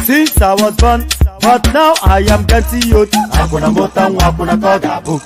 Since I was born, but now I am getting youth. Hakuna motang, hakuna koga book.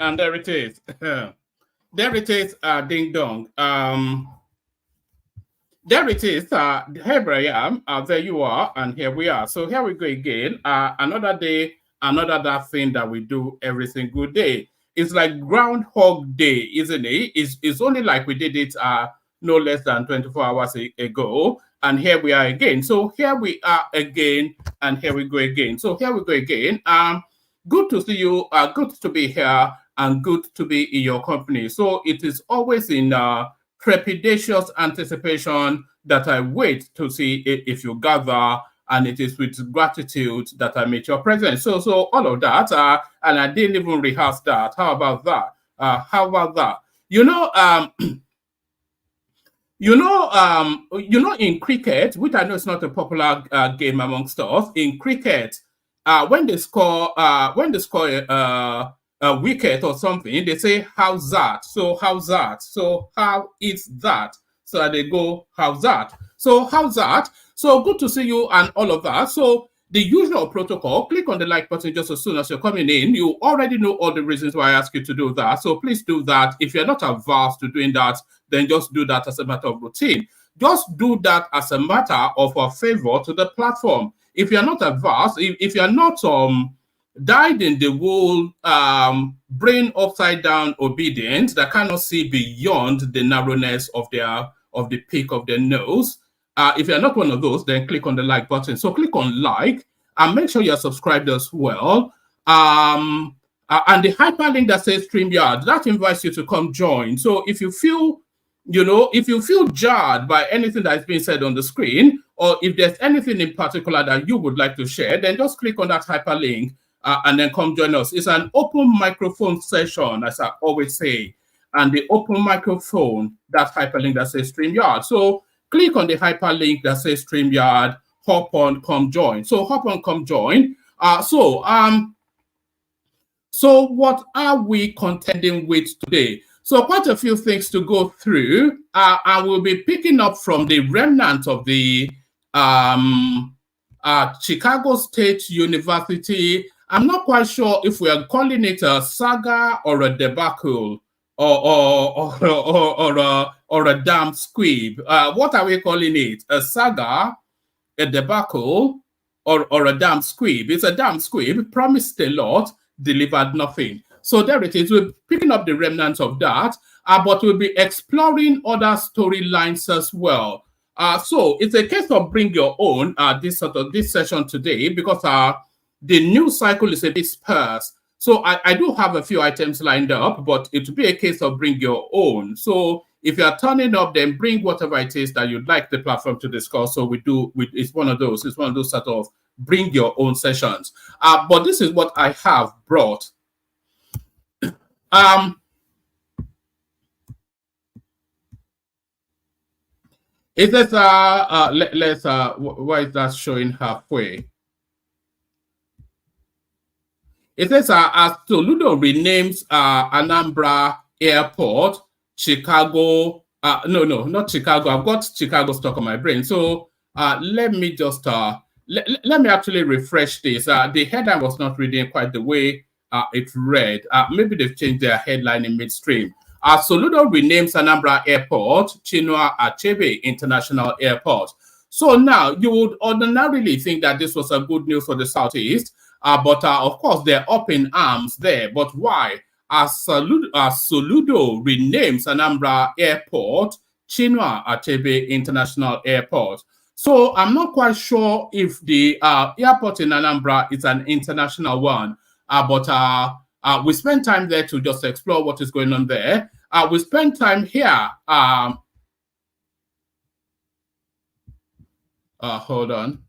And there it is. There it is, ding dong. There it is. Here I am. There you are, and here we are. So here we go again. Another day, another that thing that we do every single day. It's like Groundhog Day, isn't it? It's only like we did it no less than 24 hours ago. And here we are again. So here we are again, and here we go again. So here we go again. Good to see you. Good to be here, and good to be in your company. So it is always in trepidatious anticipation that I wait to see if you gather and it is with gratitude that I meet your presence. So all of that, and I didn't even rehearse that. How about that? How about that? You know, in cricket, which I know is not a popular game amongst us, in cricket, when they score a wicket or something, they say how's that? So how's that? So how is that? So they go how's that? So how's that? So good to see you and all of that. So the usual protocol, click on the like button just as soon as you're coming in. You already know all the reasons why I ask you to do that. So please do that. If you're not averse to doing that, then just do that as a matter of routine. Just do that as a matter of a favor to the platform. If you're not averse, if you're not died in the wool, brain upside down obedient that cannot see beyond the narrowness of the peak of their nose, if you're not one of those, then click on the like button. So click on like and make sure you're subscribed as well. And the hyperlink that says StreamYard, that invites you to come join. So if you feel jarred by anything that's being said on the screen, or if there's anything in particular that you would like to share, then just click on that hyperlink and then come join us. It's an open microphone session, as I always say. And the open microphone, that hyperlink that says StreamYard. So click on the hyperlink that says StreamYard, hop on, come join. So hop on, come join. So what are we contending with today? So quite a few things to go through. And we'll be picking up from the remnant of the Chicago State University. I'm not quite sure if we are calling it a saga or a debacle or a damn squib. What are we calling it? A saga, a debacle, or a damn squib? It's a damn squib. Promised a lot, delivered nothing. So there it is. We're picking up the remnants of that, but we'll be exploring other storylines as well. So it's a case of bring your own this session today, because the news cycle is a bit sparse. So I do have a few items lined up, but it will be a case of bring your own. So if you are turning up, then bring whatever it is that you'd like the platform to discuss. So it's one of those sort of bring your own sessions. But this is what I have brought. It says, why is that showing halfway? It says, as Soludo renames Anambra Airport, Chicago. No, not Chicago. I've got Chicago stuck on my brain. So let me just let me actually refresh this. The headline was not reading quite the way it read. Maybe they've changed their headline in midstream. Soludo renames Anambra Airport Chinua Achebe International Airport. So now you would ordinarily think that this was a good news for the Southeast, but of course they're up in arms there. But why? Soludo renames Anambra Airport Chinua Achebe International Airport. So I'm not quite sure if the airport in Anambra is an international one, but we spend time there to just explore what is going on there. We spend time here. Hold on.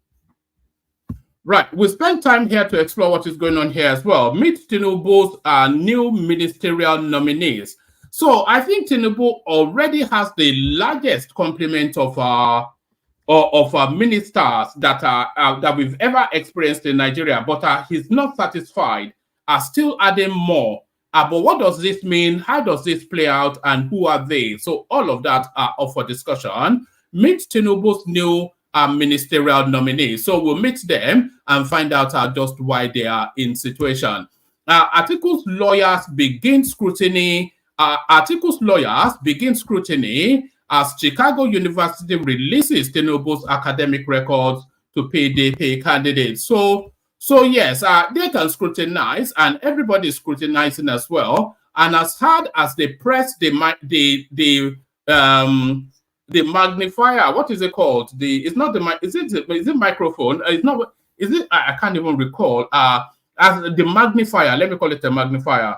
Right, we spent time here to explore what is going on here as well. Meet Tinubu's new ministerial nominees. So I think Tinubu already has the largest complement of ministers that we've ever experienced in Nigeria, but he's not satisfied. Still adding more. But what does this mean? How does this play out? And who are they? So all of that are up for discussion. Meet Tinubu's new ministerial nominees. So we'll meet them and find out just why they are in situation. Article's lawyers begin scrutiny. As Chicago University releases Tinubu's academic records to pay candidates. So yes, they can scrutinize, and everybody is scrutinizing as well. And as hard as they press the magnifier, what is it called? Is it microphone? It's not. Is it? I can't even recall. As the magnifier, let me call it a magnifier.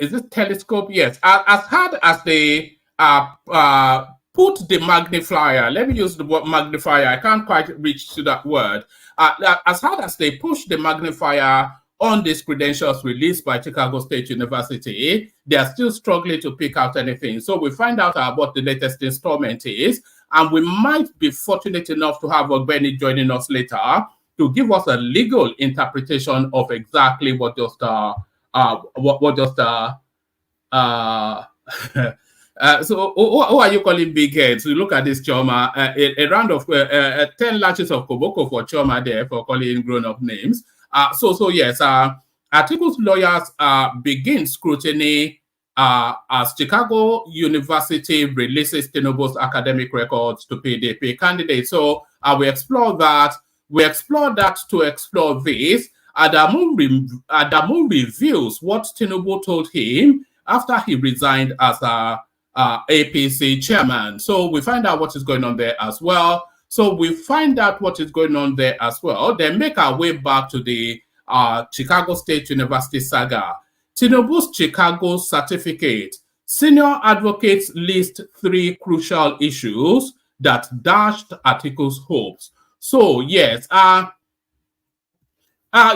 Is it telescope? Yes. As hard as they put the magnifier. Let me use the word magnifier. I can't quite reach to that word. As hard as they push the magnifier on these credentials released by Chicago State University, they are still struggling to pick out anything. So we find out what the latest installment is, and we might be fortunate enough to have Ogbeni joining us later to give us a legal interpretation of exactly what just so who are you calling big heads? We look at this Choma, a round of 10 lashes of Koboko for Choma there for calling grown-up names. Yes, Atiku's lawyers begin scrutiny as Chicago University releases Tinubu's academic records to PDP candidates. So we explore that. We explore that to explore this. Adamu reveals what Tinubu told him after he resigned as APC chairman. So we find out what is going on there as well. Then make our way back to the Chicago State University saga. Tinubu's Chicago certificate. Senior advocates list 3 crucial issues that dashed Atiku's hopes. So yes,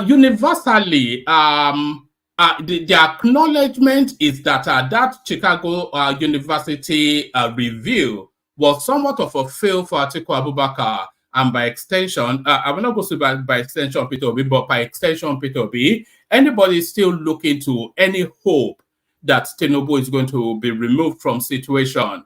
universally, the acknowledgement is that that Chicago University review was somewhat of a fail for Atiku Abubakar, and by extension, I will not go to by extension Peter Obi, but by extension Peter Obi, anybody still looking to any hope that Tinubu is going to be removed from situation.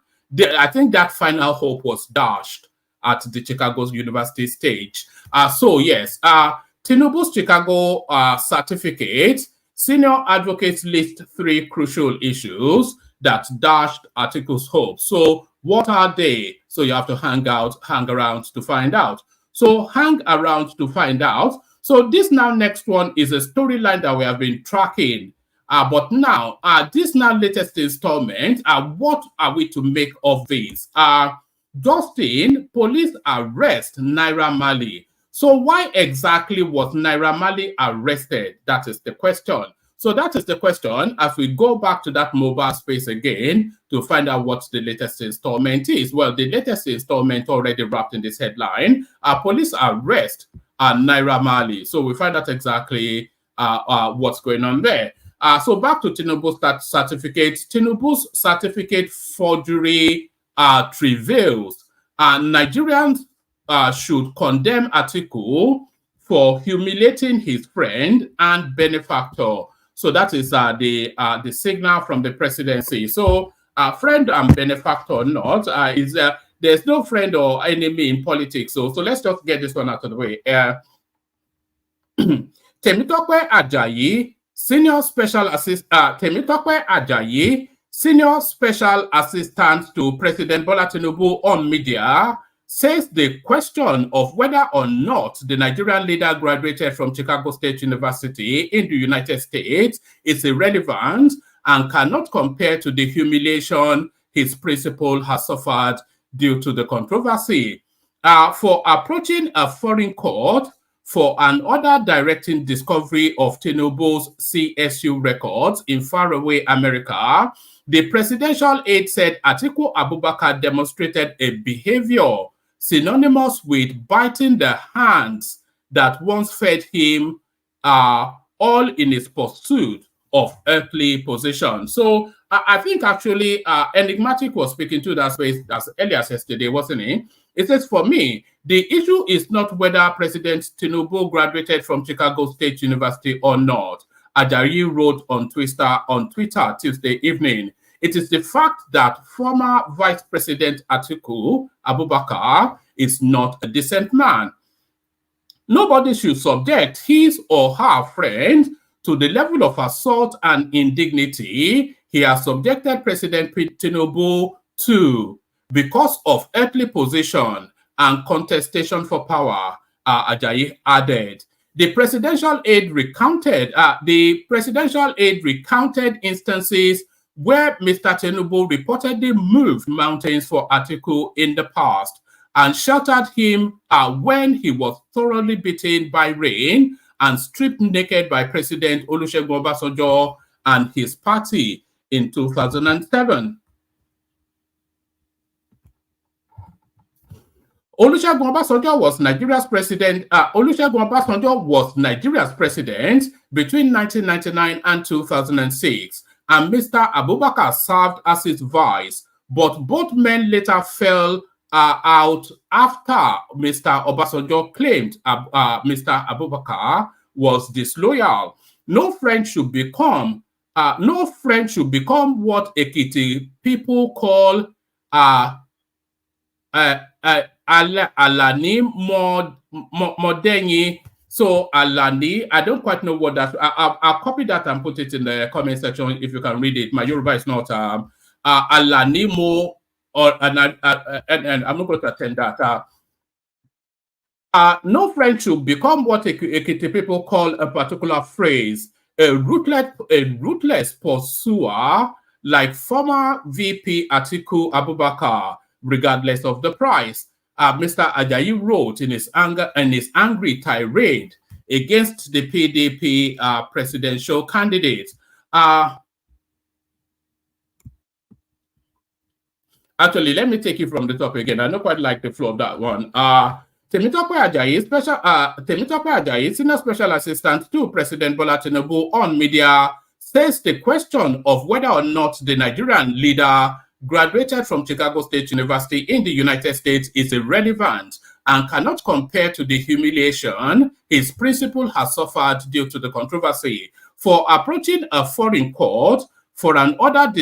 I think that final hope was dashed at the Chicago University stage. Tinubu's Chicago certificate. Senior advocates list 3 crucial issues that dashed Atiku's hopes. So what are they? So you have to hang around to find out. So hang around to find out. So this now next one is a storyline that we have been tracking. But now, this now latest installment, what are we to make of this? Justin, police arrest Naira Marley. So why exactly was Naira Marley arrested? That is the question. So that is the question as we go back to that mobile space again to find out what the latest installment is. Well, the latest installment already wrapped in this headline. Police arrest Naira Marley. So we find out exactly what's going on there. So back to Tinubu's certificate. Tinubu's certificate forgery travails. Nigerians should condemn Atiku for humiliating his friend and benefactor. So that is the signal from the presidency. So friend and benefactor not there's no friend or enemy in politics. So let's just get this one out of the way. Temitope Ajayi, senior special assistant to President Bola Tinubu on media, says the question of whether or not the Nigerian leader graduated from Chicago State University in the United States is irrelevant and cannot compare to the humiliation his principal has suffered due to the controversy. For approaching a foreign court for an order directing discovery of Tinubu's CSU records in faraway America, the presidential aide said Atiku Abubakar demonstrated a behavior synonymous with biting the hands that once fed him, all in his pursuit of earthly position. So I think actually Enigmatic was speaking to that space as early as yesterday, wasn't he? It says, for me, the issue is not whether President Tinubu graduated from Chicago State University or not. Ajayi wrote on Twitter Tuesday evening. It is the fact that former Vice President Atiku Abubakar is not a decent man. Nobody should subject his or her friend to the level of assault and indignity he has subjected President Tinubu to because of earthly position and contestation for power, Ajayi added. The presidential aide recounted instances where Mr. Tinubu reportedly moved mountains for Atiku in the past and sheltered him when he was thoroughly beaten by rain and stripped naked by President Olusegun Obasanjo and his party in 2007. Olusegun Obasanjo was Nigeria's president. Olusegun Obasanjo was Nigeria's president between 1999 and 2006, and Mr. Abubakar served as his vice. But both men later fell out after Mr. Obasanjo claimed Mr. Abubakar was disloyal. No friend should become what Ekiti people call Alani Modenyi. So Alani, I don't quite know what that. I'll copy that and put it in the comment section if you can read it. My Yoruba is not Alani Mo, and I'm not going to attend that. No friend should become what Ekiti people call a particular phrase, a ruthless pursuer like former VP Atiku Abubakar, regardless of the price. Mr. Ajayi wrote in his angry tirade against the PDP presidential candidate. Actually, let me take you from the top again. I don't quite like the flow of that one. Temitope Ajayi, senior special assistant to President Bola Tinubu on media, says the question of whether or not the Nigerian leader graduated from Chicago State University in the United States is irrelevant and cannot compare to the humiliation his principal has suffered due to the controversy. For approaching a foreign court for an order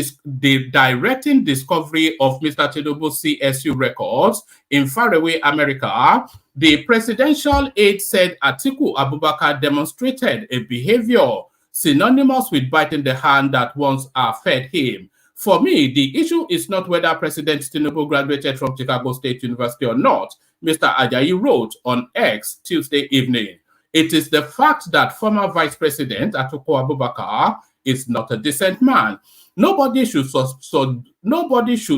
directing discovery of Mr. Tinubu's CSU records in faraway America, the presidential aide said Atiku Abubakar demonstrated a behavior synonymous with biting the hand that once fed him. For me, the issue is not whether President Tinubu graduated from Chicago State University or not, Mr. Ajayi wrote on X Tuesday evening. It is the fact that former Vice President Atiku Abubakar is not a decent man. Nobody should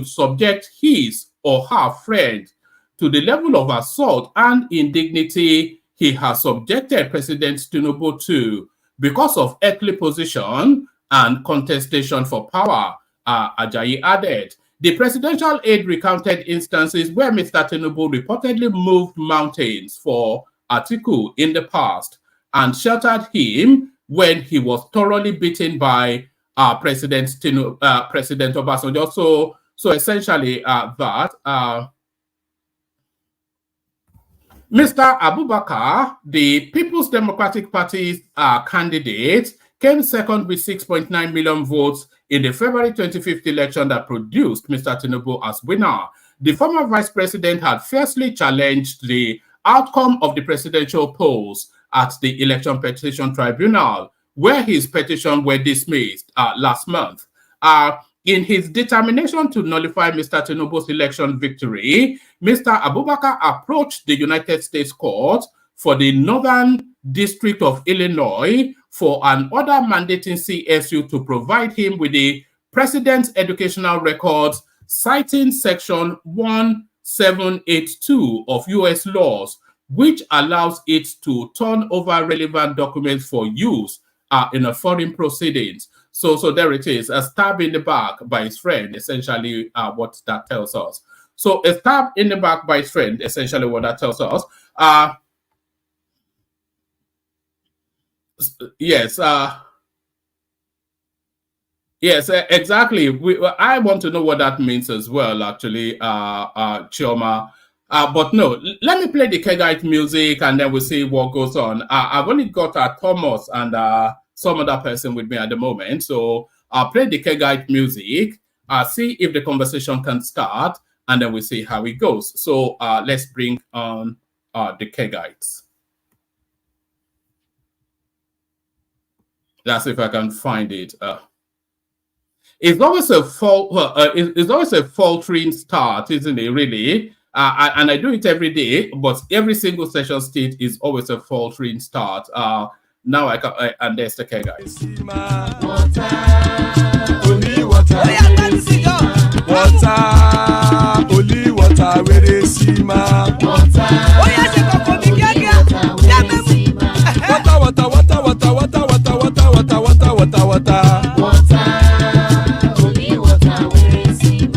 subject his or her friend to the level of assault and indignity he has subjected President Tinubu to because of earthly position and contestation for power. Ajayi added. The presidential aide recounted instances where Mr. Tinubu reportedly moved mountains for Atiku in the past and sheltered him when he was thoroughly beaten by President Obasanjo. So essentially that Mr. Abubakar, the People's Democratic Party's candidate, came second with 6.9 million votes in the February 25th election that produced Mr. Tinubu as winner. The former vice president had fiercely challenged the outcome of the presidential polls at the Election Petition Tribunal, where his petition were dismissed last month. In his determination to nullify Mr. Tinubu's election victory, Mr. Abubakar approached the United States Court for the Northern District of Illinois for an order mandating CSU to provide him with the president's educational records, citing Section 1782 of U.S. laws, which allows it to turn over relevant documents for use in a foreign proceedings. So there it is, a stab in the back by his friend, essentially what that tells us. So a stab in the back by his friend, essentially what that tells us. Yes, exactly. I want to know what that means as well, actually, Chioma. But no, let me play the Kegite music and then we'll see what goes on. I've only got Thomas and some other person with me at the moment. So I'll play the Kegite music, see if the conversation can start, and then we'll see how it goes. So let's bring on the Kegites. Let's see if I can find it. It's always a it's always a faltering start, isn't it? Really, and I do it every day, but every single session state is always a faltering start. Now I can, and there's the K guys. Only water, only water, where they see ma. Water, only water, where they see ma.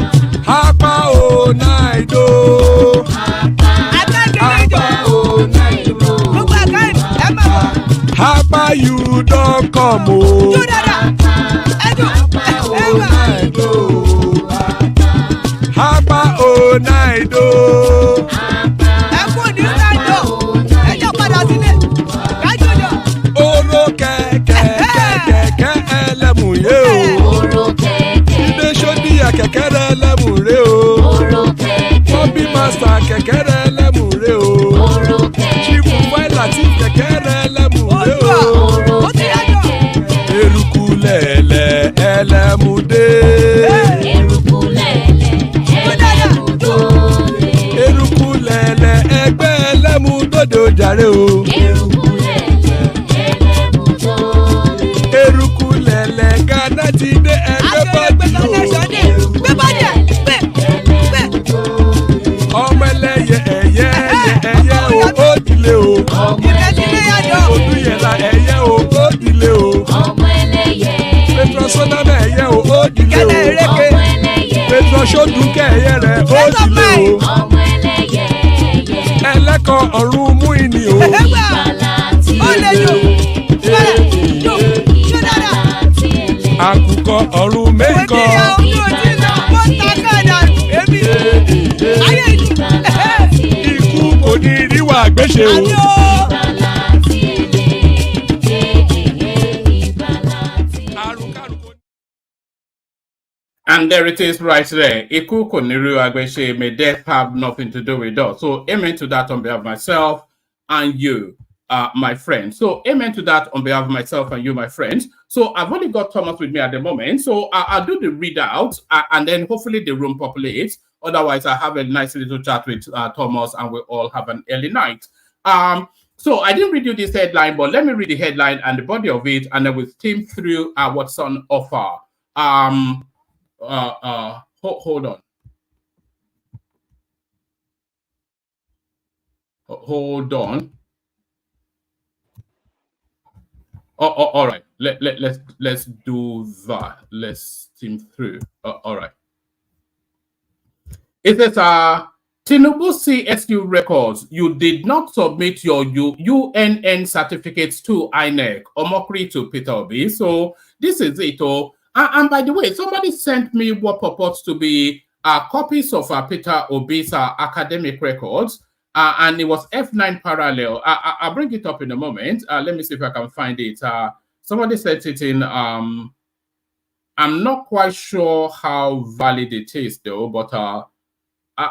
Hapa o naido. How about you don't come oh? Do that. How about oh night oh? Oro kẹ̀kẹ́ ẹlẹ́mùrè o. Ilé sọ́díyà kẹ̀kẹ́ rẹ ẹlẹ́mùrè o. Bọ́bí Master kẹ̀kẹ́ rẹ ẹlẹ́mùrè o. Chifu Fáìlà tí kẹ̀kẹ́ rẹ ẹlẹ́mùrè o. Eruku lẹ̀lẹ̀ ẹlẹ́mùdé. Eruku lẹ̀lẹ̀ ẹgbẹ́ ẹlẹ́mùdóde ojàre o. Eruku lẹ̀lẹ̀ Ghana ti dé ẹgbẹ́ bọ́dì o. Ọmọ ẹlẹ́yẹ ẹyẹ o ó dilé o. Odúyẹ̀lá ẹyẹ o ó dilé o. Petrosonama ẹyẹ o ó dilé o. Petrosodúnkẹ́ ẹyẹ rẹ̀ ó dilé o. Ẹlẹ́kọ̀ ọ̀run mú ìní o. Àkùkọ ọ̀run mẹ́kọ̀. Ikú kò ní ríwà gbéṣe o. And there it is right there. Iku koniru agbeche, may death have nothing to do with us. So amen to that on behalf of myself and you, my friends. So amen to that on behalf of myself and you, my friends. So I've only got Thomas with me at the moment. So I'll do the readout and then hopefully the room populates. Otherwise, I have a nice little chat with Thomas and we all have an early night. So I didn't read you this headline, but let me read the headline and the body of it, and then we'll steam through what's on offer. Hold on. Hold on. All right. Let's do that. Let's steam through. All right. It says, Tinubu CSU records, you did not submit your UNN certificates to INEC or mockery to Peter Obi. So this is it. And by the way, somebody sent me what purports to be copies of Peter Obi's academic records, and it was F9 parallel. I'll bring it up in a moment. Let me see if I can find it. Somebody sent it in. I'm not quite sure how valid it is, though, but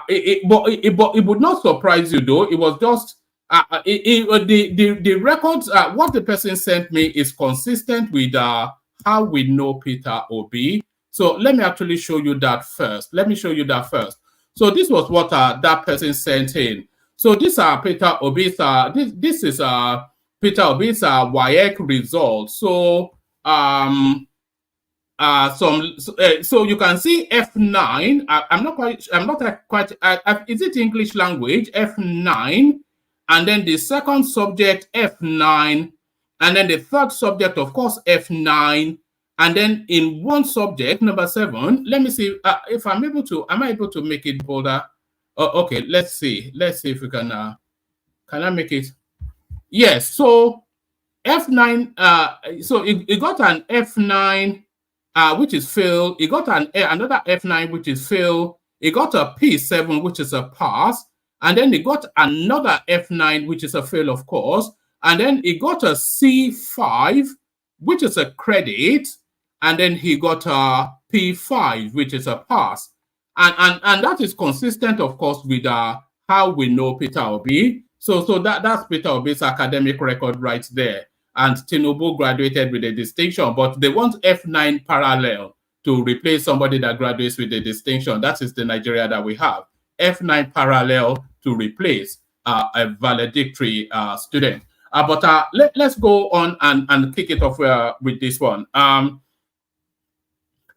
it would not surprise you, though. It was just the records. What the person sent me is consistent with how we know Peter Obi. So let me actually show you that first. So this was what that person sent in. So these are Peter Obi's. This is Peter Obi's WAEC results. So so you can see F9. I'm not quite. Is it English language? F9, and then the second subject F9. And then the third subject, of course, F9. And then in one subject, number 7, let me see if am I able to make it bolder? Okay, let's see. Let's see if we can I make it? Yes, so F9, so it got an F9, which is fail. It got another F9, which is fail. It got a P7, which is a pass. And then it got another F9, which is a fail, of course. And then he got a C5, which is a credit, and then he got a P5, which is a pass. And that is consistent, of course, with how we know Peter Obi. So that's Peter Obi's academic record right there. And Tinubu graduated with a distinction, but they want F9 parallel to replace somebody that graduates with a distinction. That is the Nigeria that we have. F9 parallel to replace a valedictory student. But let's go on and kick it off with this one.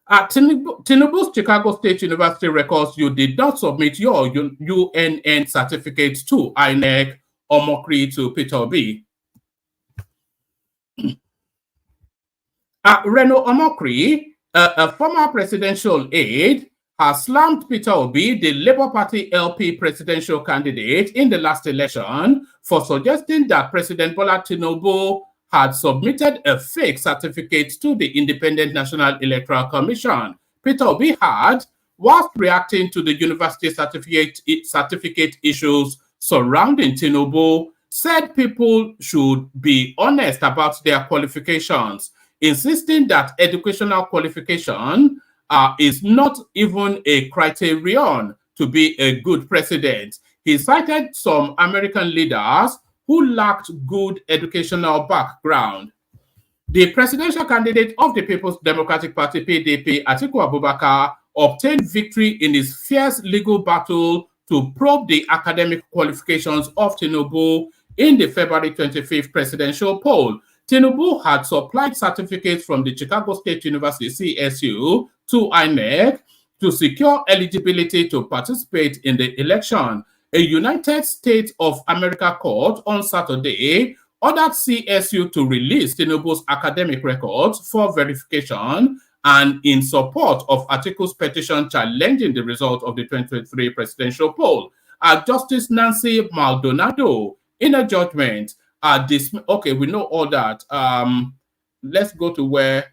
Tinubu's Chicago State University records, you did not submit your UNN certificate to INEC or mockery to Peter Obi. Reno Omokri, a former presidential aide, has slammed Peter Obi, the Labour Party LP presidential candidate in the last election, for suggesting that President Bola Tinubu had submitted a fake certificate to the Independent National Electoral Commission. Peter Obi had, whilst reacting to the university certificate issues surrounding Tinubu, said people should be honest about their qualifications, insisting that educational qualification is not even a criterion to be a good president. He cited some American leaders who lacked good educational background. The presidential candidate of the People's Democratic Party, PDP, Atiku Abubakar, obtained victory in his fierce legal battle to probe the academic qualifications of Tinubu in the February 25th presidential poll. Tinubu had supplied certificates from the Chicago State University, CSU, to INEC to secure eligibility to participate in the election. A United States of America court on Saturday ordered CSU to release Tinubu's academic records for verification and in support of Atiku's petition challenging the result of the 2023 presidential poll. Justice Nancy Maldonado, in a judgment, okay, we know all that. Let's go to where.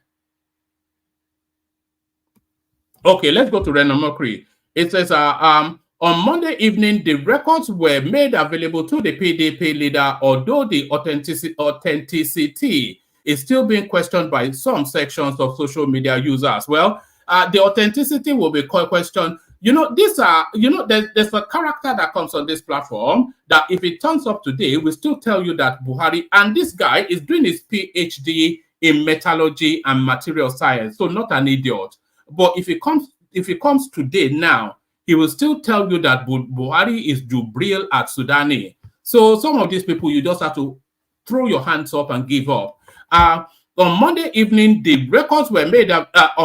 Okay, let's go to Renan Mokri. It says, on Monday evening, the records were made available to the PDP leader, although the authenticity is still being questioned by some sections of social media users. Well, the authenticity will be questioned. You know, there's a character that comes on this platform that if it turns up today, we still tell you that Buhari, and this guy is doing his PhD in metallurgy and material science, so not an idiot. But if it comes today now, he will still tell you that Buhari is Jubril at Sudani. So some of these people, you just have to throw your hands up and give up. On Monday evening, the records were made available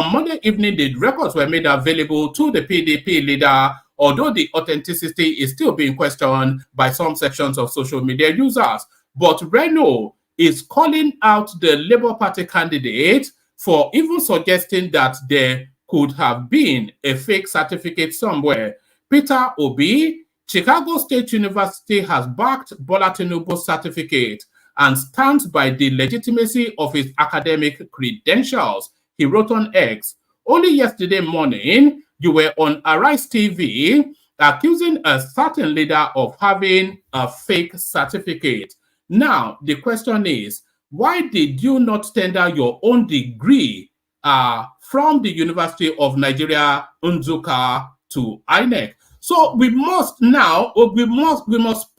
to the PDP leader, although the authenticity is still being questioned by some sections of social media users. But Reno is calling out the Labour Party candidate for even suggesting that there could have been a fake certificate somewhere. Peter Obi, Chicago State University has backed Bola Tinubu's certificate and stands by the legitimacy of his academic credentials, he wrote on X. Only yesterday morning, you were on Arise TV accusing a certain leader of having a fake certificate. Now, the question is, why did you not tender your own degree from the University of Nigeria, Nzuka, to INEC? So we must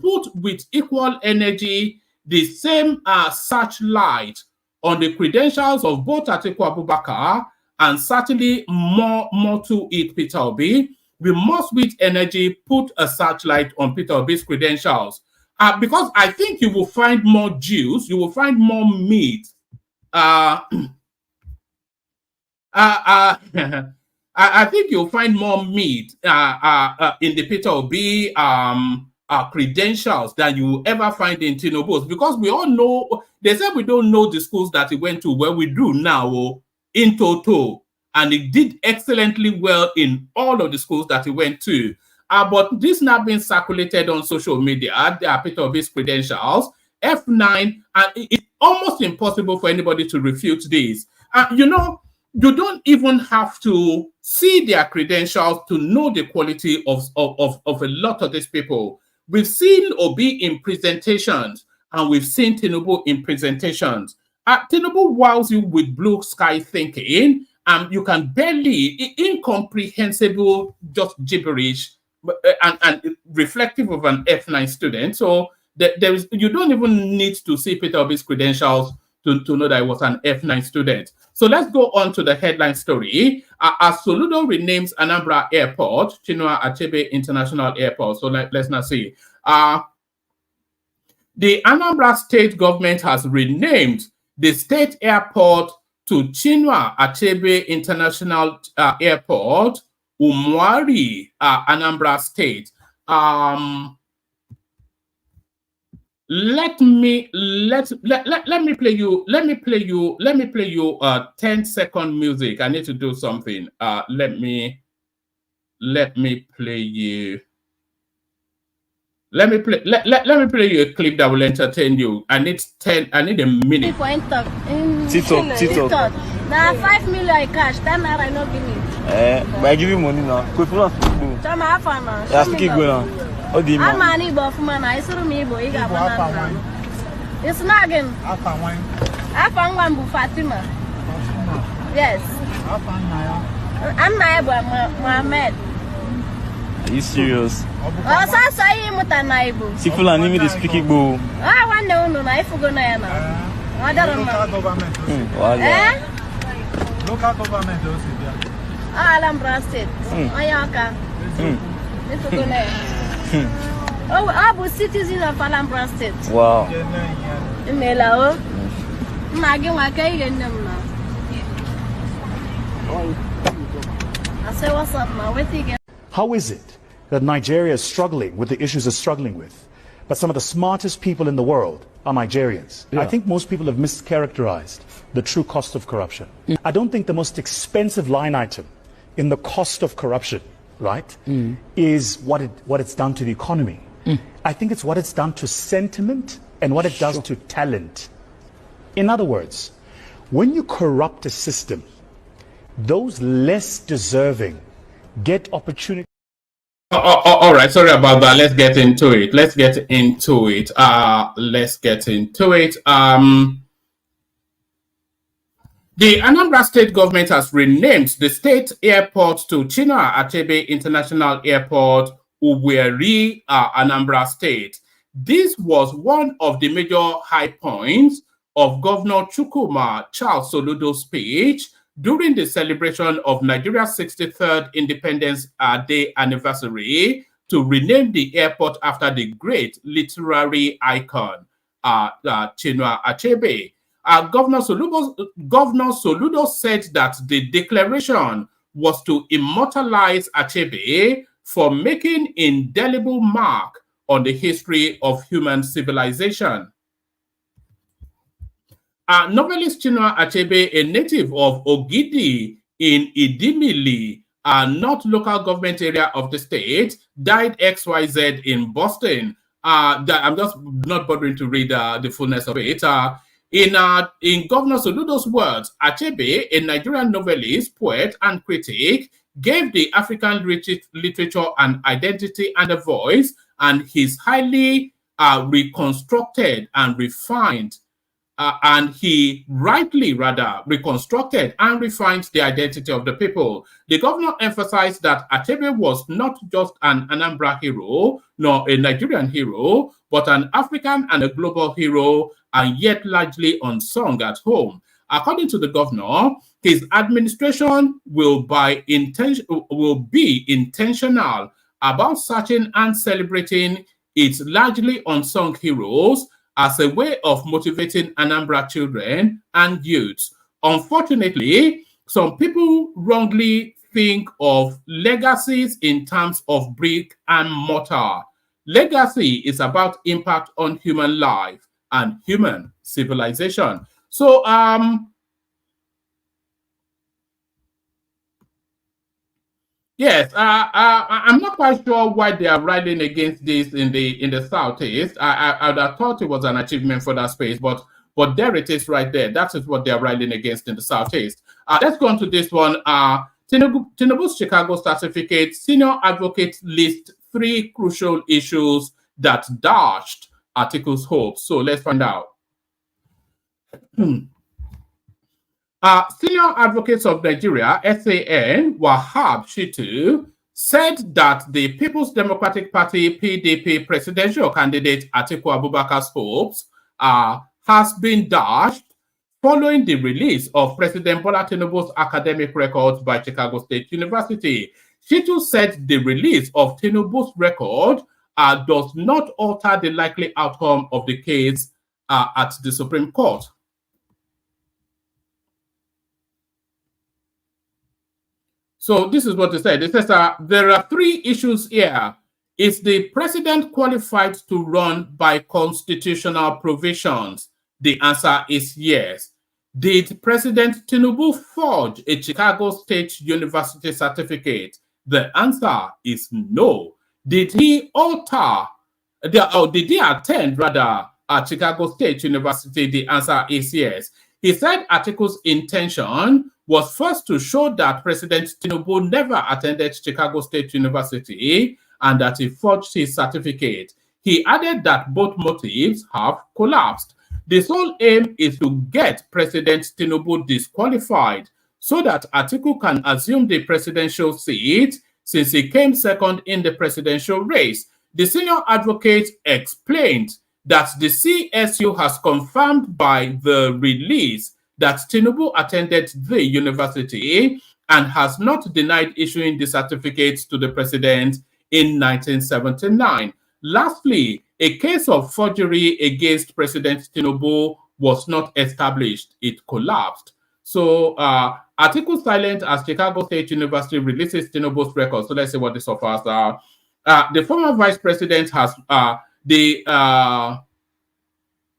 put with equal energy the same searchlight on the credentials of both Atiku Abubakar and certainly more to it, Peter Obi. We must with energy put a searchlight on Peter Obi's credentials because I think you will find more juice, you will find more meat. I think you'll find more meat in the Peter Obi credentials than you will ever find in Tinubu's, because we all know, they said we don't know the schools that he went to, where we do now in total, and he did excellently well in all of the schools that he went to. But this now being circulated on social media, there are Peter Obi's credentials, F9, and it's almost impossible for anybody to refute this. You know, you don't even have to see their credentials to know the quality of a lot of these people. We've seen Obi in presentations, and we've seen Tinubu in presentations. Tinubu wows you with blue sky thinking, and you can barely, incomprehensible, just gibberish, and reflective of an F9 student. So you don't even need to see Peter Obi's credentials to know that he was an F9 student. So let's go on to the headline story. As Soludo renames Anambra Airport, Chinua Achebe International Airport. So let's now see. The Anambra state government has renamed the state airport to Chinua Achebe International Airport, Umuari, Anambra State. Let me play you 10-second music. I need to do something. Let me play you Let me play. Let me play you a clip that will entertain you. I need a minute. TikTok. Now 5 million cash. 10 naira no give me. But I give you money now. Quick, full of food. Tell me how far now. That's keep going on. Oh, the I'm an Igbo for man. I saw me Igbo. It's not again. Afan Fatima. Yes. I'm Naibu Mohammed. Are you serious? Oh, so say you muta Naibu. People are naming the speaking Igbo. I want to know if you go na na. I don't know. Local government also there. Anambra State. Oyaka. If you go na. Oh, I'm a citizen of Anambra State. Wow. Imela. Magi wakai gendem na. I say what's up now? What you get? How is it that Nigeria is struggling with the issues it's struggling with, but some of the smartest people in the world are Nigerians? I think most people have mischaracterized the true cost of corruption. I don't think the most expensive line item in the cost of corruption, right, is what it's done to the economy. I think it's what it's done to sentiment and what it does to talent. In other words, when you corrupt a system, those less deserving get opportunity. All right, sorry about that. Let's get into it. Let's get into it. The Anambra state government has renamed the state airport to Chinua Achebe International Airport, Uweri, Anambra State. This was one of the major high points of Governor Chukwuma Charles Soludo's speech during the celebration of Nigeria's 63rd Independence Day anniversary to rename the airport after the great literary icon, Chinua Achebe. Governor Soludo said that the declaration was to immortalize Achebe for making indelible mark on the history of human civilization. Novelist Chinua Achebe, a native of Ogidi in Idimili, North local government area of the state, died XYZ in Boston. I'm just not bothering to read the fullness of it. In Governor Soludo's words, Achebe, a Nigerian novelist, poet, and critic, gave the African literature an identity and a voice, and he's highly reconstructed and refined. And he rightly reconstructed and refined the identity of the people. The governor emphasized that Achebe was not just an Anambra hero, nor a Nigerian hero, but an African and a global hero, and yet largely unsung at home. According to the governor, his administration will be intentional about searching and celebrating its largely unsung heroes as a way of motivating Anambra children and youths. Unfortunately, some people wrongly think of legacies in terms of brick and mortar. Legacy is about impact on human life and human civilization. So, yes, I'm not quite sure why they are riding against this in the southeast. I would have thought it was an achievement for that space, but there it is right there. That is what they are riding against in the southeast. Let's go on to this one. Tinubu's Chicago certificate senior advocate list 3 crucial issues that dashed Atiku's hopes. So let's find out. Senior Advocates of Nigeria, SAN, Wahab Shitu, said that the People's Democratic Party, PDP, presidential candidate Atiku Abubakar's hopes has been dashed following the release of President Bola Tinubu's academic records by Chicago State University. Shitu said the release of Tinubu's record does not alter the likely outcome of the case at the Supreme Court. So this is what they said. It says there are 3 issues here. Is the president qualified to run by constitutional provisions? The answer is yes. Did President Tinubu forge a Chicago State University certificate? The answer is no. Did he alter Did he attend rather at Chicago State University? The answer is yes. He said Atiku's intention was first to show that President Tinubu never attended Chicago State University and that he forged his certificate. He added that both motives have collapsed. The sole aim is to get President Tinubu disqualified so that Atiku can assume the presidential seat since he came second in the presidential race. The senior advocate explained that the CSU has confirmed by the release that Tinubu attended the university and has not denied issuing the certificate to the president in 1979. Lastly, a case of forgery against President Tinubu was not established. It collapsed. So, article silent as Chicago State University releases Tinubu's records. So let's see what this offers. The former vice president has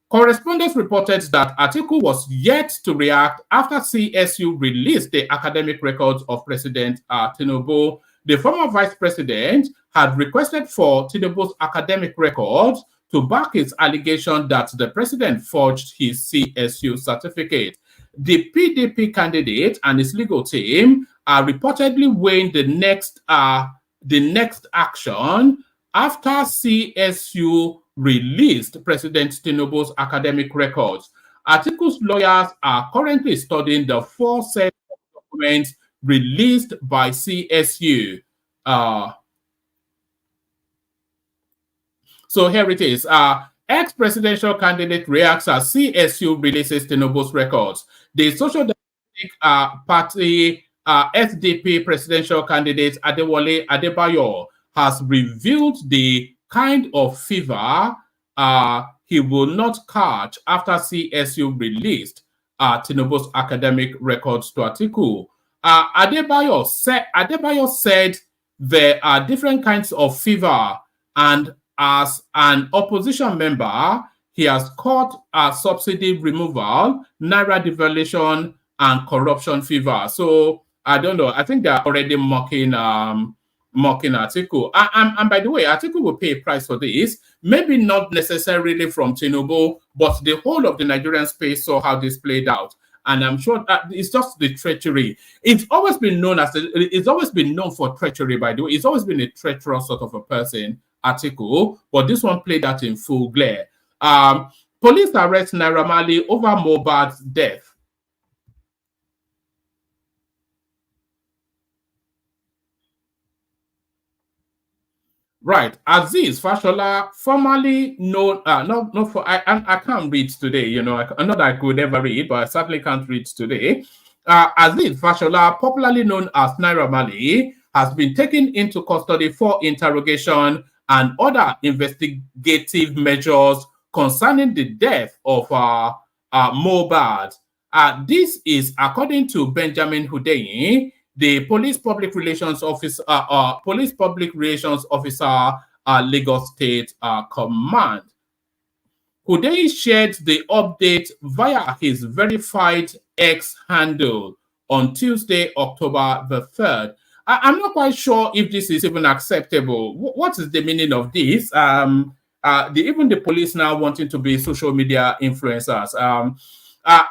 correspondence reported that Atiku was yet to react after CSU released the academic records of President Tinubu. The former vice president had requested for Tinubu's academic records to back his allegation that the president forged his CSU certificate. The PDP candidate and his legal team are reportedly weighing the next action after CSU released President Tinubu's academic records. Atiku's lawyers are currently studying the 4 sets of documents released by CSU. So here it is. Ex-presidential candidate reacts as CSU releases Tinubu's records. The Social Democratic Party SDP presidential candidate Adewale Adebayo has revealed the kind of fever he will not catch after CSU released Tinubu's academic records to Atiku. Adebayo said there are different kinds of fever, and as an opposition member, he has caught subsidy removal, naira devaluation, and corruption fever. So I don't know. I think they're already mocking Atiku. And by the way, Atiku will pay a price for this. Maybe not necessarily from Tinubu, but the whole of the Nigerian space saw how this played out. And I'm sure that it's just the treachery. It's always been known for treachery, by the way. It's always been a treacherous sort of a person, Atiku, but this one played out in full glare. Police arrest Naira Marley over Mohbad's death. Right, Aziz Fashola, formerly known, I can't read today, you know, I know that I could never read, but I certainly can't read today. Aziz Fashola, popularly known as Naira Marley, has been taken into custody for interrogation and other investigative measures concerning the death of Mohbad. This is according to Benjamin Hundeyin, the police public relations officer, Lagos State Command. Hundeyin shared the update via his verified X handle on Tuesday, October the 3rd. I'm not quite sure if this is even acceptable. What is the meaning of this? Even the police now wanting to be social media influencers.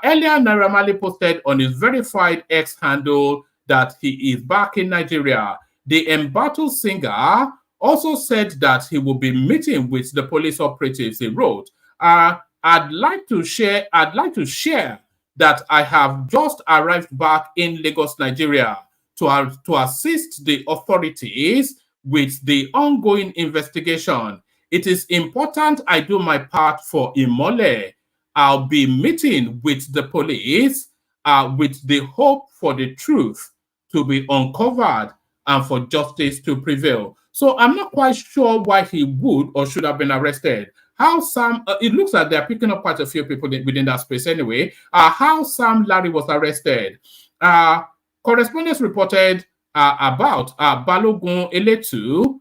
Earlier, Naira Marley posted on his verified X handle that he is back in Nigeria. The embattled singer also said that he will be meeting with the police operatives. He wrote, I'd like to share that I have just arrived back in Lagos, Nigeria to assist the authorities with the ongoing investigation. It is important I do my part for Imole. I'll be meeting with the police with the hope for the truth to be uncovered and for justice to prevail. So I'm not quite sure why he would or should have been arrested. How Sam, it looks like they're picking up quite a few people within that space anyway. How Sam Larry was arrested. Correspondents reported about Balogun Eletu,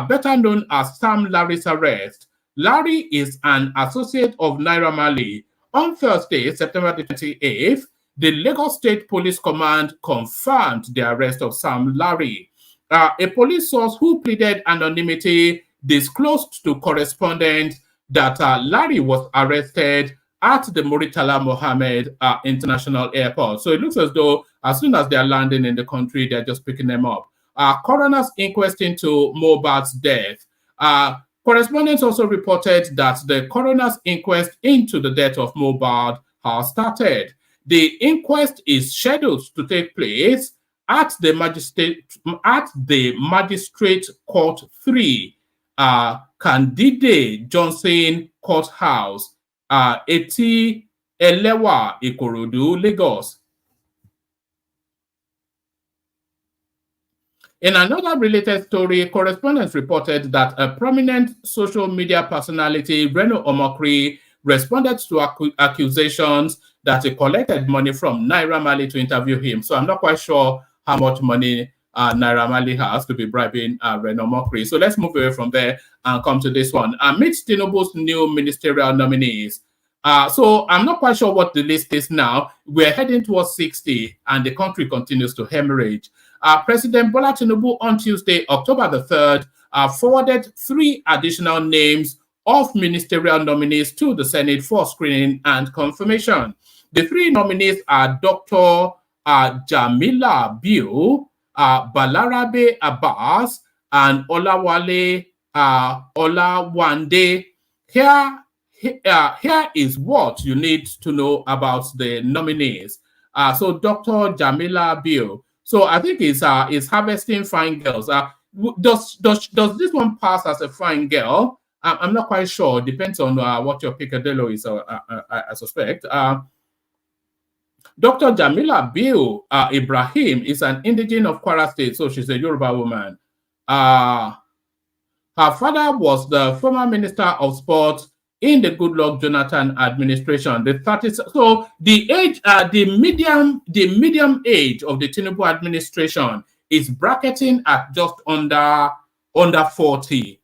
better known as Sam Larry's arrest. Larry is an associate of Naira Marley. On Thursday, September the 28th, the Lagos State Police Command confirmed the arrest of Sam Larry. A police source who pleaded anonymity disclosed to correspondents that Larry was arrested at the Muritala Mohammed International Airport. So it looks as though as soon as they're landing in the country, they're just picking them up. Coroner's inquest into Mohbad's death. Correspondents also reported that the coroner's inquest into the death of Mohbad has started. The inquest is scheduled to take place at the Magistrate Court 3, Candide Johnson Courthouse, Eti Elewa, Ikorodu, Lagos. In another related story, correspondents reported that a prominent social media personality, Reno Omokri, responded to accusations that he collected money from Naira Marley to interview him. So I'm not quite sure how much money Naira Marley has to be bribing Reno Omokri. So let's move away from there and come to this one. Amidst Tinubu's new ministerial nominees. So I'm not quite sure what the list is now. We're heading towards 60 and the country continues to hemorrhage. President Bola Tinubu on Tuesday, October the 3rd, forwarded 3 additional names of ministerial nominees to the Senate for screening and confirmation. The 3 nominees are Dr. Jamila Biu, Balarabe Abbas, and Olawale Olawande. Here is what you need to know about the nominees. So Dr. Jamila Biu. So I think is harvesting fine girls. Does this one pass as a fine girl? I'm not quite sure. Depends on what your picadillo is. I suspect. Dr. Jamila Biu Ibrahim is an indigene of Kwara State, so she's a Yoruba woman. Her father was the former Minister of Sport in the Goodluck Jonathan administration. So the age, the medium age of the Tinubu administration is bracketing at just under 40.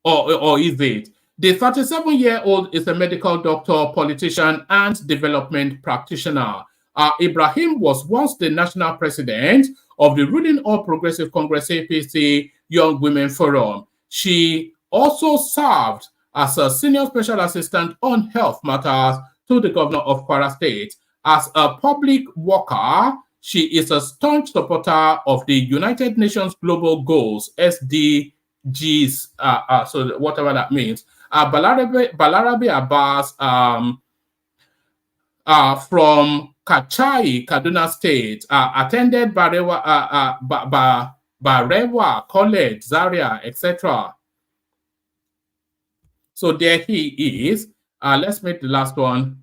Or is it? The 37-year-old is a medical doctor, politician, and development practitioner. Ibrahim was once the national president of the ruling All Progressive Congress APC Young Women Forum. She also served as a senior special assistant on health matters to the governor of Kwara State. As a public worker, she is a staunch supporter of the United Nations Global Goals, SDGs, so whatever that means. Balarabe Abbas from Kachai, Kaduna State, attended Barewa College, Zaria, etc. So there he is. Let's make the last one.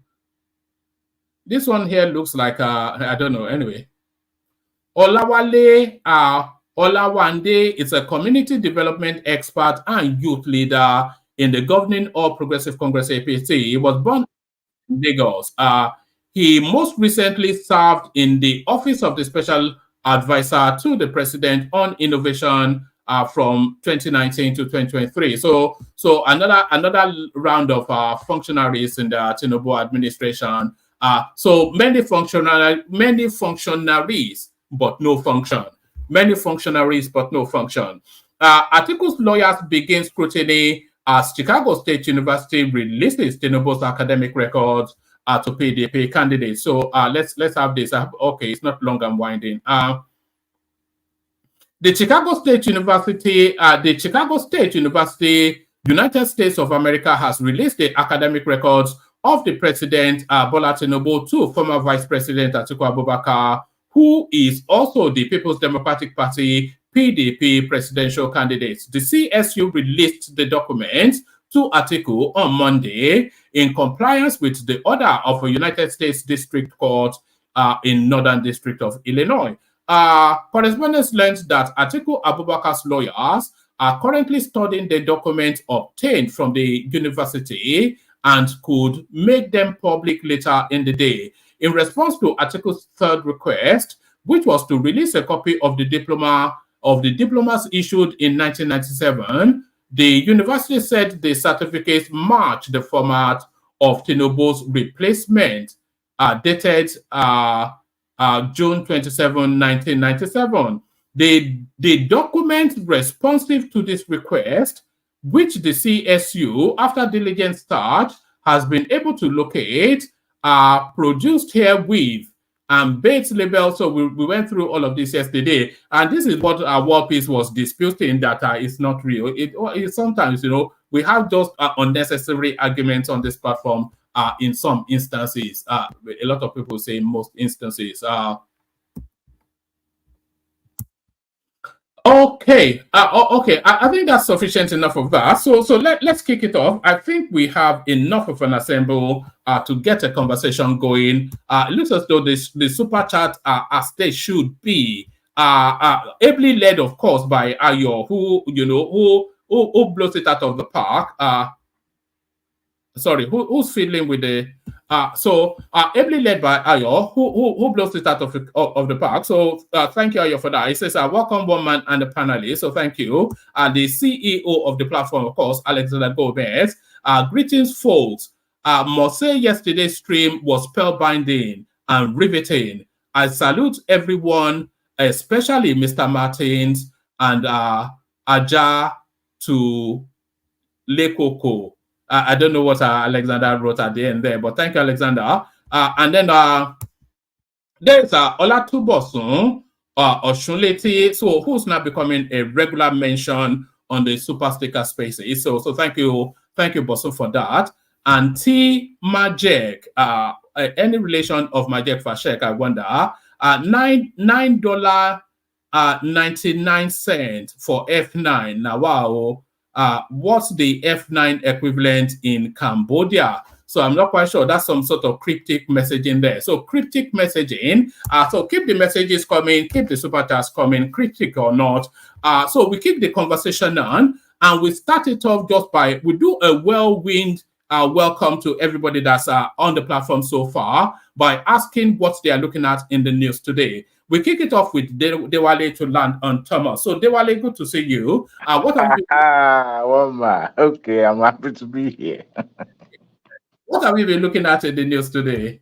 This one here looks like, I don't know, anyway. Olawale Olawande is a community development expert and youth leader in the governing All Progressive Congress APC. He was born in Lagos. He most recently served in the office of the Special Advisor to the President on Innovation from 2019 to 2023. So another round of functionaries in the Tinubu administration. So many functionaries, but no function. Many functionaries, but no function. Atiku's lawyers begin scrutiny as Chicago State University releases Tinubu's academic records to PDP candidates. So let's have this. Okay, it's not long and winding. The Chicago State University, United States of America, has released the academic records of the President Bola Tinubu to former Vice President Atiku Abubakar, who is also the People's Democratic Party PDP presidential candidate. The CSU released the documents to Atiku on Monday in compliance with the order of a United States District Court in Northern District of Illinois. Correspondents learned that Atiku Abubakar's lawyers are currently studying the documents obtained from the university and could make them public later in the day. In response to Atiku's third request, which was to release a copy of the diplomas issued in 1997, the university said the certificates match the format of Tinubu's replacement, dated June 27, 1997. the document responsive to this request, which the CSU, after diligent search, has been able to locate, are produced herewith and Bates label. So we went through all of this yesterday, and this is what our war piece was disputing, that it's not real. It sometimes, we have just unnecessary arguments on this platform. In some instances, a lot of people say most instances. Okay. Okay. I think that's sufficient enough of that. So let's kick it off. I think we have enough of an ensemble to get a conversation going. It looks as though the super chat, as they should be, ably led, of course, by Ayo, who blows it out of the park. Sorry, who's fiddling with the ably led by Ayo, who blows it out of the park. So thank you, Ayo, for that. He says, welcome one man and the panelists. So thank you. The CEO of the platform, of course, Alexander Gomez. Greetings, folks. Must say yesterday's stream was spellbinding and riveting. I salute everyone, especially Mr. Martins and Aja to Lekoko. I don't know what Alexander wrote at the end there, but thank you, Alexander. And then there's Olatubosun Oshunleti, so who's now becoming a regular mention on the Super Sticker Spaces. So thank you, Bosun, for that. And T Majek, any relation of Majek Fashek, I wonder. $9.99 for F9. Now, wow. What's the F9 equivalent in Cambodia? So I'm not quite sure. That's some sort of cryptic messaging there. So cryptic messaging. So keep the messages coming, keep the super chats coming, cryptic or not. So we keep the conversation on, and we start it off just by, we do a whirlwind welcome to everybody that's on the platform so far by asking what they are looking at in the news today. We kick it off with Dewale to land on Thomas. So Dewale, good to see you. What have you? Okay, I'm happy to be here. What have you been looking at in the news today?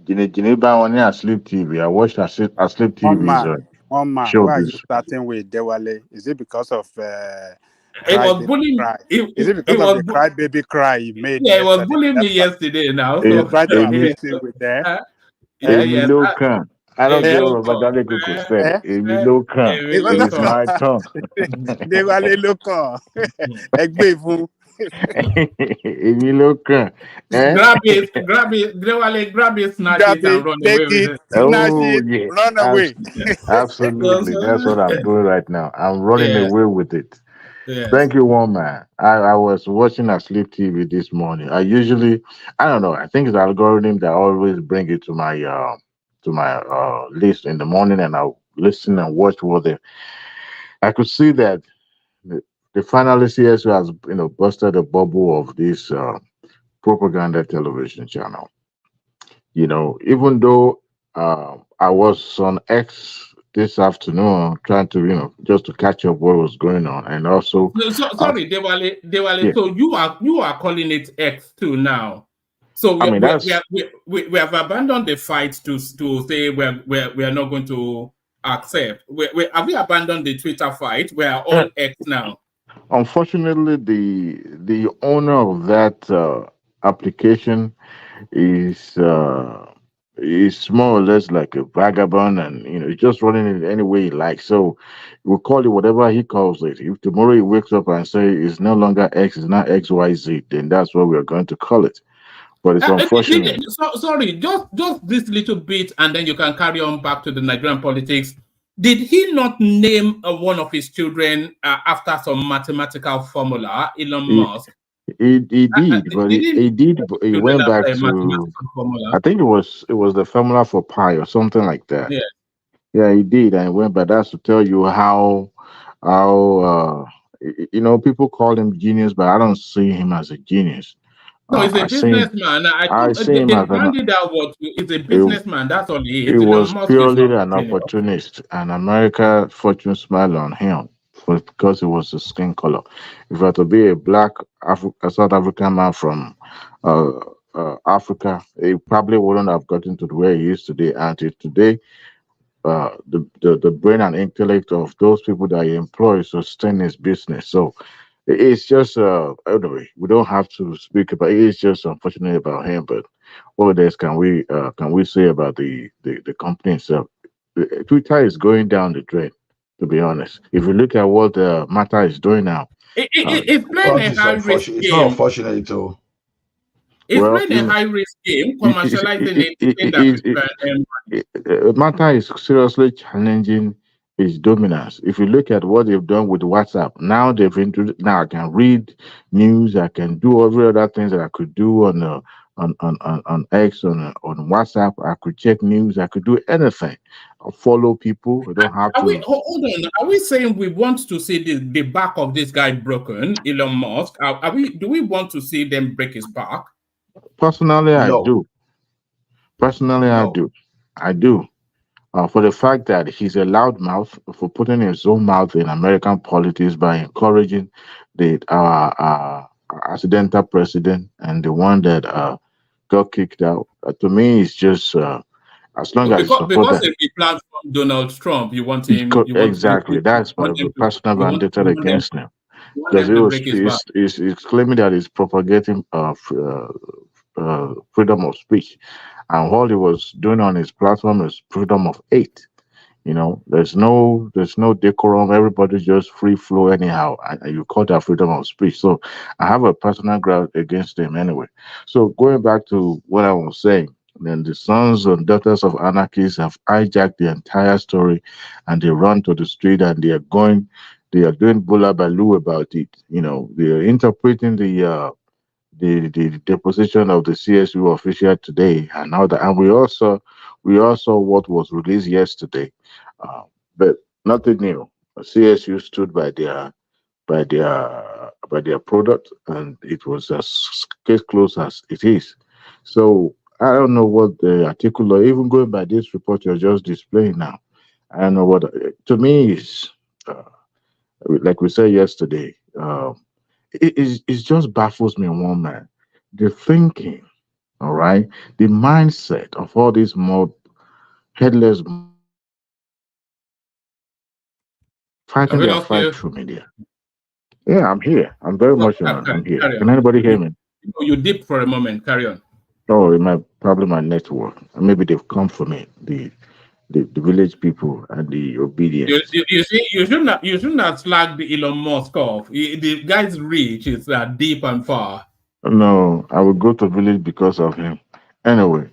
Geneva on Asleep TV. I watched Asleep TV. Why are you starting with Dewale? Is it because of it was bullying? Is it because of the cry baby cry he made? Yeah, it was bullying me yesterday. Now, so try to amuse him with that. Emilio Khan. I don't care what Dale Kuku said. Emilio Khan. It's my tongue. Dewale Lokan. Emilio Khan. Grab it, Dewale, snatch it, and run away with it. Run away. Absolutely. That's what I'm doing right now. I'm running away with it. Yes. Thank you, one man. I was watching Asleep TV this morning. I don't know. I think it's the algorithm that always bring it to my list in the morning, and I'll listen and watch I could see that the finalist CSU has busted the bubble of this propaganda television channel. Even though I was on X this afternoon trying to just to catch up what was going on, and also sorry, Dewale, yeah. So you are calling it X too now. So we have abandoned the fight to say we are not going to accept. Have we abandoned the Twitter fight? We are all X now. Unfortunately, the owner of that application is more or less like a vagabond, and he's just running it any way he likes. So we'll call it whatever he calls it. If tomorrow he wakes up and say it's no longer X, it's not XYZ, then that's what we're going to call it. But it's unfortunate. Sorry, just this little bit, and then you can carry on back to the Nigerian politics. Did he not name one of his children after some mathematical formula, Elon Musk? He did, but he went back to, I think it was the formula for pi or something like that. Yeah, he did, and he went back. That's to tell you how people call him genius, but I don't see him as a genius. No, he's a businessman. I see him as he's a businessman. That's all he is. He was purely an opportunist, and America fortune smiled on him because it was the skin color. If I were to be a black South African man from Africa, he probably wouldn't have gotten to where he is today. Until today, the brain and intellect of those people that he employs to sustain his business. So it's just anyway, we don't have to speak about it. It's just unfortunate about him, but what else can we say about the company itself? Twitter is going down the drain, to be honest. If you look at what Mata is doing now, It's playing a It's high risk unfortunate. It's not game. unfortunate though. It's well, playing a high risk game, commercializing it, thinking that it, people can. Mata is seriously challenging its dominance. If you look at what they've done with WhatsApp, now they've introduced. Now I can read news. I can do every other things that I could do on X on WhatsApp. I could check news. I could do anything. I follow people. I don't have Are we to. hold on? Are we saying we want to see the back of this guy broken, Elon Musk? Are we? Do we want to see them break his back? Personally, I No, do. Personally, I no. do. I do. For the fact that he's a loudmouth for putting his own mouth in American politics by encouraging the accidental president and the one that got kicked out. To me, it's just as long So as you support because that. if he plans from Donald Trump, you want him. You want Exactly. That's my personal vendetta against him because them to break his back. he's claiming that he's propagating freedom of speech, and all he was doing on his platform is freedom of hate. There's no decorum. Everybody's just free flow anyhow, and you call that freedom of speech. So I have a personal grudge against him anyway. So going back to what I was saying, then the sons and daughters of anarchists have hijacked the entire story, and they run to the street and they are doing bula balu about it. They are interpreting the deposition of the CSU official today, and now that, and we also what was released yesterday, uh, but nothing new. CSU stood by their product, and it was as case closed as it is. So I don't know what the article, or even going by this report you're just displaying now. I don't know what to me is uh, like we said yesterday. It just baffles me one man. The thinking, all right, the mindset of all these more headless Have fighting we their lost fight you? through media. Yeah, I'm here. I'm very much on. I'm here. Carry Can on. anybody hear me? You dipped for a moment. Carry on. Oh, it might probably my network. Maybe they've come for me. The village people and the obedience. You see, you shouldn't have slagged the Elon Musk off. The guy's reach is deep and far. No, I will go to village because of him. Anyway,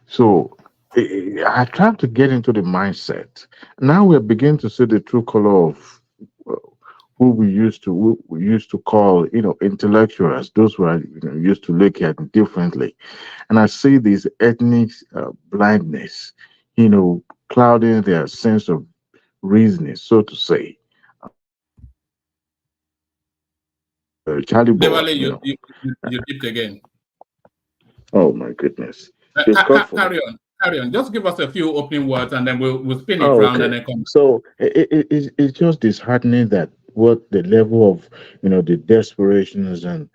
so I tried to get into the mindset. Now we're beginning to see the true color of uh, who we used to call intellectuals. Those who are used to look at it differently, and I see this ethnic blindness, clouding their sense of reasoning, so to say. Charlie boy, Devale, you dipped again. oh my goodness, they've come for me. Carry on. Carry on. Just give us a few opening words and then we'll spin it Oh, round okay. and then come. So it's just disheartening that what the level of the desperations and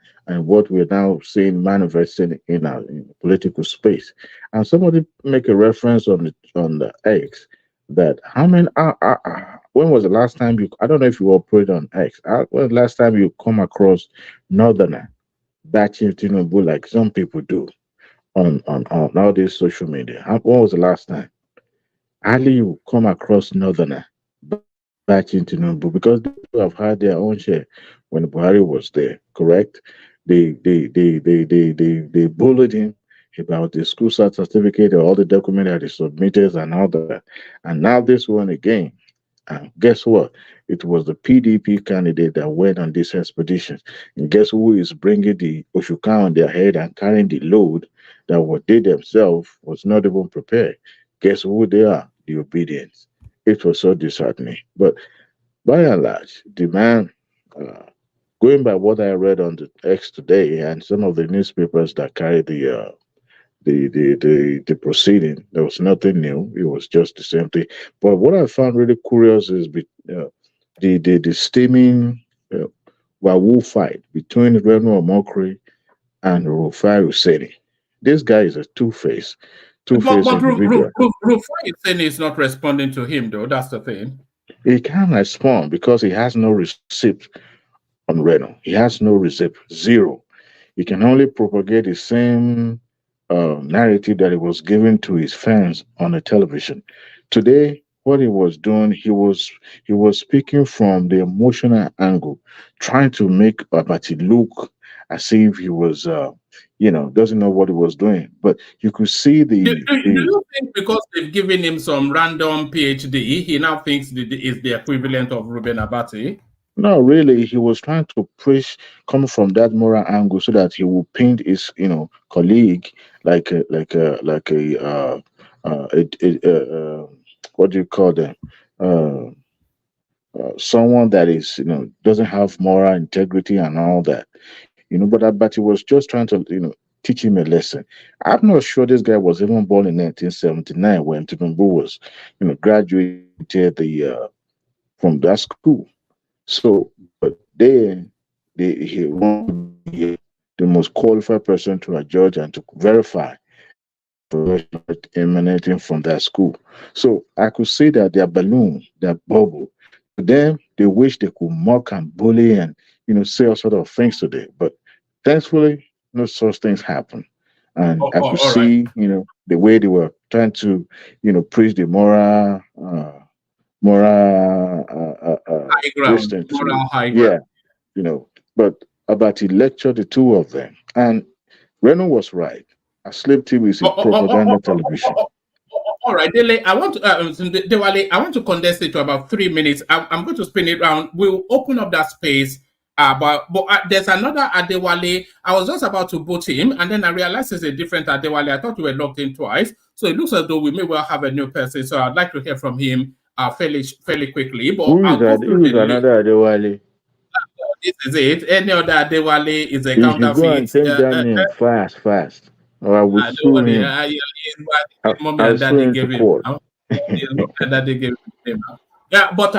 what we're now seeing manifesting in the political space. And somebody make a reference on the X that how many when was the last time you, I don't know if you operate on X, when was the last time you come across Northerner batching Tinubu like some people do on nowadays social media? When was the last time? Hardly you come across Northerner batching Tinubu because they have had their own share when Buhari was there, correct? They bullied him about the school certificate or all the documents that he submitted and all that. And now this one again. Guess what? It was the PDP candidate that went on this expedition. And guess who is bringing the Oshuka on their head and carrying the load that what they themselves was not even prepared? Guess who they are? The obedience. It was so disheartening. But by and large, the man, uh, going by what I read on the X today and some of the newspapers that carry the proceeding, there was nothing new. It was just the same thing. But what I found really curious is the steaming uh, Wahoo fight between Reno Omokri and Rufai Husseini. This guy is a two-faced two-faced individual. Rufai is saying he's not responding to him, though. That's the thing. He can't respond because he has no receipt on Reno. He has no receipt, zero. He can only propagate the same narrative that he was giving to his fans on the television. Today, what he was doing, he was speaking from the emotional angle, trying to make Abati look as if he was, doesn't know what he was doing. But you could see Do you think because they've given him some random PhD, he now thinks is the equivalent of Ruben Abati? No, really, he was trying to push, coming from that moral angle, so that he will paint his, colleague like a what do you call them? Someone that is, doesn't have moral integrity and all that, but he was just trying to, teach him a lesson. I'm not sure this guy was even born in 1979 when Tinubu was, graduated from that school. So, but he wants to be the most qualified person to judge and to verify emanating from that school. So I could say that their balloon, their bubble, to them, they wish they could mock and bully and say all sort of things today. But thankfully, no such things happen. And I could see, right. The way they were trying to, preach the moral high ground, moral high ground. But about he lectured the two of them, and Reno was right. A slave TV is a propaganda television. All right, Dele, I want to Dewale, I want to condense it to about 3 minutes. I'm going to spin it around. We'll open up that space. But there's another Adewale. I was just about to boot him, and then I realized it's a different Adewale. I thought we were logged in twice, so it looks as though we may well have a new person. So I'd like to hear from him fairly quickly. But who is another Adewale? This is it. Any other Adewale is a counterfeit. You go and take that name fast. Or I will sue him. I'll sue him to court. Daddy gave him. Yeah, but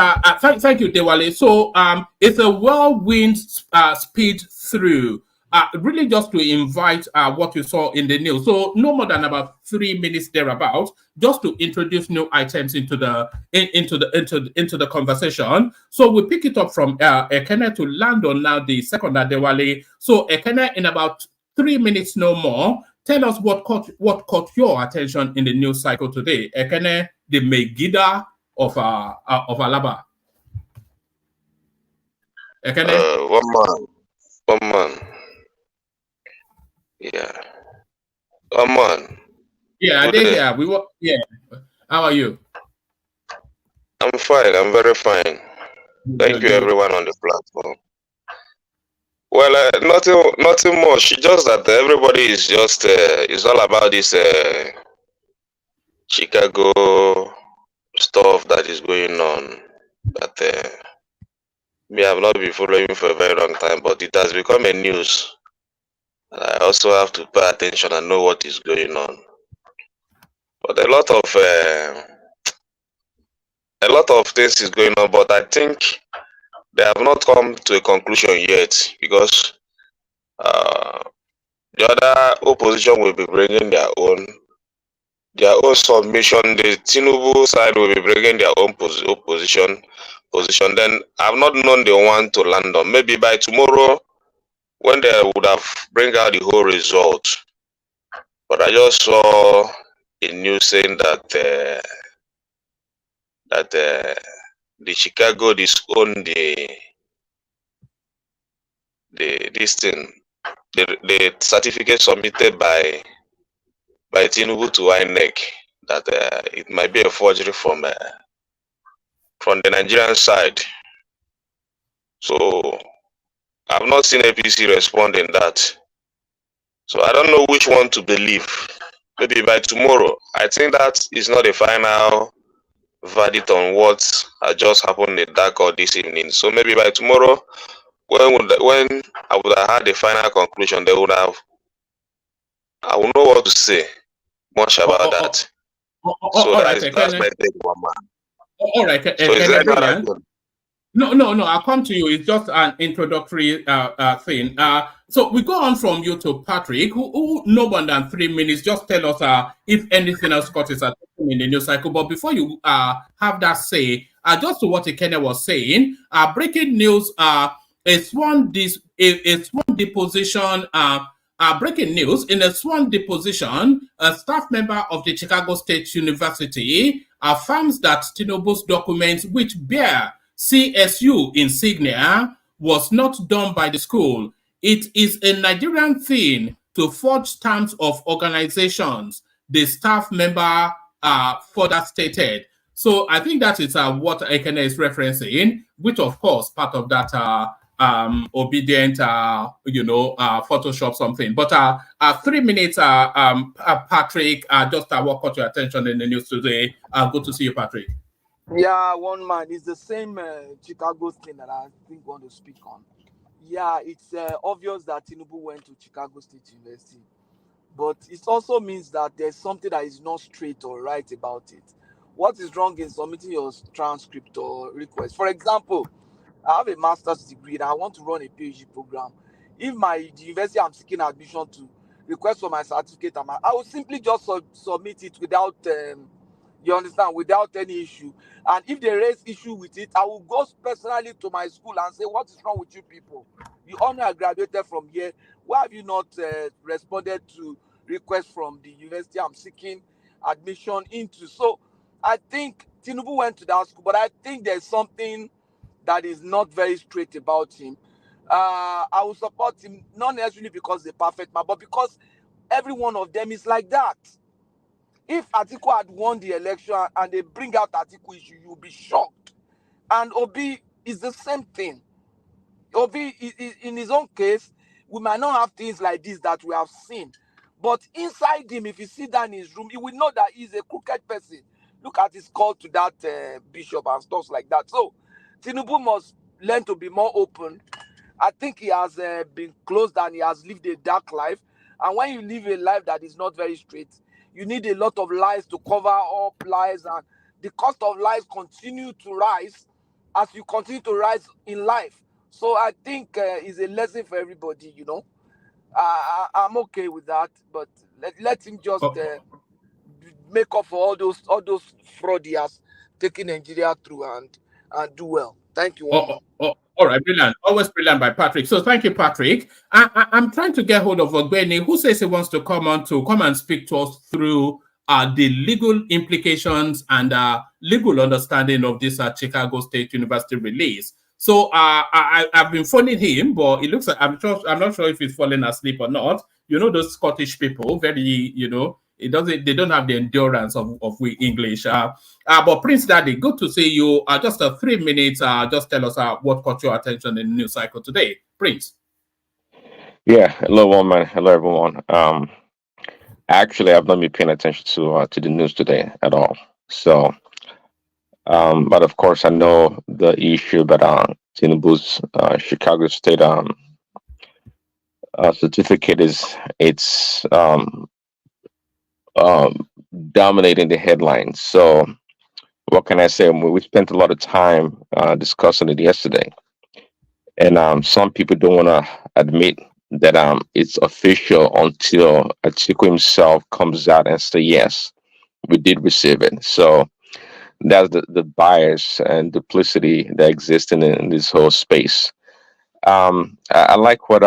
thank you, Dewale. So it's a whirlwind speed through. Really just to invite what you saw in the news. So no more than about 3 minutes thereabouts, just to introduce new items into the conversation. So we pick it up from Ekene to land on now the second Adewale. So Ekene, in about 3 minutes, no more, tell us what caught your attention in the news cycle today. Ekene, the Megida of Alaba. Ekene? One man. Yeah. One man. Yeah, I did. Yeah, yeah. How are you? I'm fine. I'm very fine. Thank you, everyone on the platform. Well, nothing much. Just that everybody is just it's all about this Chicago stuff that is going on. That me have not been following for a very long time, but it has become a news. And I also have to pay attention and know what is going on. But a lot of things is going on, but I think they have not come to a conclusion yet, because the other opposition will be bringing their own submission. The Tinubu side will be bringing their own position. Then I've not known the one to land on. Maybe by tomorrow, when they would have bring out the whole result. But I just saw a news saying that the Chicago disowned this thing, the certificate submitted by Tinubu to INEC, that it might be a forgery from the Nigerian side. So I've not seen APC responding that. So I don't know which one to believe. Maybe by tomorrow. I think that is not a final verdict on what had just happened in the dark or this evening. So maybe by tomorrow, when I would have had the final conclusion, I will know what to say much about that. So that's my take, one man. All right, so is there No. I'll come to you. It's just an introductory thing. So we go on from you to Patrick, who no more than 3 minutes. Just tell us if anything else Scott is in the news cycle. But before you have that say, just to what Ikene was saying, breaking news. A sworn deposition. Breaking news: in a sworn deposition, a staff member of the Chicago State University affirms that Tinubu's documents, which bear CSU insignia, was not done by the school. It is a Nigerian thing to forge terms of organizations, the staff member further stated. So I think that is what Ekene is referencing, which of course part of that obedient, Photoshop something. But 3 minutes, Patrick, just what caught your attention in the news today. Good to see you, Patrick. Yeah, one man. It's the same Chicago thing that I think want to speak on. Yeah, it's obvious that Tinubu went to Chicago State University, but it also means that there's something that is not straight or right about it. What is wrong in submitting your transcript or request? For example, I have a master's degree and I want to run a PhD program. If the university I'm seeking admission to request for my certificate, I will simply just submit it without, you understand, without any issue. And if they raise issue with it, I will go personally to my school and say, what is wrong with you people? You all know I graduated from here. Why have you not responded to requests from the university I'm seeking admission into? So I think Tinubu went to that school, but I think there's something that is not very straight about him. I will support him, not necessarily because they're perfect man, but because every one of them is like that. If Atiku had won the election and they bring out Atiku issue, you'll be shocked. And Obi is the same thing. Obi, in his own case, we might not have things like this that we have seen. But inside him, if you sit down in his room, you will know that he's a crooked person. Look at his call to that bishop and stuff like that. So, Tinubu must learn to be more open. I think he has been closed and he has lived a dark life. And when you live a life that is not very straight, you need a lot of lies to cover up lies, and the cost of lies continue to rise as you continue to rise in life. So I think it's a lesson for everybody, I'm okay with that, but let him just make up for all those fraud he has taken Nigeria through and do well. Thank you. All right, brilliant. Always brilliant by Patrick. So thank you, Patrick. I'm trying to get hold of Ogbeni, who says he wants to come and speak to us through the legal implications and legal understanding of this Chicago State University release. So I've been phoning him, but it looks like I'm not sure if he's fallen asleep or not. Those Scottish people, very, they don't have the endurance of we English. But Prince Daddy, good to see you. Just 3 minutes. Just tell us what caught your attention in the news cycle today, Prince. Yeah, hello, woman. Hello, everyone. Actually, I've not been paying attention to the news today at all. So, but of course, I know the issue about Tinubu's Chicago State certificate it's dominating the headlines. So what can I say? We spent a lot of time discussing it yesterday, and some people don't want to admit that it's official until Atiku himself comes out and say yes, we did receive it. So that's the bias and duplicity that exists in this whole space. I like what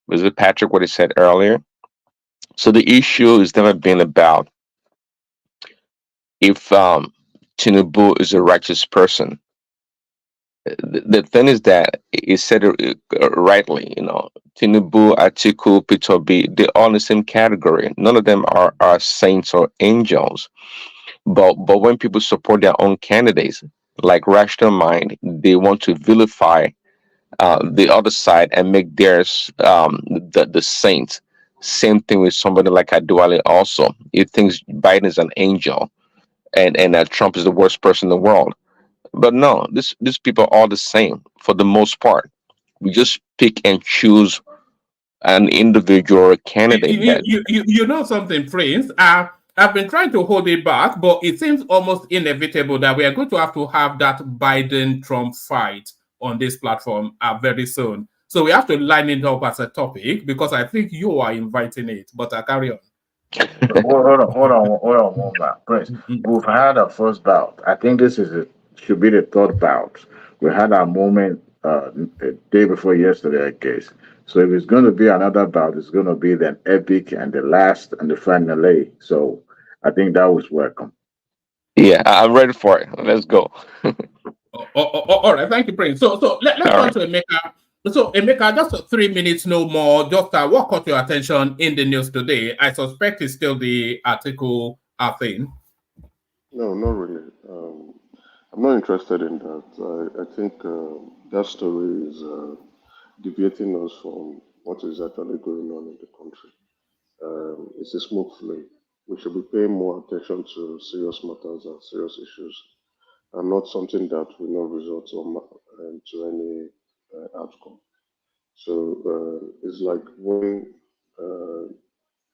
was it Patrick what he said earlier. So the issue has never been about if Tinubu is a righteous person. The thing is that he said it rightly. Tinubu, Atiku, Peter B, they're all in the same category. None of them are saints or angels. But when people support their own candidates, like rational mind, they want to vilify the other side and make theirs the saint. Same thing with somebody like Adwale also. He thinks Biden is an angel and that Trump is the worst person in the world. But no, these people are all the same for the most part. We just pick and choose an individual candidate. You know something, Prince? I've been trying to hold it back, but it seems almost inevitable that we are going to have that Biden-Trump fight on this platform very soon. So we have to line it up as a topic because I think you are inviting it. But I carry on. Hold on, one minute. Prince, we've had our first bout. I think should be the third bout. We had our moment the day before yesterday, I guess. So if it's going to be another bout, it's going to be the epic and the last and the finale. So I think that was welcome. Yeah, I'm ready for it. Let's go. All right, thank you, Prince. So let's go to Emeka. So Emeka, just 3 minutes, no more. Just what caught your attention in the news today? I suspect it's still the article thing. No, not really. I'm not interested in that. I think that story is deviating us from what is actually going on in the country. It's a smoke flame. We should be paying more attention to serious matters and serious issues, and not something that will not result to any outcome. So it's like when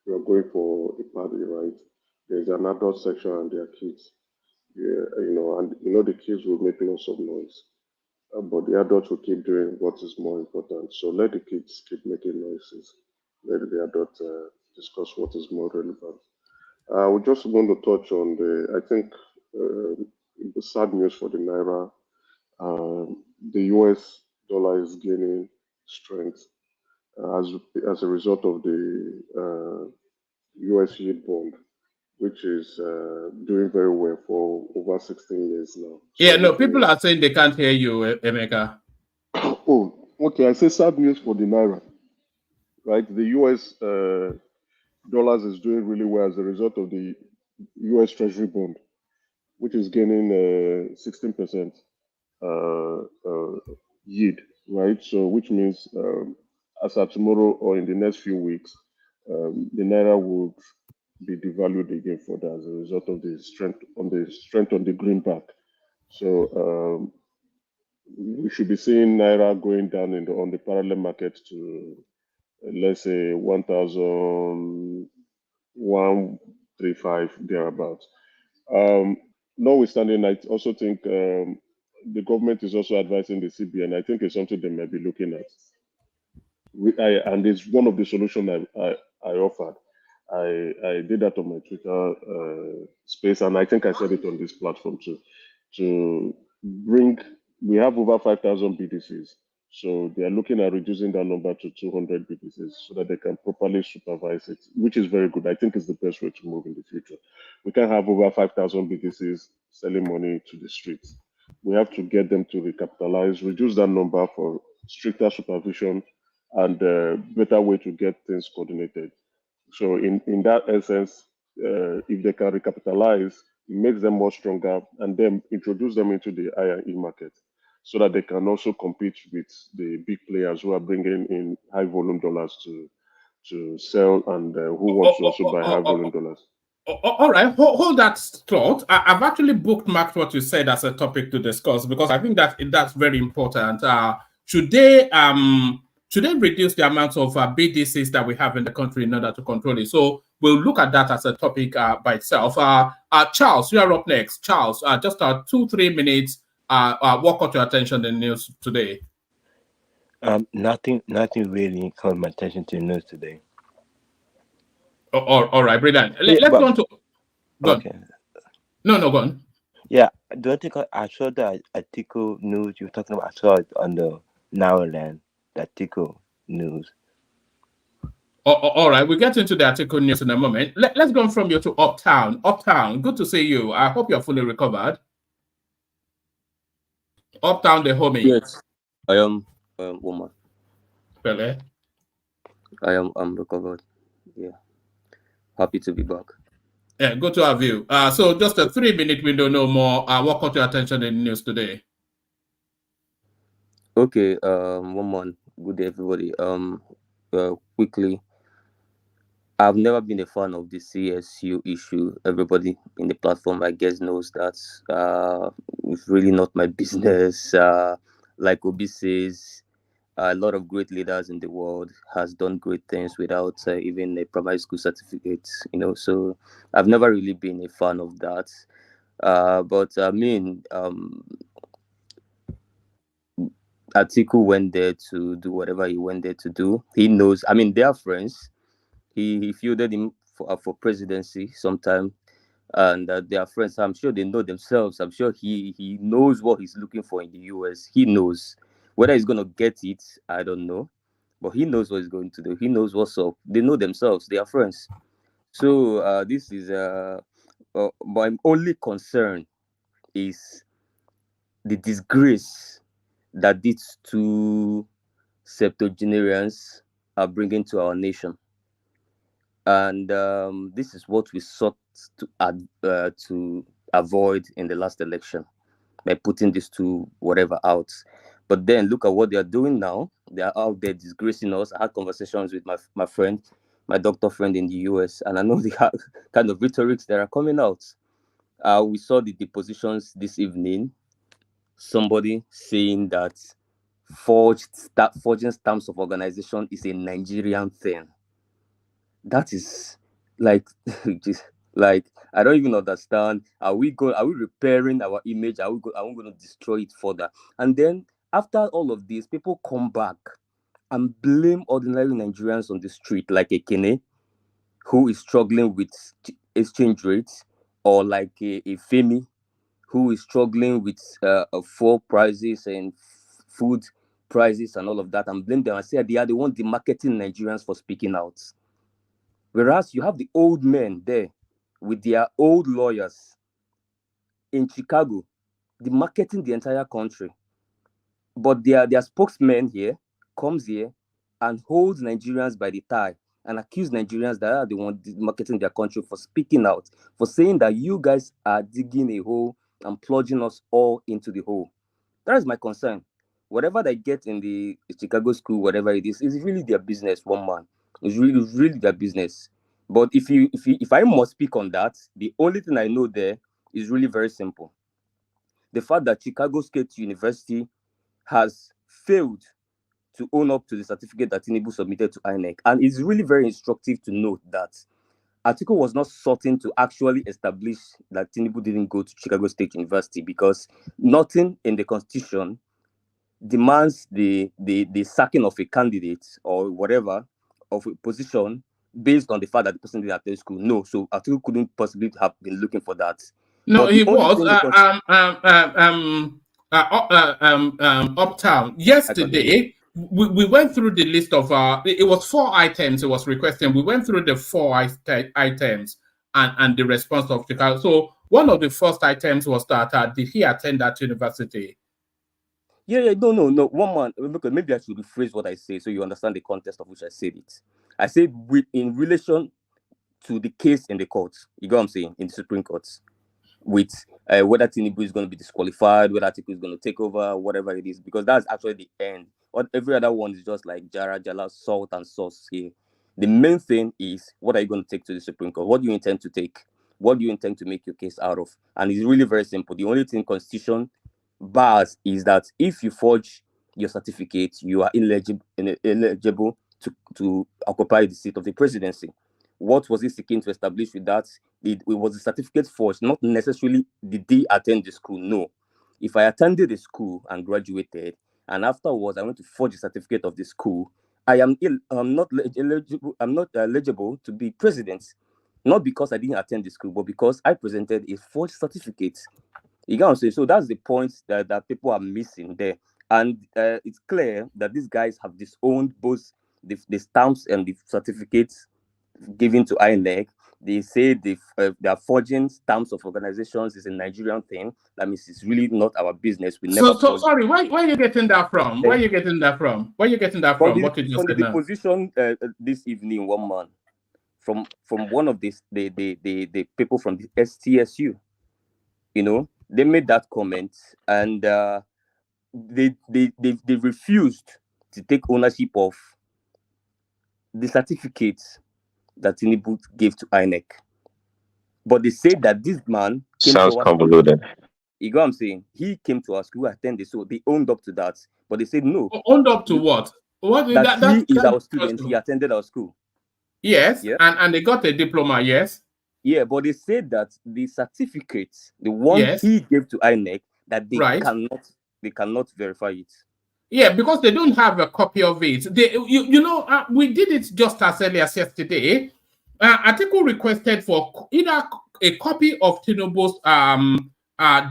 you're going for a party, right? There's an adult section and there are kids. Yeah, and the kids will make lots of noise, but the adults will keep doing what is more important. So let the kids keep making noises. Let the adults discuss what is more relevant. We're just going to touch on I think, the sad news for the Naira. The US dollar is gaining strength as a result of the US yield bond, which is doing very well for over 16 years now. Yeah, no, people are saying they can't hear you, Emeka. Oh, okay. I say sad news for the Naira, right? The US dollars is doing really well as a result of the US Treasury bond, which is gaining 16% yield, right? So, which means as of tomorrow or in the next few weeks, the Naira would be devalued again further as a result of the strength on the greenback. So we should be seeing Naira going down on the parallel market to let's say 1,135 thereabouts. Notwithstanding, I also think the government is also advising the CBN. I think it's something they might be looking at. And it's one of the solutions I offered. I did that on my Twitter space, and I think I said it on this platform too. We have over 5,000 BDCs, so they are looking at reducing that number to 200 BDCs so that they can properly supervise it, which is very good. I think it's the best way to move in the future. We can't have over 5,000 BDCs selling money to the streets. We have to get them to recapitalize, reduce that number for stricter supervision, and better way to get things coordinated. So in that essence, if they can recapitalize, it makes them more stronger, and then introduce them into the I&E market so that they can also compete with the big players who are bringing in high volume dollars to sell, and who want to also buy high volume dollars. All right, hold that thought. I've actually bookmarked what you said as a topic to discuss because I think that's very important. Should they reduce the amount of BDCs that we have in the country in order to control it? So we'll look at that as a topic by itself. Charles, you are up next. Charles, just 2-3 minutes. What caught your attention in the news today? Nothing really caught my attention to the news today. All right, brilliant. Let's go on to. Go okay. On. No, go on. Yeah, do I think I saw the article news you were talking about? I saw it on the Nowland, the article news. All right, we'll get into the article news in a moment. Let's go from you to Uptown. Uptown, good to see you. I hope you're fully recovered. Uptown, the homie. Yes, I am woman. Pele. I'm recovered. Yeah, happy to be back. Yeah, good to have you. So just a 3-minute window, no more. What caught your attention in the news today? Okay, woman. Good day, everybody. Quickly, I've never been a fan of the CSU issue. Everybody in the platform, I guess, knows that. It's really not my business. Like Obi says, a lot of great leaders in the world has done great things without even a primary school certificate, so I've never really been a fan of that. But I mean, Atiku went there to do whatever he went there to do. He knows, I mean, they are friends. He fielded him for presidency sometime, and they are friends. I'm sure they know themselves. I'm sure he knows what he's looking for in the US. He knows whether he's going to get it. I don't know, but he knows what he's going to do. He knows what's up. They know themselves. They are friends. So this is my only concern is the disgrace that these two septuagenarians are bringing to our nation. And this is what we sought to avoid in the last election by putting these two whatever out. But then look at what they are doing now. They are out there disgracing us. I had conversations with my friend, my doctor friend in the US, and I know the kind of rhetorics that are coming out. We saw the depositions this evening. Somebody saying that forging stamps of organization is a Nigerian thing. That is like, just like, I don't even understand. Are we repairing our image? Are we going to destroy it further? And then after all of this, people come back and blame ordinary Nigerians on the street, like a Kene who is struggling with exchange rates, or like a Femi who is struggling with fuel prices and food prices and all of that, and blame them and say they are the ones demarketing Nigerians for speaking out. Whereas you have the old men there with their old lawyers in Chicago demarketing the entire country. But their spokesman here comes here and holds Nigerians by the tie and accuse Nigerians that are the ones demarketing their country for speaking out, for saying that you guys are digging a hole and plunging us all into the hole. That is my concern. Whatever they get in the Chicago school, whatever it is really their business, one man. It's really their business. But if I must speak on that, the only thing I know there is really very simple. The fact that Chicago State University has failed to own up to the certificate that Tinubu submitted to INEC. And it's really very instructive to note that Atiku was not sorting to actually establish that Tinubu didn't go to Chicago State University, because nothing in the Constitution demands the sacking of a candidate or whatever of a position based on the fact that the person didn't attend school. No, so Atiku couldn't possibly have been looking for that. No, he was uptown yesterday. We went through the list of it was 4 items it was requesting. We went through the 4 items and the response of Chicago. So one of the first items was that did he attend that university? Yeah, no. One man, because maybe I should rephrase what I say so you understand the context of which I said it. I said in relation to the case in the courts. You know what I'm saying? In the Supreme Court, with whether Tinubu is going to be disqualified, whether Atiku is going to take over, whatever it is, because that's actually the end. What every other one is just like jala, salt and sauce here. The main thing is, what are you going to take to the Supreme Court? What do you intend to take? What do you intend to make your case out of? And it's really very simple. The only thing Constitution bars is that if you forge your certificate, you are eligible to occupy the seat of the presidency. What was he seeking to establish with that? It was a certificate forged, not necessarily did they attend the school. No. If I attended the school and graduated, and afterwards I went to forge a certificate of the school, I'm not eligible to be president. Not because I didn't attend the school, but because I presented a forged certificate. You get what I'm saying? So that's the point that people are missing there. And it's clear that these guys have disowned both the stamps and the certificates given to INEC. They say they are forging stamps of organizations is a Nigerian thing. That means it's really not our business. We never. So sorry, where are you getting that from? Where are you getting that from? Where are you getting that from? What you just said now? From the deposition this evening, one man from one of the people from the STSU, they made that comment, and they refused to take ownership of the certificates that Tinubu gave to INEC. But they said that this man came sounds to us. Convoluted. You know what I'm saying? He came to us, who attended, so they owned up to that. but they said no. Owned up to what? What That he is our student. possible. He attended our school. Yes, Yeah. and they got a diploma. Yes. Yeah, but they said that the certificate, the one Yes. he gave to INEC, that they Right. cannot verify it. Yeah, because they don't have a copy of it. We did it just as early as yesterday. Atiku requested for either a copy of Tinubu's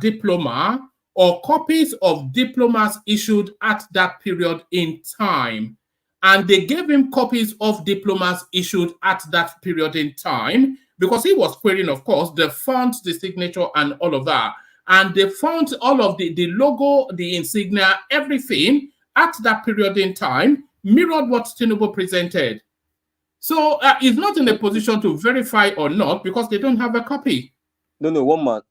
diploma or copies of diplomas issued at that period in time. And they gave him copies of diplomas issued at that period in time because he was querying, of course, the font, the signature, and all of that. And they found all of the logo, the insignia, everything at that period in time mirrored what Tinubu presented. So he's not in a position to verify or not because they don't have a copy. No, one man.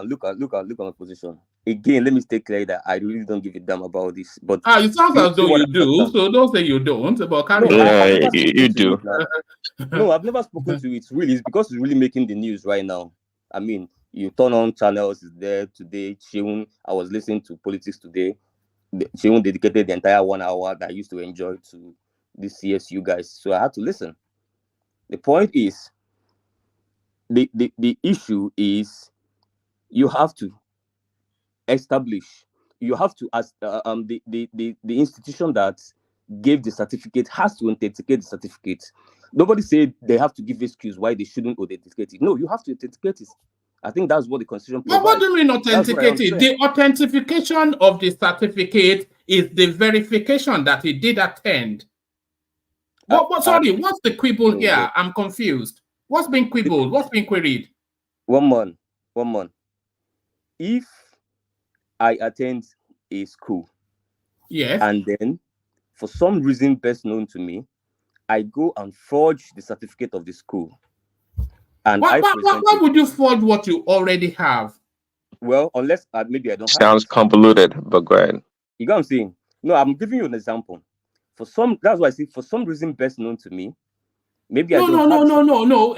Look at my position. Again, let me stay clear that I really don't give a damn about this. But it sounds as though you do, so don't say you don't. But carry on. Yeah, you do. No, I've never spoken to it. Really, it's because it's really making the news right now. I mean, you turn on channels, it's there today. Cheun, I was listening to politics today. Cheun dedicated the entire 1 hour that I used to enjoy to the CSU guys. So I had to listen. The point is, the issue is you have to establish, you have to ask the institution that gave the certificate has to authenticate the certificate. Nobody said they have to give excuse why they shouldn't authenticate it. No, you have to authenticate it. I think that's what the constitution provides. But what do you mean authenticate it? The authentication of the certificate is the verification that he did attend. Sorry, what's the quibble here? I'm confused. What's being quibbled? What's being queried? One month. If I attend a school, yes, and then for some reason best known to me, I go and forge the certificate of the school. And why would you forge what you already have? Well, unless maybe I don't have Sounds convoluted, but go ahead. You know what I'm saying? No, I'm giving you an example. That's why I say for some reason best known to me, maybe No. No.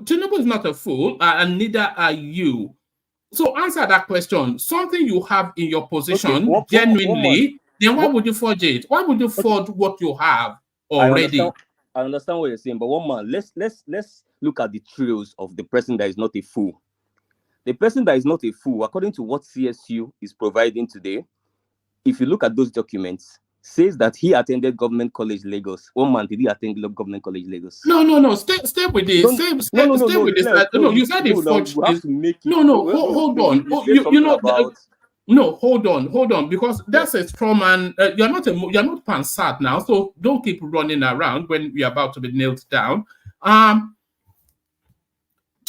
Tinubu is not a fool, and neither are you. So answer that question. Something you have in your position, genuinely, then why would you forge it? Why would you forge what you have already? I understand what you're saying, but one man, let's look at the trails of the person that is not a fool. The person that is not a fool, according to what CSU is providing today, if you look at those documents, says that he attended Government College Lagos. One man, did he attend Government College Lagos? No. Stay with this. Stay with this. No, you said he forged this. Hold on. Hold on, because that's a straw man. You're not pansat now, so don't keep running around when we're about to be nailed down.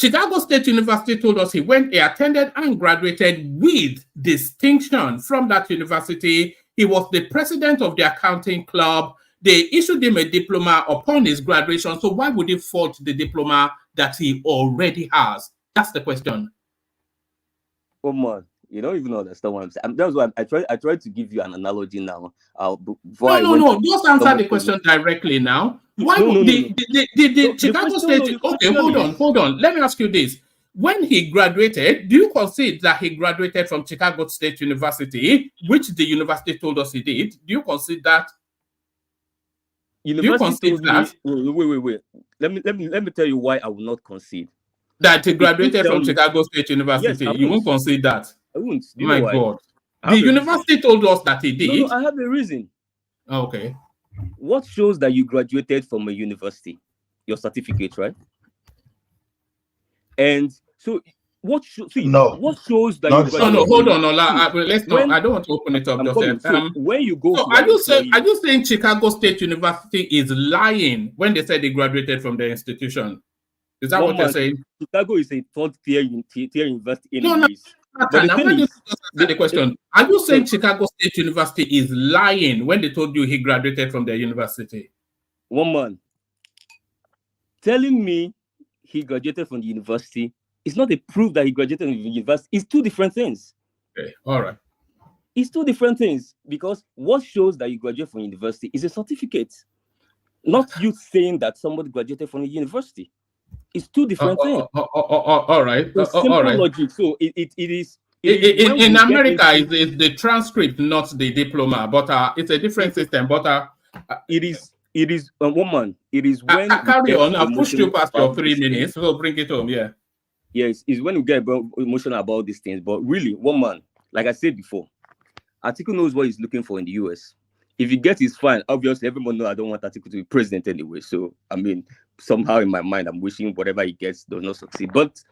Chicago State University told us he attended and graduated with distinction from that university. He was the president of the accounting club. They issued him a diploma upon his graduation. So why would he forge the diploma that he already has? That's the question. Oh man, you don't even understand what I'm saying. That's why I tried to give you an analogy now. No. Just answer the question directly now. Why would the Chicago State? Okay, hold on. Let me ask you this. When he graduated, do you concede that he graduated from Chicago State University, which the university told us he did? Do you concede that? University told me, wait. Let me tell you why I will not concede. That he graduated from Chicago State University. Yes, you won't concede that. I won't. My God. The university told us that he did. No, I have a reason. Okay. What shows that you graduated from a university? Your certificate, right? And so what shows that you graduated? No, hold on, let's not. I don't want to open it up just yet. So when you go, are you saying Chicago State University is lying when they said they graduated from the institution? Is that what you're saying? Chicago is a third-tier university. No. The question: are you saying Chicago State University is lying when they told you he graduated from their university? One man telling me he graduated from the university is not a proof that he graduated from the university. It's two different things. Okay, all right. It's two different things because what shows that you graduate from university is a certificate, not you saying that somebody graduated from the university. It's two different things. All right. It's simple logic. So it is In America, it's the transcript, not the diploma, but it's a different system. But it is woman. It is when carry on. I've pushed you past your 3 minutes, so bring it home. Yeah. Yes, it's when we get emotional about these things. But really, woman, like I said before, Atiku knows what he's looking for in the US. If he gets his fine, obviously everyone knows I don't want Atiku to be president anyway. So I mean, somehow in my mind, I'm wishing whatever he gets does not succeed. But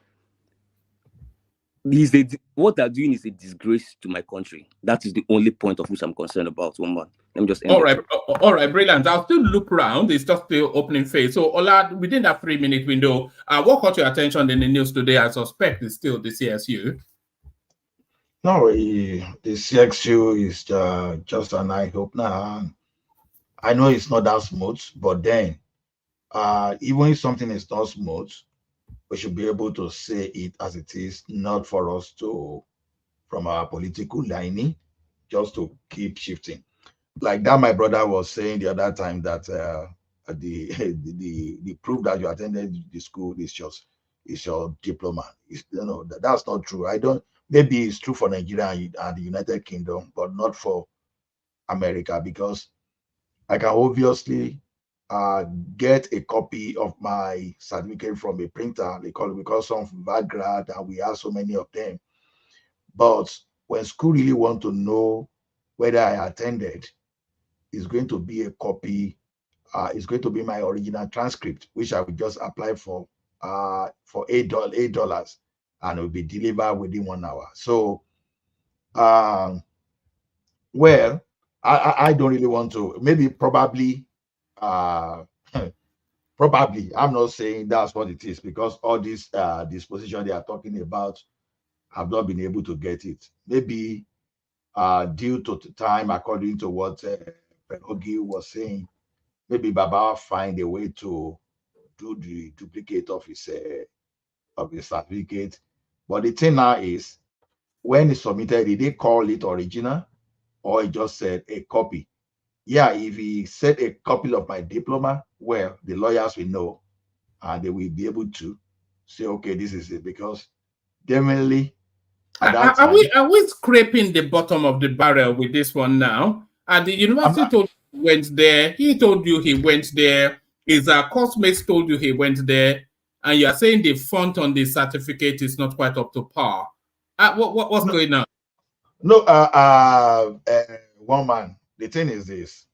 what they're doing is a disgrace to my country. That is the only point of which I'm concerned about. Woman, let me just end all right, brilliant. I'll still look around. It's just the opening phase. So Ola, within that 3-minute window, what caught your attention in the news today? I suspect is still the CSU. No, the CXU is just an eye opener. I know it's not that smooth, but then even if something is not smooth, we should be able to say it as it is, not for us to, from our political lining, just to keep shifting. Like that, my brother was saying the other time that the proof that you attended the school is your diploma. That's not true. Maybe it's true for Nigeria and the United Kingdom, but not for America, because I can obviously get a copy of my certificate from a printer. We call some background, and we have so many of them. But when school really want to know whether I attended, it's going to be a copy. It's going to be my original transcript, which I will just apply for $8, and it will be delivered within 1 hour. So, well, I don't really want to. Maybe probably. Probably, I'm not saying that's what it is, because all this disposition they are talking about, have not been able to get it. Maybe due to the time, according to what Perogi was saying, maybe Baba find a way to do the duplicate of his certificate. But the thing now is, when it's submitted, did they call it original, or it just said a copy? Yeah, if he said a copy of my diploma, well, the lawyers will know, and they will be able to say, okay, this is it, because definitely at that time, are we scraping the bottom of the barrel with this one now? And the university told you he went there. He told you he went there. His classmates told you he went there, and you are saying the font on the certificate is not quite up to par. What's going on? No, one man. The thing is this: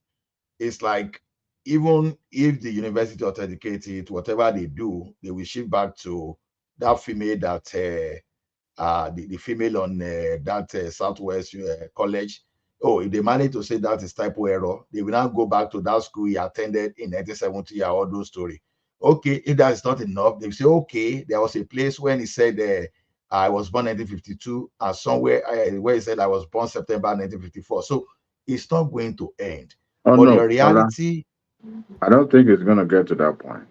it's like, even if the university authenticates it, whatever they do, they will shift back to that female that the female on that Southwest college. Oh, if they manage to say that is typo error, they will now go back to that school he attended in 1970 or all those story. Okay, if that is not enough, they say, okay, there was a place when he said I was born 1952, and somewhere where he said I was born September 1954. So it's not going to end. Oh, but no, the reality, I don't think it's going to get to that point.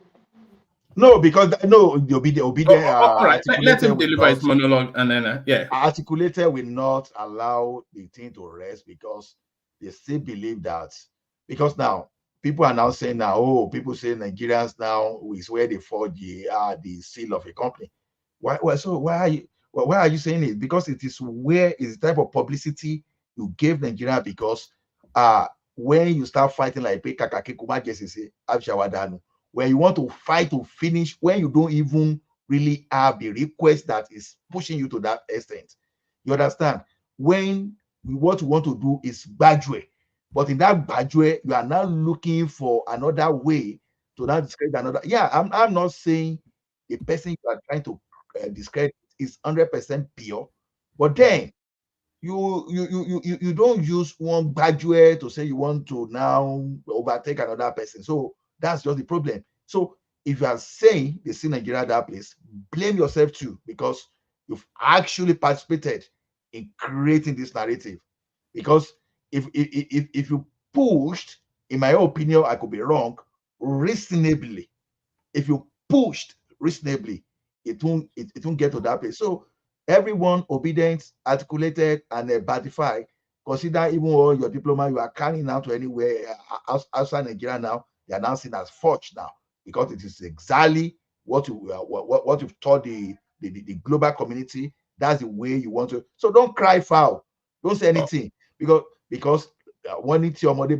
No, because the obedient. All right, let him deliver his monologue, and then articulated will not allow the thing to rest, because they still believe that. Because now people are now saying people say Nigerians now is where they forge the seal of a company. Why are you saying it? Because it is where is the type of publicity you gave Nigeria, because when you start fighting like when you want to fight to finish, when you don't even really have the request that is pushing you to that extent. You understand? When what you want to do is badge, but in that badge, you are now looking for another way to now describe another. Yeah, I'm not saying the person you are trying to describe is 100% pure, but then you don't use one badge to say you want to now overtake another person. So that's just the problem. So if you are saying they see Nigeria that place, blame yourself too, because you've actually participated in creating this narrative. Because if you pushed, in my opinion, I could be wrong, reasonably, if you pushed reasonably, it won't get to that place. So everyone obedient, articulated, and batified. Consider even all your diploma you are carrying out to anywhere outside Nigeria now, they are now seen as forged now, because it is exactly what you've taught the global community that's the way you want to. So don't cry foul. Don't say anything because when it's your mother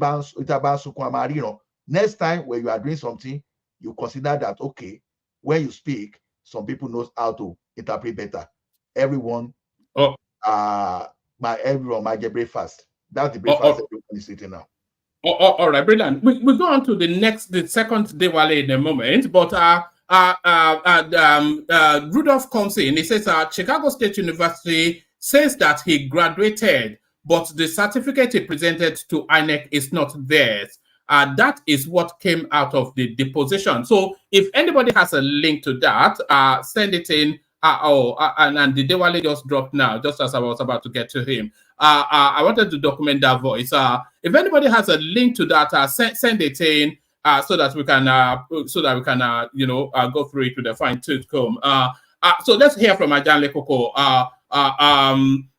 next time when you are doing something, you consider that okay, when you speak, some people knows how to interpret better. Everyone might get breakfast. That's the breakfast everyone is eating now. All right, brilliant. We go on to the second Diwali in a moment, but Rudolph comes in. He says Chicago State University says that he graduated, but the certificate he presented to INEC is not theirs. That is what came out of the deposition. So if anybody has a link to that, send it in. And the Diwali just dropped now, just as I was about to get to him. I wanted to document that voice. If anybody has a link to that, send it in so that we can go through it with a fine tooth comb. So let's hear from Ajan Lekoko.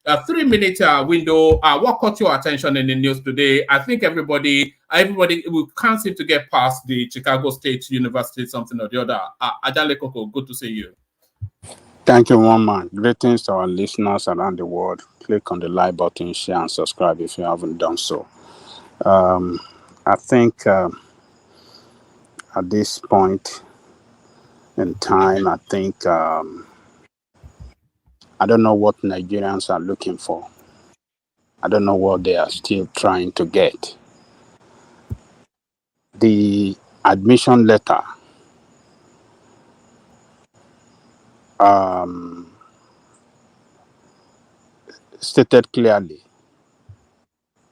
A 3-minute window. What caught your attention in the news today? I think everybody, we can't seem to get past the Chicago State University, something or the other. Ajan Lekoko, good to see you. Thank you, one man. Greetings to our listeners around the world. Click on the like button, share, and subscribe if you haven't done so. I think at this point in time, I don't know what Nigerians are looking for. I don't know what they are still trying to get. The admission letter stated clearly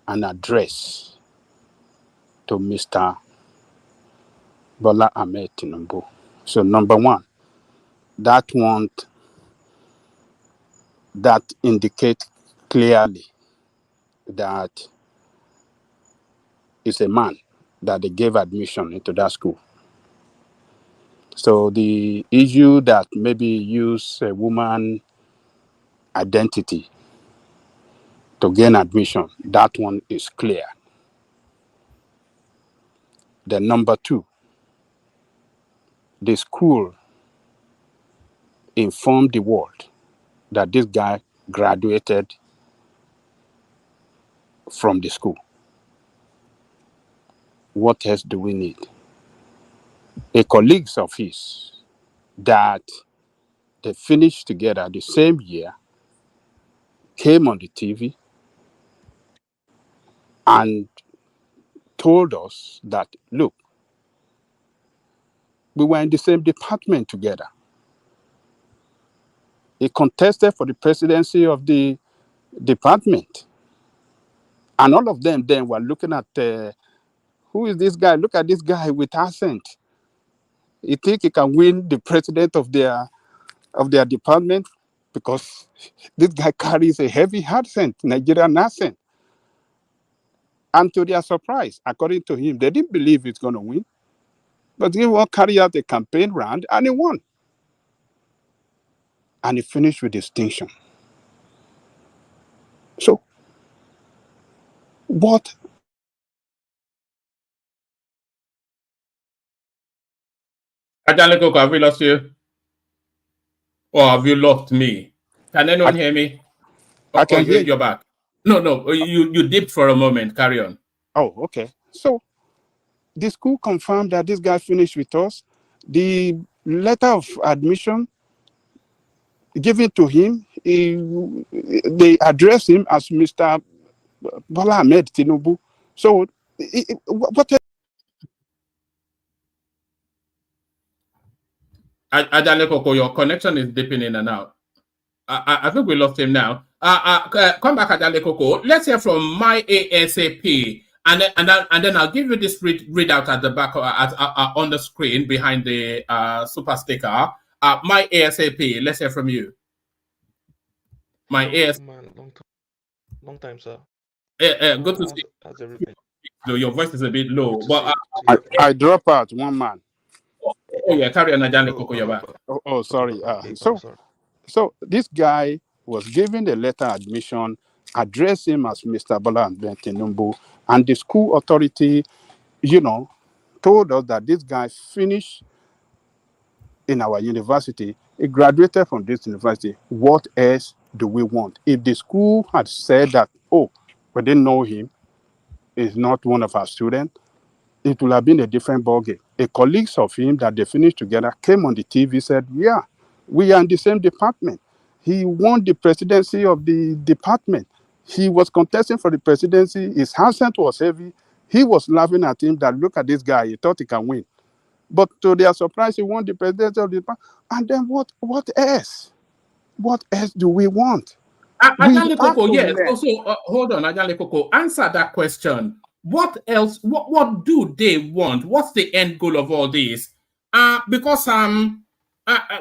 an address to Mr. Bola Ahmed Tinubu. So number one, that indicate clearly that it's a man that they gave admission into that school. So the issue that maybe use a woman identity to gain admission, that one is clear. Then number two, the school informed the world that this guy graduated from the school. What else do we need? A colleagues of his that they finished together the same year came on the TV and told us that, look, we were in the same department together. He contested for the presidency of the department. And all of them then were looking at, who is this guy? Look at this guy with accent. You think he can win the president of their department? Because this guy carries a heavy accent, Nigerian accent. And to their surprise, according to him, they didn't believe he's going to win. But he will carry out a campaign round and he won. And he finished with distinction. So, what? Ajaleko, have we lost you? Or have you lost me? Can anyone hear me? I can hear you're back. No, you dipped for a moment. Carry on. Oh, okay. So, the school confirmed that this guy finished with us. The letter of admission given to him, they address him as Mr. Bola Ahmed Tinubu. So, what? Ajaleko, your connection is dipping in and out. I think we lost him now. Come back, Ajaleko. Let's hear from my ASAP. And then I'll give you this readout at the back on the screen behind the super sticker. My ASAP. Let's hear from you. My ASAP. Man, long time, sir. Good to see you. Your voice is a bit low. But I drop out, one man. Oh yeah, carry on, Ajaleko. You're back. Oh, sorry. So this guy was given the letter admission, addressed him as Mr. Bola Ahmed Tinubu, and the school authority, told us that this guy finished in our university. He graduated from this university. What else do we want? If the school had said that, oh, we didn't know him, is not one of our students, it would have been a different ballgame. A colleagues of him that they finished together came on the TV, said, yeah, we are in the same department. He won the presidency of the department. He was contesting for the presidency. His accent was heavy. He was laughing at him that, look at this guy, he thought he can win. But to their surprise, he won the presidency of the department. And then what else? What else do we want? We Ajanle have Koko, to yes. learn. Also, hold on, Ajanle Koko. Answer that question. What else? What do they want? What's the end goal of all this? Because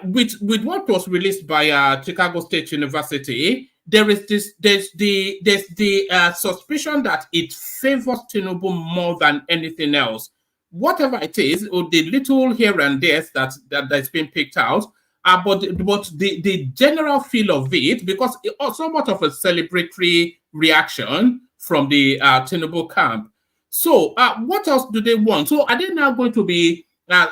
with what was released by Chicago State University, there's the suspicion that it favors Tinubu more than anything else. Whatever it is, or the little here and there that's been picked out, but the general feel of it, because it was somewhat of a celebratory reaction from the Tinubu camp. So what else do they want? So are they now going to be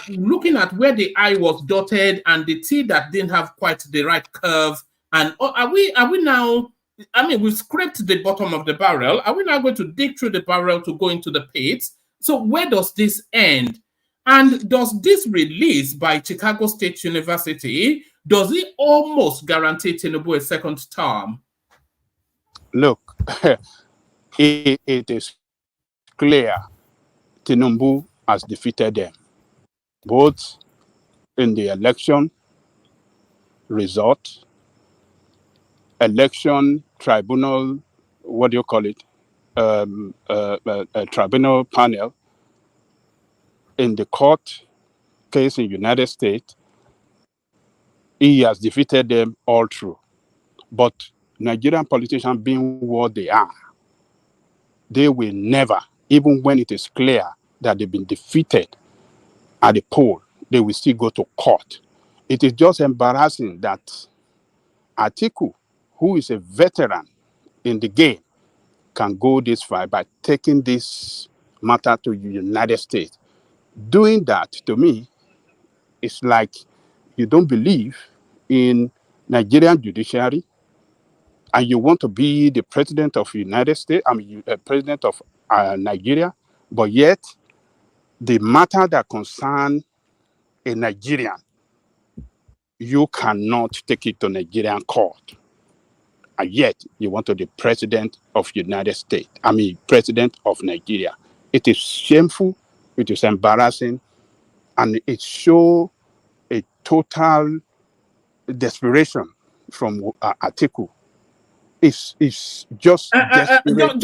looking at where the I was dotted and the T that didn't have quite the right curve? And are we now? I mean, we've scraped the bottom of the barrel. Are we now going to dig through the barrel to go into the pit? So where does this end? And does this release by Chicago State University, does it almost guarantee Tinubu a second term? Look, it is clear Tinubu has defeated them, both in the election result, election tribunal, what do you call it? A tribunal panel, in the court case in United States. He has defeated them all through. But Nigerian politicians being what they are, they will never, even when it is clear that they've been defeated at the poll, they will still go to court. It is just embarrassing that Atiku, who is a veteran in the game, can go this far by taking this matter to the United States. Doing that, to me, is like you don't believe in Nigerian judiciary, and you want to be the president of the United States, president of Nigeria, but yet the matter that concern a Nigerian, you cannot take it to Nigerian court. And yet you want to be president of the United States, president of Nigeria. It is shameful, it is embarrassing, and it shows a total desperation from Atiku. It's just desperate.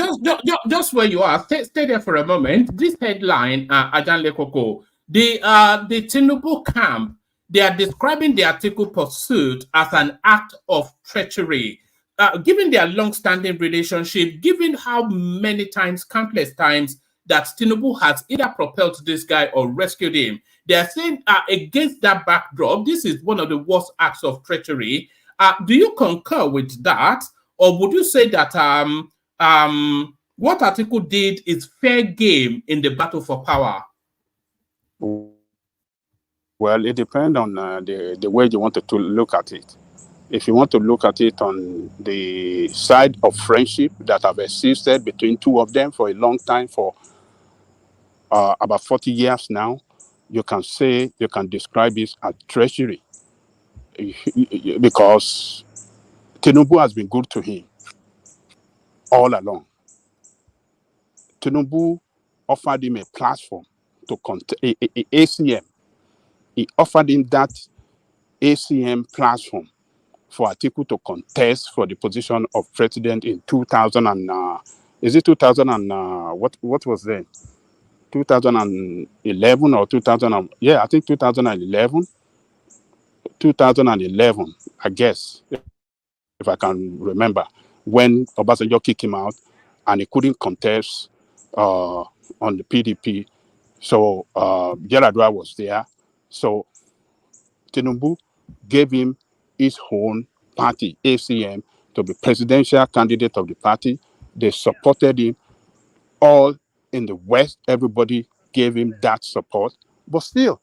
Just where you are, stay there for a moment. This headline, Ajanle Koko, the Tinubu camp, they are describing the article pursuit as an act of treachery. Given their long-standing relationship, given how many times, countless times, that Tinubu has either propelled this guy or rescued him, they are saying against that backdrop, this is one of the worst acts of treachery. Do you concur with that? Or would you say that what article did is fair game in the battle for power? Well, it depends on the way you want to look at it. If you want to look at it on the side of friendship that have existed between two of them for a long time, for about 40 years now, you can describe it as treachery, because Tinubu has been good to him all along. Tinubu offered him a platform to ACM. He offered him that ACM platform for Atiku to contest for the position of president in 2000 and is it 2000 and what was that? 2011 or 2000? Yeah, I think 2011. 2011, I guess, if I can remember, when Obasanjo kicked him out and he couldn't contest on the PDP. So Yaradua was there. So Tinubu gave him his own party, ACM, to be presidential candidate of the party. They supported him. All in the West, everybody gave him that support. But still,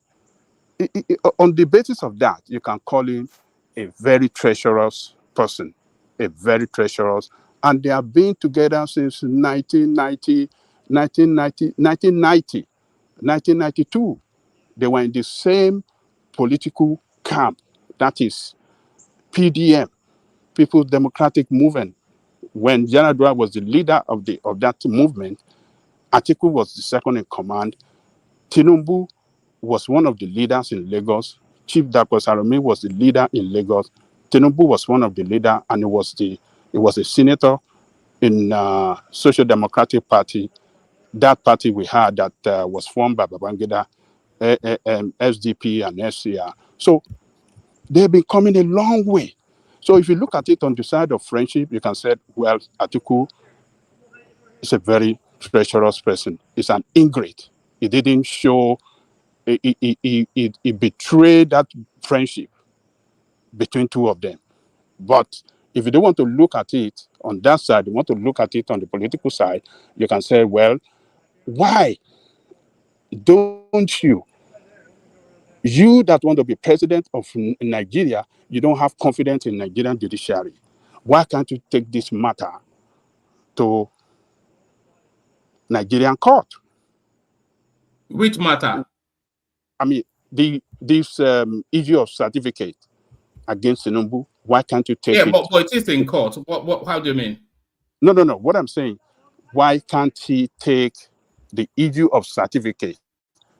on the basis of that, you can call him a very treacherous person, a very treacherous, and they have been together since 1992. They were in the same political camp, that is PDM, People's Democratic Movement. When Yaradua was the leader of that movement, Atiku was the second in command. Tinubu was one of the leaders in Lagos. Chief Dapos Arome was the leader in Lagos. Tinubu was one of the leaders, and it was a senator in Social Democratic Party, that party we had that was formed by Babangida, SDP and SCR. So they've been coming a long way. So if you look at it on the side of friendship, you can say, well, Atiku is a very treacherous person. He's an ingrate. He didn't show, he betrayed that friendship between two of them. But if you don't want to look at it on that side, you want to look at it on the political side, you can say, well, why don't you that want to be president of Nigeria, you don't have confidence in Nigerian judiciary? Why can't you take this matter to Nigerian court? Which matter? I mean, this issue of certificate against Tinubu, why can't you take it? But it is in court. How do you mean? No. What I'm saying, why can't he take the issue of certificate,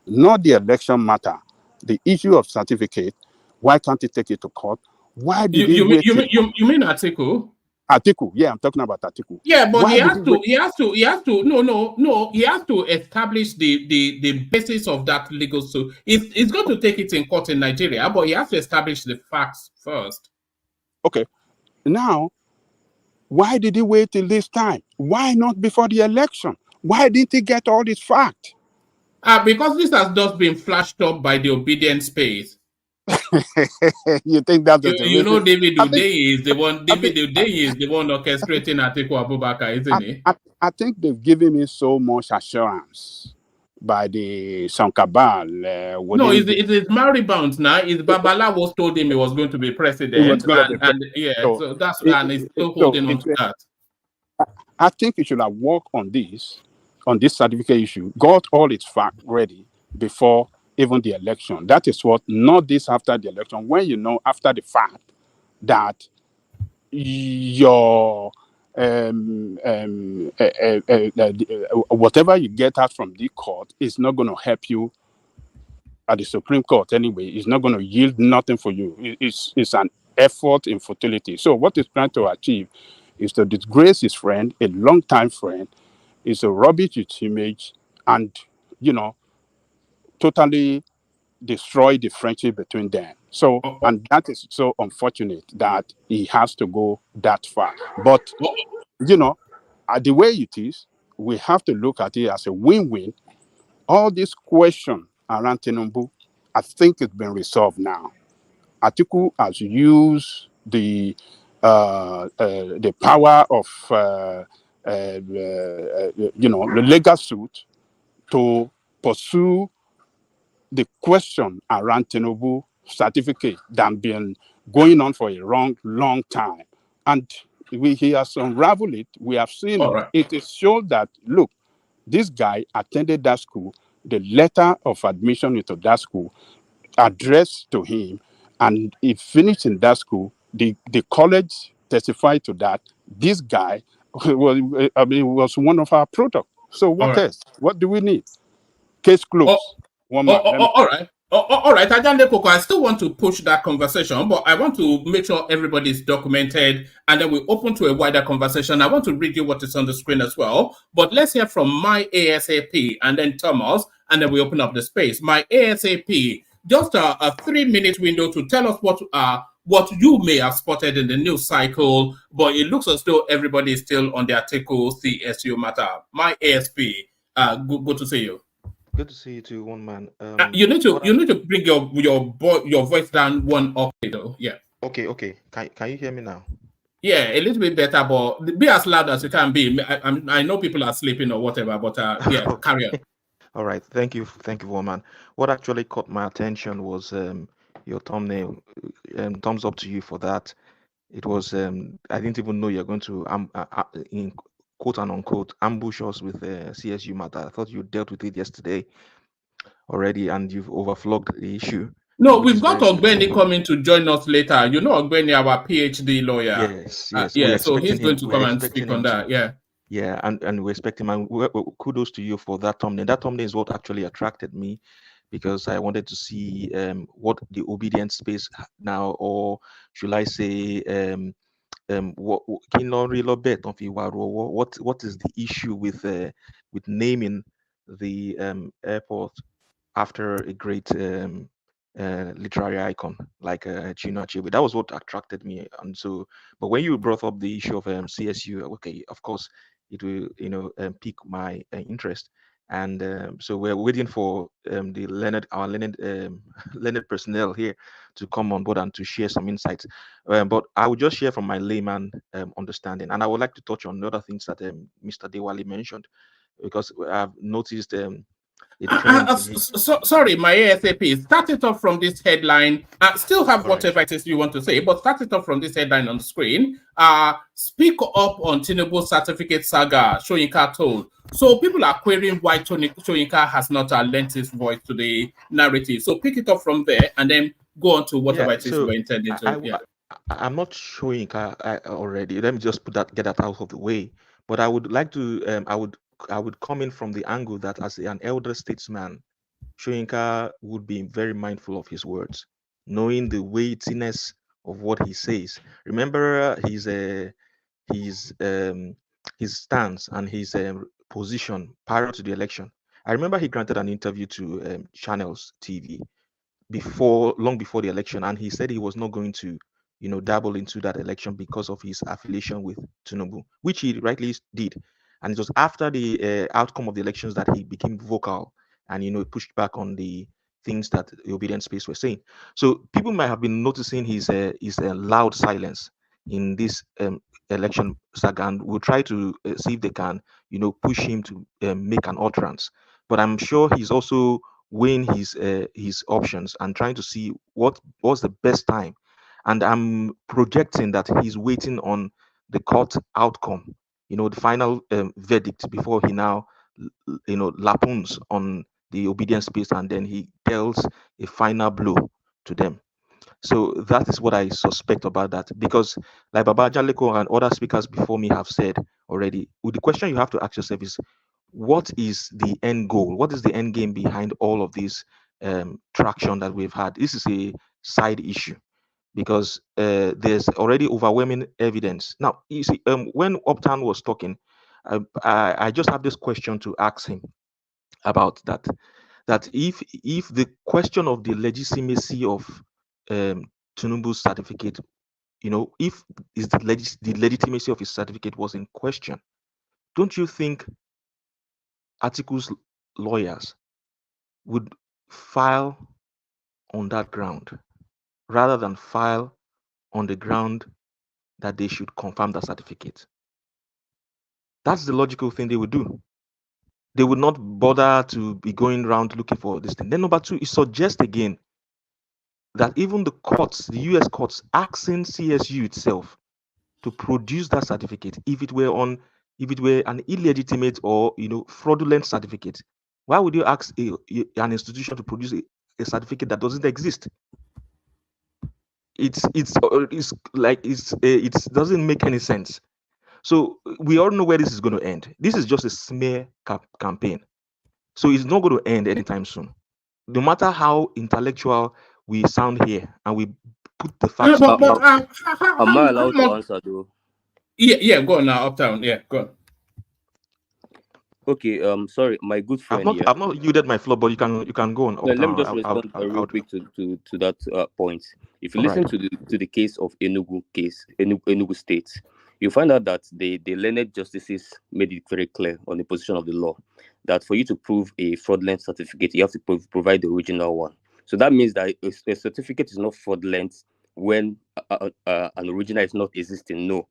not the election matter, the issue of certificate? Why can't he take it to court? Why did you mean Atiku? Atiku, yeah, I'm talking about Atiku. Yeah, but he has to establish the basis of that legal suit. It's going to take it in court in Nigeria, but he has to establish the facts first. Okay. Now, why did he wait till this time? Why not before the election? Why didn't he get all these facts? Because this has just been flashed up by the obedient space. You think that's the you know David Udeyi is the one. David Udeyi is the one orchestrating Atiku Abubakar, isn't he? I think they've given me so much assurance by the Sankabal. No, it is Maribount now. It's Babala told him he was going to be president, so that's and he's still holding on to that. I think he should have worked on this certificate issue, got all its facts ready before even the election. That is what, not this after the election, when you know after the fact that your whatever you get out from the court is not going to help you at the Supreme Court anyway. It's not going to yield nothing for you. It's an effort in futility. So what he's trying to achieve is to disgrace his friend, a long-time friend, is to rubbish its image and, totally destroy the friendship between them. So, and that is so unfortunate that he has to go that far. But, the way it is, we have to look at it as a win-win. All this question around Tinubu, I think it's been resolved now. Atiku has used the power of the legal suit to pursue the question around Tinubu certificate that been going on for a long time. And he has unraveled it. We have seen it. It is shown that, look, this guy attended that school. The letter of admission into that school addressed to him, and he finished in that school. The college testified to that. This guy was one of our products. So what else? What do we need? Case closed. All right. Ajande Koko, I still want to push that conversation, but I want to make sure everybody is documented, and then we open to a wider conversation. I want to read you what is on the screen as well, but let's hear from my ASAP, and then Thomas, and then we open up the space. My ASAP, just a 3-minute window to tell us what you may have spotted in the news cycle, but it looks as though everybody is still on the article CSU matter. My ASP, good to see you. Good to see you too, one man. You need to bring your voice down one octave though. Yeah. Okay. Can you hear me now? Yeah, a little bit better, but be as loud as you can be. I know people are sleeping or whatever, but yeah, carry on. All right, thank you, one man. What actually caught my attention was your thumbnail. Thumbs up to you for that. It was I didn't even know you're going to in quote and unquote ambush us with CSU matter. I thought you dealt with it yesterday already, and you've overflogged the issue, No, which we've is got very good. Ogbeni coming to join us later. You know Ogbeni, our PhD lawyer. Yes, yes, we're Yeah, so he's expecting going him. to come We're and expecting speak on him to. that. Yeah. Yeah, and we expect him. And kudos to you for that thumbnail. That thumbnail is what actually attracted me, because I wanted to see what the obedient space now, or should I say, what what is the issue with naming the airport after a great literary icon like Chinua Achebe. That was what attracted me. And so, but when you brought up the issue of CSU, okay, of course, it will pique my interest. And so we're waiting for our learned learned personnel here to come on board and to share some insights. But I will just share from my layman understanding, and I would like to touch on other things that Mr. Dewali mentioned, because I've noticed a trend in his. Sorry, my ASAP. Start it off from this headline. Still have All right. whatever it is you want to say, but start it off from this headline on the screen. Speak up on Tinubu certificate saga, Soyinka told. So people are querying why Soyinka has not lent his voice to the narrative. So pick it up from there and then go on to whatever it is you So are intending to. Yeah. I'm not showing already. Let me just get that out of the way. But I would like to. I would come in from the angle that as an elder statesman, Shoyinka would be very mindful of his words, knowing the weightiness of what he says. Remember his his stance and his position prior to the election. I remember he granted an interview to Channels TV long before the election, and he said he was not going to dabble into that election because of his affiliation with Tinubu, which he rightly did. And it was after the outcome of the elections that he became vocal and pushed back on the things that the obedient space were saying. So people might have been noticing his loud silence in this election saga, and will try to see if they can push him to make an utterance. But I'm sure he's also weighing his options and trying to see what's the best time. And I'm projecting that he's waiting on the court outcome, the final verdict, before he now lapons on the obedience space, and then he deals a final blow to them. So that is what I suspect about that. Because like Baba Jaleko and other speakers before me have said already, the question you have to ask yourself is, what is the end goal? What is the end game behind all of this traction that we've had? This is a side issue, because there's already overwhelming evidence. Now, you see, when Uptown was talking, I just have this question to ask him about that. That if the question of the legitimacy of Tinubu's certificate, if is the legitimacy of his certificate was in question, don't you think Article's lawyers would file on that ground rather than file on the ground that they should confirm the certificate? That's the logical thing they would do. They would not bother to be going around looking for this thing. Then number two, it suggests again that even the courts, the US courts, asking CSU itself to produce that certificate, if it were an illegitimate or fraudulent certificate, why would you ask an institution to produce a certificate that doesn't exist? It doesn't make any sense. So we all know where this is going to end. This is just a smear campaign. So it's not going to end anytime soon. No matter how intellectual we sound here and we put the facts together. Am I allowed to answer though? Yeah, go on now, Uptown. Yeah, go on. Okay, sorry, my good friend. I've not yielded my floor, but you can go on. No, let me just respond real quick to that point. If you listen to the case of Enugu State, you find out that the learned justices made it very clear on the position of the law that for you to prove a fraudulent certificate, you have to provide the original one. So that means that a certificate is not fraudulent when an original is not existing. No,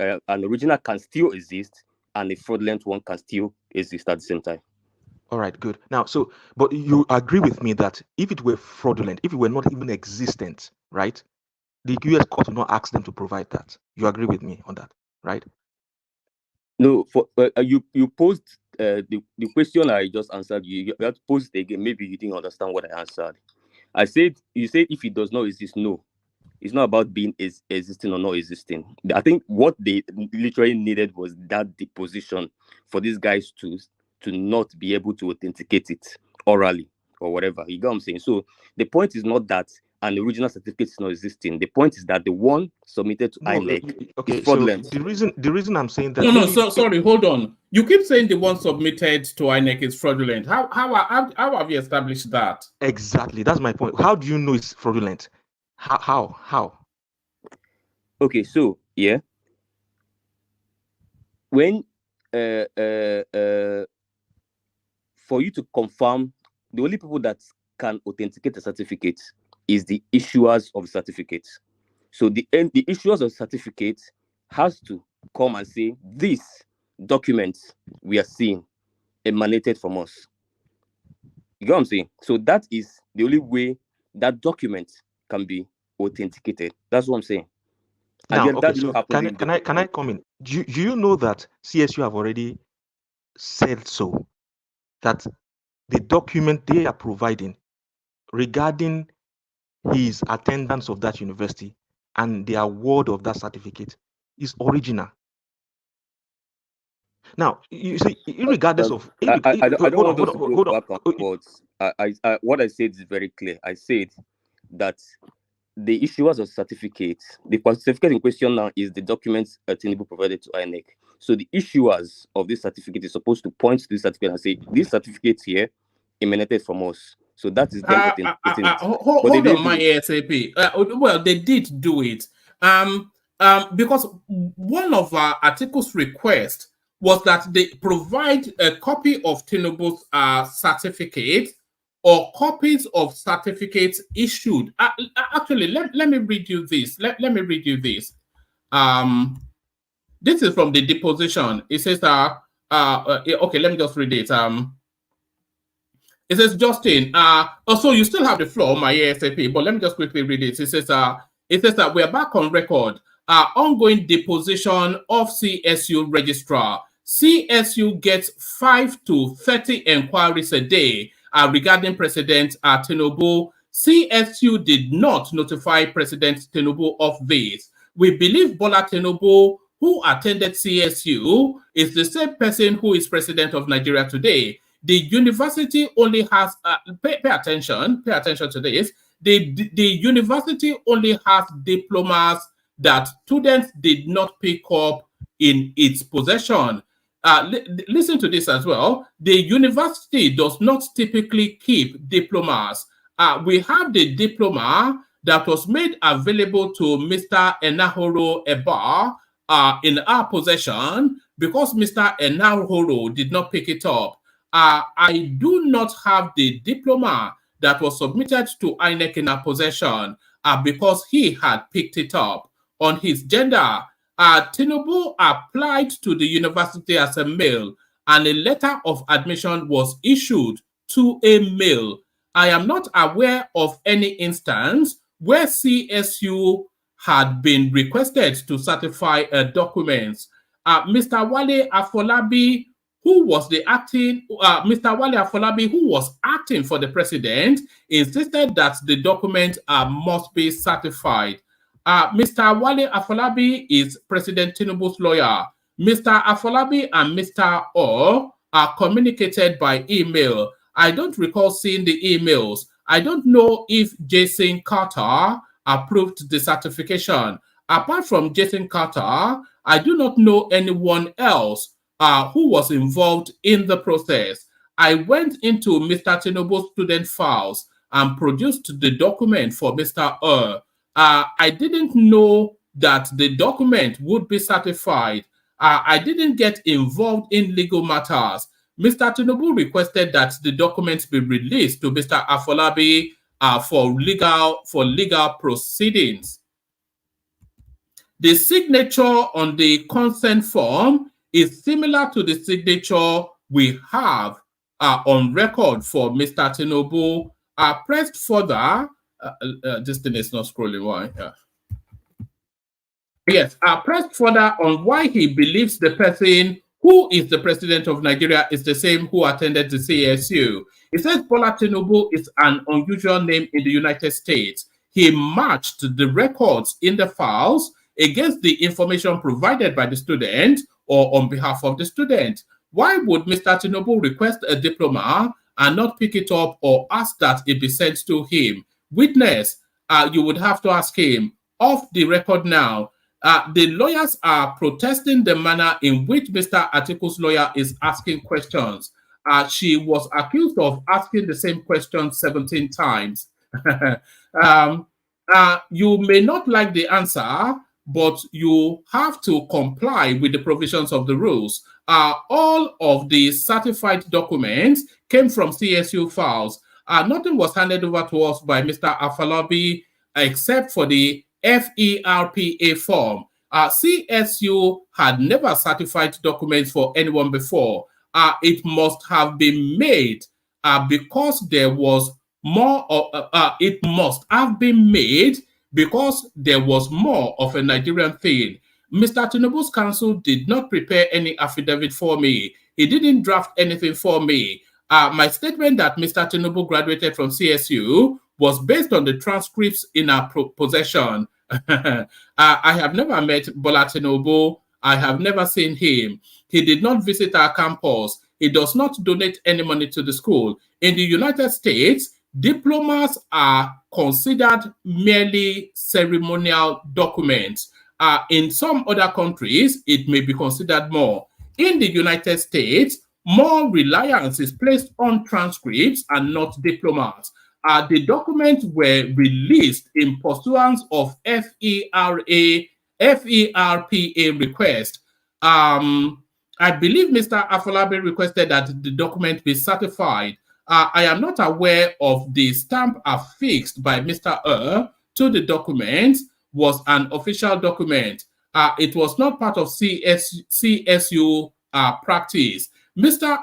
an original can still exist, and a fraudulent one can still exist at the same time. All right, good. Now, but you agree with me that if it were fraudulent, if it were not even existent, right, the US court will not ask them to provide that. You agree with me on that, right? No, for you posed the question I just answered. You have to pose it again. Maybe you didn't understand what I answered. You said if it does not exist, no. It's not about being existing or not existing. I think what they literally needed was that deposition for these guys to not be able to authenticate it orally or whatever. You get what I'm saying? So the point is not that an original certificate is not existing. The point is that the one submitted to INEC Okay, is fraudulent. so the reason I'm saying that No, sorry, hold on. You keep saying the one submitted to INEC is fraudulent. How have you established that? Exactly, that's my point. How do you know it's fraudulent? How? Okay, so yeah, when for you to confirm, the only people that can authenticate a certificate is the issuers of the certificate. So the issuers of the certificate has to come and say this document we are seeing emanated from us. You get what I'm saying? So that is the only way that document can be authenticated. That's what I'm saying. And Now, then okay, that didn't so happen. can I come in? Do you know that CSU have already said so, that the document they are providing regarding his attendance of that university and the award of that certificate is original? Now, you see, regardless of I don't want us to go back and forth. What I said is very clear. I said that the issuers of certificates, the certificate in question now is the documents Tinubu provided to INEC. So the issuers of this certificate is supposed to point to this certificate and say, this certificate here emanated from us. So that is them authenticating it. Hold on, my ASAP. Well, they did do it. Because one of our articles' request was that they provide a copy of Tinubu's certificate or copies of certificates issued. Actually, let me read you this. Let me read you this. This is from the deposition. It says, okay, let me just read it. It says, Justin, also you still have the floor, my ASAP, but let me just quickly read it. It says that we're back on record. Ongoing deposition of CSU registrar. CSU gets 5 to 30 inquiries a day regarding President Tinubu. CSU did not notify President Tinubu of this. We believe Bola Tinubu, who attended CSU, is the same person who is president of Nigeria today. The university only has pay attention to this. The university only has diplomas that students did not pick up in its possession. Listen to this as well. The university does not typically keep diplomas. We have the diploma that was made available to Mr. Enahoro Eba in our possession because Mr. Enahoro did not pick it up. I do not have the diploma that was submitted to INEC in our possession because he had picked it up. On his gender, Tinubu applied to the university as a male and a letter of admission was issued to a male. I am not aware of any instance where CSU had been requested to certify documents. Mr. Wale Afolabi, who was acting for the president, insisted that the document must be certified. Mr. Wale Afolabi is President Tinubu's lawyer. Mr. Afolabi and Mr. O are communicated by email. I don't recall seeing the emails. I don't know if Jason Carter approved the certification. Apart from Jason Carter, I do not know anyone else who was involved in the process. I went into Mr. Tinubu's student files and produced the document for Mr. I didn't know that the document would be certified. I didn't get involved in legal matters. Mr. Tinubu requested that the documents be released to Mr. Afolabi for legal proceedings. The signature on the consent form is similar to the signature we have on record for Mr. Tinubu. Pressed further, this thing is not scrolling. Why? Yes, pressed further on why he believes the person who is the president of Nigeria is the same who attended the CSU. He says Bola Tinubu is an unusual name in the United States. He matched the records in the files against the information provided by the student or on behalf of the student. Why would Mr. Tinubu request a diploma and not pick it up or ask that it be sent to him? Witness, you would have to ask him off the record now. The lawyers are protesting the manner in which Mr. Atiku's lawyer is asking questions. She was accused of asking the same question 17 times. You may not like the answer, but you have to comply with the provisions of the rules. All of the certified documents came from CSU files. Nothing was handed over to us by Mr. Afalabi except for the FERPA form. CSU had never certified documents for anyone before. It must have been made because there was more it must have been made because there was more of a Nigerian thing. Mr. Tinubu's counsel did not prepare any affidavit for me. He didn't draft anything for me. My statement that Mr. Tinubu graduated from CSU was based on the transcripts in our possession. I have never met Bola Tinubu. I have never seen him. He did not visit our campus. He does not donate any money to the school. In the United States, diplomas are considered merely ceremonial documents. In some other countries, it may be considered more. In the United States, more reliance is placed on transcripts and not diplomas. The documents were released in pursuance of FERPA request. I believe Mr. Afolabi requested that the document be certified. I am not aware of the stamp affixed by Mr. To the document was an official document. It was not part of CSU practice. Mr.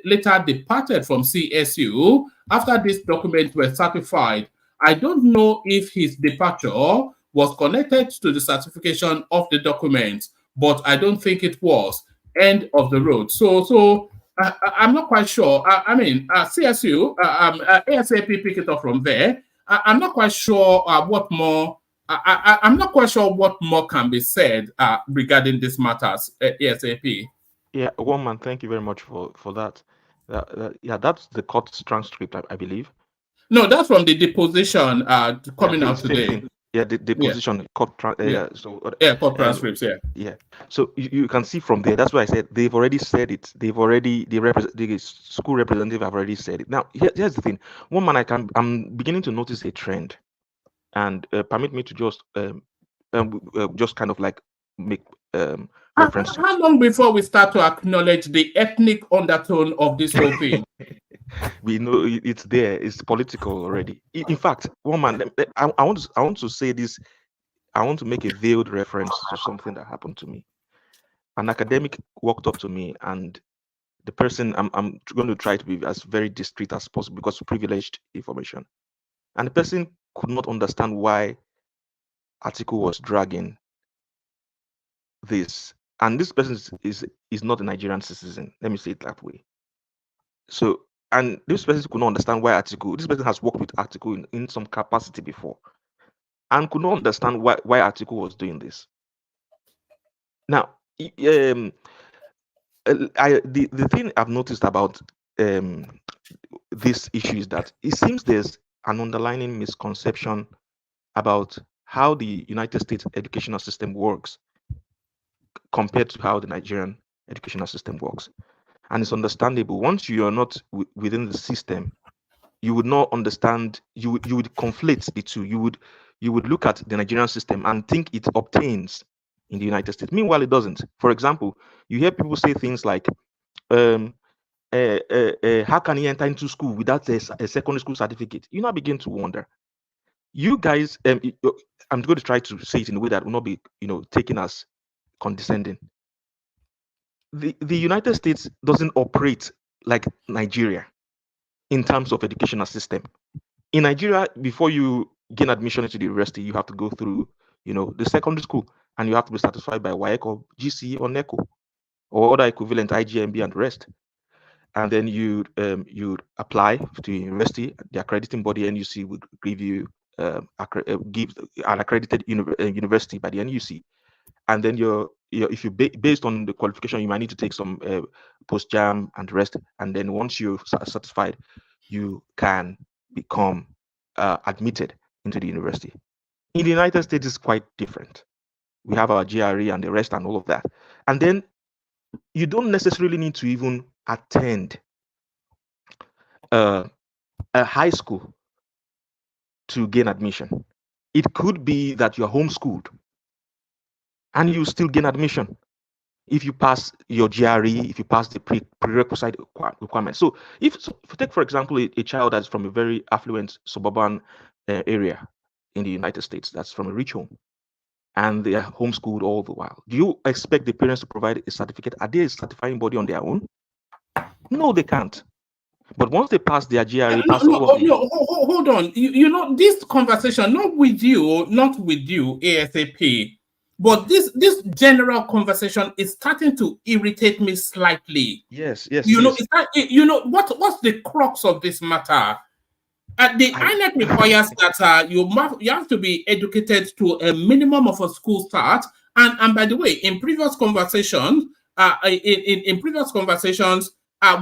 later departed from CSU after these documents were certified. I don't know if his departure was connected to the certification of the documents, but I don't think it was. End of the road. So I'm not quite sure. CSU, ASAP pick it up from there. I'm not quite sure what more. I'm not quite sure what more can be said regarding these matters. ASAP. Yeah, one man. Thank you very much for that. Yeah, that's the court transcript, I believe. No, that's from the deposition coming out today. Thing. Yeah, the deposition court. Court transcripts. Yeah. So you can see from there. That's why I said they've already said it. The school representative have already said it. Now here's the thing. One man, I'm beginning to notice a trend, and permit me to just kind of like make reference. How long before we start to acknowledge the ethnic undertone of this whole thing? We know it's there. It's political already. In fact, one man, I want to say this. I want to make a veiled reference to something that happened to me. An academic walked up to me, and the person, I'm going to try to be as very discreet as possible because of privileged information. And the person could not understand why Atiku was dragging this. And this person is not a Nigerian citizen. Let me say it that way. So, and this person could not understand why this person has worked with Atiku in some capacity before, and could not understand why Atiku was doing this. Now, the thing I've noticed about this issue is that it seems there's an underlying misconception about how the United States educational system works compared to how the Nigerian educational system works. And it's understandable. Once you are not within the system, you would not understand. You would conflate the two. You would look at the Nigerian system and think it obtains in the United States. Meanwhile, it doesn't. For example, you hear people say things like, "How can he enter into school without a secondary school certificate?" You now begin to wonder. You guys, I'm going to try to say it in a way that will not be, taken as condescending. The United States doesn't operate like Nigeria in terms of educational system. In Nigeria, before you gain admission into the university, you have to go through, the secondary school. and you have to be certified by WAEC or GCE or NECO or other equivalent IGMB and the rest. And then you apply to university. The accrediting body NUC would give you give an accredited university by the NUC, and then if you based on the qualification, you might need to take some post jam and the rest. And then once you're certified, you can become admitted into the university. In the United States, it's quite different. We have our GRE and the rest and all of that, and then you don't necessarily need to even attend a high school to gain admission. It could be that you're homeschooled and you still gain admission if you pass your GRE, if you pass the prerequisite requirements. So if you take, for example, a child that's from a very affluent suburban area in the United States, that's from a rich home, and they are homeschooled all the while, do you expect the parents to provide a certificate? Are they a certifying body on their own? No, they can't. But once they pass their GRE, hold on. You know, this conversation, not with you, ASAP, but this general conversation is starting to irritate me slightly. Yes. You know, what's the crux of this matter? The INEC requires that you have to be educated to a minimum of a school start. And by the way, in previous conversations,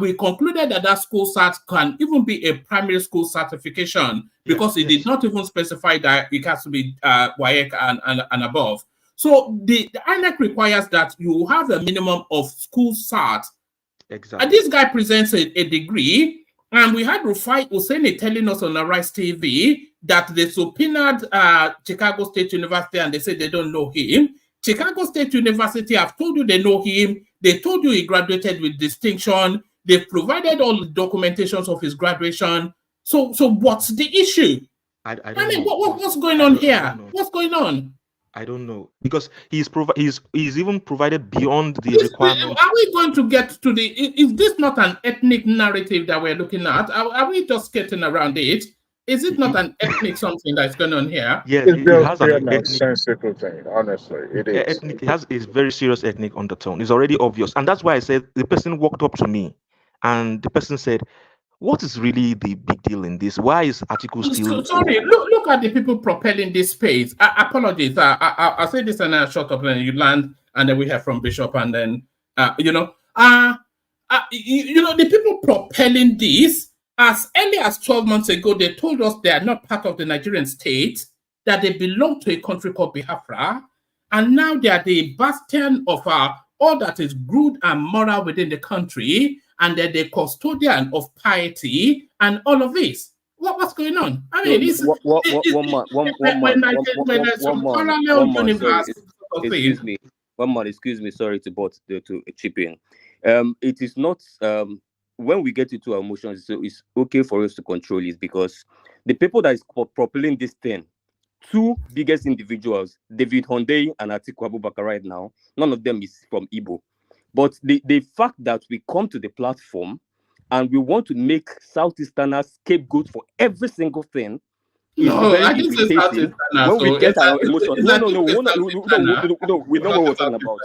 we concluded that school start can even be a primary school certification because it did not even specify that it has to be WAEC and above. So the INEC requires that you have a minimum of school start. Exactly. And this guy presents a degree, and we had Rufai Hussaini telling us on Arise TV that they subpoenaed Chicago State University and they said they don't know him. Chicago State University have told you they know him. They told you he graduated with distinction. They've provided all the documentations of his graduation. So what's the issue? I mean, what's going on here? What's going on? I don't know, because he's even provided beyond the requirement. Are we going to get to the? Is this not an ethnic narrative that we're looking at? Are we just getting around it? Is it not an ethnic something that's going on here? Yeah, It's it just has an an ethnic nonsensical thing. Honestly, it is. Ethnic. It has a very serious ethnic undertone. It's already obvious, and that's why I said the person walked up to me, and the person said, "What is really the big deal in this? Why is article still?" Sorry, look at the people propelling this space. Apologies. I'll say this and I'll shut up and you land, and then we hear from Bishop, and then the people propelling this. As early as 12 months ago, they told us they are not part of the Nigerian state, that they belong to a country called Biafra, and now they are the bastion of all that is good and moral within the country, and they're the custodian of piety and all of this. What's going on? I mean, excuse me, sorry to chip in. It is not when we get into our emotions, so it's okay for us to control it, because the people that is propelling this thing, two biggest individuals, David Hunday and Atiku Abubakar right now, none of them is from Igbo. But the fact that we come to the platform and we want to make Southeasterners scapegoat for every single thing is very irritating. When we get our emotions, we know what we're talking about.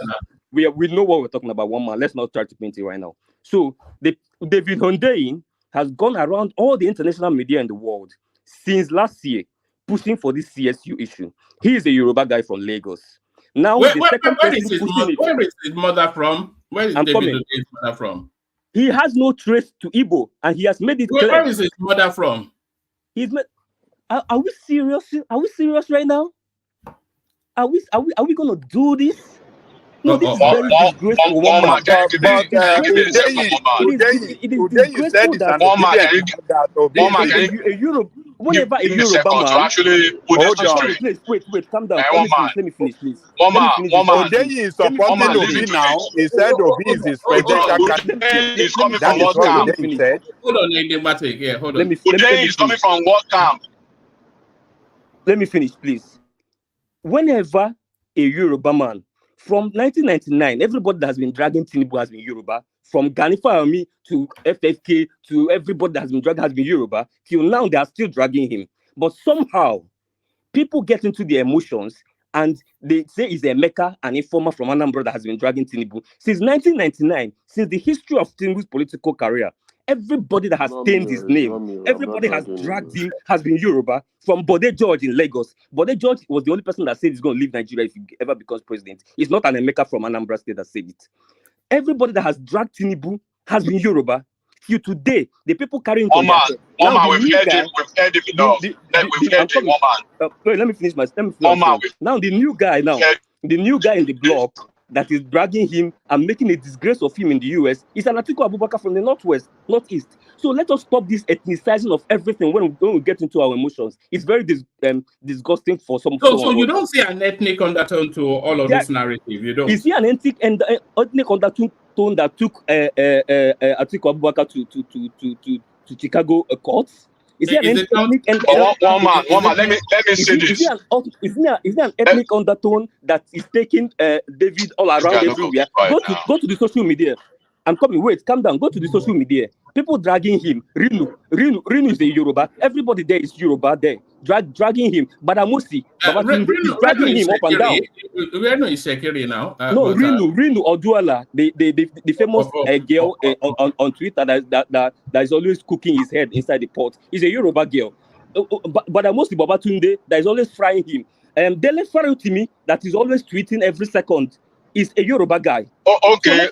We know what we're talking about. One man, let's not try to paint it right now. So David Hunday has gone around all the international media in the world since last year, pushing for this CSU issue. He is a Yoruba guy from Lagos. Now, where is his mother from? Where is David Hunday's mother from? He has no trace to Igbo, and he has made it clear. Where is his mother from? Are we serious? Are we serious right now? Are we gonna do this? No, this is very disgraceful. Whenever a Yoruba man, wait, calm down. Let me finish, please. Odeyi is supporting Obi now. He said Obi is his presidential candidate. He's coming from what camp? Hold on, yeah, hold on. Odeyi is coming from what camp? Let me finish, please. Whenever a Yoruba man, from 1999, everybody that has been dragging Tinubu has been Yoruba. From Ganifa Army to FFK to everybody that has been dragged has been Yoruba. Till now, they are still dragging him. But somehow, people get into their emotions And they say it's a Emeka, an informer from Anambra that has been dragging Tinubu since 1999, since the history of Tinubu's political career. Everybody that has stained his name, everybody has dragged him, has been Yoruba, from Bode George in Lagos. Bode George was the only person that said he's going to leave Nigeria if he ever becomes president. It's not an Emeka from Anambra State that said it. Everybody that has dragged Tinubu has been Yoruba. Till today, the people carrying We've heard him enough. We've heard him, let me finish. Now the new guy in the block that is dragging him and making a disgrace of him in the US is an Atiku Abubakar from the northeast. So let us stop this ethnicizing of everything when we get into our emotions. It's very disgusting for some. So you don't see an ethnic undertone to all of this narrative. You don't. You see an ethnic undertone that took Atiku Abubakar to Chicago courts. Is there an ethnic let me say this. Is there an ethnic undertone that is taking David all around everywhere? Go to the social media. I'm coming. Wait, calm down. Go to the social media. People dragging him. Rinu is the Yoruba. Everybody there is Yoruba there. Dragging him. Badamusi. Is dragging him up and down. Rinu is Shekiri now. No, Rinu Oduala, the famous girl on Twitter that is always cooking his head inside the pot. Is a Yoruba girl. Badamusi Babatunde that is always frying him. Dele Farutimi that is always tweeting every second is a Yoruba guy. Okay.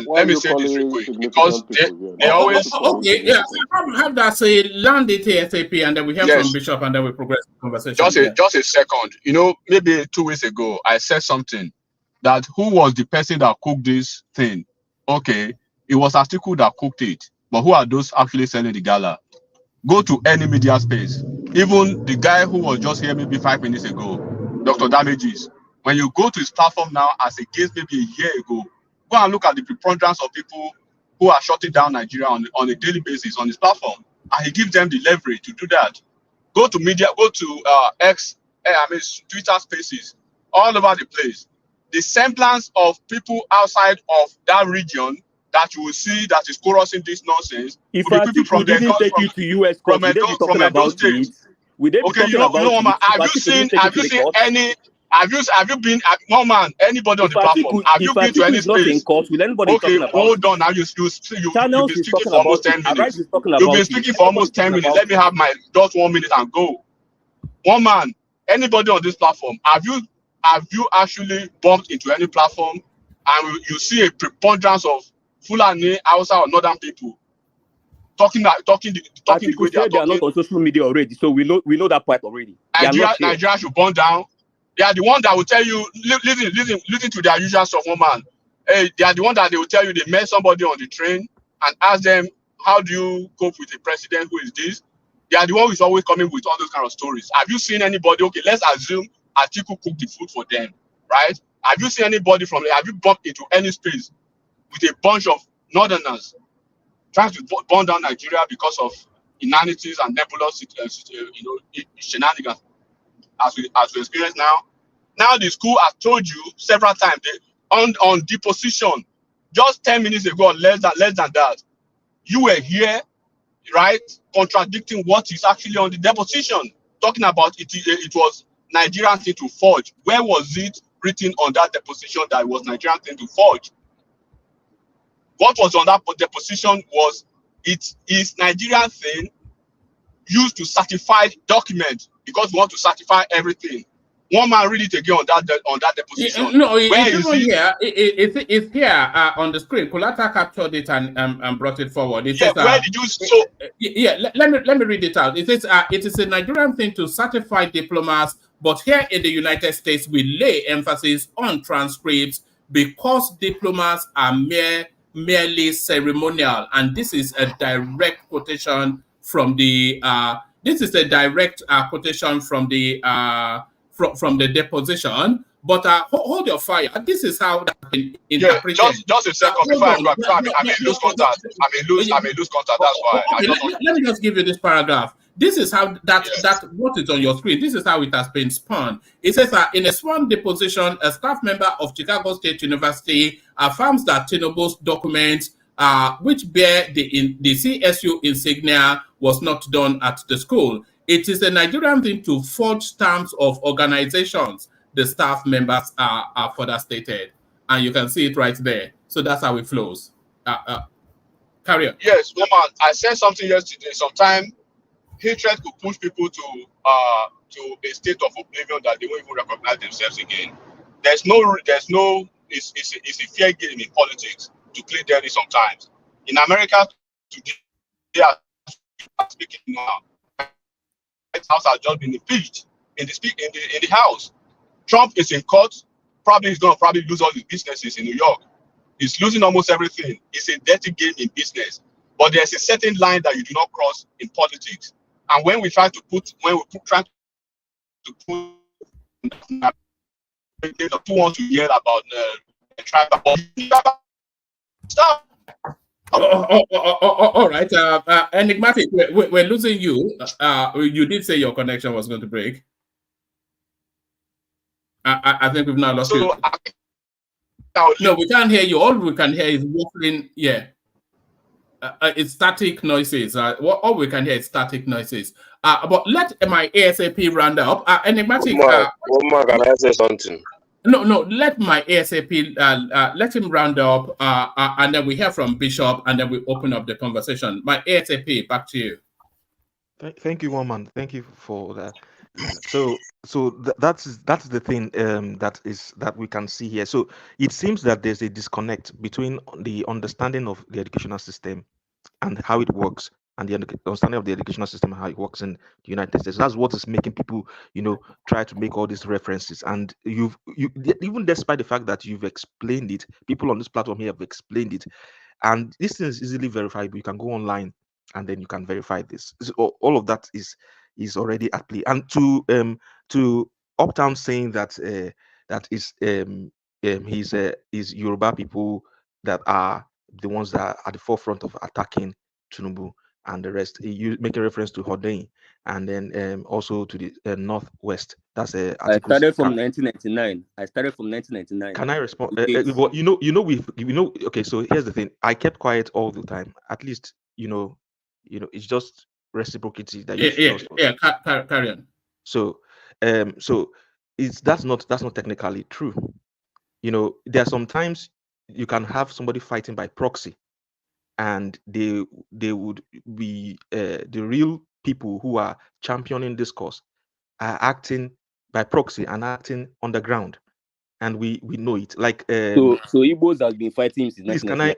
Let me say this real quick because they always have that say land it ASAP and then we hear from Bishop and then we progress the conversation. Just a second. Maybe 2 weeks ago I said something that who was the person that cooked this thing? Okay, it was Atiku that cooked it, but who are those actually selling the gala? Go to any media space, even the guy who was just here maybe 5 minutes ago, Dr. Damages. When you go to his platform now as against maybe a year ago, go and look at the preponderance of people who are shutting down Nigeria on a daily basis on his platform, and he gives them the leverage to do that. Go to media, go to Twitter spaces, all over the place. The semblance of people outside of that region that you will see that is chorusing this nonsense. If people didn't take you to US court, would they be talking about it? Have you seen any? Have you been anybody on the platform? Have you been to any space? Hold on. Now you've been speaking for almost 10 minutes. You've been speaking for almost 10 minutes. Let me have my just 1 minute and go. One man, anybody on this platform, have you actually bumped into any platform and you see a preponderance of Fulani, Hausa, or Northern people talking the way they are talking? They are not on social media already, so we know that part already. Nigeria should burn down. They are the one that will tell you, listen to their usual stuff, woman. Hey, they are the one that they will tell you they met somebody on the train and ask them, how do you cope with a president who is this? They are the one who is always coming with all those kind of stories. Have you seen anybody? Okay, let's assume Atiku cooked the food for them, right? Have you seen anybody have you bumped into any space with a bunch of northerners trying to burn down Nigeria because of inanities and nebulous, shenanigans? As we experience now. Now the school has told you several times on deposition, just 10 minutes ago, or less than that, you were here, right, contradicting what is actually on the deposition, talking about it was Nigerian thing to forge. Where was it written on that deposition that it was Nigerian thing to forge? What was on that deposition was it is Nigerian thing used to certify document because we want to certify everything. One man read it again on that deposition. No, it's here on the screen. Kulata captured it and brought it forward. It says, where did you let me read it out. It says it is a Nigerian thing to certify diplomas, but here in the United States we lay emphasis on transcripts because diplomas are merely ceremonial, and this is a direct quotation from the from the deposition. But hold your fire. This is how that's been interpreted. Just a second before I may lose contact. I may lose contact. That's why. Let me just give you this paragraph. This is how that what is on your screen. This is how it has been spun. It says that in a sworn deposition, a staff member of Chicago State University affirms that Tinubu's documents, which bear the CSU insignia, was not done at the school. It is a Nigerian thing to forge terms of organizations the staff members are further stated. And you can see it right there. So that's how it flows. Carry on. Yes, woman. I said something yesterday. Sometimes hatred could push people to a state of oblivion that they won't even recognize themselves again. It's a fair game in politics to play dirty sometimes. In America today, they are speaking now. White House has just been impeached in the House. Trump is in court. He's going to lose all his businesses in New York. He's losing almost everything. It's a dirty game in business. But there's a certain line that you do not cross in politics. And when we try to put who wants to hear about tribal stuff. All right. Enigmatic, we're losing you. You did say your connection was going to break. I think we've now lost you. No, we can't hear you. All we can hear is waffling. Yeah. It's static noises. All we can hear is static noises. But let my ASAP round up. Enigmatic. Can I say something? No. Let my ASAP let him round up, and then we hear from Bishop, and then we open up the conversation. My ASAP, back to you. Thank you, woman. Thank you for that. So that's the thing that we can see here. So it seems that there's a disconnect between the understanding of the educational system and how it works, and the understanding of the educational system and how it works in the United States. That's what is making people, try to make all these references. And you even despite the fact that you've explained it, people on this platform here have explained it, and this is easily verifiable. You can go online and then you can verify this. All of that is already at play. And to Uptown saying that that is Yoruba people that are the ones that are at the forefront of attacking Tinubu and the rest. You make a reference to Hodei and then also to the Northwest. That's a. I started from 1999. Can I respond? Okay. So here's the thing. I kept quiet all the time. At least it's just reciprocity that carry on. So that's not technically true. There are sometimes you can have somebody fighting by proxy, and they would be the real people who are championing this cause are acting by proxy and acting on the ground, and we know it. Like so Igbos has been fighting since 1999.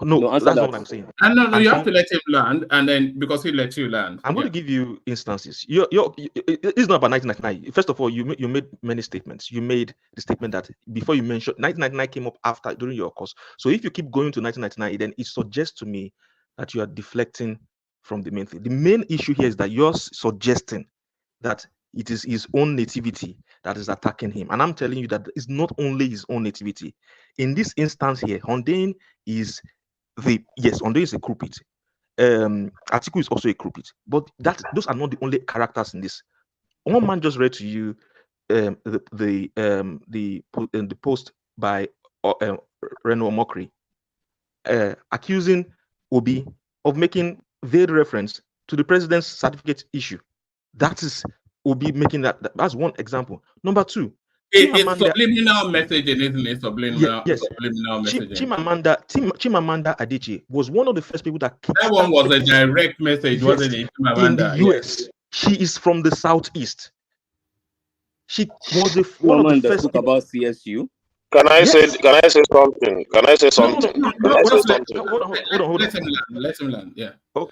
No, that's not what I'm saying. No, you have to let him land, and then because he let you land. I'm going to give you instances. It's not about 1999. First of all, you made many statements. You made the statement that before you mentioned 1999 came up after during your course. So if you keep going to 1999, then it suggests to me that you are deflecting from the main thing. The main issue here is that you're suggesting that it is his own nativity that is attacking him, and I'm telling you that it's not only his own nativity. In this instance here, Hondain is Hondain is a culprit. Atiku is also a culprit, but those are not the only characters in this. One man just read to you the post by Reno Omokri accusing Obi of making veiled reference to the president's certificate issue. That is Obi making that's one example. Number two, it's subliminal messaging, isn't it? Subliminal messaging. Chimamanda Adichie was one of the first people that one was a direct message, wasn't it? In the US. Yes. She is from the Southeast. She was one of the first about CSU. Can I say something? Let him land. Yeah. Okay.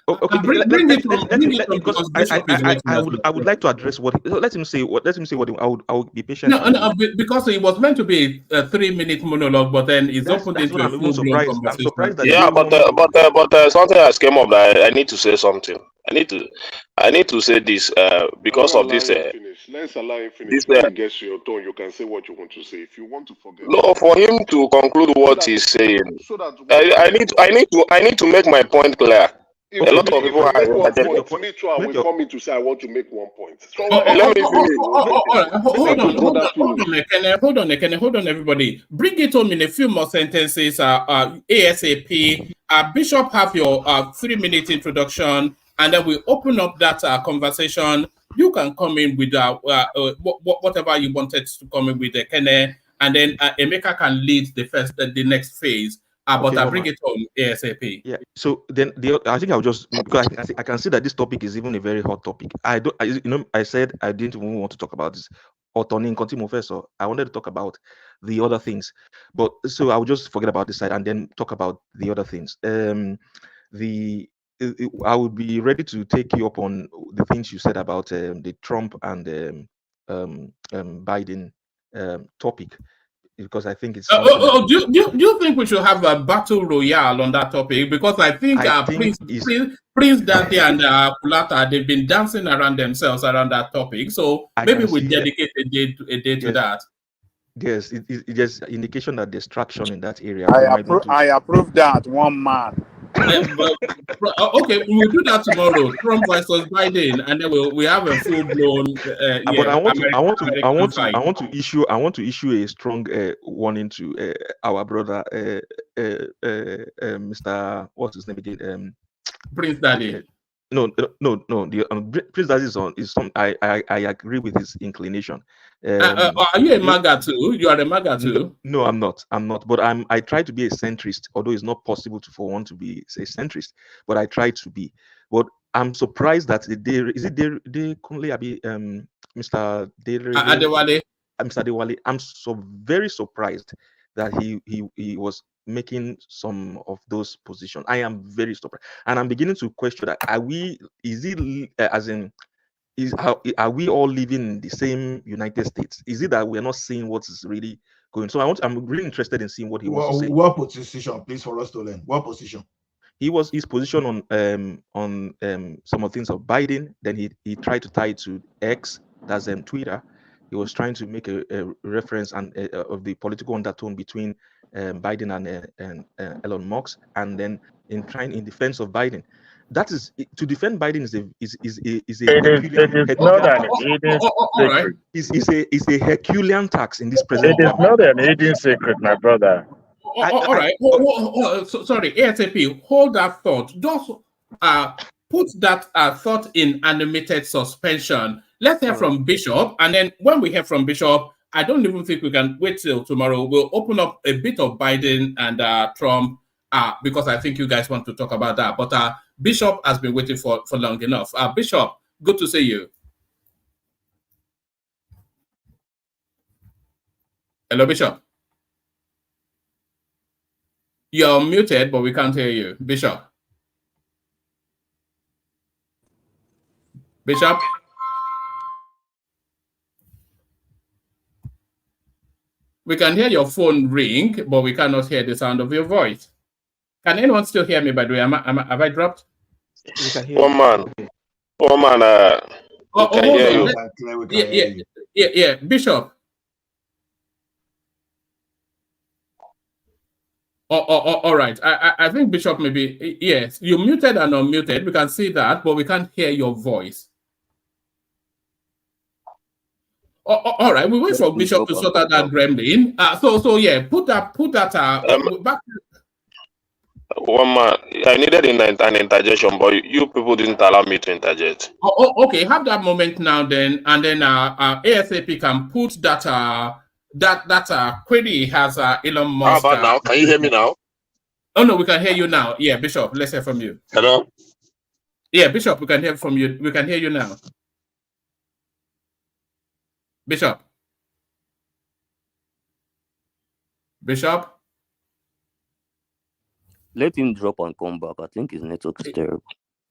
I would like to address what. Let him say what. I will be patient. No, because it was meant to be a 3-minute monologue, but then it's opened into a full-blown conversation. I'm surprised that but something has come up that I need to say something. I need to say this because of this. Let's allow him finish. When he gets your turn, you can say what you want to say. If you want to forget. No, for him to conclude what he's saying, I need to make my point clear. A lot of people are. Me too. I will come in to say I want to make one point. Hold on, everybody. Bring it home in a few more sentences. ASAP. Bishop, have your 3-minute introduction. and then we open up that conversation. You can come in with whatever you wanted to come in with, Kene, and then Emeka can lead the next phase. But I bring it home ASAP. Yeah. So then I think I'll just, because I can see that this topic is even a very hot topic. I said I didn't even want to talk about this. So I wanted to talk about the other things, but so I'll just forget about this side and then talk about the other things. I would be ready to take you up on the things you said about the Trump and Biden topic, because I think it's something do you think we should have a battle royale on that topic? Because I think Prince Daddy and Kulata, they've been dancing around themselves around that topic. So maybe we dedicate a day to that. Yes, there's indication that there's traction in that area. I approve that, one man. Okay, we'll do that tomorrow. Trump versus Biden, and then we have a full blown. But I want to issue a strong warning to our brother, Mr. What's his name again? Prince Daddy. No. The Prince Daddy is some. I agree with his inclination. Are you a MAGA too? You are a MAGA too? No, I'm not. But I try to be a centrist, although it's not possible for one to be a centrist. But I try to be. But I'm surprised that Mr. Adewale. Mr. Adewale. I'm so very surprised that he was making some of those positions. I am very surprised, and I'm beginning to question that are we all living in the same United States? Is it that we're not seeing what is really going? So I'm really interested in seeing what he wants to say. What position, please, for us to learn? What position? His position on some of the things of Biden. Then he tried to tie it to X, that's Twitter. He was trying to make a reference and of the political undertone between Biden and Elon Musk, and then in defense of Biden. That is, to defend Biden is a Herculean task in this present. It is not an hidden secret, my brother. All right. Sorry, ASAP. Hold that thought. Just put that thought in animated suspension. Let's hear from Bishop, and then when we hear from Bishop, I don't even think we can wait till tomorrow. We'll open up a bit of Biden and Trump, because I think you guys want to talk about that. But Bishop has been waiting for long enough. Bishop, good to see you. Hello, Bishop. You're muted, but we can't hear you. Bishop. Bishop? We can hear your phone ring, but we cannot hear the sound of your voice. Can anyone still hear me, by the way? Have I dropped? We can hear One man. Can hear you. Yeah, Bishop. All right. I think Bishop maybe, yes, you're muted and unmuted. We can see that, but we can't hear your voice. All right, we wait for Bishop to sort out that gremlin. So yeah, put that back. One man, I needed an interjection, but you people didn't allow me to interject. Okay, have that moment now then, and then ASAP can put that query has Elon Musk. How about now? Can you hear me now? Oh no, we can hear you now. Yeah, Bishop, let's hear from you. Hello? Yeah, Bishop, we can hear from you. We can hear you now. Bishop. Let him drop and come back. I think his network is terrible.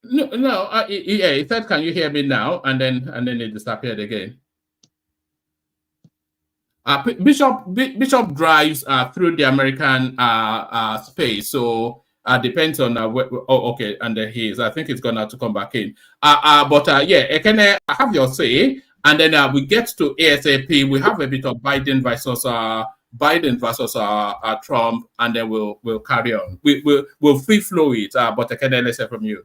No. Yeah, he said, "Can you hear me now?" And then it disappeared again. Bishop drives through the American space, so depends on okay, and he is. I think it's gonna have to come back in. But yeah, can I have your say? And then we get to ASAP. We have a bit of Biden versus Trump, and then we'll carry on. We'll free flow it. But can I listen from you?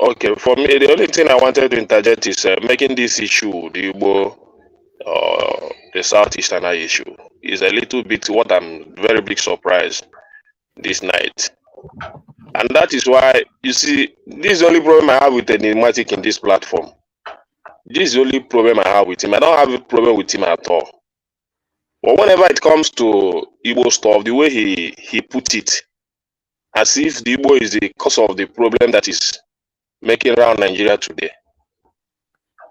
Okay, for me, the only thing I wanted to interject is making this issue, the Igbo, the Southeastern issue, is a little bit what I'm very big surprised this night. And that is why, you see, this is the only problem I have with Enigmatic in this platform. This is the only problem I have with him. I don't have a problem with him at all. But whenever it comes to Igbo stuff, the way he put it, as if the Igbo is the cause of the problem that is making around Nigeria today,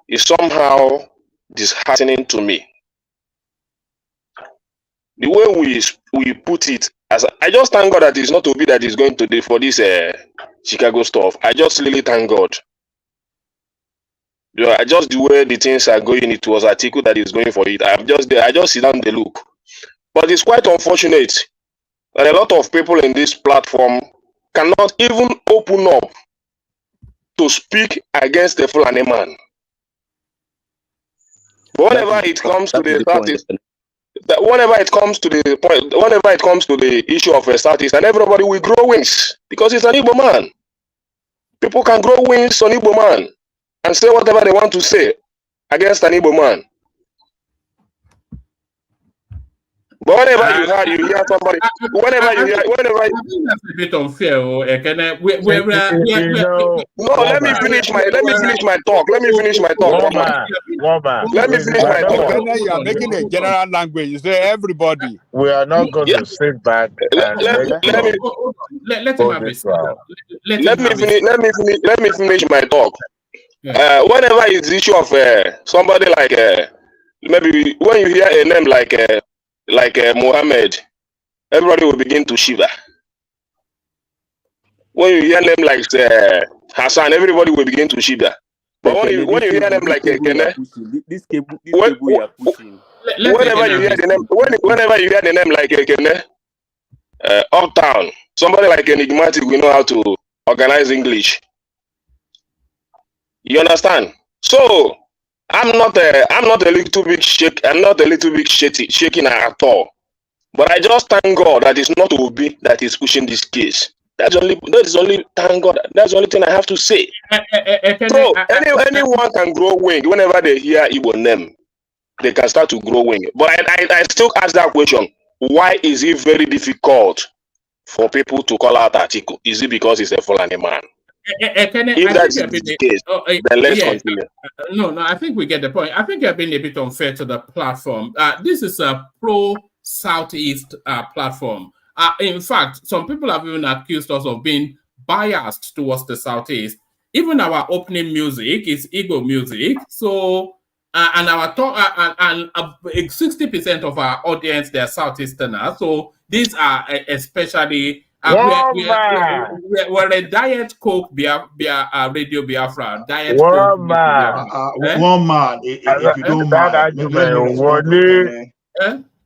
is somehow disheartening to me. The way we put it, as I just thank God that it's not Obi that is going to do for this Chicago stuff. I just really thank God. You know, I just the way the things are going, it was Atiku that is going for it. I just sit down and look. But it's quite unfortunate that a lot of people in this platform cannot even open up to speak against the Fulani man. But whenever it comes to the Southeast, whenever it comes to the point, whenever it comes to the issue of a Southeast, and everybody will grow wings because it's an Igbo man. People can grow wings on Igbo man and say whatever they want to say against an Igbo man. But whenever you hear somebody, whenever you hear, I think that's a bit unfair. No, let me finish my talk. Let me finish my talk. Let me finish my talk. You are making a general language. You say everybody. We are not going to sit back. Let me finish my talk. Whenever it's the issue of somebody like maybe when you hear a name like Mohammed, everybody will begin to shiver. When you hear a name like Hassan, everybody will begin to shiver. But when you hear a name like Kene, whenever you hear the name like Kene, Uptown, somebody like Enigmatic, we know how to organize English. You understand? So I'm not a little bit shaking at all. But I just thank God that it's not Obi that is pushing this case. That is only thank God. That's the only thing I have to say. So anyone can grow wing whenever they hear Igbo name. They can start to grow wing. But I still ask that question: why is it very difficult for people to call out Atiku? Is it because he's a Fulani man? If that's the case, then let's continue. No, I think we get the point. I think you're being a bit unfair to the platform. This is a pro-Southeast platform. In fact, some people have even accused us of being biased towards the Southeast. Even our opening music is Igbo music. So, and our talk, and 60% of our audience, they're Southeasterners. So these are especially. We're a Diet Coke Radio Biafra. Diet Coke. One man, if you don't mind,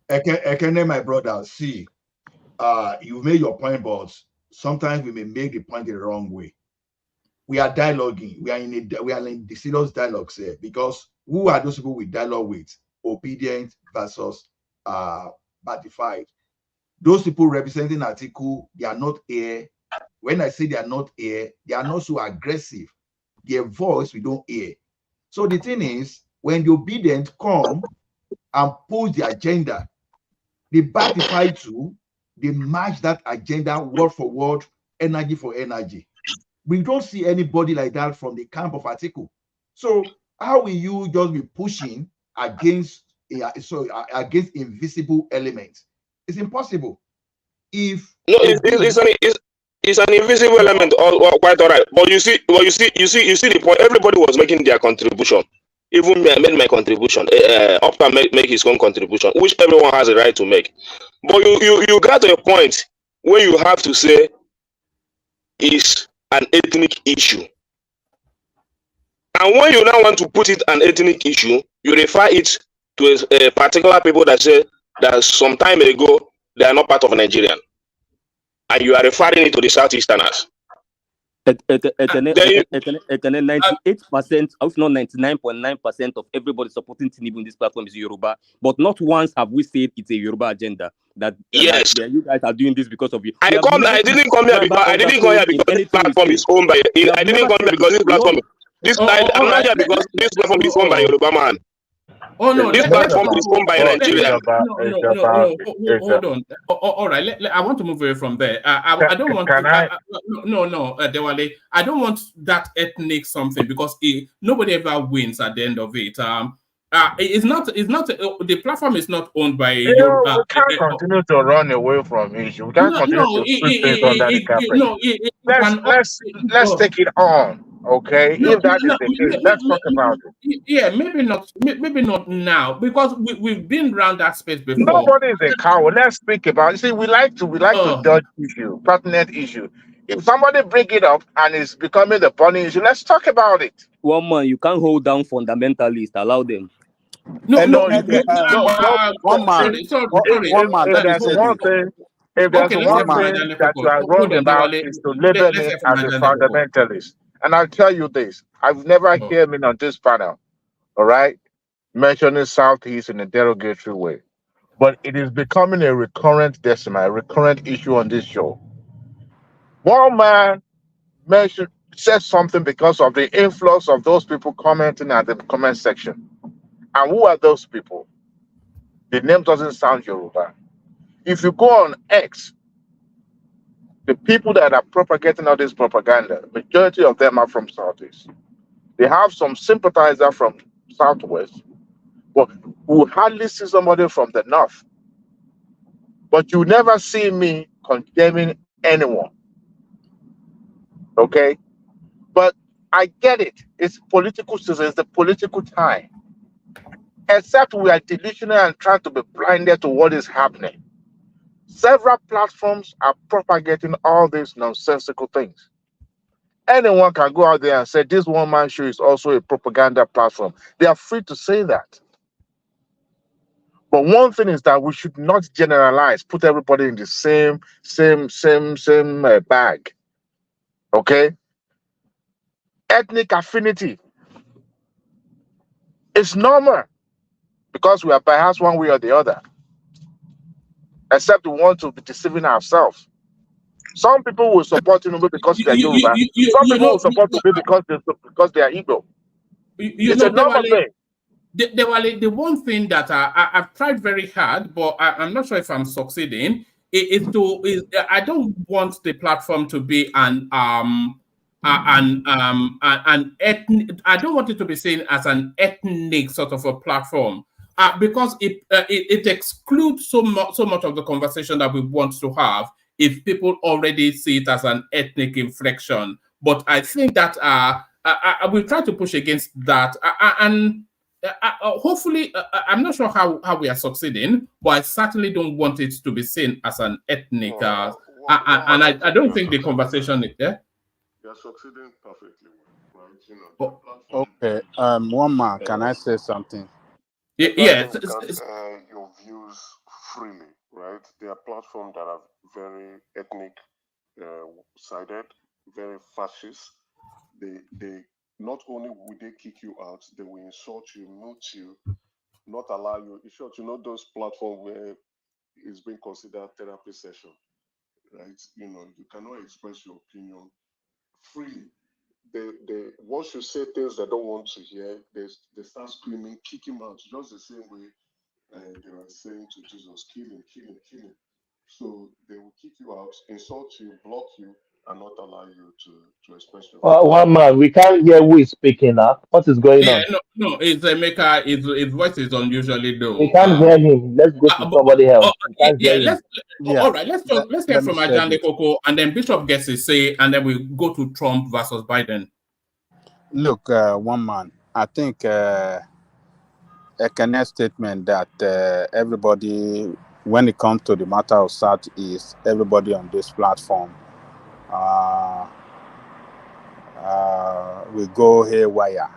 Ekene, my brother, see, you made your point, but sometimes we may make the point the wrong way. We are dialoguing. We are in the serious dialogue here, because who are those people we dialogue with? Obedient versus batified. Those people representing Atiku, they are not here. When I say they are not here, they are not so aggressive. Their voice we don't hear. So the thing is, when the obedient come and push the agenda, the batified too, they match that agenda word for word, energy for energy. We don't see anybody like that from the camp of Atiku. So how will you just be pushing against against invisible elements? It's impossible. It's an invisible element. Quite all right. But you see the point. Everybody was making their contribution. Even me, I made my contribution. Upton make his own contribution, which everyone has a right to make. But you got to a point where you have to say it's an ethnic issue. And when you now want to put it an ethnic issue, you refer it to a particular people that say that some time ago they are not part of Nigerian, and you are referring it to the Southeasterners. 98%, if not 99.9% of everybody supporting Tinubu in this platform is Yoruba. But not once have we said it's a Yoruba agenda. That you guys are doing this because of you. I didn't come here because this platform is owned by. I didn't come here because this platform. I'm not here because this platform is owned by Yoruba man. Oh no, This let's platform not is owned by let, Nigeria. no. Hold on. All right, I want to move away from there. I don't want to. No, Dewale. I don't want that ethnic something because nobody ever wins at the end of it. It's not. The platform is not owned by You your. know, we can't continue to run away from issue. We can't No, continue to sweep things under the carpet. Let's take it on, okay? No, If that is the case, let's talk about it. yeah, maybe not now because we've been around that space before. Nobody is a coward. Let's speak about it. See, we like to dodge issue, pertinent issue. If somebody bring it up and it's becoming the funny issue, let's talk about it. One man, you can't hold down fundamentalists. Allow them. No, one man. If there's one thing, that you are wrong about is to label me as a fundamentalist. And I'll tell you this: I've never heard me on this panel, all right, mentioning Southeast in a derogatory way. But it is becoming a recurrent issue on this show. One man said something because of the influx of those people commenting at the comment section. And who are those people? The name doesn't sound Yoruba. If you go on X, the people that are propagating all this propaganda, majority of them are from Southeast. They have some sympathizer from Southwest, but we hardly see somebody from the North. But you never see me condemning anyone. Okay? But I get it. It's political season, it's the political time. Except we are delusional and trying to be blinded to what is happening. Several platforms are propagating all these nonsensical things. Anyone can go out there and say this one man show is also a propaganda platform. They are free to say that. But one thing is that we should not generalize, put everybody in the same bag. Okay? Ethnic affinity is normal because we are perhaps one way or the other. Except we want to be deceiving ourselves. Some people will support Tinubu because they're Yoruba. Some people will support Tinubu because they are Igbo. It's a normal thing. The one thing that I've tried very hard, but I'm not sure if I'm succeeding, is I don't want the platform to be an ethnic. I don't want it to be seen as an ethnic sort of a platform because it excludes so much of the conversation that we want to have if people already see it as an ethnic inflection. But I think that I will try to push against that and. Hopefully, I'm not sure how we are succeeding, but I certainly don't want it to be seen as an ethnic. And I don't think the conversation is there. You're succeeding perfectly well, right? You Oh, know, okay. One man, can I say something? Yes. Your views freely, right? There are platforms that are very ethnic sided, very fascist. They not only will they kick you out, they will insult you, mute you, not allow you. In short, you know those platforms where it's being considered therapy session, right? You know, you cannot express your opinion freely. They once you say things they don't want to hear, they start screaming, kick him out, just the same way they were saying to Jesus, kill him, kill him, kill him. So they will kick you out, insult you, block you, and not allow you to express your One man, we can't hear who is speaking now. What is going on? No, it's Emeka. His voice is unusually low. We can't hear him. Let's go to somebody else. We can't hear him. All right, let's hear from Ajande Koko, and then Bishop gets his say, and then we go to Trump versus Biden. Look, one man, I think a connect statement that everybody, when it comes to the matter of Southeast, everybody on this platform, we go haywire.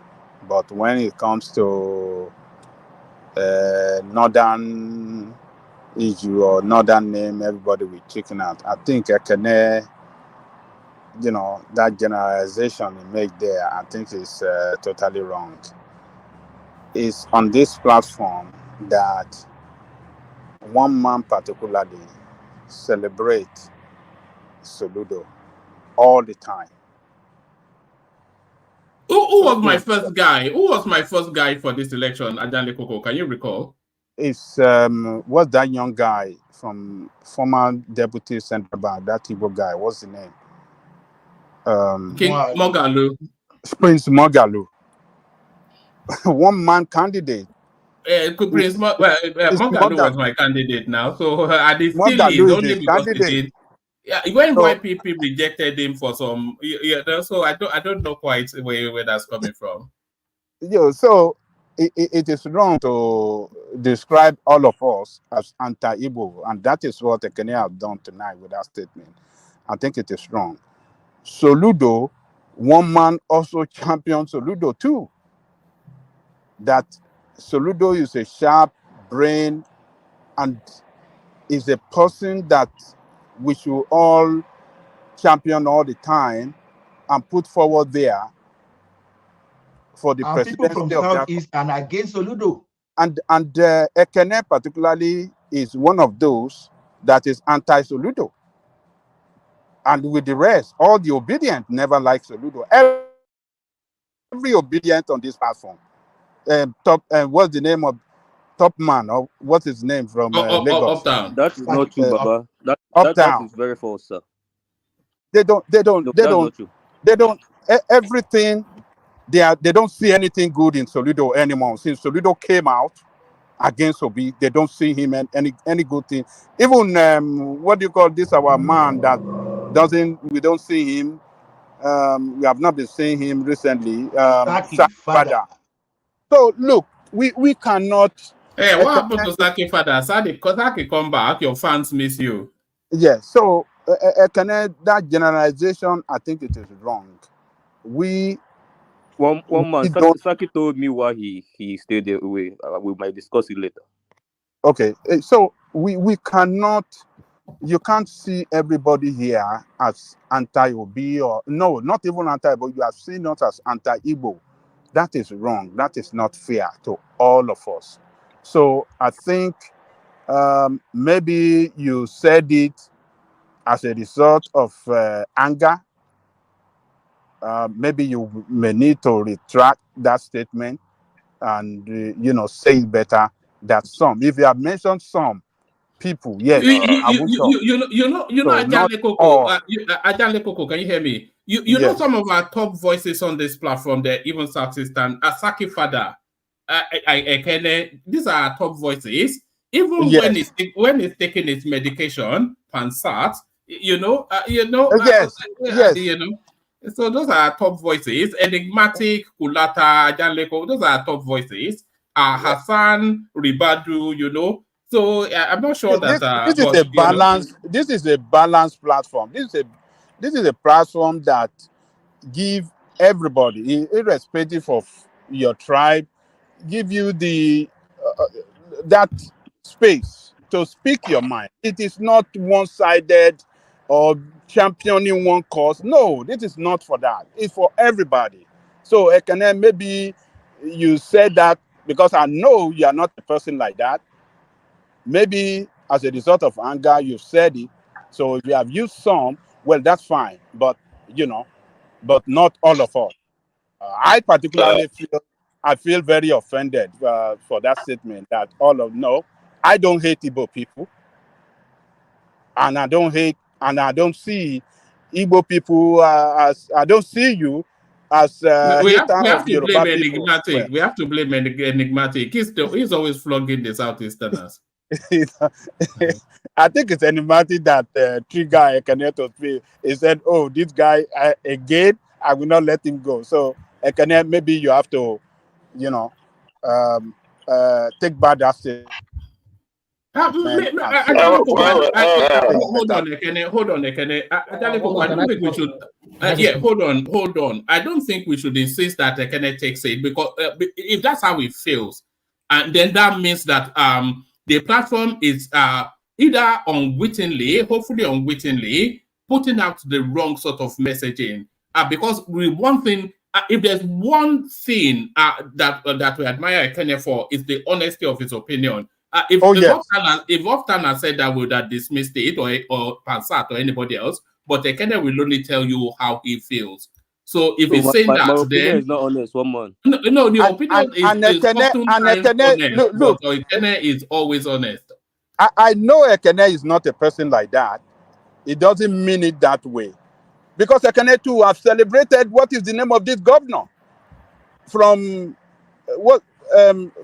But when it comes to northern issue or northern name, everybody will chicken out. I think Ekene, that generalization he made there, I think is totally wrong. It's on this platform that one man particularly celebrate Soludo all the time. Who was my first guy? Who was my first guy for this election, Ajanle Koko? Can you recall? It's what's that young guy from former deputy central bank? That Igbo guy. What's the name? King Mogalu. Prince Mogalu. One man candidate. Prince Mogalu was my candidate now, so and it still Mogalu is is only his because candidate. he did. Yeah, when So- white people rejected him for some, so I don't know quite where that's coming from. So it is wrong to describe all of us as anti-Igbo, and that is what Ekene have done tonight with that statement. I think it is wrong. Soludo, one man also championed Soludo too. That Soludo is a sharp brain and is a person that we should all champion all the time and put forward there for the And people from presidency of that. Southeast and against Soludo. And Ekene particularly is one of those that is anti-Soludo. And with the rest, all the obedient never like Soludo. Every obedient on this platform. What's the name of top man, or what's his name from Lagos? Uptown. That is not true, Baba. That Uptown. is very false, sir. Everything. They don't see anything good in Soludo anymore. Since Soludo came out against Obi, they don't see him any good thing. Even what do you call this? Our man that we don't see him. We have not been seeing him recently. Saki Father. So look, we cannot. Hey, what happened to Saki Father? Saki come back. Your fans miss you. Yeah. So that generalization, I think it is wrong. One man, Saki told me why he stayed there away. We might discuss it later. Okay, so we cannot. You can't see everybody here as anti-Obi or no, not even anti-Igbo. You have seen us as anti-Igbo. That is wrong. That is not fair to all of us. So I think maybe you said it as a result of anger. Maybe you may need to retract that statement and say it better. That some, if you have mentioned some people, yes, you know, Ajanle Koko. Ajanle Koko, can you hear me? You know some of our top voices on this platform there, even Southeast and Saki Father, Ekene, these are our top voices. Even when he's taking his medication, Pansat, So those are our top voices. Enigmatic, Kulata, Ajanle, those are our top voices. Hassan, Ribadu, So I'm not sure that this is a balance. This is a balanced platform. This is a platform that give everybody, irrespective of your tribe, give you the that space to speak your mind. It is not one-sided or championing one cause. No, this is not for that. It's for everybody. So Ekene, maybe you said that because I know you are not a person like that. Maybe as a result of anger, you said it. So if you have used some, well, that's fine. But but not all of us. I particularly feel very offended for that statement. That I don't hate Igbo people, and I don't see Igbo people as I don't see you as we have to Yoruba blame people. Enigmatic. We have to blame Enigmatic. He's always flogging the Southeasterners. I think it's enigmatic that trigger Ekene to speak. He said, "Oh, this guy again, I will not let him go." So Ekene, maybe you have to, take back that statement. Hold on, Ekene. I don't think we should. Hold on. I don't think we should insist that Ekene takes it because if that's how it feels, and then that means that the platform is either unwittingly, hopefully unwittingly, putting out the wrong sort of messaging. Because one thing, if there's one thing that we admire Ekene for, is the honesty of his opinion. If Oftana said that, we would have dismissed it, or Pansat or anybody else, but Ekene will only tell you how he feels. So if So he's saying my that, opinion is then not honest. One man. no, the opinion is Ekene, oftentimes honest, look, but Ekene is always honest. I know Ekene is not a person like that. It doesn't mean it that way. Because Ekene too have celebrated what is the name of this governor from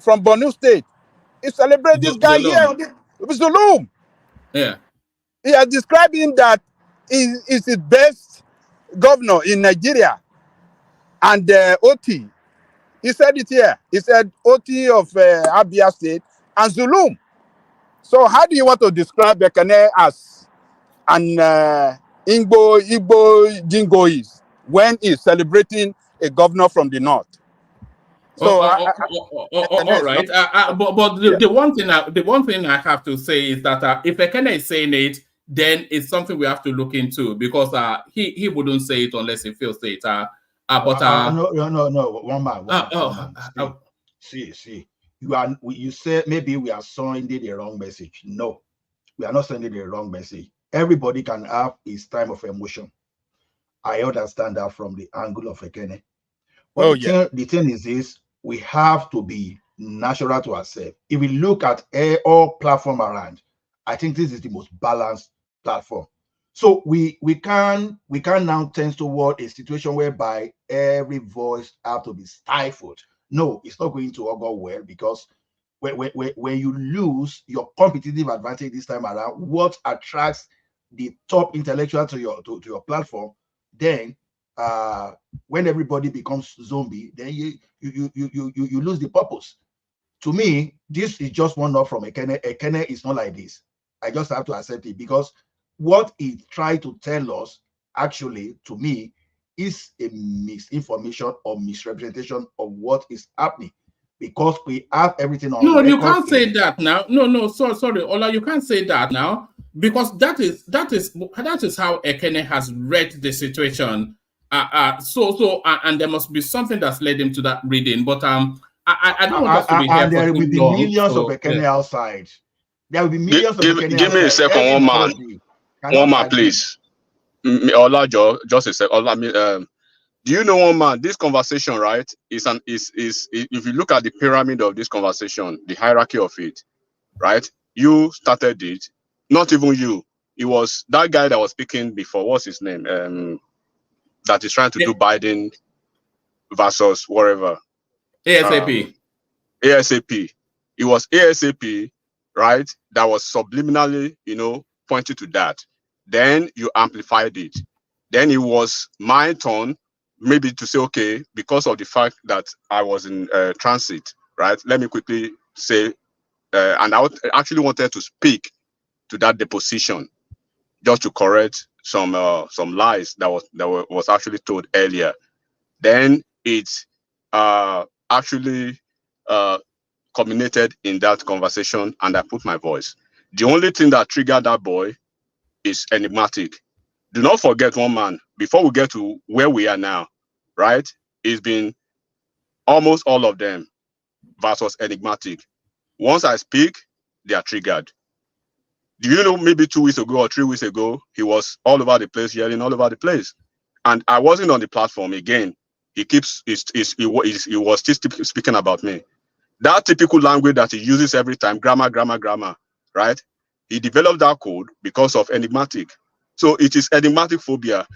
from Borno State. He celebrated this guy here, Zulum. Yeah. He has described him that he is the best governor in Nigeria. And OT, he said it here. He said OT of Abia State and Zulum. So how do you want to describe Ekene as an Igbo jingoist when he's celebrating a governor from the north? So all right. But the one thing I have to say is that if Ekene is saying it, then it's something we have to look into, because he wouldn't say it unless he feels it. No. One man. See. You said maybe we are sending the wrong message. No, we are not sending the wrong message. Everybody can have his time of emotion. I understand that from the angle of Ekene. But the thing is this: we have to be natural to ourselves. If we look at all platform around, I think this is the most balanced platform. So we can now tend toward a situation whereby every voice have to be stifled. No, it's not going to all go well, because when you lose your competitive advantage this time around, what attracts the top intellectual to your platform, then when everybody becomes zombie, then you lose the purpose. To me, this is just one up from Ekene. Ekene is not like this. I just have to accept it, because what he tried to tell us, actually, to me, is a misinformation or misrepresentation of what is happening, because we have everything on record. You can't say that now. No, sorry, Ola, you can't say that now, because that is how Ekene has read the situation. And there must be something that's led him to that reading. But I don't want us to be here for there too will be long, millions of Ekene outside. There will be millions of Ekene outside. Give me a second, one man, please. Ola, just a second. Ola, do you know, one man, this conversation, right, is if you look at the pyramid of this conversation, the hierarchy of it, right? You started it, not even you. It was that guy that was speaking before. What's his name? That is trying to do Biden versus whatever. ASAP. ASAP. It was ASAP, right? That was subliminally, pointing to that. Then you amplified it. Then it was my turn, maybe to say, okay, because of the fact that I was in transit, right? Let me quickly say, and I actually wanted to speak to that deposition, just to correct some lies that was actually told earlier. Then it actually culminated in that conversation, and I put my voice. The only thing that triggered that boy is enigmatic. Do not forget, one man, before we get to where we are now, right? It's been almost all of them versus enigmatic. Once I speak, they are triggered. Do you know, maybe 2 weeks ago or 3 weeks ago, he was all over the place, yelling all over the place. And I wasn't on the platform again. He was still speaking about me. That typical language that he uses every time, grammar, right? He developed that code because of enigmatic. So it is enigmatic phobia.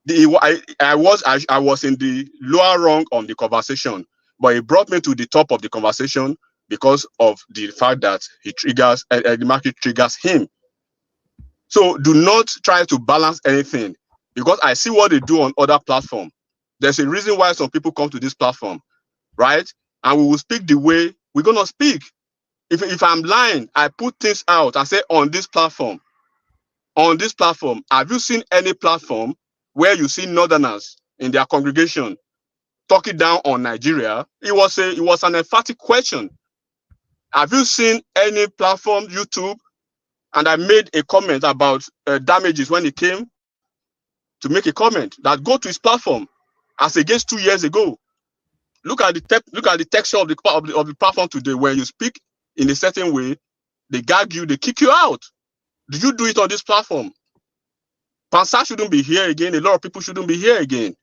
I was in the lower rung of the conversation, but he brought me to the top of the conversation because of the fact that enigmatic triggers him. So do not try to balance anything, because I see what they do on other platforms. There's a reason why some people come to this platform, right? And we will speak the way we're gonna speak. If I'm lying, I put things out and say on this platform. On this platform, have you seen any platform where you see Northerners in their congregation talking down on Nigeria? It was an emphatic question. Have you seen any platform, YouTube? And I made a comment about damages when he came to make a comment that go to his platform as against 2 years ago. Look at the texture of the platform today. When you speak in a certain way, they gag you, they kick you out. Do you do it on this platform? Pansa shouldn't be here again. A lot of people shouldn't be here again.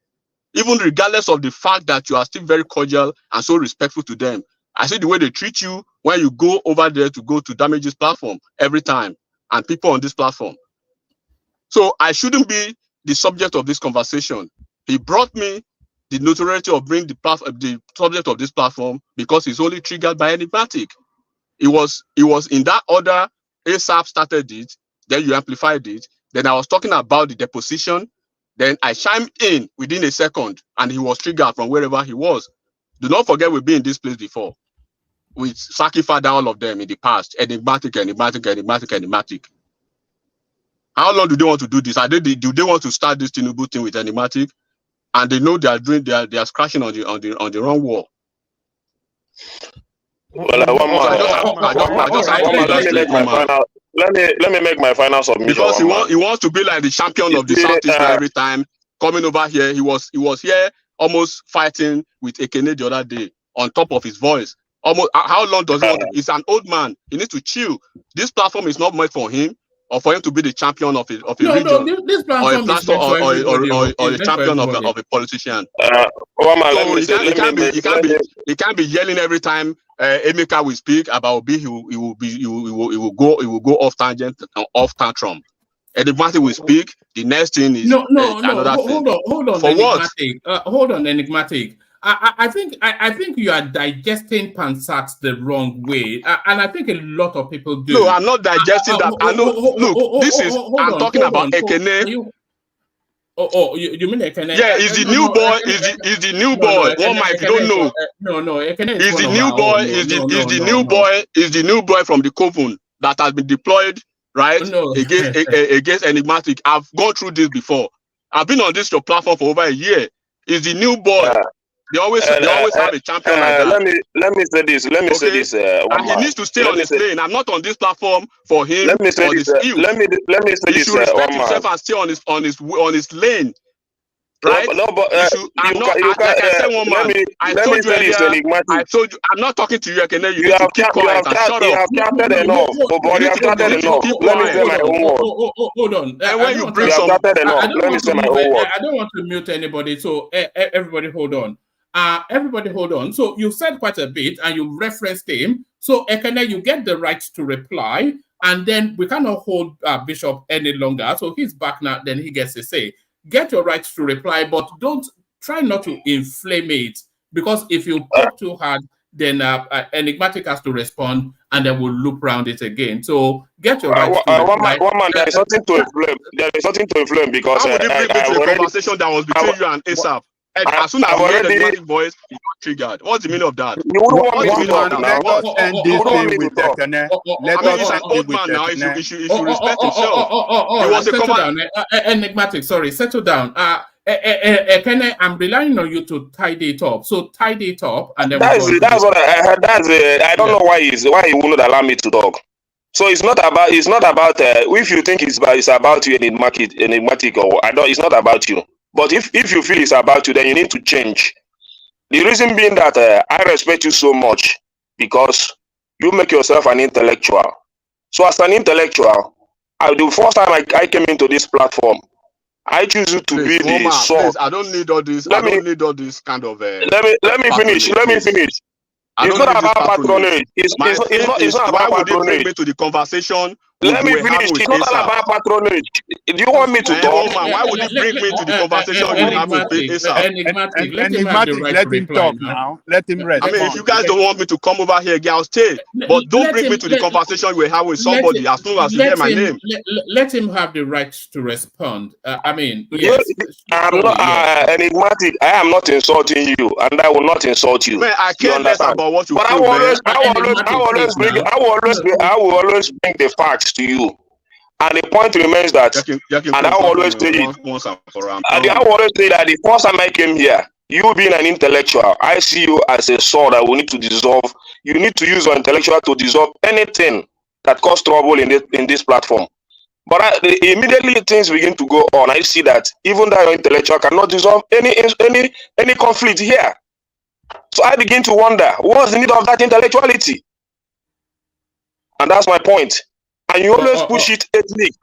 even regardless of the fact that you are still very cordial and so respectful to them. I see the way they treat you when you go over there to go to damage this platform every time, and people on this platform. So I shouldn't be the subject of this conversation. He brought me the notoriety of being the subject of this platform because he's only triggered by enigmatic. It was in that order. ASAP started it, then you amplified it. Then I was talking about the deposition. Then I chimed in within a second, and he was triggered from wherever he was. Do not forget we've been in this place before. We sacrificed all of them in the past. Enigmatic. How long do they want to do this? Do they want to start this Tinubu thing with enigmatic? And they know they are scratching on the wrong wall. Let me make my final submission. Because he wants to be like the champion of the Southeast every time. Coming over here, he was here almost fighting with Ekene the other day on top of his voice. Almost. How long does he want to? He's an old man. He needs to chill. This platform is not meant for him or for him to be the champion of a region. No, this or a platform or a champion of a politician. He can't be yelling every time Emeka will speak about Obi. He will go off tangent, off tantrum. Enigmatic will speak. The next thing is another thing. Hold on, For enigmatic. Hold on, enigmatic. I think you are digesting Pansat the wrong way, and I think a lot of people do. No, I'm not digesting that. I know. Look, this is. I'm talking about Ekene. You mean Ekene? Yeah, he's the new boy. He's the new boy. One mic, you don't know. No, Ekene is he's the new boy. He's the new boy. He's the new boy from the Coven that has been deployed, right? Against enigmatic. I've gone through this before. I've been on this your platform for over a year. He's the new boy. They always have a champion like that. Let me say this. Let me say this. And he needs to stay on his lane. I'm not on this platform for him. Let me say this. Let me say this. He should respect himself and stay on his lane. Right? No, but I told you, I'm not talking to you. You need to keep quiet and shut up. You have counted enough. But you have counted enough. Let me say my own word. Hold on. And when you bring some, let me say my own word. I don't want to mute anybody. So everybody, hold on. Everybody, hold on. So you said quite a bit, and you referenced him. So Ekene, you get the right to reply, and then we cannot hold Bishop any longer. So he's back now. Then he gets to say. Get your right to reply, but don't try not to inflame it, because if you poke too hard, then enigmatic has to respond, and then we'll loop around it again. So get your right to reply. One man, there is something to inflame. There is something to inflame because how would you bring me to the conversation that was between you and ASAP? As soon as I heard the enigmatic voice, you got triggered. What's the meaning of that? Let us end this thing with Ekene. He's an old man now. He should respect himself. It was a conversation. Enigmatic, sorry, settle down. Ekene, I'm relying on you to tidy it up. So tidy it up, and then that's what I heard. I don't know why he will not allow me to talk. So it's not about if you think it's about you enigmatic or I don't. It's not about you. But if you feel it's about you, then you need to change. The reason being that I respect you so much because you make yourself an intellectual. So as an intellectual, the first time I came into this platform, I choose you to be the source. I don't need all this. I don't need all this kind of. Let me finish. It's not about patronage. It's not about patronage. Bring me to the conversation. Let me finish. It's not about patronage. Do you want me to talk? Why would you bring me to the conversation you have with Enigmatic, let him talk now. Let him rest. I mean, if you guys don't want me to come over here, I'll stay. But don't bring me to the conversation we have with somebody as soon as you hear my name. Let him have the right to respond. I mean, yes. I'm not enigmatic. I am not insulting you, and I will not insult you. Man, I care less about what you feel. But I will always bring the facts to you. And the point remains that, and I will always say it. I will always say that the first time I came here, you being an intellectual, I see you as a sword that we need to dissolve. You need to use your intellectual to dissolve anything that cause trouble in this platform. But immediately things begin to go on. I see that even that your intellectual cannot dissolve any conflict here. So I begin to wonder, what's the need of that intellectuality? And that's my point. And you always push it ethnic.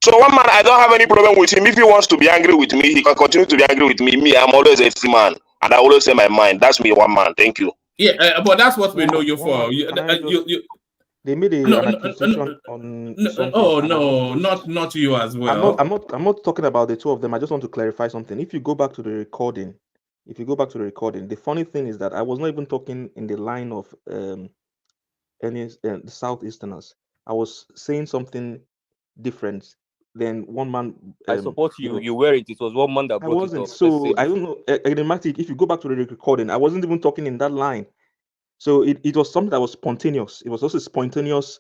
So one man, I don't have any problem with him. If he wants to be angry with me, he can continue to be angry with me. Me, I'm always a free man, and I always say my mind. That's me, one man. Thank you. Yeah, but that's what we know you for. They made an accusation on something. Oh no, not you as well. I'm not talking about the two of them. I just want to clarify something. If you go back to the recording, the funny thing is that I was not even talking in the line of any the Southeasterners. I was saying something different than one man. I support you. You were it. It was one man that brought I wasn't. it up. So I don't know. Enigmatic. If you go back to the recording, I wasn't even talking in that line. So it was something that was spontaneous. It was also a spontaneous,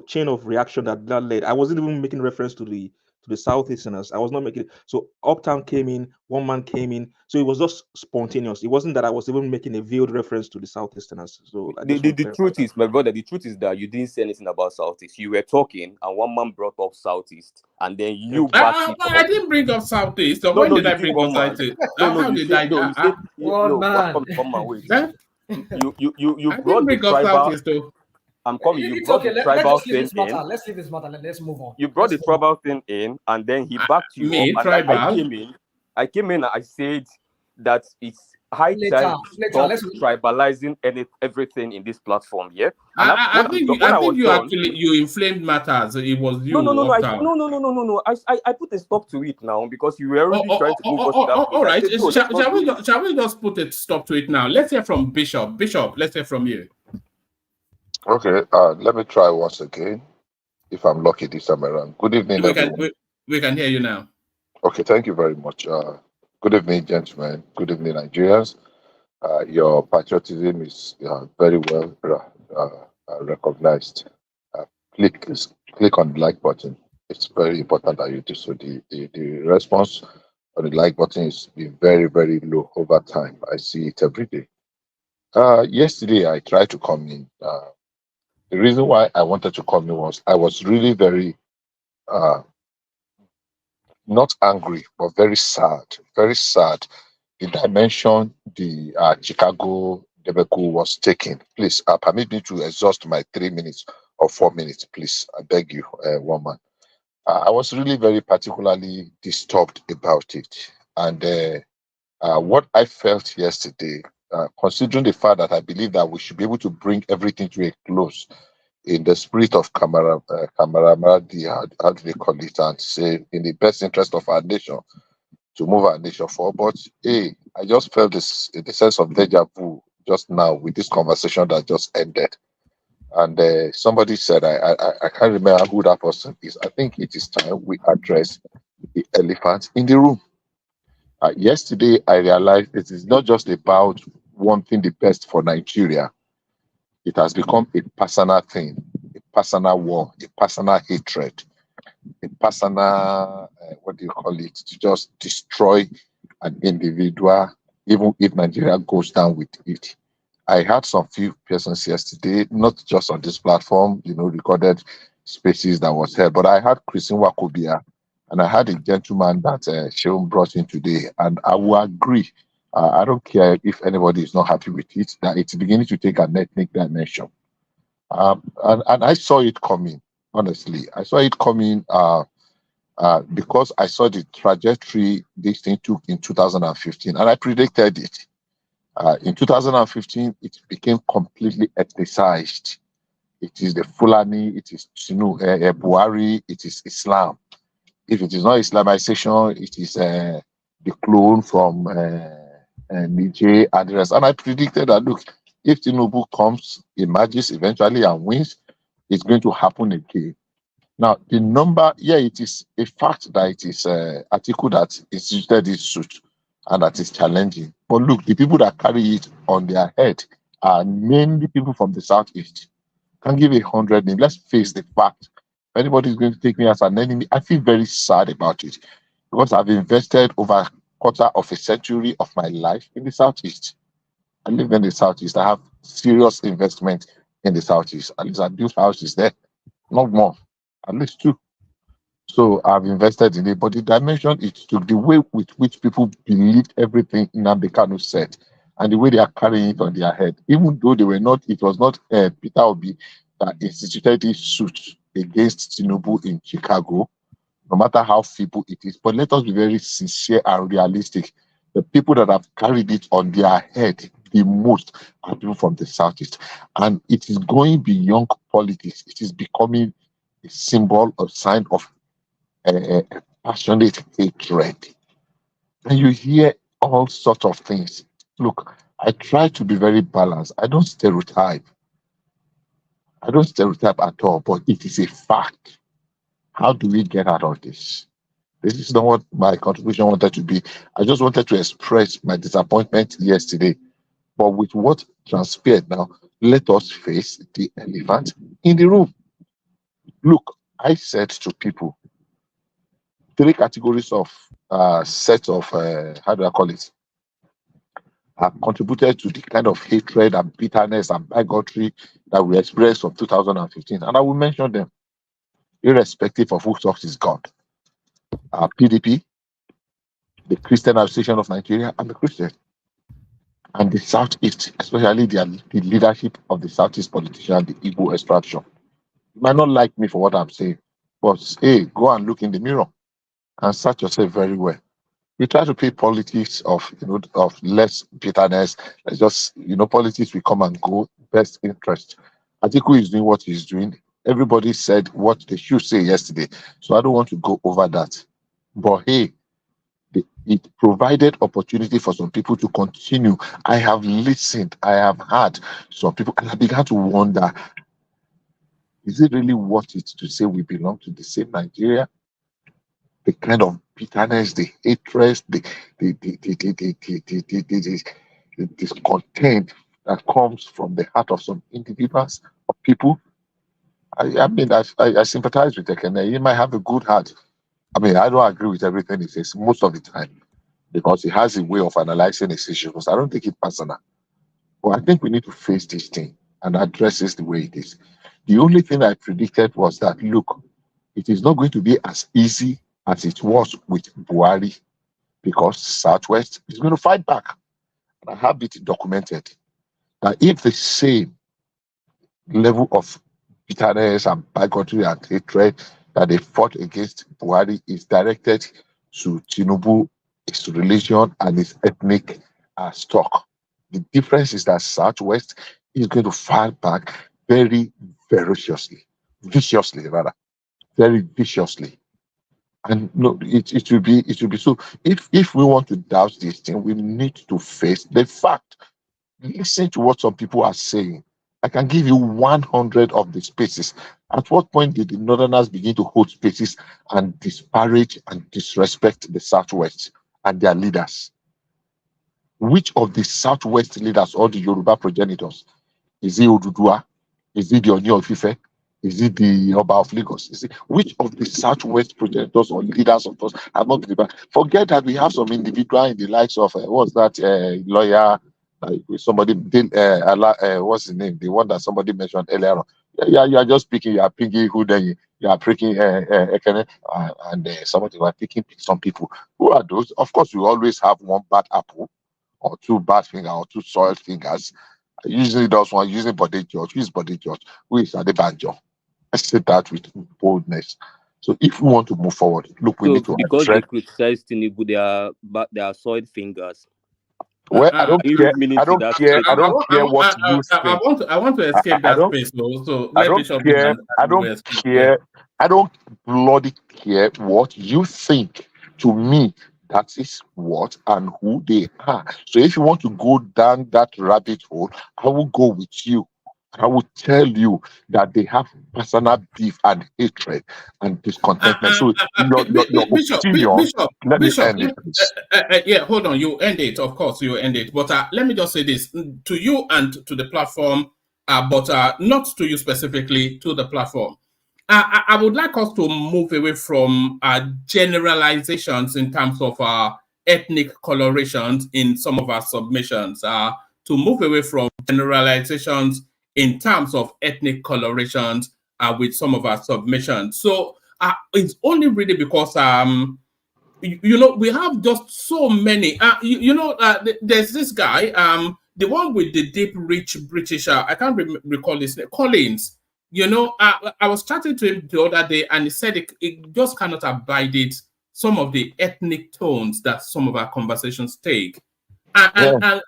chain of reaction that led. I wasn't even making reference to the Southeasterners. I was not making. So Uptown came in, one man came in. So it was just spontaneous. It wasn't that I was even making a veiled reference to the Southeasterners. So the truth is, my brother, the truth is that you didn't say anything about Southeast. You were talking, and one man brought up Southeast, and then you backed it up. I didn't bring up Southeast. So when did I bring up Southeast? How did I? You brought the tribal. I'm coming. You brought the tribal thing in. Let's leave this matter. Let's move on. You brought the tribal thing in, and then he backed you up. And I came in. I said that it's high time to stop tribalizing everything in this platform. Yeah. I think you inflamed matters. It was you. No. I put a stop to it now because you were already trying to move us to that. All right. Shall we just put a stop to it now? Let's hear from Bishop. Bishop, let's hear from you. Okay, let me try once again. If I'm lucky this time around. Good evening, everyone. We can hear you now. Okay, thank you very much. Good evening, gentlemen. Good evening, Nigerians. Your patriotism is very well recognized. Click on the like button. It's very important that you do so. The response on the like button is been very, very low over time. I see it every day. Yesterday, I tried to come in. The reason why I wanted to come in was I was really very not angry, but very sad. Very sad. The dimension the Chicago debacle was taking. Please permit me to exhaust my 3 minutes or 4 minutes, please. I beg you, woman. I was really very particularly disturbed about it. And what I felt yesterday, considering the fact that I believe that we should be able to bring everything to a close in the spirit of camaraderie, how do they call it, and say in the best interest of our nation, to move our nation forward. But I just felt the sense of deja vu just now with this conversation that just ended. And somebody said, I can't remember who that person is. I think it is time we address the elephant in the room. Yesterday, I realized it is not just about wanting the best for Nigeria. It has become a personal thing, a personal war, a personal hatred, a personal, to just destroy an individual, even if Nigeria goes down with it. I had some few persons yesterday, not just on this platform, recorded spaces that was held, but I had Chinua Achebe, and I had a gentleman that Sheon brought in today, and I will agree. I don't care if anybody is not happy with it, that it's beginning to take an ethnic dimension. And I saw it coming, honestly. I saw it coming because I saw the trajectory this thing took in 2015, and I predicted it. In 2015, it became completely ethnicized. It is the Fulani, it is Buhari, it is Islam. If it is not Islamization, it is the clone from Niger and the rest. And I predicted that, look, if Tinubu comes, emerges eventually and wins, it's going to happen again. Now, the number, it is a fact that it is Atiku that instituted this suit and that is challenging. But look, the people that carry it on their head are mainly people from the Southeast. Can't give 100 names. Let's face the fact. If anybody is going to take me as an enemy, I feel very sad about it because I've invested over a quarter of a century of my life in the Southeast. I live in the Southeast. I have serious investment in the Southeast. At least I built houses there, not more, at least 2. So I've invested in it. But the dimension it took, the way with which people believed everything Nnamdi Kanu said, and the way they are carrying it on their head, even though they were not, it was not Peter Obi that instituted this suit against Tinubu in Chicago, no matter how feeble it is. But let us be very sincere and realistic. The people that have carried it on their head the most are people from the Southeast. And it is going beyond politics. It is becoming a symbol, a sign of passionate hatred. And you hear all sorts of things. Look, I try to be very balanced. I don't stereotype. I don't stereotype at all, but it is a fact. How do we get out of this? This is not what my contribution wanted to be. I just wanted to express my disappointment yesterday. But with what transpired now, let us face the elephant in the room. Look, I said to people, 3 categories of sets of, how do I call it, have contributed to the kind of hatred and bitterness and bigotry that we experienced from 2015. And I will mention them, irrespective of who talks is God. PDP, the Christian Association of Nigeria, and the Christian. And the Southeast, especially the leadership of the Southeast politician, the Igbo extraction. You might not like me for what I'm saying, but hey, go and look in the mirror and search yourself very well. We try to play politics of less bitterness. It's just politics will come and go. Best interest. Atiku is doing what he's doing. Everybody said what they should say yesterday, so I don't want to go over that. But hey, it provided opportunity for some people to continue. I have listened. I have heard some people, and I began to wonder: is it really worth it to say we belong to the same Nigeria? The kind of bitterness, the hatred, the discontent that comes from the heart of some individuals or people. I mean, I sympathize with Ekene. He might have a good heart. I mean, I don't agree with everything he says most of the time because he has a way of analyzing his issues. I don't take it personal. But I think we need to face this thing and address this the way it is. The only thing I predicted was that, look, it is not going to be as easy as it was with Buhari because Southwest is going to fight back. And I have it documented that if the same level of bitterness and bigotry and hatred that they fought against Buhari is directed to Tinubu, his religion and his ethnic stock. The difference is that Southwest is going to fight back very viciously, very viciously. And no, it will be so. If we want to doubt this thing, we need to face the fact. Listen to what some people are saying. I can give you 100 of the spaces. At what point did the Northerners begin to hold spaces and disparage and disrespect the Southwest and their leaders? Which of the Southwest leaders or the Yoruba progenitors? Is it Odudua? Is it the Oni of Ife? Is it the Oba of Lagos? Is it which of the Southwest progenitors or leaders of those are not the forget that we have some individual in the likes of what's that lawyer? Somebody did what's his name? The one that somebody mentioned earlier on. Yeah, you are just picking. You are picking who then you are picking and somebody were picking some people. Who are those? Of course, we always have one bad apple or 2 bad fingers or 2 soiled fingers. Usually those one using body judge. Who is body judge? Who is Adebanjo? I said that with boldness. So if we want to move forward, look, we need to because address. they criticize Tinubu, they are soiled fingers. Well, I don't care. I don't care. I don't care what you think. I want to escape that space, though. So let Bishop care. I don't care. I don't bloody care what you think. To me, that is what and who they are. So if you want to go down that rabbit hole, I will go with you. I will tell you that they have personal beef and hatred and discontentment. So your Bishop, opinion, let me Bishop, end it, please. yeah, hold on. You end it, of course. You end it. But let me just say this to you and to the platform, but not to you specifically, to the platform. I would like us to move away from generalizations in terms of ethnic colorations in some of our submissions. To move away from generalizations in terms of ethnic colorations with some of our submissions. So it's only really because we have just so many. There's this guy, the one with the deep, rich British. I can't recall his name. Collins. You know, I was chatting to him the other day, and he said it just cannot abide it, some of the ethnic tones that some of our conversations take. Not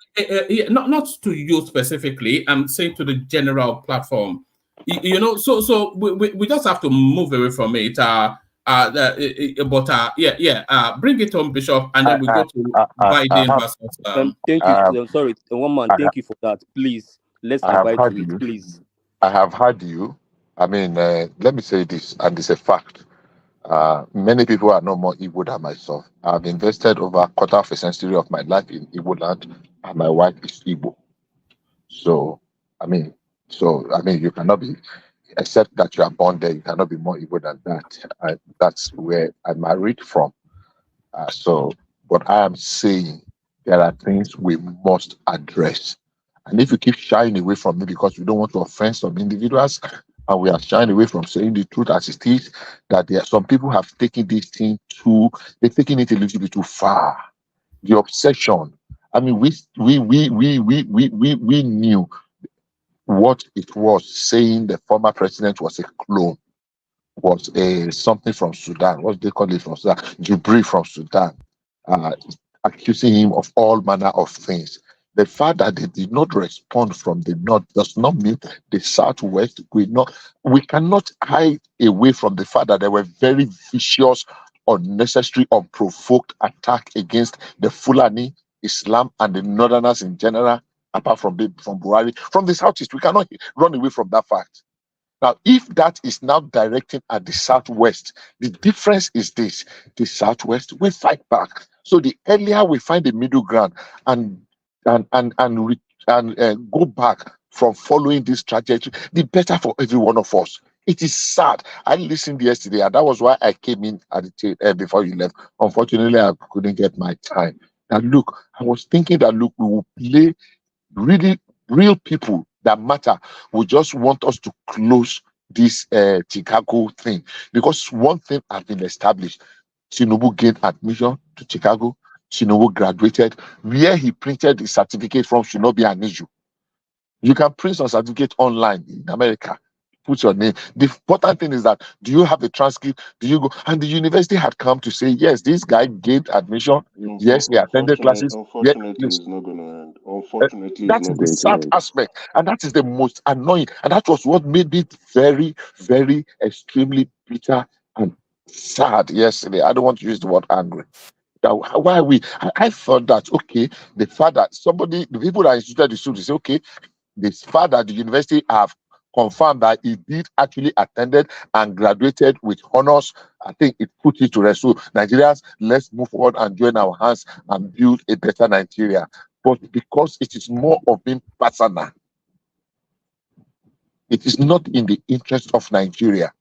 to you specifically, I'm saying to the general platform. You know, so we just have to move away from it. Bring it on, Bishop, and then we go to Biden versus. Thank you. Sorry, one man. Thank you for that. Please, let's I have abide heard to it, you. please. I have heard you. I mean, let me say this, and it's a fact. Many people are no more Igbo than myself. I've invested over a quarter of a century of my life in Igbo land, and my wife is Igbo. So, I mean, you cannot be, except that you are born there, you cannot be more Igbo than that. That's where I married from. So, what I am saying, there are things we must address. And if you keep shying away from me because we don't want to offend some individuals, and we are shying away from saying the truth as it is, that there are some people have taken this thing they're taking it a little bit too far. The obsession. I mean, we knew what it was saying the former president was a clone, was a something from Sudan. What do they call it from Sudan? Jubilee from Sudan, accusing him of all manner of things. The fact that they did not respond from the north does not mean the southwest will not. We cannot hide away from the fact that there were very vicious, unnecessary, unprovoked attack against the Fulani, Islam, and the northerners in general. Apart from Buhari, from the southeast, we cannot run away from that fact. Now, if that is now directing at the southwest, the difference is this: the southwest will fight back. So the earlier we find the middle ground and go back from following this trajectory, the better for every one of us. It is sad. I listened yesterday, and that was why I came in at the before you left. Unfortunately, I couldn't get my time. Now, look, I was thinking that we will play really real people that matter. We just want us to close this Chicago thing, because one thing has been established: Tinubu gained admission to Chicago. Tinubu graduated. Where he printed the certificate from should not be an issue. You can print some certificate online in America. Put your name. The important thing is that, do you have a transcript? Do you go? And the university had come to say, yes, this guy gained admission. Yes, he attended classes. Unfortunately, Yes, it's not going to end. Unfortunately, it's that not is the going to sad end. aspect, and that is the most annoying, and that was what made it very, very extremely bitter and sad yesterday. I don't want to use the word angry. Why we? I thought that, okay, the fact that the people that instituted the students say, okay, this fact that the university have confirmed that he did actually attended and graduated with honors, I think it put it to rest. So Nigerians, let's move forward and join our hands and build a better Nigeria. But because it is more of being personal, it is not in the interest of Nigeria.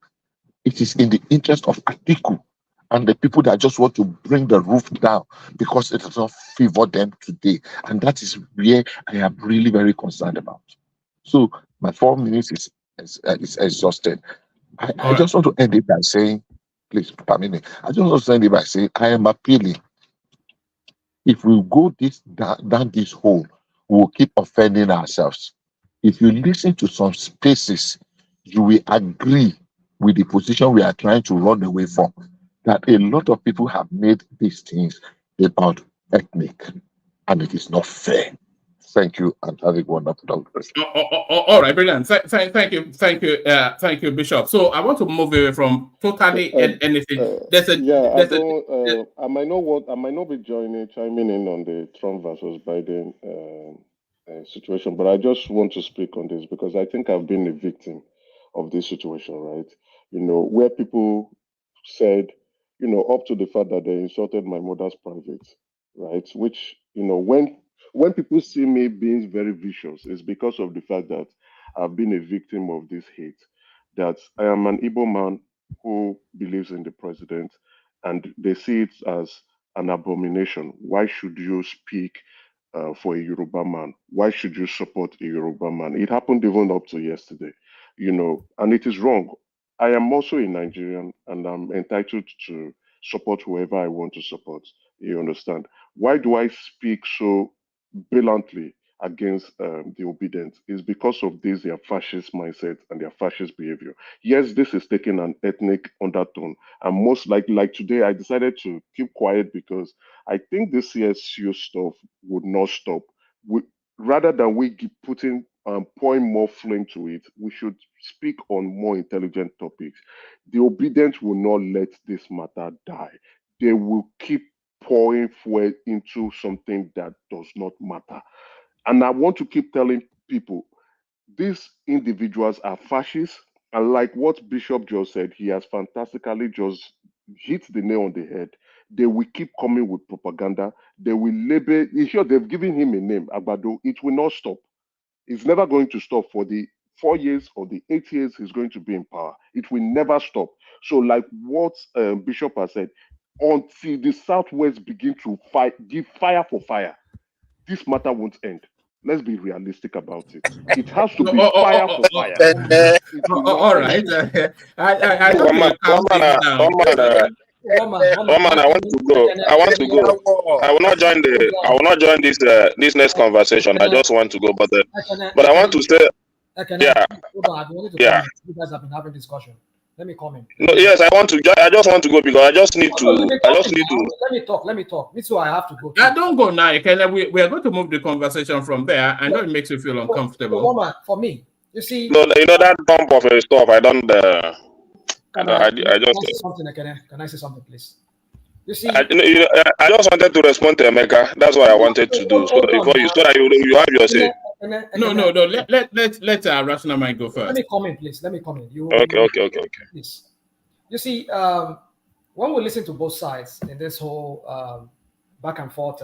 It is in the interest of Atiku and the people that just want to bring the roof down because it does not favor them today. And that is where I am really very concerned about. So my 4 minutes is exhausted. I just want to end it by saying, please permit me. I just want to end it by saying I am appealing. If we go down this hole, we will keep offending ourselves. If you listen to some spaces, you will agree with the position we are trying to run away from, that a lot of people have made these things about ethnic, and it is not fair. Thank you, and have a wonderful day. All right, brilliant. Thank you, Bishop. So I want to move away from totally anything. I might not be chiming in on the Trump versus Biden situation, but I just want to speak on this because I think I've been a victim of this situation, right? Where people said, up to the fact that they insulted my mother's private, right? Which, when people see me being very vicious, it's because of the fact that I've been a victim of this hate. That I am an Igbo man who believes in the president, and they see it as an abomination. Why should you speak for a Yoruba man? Why should you support a Yoruba man? It happened even up to yesterday, and it is wrong. I am also a Nigerian, and I'm entitled to support whoever I want to support. You understand? Why do I speak so bluntly against the obedient is because of this their fascist mindset and their fascist behavior. Yes, this is taking an ethnic undertone, and most likely, like today, I decided to keep quiet because I think this CSU stuff would not stop. Rather than we keep putting pouring more flame to it, we should speak on more intelligent topics. The obedient will not let this matter die. They will keep pouring fuel into something that does not matter. And I want to keep telling people these individuals are fascists. And like what Bishop just said, he has fantastically just hit the nail on the head. They will keep coming with propaganda. They will label, sure, they've given him a name, Agbado. It will not stop. It's never going to stop for the 4 years or the 8 years he's going to be in power. It will never stop. So, like what Bishop has said, until the Southwest begin to fight, give fire for fire, this matter won't end. Let's be realistic about it. It has to be fire for fire. It will not All end. right. I hope you calm things down. Roman, I want to go. I will not join this this next conversation. I just want to go, but I want to say, yeah, yeah. You guys have been having discussion. Let me comment. No, yes, I just want to go because I just need to. Let me talk. Me too. I have to go. Don't go now. We are going to move the conversation from there. I know it makes you feel uncomfortable. For me, you see. No, you know that dump of stuff. I don't. I just. Can I say something, please? You see. I just wanted to respond to Emeka. That's what I wanted to do. So before you, so that you have your say. No. Let rational mind go first. Let me comment, please. Okay. Please. You see, when we listen to both sides in this whole back and forth,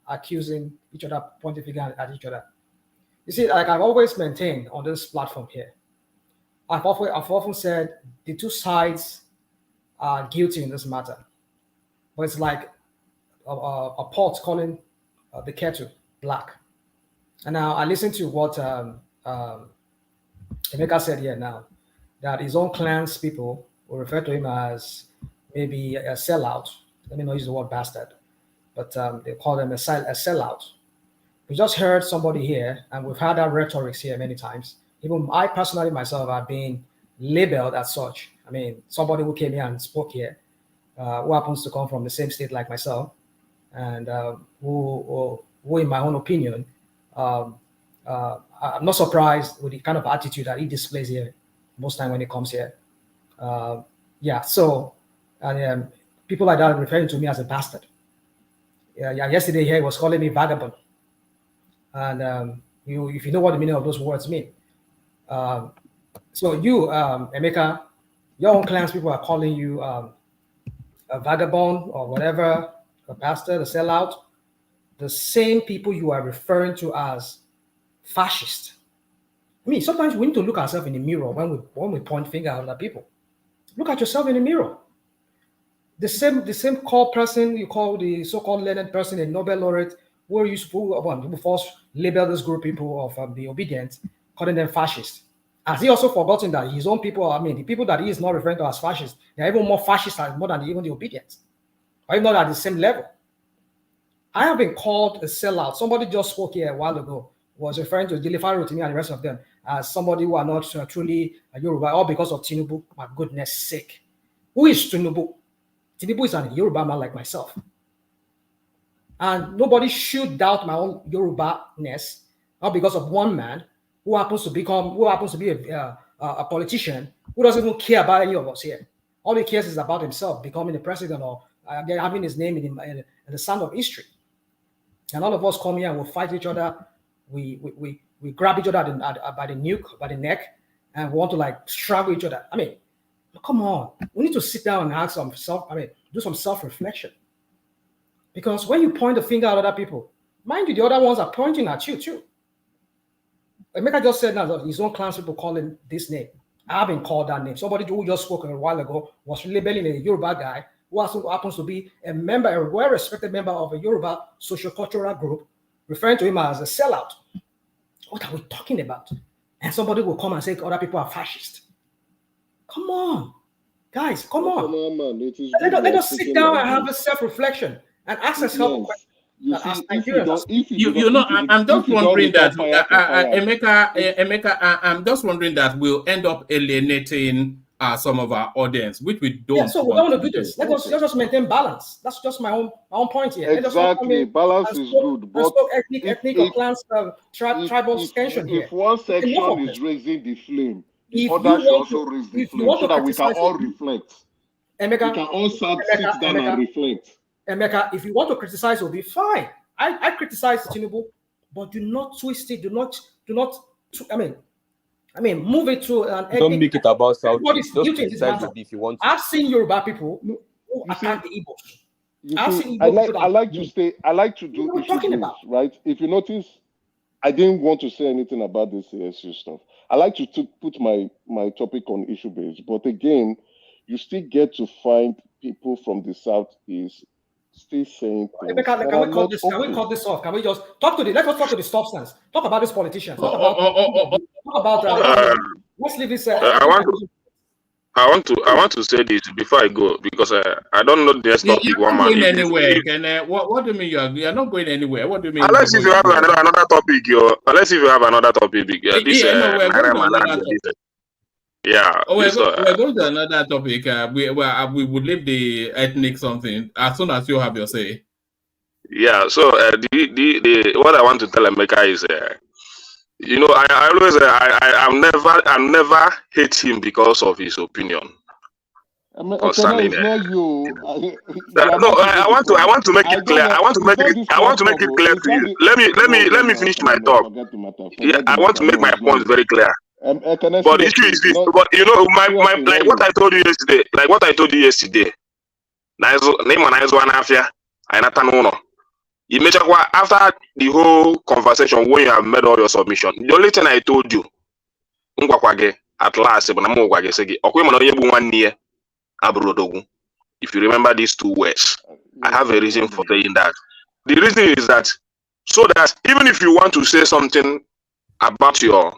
accusing each other, pointing finger at each other, you see, like I've always maintained on this platform here, I've often said the two sides are guilty in this matter, but it's like a pot calling the kettle black. And now I listened to what Emeka said here now, that his own clan's people will refer to him as maybe a sellout. Let me not use the word bastard, but they call them a sellout. We just heard somebody here, and we've had that rhetoric here many times. Even I personally myself have been labeled as such. I mean, somebody who came here and spoke here, who happens to come from the same state like myself, and who in my own opinion, I'm not surprised with the kind of attitude that he displays here most time when he comes here. So people like that are referring to me as a bastard. Yesterday here he was calling me vagabond, and if you know what the meaning of those words mean. So you, Emeka, your own clans people are calling you a vagabond or whatever, a bastard, a sellout. The same people you are referring to as fascist. I mean, sometimes we need to look ourselves in the mirror when we point finger at other people. Look at yourself in the mirror. The same called person you call the so-called learned person, a Nobel laureate, who first label this group of people of the obedient, calling them fascist. Has he also forgotten that his own people, the people that he is not referring to as fascist, they're even more fascist more than even the obedient, or even not at the same level? I have been called a sellout. Somebody just spoke here a while ago, was referring to Dilifari Rotimi and the rest of them as somebody who are not truly a Yoruba, all because of Tinubu. My goodness sake. Who is Tinubu? Tinubu is a Yoruba man like myself. And nobody should doubt my own Yoruba-ness, not because of one man who happens to be a politician who doesn't even care about any of us here. All he cares is about himself becoming the president or having his name in the sand of history. And all of us come here and we fight each other. We grab each other by the neck, and we want to like strangle each other. I mean, come on. We need to sit down and do some self-reflection. Because when you point the finger at other people, mind you, the other ones are pointing at you too. Emeka just said now that his own clans people call him this name. I haven't called that name. Somebody who just spoke a while ago was labeling a Yoruba guy who also happens to be a well-respected member of a Yoruba socio-cultural group, referring to him as a sellout. What are we talking about? And somebody will come and say other people are fascist. Come on, guys, come on. Let us sit down and have a self-reflection and ask ourselves. You as see, Nigerians, I'm just wondering that, Emeka, Emeka, I'm just wondering that we'll end up alienating some of our audience, which we don't yeah, so we want don't want to to do do. this. Let's just maintain balance. That's just my own point here. Let us not come exactly, in balance and is spoke good, but ethnic or clans tribal tension if here. one Enough section of is this. raising the flame, the If you other should want also raise the if you flame want so to that we can criticize all Obi, reflect. Emeka, We can all sit down and reflect. Emeka, if you want to criticize Obi, fine. I criticize Tinubu, but do not twist it. Do not. I mean, move it to an ethnic. Don't make it about South What East. is Just beauty in this criticize matter? Obi if you want to. I've seen Yoruba people who attack the Igbos. You I've see, seen I Igbo people like to What do are we issue talking based, about? right? If you notice, I didn't want to say anything about this ASU stuff. I like to put my topic on issue based, but again, you still get to find people from the southeast still saying things Emeka, that can are we cut not this? Can we okay. cut this off? Can we just let us talk to the substance? Talk about these politicians. Talk about let's leave this. I want to say this before I go because I don't know this topic. You're One not man. going anywhere. What do you mean you're not going anywhere? What do you mean? Unless if you have another topic, unless if you have another topic, this no, we're going to another topic. Yeah. We're going to another topic. We would leave the ethnic something as soon as you have your say. Yeah. So the what I want to tell Emeka is, I always I'm never hate him because of his opinion. Concerning not you. I want to make it clear. I want to make it clear to you. Let me finish my talk. Yeah, I want to make my points very clear. But the issue is this. But my like what I told you yesterday. Like what I told you yesterday. After the whole conversation when you have made all your submission, the only thing I told you, at last, if you remember these two words, I have a reason for saying that. The reason is that so that even if you want to say something about your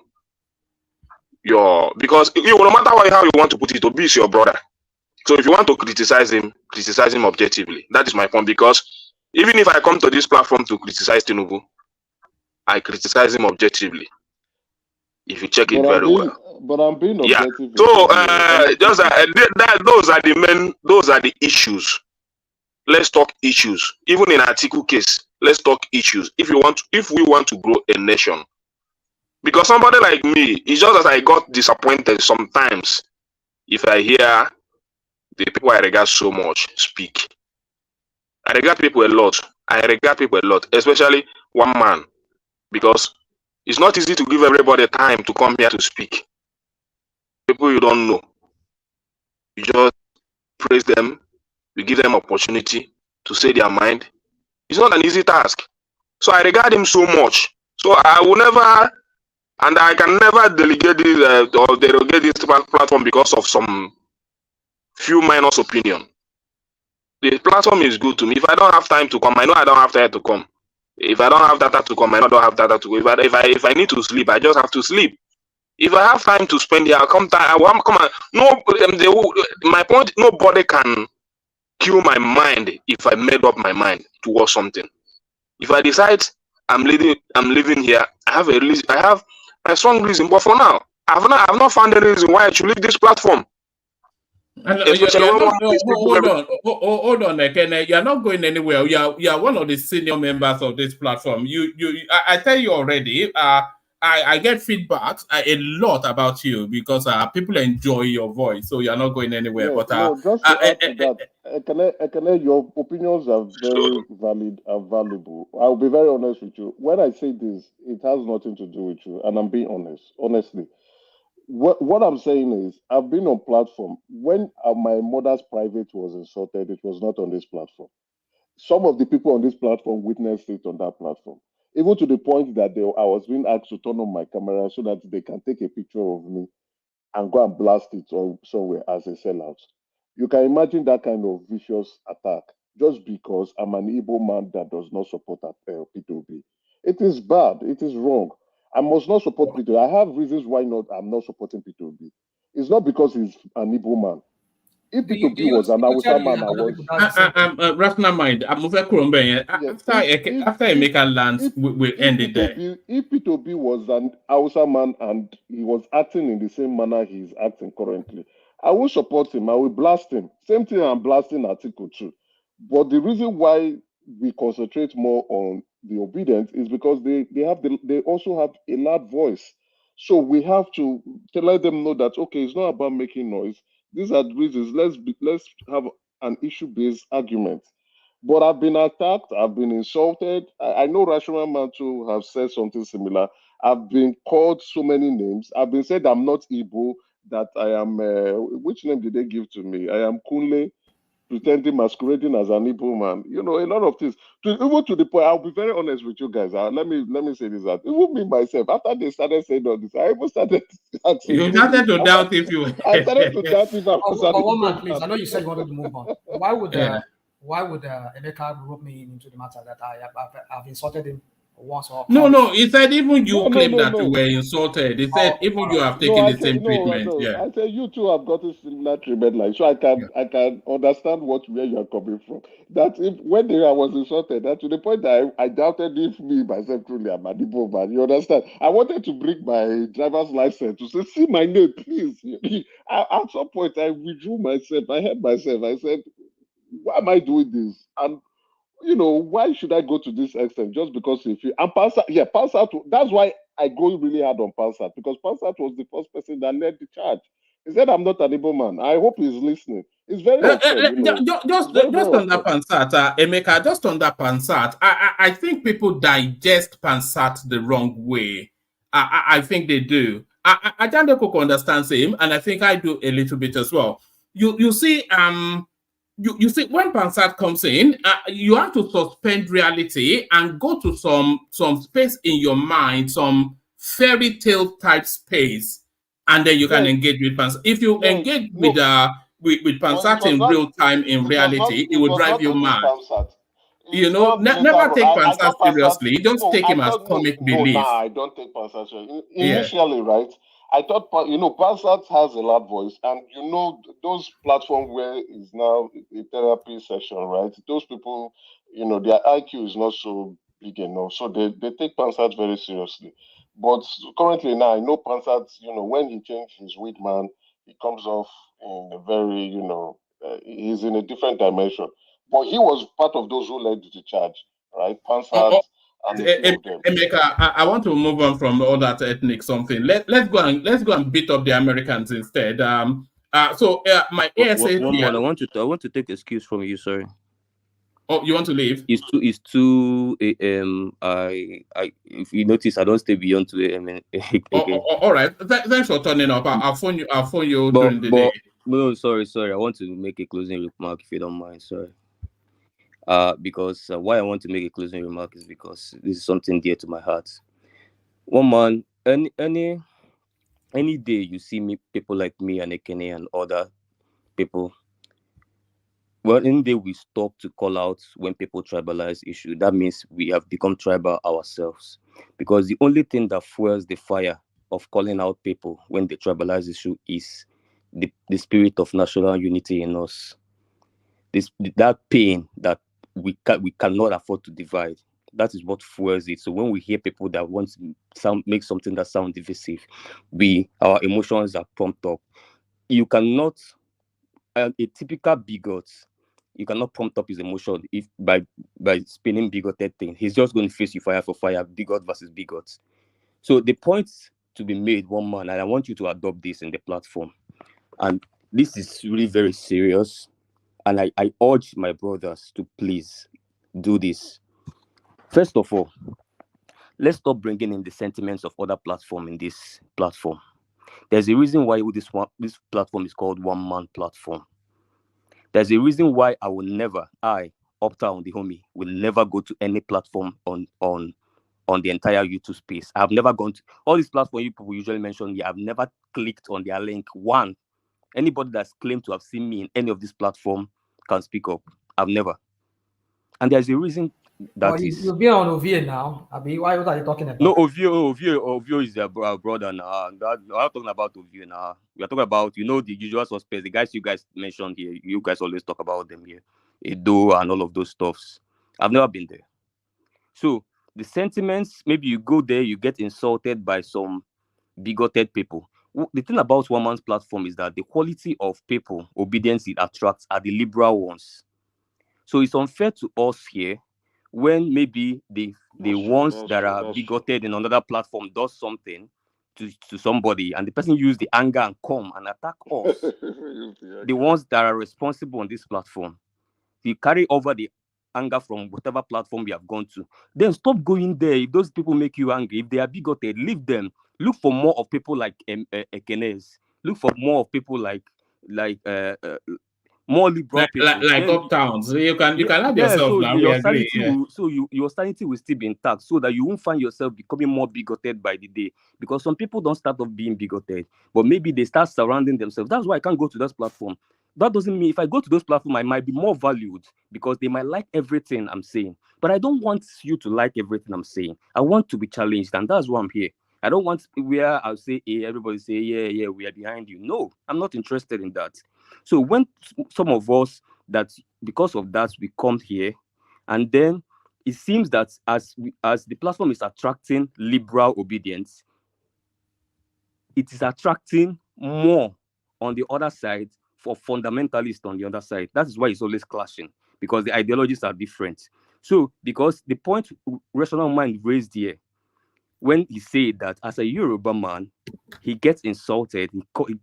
because no matter how you want to put it, Obi is your brother. So if you want to criticize him objectively. That is my point. Because even if I come to this platform to criticize Tinubu, I criticize him objectively. If you check it very well. But I'm being objective. So those are the issues. Let's talk issues. Even in article case, let's talk issues. If we want to grow a nation. Because somebody like me, it's just that I got disappointed sometimes if I hear the people I regard so much speak. I regard people a lot. Especially one man. Because it's not easy to give everybody time to come here to speak. People you don't know. You just praise them. You give them opportunity to say their mind. It's not an easy task. So I regard him so much. So I will never, and I can never delegate this or derogate this platform because of some few minus opinion. The platform is good to me. If I don't have time to come, I know I don't have time to come. If I don't have data to come, I know I don't have data to go. If I need to sleep, I just have to sleep. If I have time to spend here, I'll come. I will come. My point: nobody can kill my mind if I made up my mind towards something. If I decide I'm living here, I have a reason. I have a strong reason. But for now, I've not found any reason why I should leave this platform. Hold on, Ken. You're not going anywhere. You are one of the senior members of this platform. I tell you already. I get feedbacks a lot about you because people enjoy your voice, so you're not going anywhere. Yeah, but just to add to that, Ekene, your opinions are very valid and valuable. I'll be very honest with you. When I say this, it has nothing to do with you, and I'm being honest. Honestly, what I'm saying is, I've been on platform when my mother's private was insulted. It was not on this platform. Some of the people on this platform witnessed it on that platform, even to the point that I was being asked to turn on my camera so that they can take a picture of me and go and blast it or somewhere as a sellout. You can imagine that kind of vicious attack just because I'm an Igbo man that does not support P2B. It is bad. It is wrong. I must not support P2B. I have reasons why I'm not supporting P2B. It's not because he's an Igbo man. if Do you P2P was an tell Hausa you man, that I other was. people does the same thing? Rational mind. I'm moving Kurumbe. After Emeka lands, we'll end it there. If P2P was an Hausa man and he was acting in the same manner he's acting currently, I will support him. I will blast him. Same thing I'm blasting Article 2. But the reason why we concentrate more on the obedience is because they also have a loud voice. So we have to let them know that okay, it's not about making noise. These are the reasons. Let's have an issue-based argument. But I've been attacked, I've been insulted. I know Rational Man too have said something similar. I've been called so many names. I've been said I'm not Igbo, that I am, which name did they give to me? I am Kunle, pretending, masquerading as an Igbo man. You know, a lot of things. Even to the point, I'll be very honest with you guys. Let me say this out. Even me myself, after they started saying all this, I even started asking. You started to doubt if you. I started to doubt if I was an But one man, Igbo please. I man. know you said you wanted to move on. Why would Emeka rope me into the matter that I've insulted him once or No. He said even you No, claim that no. you were insulted. He said even you have taken the same treatment. Yeah. I said you two have gotten similar treatment, like so. I can understand where you are coming from. That if when I was insulted, that to the point that I doubted if me myself truly am an Igbo man. You understand? I wanted to bring my driver's license to say, see my name, please. At some point, I withdrew myself. I held myself. I said, why am I doing this? And you know, why should I go to this extent just because if you and Pansat, that's why I go really hard on Pansat because Pansat was the first person that led the charge. He said, I'm not an Igbo man. I hope he's listening. It's very unfair, you know. Just on that Pansat, Emeka, just on that Pansat, I think people digest Pansat the wrong way. I think they do. I don't know understands him, and I think I do a little bit as well. You see, you see, when Pansat comes in, you have to suspend reality and go to some space in your mind, some fairy tale type space, and then you can engage with Pansat. If you engage with Pansat in real time in reality, it will drive you mad. You know, never take Pansat seriously. Just take him as comic relief. I don't take Pansat seriously. Yeah. Initially, right? I thought, Pansat has a loud voice, and those platforms where it's now a therapy session, right? Those people, their IQ is not so big enough, so they take Pansat very seriously. But currently now, I know Pansat, when he changed his weed man, he comes off in a very, he's in a different dimension. But he was part of those who led the charge, right? Pansat and a few of them. Emeka, I want to move on from all that ethnic something. Let's go and beat up the Americans instead. My ASA One here. more. I want to take excuse from you. Sorry. Oh, you want to leave? It's 2 a.m. If you notice, I don't stay beyond 2 a.m. All right. Thanks for turning up. I'll phone you during the day. No, sorry. I want to make a closing remark if you don't mind. Sorry. Because why I want to make a closing remark is because this is something dear to my heart. One man, any day you see people like me and Ekene and other people, well, any day we stop to call out when people tribalize issue, that means we have become tribal ourselves. Because the only thing that fuels the fire of calling out people when they tribalize issue is the spirit of national unity in us. That pain that we cannot afford to divide. That is what fuels it. So when we hear people that want to make something that sounds divisive, our emotions are pumped up. You cannot, a typical bigot, you cannot prompt up his emotion if by spinning bigoted thing. He's just going to face you fire for fire, bigot versus bigot. So the point to be made, one man, and I want you to adopt this in the platform. And this is really very serious. And I urge my brothers to please do this. First of all, let's stop bringing in the sentiments of other platforms in this platform. There's a reason why this platform is called One Man Platform. There's a reason why Opta on the homie, will never go to any platform on the entire YouTube space. I've never gone to all these platforms you people usually mention here. I've never clicked on their link. One, anybody that's claimed to have seen me in any of this platform can speak up. I've never. And there's a reason Oh, That is you've been on OVA now. I mean, what are you talking about? no Ovio is their brother now. We're not talking about Ovio now. We are talking about the usual suspects, the guys you guys mentioned here. You guys always talk about them here, Edo and all of those stuffs. I've never been there, so the sentiments. Maybe you go there, you get insulted by some bigoted people. The thing about one man's platform is that the quality of people obedience it attracts are the liberal ones. So it's unfair to us here when maybe the ones that are bigoted in another platform does something to somebody and the person use the anger and come and attack us, the ones that are responsible on this platform. We carry over the anger from whatever platform we have gone to. Then stop going there. If those people make you angry, if they are bigoted, leave them. Look for more of people like Ekenes. Look for more of people like more liberal people. Like Then uptowns. You can have yeah, yourself so now. We your agree. sanity Yeah. will your sanity will still be intact, so that you won't find yourself becoming more bigoted by the day. Because some people don't start off being bigoted, but maybe they start surrounding themselves. That's why I can't go to this platform. That doesn't mean if I go to those platforms, I might be more valued because they might like everything I'm saying. But I don't want you to like everything I'm saying. I want to be challenged, and that's why I'm here. I don't want where I'll say, hey, everybody say, yeah, we are behind you. No, I'm not interested in that. So when some of us that because of that we come here, and then it seems that as the platform is attracting liberal obedience, it is attracting more on the other side for fundamentalists on the other side. That is why it's always clashing, because the ideologies are different. So because the point Rational Mind raised here, when he said that as a Yoruba man, he gets insulted,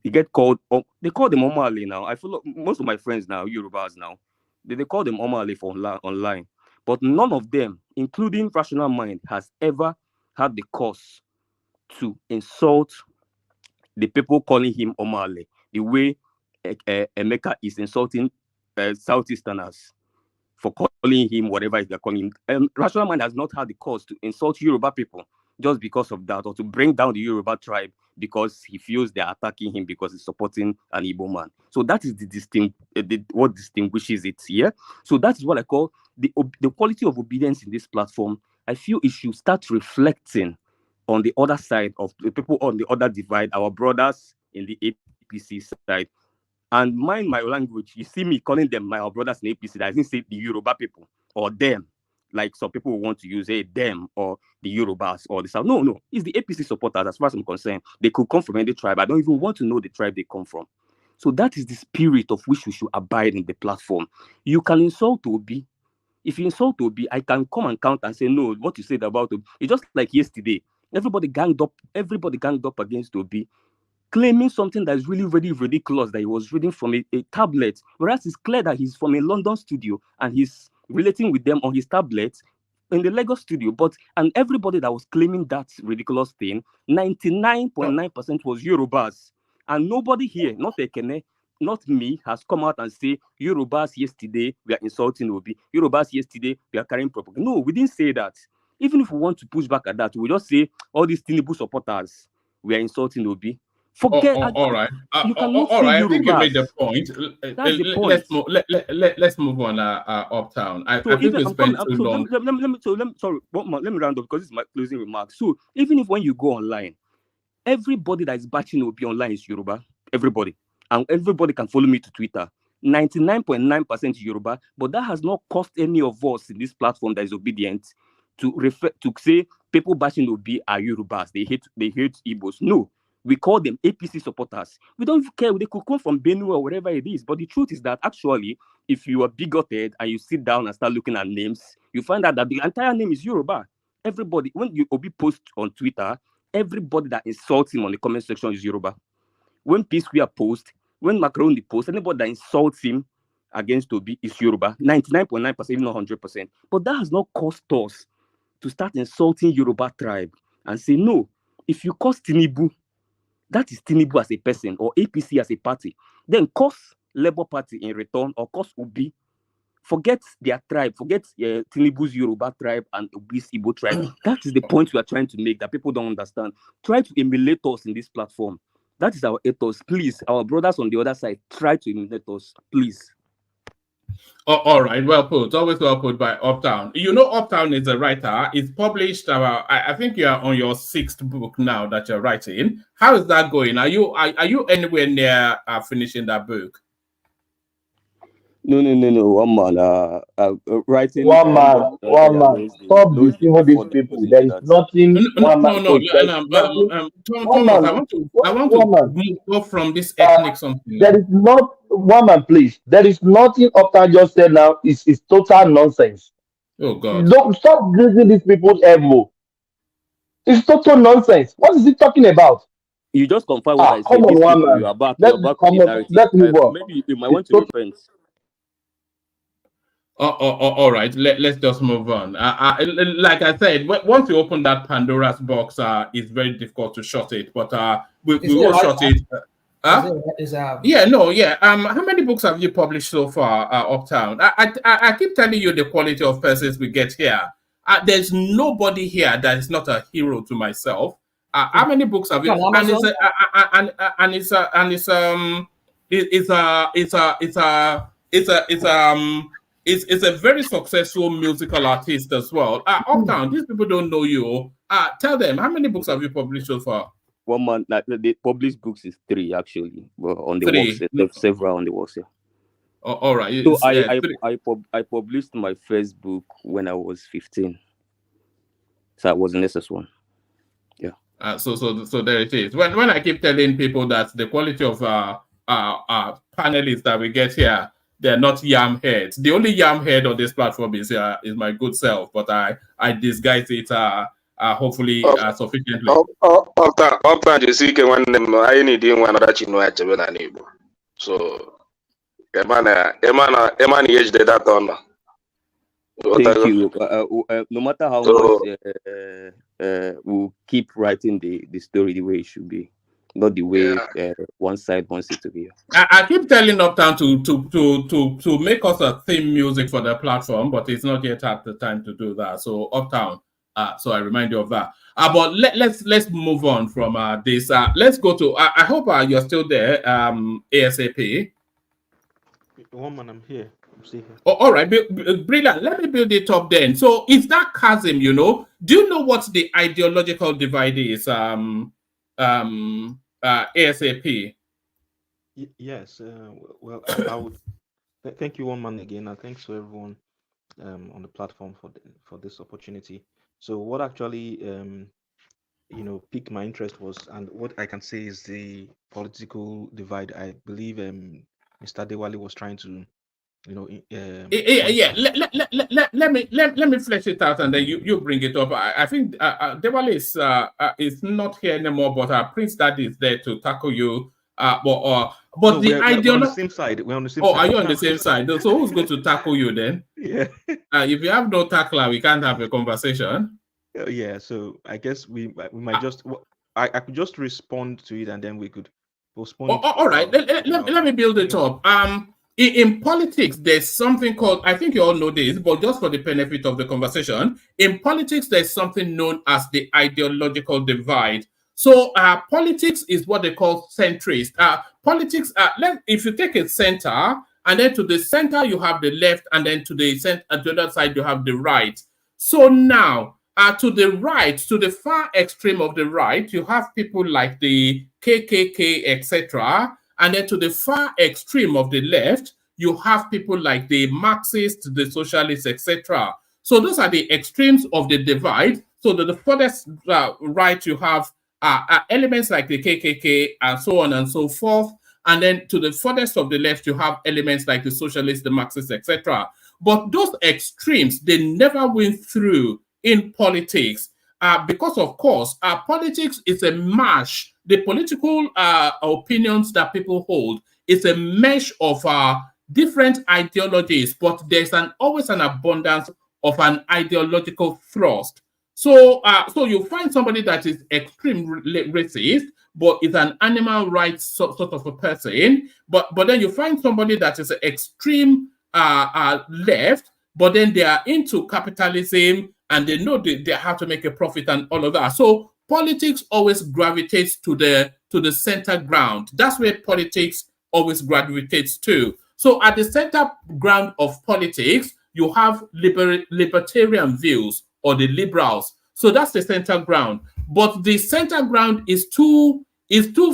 he get called, they call them Omale now. I follow most of my friends now, Yorubas now, they call them Omale for online. But none of them, including Rational Mind, has ever had the cause to insult the people calling him Omale the way Emeka is insulting Southeasterners for calling him whatever they're calling him. Rational Mind has not had the cause to insult Yoruba people just because of that, or to bring down the Yoruba tribe because he feels they're attacking him because he's supporting an Igbo man. So that is what distinguishes it here. So that is what I call the quality of obedience in this platform. I feel it should start reflecting on the other side of the people on the other divide, our brothers in the APC side. And mind my language, you see me calling them my brothers in APC, that I didn't say the Yoruba people or them, like some people want to use them or the Yorubas or the South. No, it's the APC supporters as far as I'm concerned. They could come from any tribe. I don't even want to know the tribe they come from. So that is the spirit of which we should abide in the platform. You can insult Obi. If you insult Obi, I can come and count and say, no, what you said about Obi. It's just like yesterday. Everybody ganged up against Obi, claiming something that is really, really ridiculous, that he was reading from a tablet, whereas it's clear that he's from a London studio and he's relating with them on his tablet in the Lagos studio. And everybody that was claiming that ridiculous thing, 99.9% was Yorubas. And nobody here, not Ekene, not me, has come out and say, Yorubas yesterday, we are insulting Obi. Yorubas yesterday, we are carrying propaganda. No, we didn't say that. Even if we want to push back at that, we just say, all these Tinubu supporters, we are insulting Obi. Forget. All right. You cannot All say right. I think you Yorubas. made the point. That's the point. Let's move on. Uptown. I So think even we I'm spent coming. too long. Let me round up because this is my closing remarks. So even if when you go online, everybody that is bashing Obi online is Yoruba. Everybody, and everybody can follow me to Twitter. 99.9% Yoruba, but that has not cost any of us in this platform that is obedient to say people bashing Obi are Yorubas. They hate Igbos. No. We call them APC supporters. We don't care. They could come from Benue or wherever it is. But the truth is that actually, if you are bigoted and you sit down and start looking at names, you find out that the entire name is Yoruba. Everybody, when you Obi post on Twitter, everybody that insults him on the comment section is Yoruba. When P-Square post, when Macaroni post, anybody that insults him against Obi is Yoruba. 99.9%, even not 100%. But that has not cost us to start insulting Yoruba tribe and say, no, if you cause Tinubu, that is Tinubu as a person or APC as a party. Then cause Labour Party in return or cause Obi. Forget their tribe, forget Tinubu's Yoruba tribe and Obi's Igbo tribe. That is the point we are trying to make that people don't understand. Try to emulate us in this platform. That is our ethos. Please, our brothers on the other side, try to emulate us, please. Oh, all right, well put. Always well put by Uptown. You know, Uptown is a writer. It's published. I think you are on your 6th book now that you're writing. How is that going? Are you anywhere near finishing that book? No. 1 man. Writing One man, Thursday and Wednesday. stop Those deceiving these before the people. Thursday There like is that. nothing one man. No. So there is nothing. One Thomas, I man, want to one man. move off from this ethnic something There now. is not one man, please. There is nothing Octa just said now. Is total nonsense. Oh God. Don't stop greasing these people's elbow. It's total nonsense. What is he talking about? You just confirm what I Come said. on, These one people, you man. are back. You Let's are back with come the on. narrative. Let's move on. Maybe you might It's want to repent. All right. Let's just move on. Like I said, once you open that Pandora's box, it's very difficult to shut it. But we Is it will right? shut it. Yeah, no, yeah. How many books have you published so far, Uptown? I keep telling you the quality of persons we get here. There's nobody here that is not a hero to myself. How many books have you? On And it's Amazon? it's a very successful musical artist as well. Uptown, these people don't know you. Tell them, how many books have you published so far? 1 month. Like, the published books is 3 actually. But on the 3. works, several on the works. Yeah. All right. So I published my first book when I was 15. So I was in SS1. Yeah. So there it is. When I keep telling people that the quality of panelists that we get here, they're not yam heads. The only yam head on this platform is my good self, but I disguise it hopefully sufficiently. Uptown Jessica one them I need another Chinua Achebe na Igbo. So Emana age that on. Thank you. No matter how much we'll keep writing the story the way it should be, not the way one side wants it to be. I keep telling Uptown to make us a theme music for the platform, but it's not yet at the time to do that. So Uptown, so I remind you of that. But let's move on from this. Let's go to. I hope you're still there. ASAP. 1 man, I'm here. Oh, all right, brilliant. Let me build it up then. So it's that chasm, you know. Do you know what the ideological divide is? ASAP. Yes. Well, I would thank you, 1 man, again, and thanks to everyone on the platform for this opportunity. So what actually piqued my interest was, and what I can say is the political divide. I believe Mr. Dewali was trying to yeah. Let me flesh it out, and then you bring it up. I think Dewali is not here anymore, but Prince Daddy is there to tackle you. But no, the we're on the same side. We're on the same side. Oh, are you on the same side? So who's going to tackle you then? Yeah. If you have no tackler, we can't have a conversation. Yeah. So I guess we might just I could just respond to it, and then we could postpone. All right. Let me build it up. In politics, there's something called, I think you all know this, but just for the benefit of the conversation, in politics, there's something known as the ideological divide. So politics is what they call centrist. Politics, if you take a center, and then to the center, you have the left, and then to the other side, you have the right. So now, to the right, to the far extreme of the right, you have people like the KKK, etc., and then to the far extreme of the left, you have people like the Marxists, the socialists, etc. So those are the extremes of the divide. So the furthest right, you have elements like the KKK and so on and so forth. And then to the furthest of the left, you have elements like the socialists, the Marxists, etc. But those extremes, they never went through in politics. Because, of course, politics is a mash. The political opinions that people hold is a mesh of different ideologies, but there's always an abundance of an ideological thrust. So you find somebody that is extreme racist, but is an animal rights sort of a person. But then you find somebody that is extreme left, but then they are into capitalism and they know they have to make a profit and all of that. So politics always gravitates to the center ground. That's where politics always gravitates to. So at the center ground of politics, you have libertarian views or the liberals. So that's the center ground. But the center ground is too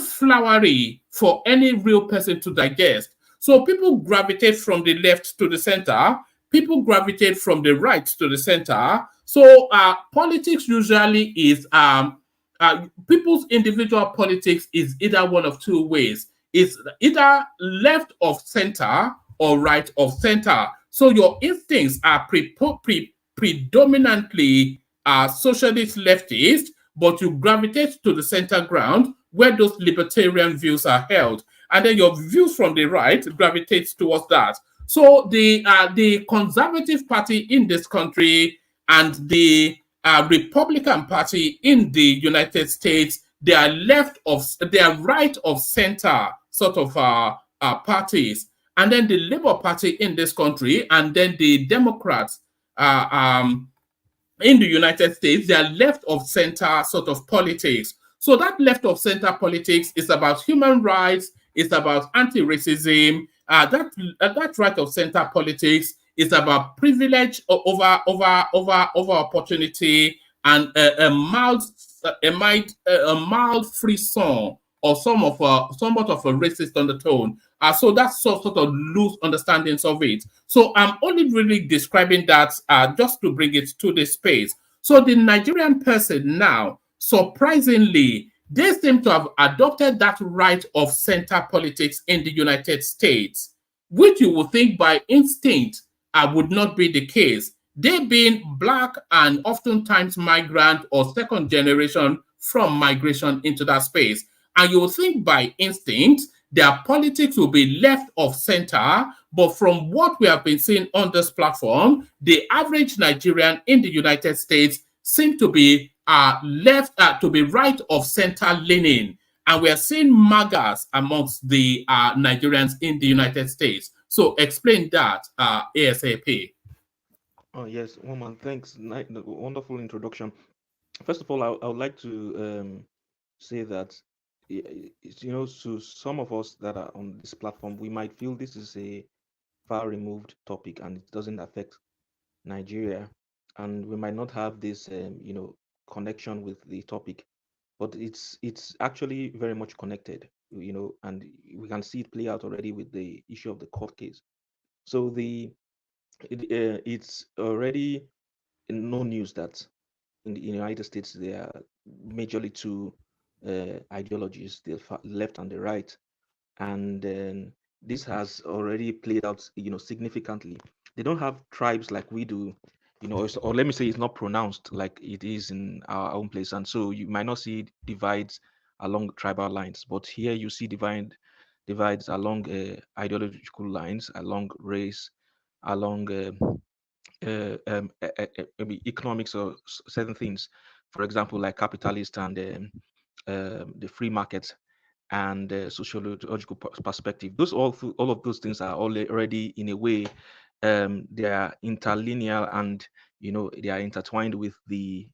flowery for any real person to digest. So people gravitate from the left to the center. People gravitate from the right to the center. So politics usually is people's individual politics is either one of two ways. It's either left of center or right of center. So your instincts are predominantly socialist leftist, but you gravitate to the center ground where those libertarian views are held. And then your views from the right gravitates towards that. So the Conservative Party in this country and the Republican Party in the United States, they are right of center sort of parties. And then the Labour Party in this country, and then the Democrats in the United States, they are left of center sort of politics. So that left of center politics is about human rights, it's about anti-racism. That right of center politics is about privilege over opportunity and a mild frisson or somewhat of a racist undertone. So that's sort of loose understandings of it. So I'm only really describing that just to bring it to the space. So the Nigerian person now, surprisingly, they seem to have adopted that right of center politics in the United States, which you would think by instinct would not be the case. They being black and oftentimes migrant or second generation from migration into that space. And you would think by instinct, their politics will be left of center. But from what we have been seeing on this platform, the average Nigerian in the United States seem to be to be right of center leaning. And we are seeing MAGAs amongst the Nigerians in the United States. So explain that ASAP. Oh yes, woman. Thanks. Wonderful introduction. First of all, I would like to say that to some of us that are on this platform, we might feel this is a far removed topic and it doesn't affect Nigeria, and we might not have this connection with the topic, but it's actually very much connected, and we can see it play out already with the issue of the court case. So it's already no news that in the United States there are majorly two ideologies, the left and the right, and then this has already played out, significantly. They don't have tribes like we do, or let me say it's not pronounced like it is in our own place, and so you might not see divides along tribal lines, but here you see divides along ideological lines, along race, along maybe economics or certain things, for example, like capitalist and the free market and sociological perspective. All of those things are already in a way they are interlinear, and they are intertwined with the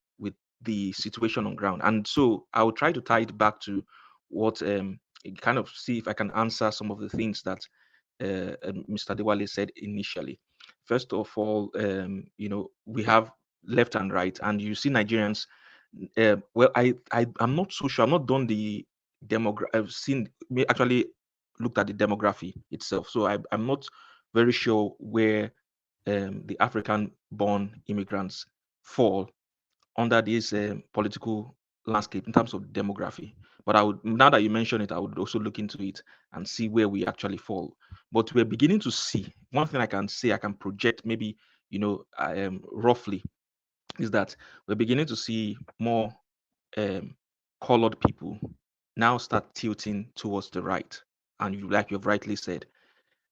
situation on ground. And so I will try to tie it back to what kind of see if I can answer some of the things that Mr. Dewale said initially. First of all, we have left and right, and you see Nigerians. Well, I'm not so sure. I'm not done the I've actually looked at the demography itself, so I'm not very sure where the African-born immigrants fall under this political landscape in terms of demography. But now that you mention it, I would also look into it and see where we actually fall. But we're beginning to see one thing I can say, I can project maybe, roughly, is that we're beginning to see more colored people now start tilting towards the right. And like you've rightly said,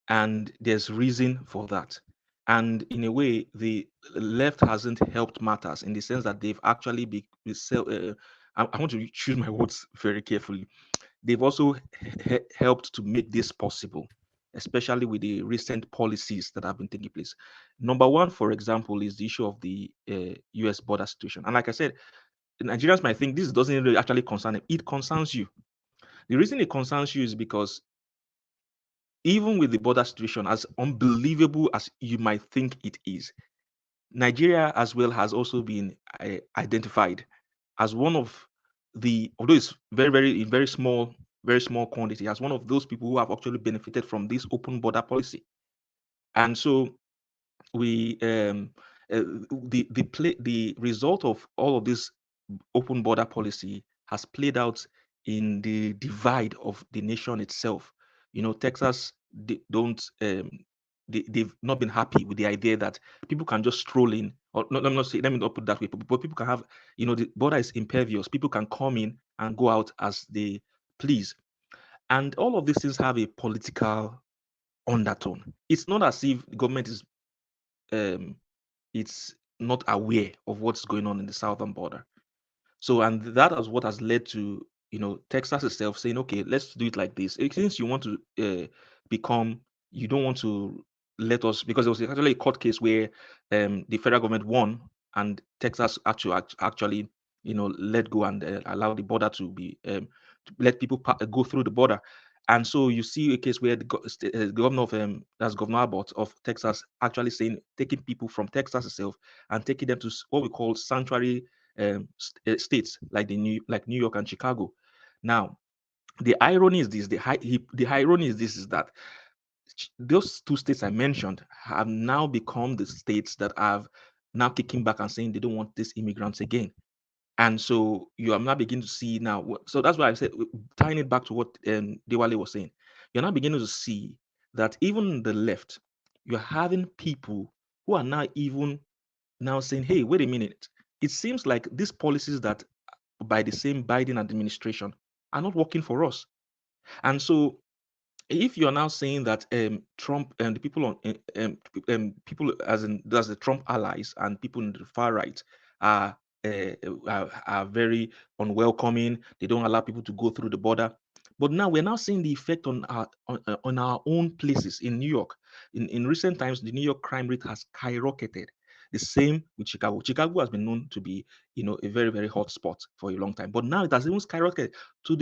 and there's reason for that. And in a way, the left hasn't helped matters in the sense that they've actually I want to choose my words very carefully. They've also helped to make this possible, especially with the recent policies that have been taking place. Number one, for example, is the issue of the US border situation. And like I said, Nigerians might think this doesn't really actually concern them. It concerns you. The reason it concerns you is because even with the border situation, as unbelievable as you might think it is, Nigeria as well has also been identified as one of the, although it's very small quantity, as one of those people who have actually benefited from this open border policy. And so we the result of all of this open border policy has played out in the divide of the nation itself. Texas, they've not been happy with the idea that people can just stroll in, or no, let me not put it that way, but people can have, the border is impervious. People can come in and go out as they please. And all of these things have a political undertone. It's not as if the government is it's not aware of what's going on in the southern border. So, and that is what has led to, Texas itself saying, okay, let's do it like this. Since you want to you don't want to let us, because there was actually a court case where the federal government won, and Texas actually let go and allow the border to be to let people go through the border. And so you see a case where the governor of that's Governor Abbott of Texas actually saying, taking people from Texas itself and taking them to what we call sanctuary states like New York and Chicago. Now, the irony is this: the irony is this: is that those two states I mentioned have now become the states that have now kicking back and saying they don't want these immigrants again. And so you are now beginning to see now. So that's why I said, tying it back to what Diwali was saying, you're now beginning to see that even the left, you're having people who are now even now saying, hey, wait a minute. It seems like these policies that by the same Biden administration are not working for us. And so if you're now saying that Trump and the people people as the Trump allies and people in the far right are very unwelcoming, they don't allow people to go through the border. But now we're now seeing the effect on our own places in New York. In recent times, the New York crime rate has skyrocketed. The same with Chicago. Chicago has been known to be, a very, very hot spot for a long time. But now it has even skyrocketed to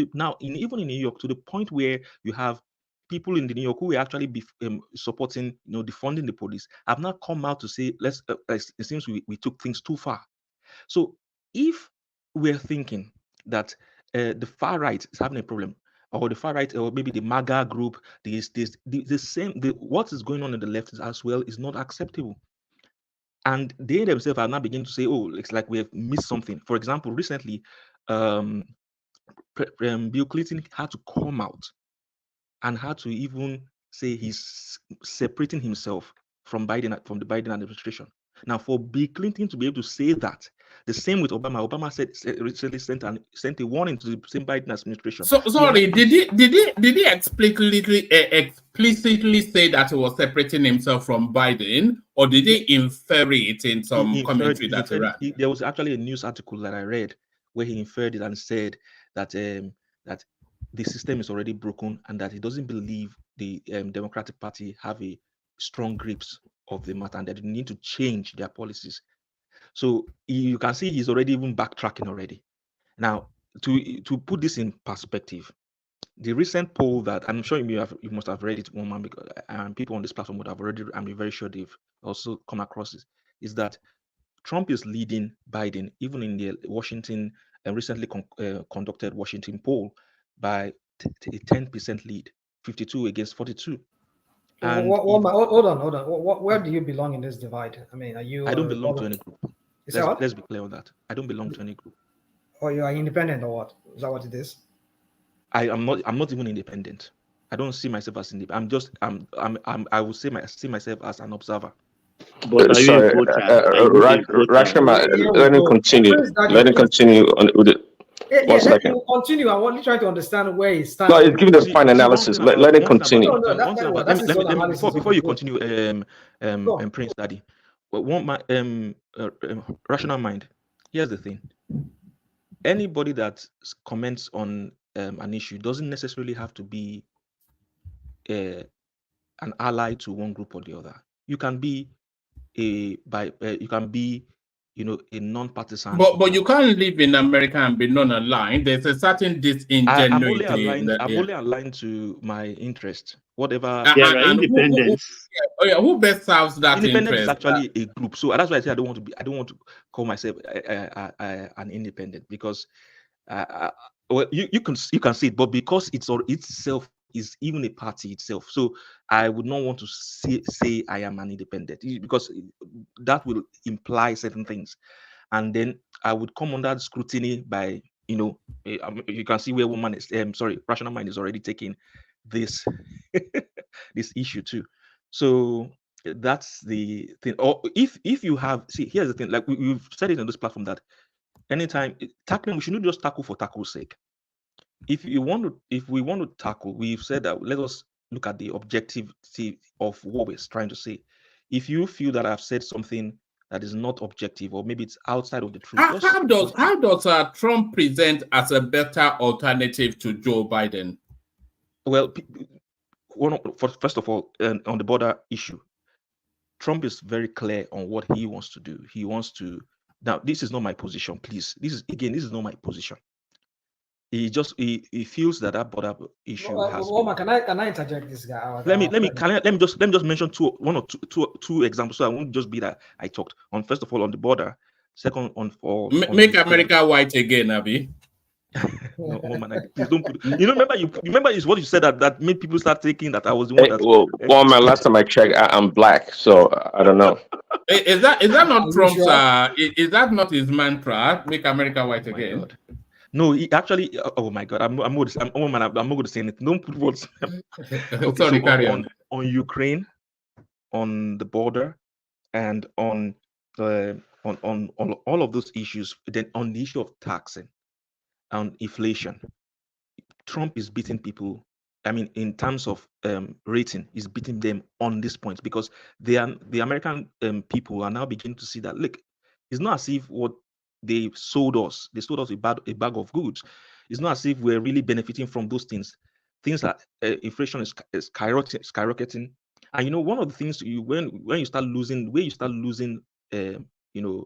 even in New York, to the point where you have people in the New York who were actually supporting, defunding the police, have now come out to say, it seems we took things too far. So if we're thinking that the far right is having a problem, or the far right, or maybe the MAGA group, what is going on in the left as well is not acceptable. And they themselves are now beginning to say, oh, it's like we have missed something. For example, recently, Bill Clinton had to come out and had to even say he's separating himself from the Biden administration. Now, for Bill Clinton to be able to say that, the same with Obama. Obama recently sent a warning to the same Biden administration. So sorry, did he explicitly say that he was separating himself from Biden, or did he infer it in some commentary that he ran? There was actually a news article that I read where he inferred it and said that that the system is already broken and that he doesn't believe the Democratic Party have a strong grips of the matter and that they need to change their policies. So you can see he's already even backtracking already. Now, to put this in perspective, the recent poll that I'm sure you must have read it, woman, because people on this platform would have already, I'm very sure they've also come across it, is that Trump is leading Biden, even in the Washington recently conducted Washington poll by a 10% lead, 52 against 42. And hold on. Where do you belong in this divide? I mean, are you? I don't belong to any group. Let's be clear on that. I don't belong to any group. Or you are independent, or what? Is that what it is? I'm not even independent. I don't see myself as independent. I would see myself as an observer. But sorry, Rashama, let him continue. Let him continue with it. One second. Continue. I'm only trying to understand where he stands. No, he's giving the fine analysis. Let him continue. Before you continue, Prince Daddy, rational mind. Here's the thing. Anybody that comments on an issue doesn't necessarily have to be an ally to one group or the other. You can be a non-partisan. But you can't live in America and be non-aligned. There's a certain disingenuity. I'm only aligned to my interest. Whatever. Independence. Who best serves that Independence interest? is actually a group. So that's why I say I don't want to call myself an independent, because well, you can see it, but because it's itself is even a party itself. So I would not want to say I am an independent, because that will imply certain things, and then I would come under scrutiny by you can see where woman is. Rational Mind is already taking this this issue too. So that's the thing. Or if you have, here's the thing. Like we've said it on this platform that anytime tackling, we shouldn't just tackle for tackle's sake. If we want to tackle, we've said that let us look at the objectivity of what we're trying to say. If you feel that I've said something that is not objective, or maybe it's outside of the truth, how does Trump present as a better alternative to Joe Biden? Well, first of all, on the border issue, Trump is very clear on what he wants to do. He wants to. Now, this is not my position, please. This is not my position. He feels that border issue has. Can I interject this guy? Let me just mention two examples, so I won't just be that I talked on. First of all, on the border. Second, make America white again, Abi. No, please don't put. Remember is what you said that made people start thinking that I was the one that. Well, man, last time I checked, I'm black, so I don't know. Is that not Trump's? Is that not his mantra? Make America white again. God. No, he actually. Oh my God, I'm not going to say anything. Don't put words. Okay, sorry, carry on. On Ukraine, on the border, and on all of those issues. Then on the issue of taxing, on inflation, Trump is beating people. I mean, in terms of rating, he's beating them on this point, because the American people are now beginning to see that, look, it's not as if what they sold us a bag of goods. It's not as if we're really benefiting from those things. Things like inflation is skyrocketing. And one of the things when you start losing,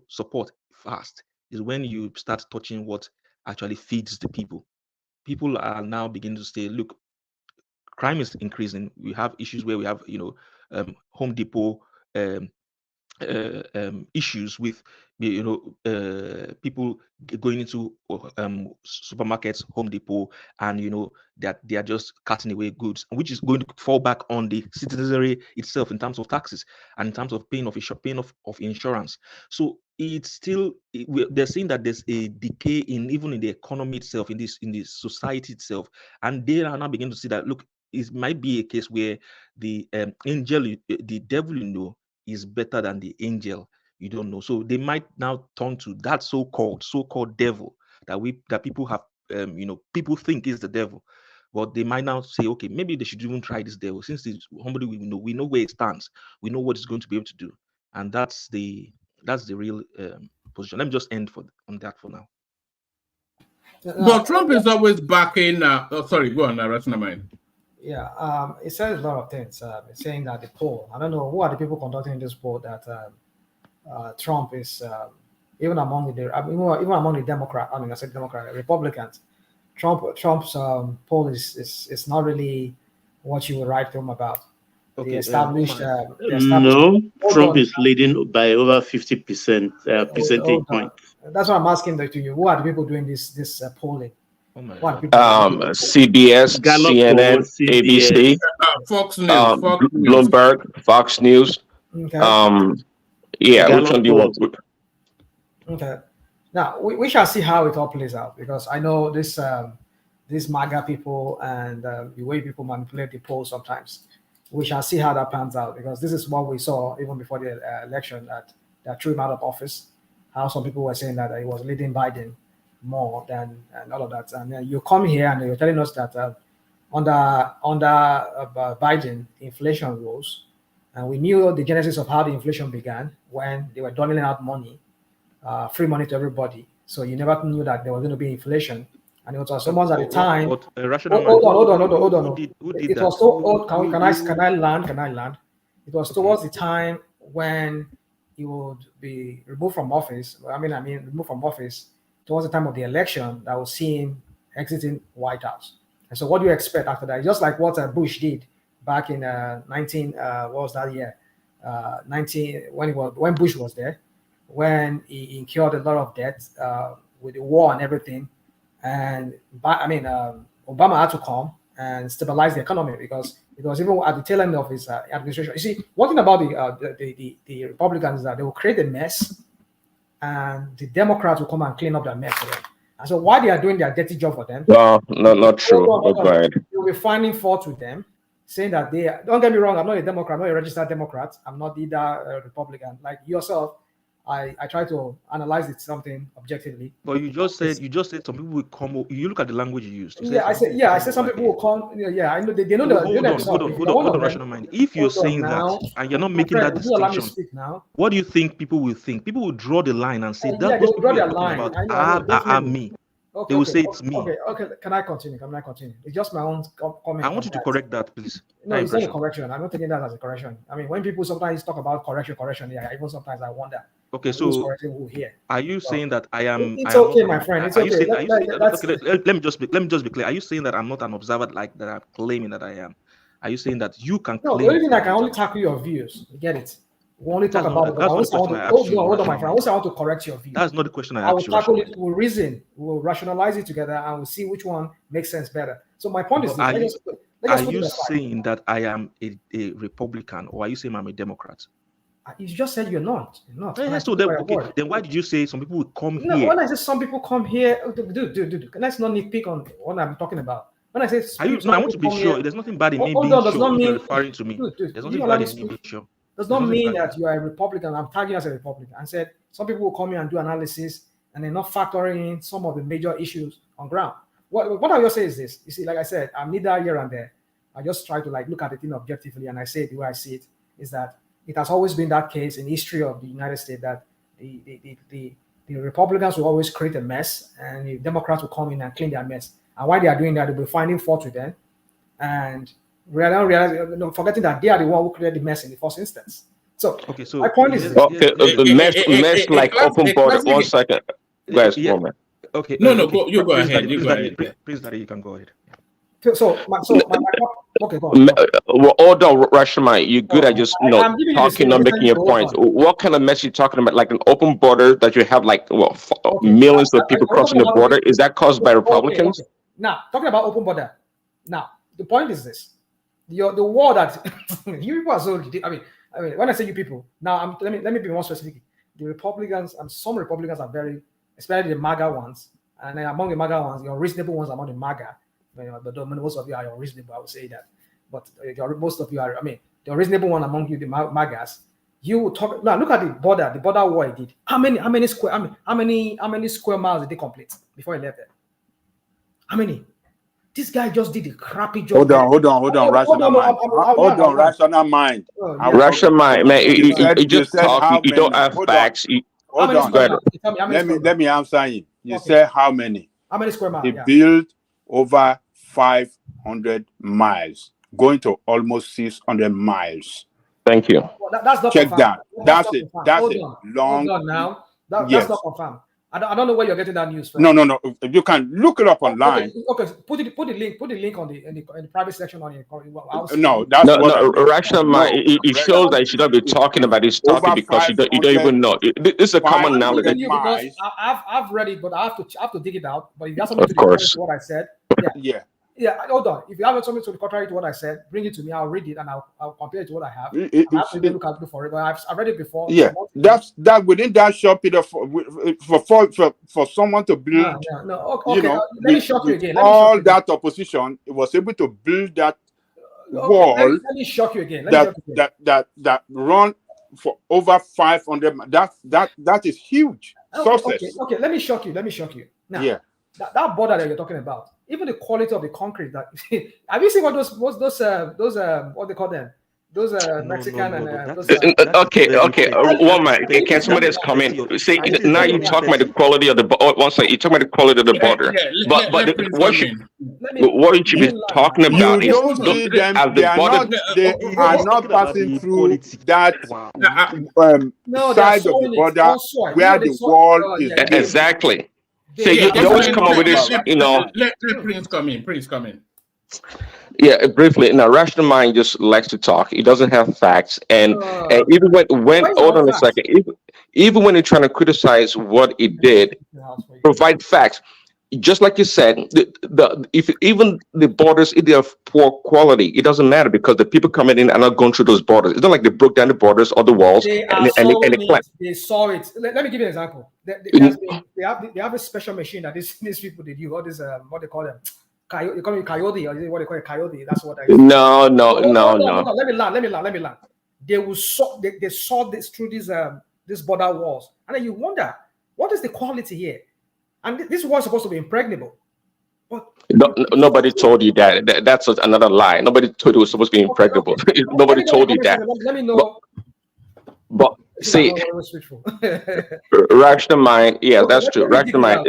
support fast is when you start touching what actually feeds the people. People are now beginning to say, look, crime is increasing. We have issues where we have, Home Depot issues with, people going into supermarkets, Home Depot, and that they are just cutting away goods, which is going to fall back on the citizenry itself in terms of taxes and in terms of paying of insurance. So it's still, they're saying that there's a decay even in the economy itself, in the society itself, and they are now beginning to see that, look, it might be a case where the the devil is better than the angel you don't know. So they might now turn to that so-called devil that people have, people think is the devil, but they might now say, okay, maybe they should even try this devil, since it's somebody we know where it stands, we know what it's going to be able to do, and that's the real position. Let me just end on that for now. But Trump is always backing. Sorry, go on, Rational Mind. Yeah, it says a lot of things. It's saying that the poll, I don't know who are the people conducting this poll, that Trump is even among the Democrat. I said Democrat, Republicans. Trump's poll is not really what you would write to him about. Okay, the established. No, Trump is leading by over 50% percentage point. That's what I'm asking to you. Who are the people doing this polling? CBS, Gallup CNN, poll, CBS. ABC, Fox News, Bloomberg, Fox News. Okay. Yeah, Gallup which one do you want? Okay. Now we shall see how it all plays out, because I know these MAGA people and the way people manipulate the polls sometimes. We shall see how that pans out, because this is what we saw even before the election that threw him out of office. How some people were saying that he was leading Biden more than and all of that. And you come here and you're telling us that under Biden, inflation rose, and we knew the genesis of how the inflation began when they were doling out money, free money to everybody. So you never knew that there was going to be inflation, and it was someone at the time. Hold on. It was so old. Can I land? It was towards the time when he would be removed from office. Removed from office towards the time of the election. That will see him exiting White House. And so, what do you expect after that? Just like what Bush did back in 19. What was that year? 19 when Bush was there, when he incurred a lot of debt with the war and everything, and Obama had to come and stabilize the economy because it was even at the tail end of his administration. You see, one thing about the Republicans is that they will create a mess, and the Democrats will come and clean up that mess for them. And so, while they are doing their dirty job for them, No, not true. Go ahead. they will be finding fault with them, saying that they are, don't get me wrong, I'm not a Democrat, I'm not a registered Democrat, I'm not either a Republican. Like yourself, I try to analyze it something objectively. But you just said some people will come. You look at the language you used. I said some people will come. Yeah, I know they know that. Hold on, rational mind. If you're saying that and you're not making that distinction, what do you think people will think? People will draw the line and say that those people you're talking about are me. They will say it's me. Okay. Can I continue? It's just my own comment. I want you to correct that, please. No, it's not a correction. I'm not taking that as a correction. I mean, when people sometimes talk about correction, yeah, even sometimes I wonder. Okay, so are you saying that I am? It's okay, my friend. It's okay. Let me just be clear. Are you saying that I'm not an observer like that? I'm claiming that I am. Are you saying that you can? No, the only thing I can only tackle your views. You get it? We only talk about it. Hold on, my friend. I want to correct your view. That's not the question I will tackle it. We'll reason. We'll rationalize it together, and we'll see which one makes sense better. So my point is this. Are you saying that I am a Republican, or are you saying I'm a Democrat? You just said you're not. You're not. Yeah, so then why did you say some people will come here? When I say some people come here, dude, let's not nitpick on what I'm talking about. When I say, I want to be sure. There's nothing bad in me being sure. You're referring to me. There's nothing bad in me being sure. Does not mean that you are a Republican. I'm tagging as a Republican. I said some people will come here and do analysis, and they're not factoring in some of the major issues on ground. What I just say is this. You see, like I said, I'm neither here and there. I just try to look at the thing objectively, and I say the way I see it is that it has always been that case in history of the United States that the Republicans will always create a mess, and the Democrats will come in and clean their mess. And while they are doing that, they'll be finding fault with them, and forgetting that they are the one who created the mess in the first instance. So my point is mess like open border. 1 second, guys. Okay. No. You go ahead. Please, Daddy, you can go ahead. Okay, go on. Hold on, Rashomai. You're good at just talking, not making your points. What kind of mess are you talking about? Like an open border that you have millions of people crossing the border? Is that caused by Republicans? Okay. Now, talking about open border. Now, the point is this: the war that you people are so. I mean, when I say you people, now let me be more specific. The Republicans and some Republicans are very, especially the MAGA ones, and then among the MAGA ones, the unreasonable ones among the MAGA. But most of you are unreasonable, I would say that. But most of you are, the reasonable one among you, the MAGAs, you talk now. Look at the border war he did. How many square miles did they complete before he left there? How many? This guy just did a crappy job. Hold on, rational mind. Rational mind, man. You just talk. You don't have facts. Hold on. Let me answer you. You said how many? How many square miles? He built over 500 miles, going to almost 600 miles. Thank you. Well, that's not check confirmed. that. That's it. Long. Hold on now. That's not confirmed. I don't know where you're getting that news from. No. You can look it up online. Okay. Put the link on the private section on it. No. Rational mind. It shows that you should not be talking about this topic because you don't even know. This is a common knowledge. I've read it, but I have to dig it out. But if you have something to what I said, yeah. Hold on. If you have something to the contrary to what I said, bring it to me. I'll read it and I'll compare it to what I have. I have to look at it for it, but I've read it before. Yeah, that's that within that short period for someone to build. No. Okay. Let me shock you again. All that opposition, it was able to build that wall. Let me shock you again. That run for over 500. That is huge success. Okay. Let me shock you. Now, yeah. That border that you're talking about, even the quality of the concrete that have you seen what those what they call them? Those Mexican and those, okay. One minute. Can somebody else come in? See, now you're talking about the quality of the border. One second, you're talking about the quality of the border. What you should be talking You about is don't see them. as They the are border. not. They are not passing through that No, they are side of the sowing it border on soil. where They the sow. wall Yeah, is built. Exactly. So they you always come up with this, Let Prince come in. Prince come in. Yeah, briefly. Now, rational mind just likes to talk. It doesn't have facts, and even when Where's hold our on a facts? second, even when you're trying to criticize what it did, provide facts. Just like you said, if even the borders, if they are poor quality, it doesn't matter because the people coming in are not going through those borders. It's not like they broke down the borders or the walls They are and sowing they it. They saw it. Let me give you an example. They have a special machine that these people they do. All this what they call them. You call it coyote, or is it what they call it coyote? That's what I used to No, say. no, no, Hold no. on. Let me land. They will they saw this through these border walls. And then you wonder, what is the quality here? And this was supposed to be impregnable. Nobody told you that. That's another lie. Nobody told you it was supposed to be impregnable. Nobody told you that. Let me know. But see, rational mind. Yeah, that's true. Rational mind.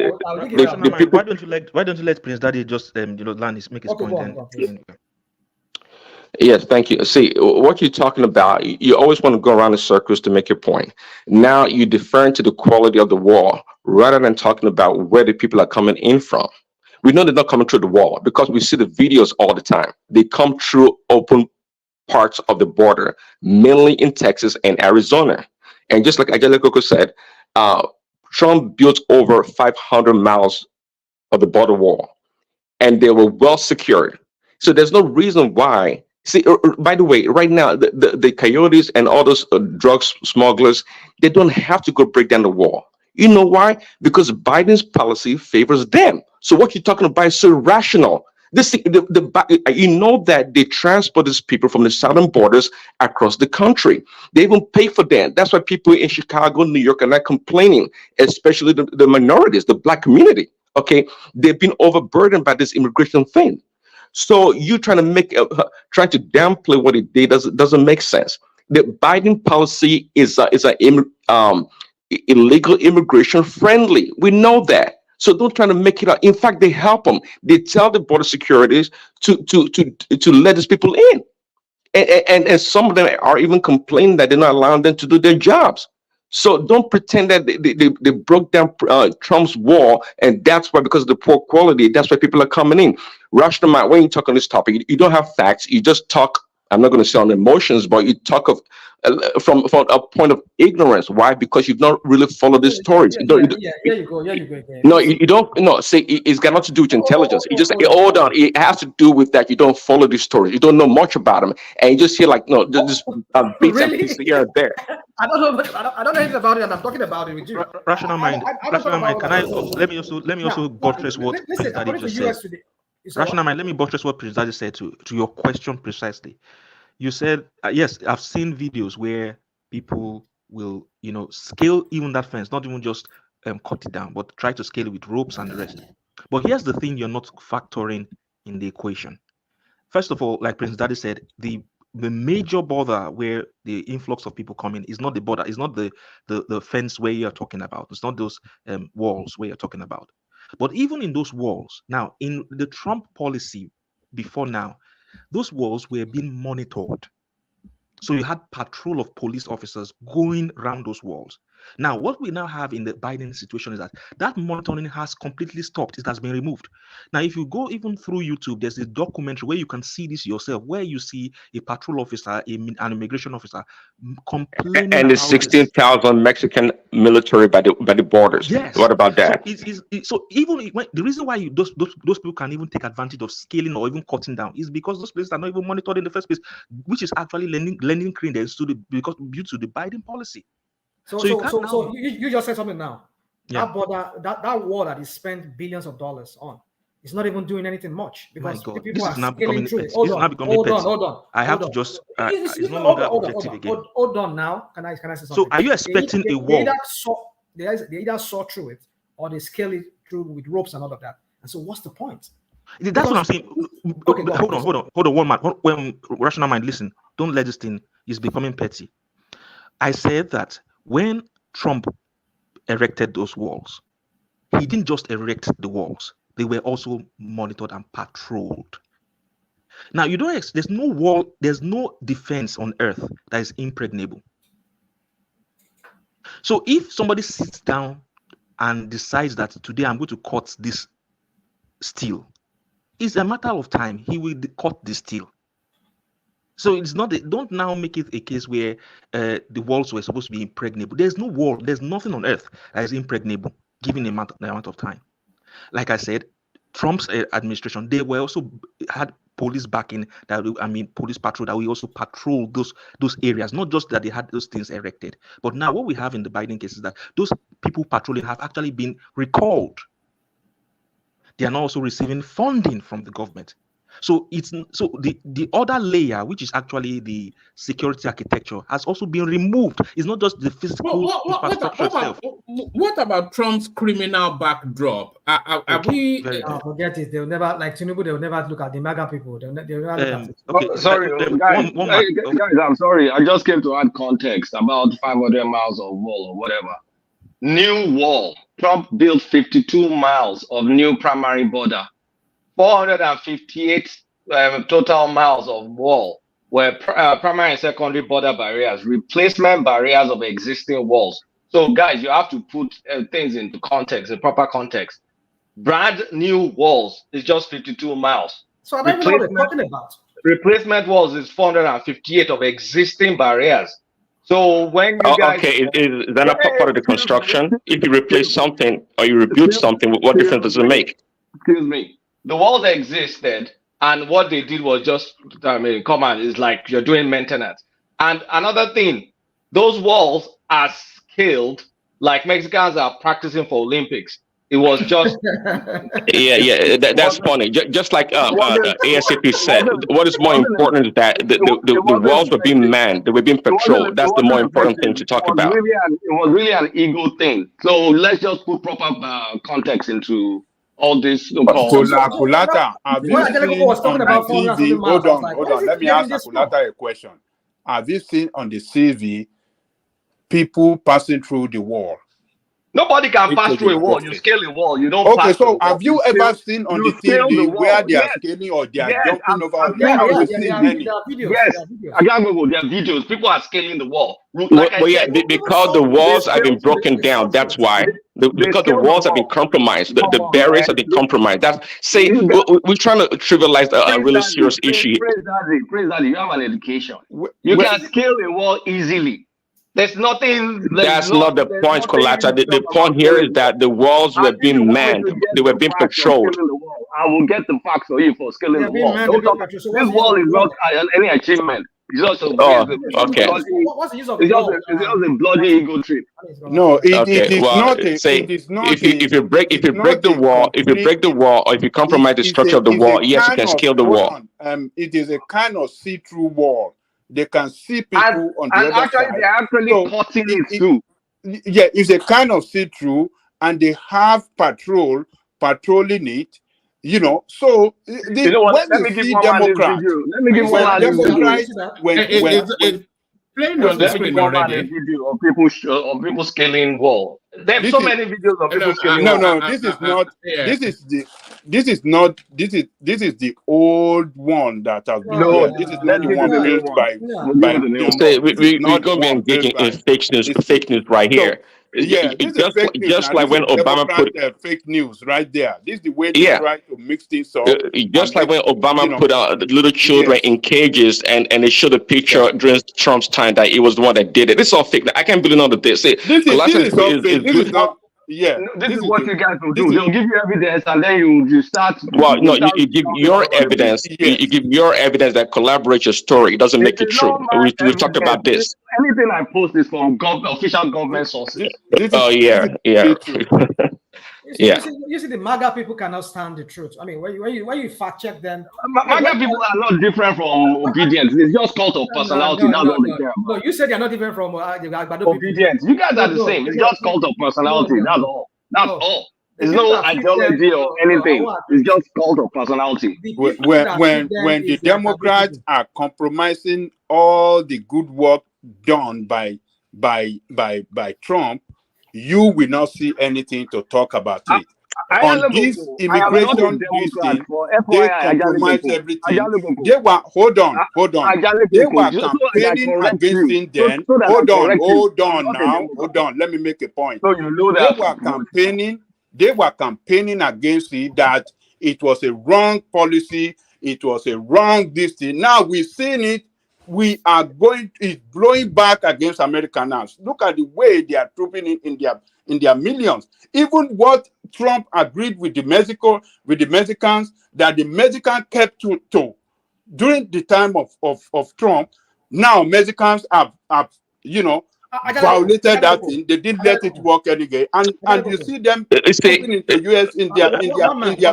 Rational mind. Why don't you let Prince Daddy just land make his point? Yes, thank you. See, what you're talking about, you always want to go around in circles to make your point. Now you're deferring to the quality of the wall rather than talking about where the people are coming in from. We know they're not coming through the wall because we see the videos all the time. They come through open parts of the border, mainly in Texas and Arizona. And just like Ajalekoko said, Trump built over 500 miles of the border wall, and they were well secured. So there's no reason why. See, by the way, right now, the coyotes and all those drug smugglers, they don't have to go break down the wall. You know why? Because Biden's policy favors them. So what you're talking about is so rational. You know that they transport these people from the southern borders across the country. They even pay for them. That's why people in Chicago, New York are not complaining, especially the minorities, the black community. Okay, they've been overburdened by this immigration thing. So you trying to downplay what it did doesn't make sense. The Biden policy is illegal immigration friendly. We know that. So don't try to make it up. In fact, they help them. They tell the border securities to let these people in, and some of them are even complaining that they're not allowing them to do their jobs. So don't pretend that they broke down Trump's wall, and that's why, because of the poor quality, that's why people are coming in. Rational mind, when you talk on this topic, you don't have facts. You just talk. I'm not going to say on emotions, but you talk from a point of ignorance. Why? Because you've not really followed the stories. Yeah, you go. No, you don't. No, say it's got nothing to do with intelligence. You just hold on. It has to do with that. You don't follow the stories. You don't know much about them, and you just hear like just bits and pieces here and there. I don't know. I don't know anything about it, and I'm talking about it with you. Rational mind. Let me also buttress what Prince Daddy just said. Rational mind. Let me buttress what Prince Daddy said to your question precisely. You said yes. I've seen videos where people will scale even that fence, not even just cut it down, but try to scale it with ropes and the rest. But here's the thing you're not factoring in the equation. First of all, like Prince Daddy said, the major border where the influx of people come in is not the border, it's not the fence where you're talking about. It's not those walls where you're talking about. But even in those walls, now in the Trump policy before now, those walls were being monitored. So you had patrol of police officers going around those walls. Now, what we now have in the Biden situation is that monitoring has completely stopped. It has been removed. Now, if you go even through YouTube, there's a documentary where you can see this yourself, where you see a patrol officer, an immigration officer complaining and the 16,000 Mexican military by the borders. Yes. What about that? So even the reason why those people can even take advantage of scaling or even cutting down is because those places are not even monitored in the first place, which is actually lending credence to because due to the Biden policy. So you just said something now. Yeah. That border, that wall that is spent billions of dollars on, it's not even doing anything much because people this are is now becoming through it. Hold on. I have to just it's no longer objective again. Hold on now. Can I say something? So are you expecting a wall? They either saw through it or they scale it through with ropes and all of that. And so what's the point? That's what I'm saying. Okay, hold on, one man. When rational mind, listen, don't let this thing is becoming petty. I said that when Trump erected those walls, he didn't just erect the walls. they were also monitored and patrolled. Now, you don't. There's no wall. There's no defense on earth that is impregnable. So if somebody sits down and decides that today I'm going to cut this steel, it's a matter of time. He will cut the steel. So it's not. Don't now make it a case where the walls were supposed to be impregnable. There's no wall. There's nothing on earth that is impregnable, given the amount of time. Like I said, Trump's administration, they were also had police backing, police patrol that we also patrol those areas. Not just that they had those things erected, but now what we have in the Biden case is that those people patrolling have actually been recalled. They are now also receiving funding from the government. So the other layer, which is actually the security architecture, has also been removed. It's not just the physical infrastructure itself. What about Trump's criminal backdrop? Forget it. They'll never, like Tinubu, they'll never look at the MAGA people. They'll never look at it. Okay, sorry, guys, I'm sorry. I just came to add context about 500 miles of wall or whatever. New wall. Trump built 52 miles of new primary border. 458 total miles of wall were primary and secondary border barriers, replacement barriers of existing walls. So, guys, you have to put things into context, in proper context. Brand new walls is just 52 miles. So I don't know what they're talking about. Replacement walls is 458 of existing barriers. So when you guys... Okay, is that not part of the construction? If you replace something or you rebuild something, what difference does it make? Excuse me. The walls existed, and what they did was just, come on, it's like you're doing maintenance. And another thing, those walls are scaled like Mexicans are practicing for Olympics. It was just... that's funny. Just like ASAP said, what is more important is that the walls were being manned, they were being patrolled. That's the more important thing to talk about. It was really an ego thing. So let's just put proper context into all this. Kulata, have you seen on the CV? Hold on. Let me ask Kulata a question. Have you seen on the CV people passing through the wall? Nobody can pass through a wall. You scale a wall. You don't. Okay, so have you ever seen on the TV where they are scaling or they are jumping over? Yes, there are videos. People are scaling the wall. Because the walls have been broken down. That's why. Because the walls have been compromised. The barriers have been compromised. We're trying to trivialize a really serious issue. Praise Daddy, you have an education. You can scale a wall easily. There's nothing. That's not the point, Colata. The point here is that the walls were being manned. They were being patrolled. I will get the facts for you for scaling the wall. This wall is not any achievement. It's just okay. What's the use of the wall? It's just a bloody ego trip. No, it is not. If you break the wall, or if you compromise the structure of the wall, yes, you can scale the wall. It is a kind of see-through wall. They can see people on the other actually, side. They're actually cutting it too. Yeah, it's a kind of see-through, and they have patrolling it. So let me give one Democrats, playing on the screen already. Video of people scaling wall. There's so many videos of people scaling wall. No, this is not. This is the old one that has been there. This is not the one built by. We're going to be engaging in fake news right here. Yeah, just like when Obama put fake news right there. This is the way they try to mix things up. Just like when Obama put out the little children in cages and they showed a picture during Trump's time that it was the one that did it. This is all fake. I can't believe none of this. This is what you guys will do. They'll give you evidence, and then you start. Well, no, you give your evidence. You give your evidence that corroborates your story. It doesn't make it true. We talked about this. Anything I post is from official government sources. Yeah. You see, the MAGA people cannot stand the truth. I mean, when you fact check them, MAGA people are not different from obedience. It's just cult of personality. That's all they care. No, you said they're not different from obedience. You guys are the same. It's just cult of personality. That's all. That's all. There's no ideology or anything. It's just cult of personality. When the Democrats are compromising all the good work done by Trump, you will not see anything to talk about it. I this am not a immigration, this Democrat thing, for they FYI. compromise everything. They were, hold on. They were Just so that I campaigning correct against you. him then. So that I correct you. I'm not a Now. Democrat. Hold on. Let me make a point. So you know They that. were campaigning against it, that it was a wrong policy, it was a wrong this thing. Now we've seen it. It's blowing back against Americans. Look at the way they are trooping in their millions. Even what Trump agreed with the Mexicans, that the Mexicans kept to during the time of Trump. Now Mexicans have violated that thing. They didn't let it work anyway, and you see them trooping into US in their millions.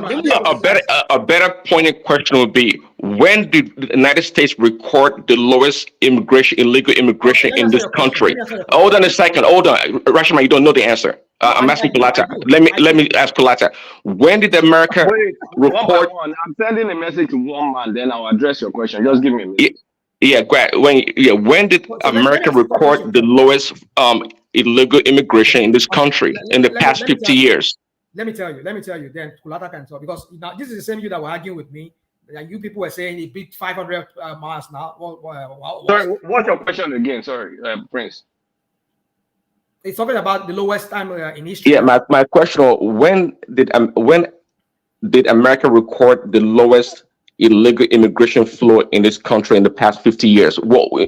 A better pointed question would be, when did the United States record the lowest illegal immigration in this country? Hold on a second. Hold on, Rashima, you don't know the answer. I'm asking Palata. Let me ask Palata. When did America record? One. I'm sending a message to one man. Then I'll address your question. Just give me a minute. Yeah, great. When did America record the lowest illegal immigration in this country in the past 50 years? Let me tell you. Then Kulata can talk, because now this is the same you that were arguing with me. And you people were saying it beat 500 miles now. Sorry, what's your question again? Sorry, Prince. It's talking about the lowest time in history. Yeah, my question was, when did America record the lowest illegal immigration flow in this country in the past 50 years?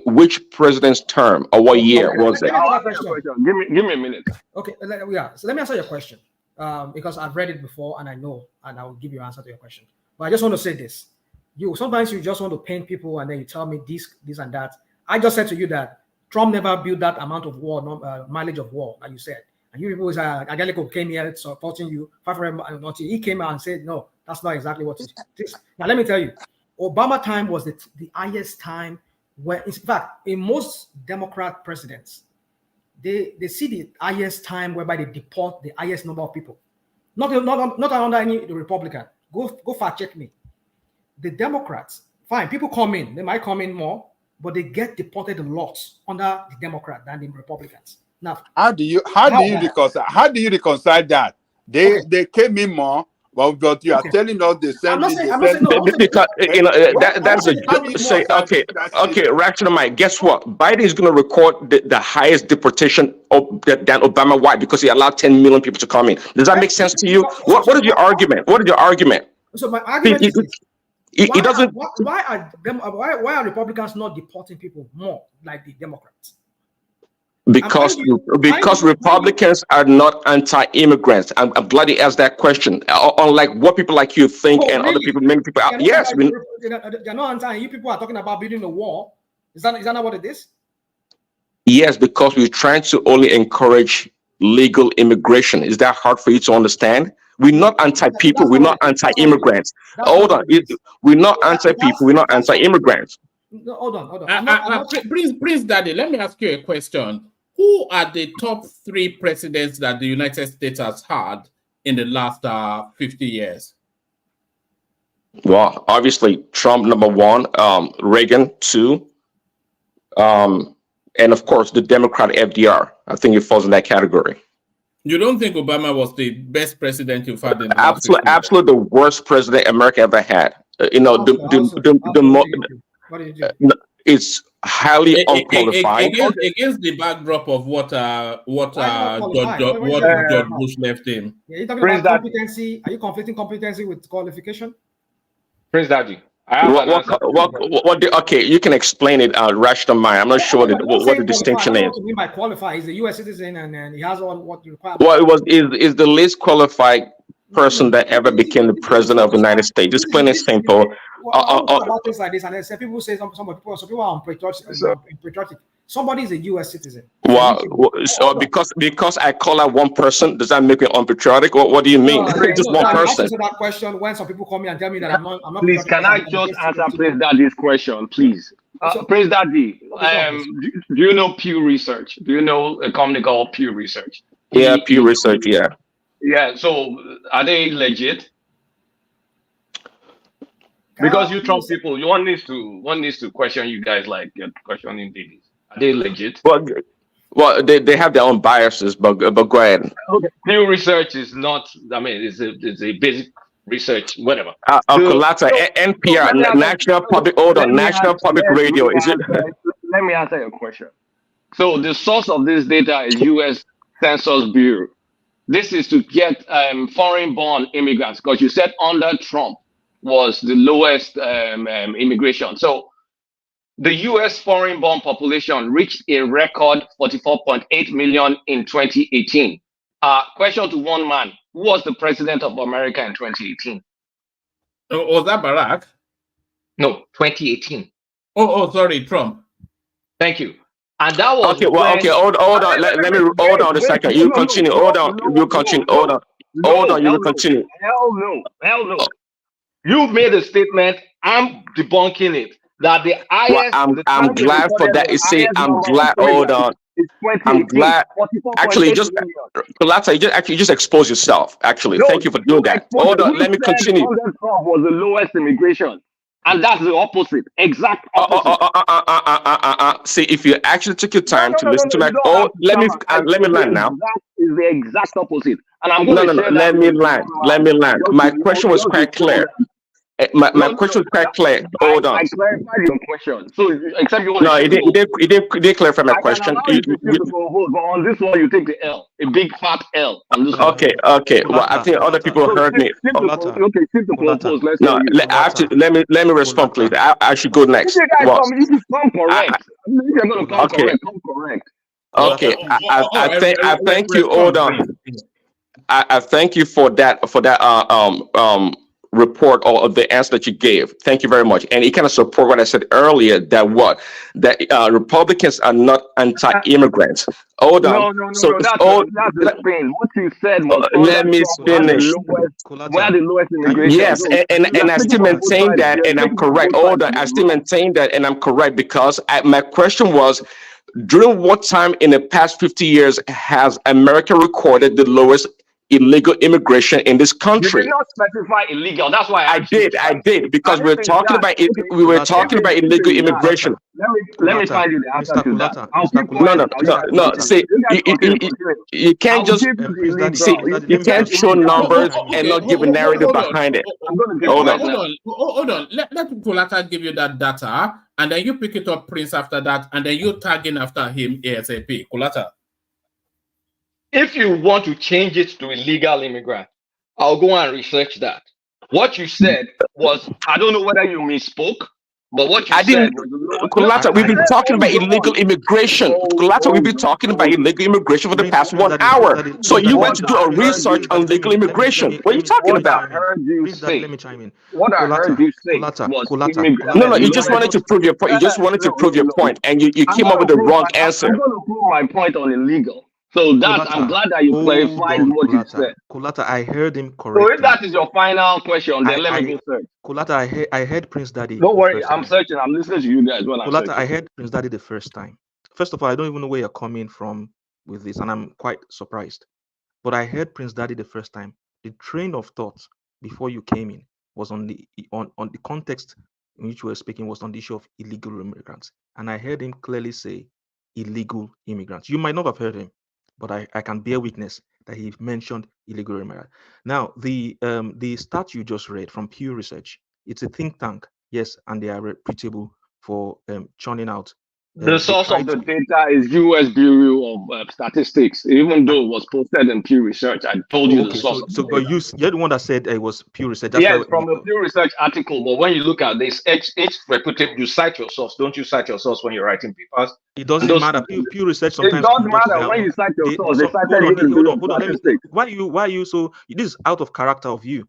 Which president's term or what year was it? Give me a minute. Okay, so let me answer your question, because I've read it before and I know, and I will give you an answer to your question. But I just want to say this: sometimes you just want to paint people and then you tell me this and that. I just said to you that Trump never built that amount of war, mileage of war, like you said. And you people, Agalico came here supporting you, 500. He came out and said, no, that's not exactly what it is. Now, let me tell you, Obama time was the highest time where, in fact, in most Democrat presidents, they see the highest time whereby they deport the highest number of people. Not under any Republican. Go fact check me. The Democrats, fine, people come in, they might come in more, but they get deported a lot under the Democrat than the Republicans. Now, how do you reconcile that? They came in more, but you are telling us they send because that's a say. Okay, rational mind. Guess what? Biden is going to record the highest deportation than Obama. Why? Because he allowed 10 million people to come in. Does that make sense to you? What is your argument? What is your argument? So my argument is this. It doesn't. Why are Republicans not deporting people more like the Democrats? Because Republicans are not anti-immigrants. I'm glad you asked that question. Unlike what people like you think, and other people, many people are. Yes, they're not anti. You people are talking about building a wall. Is that not what it is? Yes, because we're trying to only encourage legal immigration. Is that hard for you to understand? We're not anti-people. We're not anti-immigrants. Hold on. We're not anti-people. We're not anti-immigrants. No, hold on. Prince Daddy, let me ask you a question. Who are the top 3 presidents that the United States has had in the last 50 years? Well, obviously, Trump, number 1, Reagan, 2, and of course, the Democrat FDR. I think it falls in that category. You don't think Obama was the best president you've had in the last 50 years? Absolutely the worst president America ever had. What did you do? It's highly unqualified. Against the backdrop of what George Bush left him. Yeah, you're talking about competency. Are you conflicting competency with qualification? Prince Daddy, okay, you can explain it, rational mind. I'm not sure what the distinction is. What do you mean by qualified? He's a U.S. citizen and he has all what you require. Well, is the least qualified person that ever became the president of the United States. Just plain and simple. About things like this, and then people say some people are unpatriotic. Somebody is a U.S. citizen. Well, so because I call out one person, does that make it unpatriotic? What do you mean? Just one person. Answer that question when some people come in and tell me that I'm not. Please, can I just answer Prince Daddy's question, please? Prince Daddy, do you know Pew Research? Do you know a company called Pew Research? Yeah, Pew Research. Yeah. Yeah. So, are they legit? Because you Trump people, one needs to question you guys like you're questioning babies. Are they legit? Well, Well, they have their own biases, but go ahead. Okay. Pew research is not. I mean, it's a basic research, whatever. Colata, NPR, let me answer. National Public. Hold on, National Public Radio. Is it? Let me answer your question. So the source of this data is U.S. Census Bureau. This is to get foreign-born immigrants, because you said under Trump was the lowest immigration. So the U.S. foreign-born population reached a record 44.8 million in 2018. Question to one man: who was the president of America in 2018? Was that Barack? No, 2018. Oh, sorry, Trump. Thank you. And that was okay. Well, okay. Hold on. Let me hold on a second. You continue. Hold on. You continue. Hold on. Hold on. You will continue. Hell no. You made a statement. I'm debunking it. That the highest. Well, I'm glad for that. You see, I'm glad. Hold on. I'm glad. Actually, just Colata, you just expose yourself. Actually, thank you for doing that. Hold on. Let me continue. Was the lowest immigration. And that's the opposite, exact opposite. See, if you actually took your time to listen to my, let me land now. That is the exact opposite, and I'm going to let me land. My question was quite clear. My question was quite clear. Hold on. I clarified your question. So, except you want no, you didn't clarify my question. But on this one, you take the L, a big fat L. On this one. Okay. Well, I think other people heard me. No, I have to let me respond, please. I should go next. You should come correct. You're going to come correct. Come correct. Okay. I thank you. Hold on. I thank you for that report or the answer that you gave. Thank you very much. And it kind of support what I said earlier, that Republicans are not anti-immigrants. Hold on. No. That's the thing. What you said was let me finish. Where the lowest immigration. Yes, and I still maintain that, and I'm correct. Hold on. I still maintain that, and I'm correct, because my question was, during what time in the past 50 years has America recorded the lowest illegal immigration in this country? You did not specify illegal. That's why I did, because we were talking about illegal immigration. Let me find you the answer to that. No. See, you can't just see. You can't show numbers and not give a narrative behind it. Hold on. Let Colata give you that data, and then you pick it up, Prince, after that, and then you tag in after him ASAP. Colata. If you want to change it to illegal immigrant, I'll go and research that. What you said was, I don't know whether you misspoke, but what you said was... Colata, we've been talking about illegal immigration. Colata, we've been talking about illegal immigration for the past 1 hour. So you went to do a research on legal immigration. What are you talking about? Let me chime in. What I heard you say was... No, you just wanted to prove your point. You just wanted to prove your point, and you came up with the wrong answer. I'm going to prove my point on illegal. So I'm glad that you clarified what you said. Colata, I heard him correctly. So if that is your final question, then let me go search. Colata, I heard Prince Daddy. Don't worry, I'm searching. I'm listening to you guys when I'm searching. I heard Prince Daddy the first time. First of all, I don't even know where you're coming from with this, and I'm quite surprised. But I heard Prince Daddy the first time. The train of thought before you came in was on the context in which we were speaking was on the issue of illegal immigrants. And I heard him clearly say illegal immigrants. You might not have heard him, but I can bear witness that he mentioned illegal immigrants. Now, the stat you just read from Pew Research, it's a think tank, yes, and they are reputable for churning out. The source of the data is U.S. Bureau of Statistics, even though it was posted in Pew Research. I told you the source. But you're the one that said it was Pew Research. Yes, from a Pew Research article. But when you look at this, each reputable, you cite your source. Don't you cite your source when you're writing papers? It doesn't matter. Pew Research sometimes. It doesn't matter when you cite your source. Hold on. Why you so? This is out of character of you.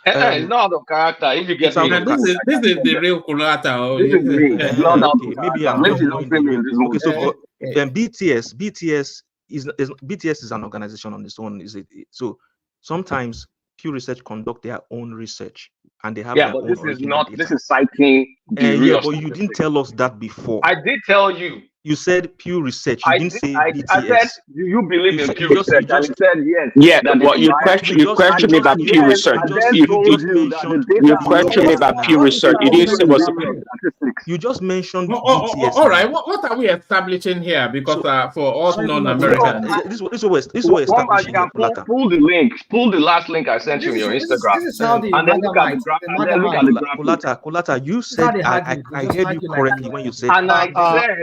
It's not out of character. If you get me, this is the real Kulata. Maybe I'm not okay. So BTS is an organization on its own. Is it? So sometimes Pew Research conduct their own research, and they have their own. This is citing. But you didn't tell us that before. I did tell you. You said Pew Research. You didn't say I BTS. said, do you believe in Pew Research? And he said yes. Yeah, That well, is you biased. question you questioned me about And Pew then Research. I then You told you, you that the you data is not questioned me about biased. Pew Research. You didn't say was Statistics. You just mentioned BTS All right. now. What are we establishing here? Because So for us Kulata, non-Americans, this is what we're One man, you establishing here, can Kulata. pull the link, pull the last link I sent you on your Instagram, This is how the and then look at the Magamites, graph, the and then look at the Magamites, graphic. Kulata, you this is how said they argue. They I just heard you argue like correctly when you said And I said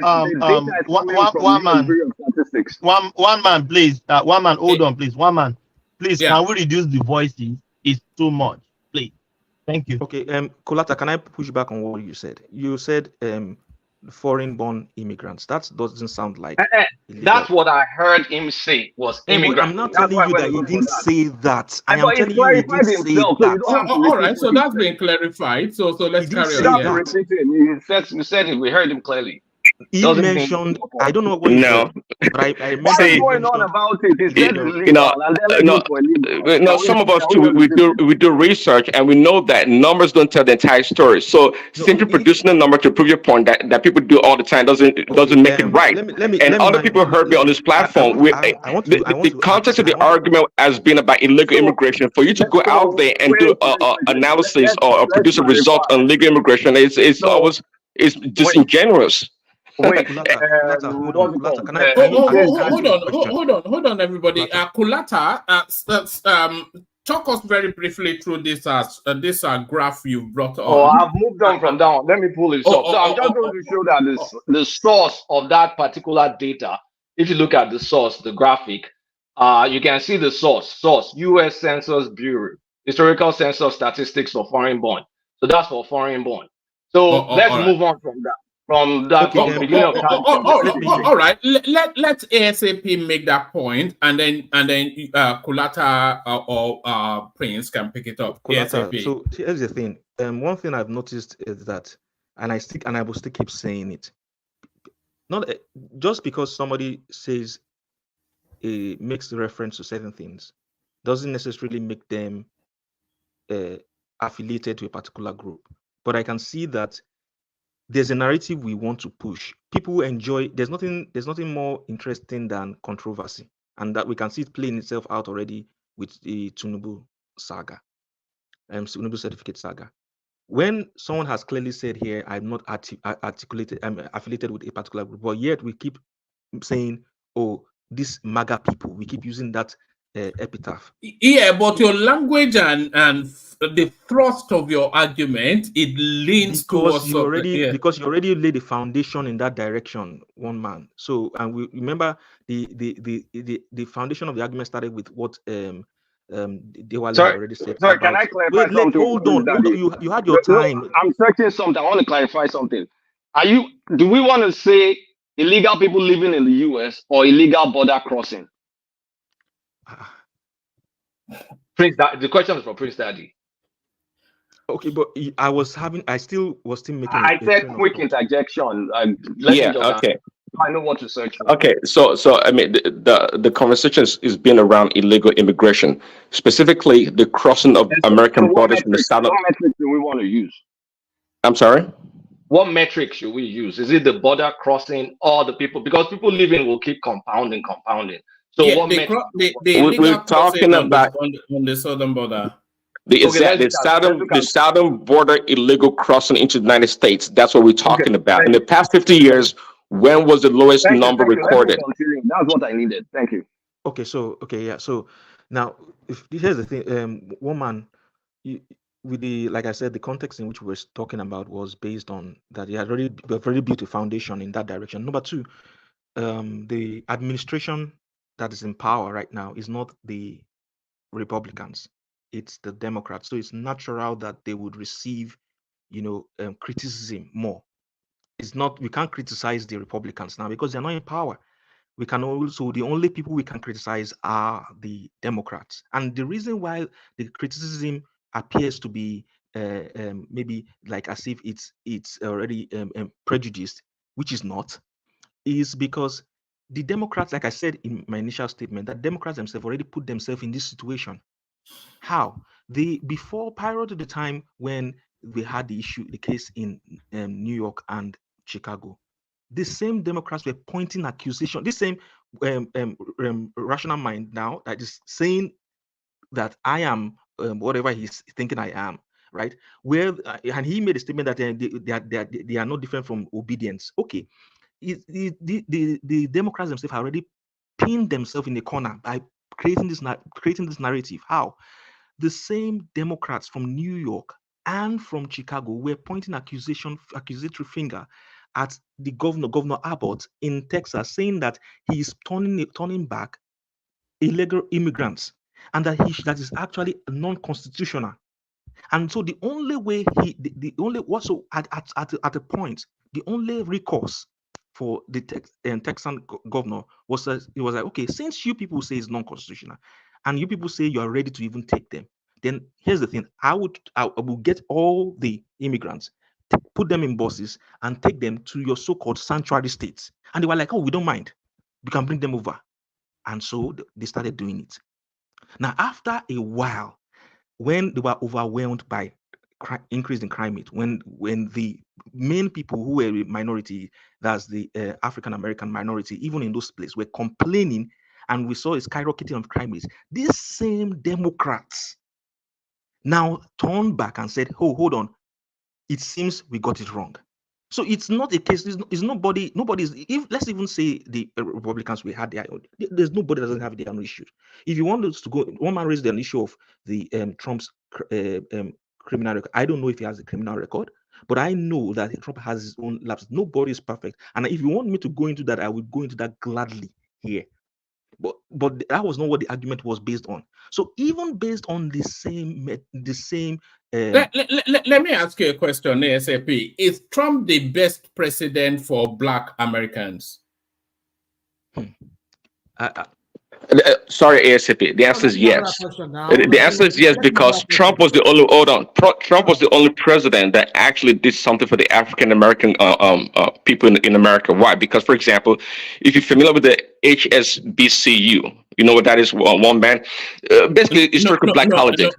the data is coming from one US man, Bureau of Statistics. one man, please. One man, hold on, please. One man, please. yeah. Can we reduce the voices? It's too much, please. Thank you. Okay, Kulata, can I push back on what you said? You said foreign-born immigrants. That doesn't sound like illegal. That's what I heard him say was But immigrants. I'm not That's telling why I you went that to he look for didn't that. say that. I am But he telling you he didn't clarified say himself, so you that. don't have to All repeat right. So what he that's said. been clarified. So let's didn't carry You on. say don't have to Yeah. that. repeat it. You said it. We heard him clearly. He Doesn't mean mentioned, I don't know what he no. said, but I what remember is he going on mentioned about it? He said it's You know, legal, and then let's no, look for illegal. no. Some of us too. Can we We do research, and we know that numbers don't tell the entire story. So no. simply If producing a number to prove your point that people do all the time doesn't okay, make it right. let me And other now. people heard me on this platform. I want to The context of the argument has been about illegal immigration. For you to go out there and do analysis or produce a result on legal immigration is always is disingenuous. Kulata, hold on. what's it Kulata, called? Hold on, everybody. Kulata, talk us very briefly through this graph you brought Oh, on. I've moved on from that one. Let me pull it up. So I'm just going to show that the source of that particular data. If you look at the source, the graphic, you can see the source, U.S. Census Bureau, historical census statistics for foreign born. So that's for foreign born. So let's move on from that. From the beginning of time. All right. Let ASAP make that point, and then Kulata or Prince can pick it up. Kulata, ASAP. so here's the thing. One thing I've noticed is that, and I will still keep saying it. Not just because somebody says makes reference to certain things, doesn't necessarily make them affiliated to a particular group. But I can see that there's a narrative we want to push. People enjoy. There's nothing more interesting than controversy, and that we can see it playing itself out already with the Tinubu saga, Tinubu certificate saga. When someone has clearly said here, I'm not articulated, I'm affiliated with a particular group, but yet we keep saying, oh, these MAGA people, we keep using that epitaph. Yeah, but your language and the thrust of your argument, it leans towards because you already laid the foundation in that direction, one man. So, and we remember the foundation of the argument started with what Dewale had already said. Sorry, can I clarify something? Hold on. You had your time. I'm searching something. I want to clarify something. Do we want to say illegal people living in the US or illegal border crossing? The question is for Prince Daddy. Okay, but I still was making. I said quick interjection. Okay. I know what to search for. Okay, so I mean the conversation is being around illegal immigration, specifically the crossing of American borders from the south. What metrics do we want to use? I'm sorry? What metric should we use? Is it the border crossing or the people? Because people living will keep compounding. So yeah, what metric? We're talking about on the southern border. The southern border illegal crossing into the United States. That's what we're talking about. In the past 50 years, when was the lowest number recorded? That's what I needed. Thank you. Okay, so So now, here's the thing, one man, with like I said, the context in which we're talking about was based on that. He had already built a foundation in that direction. Number two, the administration that is in power right now is not the Republicans, it's the Democrats. So it's natural that they would receive, criticism more. It's not, we can't criticize the Republicans now because they're not in power. We can also, the only people we can criticize are the Democrats. And the reason why the criticism appears to be maybe like as if it's already prejudiced, which is not, is because the Democrats, like I said in my initial statement, that Democrats themselves already put themselves in this situation. How? Prior to the time when we had the case in New York and Chicago, the same Democrats were pointing accusation. This same rational mind now that is saying that I am whatever he's thinking I am, right? Where and he made a statement that they are not different from obedience. Okay, the Democrats themselves have already pinned themselves in a corner by creating this narrative. How? The same Democrats from New York and from Chicago were pointing accusatory finger at the Governor Abbott in Texas, saying that he is turning back illegal immigrants and that that is actually non-constitutional. And so the only way the only also at a point, the only recourse for the Texan governor was it was like, okay, since you people say it's non-constitutional and you people say you are ready to even take them, then here's the thing: I will get all the immigrants, put them in buses and take them to your so-called sanctuary states. And they were like, oh, we don't mind, we can bring them over. And so they started doing it. Now, after a while, when they were overwhelmed by increase in crime rate, when the main people who were a minority, that's the African American minority, even in those places, were complaining, and we saw a skyrocketing of crime rates, these same Democrats now turned back and said, oh, hold on, it seems we got it wrong. So it's not a case. It's nobody's. If let's even say the Republicans we had there's nobody that doesn't have their own issues. If you want us to go, one man raised an issue of the Trump's criminal record. I don't know if he has a criminal record, but I know that Trump has his own lapses. Nobody is perfect, and if you want me to go into that, I will go into that gladly here. But that was not what the argument was based on. So even based on the same let me ask you a question, ASAP. Is Trump the best president for Black Americans? Sorry, ASAP. The answer is yes. The answer is yes, because Trump was the only Trump was the only president that actually did something for the African American people in America. Why? Because, for example, if you're familiar with the HSBCU, you know what that is? One man, basically historical black colleges.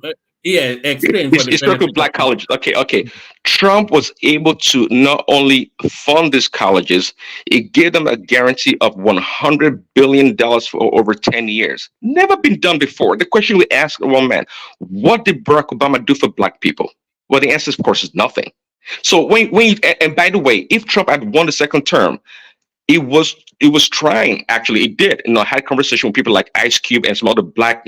Yeah, explain for the historical black colleges. Okay. Trump was able to not only fund these colleges, it gave them a guarantee of $100 billion for over 10 years. Never been done before. The question we ask one man, what did Barack Obama do for black people? Well, the answer, of course, is nothing. So and by the way, if Trump had won the second term, it was trying, actually it did, had conversation with people like Ice Cube and some other black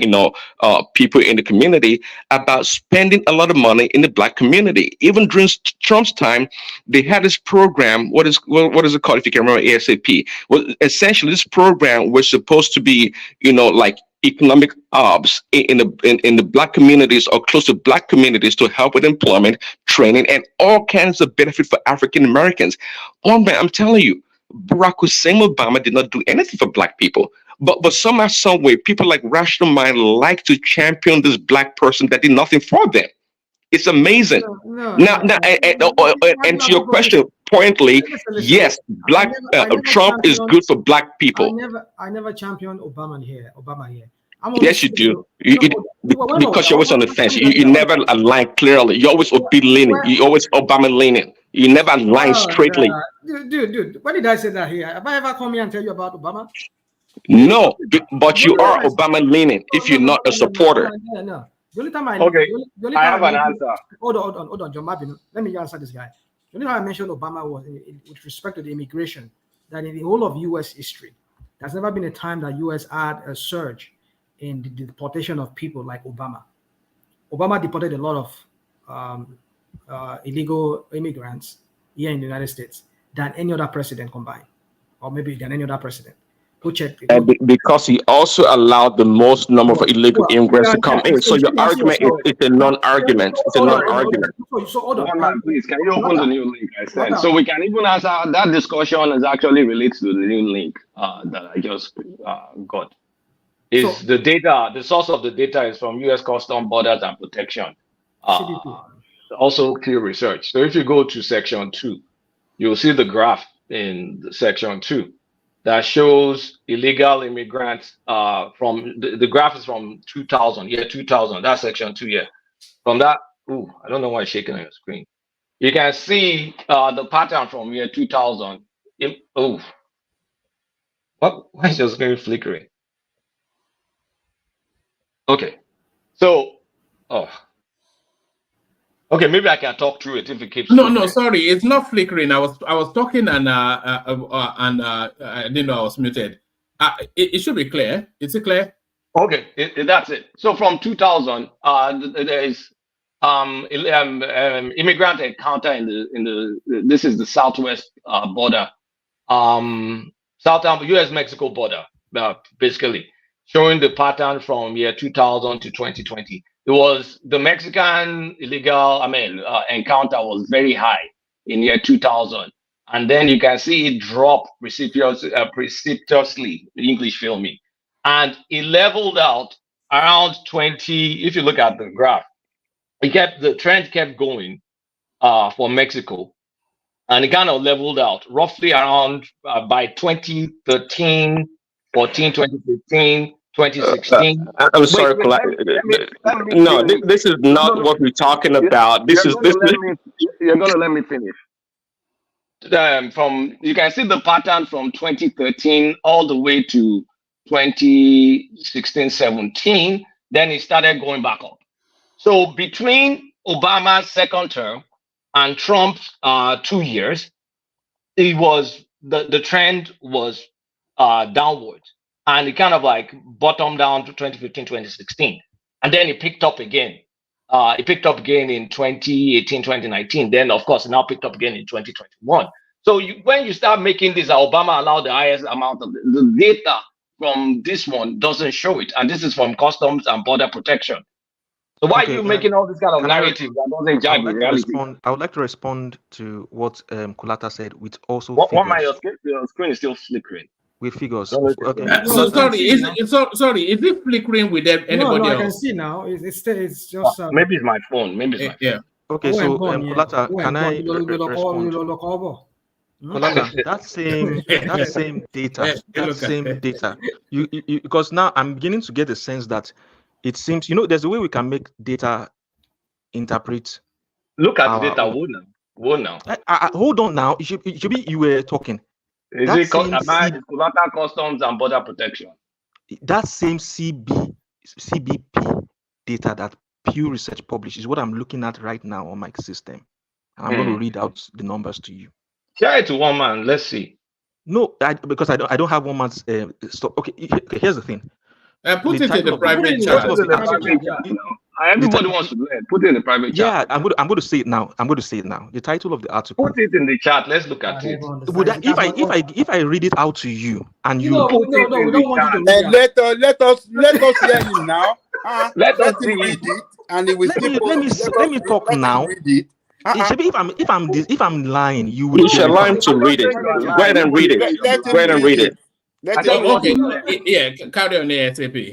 people in the community about spending a lot of money in the black community. Even during Trump's time, they had this program. What is it called, if you can remember? ASAP. Well, essentially this program was supposed to be like economic hubs in the black communities or close to black communities to help with employment, training, and all kinds of benefit for African Americans. Man, I'm telling you, Barack Hussein Obama did not do anything for black people. But somehow, some way, people like rational mind like to champion this black person that did nothing for them. It's amazing. And to your question, pointedly, yes, Trump is good for black people. I never championed Obama here. Yes, you do. Because you're always on the fence. You never align clearly. You're always leaning. You always Obama leaning. You never align straightly. Dude, when did I say that here? Have I ever come here and tell you about Obama? No, but you are Obama leaning if you're not a supporter. No. The only time I have an answer. Hold on, John Mabin. Let me answer this guy. The only time I mentioned Obama was with respect to the immigration. That in the whole of U.S. history, there's never been a time that U.S. had a surge in the deportation of people like Obama. Obama deported a lot of illegal immigrants here in the United States than any other president combined, or maybe than any other president. Go check. Because he also allowed the most number of illegal immigrants to come in. So your argument is a non-argument. It's a non-argument. So hold on. One man, please, can you open the new link I sent? So we can even answer that discussion is actually relates to the new link that I just got. The data, the source of the data is from U.S. Customs, Borders and Protection. Also clear research. So if you go to section 2, you'll see the graph in section 2 that shows illegal immigrants from the graph is from 2000, year 2000. That's section 2 here. From that, I don't know why it's shaking on your screen. You can see the pattern from year 2000. Oh, what? Why is your screen flickering? Okay, so oh, okay, maybe I can talk through it if it keeps No, flickering. sorry, it's not flickering. I was talking and I didn't know I was muted. It should be clear. Is it clear? Okay, that's it. So from 2000, there is immigrant encounter in the this is the southwest border, southern U.S. Mexico border, basically showing the pattern from year 2000 to 2020. It was the Mexican illegal, encounter was very high in year 2000, and then you can see it drop precipitously. English filming. And it leveled out around 20. If you look at the graph, the trend kept going for Mexico, and it kind of leveled out roughly around by 2013, 14, 2015, 2016. I'm sorry, no, this is not what we're talking about. This is this. You're gonna let me finish. From you can see the pattern from 2013 all the way to 2016, 17. Then it started going back up. So between Obama's second term and Trump's 2 years, it was the trend was downward, and it kind of like bottomed down to 2015, 2016, and then it picked up again. It picked up again in 2018, 2019. Then, of course, it now picked up again in 2021. So when you start making this, Obama allowed the highest amount of the data from this one doesn't show it, and this is from Customs and Border Protection. So why are you making all this kind of narrative that doesn't jive with reality? I would like to respond to what Kulata said with also What figures. my your screen is still flickering. With figures. Okay. Sorry, is it flickering with anybody else? I can see now. It's just maybe it's my phone. Maybe it's my phone. Yeah. Okay, so Kulata, can I respond? Kulata, that same data, you because now I'm beginning to get the sense that it seems there's a way we can make data interpret. Look at the data. Whoa now. Hold on now. It should be you were talking. Is it Kulata Customs and Border Protection? That same CBP data that Pew Research published is what I'm looking at right now on my system. And I'm going to read out the numbers to you. Share it to one man. Let's see. No, because I don't have one man's stop. Okay, here's the thing. Put it in the private chat. Everybody wants to learn. Put it in the private chat. Yeah, I'm going to say it now. The title of the article. Put it in the chat. Let's look at it. If I read it out to you and you we don't want you to read it. Let us hear him now. Let us read it, and he will let me talk now. If I'm lying, you shall lie to read it. Go ahead and read it. Go ahead and read it. Yeah, carry on ASAP.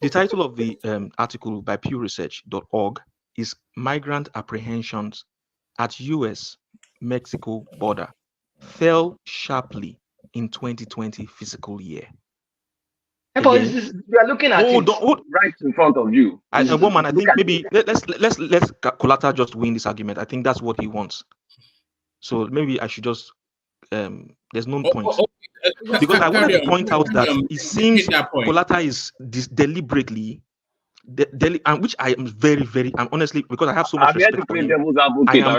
The title of the article by pewresearch.org is Migrant Apprehensions at US-Mexico Border Fell Sharply in 2020 fiscal year. But we are looking at it right in front of you. I think maybe let's Kulata just win this argument. I think that's what he wants. So maybe I should just there's no point. Because I want to point out that it seems Kulata is deliberately, and which I am I'm honestly, because I have so much respect for him, I am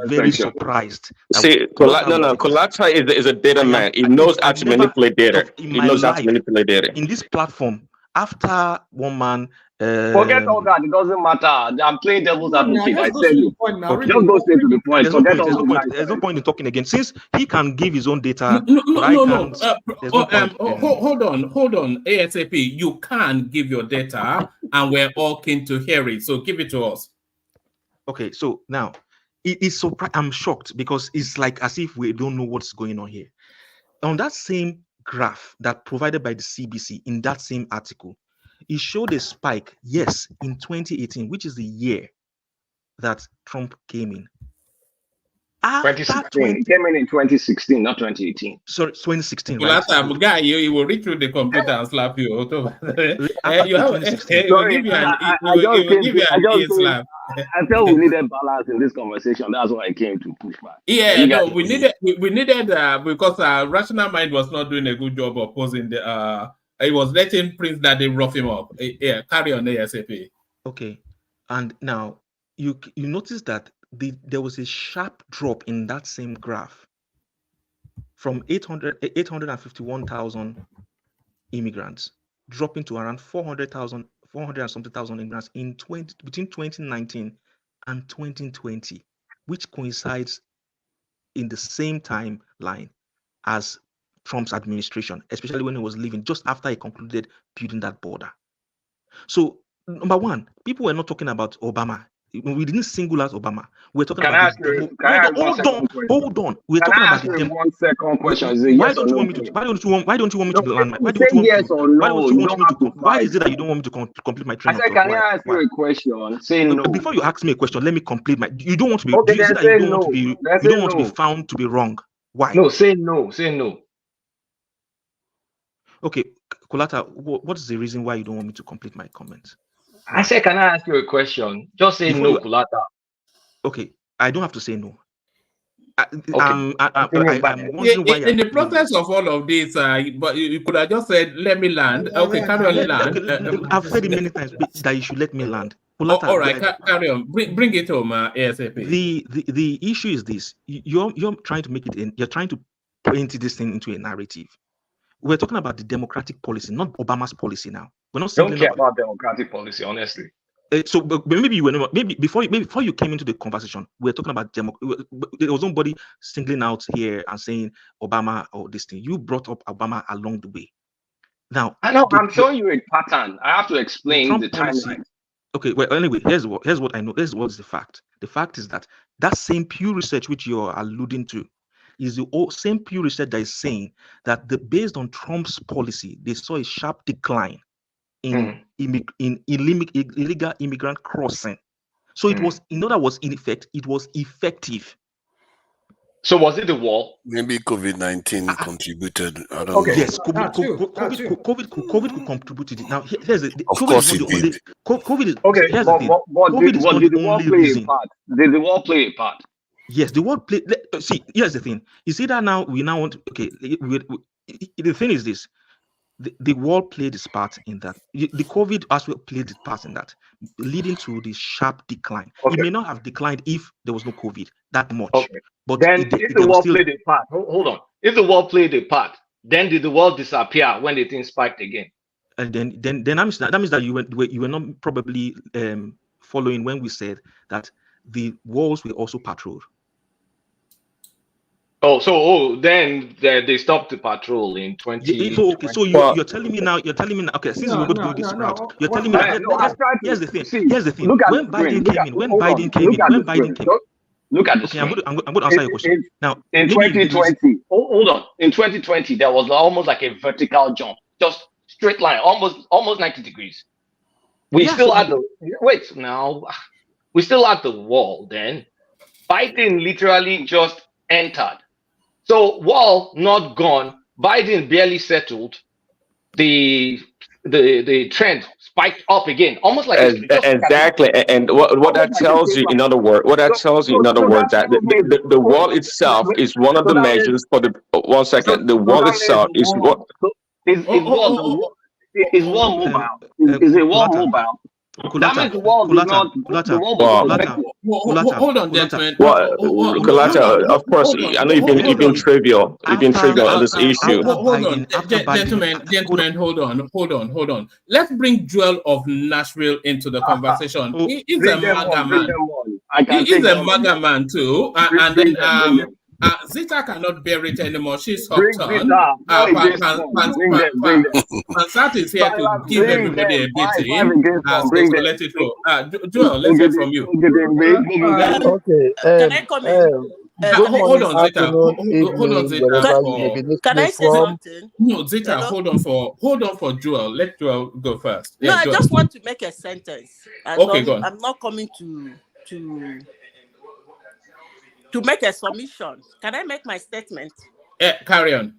very surprised. See, Kulata is a data man. He knows how to manipulate data. In this platform, after one man. Forget all that. It doesn't matter. I'm playing devil's advocate. I tell you. Just go straight to the point. There's no point in talking again. Since he can give his own data. No. Hold on. ASAP. You can give your data, and we're all keen to hear it. So give it to us. Okay. So now, it is I'm shocked because it's like as if we don't know what's going on here. On that same graph that provided by the CBC in that same article, it showed a spike, yes, in 2018, which is the year that Trump came in. 2016. He came in 2016, not 2018. Sorry, 2016, Well, right? that guy, he will reach through the computer and slap you. You have, he will give you an, slap. I felt we needed balance in this conversation. That's why I came to push back. Yeah, no, we needed because Rational Mind was not doing a good job of posing the. It was letting Prince Daddy rough him up. Yeah, carry on ASAP. Okay, and now you notice that there was a sharp drop in that same graph from 851,000 immigrants dropping to around 400,000, 400 and something thousand immigrants between 2019 and 2020, which coincides in the same timeline as Trump's administration, especially when he was leaving just after he concluded building that border. So, number one, people were not talking about Obama. We didn't single out Obama. We're talking about hold on. We're talking about the demo. 1 second question. Why don't you want me to land? Why is it that you don't want me to complete my train of thought? Can I ask you a question? Say no. Before you ask me a question, let me complete my. You don't want to be. Okay, you don't want to be found to be wrong. Why? No, say no. Say no. Okay, Kulata, what is the reason why you don't want me to complete my comments? I said, can I ask you a question? Just say no, Kulata. Okay, I don't have to say no. I'm wondering why. In the process of all of this, but you could have just said, "Let me land." Okay, carry on, land. I've said it many times that you should let me land. Kulata, all right, carry on. Bring it home, ASAP. The issue is this: you're trying to make it in. You're trying to paint this thing into a narrative. We're talking about the democratic policy, not Obama's policy now. We're not don't care about democratic policy, honestly. So, but maybe you were before you came into the conversation, we're talking about there was nobody singling out here and saying Obama or this thing. You brought up Obama along the way. Now, I know I'm showing you a pattern. I have to explain the timeline. Okay, well, anyway, here's what I know. Here's what's the fact. The fact is that same Pew Research which you're alluding to is the same Pew Research that is saying that based on Trump's policy, they saw a sharp decline in illegal immigrant crossing. So it was, in other words, in effect, it was effective. So was it the wall? Maybe COVID-19 contributed. I don't know. Yes, COVID could contribute to it. Now, here's the of course it did. COVID is okay. Here's the thing. COVID is not the only reason. Did the wall play a part? Yes, the wall play. See, here's the thing. You see that now we now want. Okay, the thing is this: the wall played its part in that. The COVID as well played its part in that, leading to the sharp decline. Okay. It may not have declined if there was no COVID that much. Okay. But then, if the wall played a part, hold on. If the wall played a part, then did the wall disappear when the thing spiked again? And then that means that you were not probably following when we said that the walls were also patrolled. Then they stopped the patrol in 2020. So you're telling me now. Okay, since we're going to go this route, you're telling me. Here's the thing. When Biden came in. Look at this. Okay, I'm going to answer your question now. In 2020, hold on. In 2020, there was almost like a vertical jump, just straight line, almost 90 degrees. We still had the wall. Then Biden literally just entered. So wall not gone, Biden barely settled. The trend spiked up again, almost like exactly. And what that tells you, in other words, that the wall itself is one of the measures for the 1 second. The wall itself is what is wall mobile. Is a wall mobile? Hold on, gentlemen. Of course, I know you've been trivial. You've been trivial on this issue. Hold on, gentlemen. Hold on. Let's bring Joel of Nashville into the conversation. He is a MAGA man. He is a MAGA man too, and then Zita cannot bear it anymore. She's hooked on. Pansat is here to give everybody a beating. So let it go. Joel, let's hear from you. Okay. Can I come in? Hold on, Zita. Can I say something? No, Zita. Hold on for Joel. Let Joel go first. No, I just want to make a sentence. Okay, go on. I'm not coming to to make a submission. Can I make my statement? Carry on.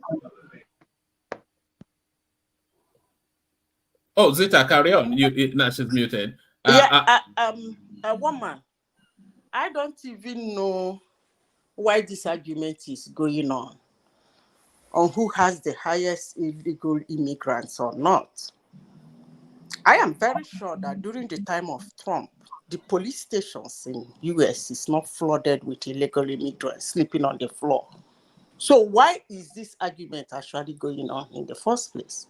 Oh, Zita, carry on. Now she's muted. A woman. I don't even know why this argument is going on who has the highest illegal immigrants or not. I am very sure that during the time of Trump, the police stations in US is not flooded with illegal immigrants sleeping on the floor. So why is this argument actually going on in the first place?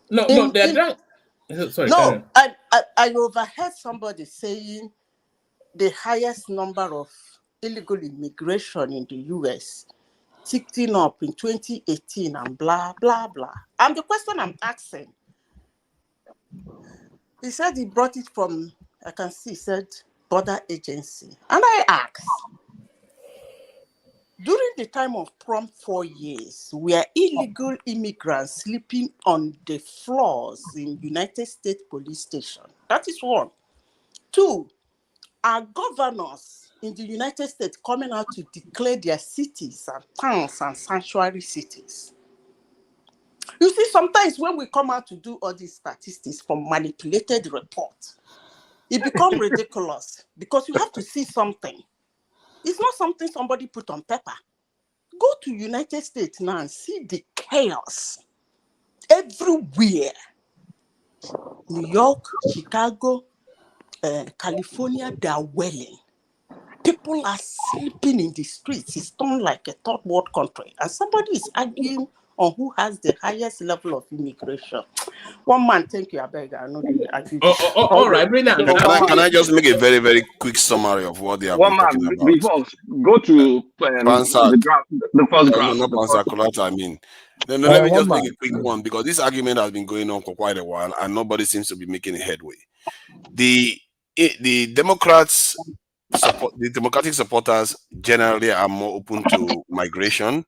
Sorry, no, I overheard somebody saying the highest number of illegal immigration in the US ticking up in 2018 and blah, blah, blah. And the question I'm asking, he said he brought it from, I can see, he said, border agency. And I asked, during the time of Trump 4 years, were illegal immigrants sleeping on the floors in United States police station? That is one. Two, are governors in the United States coming out to declare their cities and towns and sanctuary cities? You see, sometimes when we come out to do all these statistics from manipulated reports, it becomes ridiculous because you have to see something. It's not something somebody put on paper. Go to United States now and see the chaos everywhere. New York, Chicago, California, they are welling. People are sleeping in the streets. It's done like a third world country. And somebody is arguing on who has the highest level of immigration. One man, thank you, I beg. I know they argue. All right, brilliant. Can I just make a very, very quick summary of what they have been talking about? Before, go to the first graph. No, not Pansakolata, I mean. No, let me just make a quick one, because this argument has been going on for quite a while and nobody seems to be making a headway. The Democrats the Democratic supporters generally are more open to migration.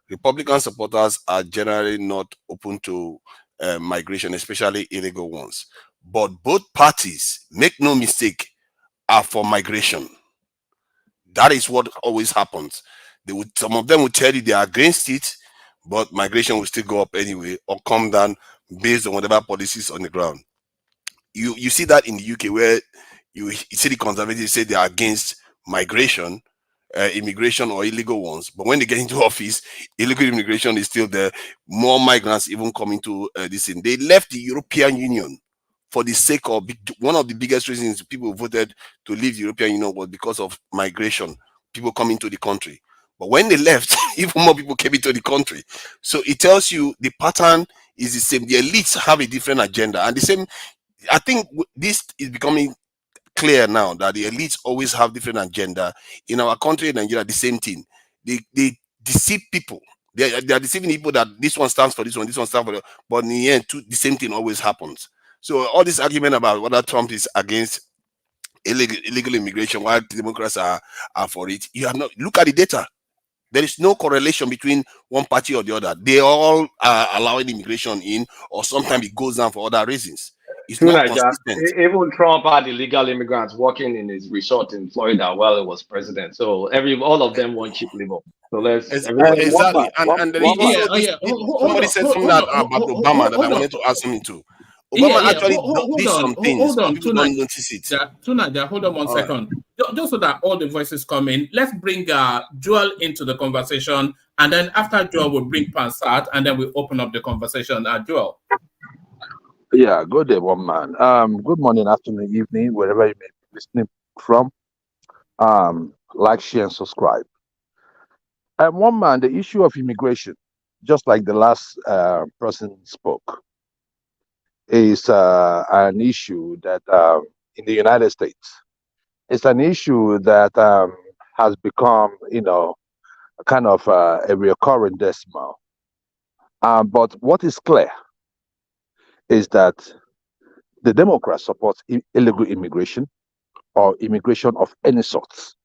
Republican supporters are generally not open to migration, especially illegal ones. But both parties, make no mistake, are for migration. That is what always happens. Some of them will tell you they are against it, but migration will still go up anyway or come down based on whatever policies on the ground. You see that in the UK, where you see the conservatives say they are against migration, immigration or illegal ones, but when they get into office, illegal immigration is still there. More migrants even coming to this thing. They left the European Union for the sake of one of the biggest reasons people voted to leave the European Union was because of migration, people coming to the country. But when they left, even more people came into the country. So it tells you the pattern is the same. The elites have a different agenda, and the same. I think this is becoming clear now that the elites always have different agenda. In our country, in Nigeria, the same thing. They deceive people. They are deceiving people that this one stands for this one stands for that. But in the end, the same thing always happens. So all this argument about whether Trump is against illegal immigration, while the Democrats are for it, you have not look at the data. There is no correlation between one party or the other. They all are allowing immigration in, or sometimes it goes down for other reasons. It's not consistent. Even Trump had illegal immigrants working in his resort in Florida while he was president. So all of them want cheap labor. So let's exactly. Somebody said something about Obama that I wanted to ask him into. Obama actually did some things, but people don't notice it. Tunaja, hold on one second. Just so that all the voices come in, let's bring Joel into the conversation, and then after Joel, we'll bring Pansat, and then we open up the conversation. Joel. Yeah, good day, one man. Good morning, afternoon, evening, wherever you may be listening from. Like, share, and subscribe. One man, the issue of immigration, just like the last person spoke, is an issue that in the United States, it's an issue that has become, kind of a recurring decimal. But what is clear is that the Democrats support illegal immigration or immigration of any sort.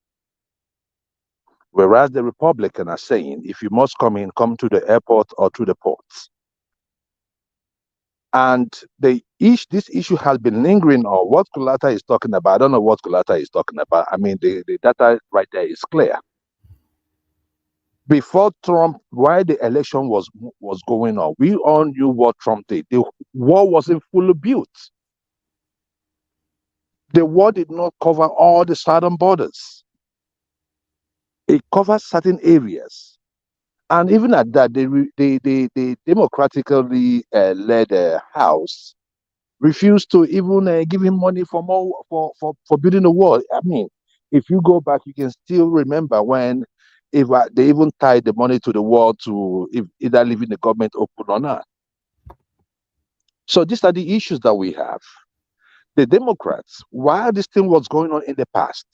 Whereas the Republicans are saying, if you must come in, come to the airport or to the ports. And this issue has been lingering on. What Kulata is talking about, I don't know what Kulata is talking about. I mean, the data right there is clear. Before Trump, while the election was going on, we all knew what Trump did. The wall wasn't fully built. The wall did not cover all the southern borders. It covers certain areas. And even at that, the democratically led House refused to even give him money for more for building the wall. I mean, if you go back, you can still remember when they even tied the money to the wall to either leaving the government open or not. So these are the issues that we have. The Democrats, while this thing was going on in the past,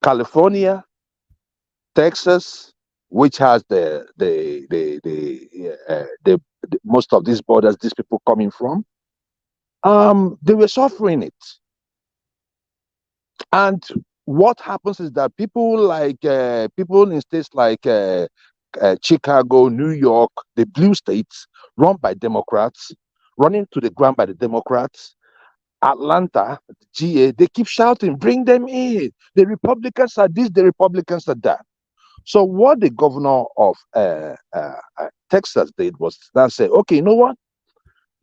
California, Texas, which has the most of these borders, these people coming from, they were suffering it. And what happens is that people in states like Chicago, New York, the blue states run by Democrats, running to the ground by the Democrats, Atlanta, GA, they keep shouting, bring them in. The Republicans are this, the Republicans are that. So what the governor of Texas did was that say, okay, you know what?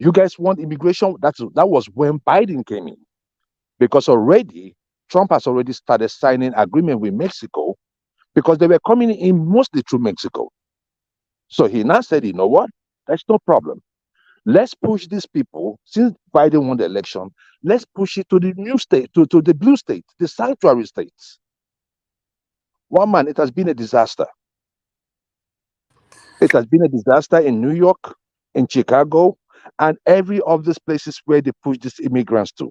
You guys want immigration? That was when Biden came in. Because already, Trump has already started signing agreement with Mexico because they were coming in mostly through Mexico. So he now said, you know what? That's no problem. Let's push these people, since Biden won the election, let's push it to the new state, to the blue state, the sanctuary states. One man, it has been a disaster. It has been a disaster in New York, in Chicago, and every of these places where they push these immigrants to.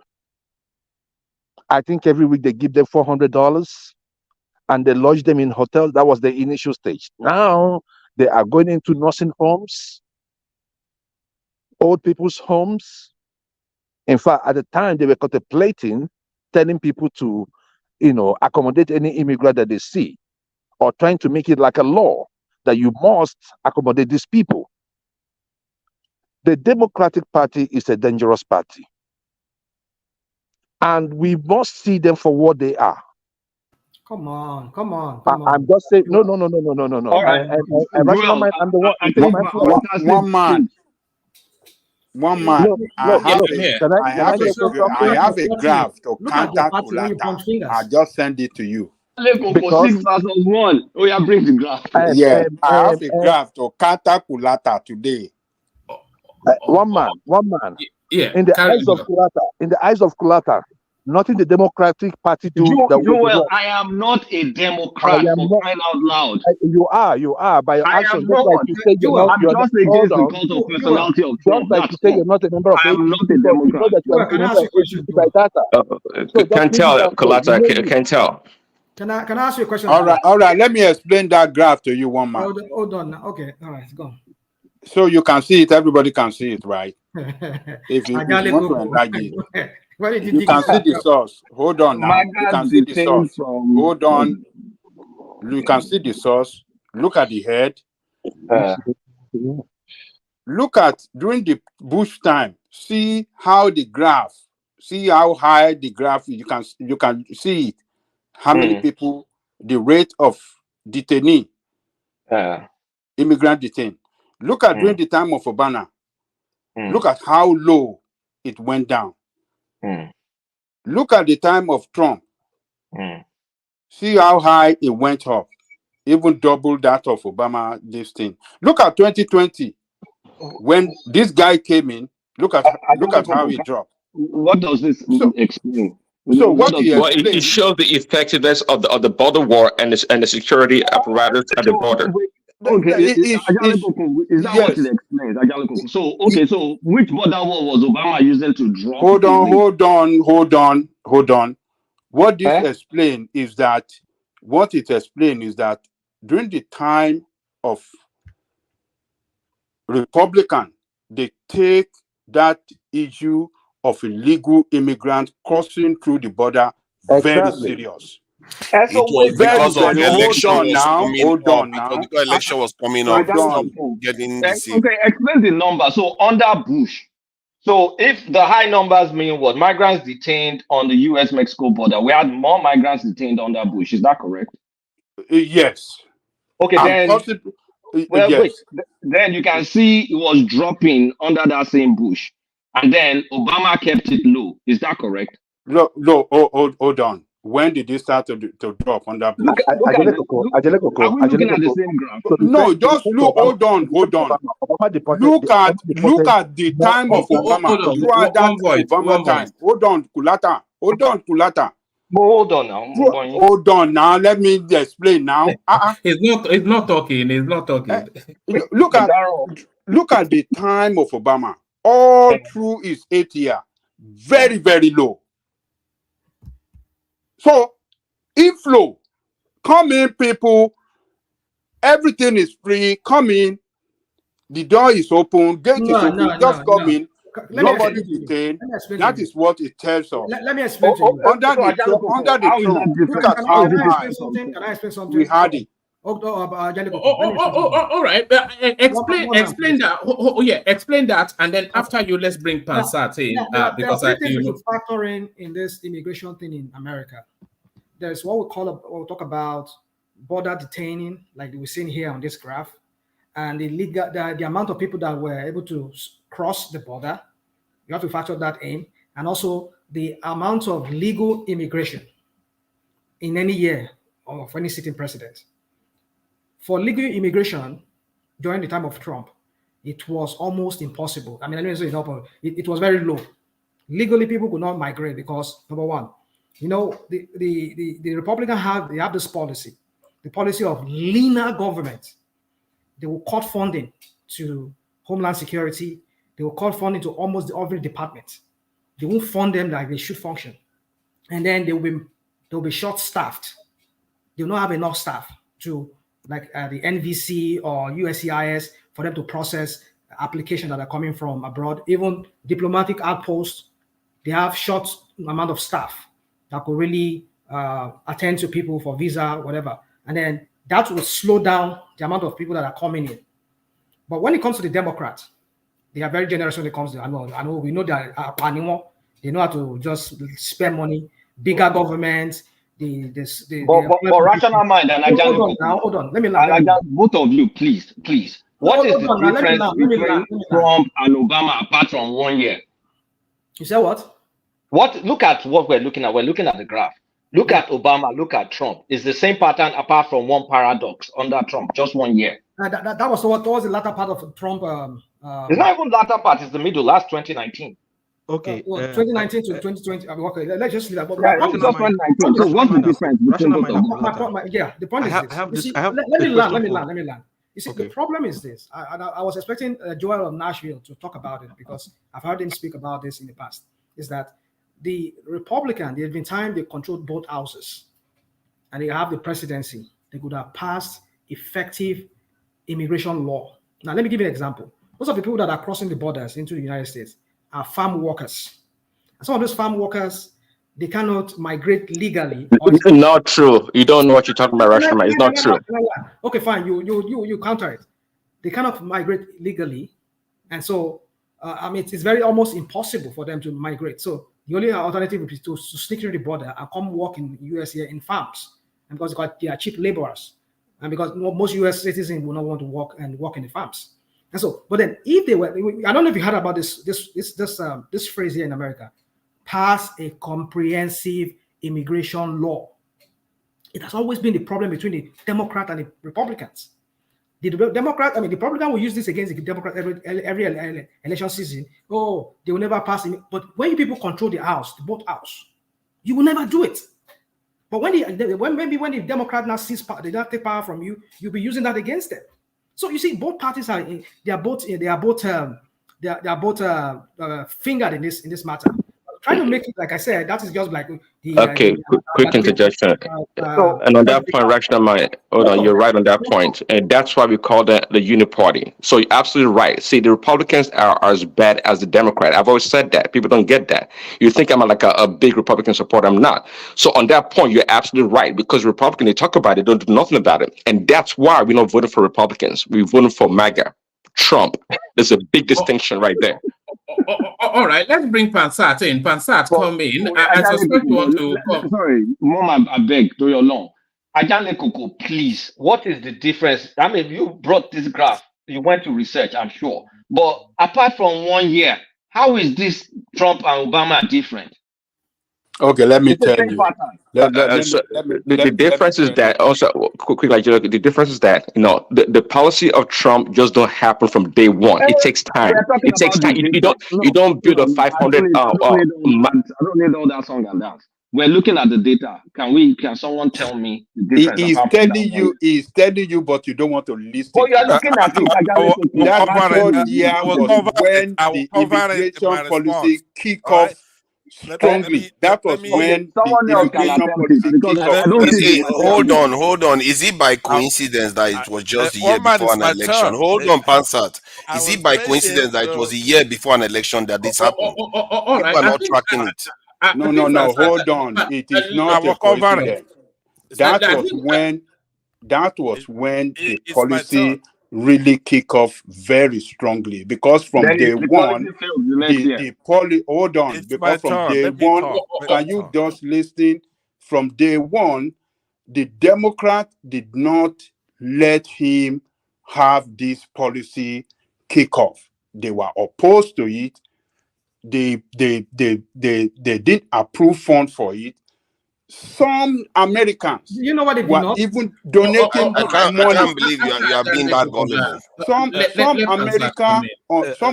I think every week they give them $400 and they lodge them in hotels. That was the initial stage. Now they are going into nursing homes, old people's homes. In fact, at the time they were contemplating telling people to, accommodate any immigrant that they see, or trying to make it like a law that you must accommodate these people. The Democratic Party is a dangerous party. And we must see them for what they are. Come on. I'm just saying, no. All right. One man. I have a graph to counter Kulata. I just send it to you. Because 6 versus 1. Oh, yeah, bring the graph. Yeah, I have a graph to counter Kulata today. One man. Yeah. In the eyes of Kulata, nothing the Democratic Party do. Joel, I am not a Democrat for crying out loud. You are by your actions. Just like you say you're not. I'm just against the cult of personality of Trump. Just like you say you're not a member of I am not a Democrat. You know that you are a member of APC by data. Can't tell, Kulata. Can't tell. Can I ask you a question? All right. Let me explain that graph to you, one man. Hold on. Okay. All right. Go on. So you can see it. Everybody can see it, right? If you want to enlarge it. You can see the source. Hold on now. You can see the source. Hold on. You can see the source. Look at the head. Look at during the Bush time. See how the graph. See how high the graph. You can see it. How many people? The rate of detainee. Immigrant detained. Look at during the time of Obama. Look at how low it went down. Look at the time of Trump. See how high it went up. Even double that of Obama, this thing. Look at 2020. When this guy came in, look at how he dropped. What does this explain? So what he explains, it shows the effectiveness of the border war and the security apparatus at the border. Okay, is that what it explains? So which border war was Obama using to drop? Hold on. What this explains is that during the time of Republican, they take that issue of illegal immigrants crossing through the border very serious. It was because of the election hold on was now. coming Hold up. on It was now. because election was coming up. Hold Stop on. getting deceived. Okay, explain the number. So under Bush, so if the high numbers mean what? Migrants detained on the US-Mexico border. We had more migrants detained under Bush. Is that correct? Yes. Okay, And then, possibly, well, wait. yes. Then you can see it was dropping under that same Bush. And then Obama kept it low. Is that correct? No, hold on. When did this start to drop under Bush? Are we looking at the same graph? No, just look. Hold on. Look at the time of Obama throughout that Obama time. Hold on, Kulata. Hold on now. Hold on now. Let me explain now. He's not talking. Look at the time of Obama. All through his 8 year, very, very low. So, inflow, come in, people. Everything is free. Come in. The door is open. Gate is open. Just come in. Nobody detained. That is what it tells us. Let me explain to you. Under the Trump, look at how high Can I explain something? we had it. All right. Explain that. Explain that, and then after you, let's bring Pansat in because there are things to factor in this immigration thing in America. There's what we talk about border detaining, like we're seeing here on this graph, and the amount of people that were able to cross the border. You have to factor that in, and also the amount of legal immigration in any year of any sitting president. For legal immigration during the time of Trump, it was almost impossible. I mean, I know it was very low. Legally, people could not migrate because, number one, the Republicans have this policy, the policy of leaner government. They will cut funding to Homeland Security. They will cut funding to almost every department. They won't fund them like they should function. And then they'll be short-staffed. They will not have enough staff to like the NVC or USCIS for them to process applications that are coming from abroad. Even diplomatic outposts, they have short amount of staff that could really attend to people for visa, whatever. And then that will slow down the amount of people that are coming in. But when it comes to the Democrats, they are very generous when it comes to, I know we know that they know how to just spend money, bigger government. But rational mind and hold on. Let me learn. Both of you, please. What is the difference between Trump and Obama apart from 1 year? You said what? Look at what we're looking at. We're looking at the graph. Look at Obama, look at Trump. It's the same pattern apart from one paradox under Trump, just 1 year. That was towards the latter part of Trump. It's not even latter part, it's the middle, last 2019. Okay. 2019 to 2020. Okay, let's just leave that. It's just 2019. So what's the difference between both of them? Yeah, the point is this. Let me learn. You see, the problem is this. I was expecting Joel of Nashville to talk about it because I've heard him speak about this in the past. Is that the Republican, there's been time they controlled both houses and they have the presidency. They could have passed effective immigration law. Now, let me give you an example. Most of the people that are crossing the borders into the United States are farm workers. And some of those farm workers, they cannot migrate legally. Not true. You don't know what you're talking about, Rashomon. It's not true. Okay, fine. You counter it. They cannot migrate legally. And so, it's very almost impossible for them to migrate. So the only alternative is to sneak through the border and come work in the US here in farms. And because they are cheap laborers. And because most US citizens will not want to work in the farms. And so, but then if they were, I don't know if you heard about this phrase here in America, pass a comprehensive immigration law. It has always been the problem between the Democrat and the Republicans. The Republican will use this against the Democrat every election season. Oh, they will never pass it. But when you people control the house, the both house, you will never do it. But when the Democrat now sees power, they don't take power from you, you'll be using that against them. So you see, both parties are both fingered in this matter. trying to make it, like I said, that is just like the Okay, quick interjection. And on that point, hold on, you're right on that point. And that's why we call that the uniparty. So you're absolutely right. See, the Republicans are as bad as the Democrat. I've always said that. People don't get that. You think I'm like a big Republican supporter. I'm not. So on that point, you're absolutely right. Because Republicans, they talk about it, don't do nothing about it. And that's why we're not voting for Republicans. We're voting for MAGA, Trump. There's a big distinction right there. All right, let's bring Pansat in. Pansat, come in. I suspect you want to come. Sorry, Mom, I beg, do your long. Ajale Koko, please. What is the difference? I mean, you brought this graph. You went to research, I'm sure. But apart from 1 year, how is this Trump and Obama different? Okay, let me tell you. The difference is that also quickly, like the difference is that the policy of Trump just don't happen from day one. It takes time. It takes time. You don't build a 500. I don't need all that song and dance. We're looking at the data. Can someone tell me the difference? He's telling you, but you don't want to listen. Oh, you're looking at it. That third year was when the immigration policy kicked off strongly. That was when the immigration policy kicked off. Hold on. Is it by coincidence that it was just a year before an election? Hold on, Pansat. Is it by coincidence that it was a year before an election that this happened? People are not tracking it. No. Hold on. It is not a coincidence. That was when the policy really kick off very strongly, because from day one, hold on, because from day one, can you just listen? From day one, the Democrat did not let him have this policy kick off. They were opposed to it. They didn't approve funds for it. Some Americans, you know what they were even donating money. I can't believe you are being that gullible. Some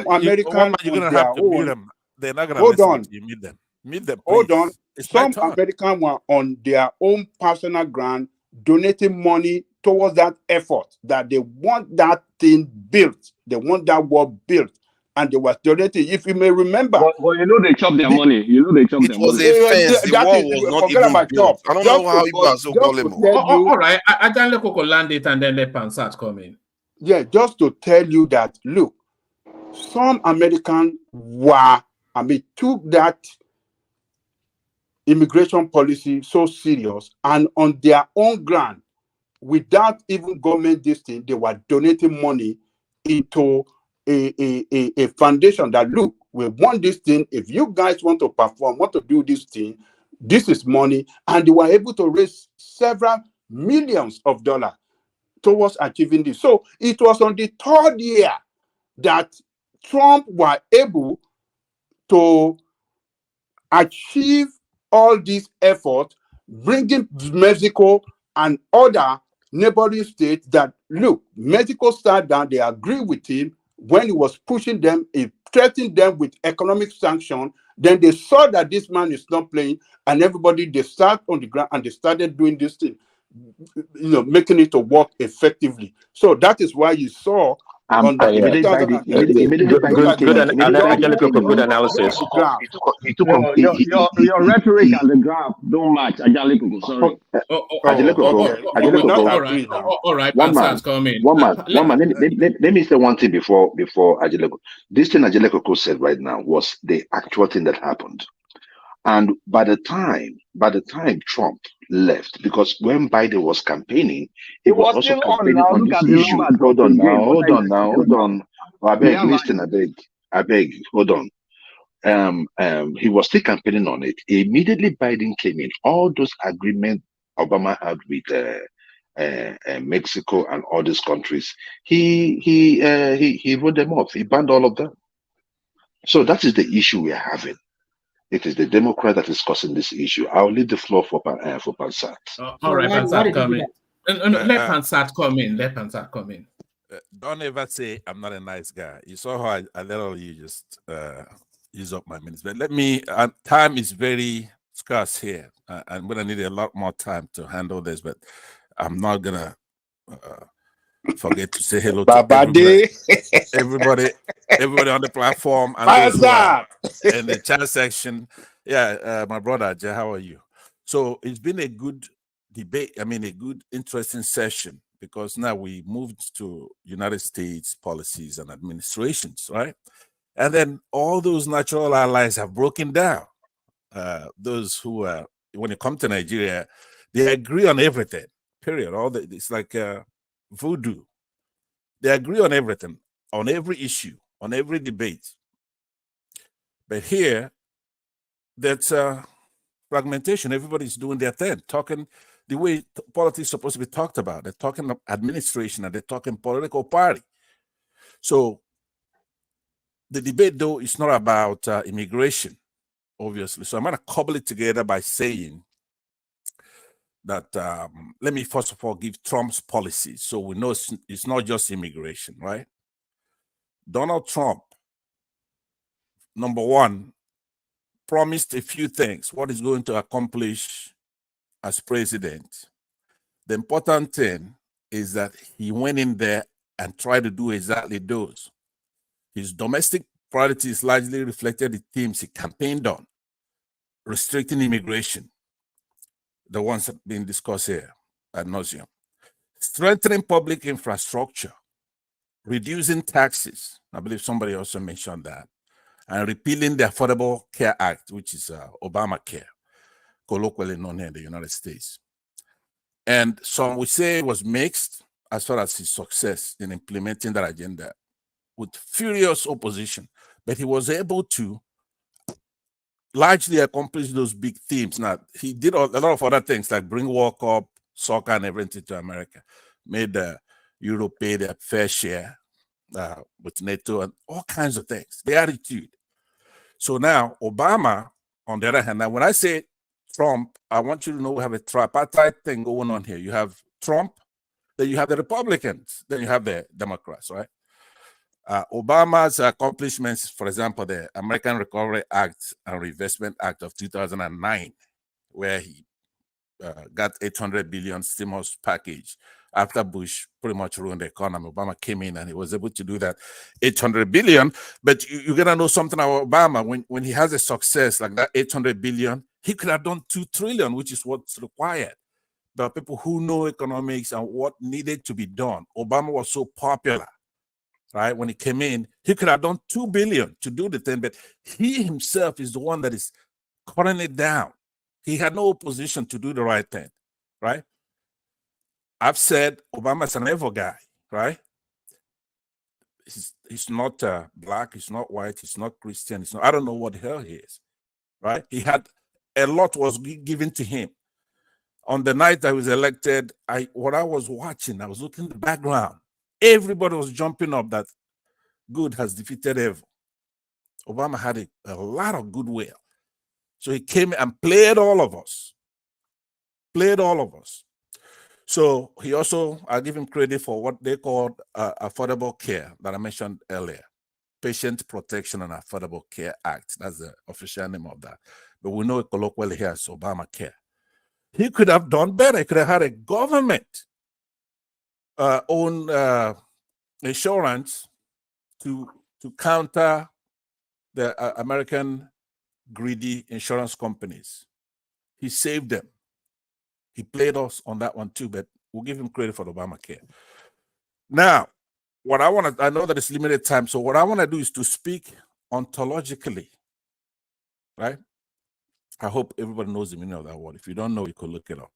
Americans you're gonna have to meet them. They're not gonna hold on. You meet them. Meet them. Please. Hold on. It's Some Americans were on their own personal ground donating money towards that effort, that they want that thing built. They want that wall built. And they were donating. If you may remember, but you know they chopped their money. It was a fence. The wall was not even built. I don't know how you are so gullible. All right, I don't let Coco land it and then let Pansat come in. Yeah, just to tell you that, look, some Americans took that immigration policy so serious, and on their own ground, without even government this thing, they were donating money into a foundation that, look, we want this thing. If you guys want to perform, want to do this thing, this is money. And they were able to raise several millions of dollars towards achieving this. So it was on the third year that Trump were able to achieve all these efforts, bringing Mexico and other neighboring states that, look, Mexico sat down, they agree with him. When he was pushing them, he threatened them with economic sanction. Then they saw that this man is not playing, and everybody, they sat on the ground and they started doing this thing, making it to work effectively. So that is why you saw on the good analysis. Your rhetoric and the graph don't match. Ajale Koko, sorry. All right, One man. Let me say one thing before Ajale Koko. This thing Ajale Koko said right now was the actual thing that happened. And by the time Trump left, because when Biden was campaigning, he was also campaigning on this issue. Hold on now. I beg, hold on. He was still campaigning on it. Immediately Biden came in. All those agreements Obama had with Mexico and all these countries, he wrote them off. He banned all of them. So that is the issue we are having. It is the Democrat that is causing this issue. I'll leave the floor for Pansat. All right, Pansat, come in. Let Pansat come in. Don't ever say I'm not a nice guy. You saw how I let all you just use up my minutes. But let me, time is very scarce here. I'm going to need a lot more time to handle this, but I'm not going to forget to say hello to everybody on the platform and those in the chat section. Yeah, my brother, Jay, how are you? So it's been a good debate. I mean, a good, interesting session because now we moved to United States policies and administrations, right? And then all those natural allies have broken down. Those who are, when it comes to Nigeria, they agree on everything. Period. It's like voodoo. They agree on everything, on every issue, on every debate. But here, that's fragmentation. Everybody's doing their thing, talking the way politics is supposed to be talked about. They're talking administration and they're talking political party. So the debate, though, is not about immigration, obviously. So I'm going to cobble it together by saying that let me first of all give Trump's policies so we know it's not just immigration, right? Donald Trump, number one, promised a few things, what he's going to accomplish as president. The important thing is that he went in there and tried to do exactly those. His domestic priorities largely reflected the themes he campaigned on: restricting immigration, the ones that have been discussed here ad nauseum, strengthening public infrastructure, reducing taxes. I believe somebody also mentioned that, and repealing the Affordable Care Act, which is Obamacare, colloquially known here in the United States. And some would say it was mixed as far as his success in implementing that agenda, with furious opposition, but he was able to largely accomplish those big themes. Now, he did a lot of other things like bring World Cup, soccer, and everything to America, made Europe pay their fair share with NATO and all kinds of things, the attitude. So now, Obama, on the other hand, now when I say Trump, I want you to know we have a tripartite thing going on here. You have Trump, then you have the Republicans, then you have the Democrats, right? Obama's accomplishments, for example, the American Recovery Act and Reinvestment Act of 2009, where he got 800 billion stimulus package after Bush pretty much ruined the economy. Obama came in and he was able to do that 800 billion. But you're gonna know something about Obama. When he has a success like that 800 billion, he could have done 2 trillion, which is what's required. There are people who know economics and what needed to be done. Obama was so popular, right? When he came in, he could have done 2 billion to do the thing, but he himself is the one that is cutting it down. He had no opposition to do the right thing, right? I've said Obama's an evil guy, right? He's not black, he's not white, he's not Christian, he's not, I don't know what the hell he is, right? He had a lot was given to him. On the night I was elected, what I was watching, I was looking in the background. Everybody was jumping up that good has defeated evil. Obama had a lot of goodwill. So he came and played all of us. So he also, I give him credit for what they called affordable care that I mentioned earlier. Patient Protection and Affordable Care Act. That's the official name of that. But we know it colloquially here as Obamacare. He could have done better. He could have had a government own insurance to counter the American greedy insurance companies. He saved them. He played us on that one too, but we'll give him credit for the Obamacare. Now, what I want to, I know that it's limited time, so what I want to do is to speak ontologically, right? I hope everybody knows the meaning of that word. If you don't know, you could look it up.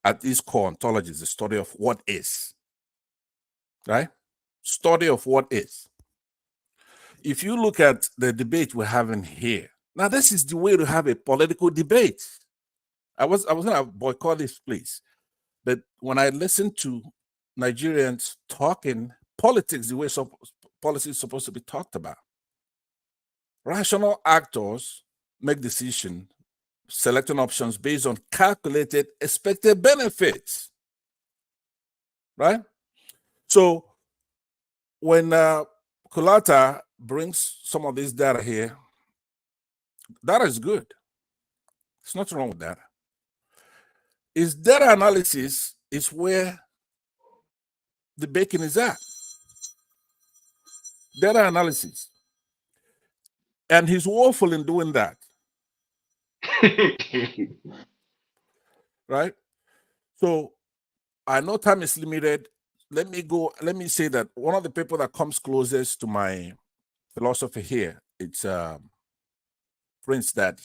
At its core, ontology is the study of what is, right? Study of what is. If you look at the debate we're having here, now this is the way to have a political debate. I was gonna boycott this place, but when I listen to Nigerians talking politics the way policy is supposed to be talked about, rational actors make decisions, selecting options based on calculated expected benefits, right? So when Kulata brings some of this data here, data is good. There's nothing wrong with that. Is data analysis is where the bacon is at. Data analysis. And he's woeful in doing that. Right? So I know time is limited. Let me say that one of the people that comes closest to my philosophy here, it's Prince Daddy.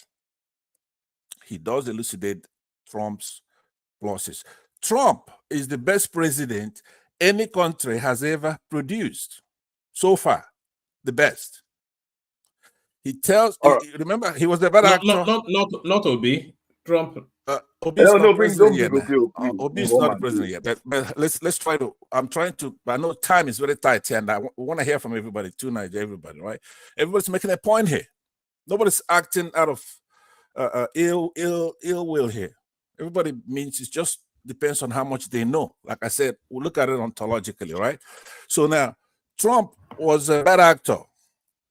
He does elucidate Trump's losses. Trump is the best president any country has ever produced so far, the best. He tells. Remember, he was the better actor. Not Obi. Trump. Obi is not bring president yet. Obi, Obi is not the president yet. But let's try to. I'm trying to. I know time is very tight here, and I want to hear from everybody tonight. Everybody, right? Everybody's making a point here. Nobody's acting out of ill will here. Everybody means it just depends on how much they know. Like I said, we'll look at it ontologically, right? So now, Trump was a bad actor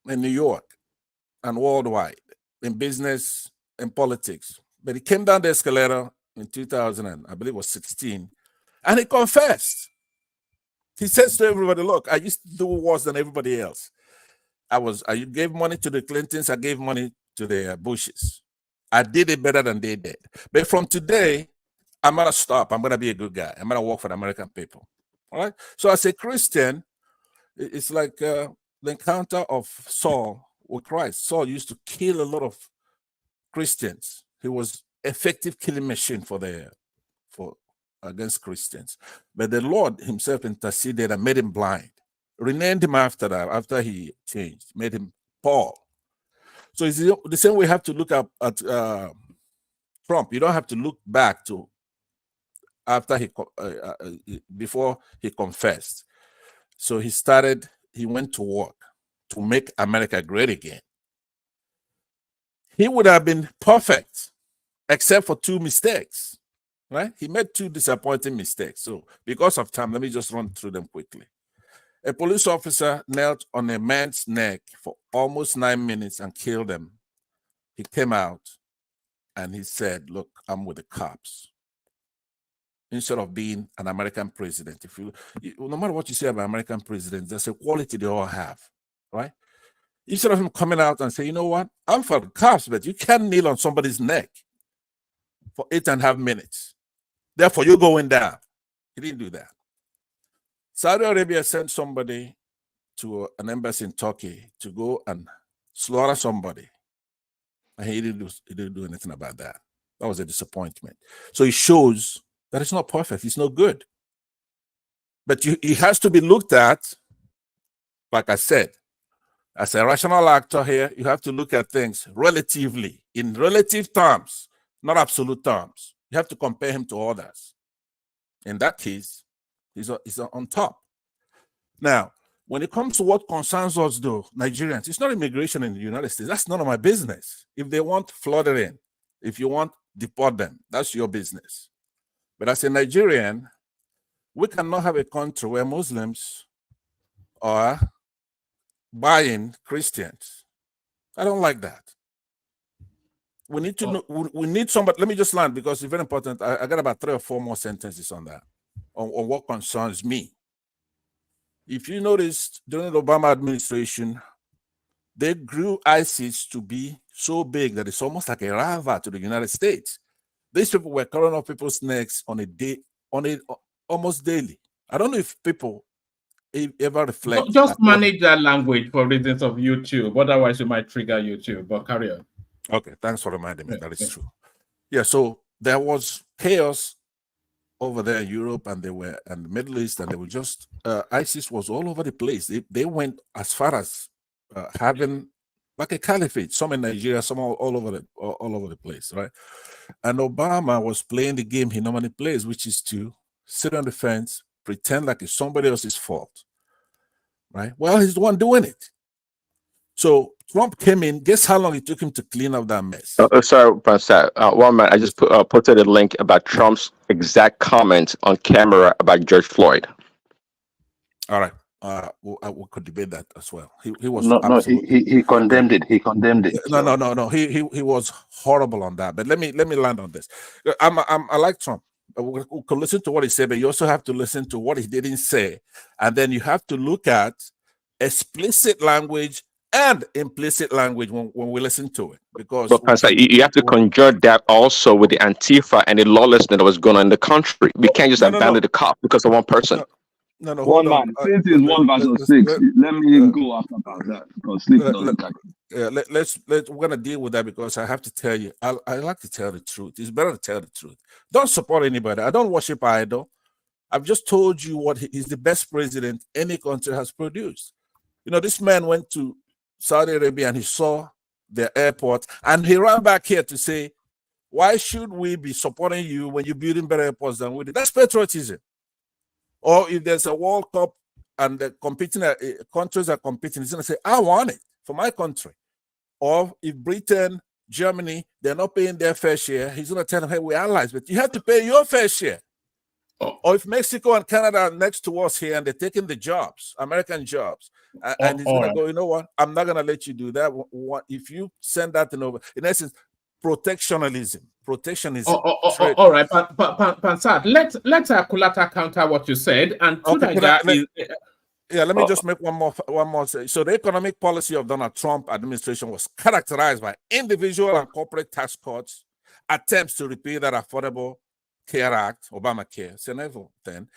in New York and worldwide, in business and politics. But he came down the escalator in 2000, and I believe it was 16, and he confessed. He says to everybody, look, I used to do worse than everybody else. I gave money to the Clintons, I gave money to the Bushes. I did it better than they did. But from today, I'm gonna stop. I'm gonna be a good guy. I'm gonna work for the American people. All right. So as a Christian, it's like the encounter of Saul with Christ. Saul used to kill a lot of Christians. He was effective killing machine against Christians. But the Lord himself interceded and made him blind. Renamed him after that, after he changed, made him Paul. So it's the same way we have to look at Trump. You don't have to look back to after before he confessed. So he went to work to make America great again. He would have been perfect, except for 2 mistakes, right? He made 2 disappointing mistakes. So because of time, let me just run through them quickly. A police officer knelt on a man's neck for almost 9 minutes and killed him. He came out and he said, look, I'm with the cops. Instead of being an American president, no matter what you say about American presidents, there's a quality they all have, right? Instead of him coming out and say, you know what, I'm for the cops, but you can't kneel on somebody's neck for 8.5 minutes. Therefore, you're going down. He didn't do that. Saudi Arabia sent somebody to an embassy in Turkey to go and slaughter somebody. And he didn't do anything about that. That was a disappointment. So it shows that it's not perfect. It's not good. But it has to be looked at, like I said, as a rational actor here, you have to look at things relatively, in relative terms, not absolute terms. You have to compare him to others. In that case, he's on top. Now, when it comes to what concerns us, though, Nigerians, it's not immigration in the United States. That's none of my business. If they want, flood it in. If you want, deport them. That's your business. But as a Nigerian, we cannot have a country where Muslims are buying Christians. I don't like that. We need to know, we need somebody. Let me just land because it's very important. I got about 3 or 4 more sentences on that, on what concerns me. If you noticed, during the Obama administration, they grew ISIS to be so big that it's almost like a rival to the United States. These people were cutting off people's necks almost daily. I don't know if people ever reflect. Just manage that language for reasons of YouTube. Otherwise, you might trigger YouTube. But carry on. Okay, thanks for reminding me. That is true. Yeah, so there was chaos over there in Europe and the Middle East, and they were just ISIS was all over the place. They went as far as having like a caliphate, some in Nigeria, some all over the place, right? And Obama was playing the game he normally plays, which is to sit on the fence, pretend like it's somebody else's fault, right? Well, he's the one doing it. So Trump came in. Guess how long it took him to clean up that mess? Sorry, Pastor. 1 minute. I just posted a link about Trump's exact comment on camera about George Floyd. All right. We could debate that as well. He was he condemned it. He condemned it. No. He was horrible on that. But let me land on this. I like Trump. We could listen to what he said, but you also have to listen to what he didn't say, and then you have to look at explicit language and implicit language when we listen to it. Because but Pastor, you have to conjure that also with the Antifa and the lawlessness that was going on in the country. We can't just abandon the cop because of one person. No, hold on. Man, since it's 1 versus 6, let me go after that because sleep doesn't catch me. Yeah, we're gonna deal with that because I have to tell you, I like to tell the truth. It's better to tell the truth. Don't support anybody. I don't worship idol. I've just told you what he's the best president any country has produced. You know, this man went to Saudi Arabia and he saw their airport and he ran back here to say, why should we be supporting you when you're building better airports than we did? That's patriotism. Or if there's a World Cup and the competing countries are competing, he's going to say, I want it for my country. Or if Britain, Germany, they're not paying their fair share, he's going to tell them, hey, we're allies, but you have to pay your fair share. Or if Mexico and Canada are next to us here and they're taking the jobs, American jobs, and he's going to go, you know what, I'm not going to let you do that. If you send that thing over, in essence, protectionism. All right, Pansat, let Kulata counter what you said. And let me just make one more. So the economic policy of Donald Trump administration was characterized by individual and corporate tax cuts, attempts to repeal that Affordable Care Act, Obamacare, then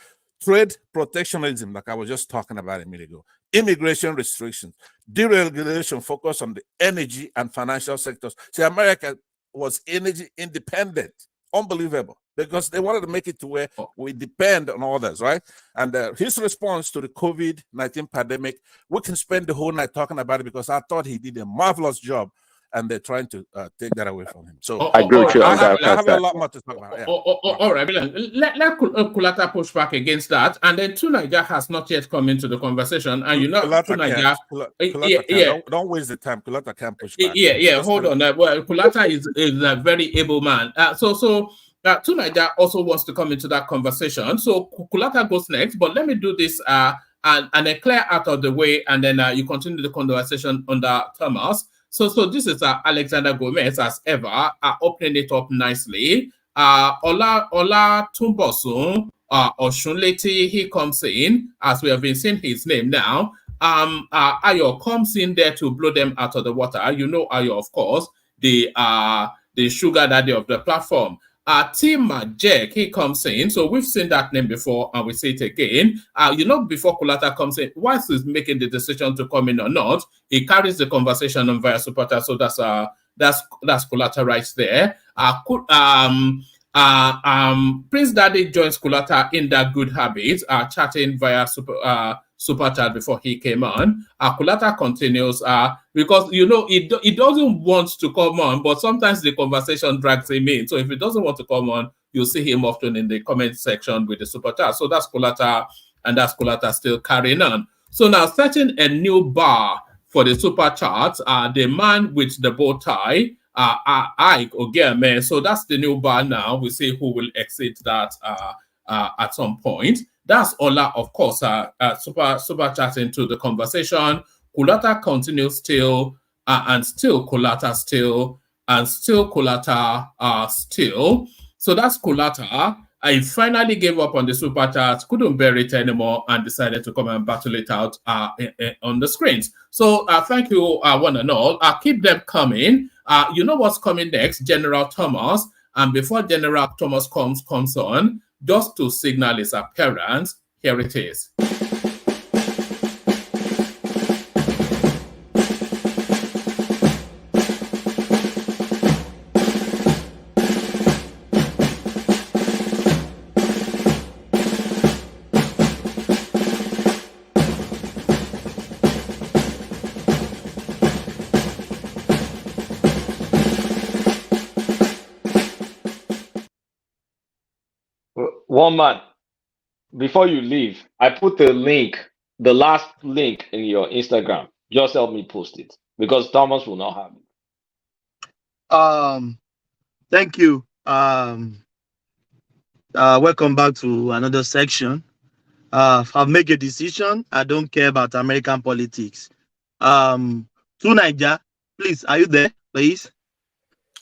trade protectionism, like I was just talking about a minute ago, immigration restrictions, deregulation focused on the energy and financial sectors. See, America was energy independent, unbelievable, because they wanted to make it to where we depend on others, right? And his response to the COVID-19 pandemic, we can spend the whole night talking about it because I thought he did a marvelous job, and they're trying to take that away from him. So I agree with you on that. I have a lot more to talk about. Yeah. All right, let Kulata push back against that, and then Tunaija has not yet come into the conversation, and you know Tunaija, don't waste the time. Kulata can't push back. Hold on. Well, Kulata is a very able man. Tunaija also wants to come into that conversation. So Kulata goes next, but let me do this and then clear out of the way, and then you continue the conversation under Thomas. So this is Alexander Gomez, as ever, opening it up nicely. Ola Tumbosun, Oshunleti, he comes in, as we have been seeing his name now. Ayo comes in there to blow them out of the water. You know Ayo, of course, the sugar daddy of the platform. Tim Jack, he comes in. So we've seen that name before, and we say it again. Before Kulata comes in, whilst he's making the decision to come in or not, he carries the conversation on via Supporter. So that's Kulata right there. Prince Daddy joins Kulata in that good habit, chatting via Super Chat before he came on. Kulata continues because he doesn't want to come on, but sometimes the conversation drags him in. So if he doesn't want to come on, you'll see him often in the comment section with the Super Chat. So that's Kulata, and that's Kulata still carrying on. So now setting a new bar for the Super Chat, the man with the bow tie, Ike Ogeme. So that's the new bar now. We see who will exit that at some point. That's Ola, of course, super chatting to the conversation. Kulata continues still, and still Kulata still, and still Kulata still. So that's Kulata. I finally gave up on the super chat, couldn't bear it anymore, and decided to come and battle it out on the screens. So thank you, one and all. Keep them coming. You know what's coming next? General Thomas. And before General Thomas comes on, just to signal his appearance, here it is. One man, before you leave, I put the last link in your Instagram. Just help me post it because Thomas will not have it. Thank you. Welcome back to another section. I've made a decision. I don't care about American politics. Tunaija, please, are you there, please?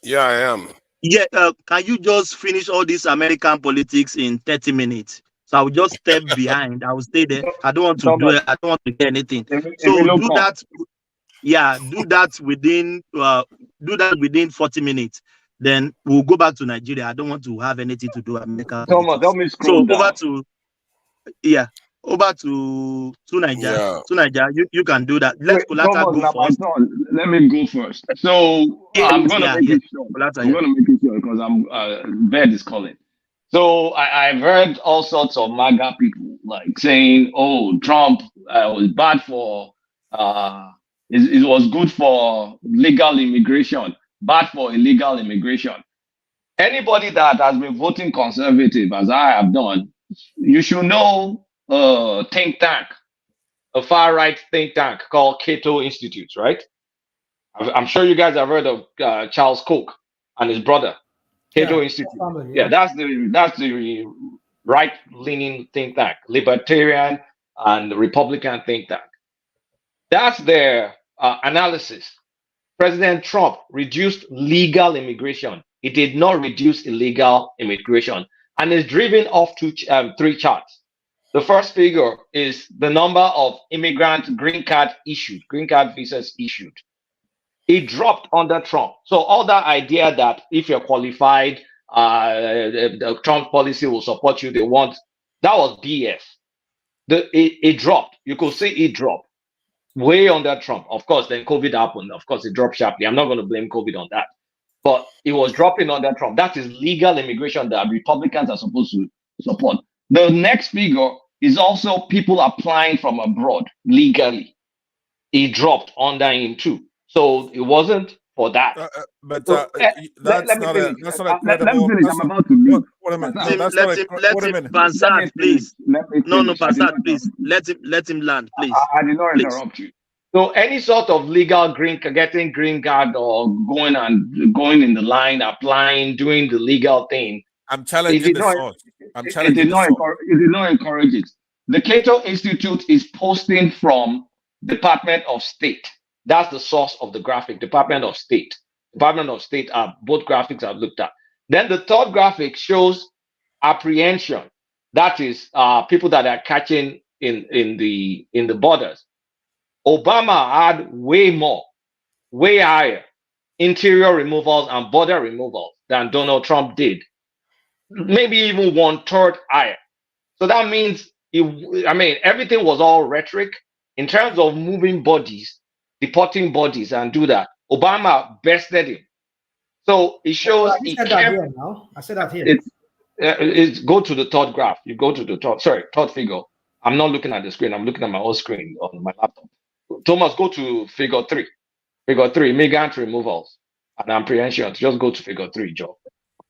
Yeah, I am. Yeah, can you just finish all this American politics in 30 minutes? So I will just step behind. I will stay there. I don't want to do it. I don't want to hear anything. So do that. Yeah, do that within 40 minutes. Then we'll go back to Nigeria. I don't want to have anything to do with American Thomas, politics. help me scroll down. Over to Nigeria. Yeah. To Nigeria, you can do that. Let Kolata Thomas, go first. let me go first. So I'm going to make it short. I'm going to make it short because Bed is calling. So I've heard all sorts of MAGA people like saying, "Oh, Trump was bad for, it was good for legal immigration, bad for illegal immigration." Anybody that has been voting conservative, as I have done, you should know think tank, a far right think tank called Cato Institute, right? I'm sure you guys have heard of Charles Koch and his brother, Cato Institute. Yeah, that's the right-leaning think tank, libertarian and Republican think tank. That's their analysis. President Trump reduced legal immigration. He did not reduce illegal immigration, and is driven off three charts. The first figure is the number of immigrant green card visas issued. It dropped under Trump. So all that idea that if you're qualified, the Trump policy will support you, that was BS. It dropped. You could see it drop way under Trump. Of course, then COVID happened. Of course, it dropped sharply. I'm not going to blame COVID on that. But it was dropping under Trump. That is legal immigration that Republicans are supposed to support. The next figure is also people applying from abroad legally. It dropped under him too. So it wasn't for that. But So, that's not a let me finish. I'm about to leave. Wait a minute. Let him, Pansat, please. Pansat, please. Let him land, please. I did not interrupt you. So any sort of legal getting green card or going in the line, applying, doing the legal thing. I'm challenging the source. It did not encourage it. The Cato Institute is posting from Department of State. That's the source of the graphic, Department of State. Department of State are both graphics I've looked at. Then the third graphic shows apprehension. That is people that are catching in the borders. Obama had way higher interior removals and border removals than Donald Trump did. Maybe even 1/3 higher. So that means everything was all rhetoric. In terms of moving bodies, deporting bodies and do that, Obama bested him. So it shows I said that here now. I said that here. It's go to the third graph. You go to the third figure. I'm not looking at the screen. I'm looking at my own screen on my laptop. Thomas, go to figure 3. Figure 3, migrant removals and apprehensions. Just go to figure 3, Joe.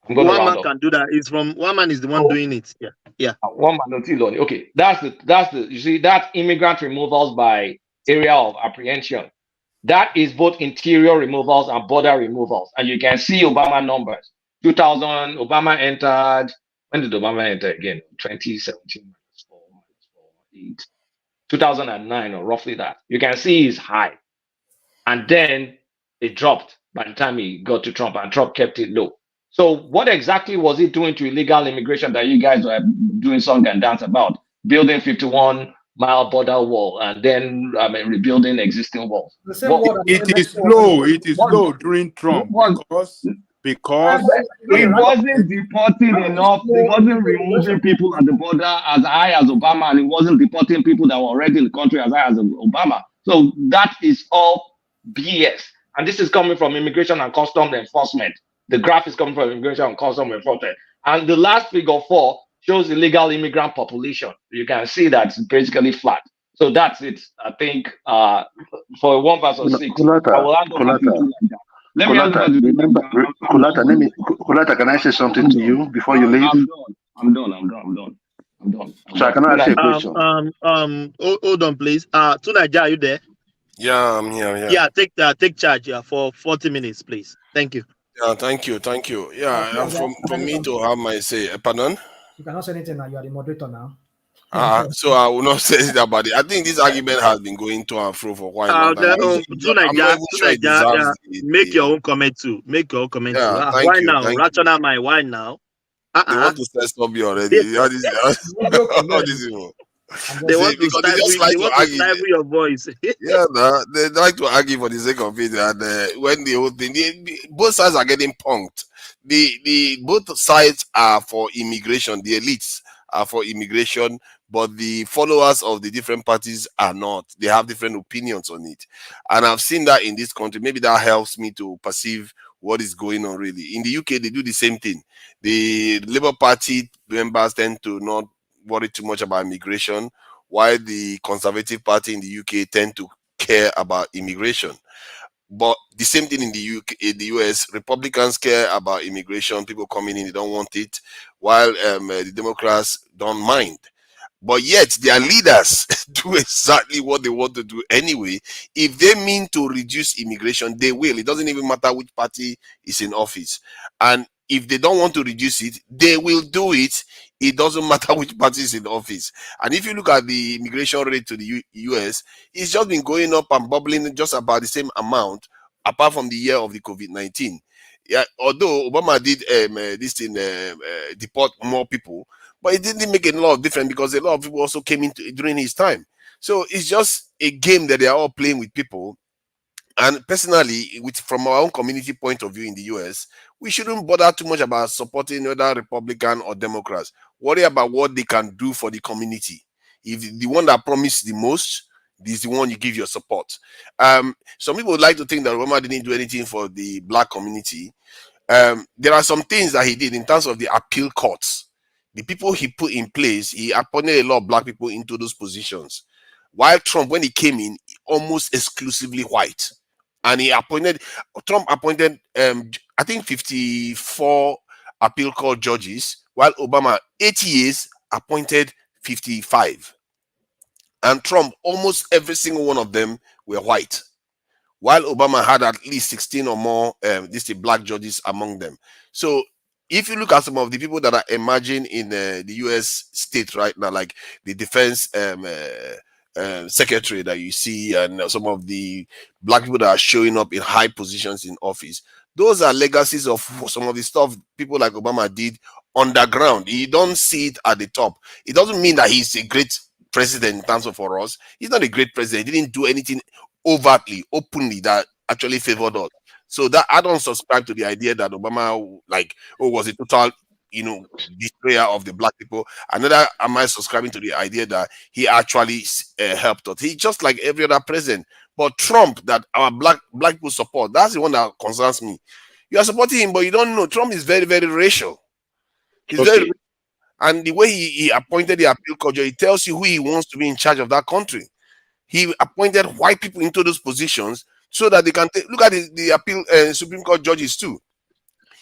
One man can do that. It's from one man is the one doing it. Yeah. One man not alone. Okay, that's the you see that immigrant removals by area of apprehension. That is both interior removals and border removals, and you can see Obama numbers. 2000, Obama entered. When did Obama enter again? 2017 minus 4 8. 2009 or roughly that. You can see it's high, and then it dropped by the time he got to Trump, and Trump kept it low. So what exactly was it doing to illegal immigration that you guys were doing song and dance about? Building 51-mile border wall and then rebuilding existing walls. It is low during Trump because it wasn't deporting enough. It wasn't removing people at the border as high as Obama, and it wasn't deporting people that were already in the country as high as Obama. So that is all BS. And this is coming from Immigration and Customs Enforcement. The graph is coming from Immigration and Customs Enforcement. And the last figure 4 shows illegal immigrant population. You can see that it's basically flat. So that's it. I think for 1 versus 6, I will hand over to you like that. Kulata, can I say something to you before you leave? I'm done. So I can ask you a question. Hold on, please. Tunaja, are you there? Yeah, I'm here. Yeah, take charge for 40 minutes, please. Thank you. Yeah, thank you. Yeah, for me to have my say. Pardon? You cannot say anything now. You are the moderator now. So I will not say it about it. I think this argument has been going to and fro for quite a long time. Make your own comment too. Yeah, why now? Rational mind. Why now? They want to set up you already. They want to because they just like they to want to argue. stifle your voice. Yeah, no, they like to argue for the sake of it, and when the whole thing, both sides are getting punked. The both sides are for immigration. The elites are for immigration, but the followers of the different parties are not. They have different opinions on it, and I've seen that in this country. Maybe that helps me to perceive what is going on. Really, in the UK, they do the same thing. The Labour Party members tend to not worry too much about immigration, while the Conservative Party in the UK tend to care about immigration. But the same thing in the UK, in the US, Republicans care about immigration, people coming in, they don't want it, while the Democrats don't mind. But yet their leaders do exactly what they want to do anyway. If they mean to reduce immigration, they will. It doesn't even matter which party is in office. And if they don't want to reduce it, they will do it. It doesn't matter which party is in office. And if you look at the immigration rate to the US, it's just been going up and bubbling just about the same amount, apart from the year of the COVID-19. Yeah, although Obama did this thing, deport more people, but it didn't make a lot of difference because a lot of people also came into during his time. So it's just a game that they are all playing with people. And personally, from our own community point of view in the US, we shouldn't bother too much about supporting whether Republican or Democrats. Worry about what they can do for the community. If the one that promised the most is the one you give your support. Some people would like to think that Obama didn't do anything for the black community. There are some things that he did in terms of the appeal courts. The people he put in place, he appointed a lot of black people into those positions. While Trump, when he came in, almost exclusively white. And Trump appointed, I think 54 appeal court judges, while Obama, 8 years, appointed 55. And Trump, almost every single one of them were white, while Obama had at least 16 or more black judges among them. So if you look at some of the people that are emerging in the US state right now, like the defense secretary that you see, and some of the black people that are showing up in high positions in office, those are legacies of some of the stuff people like Obama did underground. You don't see it at the top. It doesn't mean that he's a great president in terms of for us. He's not a great president. He didn't do anything overtly, openly that actually favored us. So that I don't subscribe to the idea that Obama was a total, destroyer of the black people. Another, am I subscribing to the idea that he actually helped us? He just like every other president. But Trump, that our black people support, that's the one that concerns me. You are supporting him, but you don't know. Trump is very, very racial. He's very, and the way he appointed the appeal court, it tells you who he wants to be in charge of that country. He appointed white people into those positions so that they can look at the appeal Supreme Court judges too.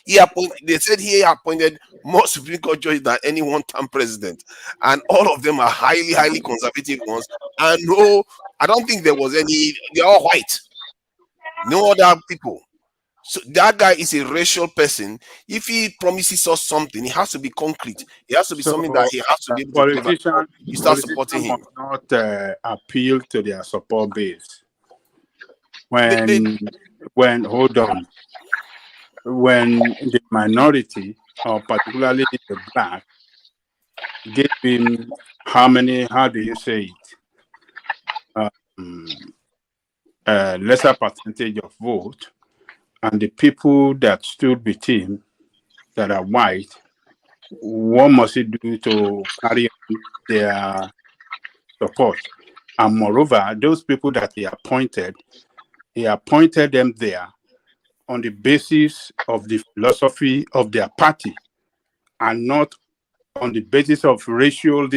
They said he appointed more Supreme Court judges than any one-term president, and all of them are highly, highly conservative ones. And no, I don't think there was any. They're all white. No other people. So that guy is a racial person. If he promises us something, it has to be concrete. It has to be something that he has to be able to deliver. You start supporting him. Must not appeal to their support base. When the minority, or particularly the black, gave him how do you say it? Lesser percentage of vote, and the people that stood with him that are white, what must he do to carry on their support? And moreover, those people that he appointed them there on the basis of the philosophy of their party, and not on the basis of racial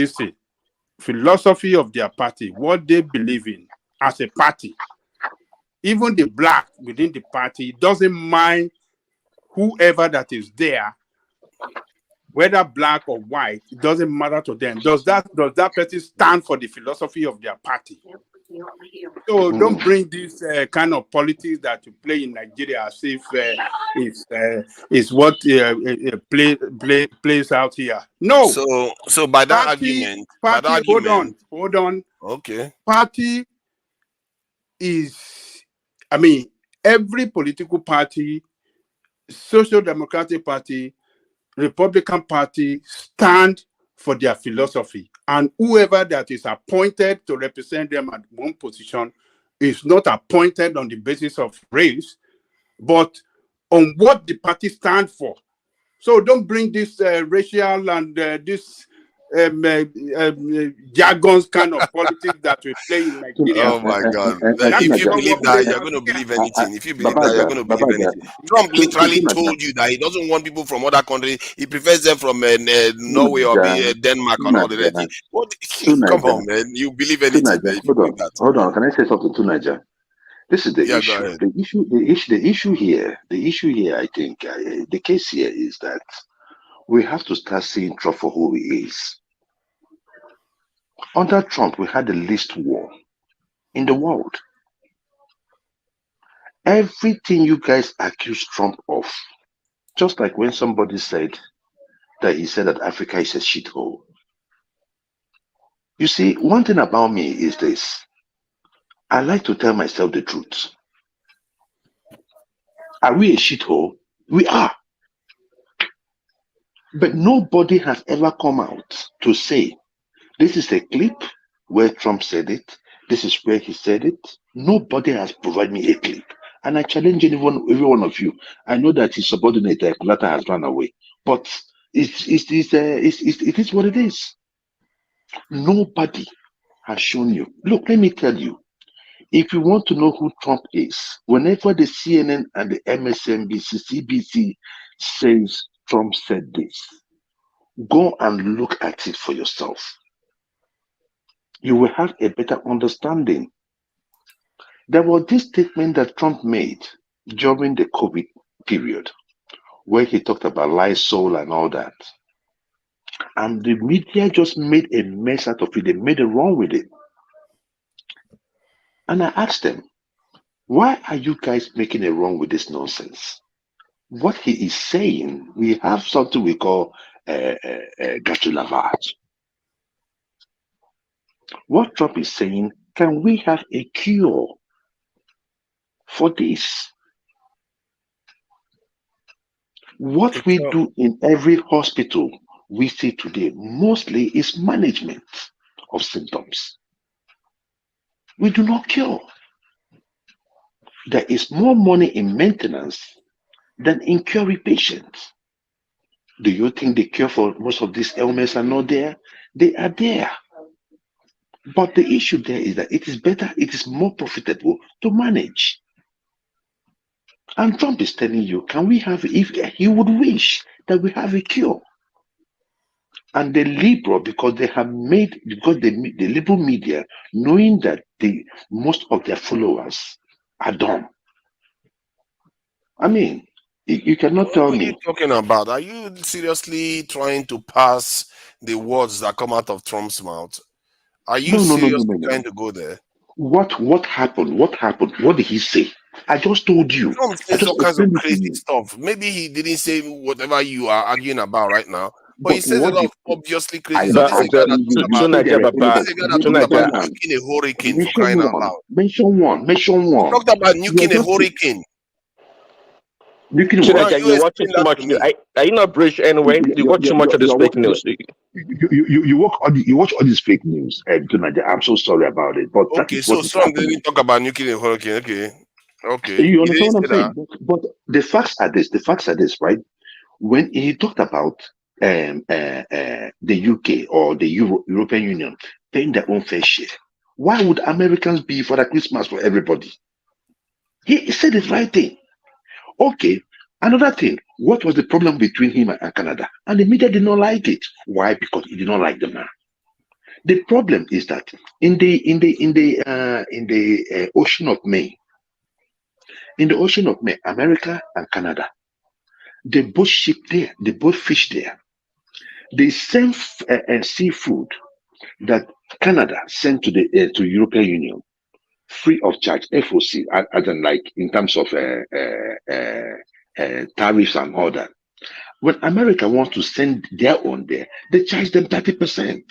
philosophy of their party, what they believe in as a party. Even the black within the party doesn't mind whoever that is there, whether black or white, it doesn't matter to them. Does that person stand for the philosophy of their party? So don't bring this kind of politics that you play in Nigeria as if it's what plays out here. No. So by that argument, hold on. Okay. Party is, every political party, Social Democratic Party, Republican Party stand for their philosophy. And whoever that is appointed to represent them at one position is not appointed on the basis of race, but on what the party stands for. So don't bring this racial and this jargons kind of politics that we play in Nigeria. Oh my God! If you believe that, you're going to believe anything. If you believe that, you're going to believe anything. Trump literally told you that he doesn't want people from other countries. He prefers them from Norway or Denmark and all the rest. What? Come on, man! You believe anything? If you believe that. Hold on. Can I say something to Niger? This is the issue. The issue here. I think the case here is that we have to start seeing Trump for who he is. Under Trump, we had the least war in the world. Everything you guys accuse Trump of, just like when somebody said that he said that Africa is a shithole. You see, one thing about me is this. I like to tell myself the truth. Are we a shithole? We are. But nobody has ever come out to say, this is a clip where Trump said it. This is where he said it. Nobody has provided me a clip. And I challenge every one of you. I know that his subordinate, Kulata, has run away. But it is what it is. Nobody has shown you. Look, let me tell you. If you want to know who Trump is, whenever the CNN and the MSNBC, CBC says Trump said this, go and look at it for yourself. You will have a better understanding. There was this statement that Trump made during the COVID period, where he talked about Lysol and all that. And the media just made a mess out of it. They made a run with it. And I asked them, why are you guys making a run with this nonsense? What he is saying, we have something we call gâteau lavage. What Trump is saying, can we have a cure for this? What we do in every hospital we see today mostly is management of symptoms. We do not cure. There is more money in maintenance than in curing patients. Do you think the cure for most of these ailments are not there? They are there. But the issue there is that it is better, it is more profitable to manage. And Trump is telling you, can we have, if he would wish that we have a cure. And the liberal, because they have made, because the liberal media, knowing that most of their followers are dumb. I mean, you cannot tell me. What are you talking about? Are you seriously trying to pass the words that come out of Trump's mouth? Are you seriously trying to go there? What happened? What happened? What did he say? I just told you. Trump says all kinds of crazy stuff. Maybe he didn't say whatever you are arguing about right now, but he says a lot of obviously crazy stuff. This is a guy that talked about nuking a hurricane, for crying out loud. Mention one. He talked about nuking a hurricane. Chineke, you're watching too much. Are you not British anyway? You watch too much of this fake news. You watch all this fake news. I'm so sorry about it. But okay, so Trump didn't talk about nuking a hurricane. Okay. You understand what I'm saying? But the facts are this, right? When he talked about the UK or the European Union paying their own fair share, why would Americans be for the Christmas for everybody? He said the right thing. Okay, another thing, what was the problem between him and Canada? And the media did not like it. Why? Because he did not like the man. The problem is that in the Ocean of May, America and Canada, they both ship there, they both fish there. The same seafood that Canada sent to the European Union, free of charge, FOC, as in like in terms of tariffs and all that. When America wants to send their own there, they charge them 30%.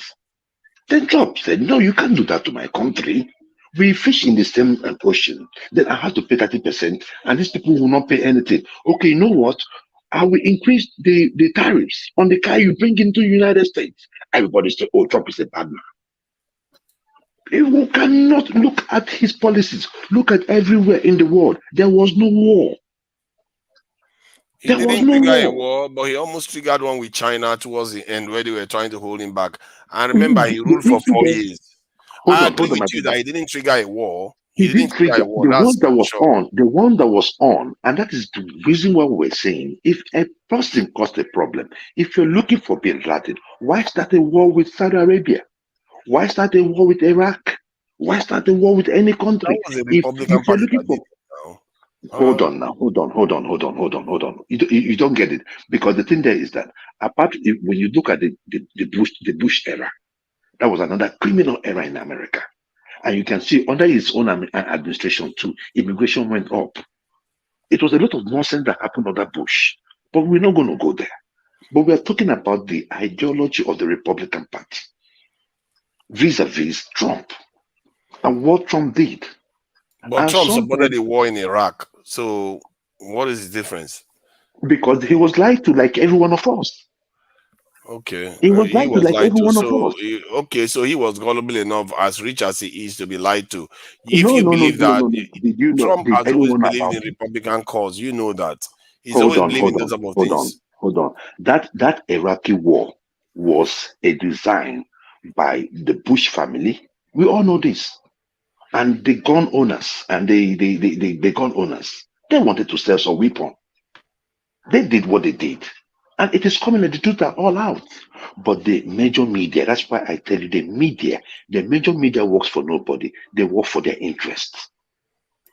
Then Trump said, no, you can't do that to my country. We fish in the same ocean. Then I have to pay 30%, and these people will not pay anything. Okay, you know what? I will increase the tariffs on the car you bring into the United States. Everybody say, oh, Trump is a bad man. You cannot look at his policies. Look at everywhere in the world. There was no war. He didn't trigger a war, but he almost triggered one with China towards the end where they were trying to hold him back. And remember, he ruled for 4 years. I agree with you that he didn't trigger a war. He didn't trigger a war. The one that was on, the one that was on, and that is the reason why we're saying if a person caused a problem, if you're looking for Bin Laden, why start a war with Saudi Arabia? Why start a war with Iraq? Why start a war with any country? That was a Republican if you're looking for Hold on. You don't get it, because the thing there is that when you look at the Bush era, that was another criminal era in America, and you can see under his own administration too, immigration went up. It was a lot of nonsense that happened under Bush, but we're not going to go there. But we are talking about the ideology of the Republican Party vis-a-vis Trump and what Trump did. But Trump supported the war in Iraq. So what is the difference? Because he was lied to like every one of us. Okay. He was lied to like every one of us. Okay, so he was gullible enough, as rich as he is, to be lied to. If you believe that Trump has always believed in Republican cause, you know that. He's always believed in those type of things. Hold on. That Iraqi war was a design by the Bush family. We all know this. And the gun owners and the gun owners, they wanted to sell some weapon. They did what they did. And it is coming, and the truth are all out. But the major media, that's why I tell you, the major media works for nobody. They work for their interests.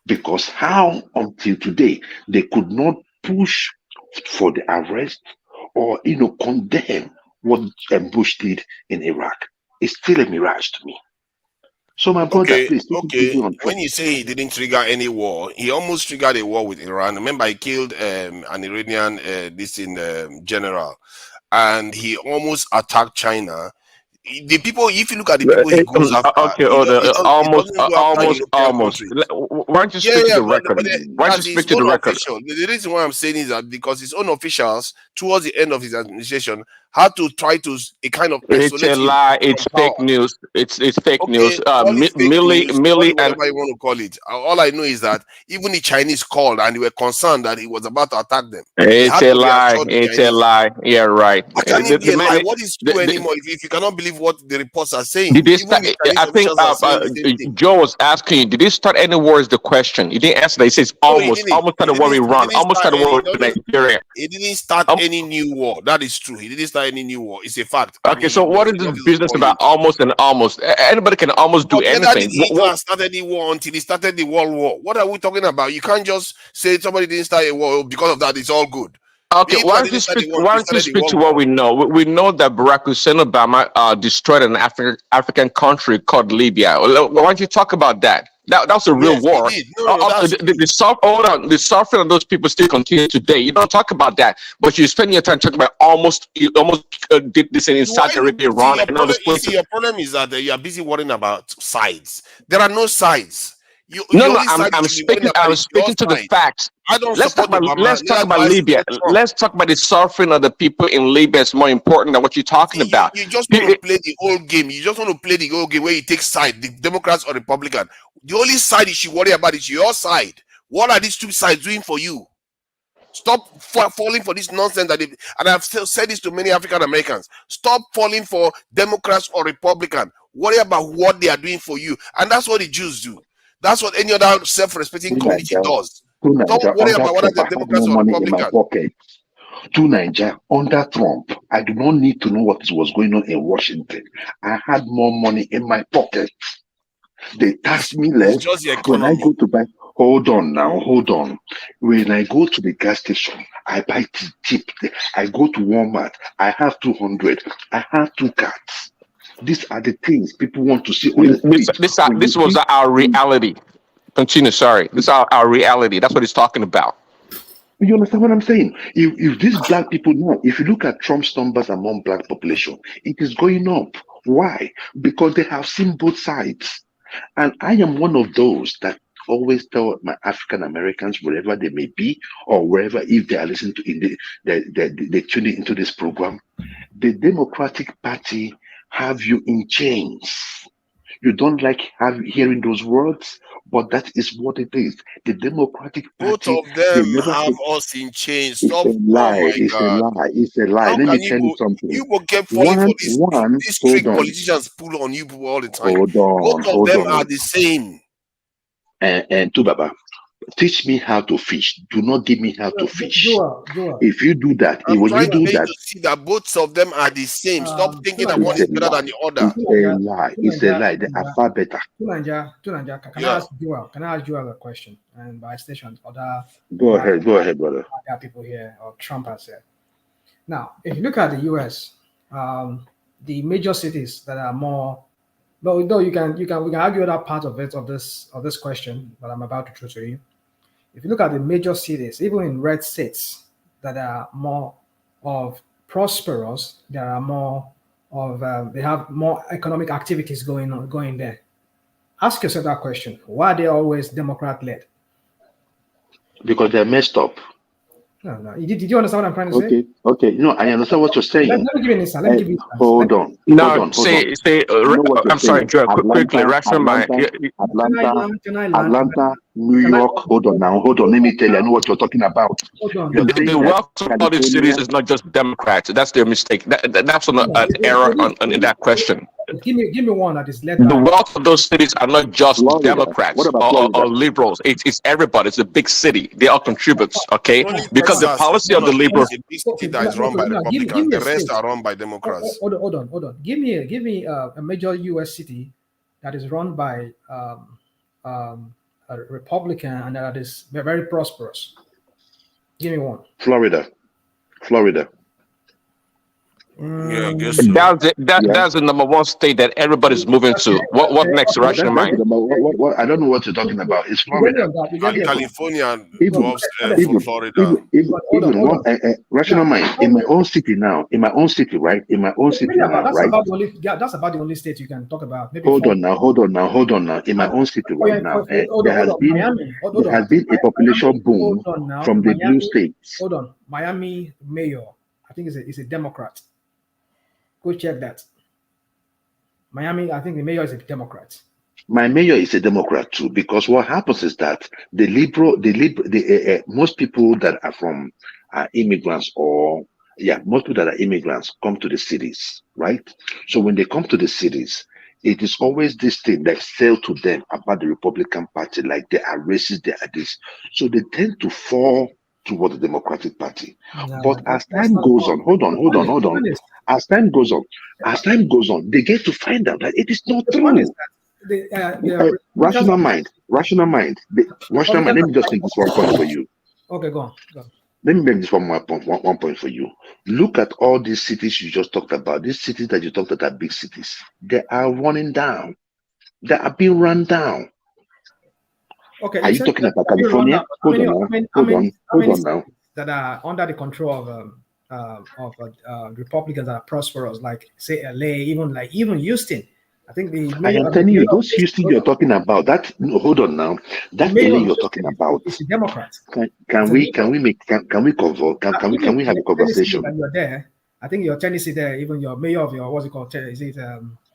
Because how until today they could not push for the arrest or condemn what Bush did in Iraq. It's still a mirage to me. So my brother, please. When you say he didn't trigger any war, he almost triggered a war with Iran. Remember, he killed an Iranian general, and he almost attacked China. The people, if you look at the people he goes after, almost. Why don't you speak to the record? Why don't you speak to the record? The reason why I'm saying is that because his own officials, towards the end of his administration, had to try to a kind of it's a lie. It's fake news. It's fake news. Millie, whatever you want to call it. All I know is that even the Chinese called and they were concerned that he was about to attack them. It's a lie. It's a lie. Yeah, right. What is true anymore? If you cannot believe what the reports are saying, did they start, I think Joe was asking you, did they start any wars? The question. You didn't answer that. He says almost started war with Iran, almost started war with Nigeria. He didn't start any new war. That is true. He didn't start any new war. It's a fact. Okay, so what is the business about almost and almost? Anybody can almost do anything. He didn't start any war until he started the World War. What are we talking about? You can't just say somebody didn't start a war because of that. It's all good. Okay, why don't you speak to what we know? We know that Barack Hussein Obama destroyed an African country called Libya. Why don't you talk about that? That was a real war. The suffering of those people still continue today. You don't talk about that, but you spend your time talking about you almost did this in Saudi Arabia, Iran, and all those places. Your problem is that you are busy worrying about sides. There are no sides. I'm speaking to the facts. Let's talk about Libya. Let's talk about the suffering of the people in Libya. It's more important than what you're talking about. You just want to play the old game. You just want to play the old game where you take side, the Democrats or Republican. The only side you should worry about is your side. What are these two sides doing for you? Stop falling for this nonsense and I've said this to many African Americans. Stop falling for Democrats or Republican. Worry about what they are doing for you. And that's what the Jews do. That's what any other self-respecting community does. Don't worry about whether the Democrats or Republicans. To Nigeria, under Trump, I do not need to know what was going on in Washington. I had more money in my pocket. They tax me less when I go to buy. Hold on. When I go to the gas station, I buy cheap. I go to Walmart. I have 200. I have 2 cars. These are the things people want to see on the street. This was our reality. Continue, sorry. This is our reality. That's what he's talking about. You understand what I'm saying? If these black people know, if you look at Trump's numbers among black population, it is going up. Why? Because they have seen both sides. And I am one of those that always tell my African Americans, wherever they may be, or wherever, if they are listening to they tune into this program, the Democratic Party have you in chains. You don't like hearing those words, but that is what it is. The Democratic Both Party, of they them never have take. us in chains. It's Stop. a Oh lie. my It's a God. lie. It's a lie. How Let me can tell you something. you will keep falling for these Hold trick on, politicians pull on you people all the time? hold Both on, of hold them on. are the same. And Tubaba, teach me how to fish. Do not give me how to fish. Joel. If you do that, I'm when you trying to do make you that, to see that both of them are the same. Stop thinking that one it's is a better than lie. the other. It's a lie. It's a lie. They are far better. Tunanja, can I Yeah. ask Joel? Can I ask Joel a question? And by station, other Go ahead, brother. other people here, or Trump has said. Now, if you look at the U.S., the major cities that are more, though we can argue that part of this question that I'm about to throw to you. If you look at the major cities, even in red states that are more of prosperous, there are more of they have more economic activities going there. Ask yourself that question: why are they always Democrat led? Because they're messed up. No. Did you understand what I'm trying to say? Okay. No, I understand what you're saying. Let me give you an instance. Let me give you an instance. Hold on. You know what you're I'm sorry, saying? Joe, quickly, Rashomai. Atlanta, New York. Hold on. Let me tell you. I know what you're talking about. You're saying The that wealth of all these cities California. is not just Democrats. That's their mistake. That's an error in that question. Give me one that is led The by wealth of those cities are not just Florida. Democrats What about Florida? or liberals. It's everybody. It's a big city. They all contribute. Okay, Only because the Texas policy of the liberals. is a big city that is run by Republicans. The rest are run by Democrats. Hold on. Give me a major U.S. city that is run by a Republican and that is very prosperous. Give me one. Florida. Yeah, I guess so. That's the number one state that everybody's moving to. What next, Russian mind? What I don't know what you're talking about. It's Florida. And California dwarfs Florida. Even one rational mind in my own city now. In my own city, right? That's about the only state you can talk about. Maybe Hold on now. In my own city right now, there has been a population boom from the blue states. Hold on, Miami mayor, I think is a Democrat. Go check that. Miami, I think the mayor is a Democrat. My mayor is a Democrat too, because what happens is that most people that are from immigrants most people that are immigrants come to the cities, right? So when they come to the cities, it is always this thing that sell to them about the Republican Party, like they are racist, they are this. So they tend to fall toward the Democratic Party. But as time goes on, hold on. As time goes on, they get to find out that it is not true. Rational mind. Let me just make this one point for you. Okay, go on. Let me make this one point for you. Look at all these cities you just talked about. These cities that you talked about are big cities. They are running down. They are being run down. Okay. Are you talking about California? Hold on now. That are under the control of Republicans that are prosperous, like say LA, even Houston. I think I am telling you, those Houston you're talking about. Hold on now. That LA you're talking about. It's a Democrat. Can we have a conversation? You're there. I think your Tennessee there. Even your mayor of your what's it called? Is it?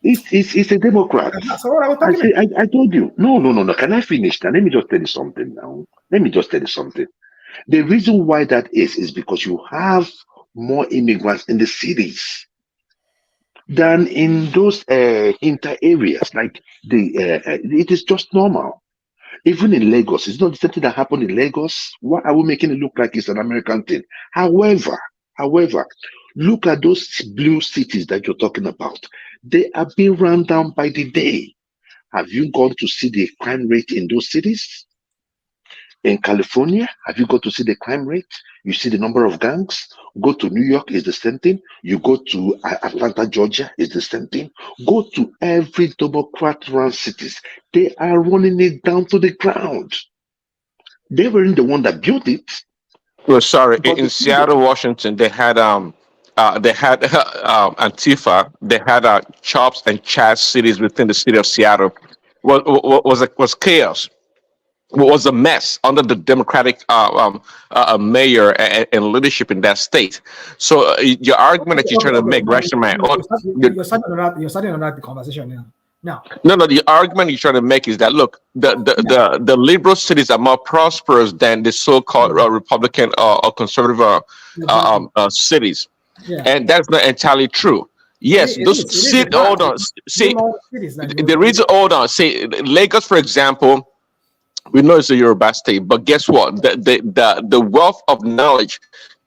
It's a Democrat. So what I was talking about. I told you. No. Can I finish now? Let me just tell you something now. The reason why that is because you have more immigrants in the cities than in those inter areas. Like it is just normal. Even in Lagos, it's not something that happened in Lagos. Why are we making it look like it's an American thing? However, look at those blue cities that you're talking about. They are being run down by the day. Have you gone to see the crime rate in those cities? In California, have you got to see the crime rate? You see the number of gangs? Go to New York, is the same thing. You go to Atlanta, Georgia, is the same thing. Go to every Democrat-run cities. They are running it down to the ground. They weren't the one that built it. Well, sorry, in Seattle, Washington, they had Antifa. They had chops and chats cities within the city of Seattle. Was chaos. was a mess under the Democratic mayor and leadership in that state. So your argument that you're trying to make, Rashomon, You're starting another conversation now. no, the argument you're trying to make is that look, the liberal cities are more prosperous than the so-called Republican or conservative cities, and that's not entirely true. Yes, those cities. Hold on, see the reason. Hold on, see Lagos, for example. We know it's a Yoruba state, but guess what? The wealth of knowledge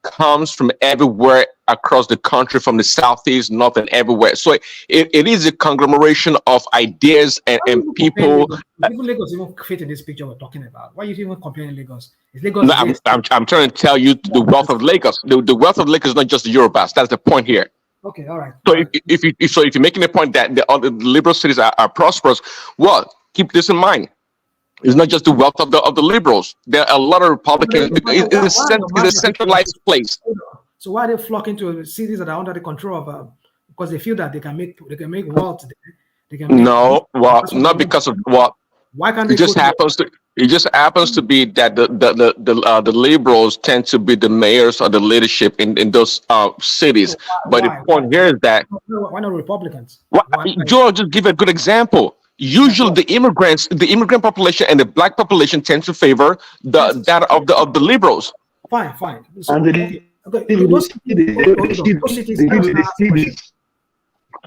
comes from everywhere across the country, from the southeast, north, and everywhere. So it is a conglomeration of ideas and people. Even Lagos even fit in this picture we're talking about. Why are you even comparing Lagos? Is Lagos? No, I'm trying to tell you the wealth of Lagos. The wealth of Lagos is not just the Yorubas. That's the point here. Okay, all right. So if you're making the point that the liberal cities are prosperous, well, keep this in mind. It's not just the wealth of the liberals. There are a lot of Republicans. It's a centralized place. So why are they flocking to cities that are under the control of? Because they feel that they can make wealth. They can make not because of what. Why can't they? It just happens to be that the liberals tend to be the mayors or the leadership in those cities. But the point here is that why not Republicans? Joe, just give a good example. Usually, the immigrant population and the black population tend to favor that of the liberals. Fine. So,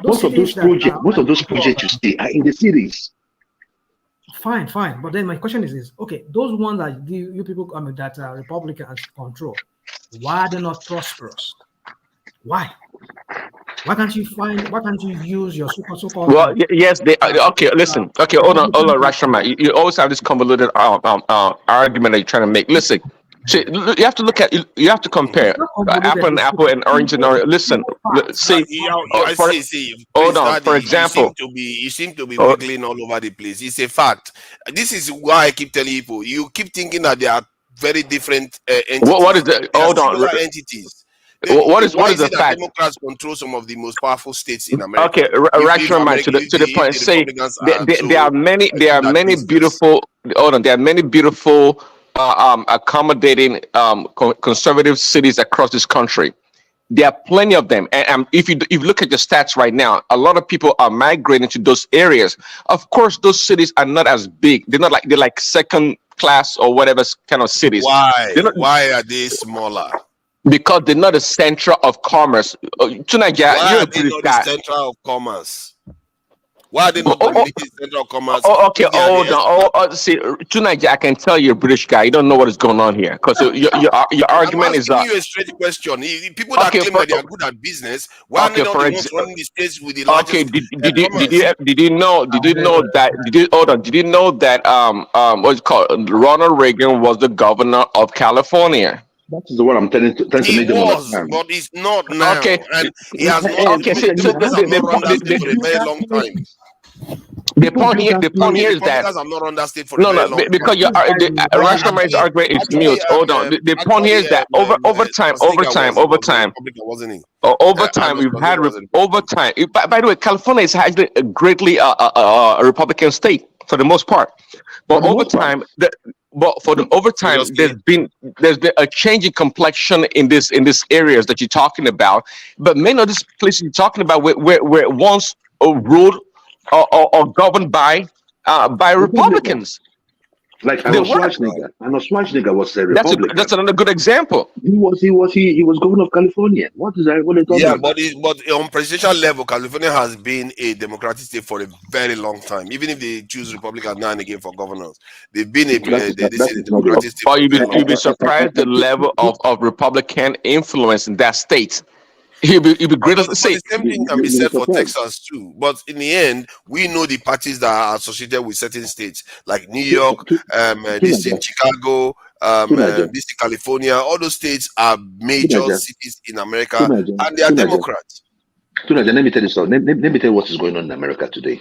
most of those projects you see are in the cities. Fine. But then my question is this: okay, those ones that you people that Republicans control, why are they not prosperous? Why? Why can't you use your so-called? Well, yes, they okay. Listen, okay, hold on, Rashomon. You always have this convoluted argument that you're trying to make. Listen, see, you have to compare apple and orange and orange. Listen, see, hold on. For example, you seem to be wiggling all over the place. It's a fact. This is why I keep telling people. You keep thinking that they are very different entities. What is it? Hold on. Entities. What is the fact? Democrats control some of the most powerful states in America. Okay, Rashomon, to the point. Say there are many beautiful. Hold on, there are many beautiful, accommodating, conservative cities across this country. There are plenty of them, and if you look at the stats right now, a lot of people are migrating to those areas. Of course, those cities are not as big. They're like second class or whatever kind of cities. Why are they smaller? Because they're not the center of commerce. Tonight, why are they not the center of commerce? Why are they not the center of commerce? Okay, hold on. See, tonight, I can tell you're a British guy. You don't know what is going on here. Because your argument is... I'm asking you a straight question. People that claim that they are good at business, why are they not the ones running the states with the largest did you know that what's it called? Ronald Reagan was the governor of California. That is what I'm trying to make them understand. But it's not now. Okay. And he has not. Okay. So the run that state for a very long time. The point here is that have not run that state for a very long time. because Rashamon's argument is mute. Hold on. The point here is that over time we've had over time. By the way, California is actually a greatly a Republican state for the most part, but over time there's been a change in complexion in this areas that you're talking about. But many of these places you're talking about were once ruled or governed by Republicans. Like Arnold Schwarzenegger was a Republican. That's another good example. He was governor of California. What is that? What are you talking about? But on presidential level, California has been a democratic state for a very long time. Even if they choose Republicans now and again for governors, they've been a democratic state. Or you'd be surprised the level of Republican influence in that state. You'd be greater to say. The same thing can be said for Texas too. But in the end, we know the parties that are associated with certain states, like New York, this in Chicago, this in California. All those states are major cities in America, and they are Democrats. Let me tell you something. Let me tell you what is going on in America today.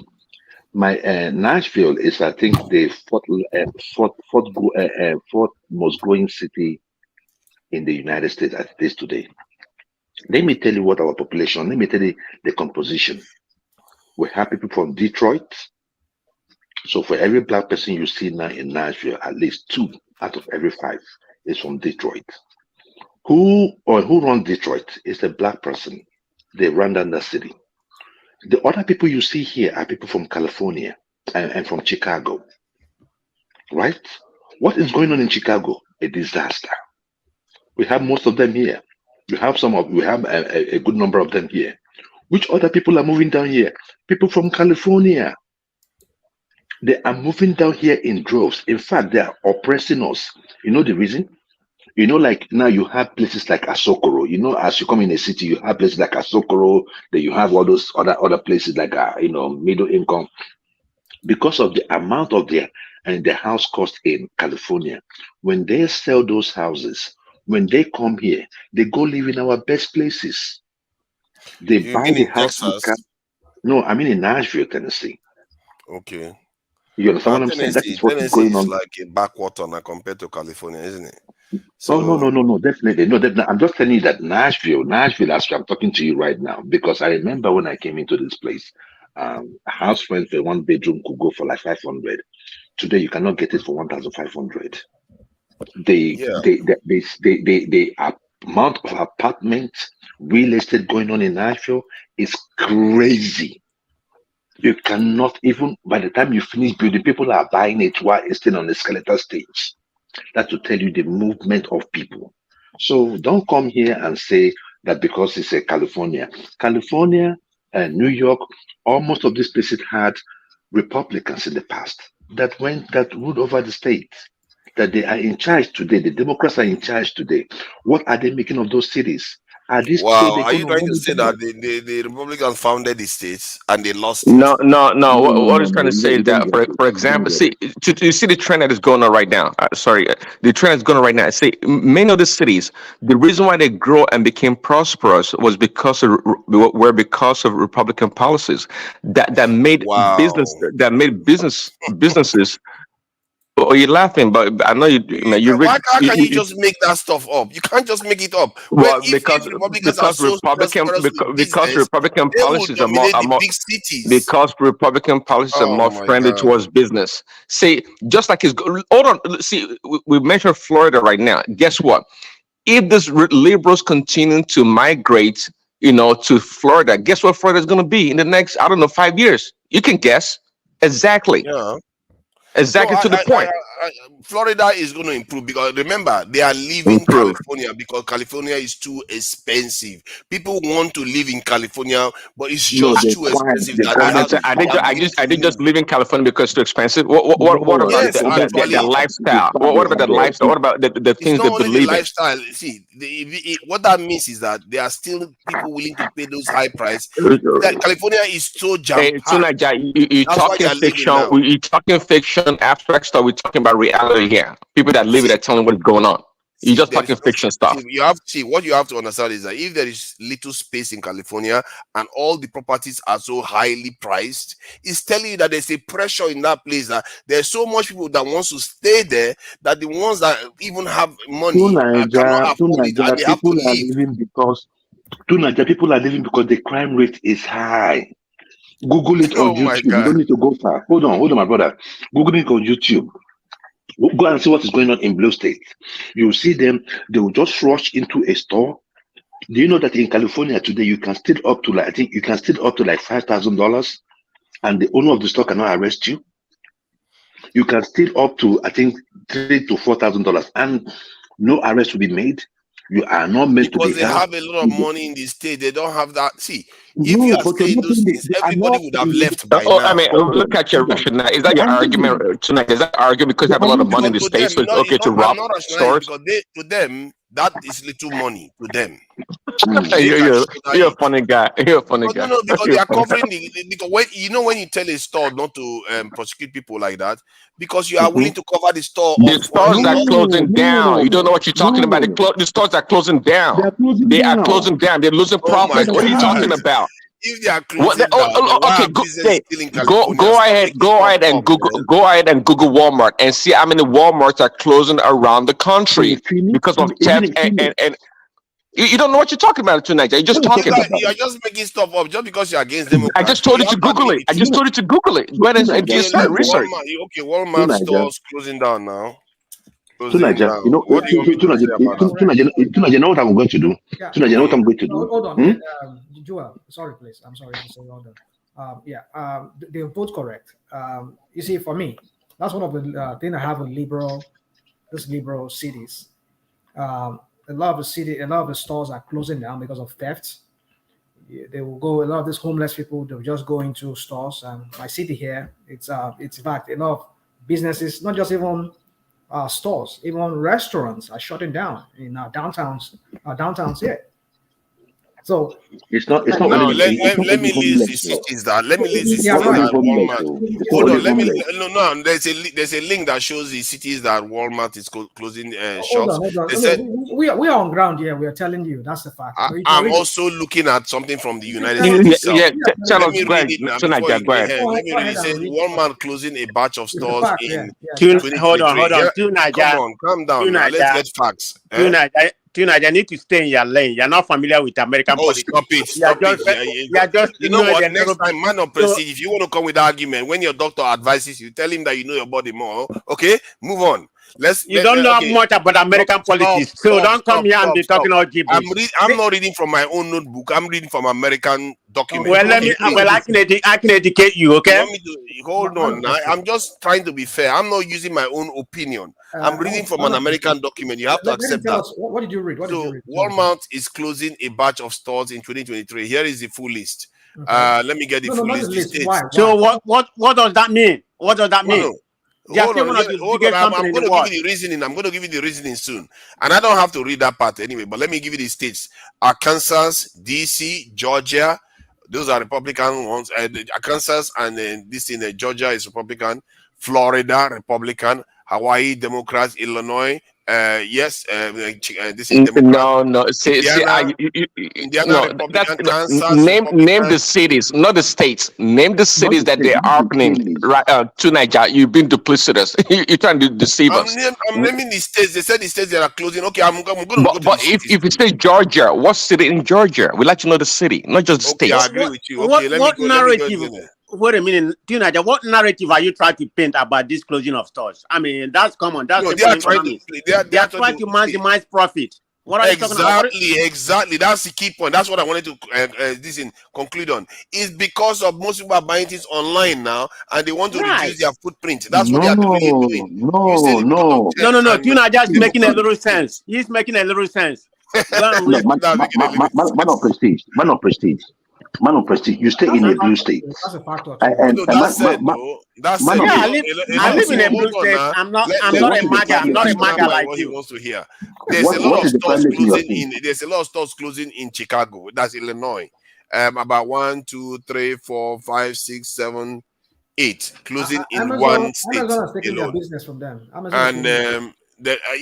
My Nashville is, I think, the fourth most growing city in the United States at this today. Let me tell you what our population, let me tell you the composition. We have people from Detroit, So for every black person you see now in Nashville, at least 2 out of every 5 is from Detroit. Who runs Detroit is a black person. They run down the city. The other people you see here are people from California and from Chicago, right? What is going on in Chicago? A disaster. We have most of them here. We have a good number of them here. Which other people are moving down here? People from California. They are moving down here in droves. In fact, they are oppressing us. You know the reason? You know, like now you have places like Asokoro. You know, as you come in a city, you have places like Asokoro. Then you have all those other places like middle income. Because of the amount of the house cost in California, when they sell those houses, when they come here, they go live in our best places. They You buy mean the in house. Texas? No, I mean in Nashville, Tennessee. Okay. You understand what I'm saying? That is what is Tennessee going is on. like a backwater now compared to California, isn't it? Oh no, definitely no. I'm just telling you that Nashville, as I'm talking to you right now, because I remember when I came into this place, a house rent for 1 bedroom could go for like 500. Today you cannot get it for 1,500. The amount of apartments, real estate going on in Nashville is crazy. You cannot even by the time you finish building, people are buying it while it's still on the skeletal stage. That to tell you the movement of people. So don't come here and say that because it's a California and New York, almost of these places had Republicans in the past that ruled over the state. That they are in charge today. The Democrats are in charge today. What are they making of those cities? Are these Wow, they're are going you to trying run to it say down? that the Republicans founded the states and they lost it? No. No, What he's trying to say you is don't that, get it. for You don't example, get see, you see the trend that is going on right now. The trend is going on right now. See, many of the cities, the reason why they grow and became prosperous was because of Republican policies that made Wow. businesses. Oh, you're laughing, but I know you read. How can you just make that stuff up? You can't just make it up. Well, Well, if Republicans are so prosperous with because business, Republican they will policies dominate the big cities. because Republican policies are Oh more my friendly God. towards business. See, just like hold on. See, we mentioned Florida right now. Guess what? If these liberals continue to migrate, to Florida, guess what Florida is going to be in the next, I don't know, 5 years? You can guess exactly. Yeah. Exactly So to the point. Florida is going to improve because remember they are leaving Improve. California because California is too expensive. People want to live in California, but it's just too expensive that I did just live in California because it's too expensive. What about yes, actually, the lifestyle? What about the lifestyle? What about the it's things not they only the believe in? lifestyle. See, what that means is that there are still people willing to pay those high price. That California is so jam Hey, packed. tonight, you That's why they talking are leaving fiction? now. You talking fiction, abstract stuff? We're talking about reality here. People that live it are telling what's going on. You're just There talking is no, fiction stuff. you have to see what you have to understand is that if there is little space in California and all the properties are so highly priced, it's telling you that there's a pressure in that place that there's so much people that wants to stay there that the ones that even have money cannot afford it and they have to leave. People are living because the crime rate is high. Google it on Oh my YouTube. You God. don't need to go far. Hold on, my brother. Google it on YouTube. Go and see what is going on in Blue State. You see them, they will just rush into a store. Do you know that in California today you can steal up to like $5,000 and the owner of the store cannot arrest you? You can steal up to $3,000 to $4,000 and no arrest will be made. You are not meant to Because be they held. have a lot of money in the state, they don't have that. See, if No, you are but you're saying not those saying things, they are everybody not. would have left by I now. mean, look at your rationale. Is that your argument tonight? Is that argument because you have a lot of money in the To states, so them, it's okay to I'm rob not rationalizing stores? because to them that is little money to them. They can you're shoulder you're a it. funny guy. You're a funny Because guy. because they You're a are funny guy. covering because when you tell a store not to prosecute people like that, because you are willing to cover the store The of stores are closing down. You don't know what you're talking about. No. The stores are closing down. They're closing They are down. closing down. They're losing Oh my profits. What are you God. talking about? If they are closing down, then why Okay. are businesses still in California? Go Start ahead. making stuff up, man. Go ahead and Google Walmart and see how many Walmarts are closing around the country because of theft and You don't know what you're talking about tonight. You're just talking. You're just making stuff up just because you're against Democrats. I just told you to Google it. I just told you to Google it. Go ahead and do some research. Walmart stores closing down now. Tunaja, you know what I'm going to do? Tunaja, you know what I'm going to do? Hold on, Joel. Sorry, please. I'm sorry to say hold on. They're both correct. You see, for me, that's one of the things I have with liberal cities. A lot of the stores are closing down because of theft. They will go. A lot of these homeless people, they'll just go into stores. And my city here, it's in fact a lot of businesses, not just even stores, even restaurants are shutting down in downtowns here. So it's not. Let me list the cities that. Let me list the cities that Walmart. Hold on. There's a link that shows the cities that Walmart is closing shops. Hold on. We are on ground here. We are telling you that's the fact. I'm also looking at something from the United States. Let me read it now. Let me read it. It says Walmart closing a batch of stores in. Hold on. Come on, calm down. Now. Let's get facts. Tuna, you need to stay in your lane. You're not familiar with American politics. Stop it. You know what? Next time, man of prestige, if you want to come with argument, when your doctor advises you, tell him that you know your body more. Okay? Move on. You don't know much about American politics, so don't come here and be talking all gibberish. I'm not reading from my own notebook. I'm reading from American documents. I can educate you, okay? Hold on. I'm just trying to be fair. I'm not using my own opinion. I'm reading from an American document. You have to accept that. What did you read? Walmart is closing a batch of stores in 2023. Here is the full list. Let me get the full list. So what does that mean? What does that mean? Hold on. I'm going to give you the reasoning. I'm going to give you the reasoning soon. And I don't have to read that part anyway, but let me give you the states. Arkansas, DC, Georgia. Those are Republican ones. Arkansas and this in Georgia is Republican. Florida, Republican. Hawaii, Democrats. Illinois. This is Democrat. No. Indiana, Republican. Kansas, name the cities, not the states. Name the cities that they are opening right tonight. You've been duplicitous. You're trying to deceive us. I'm naming the states. They said the states that are closing. Okay, I'm going to go to but if you say Georgia, what city in Georgia? We'd like to know the city, not just the state. I agree with you. Okay, what narrative? Wait a minute, Tinaja, what narrative are you trying to paint about this closing of stores? I mean, that's common. They are trying to maximize profit. What are you talking about? Exactly. That's the key point. That's what I wanted to conclude on. It's because of most people are buying things online now, and they want to reduce their footprint. That's what they are doing. No. Tinaja is making a little sense. He's making a little sense. Man of prestige. You stay in a blue state. That's a factor. I live in a blue state. I'm not a MAGA. I'm not a MAGA like you. Wants to hear. There's a lot of stores closing There's a lot of stores closing in Chicago. That's Illinois. About 1, 2, 3, 4, 5, 6, 7, 8 closing in one state. Amazon is taking their business from them.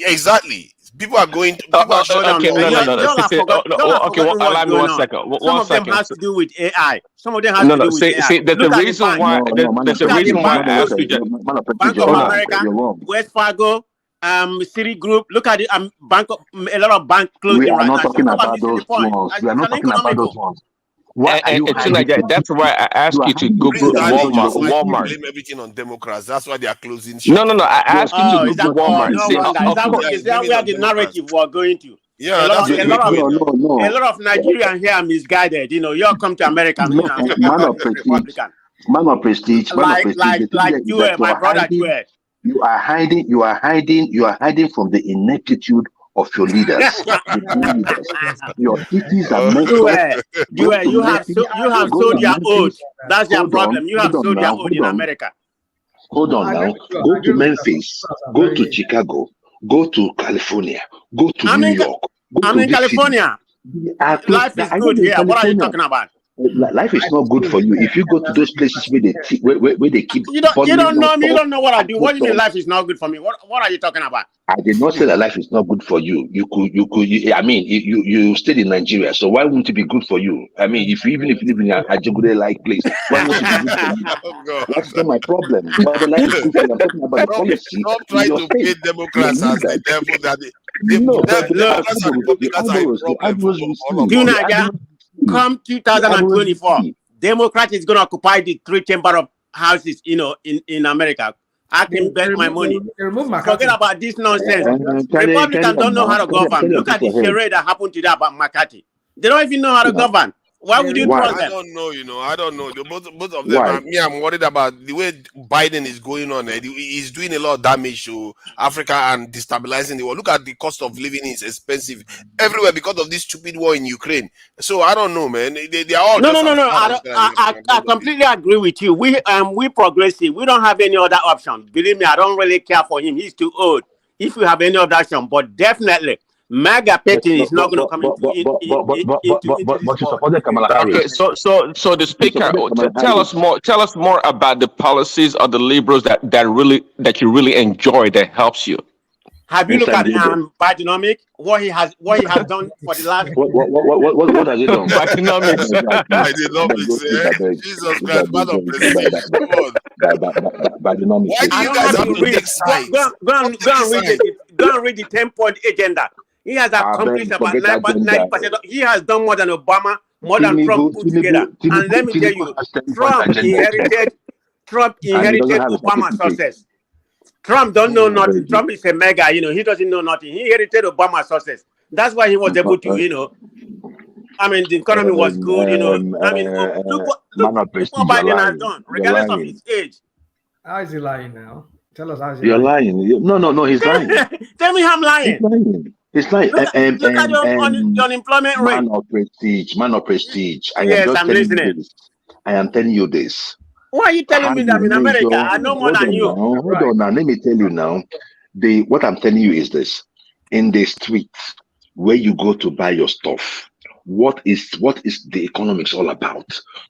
Exactly. People are going to. Okay, allow me 1 second. Some of them has to do with AI. Some of them has to do with AI. See, there's a reason why. There's a reason why I asked you. Bank of America, West Fargo, City Group. Look at it. A lot of bank closing right now. We are not talking about those ones. That's why I asked you to Google Walmart. Blame everything on Democrats. That's why they are closing. No. I asked you to Google Walmart. Is that where the narrative we're going to? Yeah, a lot of Nigerians here are misguided. You know, you all come to America. Man of prestige. Like you, my brother, you are hiding from the ineptitude of your leaders. Your cities are you have sold your oath. That's your problem. You have sold your oath in America. Hold on now. Go to Memphis. Go to Chicago. Go to California. Go to New York. I'm in California. Life is good here. What are you talking about? Life is not good for you if you go to those places where they keep. You don't know me. You don't know what I do. What do you mean life is not good for me? What are you talking about? I did not say that life is not good for you. You stayed in Nigeria, so why wouldn't it be good for you? I mean, if you live in a Ajegunle-like place, why wouldn't it be good for you? That's not my problem. But the life is good for you. I'm talking about the policy. Stop trying to paint Democrats as the devil that Democrats and Republicans are a problem for all of us. Come 2024, Democrat is going to occupy the 3 chamber of houses, in America. I can bet my money. Forget about this nonsense. Republicans don't know how to govern. Look at the charade that happened today about McCarthy. They don't even know how to govern. Why would you trust them? I don't know, I don't know. Both of them. I'm worried about the way Biden is going on. He's doing a lot of damage to Africa and destabilizing the world. Look at the cost of living is expensive everywhere because of this stupid war in Ukraine. So I don't know, man. They are all no. I completely agree with you. We progressive. We don't have any other option. Believe me, I don't really care for him. He's too old. If we have any other option, but definitely. Mega petting is not going to come into you supported Kamala Harris. Okay, so the speaker, tell us more about the policies of the liberals that you really enjoy that helps you. Have you looked at Bidenomics? What he has done for the last. What has he done? Bidenomics. Jesus Christ, Madam President. Bidenomics. Why do you guys have to take sides? Go and read the 10-point agenda. He has accomplished about 90%. He has done more than Obama, more than Trump put together. And let me tell you, Trump inherited Obama's success. Trump don't know nothing. Trump is a mega, he doesn't know nothing. He inherited Obama's success. That's why he was able to, the economy was good, look what Biden has done, regardless of his age. How is he lying now? Tell us how is he You're lying. No, he's lying. Tell me I'm lying. It's like look at your unemployment rate. Man of prestige. I'm listening. I am telling you this. Why are you telling me that I'm in America? I know more than you. Hold on now. Let me tell you now. What I'm telling you is this. In the streets where you go to buy your stuff, what is the economics all about?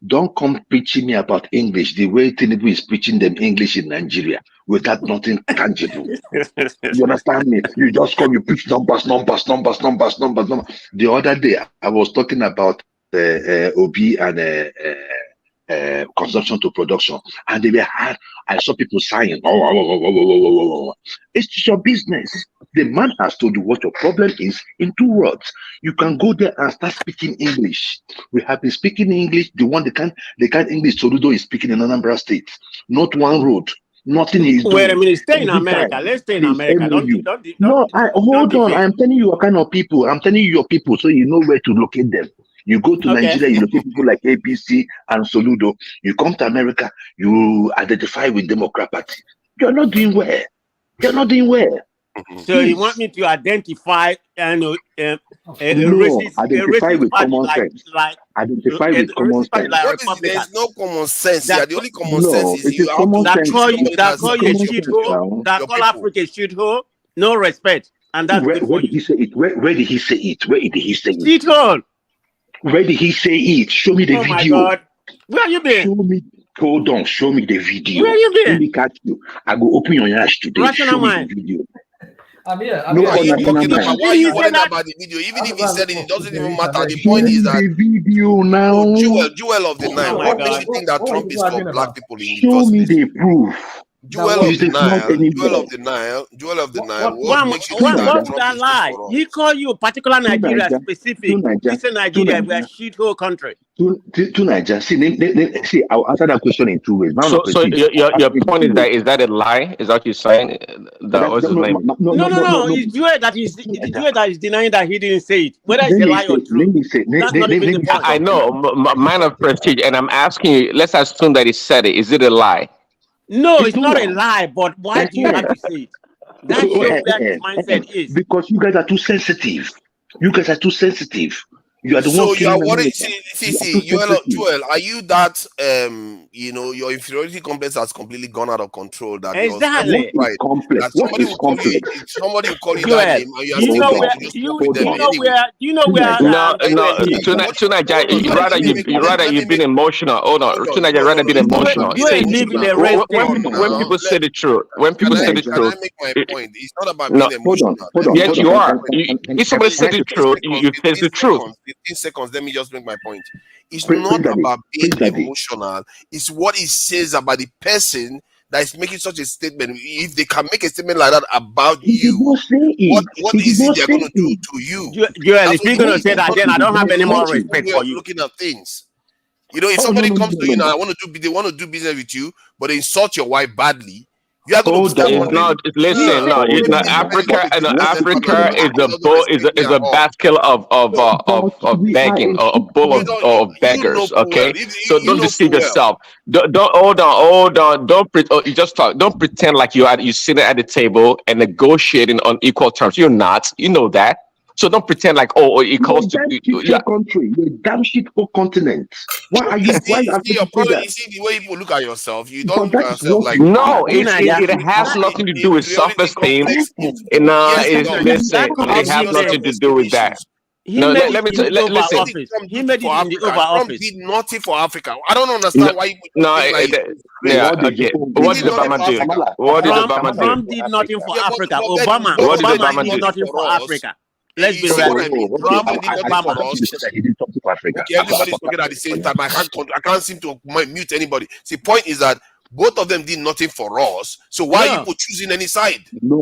Don't come preaching me about English the way Tinubu is preaching them English in Nigeria without nothing tangible. You understand me? You just come, you preach numbers. The other day, I was talking about OB and consumption to production, and I saw people sighing. It's your business. The man has told you what your problem is in 2 words. You can go there and start speaking English. We have been speaking English. The one they can't English. Soludo is speaking in Anambra State. Not one road. Nothing is doing. Wait a minute. Stay in America. Let's stay in America. Hold on. I'm telling you what kind of people. I'm telling you your people, so you know where to locate them. You go to Nigeria, you locate people like APC and Soludo. You come to America, you identify with Democrat Party. You're not doing well. So you want me to identify identify with common sense. Identify with common sense. There's no common sense. The only common sense is you call you shithole, that call Africa shithole, no respect. And that's where did he say it? Where did he say it? Shithole. Where did he say it? Show me the video. My God. Where you been? Hold on, show me the video. Where you been? Let me catch you. I go open your eyes today. Show me the video. I'm here. Why are you worried about the video? Even if he said it doesn't even matter. The point is that the video now. Jewel of the Nile. What makes you think that Trump is for black people in the Show me the proof. Jewel of the Nile. What makes you think that Trump is lie? He called you particular Nigeria specific. This is Nigeria, we are a shithole country. To Nigeria. See, I'll answer that question in 2 ways. So your point is that a lie? Is that what you're saying? No. It's Jewel that is denying that he didn't say it. Whether it's a lie or true. That's not even the point. I know, man of prestige, and I'm asking you. Let's assume that he said it. Is it a lie? No, it's not a lie, but why do you have to say it? That's where his mindset is. Because you guys are too sensitive. You are the so ones. You are worried. See, Joel, are you that your inferiority complex has completely gone out of control? That exactly. Somebody will call you that name, and you are you know where? Tonight, you've been emotional. Hold on, tonight, rather been emotional. When people say the truth, Can I make my point? It's not about being emotional. Hold on. Yes, you are. If somebody says the truth, you face the truth. 15 seconds, let me just make my point. It's not about being emotional. It's what it says about the person that is making such a statement, if they can make a statement like that about you, what is it they're going to do to you? Joel, if you're going to say that, then I don't have any more respect for you. Looking at things. You know, if somebody comes to you now, they want to do business with you, but they insult your wife badly, you are going to start wondering. Africa is a basket of begging, or a bowl of beggars. Okay, so don't deceive yourself. Don't hold on. You just talk. Don't pretend like you sitting at the table and negotiating on equal terms. You're not. You know that. So don't pretend like it calls to country, you're a damn shit whole continent. Why are you? See the way people look at yourself. You don't look at yourself like it has nothing to do with self-esteem. It has nothing to do with that. Listen. He made it in the Oval Office. Trump did nothing for Africa. I don't understand why. What did Obama do? Trump did nothing for Africa. Obama did nothing for Africa. Let's be real. Trump and Obama. Okay, everybody's talking at the same time. I can't seem to mute anybody. See, the point is that both of them did nothing for us. So why are you choosing any side? No,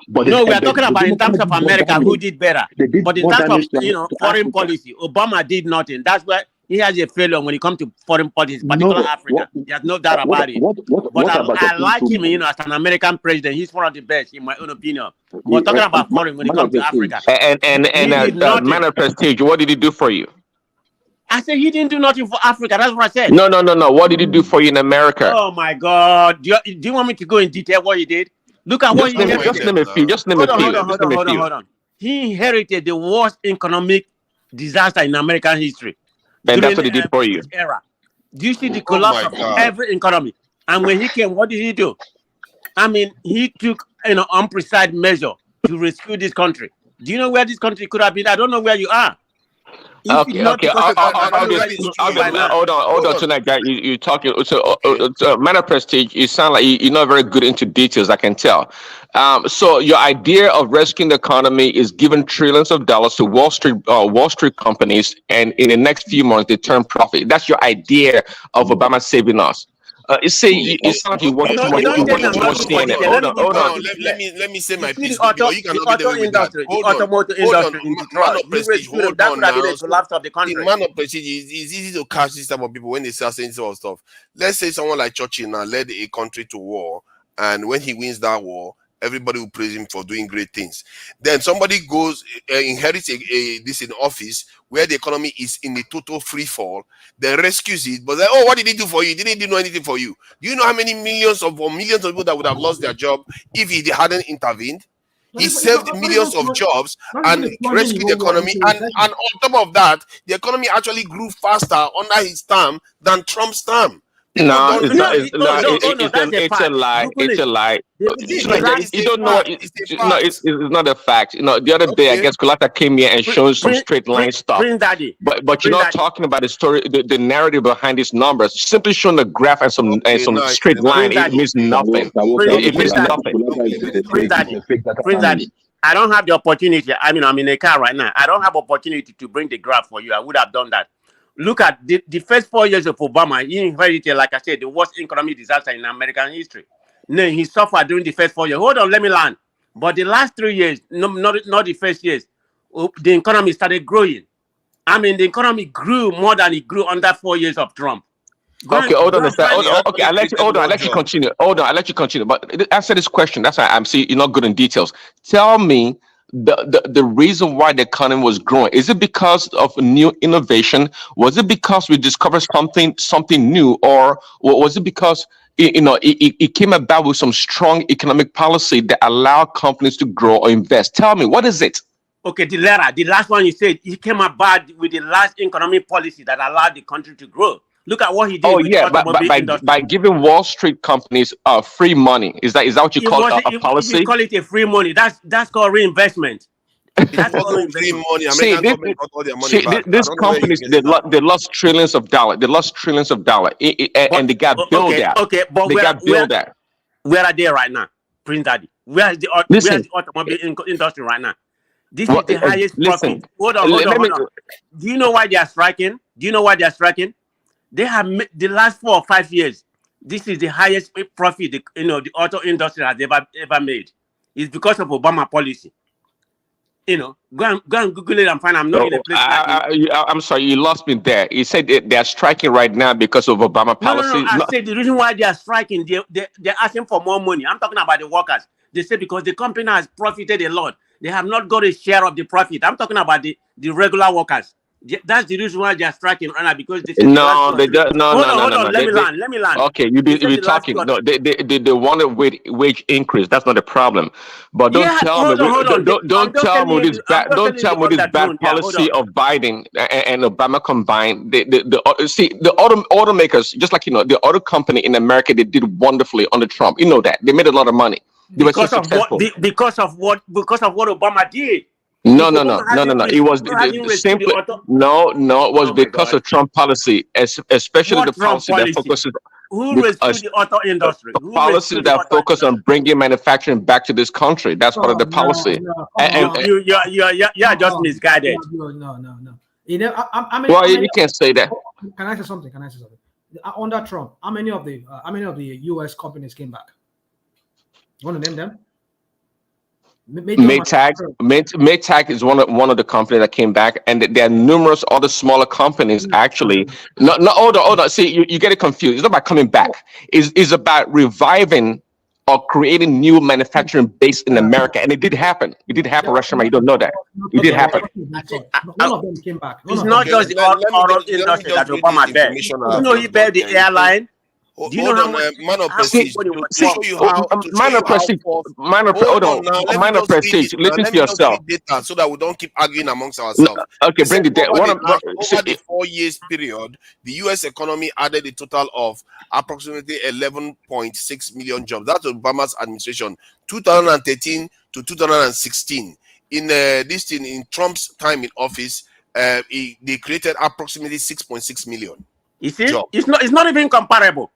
we are talking about in terms of America who did better. But in terms of foreign policy, Obama did nothing. That's why he has a failure when it comes to foreign policy, particularly Africa. There's no doubt about it. But I like him, as an American president. He's one of the best, in my own opinion. But talking about foreign when it comes to Africa. And man of prestige, what did he do for you? I said he didn't do nothing for Africa. That's what I said. No. What did he do for you in America? Oh my God! Do you want me to go in detail what he did? Look at what he did. Just name a few. Hold on. He inherited the worst economic disaster in American history. And that's what he did for you. Era. Do you see the collapse of every economy? And when he came, what did he do? I mean, he took unprecise measure to rescue this country. Do you know where this country could have been? I don't know where you are. Okay. Hold on tonight, guy. You're talking. So, man of prestige, you sound like you're not very good into details. I can tell. So, your idea of rescuing the economy is giving trillions of dollars to Wall Street companies, and in the next few months they turn profit. That's your idea of Obama saving us. You sound like you want to watch CNN. Hold on. Let me say my piece. The automotive industry in Detroit. That would have been a collapse of the country. The man of prestige is easy to catch this type of people when they start saying sort of stuff. Let's say someone like Churchill now led a country to war, and when he wins that war, everybody will praise him for doing great things. Then somebody goes, inherits this in office where the economy is in a total free fall, then rescues it. But what did he do for you? Didn't he do anything for you? Do you know how many millions of people that would have lost their job if he hadn't intervened? He saved millions of jobs and rescued the economy. And on top of that, the economy actually grew faster under his term than Trump's term. No, it's a lie. It's a lie. You don't know. It's not a fact. The other day, I guess Kulata came here and showed some straight line stuff. But you're not talking about the story, the narrative behind these numbers. Simply showing the graph and some straight line, it means nothing. It means nothing. Prince Daddy, I don't have the opportunity. I'm in a car right now. I don't have opportunity to bring the graph for you. I would have done that. Look at the first 4 years of Obama. He inherited, like I said, the worst economic disaster in American history. Then he suffered during the first 4 years. Hold on, let me land. But the last 3 years, not the first years, the economy started growing. The economy grew more than it grew under 4 years of Trump. Hold on. Okay, I'll let you continue. I'll let you continue. But answer this question. That's why I'm seeing you're not good in details. Tell me the reason why the economy was growing. Is it because of new innovation? Was it because we discovered something new, or was it because it came about with some strong economic policy that allowed companies to grow or invest? Tell me, what is it? Okay, the last one you said, it came about with the last economic policy that allowed the country to grow. Look at what he did. By giving Wall Street companies free money. Is that what you call a policy? You call it a free money. That's called reinvestment. That's called free money. American got all their money back. These companies they lost trillions of dollars. And they got billed out. Okay, but where are they right now, Prince Daddy? Where is the automobile industry right now? This is the highest profit. Hold on. Do you know why they are striking? They have the last 4 or 5 years. this is the highest profit the auto industry has ever made. It's because of Obama policy. Go and Google it and find. I'm not in a place. I'm sorry, you lost me there. You said they're striking right now because of Obama policy. No. I said the reason why they are striking, they're asking for more money. I'm talking about the workers. They say because the company has profited a lot, they have not got a share of the profit. I'm talking about the regular workers. That's the reason why they are striking right now, because they say No, hold on. Let me land. Okay, you be talking. No, they want a wage increase. That's not a problem. But don't tell me. Don't tell me this bad. Don't tell me this bad policy of Biden and Obama combined. The automakers, just like the auto company in America, they did wonderfully under Trump. You know that they made a lot of money. They were so successful because of what Obama did. No. It was simply It was because of Trump policy, especially the policy that focuses. Who rescued the auto industry? Policies that focus on bringing manufacturing back to this country. That's part of the policy. You're just misguided. No. Well, you can't say that. Can I say something? Under Trump, how many of the U.S. companies came back? You want to name them? Maytag is one of the companies that came back, and there are numerous other smaller companies actually. No, hold on. See, you get it confused. It's not about coming back. It's about reviving or creating new manufacturing base in America, and it did happen. It did happen, Rashama. You don't know that. It did happen. None of them came back. It's not just the auto industry that Obama bet. You know, he bet the airline. Do you know how much? Minor prestige. Listen to yourself. So that we don't keep arguing amongst ourselves. Okay, bring it down. Over the 4 years period, the U.S. economy added a total of approximately 11.6 million jobs. That's Obama's administration, 2013 to 2016. In Trump's time in office, they created approximately 6.6 million. You see, it's not even comparable.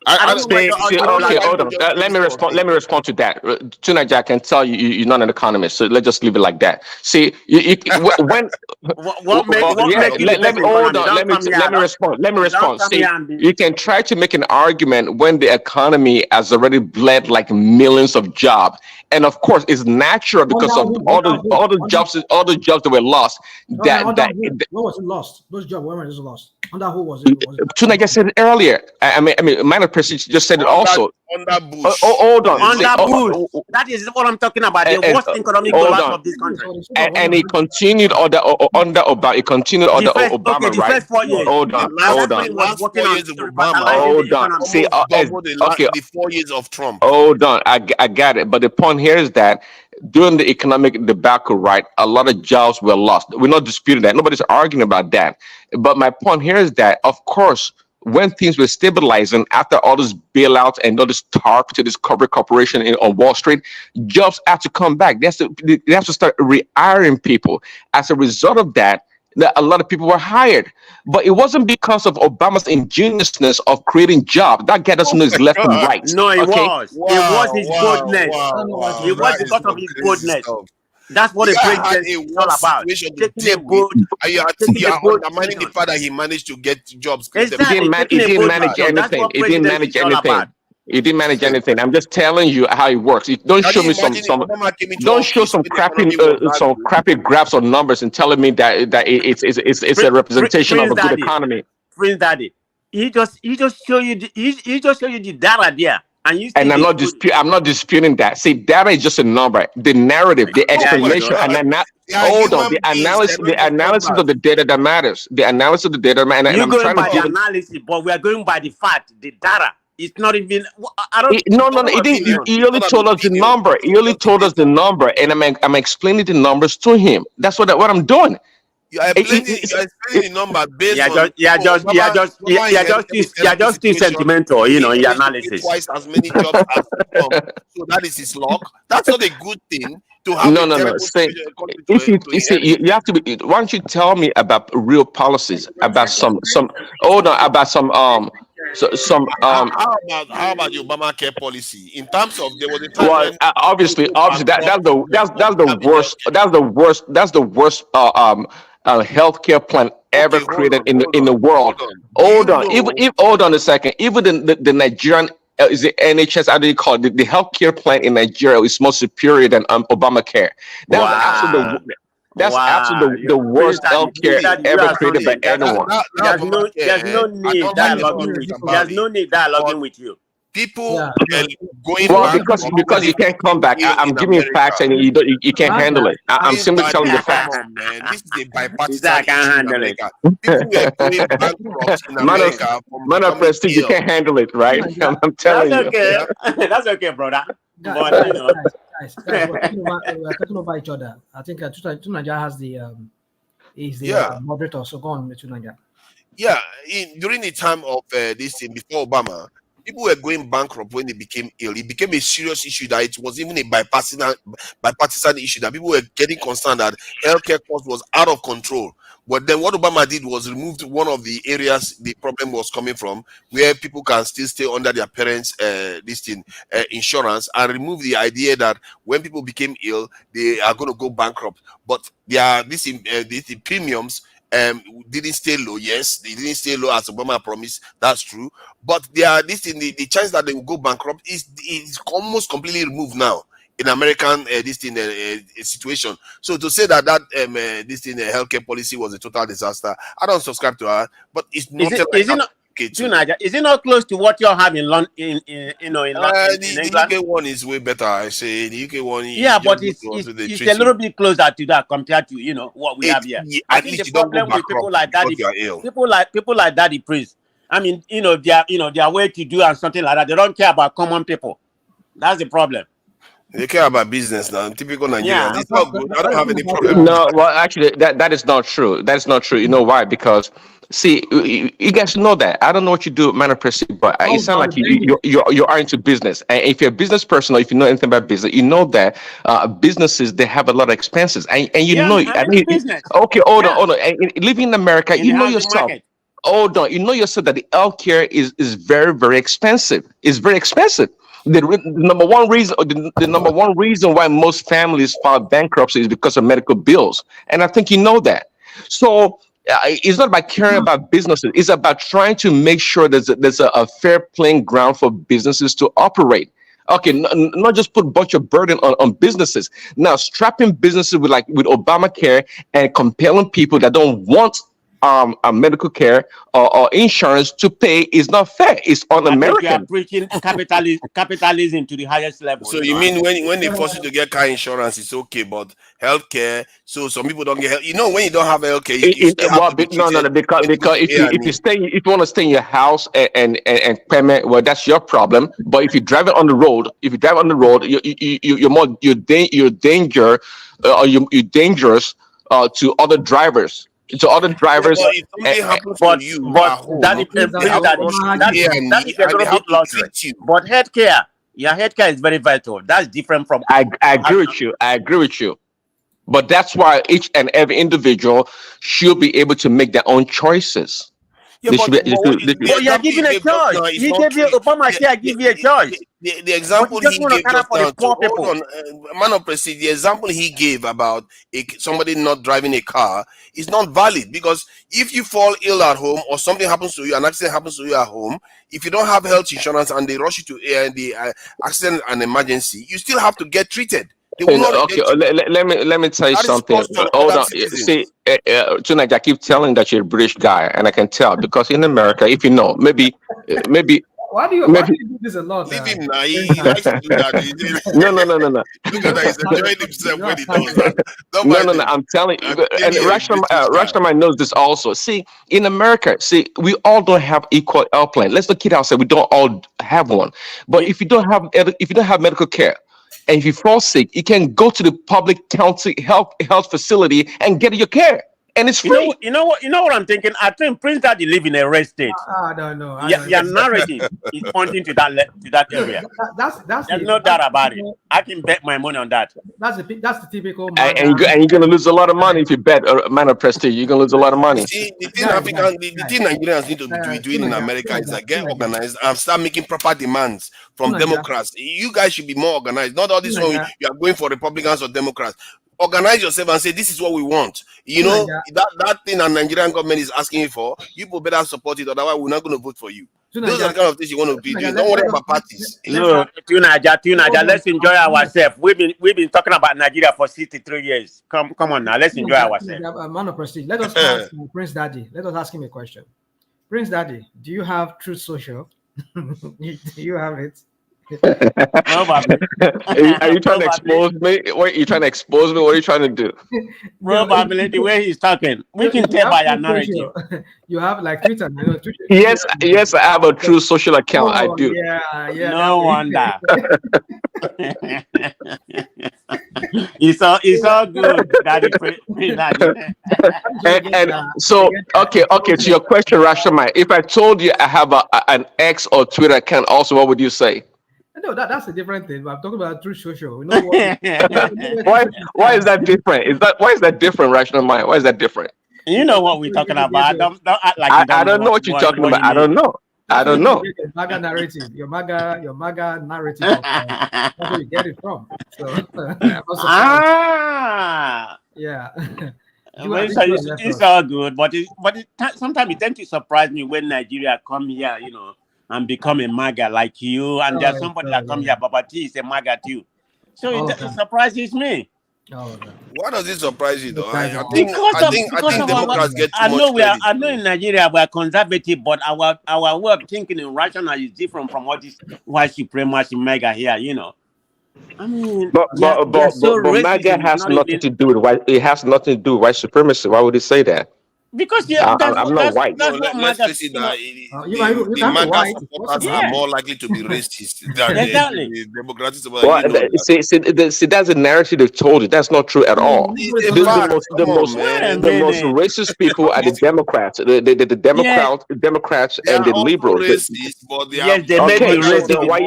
Okay, hold on. Let me respond to that. Tonight, I can tell you're not an economist, so let's just leave it like that. See, let me respond. See, you can try to make an argument when the economy has already bled like millions of jobs, and of course, it's natural because of all the jobs that were lost. What was it lost? Those jobs were lost. Under who was it? Tonight, I said it earlier. I mean, Minor Prestige just said it also. Under Bush. Hold on. Under Bush. That is what I'm talking about. The worst economic collapse of this country. And it continued under Obama. It continued under Obama, right? First 4 years. Hold on. Last 4 years of Obama. See, the 4 years of Trump. Hold on. I got it. But the point here is that during the economic debacle, right, a lot of jobs were lost. We're not disputing that. Nobody's arguing about that. But my point here is that, of course, when things were stabilizing after all this bailouts and all this TARP to this corporate corporation on Wall Street, jobs have to come back. They have to start rehiring people. As a result of that, a lot of people were hired. But it wasn't because of Obama's ingenuousness of creating jobs. That guy doesn't know his left from right. No, it was. It was his boldness. It was because of his boldness. That's what a president is all about. You are undermining the fact that he managed to get jobs. Exactly. He didn't manage anything. He didn't manage anything. He didn't manage anything. I'm just telling you how it works. Don't show me some crappy graphs or numbers and telling me that it's a representation of a good economy. Prince Daddy, he just show you the data there. And I'm not disputing that. See, data is just a number. The narrative, the explanation, the analysis of the data that matters. The analysis of the data, and I'm going by the analysis, but we are going by the fact, the data. It's not even. He only told us the number. He only told us the number, and I'm explaining the numbers to him. That's what I'm doing. You are explaining the number based on. just too sentimental, in your analysis. Twice as many jobs as Trump, so that is his luck. That's not a good thing to have. No. You have to be. Why don't you tell me about real policies, about some? Hold on, about some. How about the Obamacare policy in terms of there was a time when obviously that's the worst. That's the worst healthcare plan ever created in the world. Hold on, hold on a second. Even the Nigerian is the NHS, how do you call it? The healthcare plan in Nigeria is more superior than Obamacare. That's absolutely the worst healthcare ever created by anyone. There's no need dialoguing with you. There's no need dialoguing with you. People going well, back because you can't come back. I'm giving you facts and you can't handle it. I'm simply telling you the facts. Man, this is a bipartisan issue in America. People were going bankrupt in America. Man of prestige, you can't handle it, right? I'm telling you. That's okay. That's okay, brother. But you know, guys, we're talking over each other. I think Tunaja has the moderator. So go on, Tunaja. Yeah, during the time of this thing before Obama, people were going bankrupt when they became ill. It became a serious issue that it was even a bipartisan issue that people were getting concerned that healthcare cost was out of control. But then what Obama did was removed one of the areas the problem was coming from, where people can still stay under their parents' insurance, and remove the idea that when people became ill, they are going to go bankrupt. But the premiums didn't stay low. Yes, they didn't stay low as Obama promised. That's true. But the chance that they will go bankrupt is almost completely removed now in American situation. So to say that healthcare policy was a total disaster, I don't subscribe to her. But it's not. Is it not close to what you're having in London? The UK one is way better. I say the UK one. Yeah, but it's a little bit closer to that compared to what we have here. I think the problem with people like that, people like that, the priest. I mean, their way to do and something like that. They don't care about common people. That's the problem. They care about business now. Typical Nigerians. Yeah. It's not good. I don't have any problem. No, well, actually, that is not true. That's not true. You know why? Because see, you guys know that. I don't know what you do, man of prestige, but it sounds like you are into business. And if you're a business person or if you know anything about business, you know that businesses, they have a lot of expenses. And you know, okay, hold on. And living in America, you know yourself. Hold on, you know yourself that the healthcare is very, very expensive. It's very expensive. The number one reason why most families file bankruptcy is because of medical bills, and I think you know that. So it's not about caring about businesses; it's about trying to make sure there's a fair playing ground for businesses to operate. Okay, not just put a bunch of burden on businesses. Now, strapping businesses with Obamacare and compelling people that don't want medical care or insurance to pay is not fair. It's un-American. You are preaching capitalism to the highest level. So you mean when they force you to get car insurance, it's okay, but healthcare, so some people don't get help. You know, when you don't have healthcare, because if you want to stay in your house and payment, well, that's your problem. But if you drive it on the road, you're dangerous to other drivers. To other drivers, that is a little bit lost. But healthcare, healthcare is very vital. That's different from. I agree with you. But that's why each and every individual should be able to make their own choices. Yeah, you're giving a choice. He gave you Obamacare. Give you a choice. The example he gave just now, man of prestige, the example he gave about somebody not driving a car is not valid, because if you fall ill at home or something happens to you, an accident happens to you at home, if you don't have health insurance and they rush you to the accident and emergency, you still have to get treated. Okay, let me tell you something. Hold on. See, tonight I keep telling that you're a British guy, and I can tell because in America, if you know, maybe. Why do you do this a lot? Leave him now. He likes to do that. No. Look at that. He's enjoying himself when he does that. No. I'm telling you. And Rashtamai knows this also. See, in America, we all don't have equal health plan. Let's not kid ourselves. We don't all have one. But if you don't have medical care, and if you fall sick, you can go to the public county health facility and get your care. And it's free. You know what I'm thinking? I think Prince Daddy live in a red state. I don't know. Your narrative is pointing to that area. There's no doubt about it. I can bet my money on that. That's the typical. And you're gonna lose a lot of money if you bet man of prestige. You're gonna lose a lot of money. See, the thing Nigerians need to be doing in America is get organized and start making proper demands from Democrats. You guys should be more organized. Not all this one you are going for Republicans or Democrats. Organize yourself and say this is what we want. You know that thing that Nigerian government is asking for. You people better support it, otherwise we're not going to vote for you. Those are the kind of things you want to be doing. Don't worry about parties. No, Tunaja, let's enjoy ourselves. We've been talking about Nigeria for 63 years. Come on now, let's enjoy ourselves. Man of prestige. Let us ask Prince Daddy. Let us ask him a question. Prince Daddy, do you have Truth Social? Do you have it? Are you trying to expose me? What are you trying to expose me? What are you trying to do? Probably the way he's talking, we can tell by your narrative. You have like Twitter. Twitter. Yes, I have a True Social account. I do. Yeah. No wonder. It's all good, Daddy. and so, okay. To your question, Rashomai, if I told you I have an X or Twitter account, also, what would you say? No, that's a different thing. I'm talking about Truth Social. You know why is that different? Why is that different, Rational Mind? Why is that different? You know what we're talking about. Don't act like I don't know what you're talking about. I don't know. Your MAGA narrative. Your MAGA narrative. That's where you get it from. So, yeah. It's all good, but sometimes it tends to surprise me when Nigeria come here, and become a MAGA like you, and there's somebody that come here, Babati is a MAGA too. So it surprises me. Why does it surprise you though? I think Democrats get too much credit. I know in Nigeria we are conservative, but our way of thinking and rational is different from what is white supremacy MAGA here, I mean, but MAGA has nothing to do with white. It has nothing to do with white supremacy. Why would he say that? Because I'm not white. Let's face it, the MAGA supporters are more likely to be racist than the Democratic supporters. See, that's a narrative they've told you. That's not true at all. The most racist people are the Democrats. The Democrats and the liberals. Yes, they may be racist. Why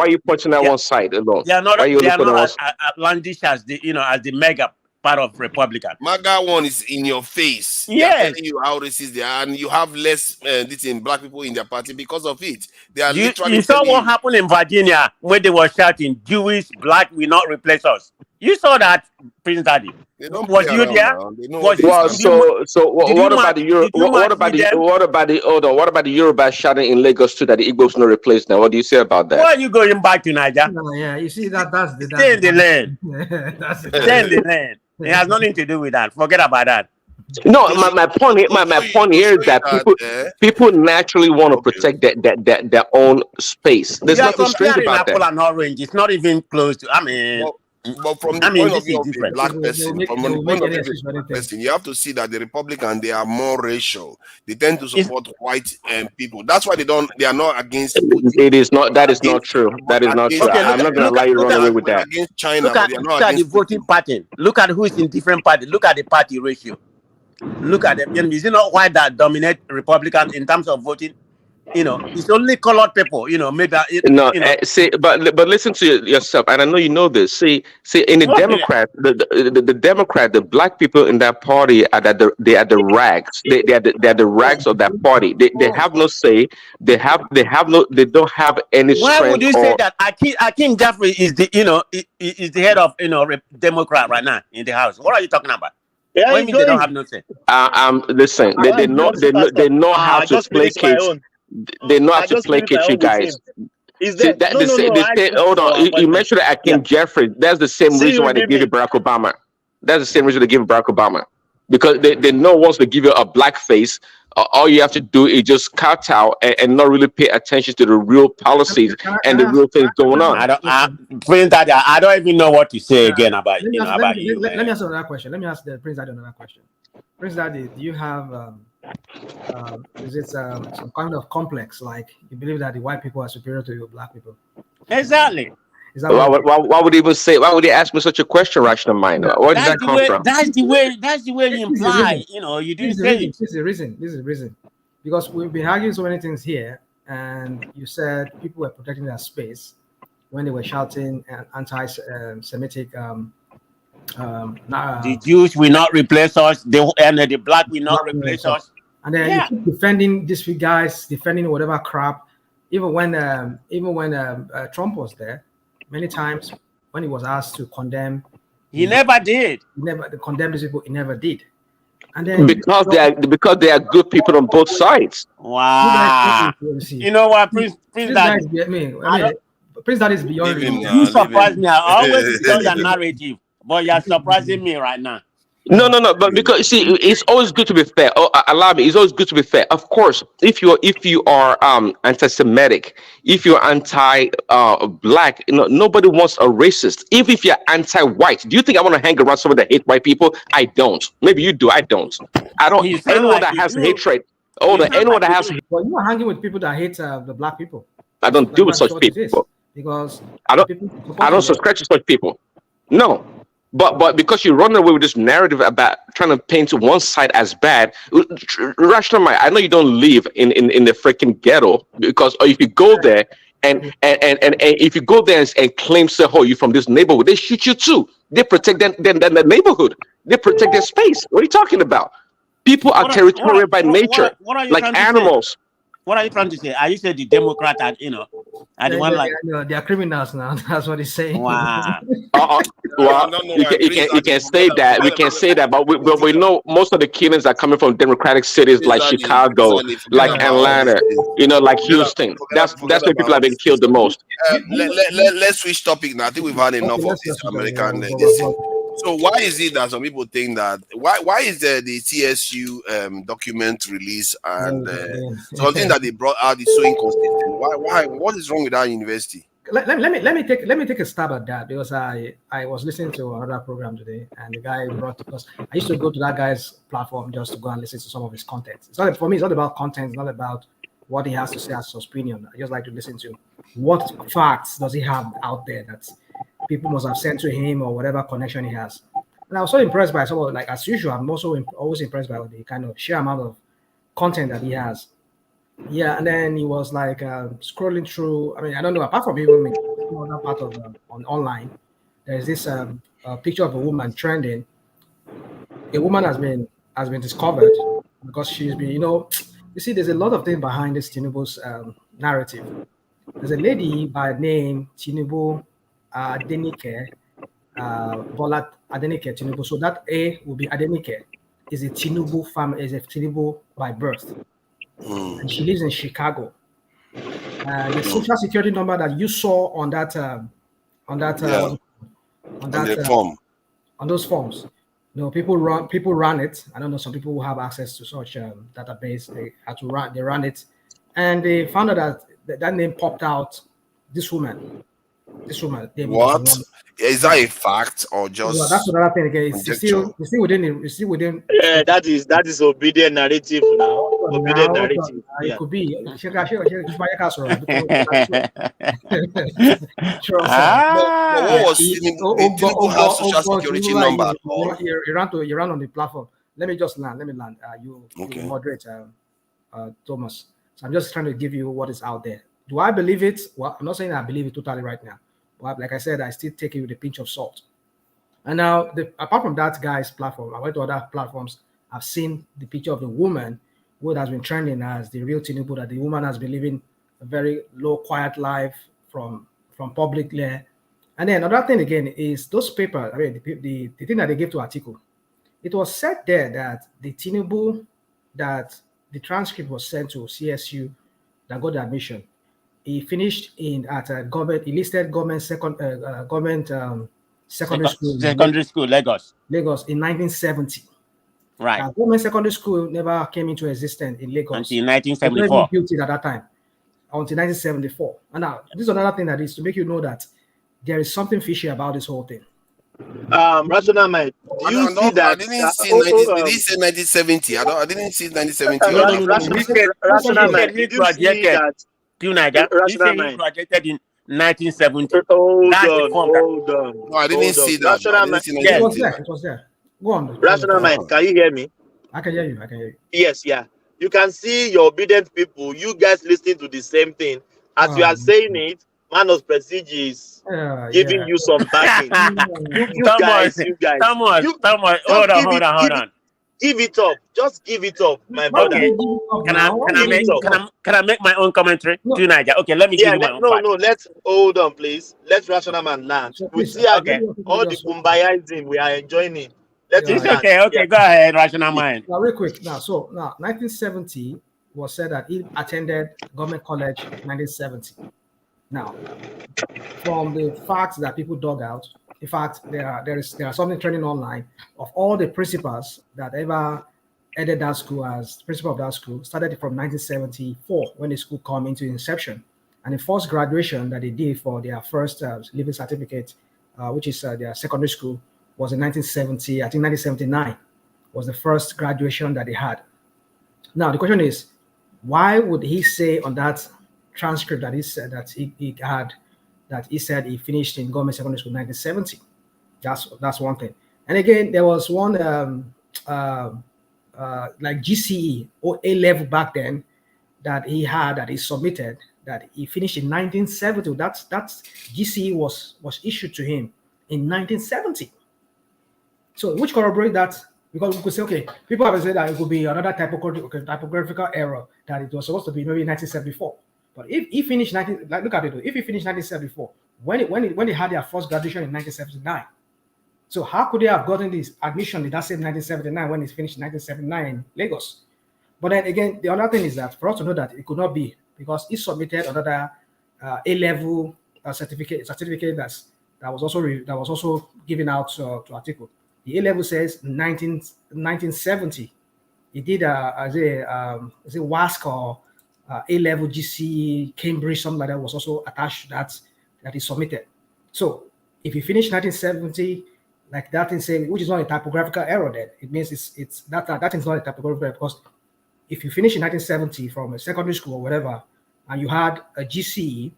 are you pointing at one side alone? They are not as outlandish as the mega part of Republican. MAGA one is in your face. Yes. Telling you how racist they are, and you have less black people in their party because of it. They are literally. You saw what happened in Virginia when they were shouting, "Jewish, black will not replace us." You saw that, Prince Daddy. Was you there? What about the Yoruba shouting in Lagos too that the Igbos no replace now? What do you say about that? Why are you going back to Niger? Yeah, you see that's the stay in the lane. Stay in the lane. It has nothing to do with that. Forget about that. No, my point here is that people naturally want to protect their own space. There's nothing strange about that. Apple and orange. It's not even close to. I mean. But from the point of view of a black person, you have to see that the Republicans, they are more racial. They tend to support white people. That's why they are not against. It is not. That is not true. That is not true. I'm not going to allow you to run away with that. Against China, look at the voting pattern. Look at who is in different parties. Look at the party ratio. Look at them. Is it not white that dominate Republicans in terms of voting? It's only colored people. Maybe. But listen to yourself, and I know you know this. See, in the Democrat, the Democrat, the black people in that party are the rags. They are the rags of that party. They have no say. They don't have any strength. Why would you say that? Akeem Jeffrey is the head of Democrat right now in the House? What are you talking about? Yeah, what do you mean they don't have no say? Listen, they know how to placate. They know how to placate you guys. Hold on. You mentioned Akeem Jeffrey. That's the same reason why they give you Barack Obama. That's the same reason they give Barack Obama. Because they know once they give you a black face, all you have to do is just kowtow and not really pay attention to the real policies and the real things going on. I don't even know what to say again about you. Let me ask another question. Let me ask the Prince Daddy another question. Prince Daddy, do you have is it some kind of complex, like you believe that the white people are superior to you black people? Exactly. Is that why would he even say? Why would he ask me such a question, Rational Mind? Where does that come from? That's the way you imply. You didn't say it. This is the reason. Because we've been arguing so many things here, and you said people were protecting their space when they were shouting anti-Semitic. The Jews will not replace us. The black will not replace us. And then you keep defending these guys, defending whatever crap. even when Trump was there, many times when he was asked to condemn, he never did. He never condemn these people. He never did. And then because they are good people on both sides. Wow. You know what, Prince Daddy? Prince Daddy is beyond. You surprise me. I always enjoy your narrative, but you're surprising me right now. No, but because you see, it's always good to be fair. Allow me. It's always good to be fair. Of course, if you are anti-Semitic, if you're anti-black, nobody wants a racist. If you're anti-white, do you think I want to hang around someone that hates white people? I don't. Maybe you do. I don't. I don't. Anyone that has hatred. Anyone that has. Well, you are hanging with people that hate the black people. I don't deal with such people. Because I don't subscribe to such people. No. But because you run away with this narrative about trying to paint one side as bad, rational mind. I know you don't live in the freaking ghetto, because if you go there and if you go there and claim, say, oh, you're from this neighborhood, they shoot you too. They protect the neighborhood. They protect their space. What are you talking about? People are territorial by nature, like animals. What are you trying to say? Are you saying the Democrat are the one like they are criminals now? That's what he's saying. Wow. Well, you can say that. We can say that, but we know most of the killings are coming from Democratic cities like Chicago, like Atlanta, like Houston. That's where people have been killed the most. Let's switch topic now. I think we've had enough of this American. So why is it that some people think that why is the TSU document release and something that they brought out is so inconsistent? Why? What is wrong with our university? Let me take a stab at that, because I was listening to another program today, and the guy because I used to go to that guy's platform just to go and listen to some of his content. For me, it's not about content, it's not about what he has to say as his opinion. I just like to listen to what facts does he have out there that people must have sent to him, or whatever connection he has. And I was so impressed by some of, like, as usual, I'm also always impressed by the kind of sheer amount of content that he has. Yeah, and then he was like scrolling through. I mean, I don't know, apart from even another part of on online, there's this picture of a woman trending. A woman has been discovered because she's been, you see, there's a lot of things behind this Tinubu's narrative. There's a lady by name Tinubu Adenike, Bola Adenike Tinubu. So that A will be Adenike, is a Tinubu family, is a Tinubu by birth. And she lives in Chicago. The social security number that you saw on form, on those forms, people run it. I don't know, some people who have access to such database, they run it, and they found out that name popped out. This woman. What is that a fact or just? Well, that's another thing again. It's still within. Yeah, that is obedient narrative now. Obedient narrative. It could be. What was Tinubu have social security number? You ran on the platform. Let me land. You moderate, Thomas. So I'm just trying to give you what is out there. Do I believe it? Well, I'm not saying I believe it totally right now. But like I said, I still take it with a pinch of salt. And now, apart from that guy's platform, I went to other platforms. I've seen the picture of the woman who has been trending as the real Tinubu, that the woman has been living a very low, quiet life from publicly. And then another thing again is those papers, I mean, the thing that they gave to Atiku. It was said there that the Tinubu, that the transcript was sent to CSU that got the admission. He finished at a enlisted government secondary school, Lagos in 1970. Right. Government secondary school never came into existence in Lagos until 1974. Built it at that time until 1974. And now this is another thing that is to make you know that there is something fishy about this whole thing. Rational mind. Do you see that? I didn't see. Did he say 1970? I didn't see 1970. Rational mind. Did you see that? He graduated in 1970. Hold on. No, I didn't see that. It was there. Go on. Rational mind. Can you hear me? I can hear you. Yes, yeah. You can see your obedient people. You guys listening to the same thing as you are saying it. Man of Prestige is giving you some backing. You guys. Thomas, hold on. Give it up. Just give it up, my brother. Okay. Can I make my own commentary to Niger? Okay, let me give you my own part. No, let's hold on, please. Let's Rational Man land. We see all the kumbayaism. We are enjoying it. Let it's okay. Go ahead, Rational Mind. Now, real quick. Now, 1970 was said that he attended Government College 1970. Now, from the facts that people dug out, in fact, there are something trending online of all the principals that ever headed that school as principal of that school, started from 1974 when the school came into inception. And the first graduation that they did for their first living certificate, which is their secondary school, was in 1970. I think 1979 was the first graduation that they had. Now, the question is, why would he say on that transcript that he said that he said he finished in government secondary school in 1970? That's one thing. And again, there was one like GCE or A level back then that he submitted that he finished in 1970. That's GCE was issued to him in 1970. So which corroborate that, because we could say, okay, people have said that it could be another typographical error, that it was supposed to be maybe 1974. But if he finished look at it, if he finished 1974, when they had their first graduation in 1979, so how could they have gotten this admission in that same 1979 when he finished in 1979 in Lagos? But then again, the other thing is that for us to know that it could not be, because he submitted another A-level certificate that was also given out to Article. The A-level says 1970. He did as a WASC or A-level GC Cambridge, something like that was also attached to that he submitted. So if he finished 1970, like that thing saying, which is not a typographical error, then it means it's that is not a typographical error, because if you finish in 1970 from a secondary school or whatever, and you had a GCE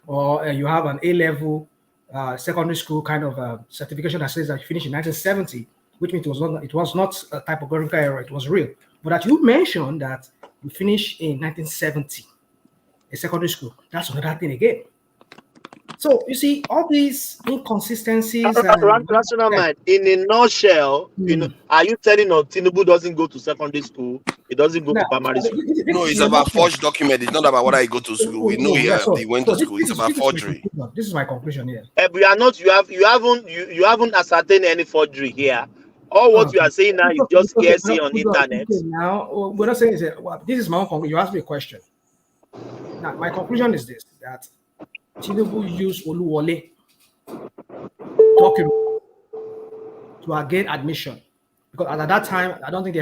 or you have an A-level secondary school kind of certification that says that you finished in 1970, which means it was not a typographical error, it was real. But that you mentioned that you finished in 1970, a secondary school, that's another thing again. So you see all these inconsistencies. Rational Mind, in a nutshell, are you telling us Tinubu doesn't go to secondary school? He doesn't go to primary school? No, it's about forged document. It's not about whether he go to school. We know he went to school. It's about forgery. This is my conclusion here. We are not. You haven't ascertained any forgery here. All what you are saying now is just hearsay on internet. Now we're not saying this is my own conclusion. You asked me a question. Now my conclusion is this: that Tinubu used Oluwole to gain admission, because at that time I don't think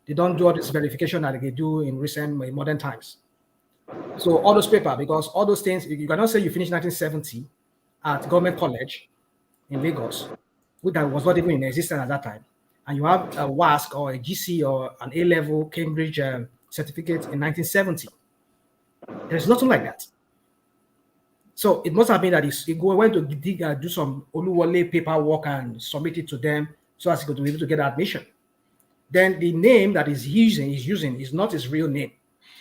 they don't do all this verification that they do in modern times. So all those papers, because all those things, you cannot say you finished 1970 at Government College in Lagos, which that was not even in existence at that time, and you have a WASC or a GC or an A-level Cambridge certificate in 1970. There's nothing like that. So it must have been that he went to do some Oluwole paperwork and submit it to them so as he could be able to get admission. Then the name that he's using is not his real name.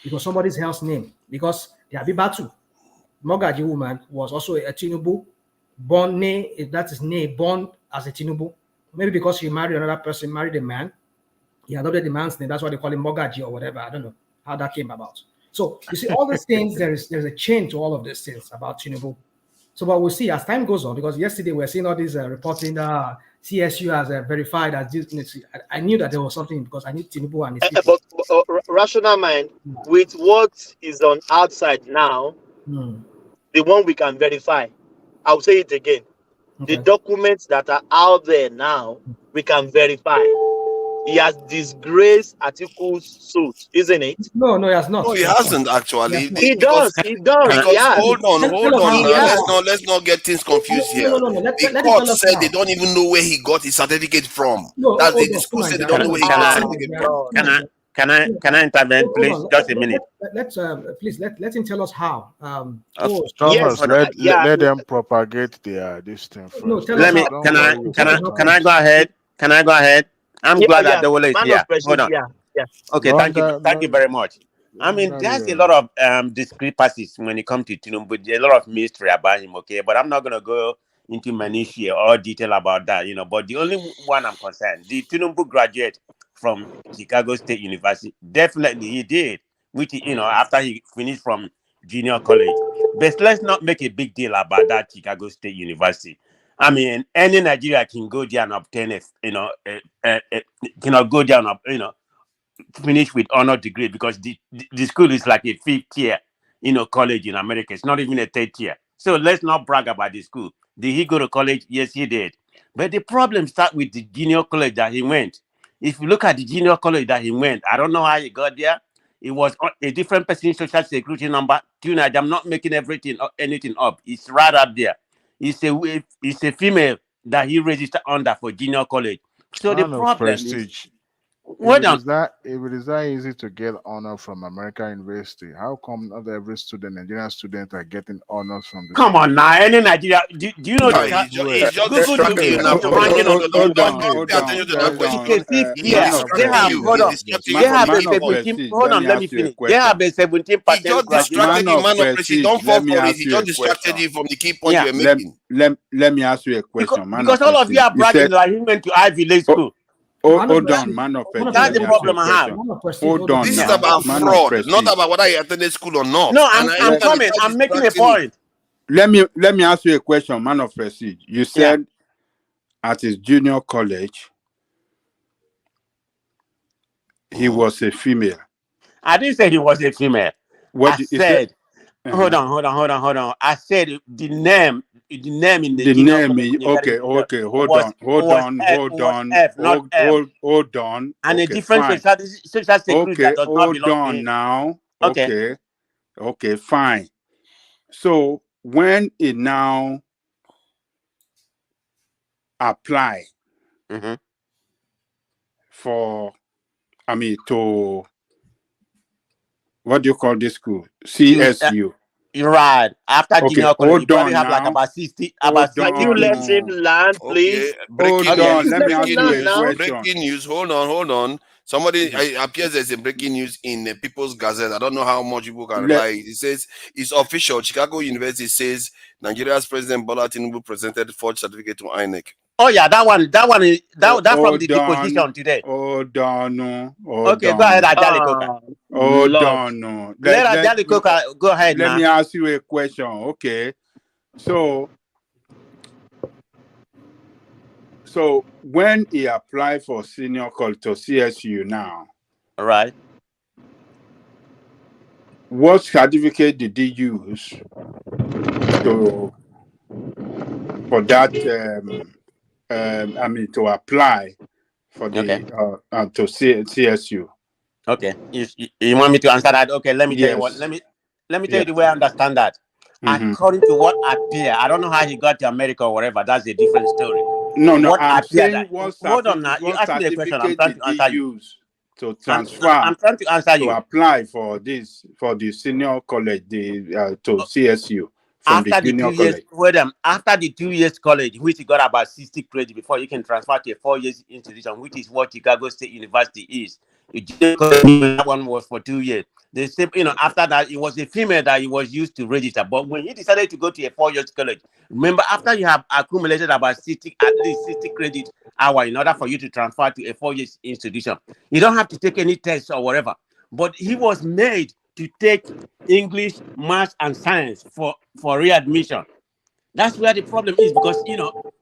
It was somebody else's name, because the Abibatu Mogaji woman was also a Tinubu, born as a Tinubu. Maybe because she married another person, married a man. He adopted the man's name. That's why they call him Mogaji or whatever. I don't know how that came about. So you see, all these things, there's a chain to all of these things about Tinubu. So but we'll see as time goes on, because yesterday we're seeing all these reporting that CSU has verified as this. I knew that there was something, because I need Tinubu and his people. But Rational Mind, with what is on outside now, the one we can verify, I'll say it again. Okay. The documents that are out there now, we can verify. He has disgraced Atiku's suit, isn't it? No, he has not. No, he hasn't actually. He does. Because hold on. Let's not get things confused here. The court said they don't even know where he got his certificate from. That's the school said they don't know where he got his certificate from. Can I intervene, please? Just a minute. Let him tell us how. Thomas, let them propagate this thing first. No, can I go ahead? Can I go ahead? I'm glad that the is here. Hold on. Okay, thank you very much. I mean, there's a lot of discrepancies when it comes to Tinubu. There's a lot of mystery about him, okay? But I'm not going to go into minutiae or detail about that, But the only one I'm concerned, the Tinubu graduate from Chicago State University. Definitely he did, which, you know, after he finished from junior college. But let's not make a big deal about that Chicago State University. I mean, any Nigeria can go there and obtain go there and, finish with honor degree, because the school is like a 5th tier, college in America. It's not even a 3rd tier. So let's not brag about the school. Did he go to college? Yes, he did. But the problem starts with the junior college that he went. If you look at the junior college that he went, I don't know how he got there. It was a different person's social security number. Tonight, I'm not making anything up. It's right up there. It's a female that he registered under for junior college. So the problem prestige. is, what If it is that easy to get honor from American University, how come not every student, Nigerian student, are getting honors from the come on now, any Nigeria, do you know No, he's just distracting you now. Hold on, let me finish. They have a 17% He just distracted you, man of prestige. Don't fall for it. He just distracted you from the key point you were making. Let me ask you a question, because all of you are bragging like he went to Ivy League school. Hold on, man of prestige. That's the problem I have. Hold on. This is about fraud, not about whether you attended school or not. No, I'm coming. I'm making a point. Let me ask you a question, man of prestige. You said at his junior college, he was a female. I didn't say he was a female. What I said, hold on. I said the name in the junior college. Okay. Hold on. And a different social security that does not belong to him. Now. Okay, fine. So when it now apply for, to, what do you call this school? CSU. You're right. After junior college, you probably have like about 60. Can you let him land, please? Breaking news. Hold on. Somebody appears there's a breaking news in the People's Gazette. I don't know how much people can rely. It says it's official. Chicago University says Nigeria's President Bola Tinubu presented forged certificate to INEC. Oh yeah, that one is from the deposition today. Hold on. Okay, go ahead, Ajali Koka. Hold on. Let Ajali Koka go ahead. Let me ask you a question. Okay, so when he applied for senior college to CSU now, all right, what certificate did he use for that? To apply for the to CSU. Okay, you want me to answer that? Okay, let me tell you what. Let me tell you the way I understand that. According to what appear, I don't know how he got to America or whatever. That's a different story. No. I'm saying hold on now. You asked me a question. I'm trying to answer you. To transfer. I'm trying to answer you. To apply for the senior college, to CSU. After the 2 years, after the 2 years college, which he got about 60 credits before you can transfer to a 4 years institution, which is what Chicago State University is. That one was for 2 years. They said, after that, it was a female that he was used to register. But when he decided to go to a 4 years college, remember, after you have accumulated about at least 60 credit hour in order for you to transfer to a 4 years institution, you don't have to take any tests or whatever. But he was made to take English, math, and science for readmission. That's where the problem is, because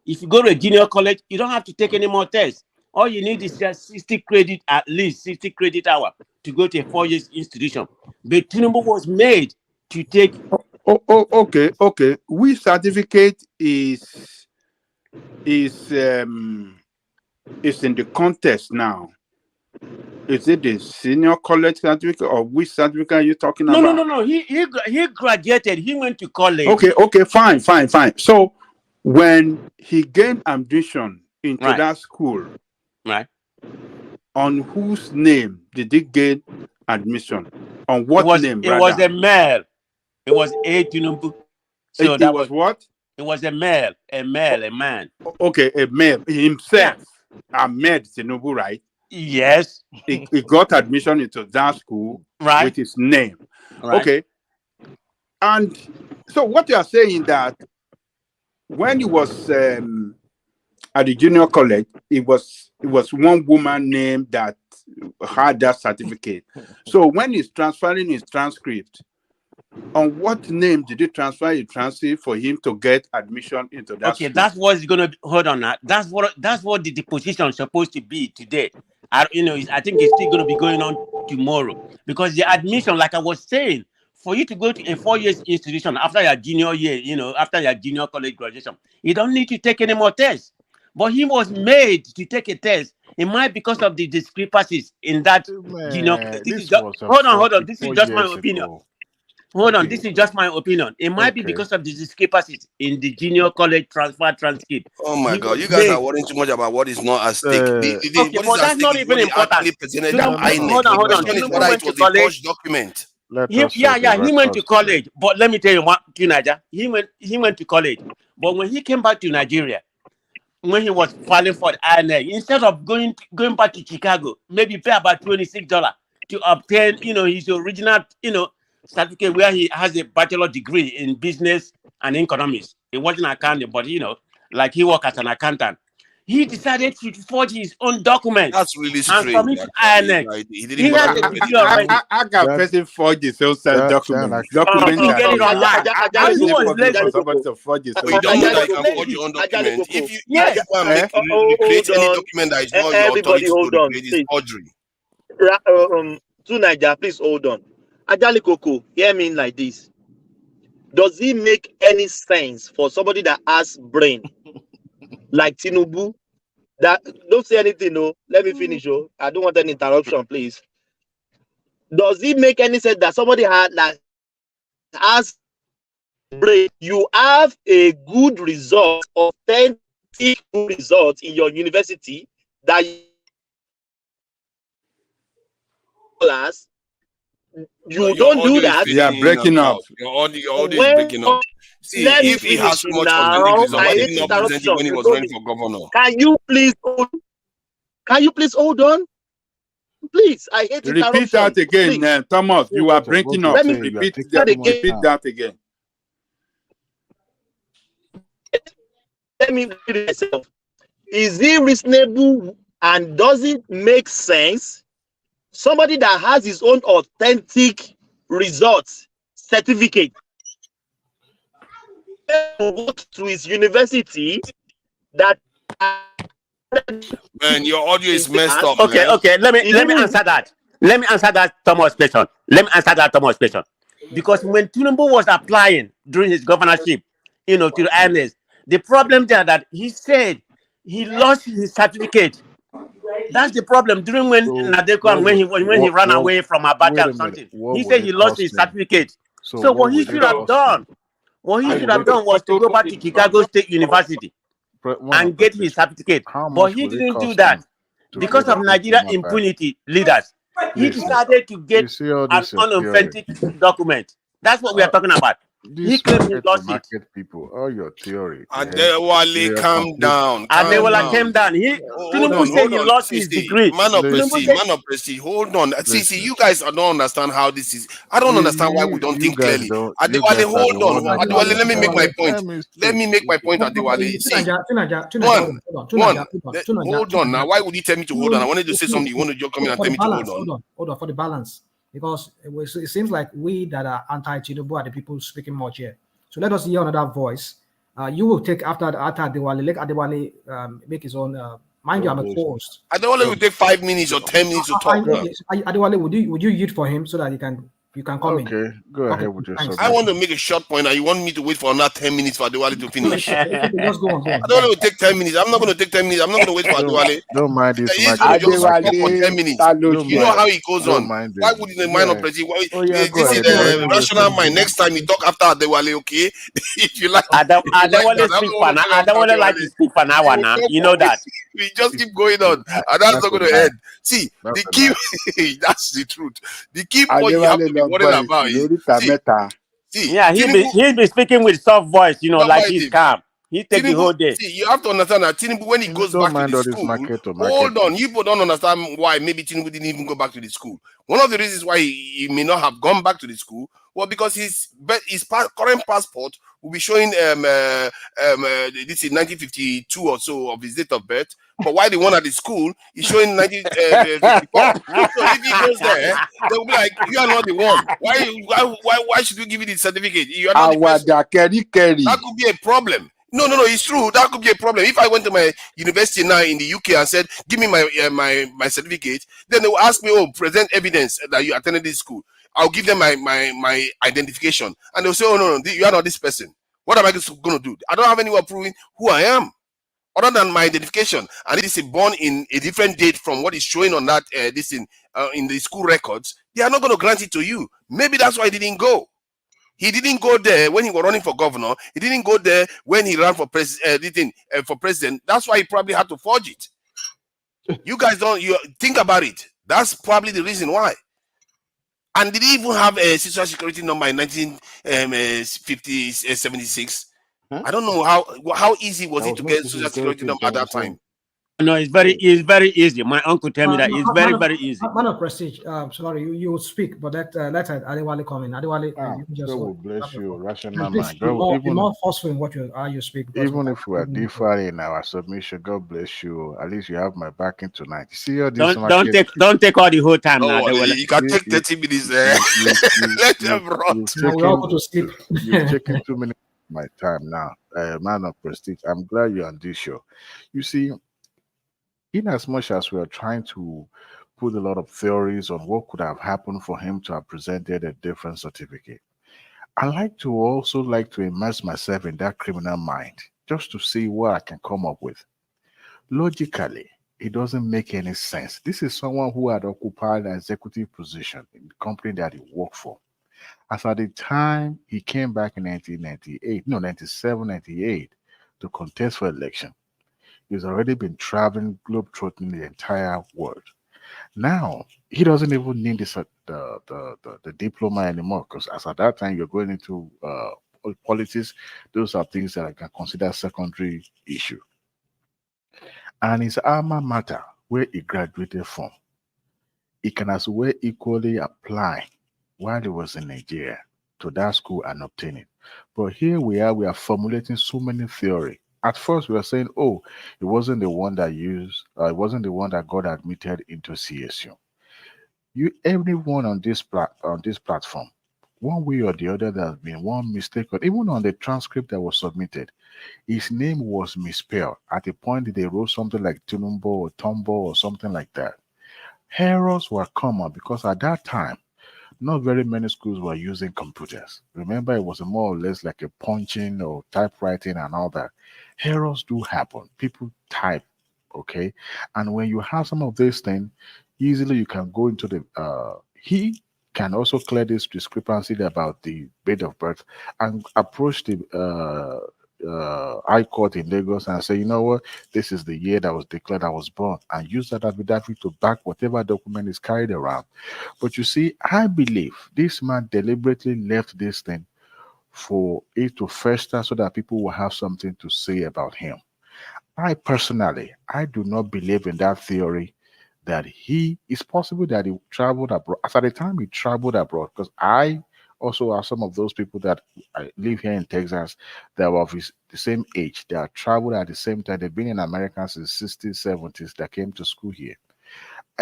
if you go to a junior college, you don't have to take any more tests. All you need is just 60 credit, at least 60 credit hour to go to a 4 years institution. But Tinubu was made to take. Okay. Which certificate is in the contest now? Is it the senior college certificate, or which certificate are you talking about? No. He graduated. He went to college. Okay. Fine. So when he gained admission into that school, right? On whose name did he gain admission? On what name? It was a male. It was A Tinubu. So that was what? It was a male, a man. Okay, a male himself. Ahmed Tinubu, right? Yes. He got admission into that school with his name. Right. Okay. And so what you are saying that when he was at the junior college, it was one woman named that had that certificate. So when he's transferring his transcript, on what name did he transfer his transcript for him to get admission into that okay, school? that's what's gonna be. Hold on, now. That's what the position is supposed to be today. I think it's still gonna be going on tomorrow because the admission, like I was saying, for you to go to a 4 years institution after your junior year, after your junior college graduation, you don't need to take any more tests. But he was made to take a test. It might because of the discrepancies in that junior. Hold on. This is just my opinion. Hold on, this is just my opinion. It might be because of the discrepancies in the junior college transfer transcript. Oh my God, you guys are worrying too much about what is not at stake. Okay, but that's not even important. Hold on. The question is whether it was a forged document. He went to college, but let me tell you what, Naija, he went to college, but when he came back to Nigeria, when he was filing for the INA, instead of going back to Chicago, maybe pay about $26 to obtain, his original, certificate where he has a bachelor degree in business and economics. It wasn't accounting, but like he worked as an accountant. He decided to forge his own document. That's really strange. And submit to INEC. He has a degree already. I got person forge his own document. Document he get it online. How is it possible for somebody to forge his own You don't know that you can forge your own document. If you create any document that is not your authority to create, is forgery. Naija, please hold on. Ajali Koko, hear me like this. Does it make any sense for somebody that has brain like Tinubu? That don't say anything, no. Let me finish. Oh, I don't want any interruption, please. Does it make any sense that somebody has brain? You have a good result, authentic result in your university that you don't do that. Yeah, breaking up. Your audio is breaking up. See, if he has so much authentic result, why did he not present it when he was running for governor? Can you please hold on? Please, I hate interruption. Repeat that again, Thomas. You are breaking up. Repeat that again. Let me read it myself. Is it reasonable and does it make sense? Somebody that has his own authentic results certificate goes to his university that man, your audio is messed up. Okay, man. okay. Let me answer that. Let me answer that Thomas question. Because when Tinubu was applying during his governorship, to the INS, the problem there that he said he lost his certificate. That's the problem. During when Nadeko when he ran away from Abacha or something, he said he lost his certificate. So what he should have done, was to go back to Chicago State University and get his certificate. But he didn't do that because of Nigeria impunity leaders. He decided to get an unauthentic document. That's what we are talking about. He claimed he lost it. People, all your theory. Adewale, calm down. Adewale came down. Tinubu said he lost his degree. Man of prestige. Hold on. See, you guys don't understand how this is. I don't understand why we don't think clearly. Adewale, hold on. Adewale, let me make my point. Adewale. See, hold on. Now, why would you tell me to hold on? I wanted to say something. You want to just come in and tell me to hold on. Hold on for the balance. Because it seems like we that are anti-Tinubu are the people speaking much here. So let us hear another voice. You will take after Adewale. Let Adewale make his own. Mind you, I'm a co-host. Adewale will take 5 minutes or 10 minutes to talk. Adewale, would you yield for him so that you can come in? Okay, go ahead with your subject. I want to make a short point, and you want me to wait for another 10 minutes for Adewale to finish. Just go on. Adewale will take 10 minutes. I'm not going to take 10 minutes. I'm not going to wait for Adewale. Don't mind this. He's going to just talk for 10 minutes. You know how he goes on. Why would the mind of president? This is the rational mind. Next time you talk after Adewale, okay? If you like. Adewale like to speak for an hour now. You know that. We just keep going on, and that's not going to end. See, the key, that's the truth. The key point you have to be worried about is, he'll be speaking with soft voice, like he's calm. He take the whole day. See, you have to understand that Tinubu, when he goes back to the school, hold on, you people don't understand why maybe Tinubu didn't even go back to the school. One of the reasons why he may not have gone back to the school was because his current passport will be showing this is 1952 or so of his date of birth, but why the one at the school is showing 1954? So if he goes there, they will be like, you are not the one. Why should we give you the certificate? You are not the person. That could be a problem. No, it's true. That could be a problem. If I went to my university now in the UK and said, give me my certificate, then they will ask me, oh, present evidence that you attended this school. I'll give them my identification. And they'll say, oh, no, you are not this person. What am I going to do? I don't have anyone proving who I am other than my identification. And it is born in a different date from what is showing on that in the school records. They are not going to grant it to you. Maybe that's why he didn't go. He didn't go there when he was running for governor. He didn't go there when he ran for president. That's why he probably had to forge it. You guys you think about it. That's probably the reason why. And did he even have a social security number in 1976? Huh? I don't know how easy was it to get social security number at that time. No, it's very easy. My uncle tell me that it's very easy. Man of prestige. Sorry, you speak, but let Adewale come in. Adewale, God will bless you, rational mind. Be more forceful in how you speak. Even if we are different in our submission, God bless you. At least you have my backing tonight. You see all this. Don't take all the whole time now. You can take 30 minutes there. Let them run. We all go to sleep. You're taking 2 minutes of my time now. Man of prestige, I'm glad you're on this show. You see, in as much as we are trying to put a lot of theories on what could have happened for him to have presented a different certificate, I like to immerse myself in that criminal mind just to see what I can come up with. Logically, it doesn't make any sense. This is someone who had occupied an executive position in the company that he worked for. As at the time he came back in 97, 98 to contest for election, he's already been traveling, globetrotting the entire world. Now, he doesn't even need the diploma anymore, because as at that time, you're going into politics. Those are things that I can consider secondary issue. And his alma mater, where he graduated from, he can as well equally apply while he was in Nigeria to that school and obtain it. But here we are formulating so many theories. At first, we were saying, oh, it wasn't the one that got admitted into CSU. Everyone on this platform, one way or the other, there's been one mistake, or even on the transcript that was submitted, his name was misspelled. At a point, they wrote something like Tunumbo or Tombo or something like that. Errors were common because at that time, not very many schools were using computers. Remember, it was more or less like a punching or typewriting and all that. Errors do happen. People type, okay? And when you have some of these things, easily you can go into he can also clear this discrepancy about the date of birth and approach the High Court in Lagos and say, you know what, this is the year that was declared I was born, and use that affidavit to back whatever document is carried around. But you see, I believe this man deliberately left this thing for it to fester so that people will have something to say about him. I personally, I do not believe in that theory that it's possible that he traveled abroad. At the time he traveled abroad, because I also are some of those people that I live here in Texas that were of the same age. They are traveled at the same time. They've been in America since the 60s, 70s. That came to school here.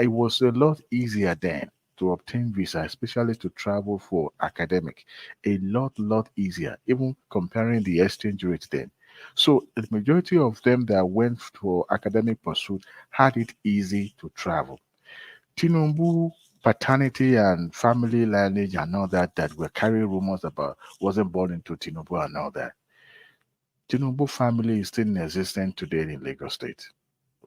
It was a lot easier then to obtain visa, especially to travel for academic. A lot easier, even comparing the exchange rate then. So the majority of them that went for academic pursuit had it easy to travel. Tinubu paternity and family lineage and all that were carrying rumors about wasn't born into Tinubu and all that. Tinubu family is still in existence today in Lagos State.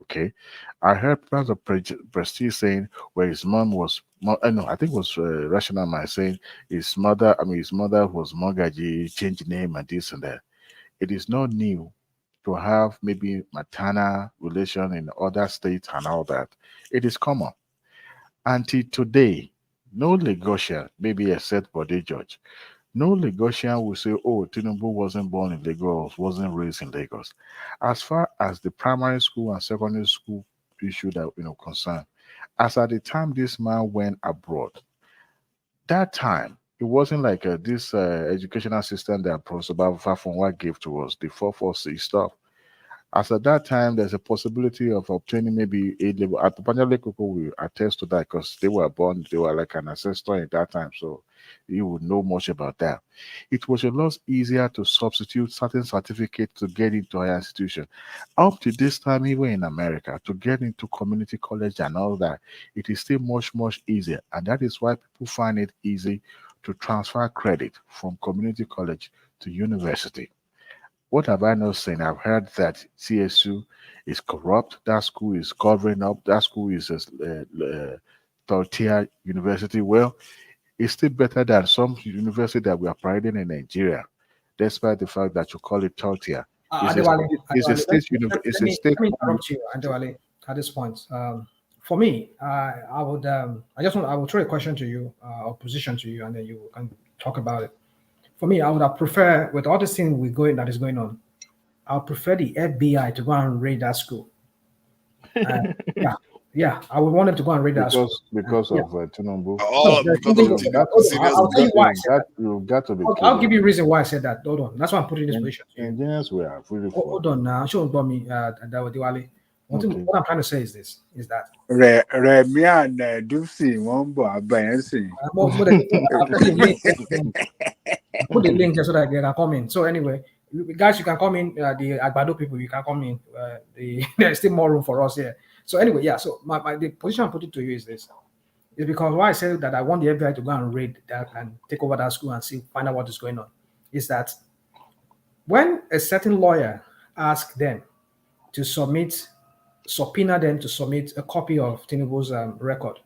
Okay, I heard plans of Prestige saying where his mom was. I think it was Rational Man saying his mother was Mogaji, changed name and this and that. It is not new to have maybe maternal relation in other states and all that. It is common. Until today, no Lagosian, maybe except Bode George, no Lagosian will say, oh, Tinubu wasn't born in Lagos, wasn't raised in Lagos. As far as the primary school and secondary school issue that concern, as at the time this man went abroad, that time, it wasn't like this educational system that Professor Babafunwa gave to us, the 446 stuff. As at that time, there's a possibility of obtaining maybe A level. At Panjale Koko will attest to that because they were born, they were like an ancestor at that time, so you would know much about that. It was a lot easier to substitute certain certificates to get into higher institution. Up to this time, even in America, to get into community college and all that, it is still much easier, and that is why people find it easy to transfer credit from community college to university. What have I not seen? I've heard that CSU is corrupt. That school is covering up. That school is a third-tier university. Well, it's still better than some university that we are priding in Nigeria, despite the fact that you call it third tier. It's a state university. Let me interrupt you, Adewale, at this point. For me, I would I will throw a question to you, or position to you, and then you can talk about it. For me, I would have preferred, with all this thing that is going on, I would prefer the FBI to go and raid that school. Yeah, I would want them to go and raid that school. Because of Tinubu. I'll tell you why I said that. You've got to be I'll give you a reason why I said that. Hold on. That's why I'm putting this position. Engineers were really hold on now. Show me, Diwali. What I'm trying to say is this: is that Remy and Dupsy won't put the link so that they can come in. So anyway, guys, you can come in. The Agbado people, you can come in. There's still more room for us here. So anyway, yeah. So the position I'm putting to you is this: is because why I said that I want the FBI to go and raid that and take over that school and find out what is going on. Is that when a certain lawyer asks them to subpoena them to submit a copy of Tinubu's record.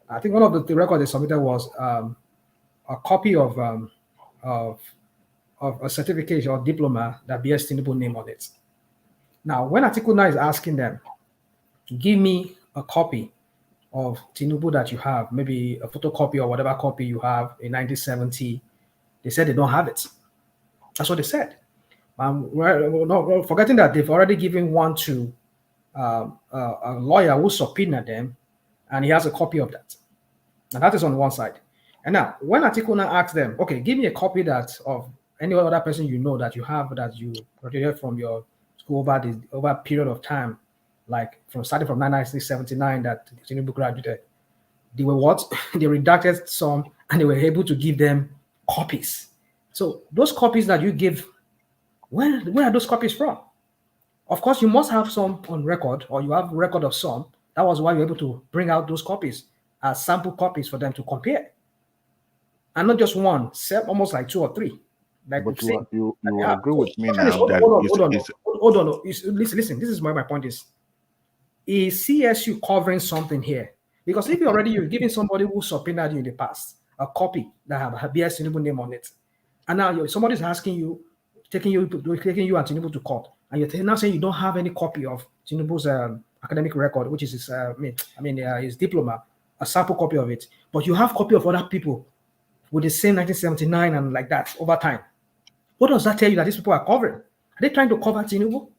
I think one of the records they submitted was a copy of a certificate or diploma that bears Tinubu name on it. Now, when Atikuna is asking them, give me a copy of Tinubu that you have, maybe a photocopy or whatever copy you have in 1970, they said they don't have it. That's what they said. Forgetting that they've already given one to a lawyer who subpoenaed them, and he has a copy of that. And that is on one side. And now, when Atikuna asks them, okay, give me a copy of any other person you know that you have that you graduated from your school over a period of time, like starting from 1979 that Tinubu graduated, they were what? They redacted some, and they were able to give them copies. So those copies that you give, where are those copies from? Of course, you must have some on record, or you have record of some. That was why you're able to bring out those copies as sample copies for them to compare. And not just one, almost like two or three. Like but you agree with me now that hold on. Listen, this is why my point is CSU covering something here? Because if you're giving somebody who subpoenaed you in the past a copy that have bears Tinubu name on it, and now somebody's asking you, taking you and Tinubu to court, and you're now saying you don't have any copy of Tinubu's academic record, which is his diploma, a sample copy of it, but you have copy of other people with the same 1979 and like that over time. What does that tell you that these people are covering? Are they trying to cover Tinubu?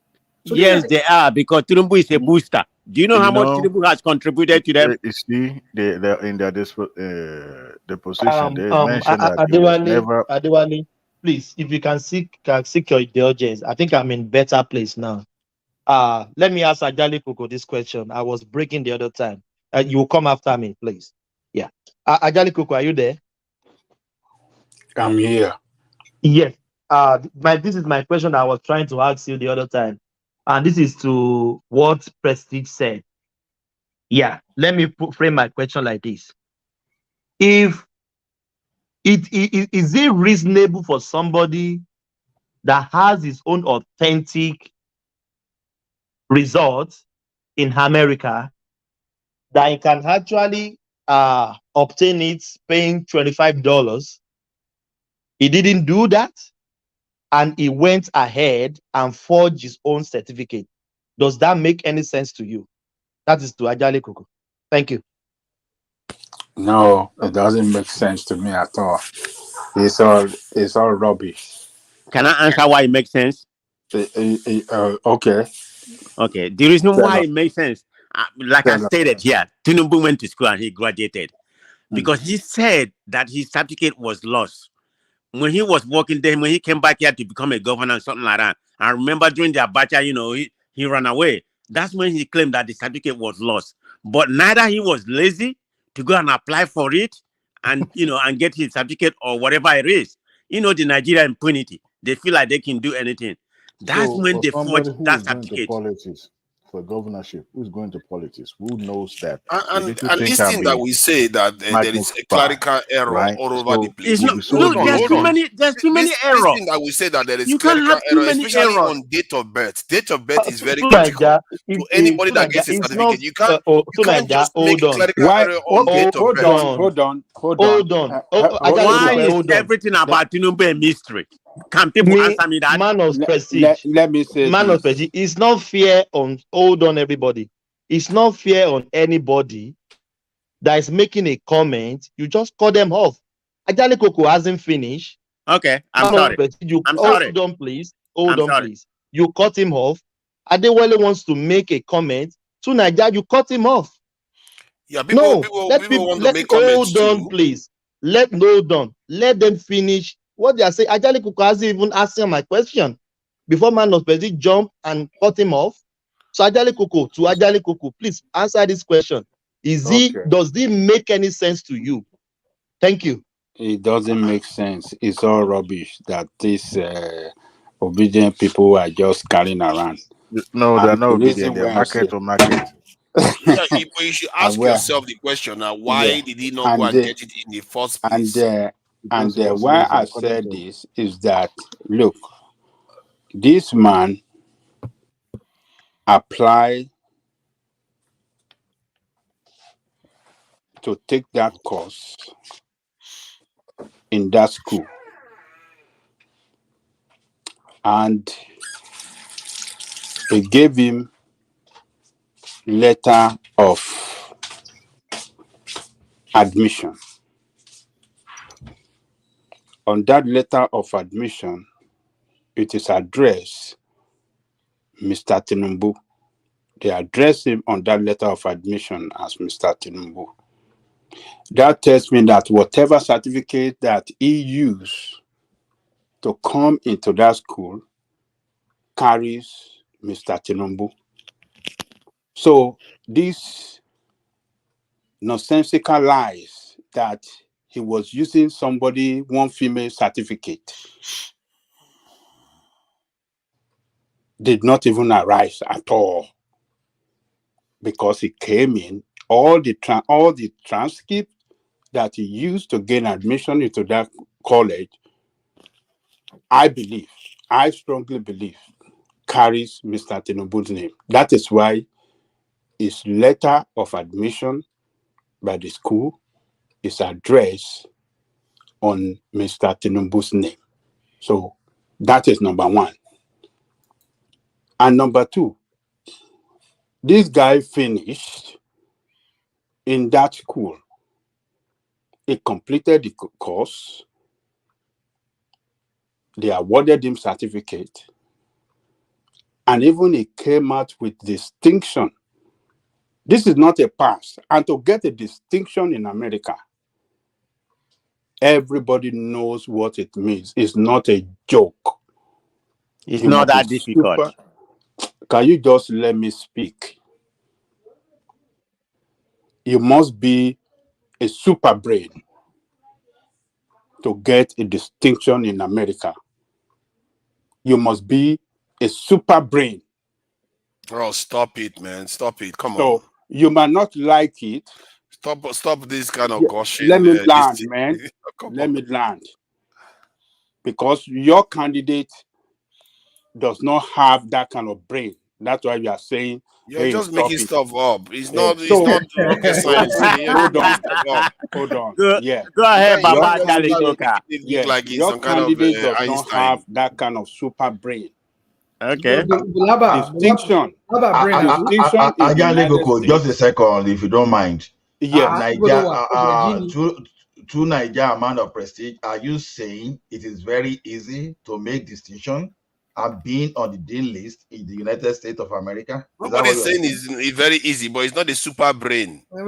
So yes, they are, because Tinubu is a booster. Do you know how much Tinubu has contributed to them? You see, they're in their the position. They mentioned that Adewale, please, if you can seek your indulgence, I think I'm in better place now. Let me ask Ajali Koko this question. I was breaking the other time. You will come after me, please. Yeah. Ajali Koko, are you there? I'm here. Yes. This is my question I was trying to ask you the other time. And this is to what Prestige said. Yeah. Let me frame my question like this. If is it reasonable for somebody that has his own authentic results in America that he can actually obtain it paying $25? He didn't do that, and he went ahead and forged his own certificate. Does that make any sense to you? That is to Ajali Koko. Thank you. No, it doesn't make sense to me at all. It's all rubbish. Can I answer why it makes sense? Okay. Okay. The reason why it makes sense, like I stated here, Tinubu went to school and he graduated because he said that his certificate was lost when he was working there. When he came back here to become a governor and something like that. I remember during the Abacha, he ran away. That's when he claimed that the certificate was lost. But neither he was lazy to go and apply for it and, and get his certificate or whatever it is. The Nigerian impunity. They feel like they can do anything. That's So when for they somebody forged who that is going to certificate. politics, for governorship, who's going to politics, who knows that the And little thing this can thing that be we say that there is a magnified, clerical error right? all over the So place. it will be so Look, there's too easy. many. There's too many This errors. thing that we say that there is You can't clerical have too error, many especially errors. on date of birth. Date of birth is very To critical Naija, to anybody that gets a it's not certificate. You can't Naija. just make Hold on. clerical error on date of birth. Hold on. Why is Hold on. everything about Tinubu a mystery? Can people answer me that? Man of prestige. Let me say Man this. of prestige. It's not fair on. Hold on, everybody. It's not fair on anybody that is making a comment. You just cut them off. Ajale Koko hasn't finished. Okay, I'm Man sorry. of prestige, I'm sorry. Hold on, please. Please. You cut him off. Adewale wants to make a comment. To Naija, you cut him off. Yeah, people want to make comments hold on, too. please. Hold on. Let them finish what they are saying. Ajale Koko hasn't even answered my question before Man of Prestige jump and cut him off. So Ajale Koko, please answer this question. Does it make any sense to you? Thank you. It doesn't make sense. It's all rubbish that these obedient people are just carrying around. No, they're not The obedient. reason They're why I market say- to market. Yeah, but you should ask Well, yourself the question now: why did he not go and and get it in the first place? why I said this is that, look, this man applied to take that course in that school, and they gave him letter of admission. On that letter of admission, it is addressed Mr. Tinubu. They address him on that letter of admission as Mr. Tinubu. That tells me that whatever certificate that he used to come into that school carries Mr. Tinubu. So these nonsensical lies that he was using one female certificate did not even arise at all, because he came in, all the transcript that he used to gain admission into that college, I strongly believe, carries Mr. Tinubu's name. That is why his letter of admission by the school is addressed on Mr. Tinubu's name. So that is number one. And number two, this guy finished in that school. He completed the course. They awarded him certificate. And even he came out with distinction. This is not a pass. And to get a distinction in America, everybody knows what it means. It's not a joke. It's not that difficult. Can you just let me speak? You must be a super brain to get a distinction in America. You must be a super brain. Oh, stop it, man! Stop it! Come on. So you might not like it. Stop this kind of gushing. Let me land, man. Let me land. Because your candidate does not have that kind of brain. That's why you are saying, You're hey, just stop making it. stuff up. It's not rocket science. Hold on. Go ahead, Baba Jalikoka. Like your some kind of candidate does Einstein. not have that kind of super brain. Okay. Distinction. Just a second, if you don't mind. Yes. To Niger, man of prestige, are you saying it is very easy to make distinction and being on the dean list in the United States of America? Nobody's saying it's very easy, but it's not a super brain. Oh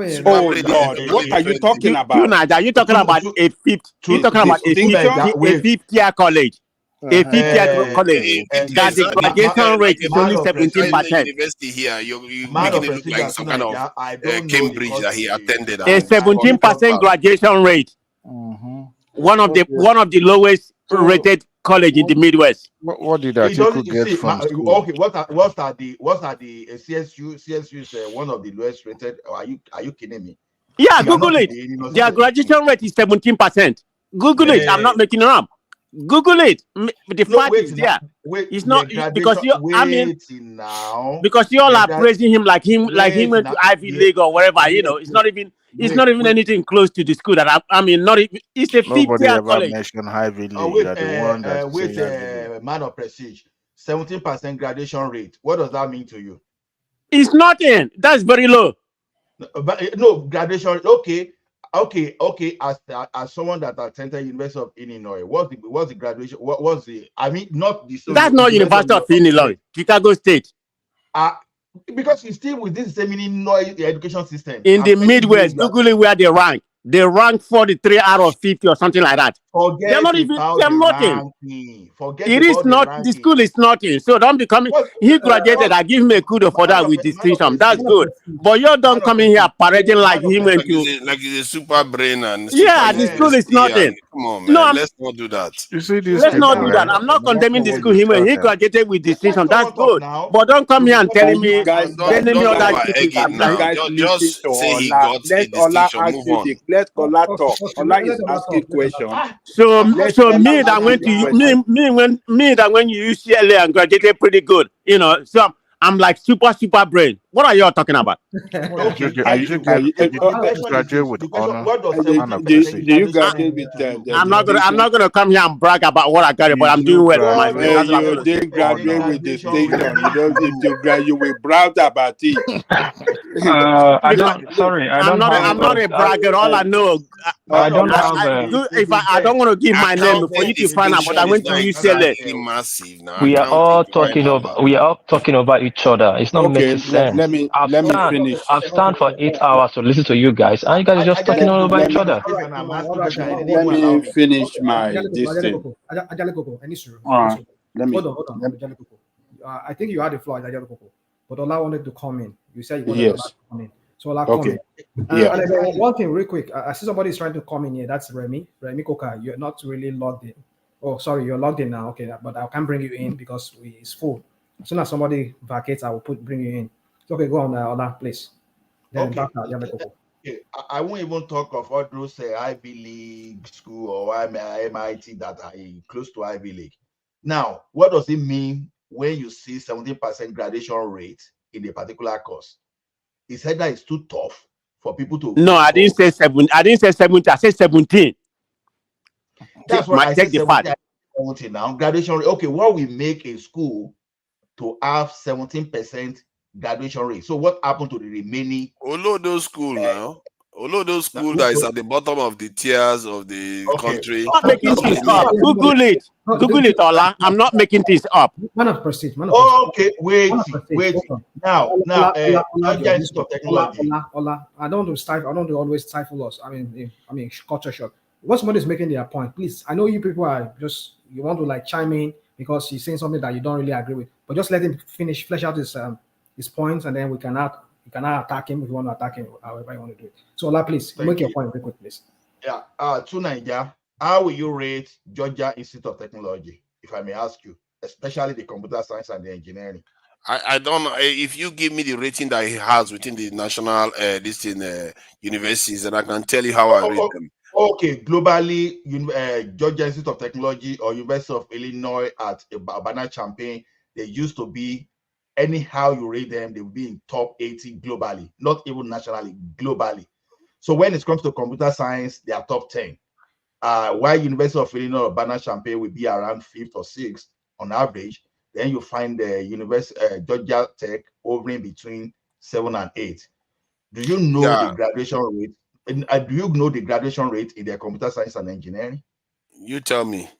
God, what are you talking about? Are you talking about a fifth? You talking about a fifth-tier college? a fifth-year college, that the graduation rate is only 17%. University here, you're Man making of it look like some kind of I don't know the Cambridge that he attended. A 17% graduation rate. One of the lowest rated college in the Midwest. What did It doesn't, Atiku you get see, from school? okay, what are the CSU is one of the lowest rated? Are you kidding me? Yeah, Google it. Their graduation rate is 17%. Google it. I'm not making it up. Google it. The fact is there. It's not because you. I mean, because you all are praising him like he went to Ivy League or whatever. You know, it's not even. It's not even anything close to the school that I mean. Not even. It's a Nobody 5th-year ever college. mentioned Ivy League. You're the one that man of prestige, 17% graduation rate. What does that mean to you? It's nothing. That's very low. But no graduation. Okay. As someone that attended University of Illinois, what's the graduation? What was the? I mean, not the. That's not University of Illinois, Chicago State. Because it's still within the same Illinois education system. In the Midwest, Googling where they rank. They rank 43 out of 50 or something like that. They're not even. They're nothing. It is not. The school is nothing. So don't be coming. He graduated. I give him a kudos for that with distinction. That's good. But you don't come in here parading like he went to. Like he's a super brain and the school is nothing. Come on, man. No, let's not do that. You see this. Let's not do that. I'm not condemning the school. He graduated with distinction. That's good. But don't come here and telling me. Just say he got a distinction. Move on. Let Ola talk. Ola is asking questions. So me that when you use CLA and graduated pretty good, you know. So I'm like super brain. What are y'all talking about? Do you graduate with honor? Do you graduate with? I'm not gonna come here and brag about what I got, but I'm doing well. You didn't graduate with distinction. If you graduate, you will brag about it. I'm not a bragger. All I know, I don't want to give my name for you to find out. But I went to UCLA. We are all talking over each other. It's not making sense. Let me finish. I've stand for 8 hours to listen to you guys, and you guys are just talking all over each other. Let me finish my distance. Hold on. I think you had the floor, but Ola wanted to come in. You said you wanted to come in. So Ola come in. And one thing real quick. I see somebody is trying to come in here. That's Remy Koka. You're not really logged in. Oh, sorry, you're logged in now. Okay, but I can't bring you in because it's full. As soon as somebody vacates, I will bring you in. Okay, go on, Ola, please. Then I won't even talk of all those Ivy League school or MIT that are close to Ivy League. Now, what does it mean when you see 17% graduation rate in a particular course? He said that it's too tough for people to. No, I didn't say 7. I didn't say 17. I said 17. That's what I said. 17 now. Graduation rate. Okay, what we make a school to have 17% graduation rate. So what happened to the remaining? Soludo school now. Soludo school that is at the bottom of the tiers of the country. I'm not making this up. Google it. Google it, Ola. I'm not making this up. Man of prestige. Okay, wait. Now, Ola, I don't want to stifle. I don't want to always stifle us. I mean, culture shock. When somebody is making their point, please. I know you people are just you want to like chime in because he's saying something that you don't really agree with, but just let him flesh out his points, and then you cannot attack him if you want to attack him, however you want to do it. So, Ola, please make your point very quick, please. Yeah. To Nigeria, how will you rate Georgia Institute of Technology, if I may ask you, especially the computer science and the engineering? I don't know if you give me the rating that he has within the national universities, and I can tell you how I rate them. Okay, globally, Georgia Institute of Technology or University of Illinois at Urbana-Champaign, they used to be, anyhow you rate them, they will be in top 80 globally, not even nationally, globally. So when it comes to computer science, they are top 10. While University of Illinois Urbana-Champaign will be around 5th or 6th on average, then you find the Georgia Tech hovering between 7 and 8. Do you know the graduation rate? Do you know the graduation rate in their computer science and engineering? You tell me.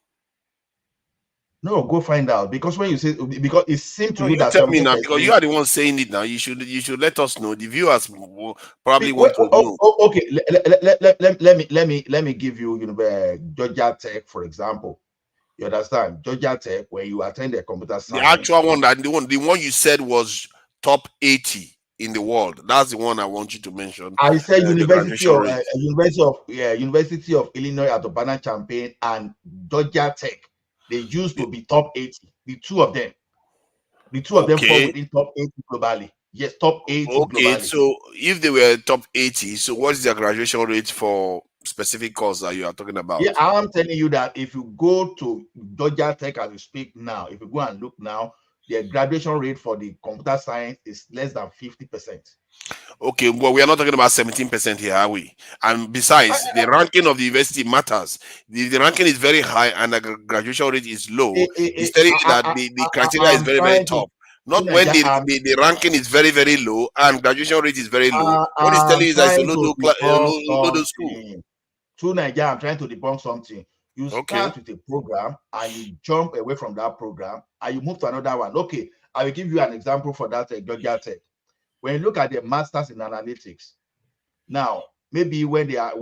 No, go find out, because when you say, because it seems to me that tell me now, because you are the one saying it now. You should let us know. The viewers will probably want to know. Okay, let me give you Georgia Tech, for example. You understand? Georgia Tech, when you attend the computer science. The actual one, the one you said was top 80 in the world. That's the one I want you to mention. I said University of University of Illinois at Urbana-Champaign and Georgia Tech. They used to be top 80. The two of them. The two of them fall within top 80 globally. Yes, top 80 globally. So if they were top 80, so what's their graduation rate for specific course that you are talking about? Yeah, I'm telling you that if you go to Georgia Tech as we speak now, if you go and look now, their graduation rate for the computer science is less than 50%. Okay, well, we are not talking about 17% here, are we? And besides, the ranking of the university matters. The ranking is very high and the graduation rate is low. It's telling you that the criteria is very, very tough. Not when the ranking is very, very low and graduation rate is very low. What it's telling you is that it's a Soludo school. Through Nigeria, I'm trying to debunk something. You start with a program and you jump away from that program and you move to another one. Okay, I will give you an example for that Georgia Tech. When you look at the masters in analytics, now maybe when they are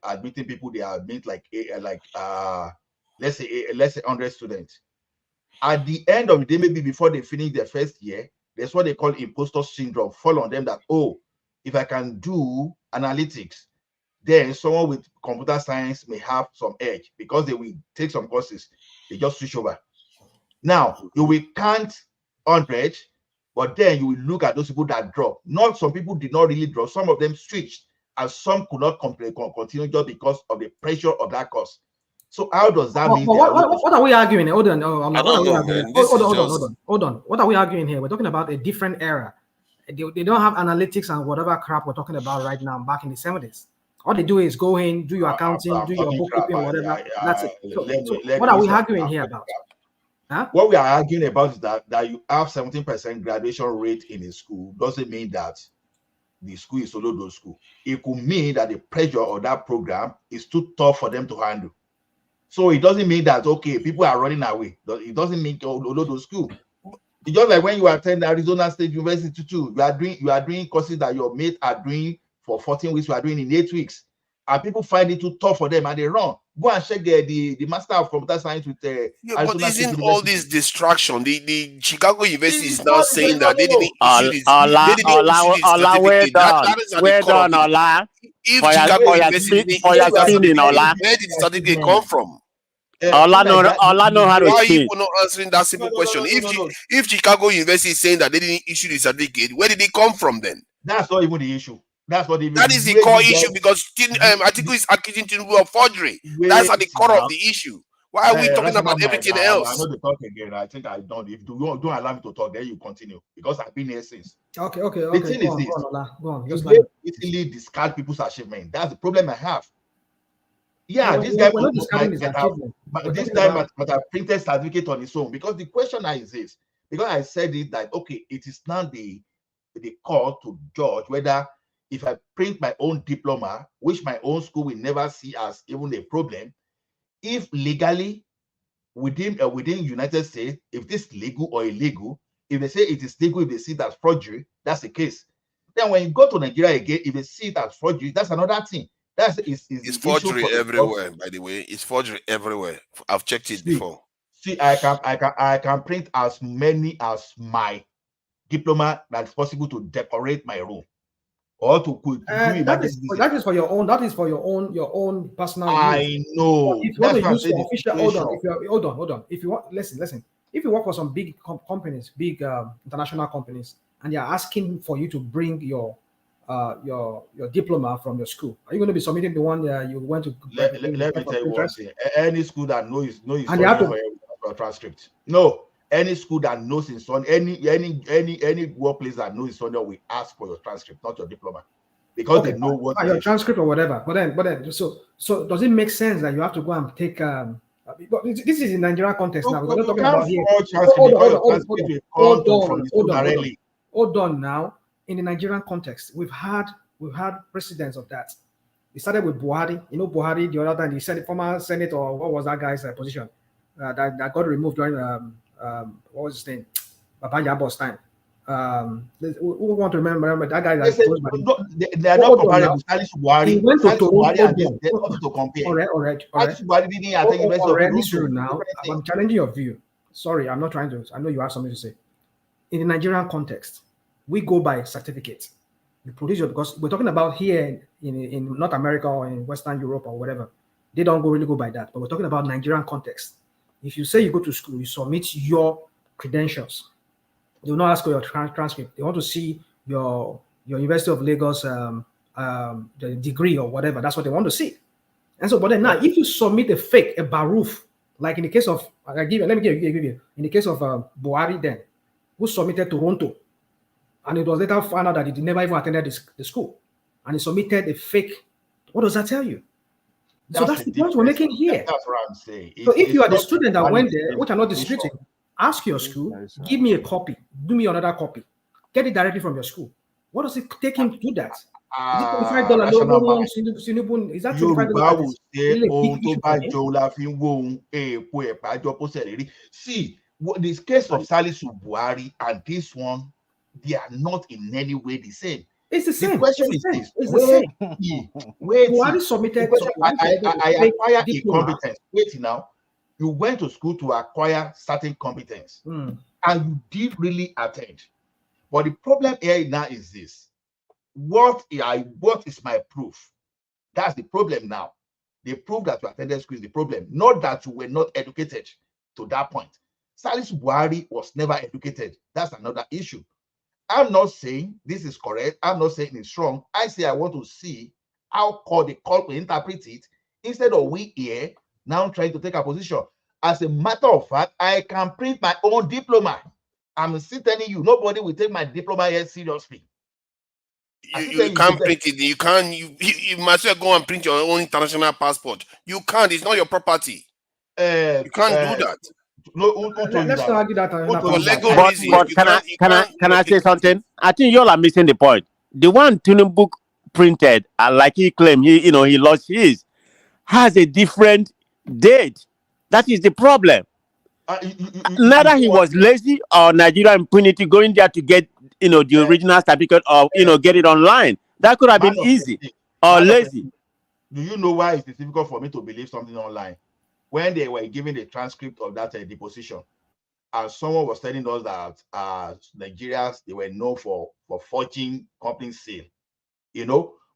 admitting people, they are admit let's say 100 students. At the end of the day, maybe before they finish their first year, there's what they call imposter syndrome fall on them that, oh, if I can do analytics, then someone with computer science may have some edge because they will take some courses. They just switch over. Now, you will count 100, but then you will look at those people that drop. Not some people did not really drop. Some of them switched, and some could not continue just because of the pressure of that course. So how does that mean? What are we arguing? Hold on. Hold on. What are we arguing here? We're talking about a different era. They don't have analytics and whatever crap we're talking about right now back in the 70s. All they do is go in, do your accounting, do your bookkeeping, whatever. That's it. So what are we arguing here about? Huh? What we are arguing about is that you have 17% graduation rate in a school doesn't mean that the school is Soludo school. It could mean that the pressure of that program is too tough for them to handle. So it doesn't mean that, okay, people are running away. It doesn't mean Soludo school. It's just like when you attend Arizona State University too. You are doing courses that your mates are doing for 14 weeks, you are doing in 8 weeks. And people find it too tough for them and they run. Go and check the Master of Computer Science with but isn't all this distraction? The Chicago University is now saying that they didn't issue this certificate. Well done, Ola. If Chicago University didn't issue that certificate, where did the certificate come from? Ola know how to Why are speak. you not answering that simple question? If Chicago University is saying that they didn't issue the certificate, where did it come from then? That's not even the issue. That is the core issue because Atiku is accusing Tinubu of forgery. That's at the core of the issue. Why are we talking about everything else? I know to talk again. I think I don't. If you don't allow me to talk, then you continue because I've been here since. Okay. The thing is this: go on. you easily discard people's achievement. That's the problem I have. Yeah, this guy will but this time but I printed certificate on his own because the question now is this: because I said it that okay, it is now the call to judge whether. If I print my own diploma, which my own school will never see as even a problem, if legally within United States, if this is legal or illegal, if they say it is legal, if they see it as forgery, that's the case. Then when you go to Nigeria again, if they see it as forgery, that's another thing. It's forgery everywhere, by the way. It's forgery everywhere. I've checked it before. See, I can print as many as my diploma that's possible to decorate my room. Or to that is for your own. That is for your own personal. I know. If you want to use your official, hold on. If you want, listen. If you work for some big companies, big international companies, and they are asking for you to bring your diploma from your school, are you going to be submitting the one you went to? Let me tell you one thing. Any school that knows for transcript. No. Any school that knows in son, any workplace that knows in son will ask for your transcript, not your diploma, because they know what your transcript or whatever. But then, so does it make sense that you have to go and take? This is in Nigerian context now. We're not talking about here. Hold on. Now, in the Nigerian context, we've had precedents of that. It started with Buhari. You know Buhari the other time. He said former senator, or what was that guy's position that got removed during what was his name? Baba Yabo's time. We want to remember that guy that they are not comparable. Salisu Buhari, he went to Toronto. and this, they're nothing to compare. All right. Salisu Buhari didn't attend University of Toronto. Now, I'm challenging your view. Sorry, I'm not trying to. I know you have something to say. In the Nigerian context, we go by certificates. You produce your, because we're talking about here in North America or in Western Europe or whatever. They don't really go by that. But we're talking about Nigerian context. If you say you go to school, you submit your credentials. They will not ask for your transcript. They want to see your University of Lagos the degree or whatever. That's what they want to see. And so, but then now, if you submit a fake, a baroof, like in the case of, let me give you, in the case of Buhari then, who submitted to Toronto, and it was later found out that he never even attended the school, and he submitted a fake. What does that tell you? So that's the point we're making here. That's what I'm saying. So if you are the student that went there, which are not disputing, ask your school, give me a copy, do me another copy, get it directly from your school. What does it take him to do that? Is it $25? Is that $25? See, this case of Salisu Buhari and this one, they are not in any way the same. It's the same. The question is this: Buhari submitted. I acquire a competence. Wait now, you went to school to acquire certain competence, and you did really attend. But the problem here now is this: what is my proof? That's the problem now. The proof that you attended school is the problem, not that you were not educated to that point. Salisu Buhari was never educated. That's another issue. I'm not saying this is correct. I'm not saying it's wrong. I say I want to see how the court will interpret it instead of we here now trying to take a position. As a matter of fact, I can print my own diploma. I'm still telling you, nobody will take my diploma here seriously. You can't print it. You can't. You might as well go and print your own international passport. You can't. It's not your property. You can't do that. No, let's not argue that. But can I say something? I think you all are missing the point. The one Tinubu printed, like he claimed, he lost his, has a different date. That is the problem. Neither he was lazy or Nigerian impunity going there to get the original certificate or get it online. That could have been easy or lazy. Do you know why it's difficult for me to believe something online? When they were giving the transcript of that deposition, and someone was telling us that Nigerians, they were known for forging company seal.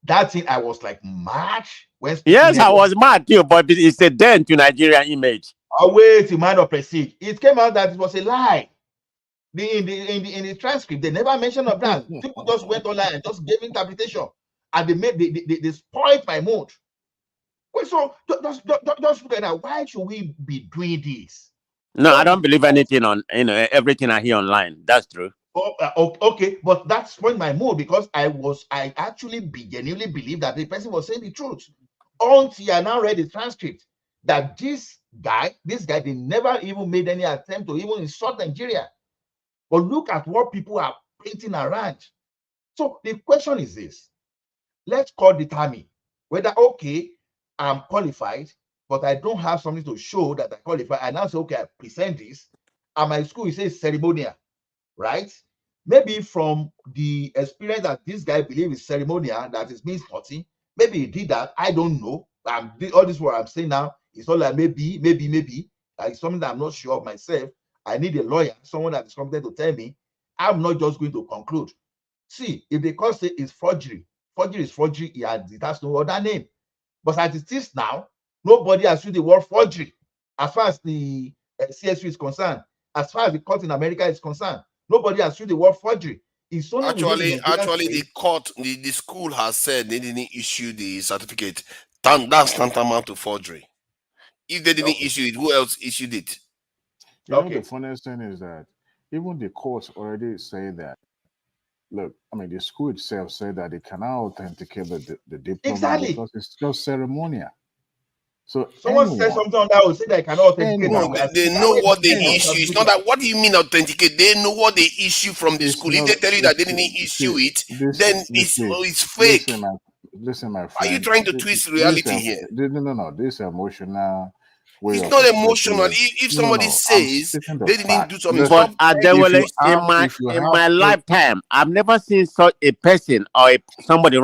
That thing, I was like mad. Yes, I was mad too, but it's a dent to Nigerian image. Wait, man of prestige. It came out that it was a lie. In the transcript, they never mentioned of that. People just went online and just gave interpretation, and they spoiled my mood. So just look at that. Why should we be doing this? No, I don't believe anything on everything I hear online. That's true. Okay, but that spoiled my mood because I actually genuinely believe that the person was saying the truth until I now read the transcript that this guy, they never even made any attempt to even insult Nigeria. But look at what people are printing around. So the question is this: let's determine whether I'm qualified, but I don't have something to show that I qualify. I now say, okay, I present this. At my school, it says ceremonial, right? Maybe from the experience that this guy believes is ceremonial, that is means 40, maybe he did that. I don't know. All this what I'm saying now is all like maybe. Like something that I'm not sure of myself. I need a lawyer, someone that is competent to tell me. I'm not just going to conclude. See, if the court say it's forgery is forgery, it has no other name. But as it is now, nobody has used the word forgery as far as the CSU is concerned. As far as the court in America is concerned, nobody has used the word forgery. It's only actually, the court, the school has said they didn't issue the certificate. That's tantamount to forgery. If they didn't issue it, who else issued it? The funniest thing is that even the courts already say that. Look, I mean, the school itself said that they cannot authenticate the diploma because it's just ceremonial. So someone said something on that will say they cannot authenticate. They know what they issue. It's not that. What do you mean authenticate? They know what they issue from the school. If they tell you that they didn't issue it, then it's fake. Listen, my friend. Are you trying to twist reality here? No. This emotional way It's of not expressing emotional. it. If No, somebody no, I'm says stating the they didn't fact. do something, Listen, stop. But if you in have, my lifetime, I've never seen such a person or somebody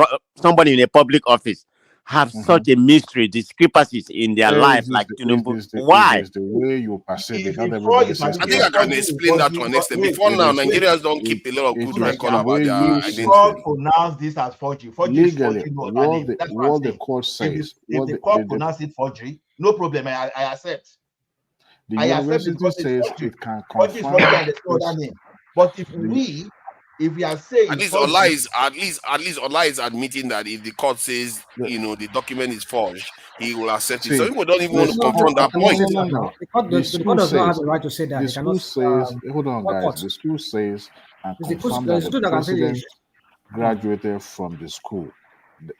in a public office have such a mystery discrepancies in their life like Tinubu. Why? it is the way you perceive it. Not If everybody forge says I the think same I can thing. explain that to an extent. Before now, Nigerians don't It, keep a lot of it good is record the about way their you if see God identity. things. pronounce this as forgery, forgery is Legally, forgery, no other what name. the That's what I'm what the saying. court says, If the court pronounce it forgery, no problem. I accept. the I accept it university because it's says forgery. it can Forgery is confirm forgery and there's no this. other name. But if we are saying At least forgery, Ola is admitting that if the court says the document is forged, he will accept it. See, Some people don't even want to the confront that school, point. no. The court does not have the right to say that. The They cannot. school says, hold on, What guys. court? The school says and It's the confirm that it's the the that can say the president issue. graduated from the school. But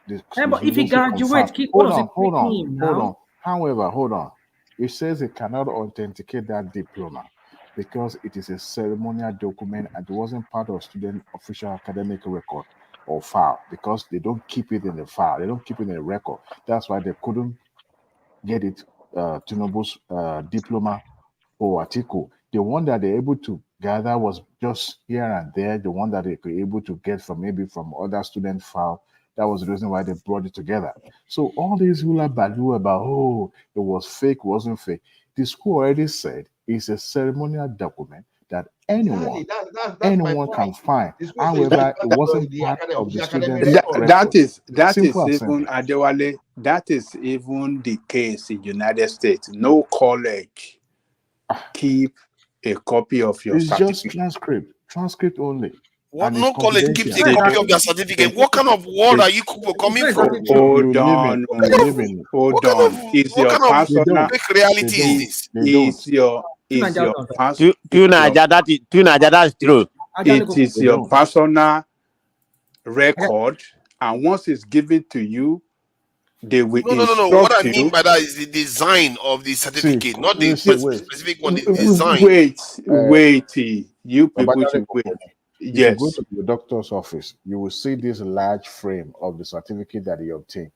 if he university confirmed. graduates, what does it Hold make on. him now? However, hold on. It says it cannot authenticate that diploma because it is a ceremonial document and it wasn't part of student official academic record or file because they don't keep it in the file. They don't keep it in the record. That's why they couldn't get it, Tinubu's diploma or Atiku. The one that they're able to gather was just here and there. The one that they were able to get from other student file. That was the reason why they brought it together. So all these hula baloo about it was fake, wasn't fake. The school already said it's a ceremonial document that anyone can find. However, it wasn't part of the student record. That is Simple as even simple. Adewale. That is even the case in United States. No college keep a copy of your It's certificate. just transcript only. What? And No it's college keeps a confidential. copy of their certificate. What kind of world are you coming from? Hold on. Is your personal fake reality is this? Is your personal? To Naija, that is true. It is your personal record, and once it's given to you, they will No. instruct What I mean you. by that is the design of the certificate, not the specific one. The design. Wait, you people should wait. If you go to the doctor's office, you will see this large frame of the certificate that he obtained.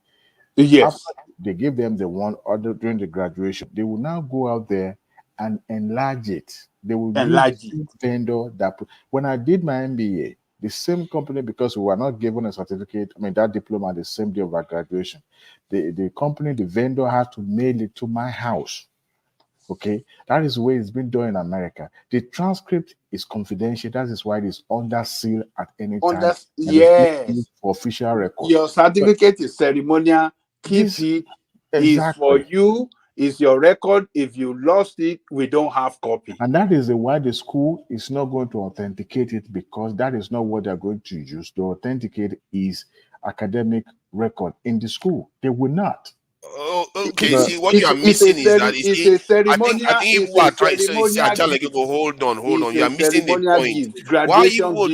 Yes. After they give them the one order during the graduation, they will now go out there and enlarge it. They will enlarge use the vendor that when I did my MBA, the same company, because we were not given a certificate, that diploma the same day of our graduation. The company, the vendor had to mail it to my house. Okay, that is the way it's been done in America. The transcript is confidential. That is why it is under seal at any time. Yes. For official record. Your certificate is ceremonial. Keep it. Is for you. Is your record. If you lost it, we don't have copy. And that is why the school is not going to authenticate it, because that is not what they're going to use. To authenticate is academic record in the school. They will not. Oh, okay. See, what you are missing is that I think people are trying to say, hold on. You are missing the point.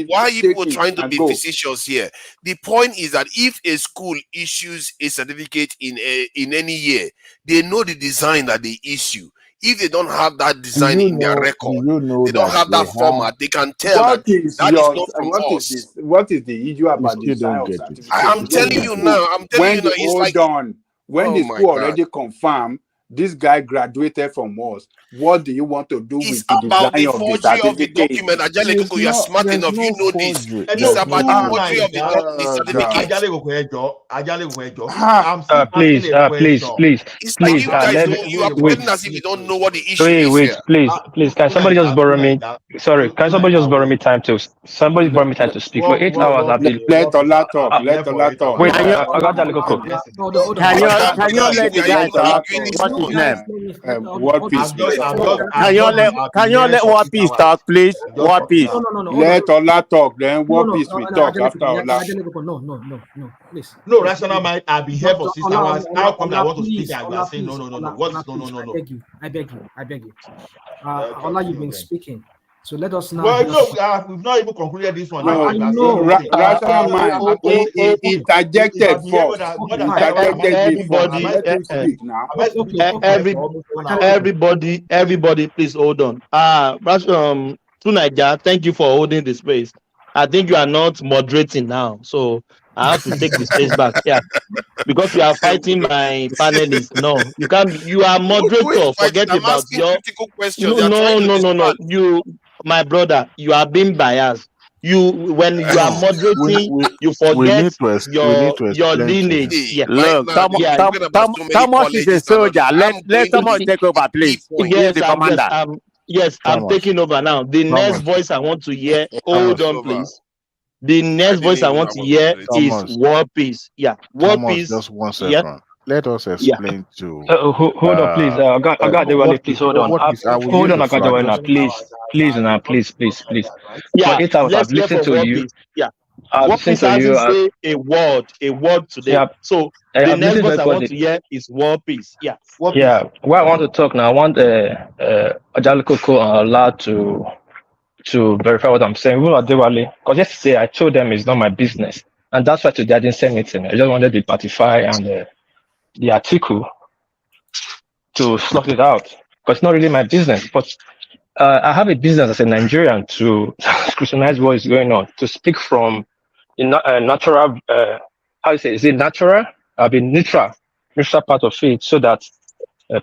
Why are people trying to be facetious here? The point is that if a school issues a certificate in any year, they know the design that they issue. If they don't have that design in their record, they don't have that format, they can tell that is not from us. What is the issue about the design of certificate? I'm telling you now. Hold on. When the school already confirmed this guy graduated from us, what do you want to do with the design of the certificate? Of the document. Ajalekoko, you are smart enough. You know this. It's about the forgery of the certificate. Please. It's like you guys you are pretending as if you don't know what the issue is here. Please. Can somebody just borrow me? Sorry, can somebody just borrow me time to? Somebody borrow me time to speak. For 8 hours, I've been. Let Ola talk. Wait, I got Ajalekoko. Can you let the guy talk? What's his name? What Peace? Can you let What Peace talk, please? What Peace? No. Let Ola talk. Then What Peace we talk after Ola. No, please. No, rational mind. I've been here for 6 hours. How come I want to speak and you are saying no? What is no? I beg you. Ola, you've been speaking. So let us now. Well, we've not even concluded this one. No, rational mind. He interjected first. Everybody, please hold on. Tunaja, thank you for holding the space. I think you are not moderating now, so I have to take the space back. Yeah. Because you are fighting my panelists. No, you can't. You are moderator. Forget I'm about asking your. critical questions. No. You, my brother, you are being biased. You, when you are moderating, you forget your lineage. Yeah. Look, Thomas is a soldier. Let Thomas take over, please. He's the commander. I'm taking over now. The next voice I want to hear. Hold on, please. The next voice I want to hear is War Peace. Yeah, War Peace. Just 1 second. Let us explain to. Hold on, please. I got the one. Please hold on. Hold on, I got the one. Please, now, please. Yeah, for 8 hours, let's I've listened to you. Peace. Yeah, I've listened to you. Say a word today. Yeah, so the next voice I want to hear is War Peace. Yeah, War Peace. Yeah, well, I want to talk now. I want Ajalukoko and Ola to verify what I'm saying. Because yesterday I told them it's not my business, and that's why today I didn't say anything. I just wanted the Patify and the article to slot it out because it's not really my business. But I have a business as a Nigerian to scrutinize what is going on, to speak from natural. How you say? Is it natural? I've been neutral part of it, so that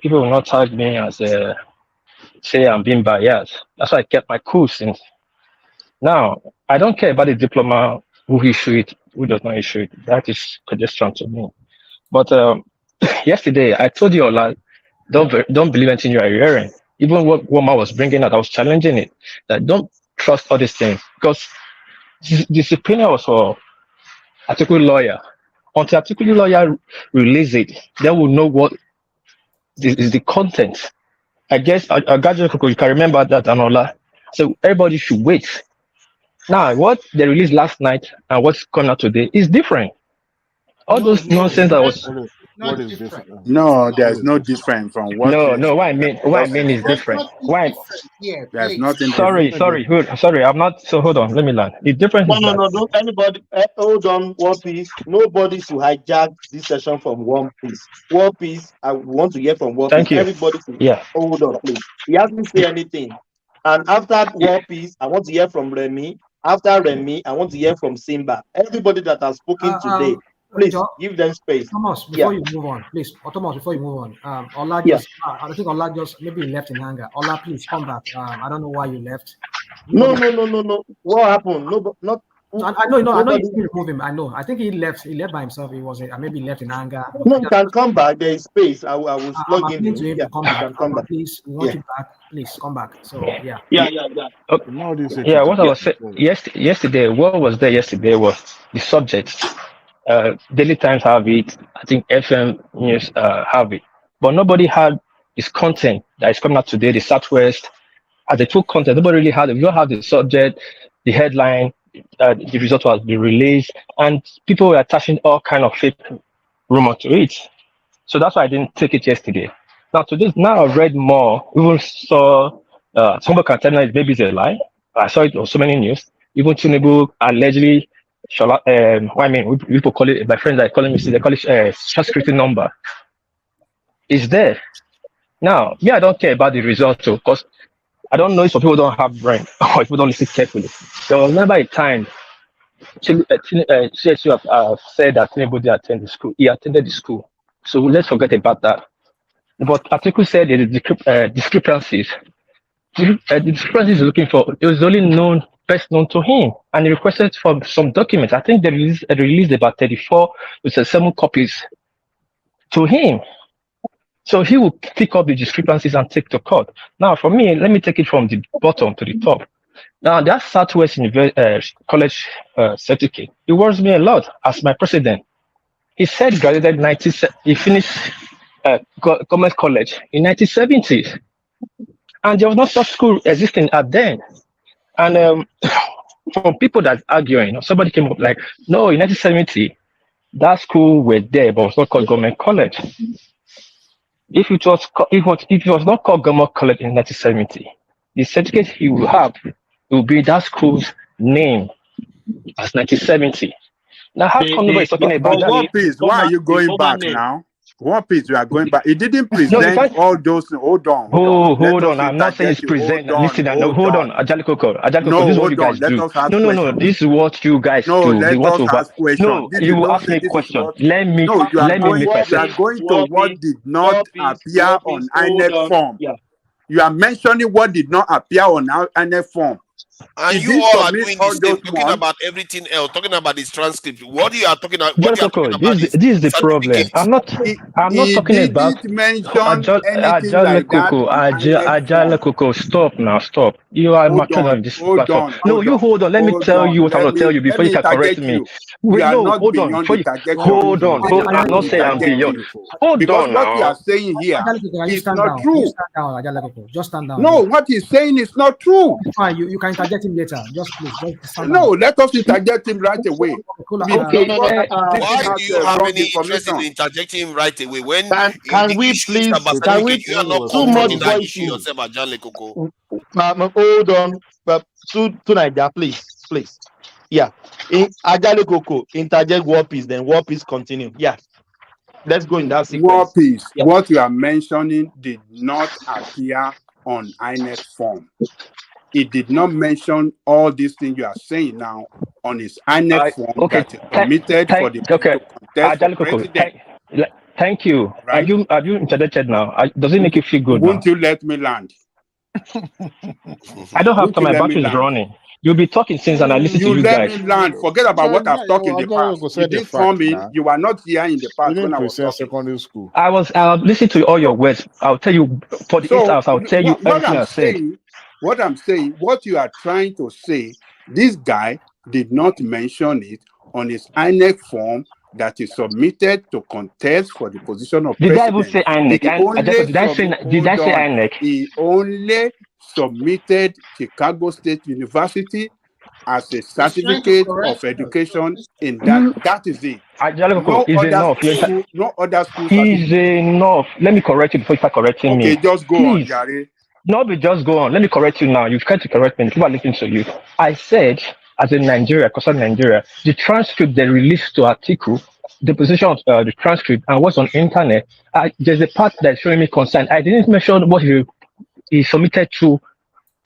people will not tag me as say I'm being biased. That's why I kept my cool since. Now, I don't care about the diploma, who issue it, who does not issue it. That is pedestrian to me. But yesterday, I told you all, don't believe anything you are hearing. Even what Woma was bringing out, I was challenging it. That don't trust all these things. Because the subpoena was for article lawyer. Until article lawyer release it, they will know what is the content. I guess you can remember that, Anola. So everybody should wait. Now, what they released last night and what's coming out today is different. All those nonsense that was. What is different? No, there's no different from what. No. What I mean is different. Why? There's nothing. Sorry. I'm not. So hold on. Let me learn. The difference is No. Don't anybody hold on. One Piece. Nobody should hijack this session from One Piece. One Piece. I want to hear from One Piece. Thank you. Everybody should hold on, please. He hasn't said anything. And after One Piece, I want to hear from Remy. After Remy, I want to hear from Simba. Everybody that has spoken today, please give them space. Thomas, before you move on, please. Thomas, before you move on, Ola just, I think Ola just maybe left in anger. Ola, please come back. I don't know why you left. No. What happened? I know you still remove him. I know. I think he left. He left by himself. He was maybe left in anger. No, you can come back. There is space. I will plug in. To come back. Come back. Please, we want you back. Please come back. So yeah. Okay. What I was saying yesterday. What was there yesterday was the subject. Daily Times have it. I think FM News have it, but nobody had this content that is coming out today. The Southwest, as the full content, nobody really had it. We don't have the subject, the headline. The result was the release, and people were attaching all kind of fake rumor to it. So that's why I didn't take it yesterday. Now I've read more. We even saw somebody can tell me that maybe it's a lie. I saw it on so many news. Even Tinubu allegedly, people call it. My friends are calling me. They call it social security number. It's there. Now, I don't care about the result too, because I don't know if some people don't have brain or if people don't listen carefully. There was never a time CSU said that Tinubu did attend the school. He attended the school. So let's forget about that. But article said there are discrepancies. The discrepancies he's looking for, it was only best known to him. And he requested for some documents. I think they released about 34 with 7 copies to him. So he will pick up the discrepancies and take to court. Now, for me, let me take it from the bottom to the top. Now, that Southwest College certificate, it worries me a lot as my president. He said he finished Government College in 1970s. And there was no such school existing at then. And for people that's arguing, somebody came up like, no, in 1970, that school was there, but it was not called Government College. If it was not called Government College in 1970, the certificate he will have will be that school's name as 1970. Now, how come nobody is talking about that? Why are you going back now? One piece you are going back. It didn't present all those. Hold on. Hold on. I'm not saying it's present. Listen, hold on. Ajalikoko, no, this is what you guys Let do. us ask No. This is what you guys no, do. let us ask questions. No, you will ask me a question. Let me you are going to what did not appear on INEC form. Yeah. You are mentioning what did not appear on our INEC form. And you all are doing the same, talking about everything else, talking about this transcript. What you are talking about? What you are talking about this is the problem. I'm not talking about. He didn't mention anything like that on INEC form. Stop now. Stop. You are matured on this platform. You hold on. Let me tell you what I will tell you before you can correct me. Wait, no, hold on. Hold on. I'm not saying I'm beyond. Hold on now. What you are saying here is not true. Just stand down. No, what he's saying is not true. Fine, you can interject him later. Just please. No, let us interject him right away. Okay. Why do you have any interest in interjecting him right away? When can we please? Can we? You are not too much that voice issue yourself, Ajanlekoko. Hold on, to Niger, please. Yeah, Ajanlekoko, interject war peace. Then war peace continue. Yeah, let's go in that sequence. War peace. Yeah. What you are mentioning did not appear on INEC form. It did not mention all these things you are saying now on his INEC form that is submitted for the contest for president. Thank you. Right? Have you interjected now? Does it make you feel good? Won't you let me land? I don't have time. My battery is running. You'll be talking since and I listen to you guys. You let me land. Forget about what I've talked in the past. You didn't come in. You were not here in the past when I was talking. Secondary school. I was listening to all your words. I'll tell you for the 8 hours. I'll tell you everything I said. What I'm saying, what you are trying to say, this guy did not mention it on his INEC form that is submitted to contest for the position of president. Did I even say INEC? Did I say INEC? He only submitted Chicago State University as a certificate of education in that. That is it. No other school. Is enough. Let me correct you before you start correcting me. Okay, just go on, Jare. No, but just go on. Let me correct you now. You've tried to correct me. People are listening to you. I said, as in Nigeria, concern Nigeria, the transcript they released to article, the position of the transcript and what's on internet, there's a part that's showing me concern. I didn't mention what he submitted to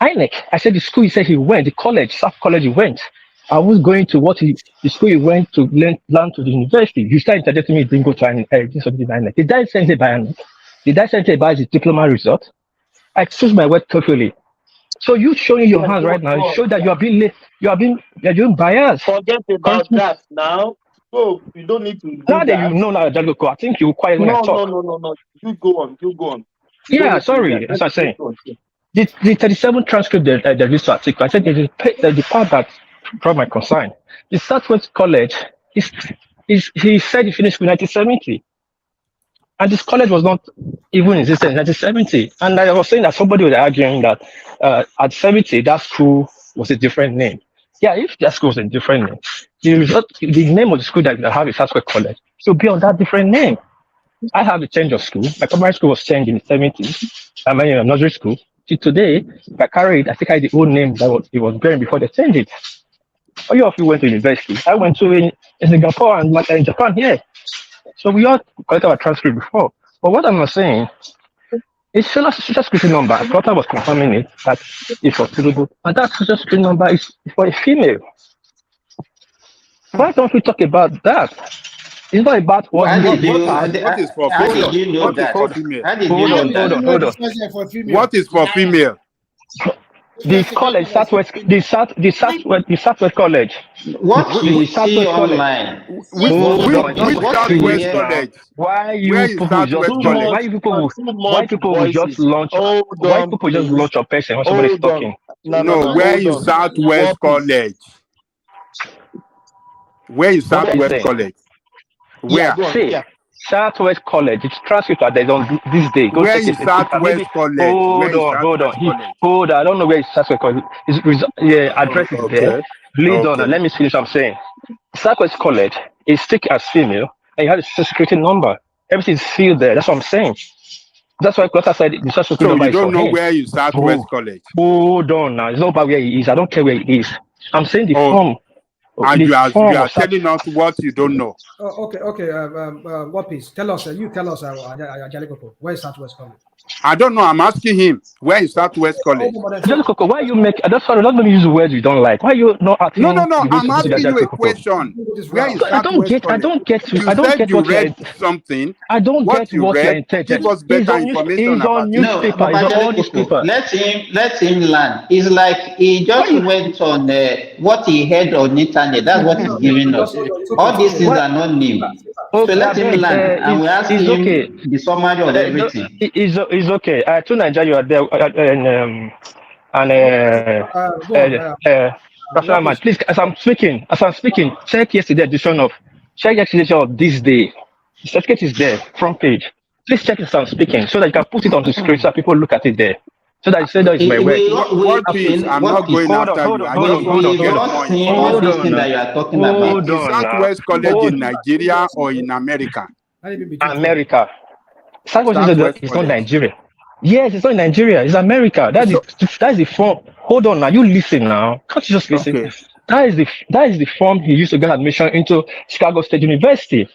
INEC. I said the school he said he went, the college, South College he went. I was going to the school he went to learn to the university. You started interjecting me, didn't go to INEC. Did I send it by INEC? Did I send it by his diploma result? I choose my word carefully. So you showing your hands right now show that you're being biased. Forget about that now. So you don't need to do now that you know now, Jaloko, I think you quiet when I talk. No. You go on. Yeah, sorry. As I say, the 37 transcript that used to article, I said the part that brought my concern. The Southwest College he said he finished in 1970. And this college was not even in existence in 1970. And I was saying that somebody was arguing that at 70, that school was a different name. Yeah, if that school was a different name, the name of the school that I have is Southwest College should be on that different name. I have a change of school. My primary school was changed in the 70s. I'm in a nursery school. Till today, if I carry it, I think I had the old name that it was bearing before they changed it. All of you went to university. I went to in Singapore and in Japan here. So we all collected our transcript before. But what I'm saying, it's social security number. Daughter was confirming it that it's for Soludo, and that social security number is for a female. Why don't we talk about that? It's not about what is for female. What is for female? The college, Southwest College. What you see online? Which Southwest College? Why people just launch a person when somebody's talking? No, where is Southwest College? Where is Southwest College? Where? Southwest College. It's transcript that there's on this day. Where is Southwest College? Hold on. I don't know where is Southwest College. Address is there. Please don't. Let me finish what I'm saying. Southwest College is stick as female, and you have a social security number. Everything's filled there. That's what I'm saying. That's why Clotter said the social security number is for him. You don't know where is Southwest College? Hold on now. It's not about where he is. I don't care where he is. I'm saying the form. And you are telling us what you don't know. Oh, okay. What piece? Tell us. You tell us. Jalikoko, where is Southwest College? I don't know. I'm asking him where is Southwest College. Jalikoko, why you make? Sorry, not let me use the words you don't like. Why you not asking? No. I'm asking you a question. Where is Southwest College? I don't get. You said you read something. I don't get what you're intelligent. Give us better information about it. No, newspaper. Let him learn. It's like he just went on what he heard on internet. That's what he's giving us. All these things are not new. So let him learn, and we ask him the summary of everything. It's okay. To Nigeria, you are there, please. As I'm speaking, check yesterday's edition of this day. The certificate is there, front page. Please check it as I'm speaking, so that you can put it on the screen so that people look at it there. So that you say that it's my work. I'm not going after you. I just want to get a point. That you are talking about. Is Southwest College in Nigeria or in America? America. Southwest is not Nigeria. Yes, it's not in Nigeria. It's America. That is the form. Hold on now. You listen now. Can't you just listen? Okay. That is the form he used to get admission into Chicago State University.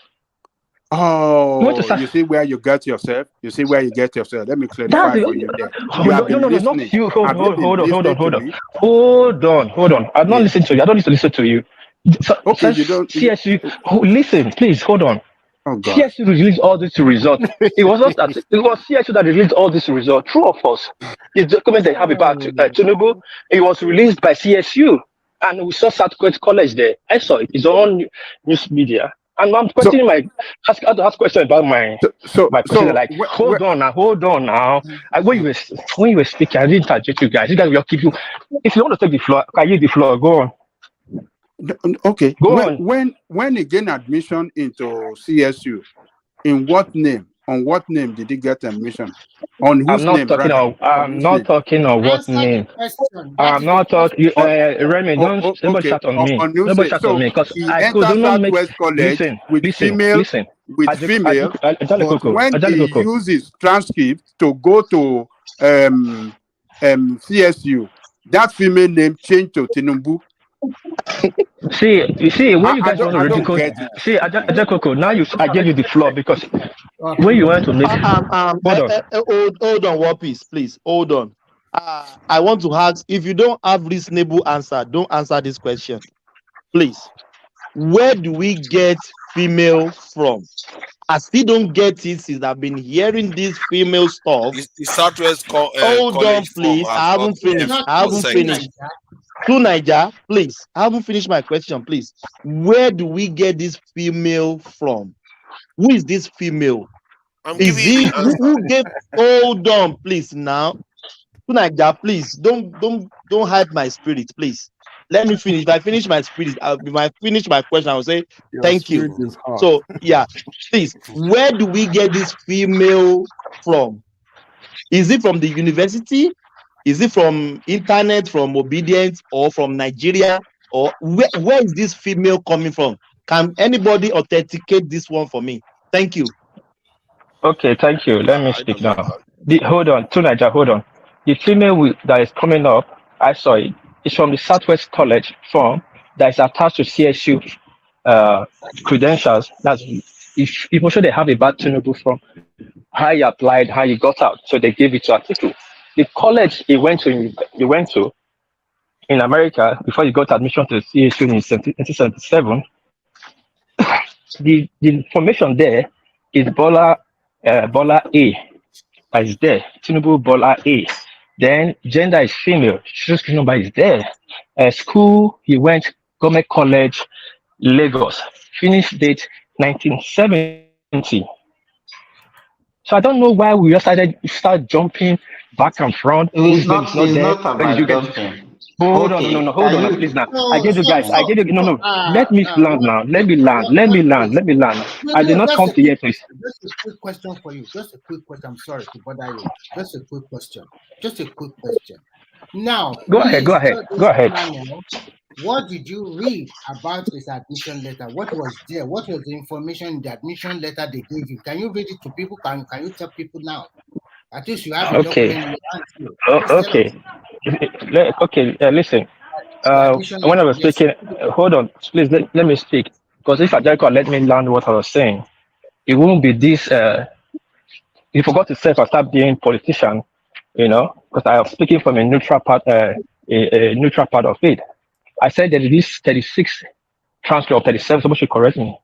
Oh, you see where you get yourself? Let me clarify for you there. Not you. Hold on. I'm not listening to you. I don't need to listen to you. Okay, you don't. CSU, listen, please, hold on. Oh, God. CSU released all these results. It was not that. It was CSU that released all these results. True or false? The document they have about Tinubu, it was released by CSU. And we saw Southwest College there. I saw it. It's on news media. And I'm questioning I had to ask questions about my question. Like, hold on now. When you were speaking, I didn't interject you guys. You guys will keep you. If you want to take the floor, can you the floor? Go on. Okay. When he gained admission into CSU, in what name? On what name did he get admission? On whose name? I'm not talking on what name. I'm not talking. Remy, don't shut on me. Nobody shut on me because I could not make. Listen, with female. But when he uses transcript to go to CSU, that female name changed to Tinubu. You see, when you guys want to ridicule, Ajakoko, now I gave you the floor because when you want to make hold on, what piece, please, hold on. I want to ask, if you don't have reasonable answer, don't answer this question, please. Where do we get female from? I still don't get it since I've been hearing this female stuff. The Southwest hold on, please. I haven't finished. To Niger, please. I haven't finished my question, please. Where do we get this female from? Who is this female? Who gave? Hold on, please. Now, to Niger, please. Don't hide my spirit, please. Let me finish. If I finish my spirit, if I finish my question, I will say thank you. So yeah, please. Where do we get this female from? Is it from the university? Is it from internet, from Obedience, or from Nigeria? Or where is this female coming from? Can anybody authenticate this one for me? Thank you. Okay, thank you. Let me speak now. Hold on, Tunaja, hold on. The female that is coming up, I saw it. It's from the Southwest College form that is attached to CSU credentials. That's if people sure they have a bad Tinubu from how you applied, how you got out. So they gave it to article. The college he went to in America before he got admission to CSU in 1977. The information there is Bola A. That is there. Tinubu Bola A. Then gender is female. Social number is there. School he went Government College, Lagos. Finish date 1970. So I don't know why we just start jumping back and front. It's not about jumping. Hold on, hold on, please now. I gave you guys. No. Let me land now. Let me land. I did not come to here, please. Just a quick question for you. Just a quick question. I'm sorry to bother you. Just a quick question. Now, go ahead. What did you read about his admission letter? What was there? What was the information in the admission letter they gave you? Can you read it to people? Can you tell people now? At least you have a document. Okay. Listen. when I was speaking, hold on, please let me speak. Because if Ajako let me learn what I was saying, it won't be this. You forgot to say if I start being politician, because I am speaking from a neutral part, a neutral part of it. I said that it is 36 transfer or 37. Somebody should correct me.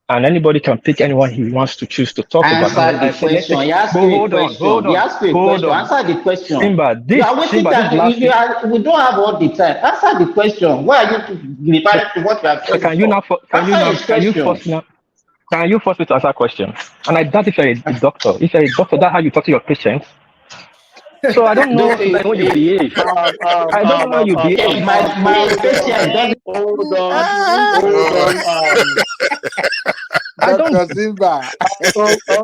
And anybody can pick anyone he wants to choose to talk about. Answer the question. He asked you a question. He asked you a question. Answer the question. Simba, you are wasting time. We don't have all the time. Answer the question. Why are you replying to what you have said? Can you force me to answer a question? And I doubt if you're a doctor. If you're a doctor, that's how you talk to your patients. So I don't know how you behave. I don't know how you behave. My patient doesn't. Hold on. Dr. Simba.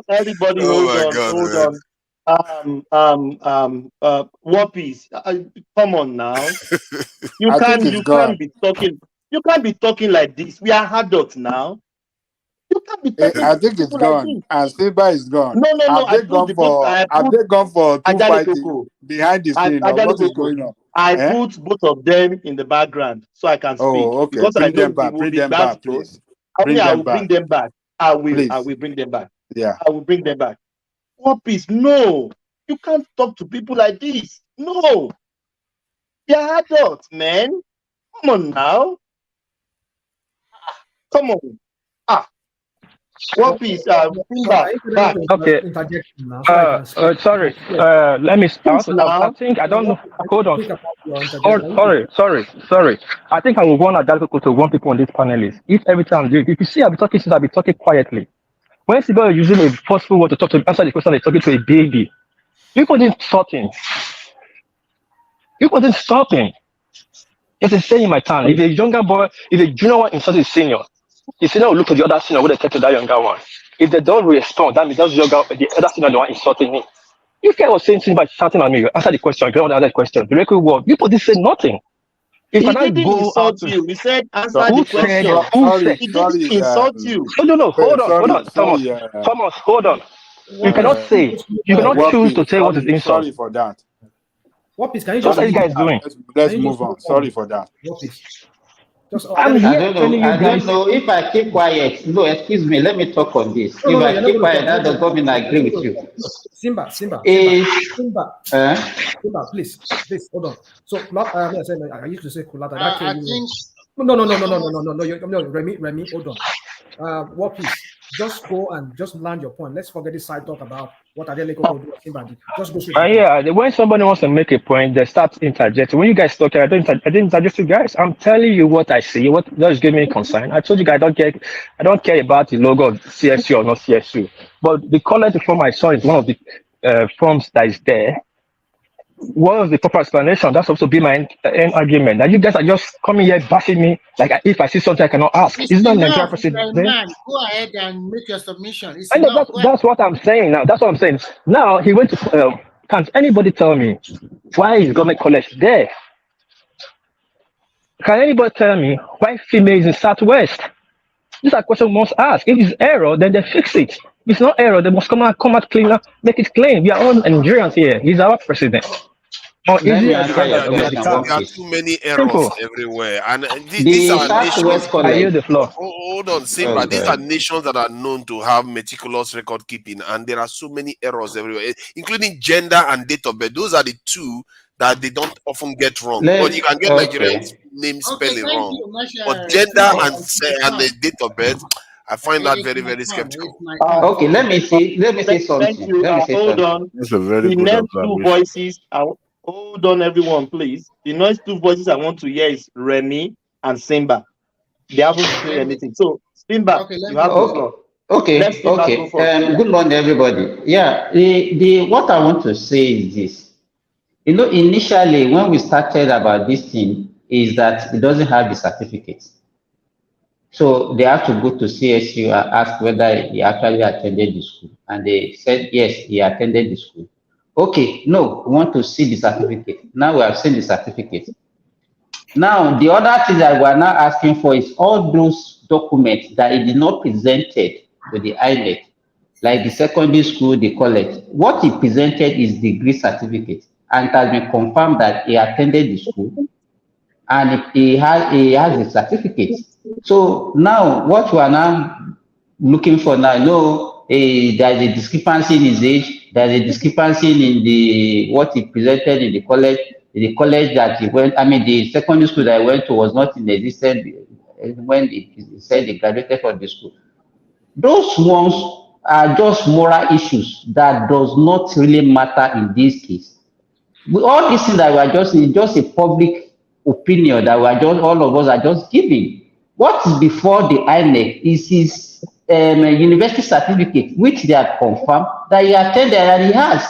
Everybody, hold on. What piece? Come on now. You can't be talking. You can't be talking like this. We are adults now. You can't be talking. I think it's gone. Like and Simba is gone. No. Have they gone for two fighting behind the scene? What is going on? I put both of them in the background so I can speak. Oh, okay. Because Bring them back. Bring them back, please. Bring them back. I will bring them back. Yeah. I will bring them back. What peace? No. You can't talk to people like this. No. They're adults, man. Come on now. Come on. What piece? Back. Okay. Sorry. Let me start. I think I don't know. Hold on. Sorry. I think I will want Ajako to warn people on this panelist. If every time if you see I'll be talking, I'll be talking quietly. When people are using a forceful word to talk to answer the question, they're talking to a baby. You couldn't stop him. It's a saying in my town. If a younger boy, if a junior one insults his senior, the senior will look at the other senior, what they take to that younger one. If they don't respond, that means the other senior the one insulting me. You guys were saying something by shouting at me. You answer the question. You don't answer the question. The record word. You put this say nothing. He didn't insult you. He said answer the question. He didn't insult you. No. Hold on. Thomas, hold on. You cannot say. You cannot choose to say what is insult. Sorry for that. What is? Can you What just? are you guys doing? Let's move on. Sorry for that. What is? I don't know if I keep quiet. No, excuse me. Let me talk on this. If I keep quiet, that does not mean I agree with you. Simba, please, hold on. So, I used to say Kulata. I think. No. Remy, hold on. What please? Just go and just land your point. Let's forget this side talk about what Adeleko will do. Simba, just go straight. Yeah, when somebody wants to make a point, they start interjecting. When you guys talk, I didn't interject you guys. I'm telling you what I see. What does give me concern. I told you guys I don't care about the logo of CSU or not CSU. But the color form I saw is one of the forms that is there. What was the proper explanation? That's also be my end argument. That you guys are just coming here bashing me like if I see something I cannot ask. Isn't that Nigeria president? Go ahead and make your submission. That's what I'm saying now. That's what I'm saying. Now he went to. Can anybody tell me why is government college there? Can anybody tell me why females in Southwest? These are questions we must ask. If it's error, then they fix it. If it's not error, they must come out clean up, make it clean. We are all Nigerians here. He's our president. There are too many errors everywhere, and these are nations. Hold on, Simba. These are nations that are known to have meticulous record keeping, and there are so many errors everywhere, including gender and date of birth. Those are the two that they don't often get wrong. But you can get Nigerian name spelling wrong, but gender and the date of birth, I find that very, very skeptical. Okay, let me see something. Thank you. Hold on. That's a very good next two voices. Hold on, everyone, please. The next two voices I want to hear is Remy and Simba. They haven't said anything. So, Simba, you have the floor. Okay. Good morning, everybody. Yeah, what I want to say is this. Initially, when we started about this thing, is that it doesn't have the certificate. So they have to go to CSU and ask whether he actually attended the school. And they said, yes, he attended the school. Okay, no, we want to see the certificate. Now we have seen the certificate. Now, the other thing that we are now asking for is all those documents that he did not presented to the INEC, like the secondary school, the college. What he presented is degree certificate, and it has been confirmed that he attended the school. and he has a certificate. So now what we are now looking for now, no, there's a discrepancy in his age, there's a discrepancy in the what he presented in the college. The college that he went, I mean, the secondary school that I went to was not in existence when he said he graduated from the school. Those ones are just moral issues that does not really matter in this case. All these things that we are just a public opinion that we are just all of us are just giving. What is before the INEC is his university certificate, which they have confirmed that he attended and he has.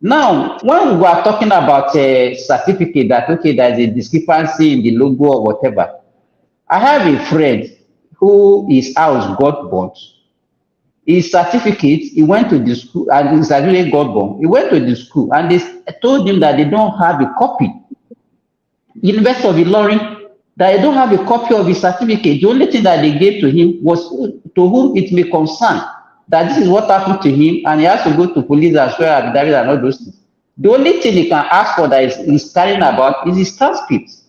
Now, when we are talking about a certificate that okay, there's a discrepancy in the logo or whatever, I have a friend who his house got burnt. His certificate, he went to the school, and his certificate got burnt. He went to the school, and they told him that they don't have a copy. University of Ilorin, that they don't have a copy of his certificate. The only thing that they gave to him was to whom it may concern, that this is what happened to him, and he has to go to police and swear affidavit and all those things. The only thing he can ask for that he's carrying about is his transcripts.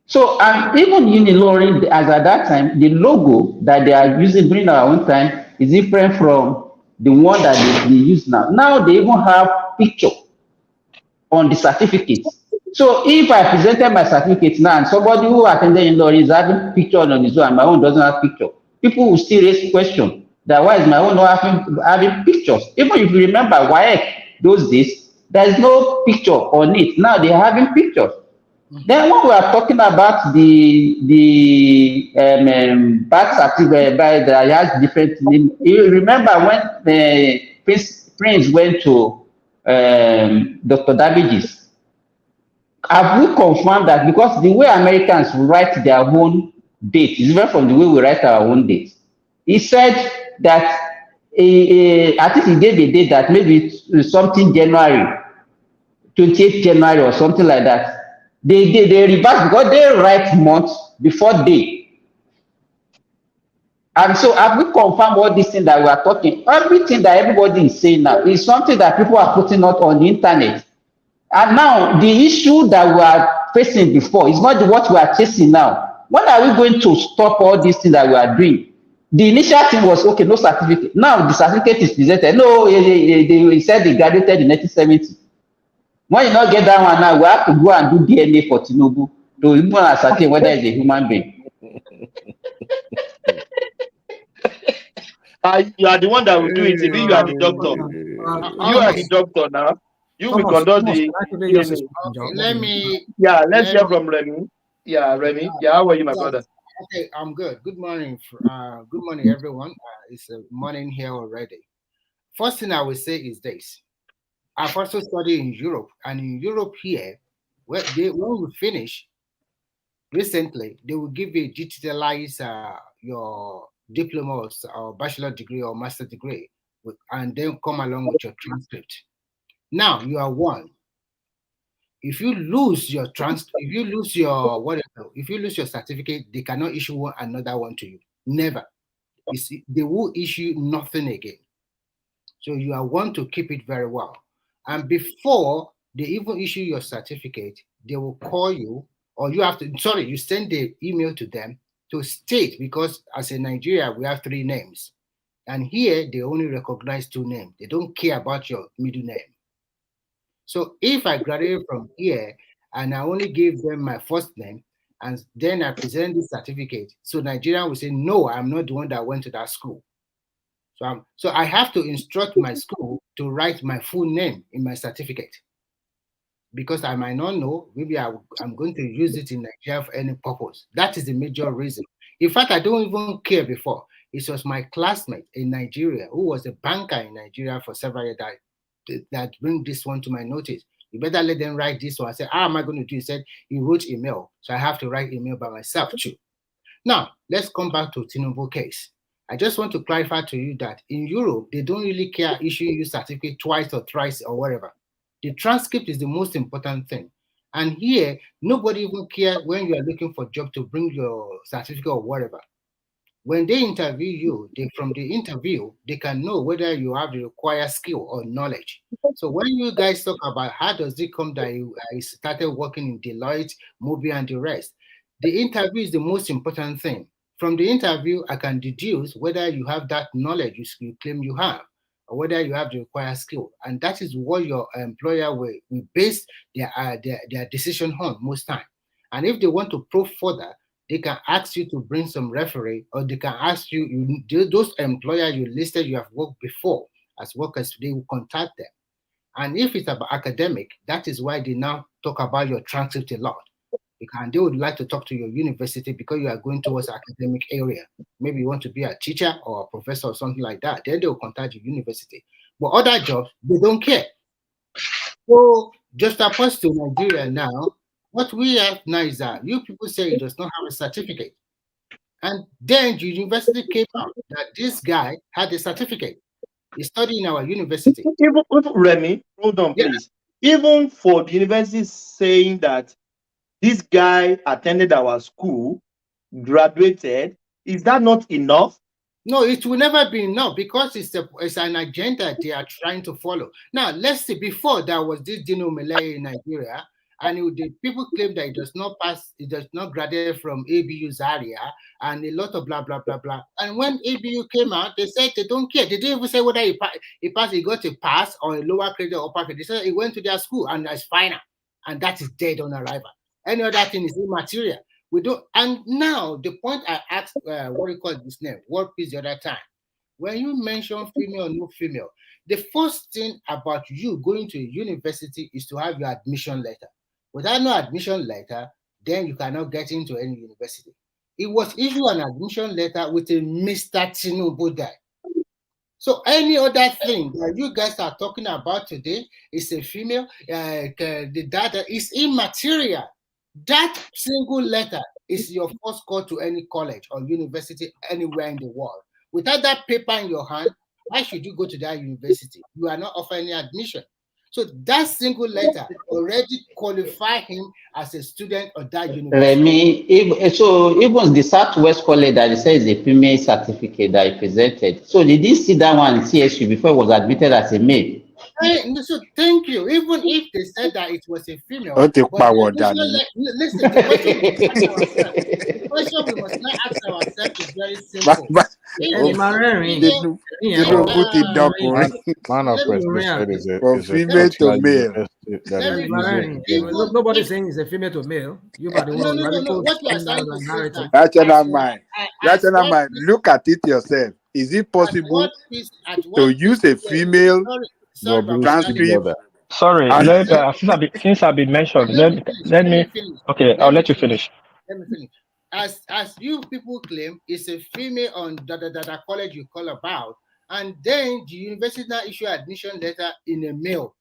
So, and even in Ilorin, as at that time, the logo that they are using during our own time is different from the one that they use now. Now they even have picture on the certificates. So if I presented my certificate now and somebody who attended Ilorin is having picture on his own and my own doesn't have picture, people will still raise question that why is my own not having pictures? Even if you remember WAEC those days, there is no picture on it. Now they are having pictures. Then when we are talking about the birth certificate that has different name, you remember when Prince went to Dr. Davies, have we confirmed that because the way Americans write their own date is different from the way we write our own date? He said that I think he gave a date that maybe something January, 28th January or something like that. They reverse because they write months before day. And so have we confirmed all these things that we are talking? Everything that everybody is saying now is something that people are putting out on the internet. And now the issue that we are facing before is not what we are chasing now. When are we going to stop all these things that we are doing? The initial thing was okay, no certificate. Now the certificate is presented. No, they said they graduated in 1970. When you not get that one now, we have to go and do DNA for Tinubu to even ascertain whether it's a human being. You are the one that will do it. Maybe you are the doctor. You are the doctor now. You will conduct the DNA. Let me. Yeah, let's hear from Remy. Yeah, Remy. Yeah, how are you, my brother? Okay, I'm good. Good morning. Good morning, everyone. It's a morning here already. First thing I will say is this. I've also studied in Europe, and in Europe here, when we finish recently, they will give you digitalize your diploma or bachelor degree or master degree, and then come along with your transcript. Now you are one. If you lose your if you lose your certificate, they cannot issue another one to you. Never. They will issue nothing again. So you are one to keep it very well. And before they even issue your certificate, they will call you, or you send the email to them to state, because as in Nigeria, we have 3 names. And here, they only recognize 2 names. They don't care about your middle name. So if I graduated from here and I only give them my first name, and then I present the certificate, so Nigeria will say, no, I'm not the one that went to that school. So I have to instruct my school to write my full name in my certificate, because I might not know. Maybe I'm going to use it in Nigeria for any purpose. That is the major reason. In fact, I don't even care before. It was my classmate in Nigeria who was a banker in Nigeria for several years that bring this one to my notice. You better let them write this one. I said, how am I going to do it? He said, he wrote email. So I have to write email by myself too. Now, let's come back to Tinubu case. I just want to clarify to you that in Europe, they don't really care issuing you certificate twice or thrice or whatever. The transcript is the most important thing. And here, nobody even cares when you are looking for a job to bring your certificate or whatever. When they interview you, from the interview, they can know whether you have the required skill or knowledge. So when you guys talk about how does it come that you started working in Deloitte, Mobi, and the rest, the interview is the most important thing. From the interview, I can deduce whether you have that knowledge you claim you have, or whether you have the required skill. And that is what your employer will base their decision on most time. And if they want to probe further, they can ask you to bring some referee, or they can ask you, those employers you listed you have worked before as workers, they will contact them. And if it's about academic, that is why they now talk about your transcript a lot. And they would like to talk to your university because you are going towards academic area. Maybe you want to be a teacher or a professor or something like that. Then they will contact your university. But other jobs, they don't care. So just opposed to Nigeria now, what we have now is that you people say it does not have a certificate. And then the university came out that this guy had a certificate. He studied in our university. Even Remy, hold on, please. Even for the university saying that this guy attended our school, graduated, is that not enough? No, it will never be enough because it's an agenda they are trying to follow. Now, let's see, before there was this Dino Malay in Nigeria, and the people claim that it does not graduate from ABU Zaria, and a lot of blah, blah, blah, blah. And when ABU came out, they said they don't care. They didn't even say whether he got a pass or a lower grade or upper grade. They said he went to their school and it's final. And that is dead on arrival. Any other thing is immaterial. We don't. And now the point I asked, what do you call this name? What is the other time? When you mention female or no female, the first thing about you going to a university is to have your admission letter. Without no admission letter, then you cannot get into any university. It was issued an admission letter with a Mr. Tinubu there. So any other thing that you guys are talking about today is a female, the data is immaterial. That single letter is your first call to any college or university anywhere in the world. Without that paper in your hand, why should you go to that university? You are not offering any admission. So that single letter already qualify him as a student of that university. Remy, so even the Southwest College that it says a female certificate that he presented. So did he see that one in CSU before he was admitted as a male? So thank you. Even if they said that it was a female, listen, the question we must not ask ourselves is very simple. Man of said is from female to male. Nobody's saying it's a female to male. You are the one. No. What you are saying is rational mind. Look at it yourself. Is it possible to use a female transcript? Sorry, since I've been mentioned, let me. Okay, I'll let you finish. Let me finish. As you people claim, it's a female on the college you call about, and then the university now issue admission letter in a male.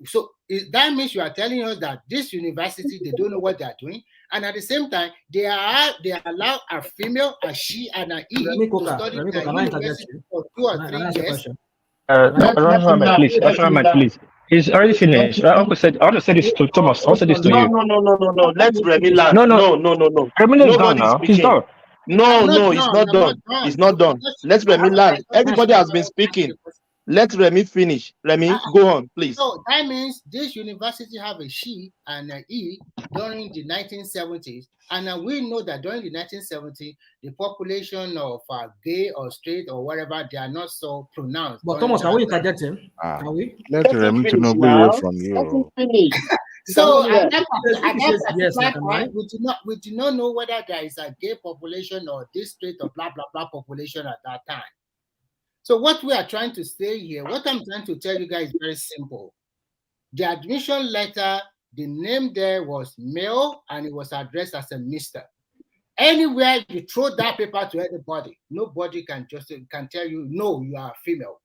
So that means you are telling us that this university, they don't know what they are doing, and at the same time, they allow a female, a she, and an E to study in the university for 2 or 3 years. Please. He's already finished. I want to say this to Thomas. I want to say this to you. No. Let's Remy land. No. Remy is done now. He's done. No, it's not done. It's not done. Let's Remy land. Everybody has been speaking. Let Remy finish. Remy, go on, please. So that means this university have a she and an E during the 1970s. And we know that during the 1970s, the population of gay or straight or whatever, they are not so pronounced. But Thomas, can we interject him? Can we? Let Remy to know away from you. So at that point, we do not know whether there is a gay population or this straight or blah, blah, blah population at that time. So what we are trying to say here, what I'm trying to tell you guys is very simple. The admission letter, the name there was male and it was addressed as a Mr. Anywhere you throw that paper to anybody, nobody can tell you, no, you are a female.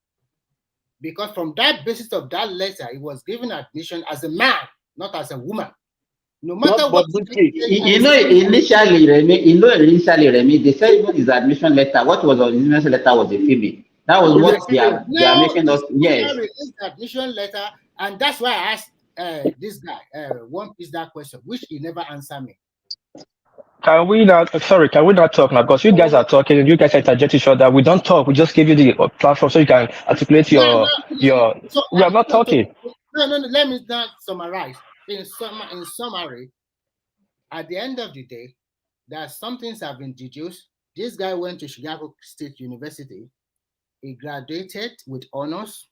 Because from that basis of that letter, it was given admission as a man, not as a woman. No matter what. Initially, Remy, they said even his admission letter, what was on his admission letter was a female. That was what they are making us. Yes. Admission letter, and that's why I asked this guy one piece that question, which he never answered me. Can we not? Sorry, can we not talk now? Because you guys are talking, you guys interject each other. We don't talk. We just give you the platform so you can articulate your. So, We are not talking. no. Let me not summarize. In summary, at the end of the day, there are some things have been deduced. This guy went to Chicago State University. He graduated with honors.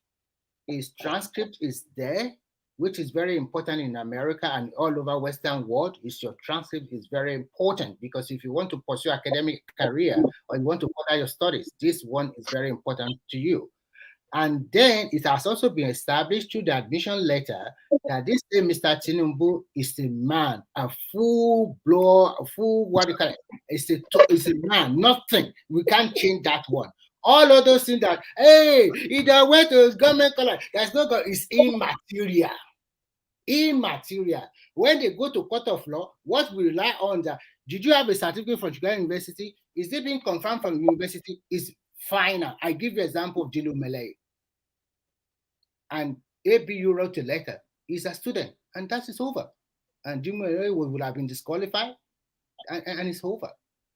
His transcript is there, which is very important in America and all over Western world. Is your transcript is very important, because if you want to pursue academic career or you want to further your studies, this one is very important to you. And then it has also been established through the admission letter that this Mr. Tinubu is a man, a full what do you call it? It's a man, nothing. We can't change that one. All of those things that, hey, either went to government college, there's no God, it's immaterial. Immaterial. When they go to court of law, what we rely on that, did you have a certificate from Chicago University? Is it being confirmed from the university? Is final. I give you an example of Jilu Malay. And ABU wrote a letter. He's a student, and that is over. And Jilu Malay would have been disqualified, and it's over.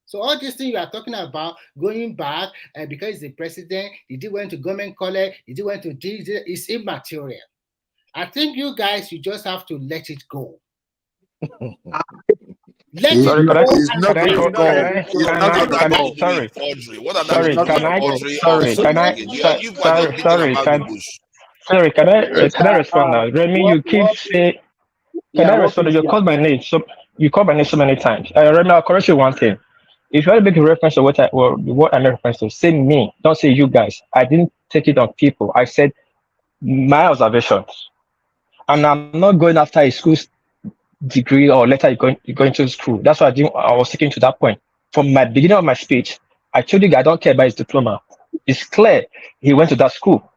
So all these things you are talking about, going back, because the president, he went to government college, he went to this, it's immaterial. I think you guys, you just have to let it go. Let it go. Sorry, can I respond now? Remy, you keep saying, can I respond? You called my name, so you called my name so many times. Remy, I'll correct you one thing. If you want to make a reference to what I made reference to, say me, don't say you guys. I didn't take it on people. I said my observations. And I'm not going after a school's degree or letter you're going to school. That's why I was sticking to that point. From my beginning of my speech, I told you I don't care about his diploma. It's clear he went to that school.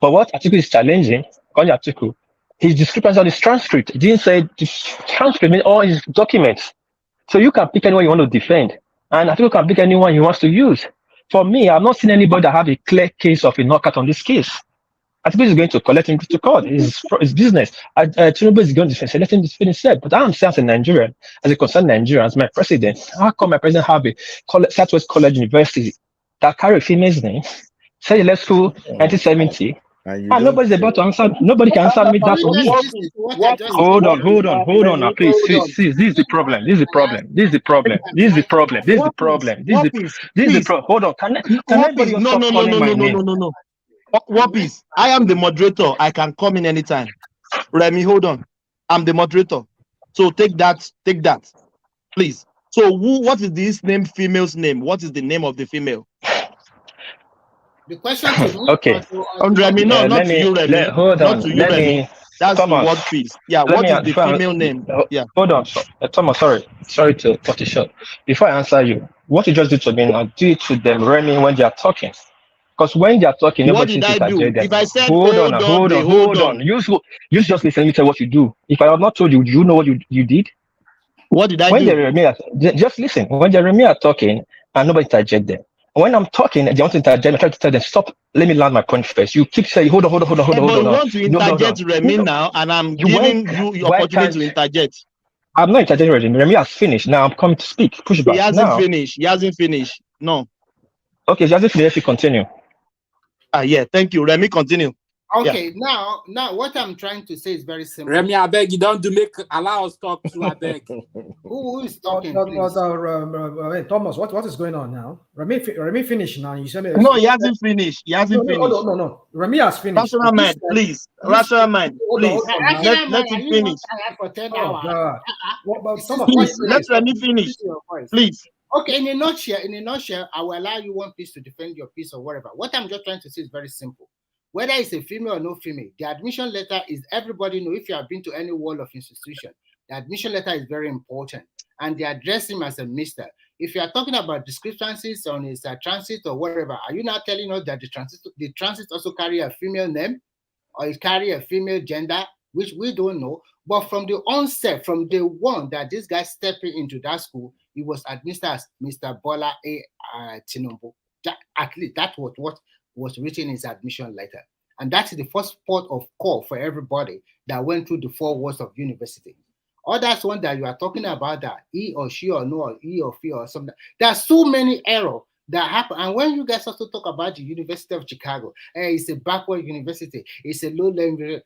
But what article is challenging on the article, his discrepancy on his transcript. He didn't say the transcript means all his documents. So you can pick anyone you want to defend. And I think you can pick anyone he wants to use. For me, I've not seen anybody that have a clear case of a knockout on this case. I think he's going to collect him to court. It's business. Tinubu is going to defend. Let him defend himself. But I'm saying as a Nigerian, as a concerned Nigerian, as my president, how come my president have a Southwest College University that carry a female's name, say left school 1970, and nobody's about to answer. Nobody can answer me that for me. Hold on now, please. This is the problem. This is the problem. Hold on. Can anybody stop calling my name? No. What is? I am the moderator. I can come in anytime. Remy, hold on. I'm the moderator. So take that, please. So what is this name? Female's name. What is the name of the female? The question to me. Okay. Remy, no, not to you, Remy. Hold on. Not to you, Remy. That's the word piece. Yeah. What is the female name? Yeah. Hold on, Thomas. Sorry to cut it short. Before I answer you, what you just did to me now, do it to them, Remy, when they are talking. Because when they are talking, what did I do? If I said hold on. You just listen to what you do. If I have not told you, do you know what you did? What did I do? Just listen. When Jeremy are talking and nobody interject them. When I'm talking, they want to interject. I try to tell them, stop. Let me land my point first. You keep saying, hold on. You want to interject Remy now, and I'm giving you the opportunity to interject. I'm not interjecting Remy. Remy has finished. Now I'm coming to speak. Push back. He hasn't finished. No. Okay, he hasn't finished. If you continue. Yeah, thank you. Remy, continue. Okay, now what I'm trying to say is very simple. Remy, I beg you don't allow us talk to I beg. Who is talking? Thomas, what is going on now? Remy finished now. You said no, he hasn't finished. No. Remy has finished. Rational mind, please. Let him finish. For 10 hours. Let Remy finish, please. Okay, in a nutshell, I will allow you one piece to defend your piece or whatever. What I'm just trying to say is very simple. Whether it's a female or no female, the admission letter is everybody know. If you have been to any wall of institution, the admission letter is very important, and they address him as a Mr. If you are talking about discrepancies on his transit or whatever, are you not telling us that the transit also carry a female name or it carry a female gender, which we don't know? But from the onset, from day one that this guy stepping into that school, he was administered as Mr. Bola A. Tinubu. At least that was what was written in his admission letter. And that's the first port of call for everybody that went through the 4 walls of university. Or that's one that you are talking about, that he or she or no, or he or she or something. There are so many errors that happen. And when you guys also talk about the University of Chicago, it's a backward university, it's a low level.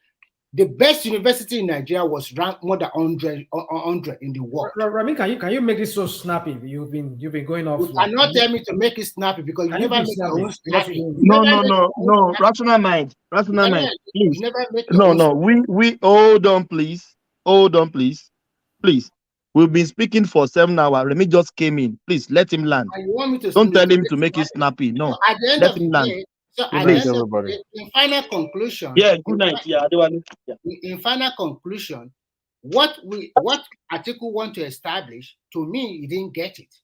The best university in Nigeria was ranked more than 100 in the world. Rami, can you make it so snappy? You've been going off. You cannot tell me to make it snappy because you never make your own snappy. No. Rational mind. Please. No. We hold on, please. Please. We've been speaking for 7 hours. Remy just came in. Please let him land. Don't tell him to make it snappy. No. At the end let of him the land. day, so Good at night, the end everybody. of the day, in final conclusion, Good night. In final conclusion, what Atiku want to establish, to me, he didn't get it.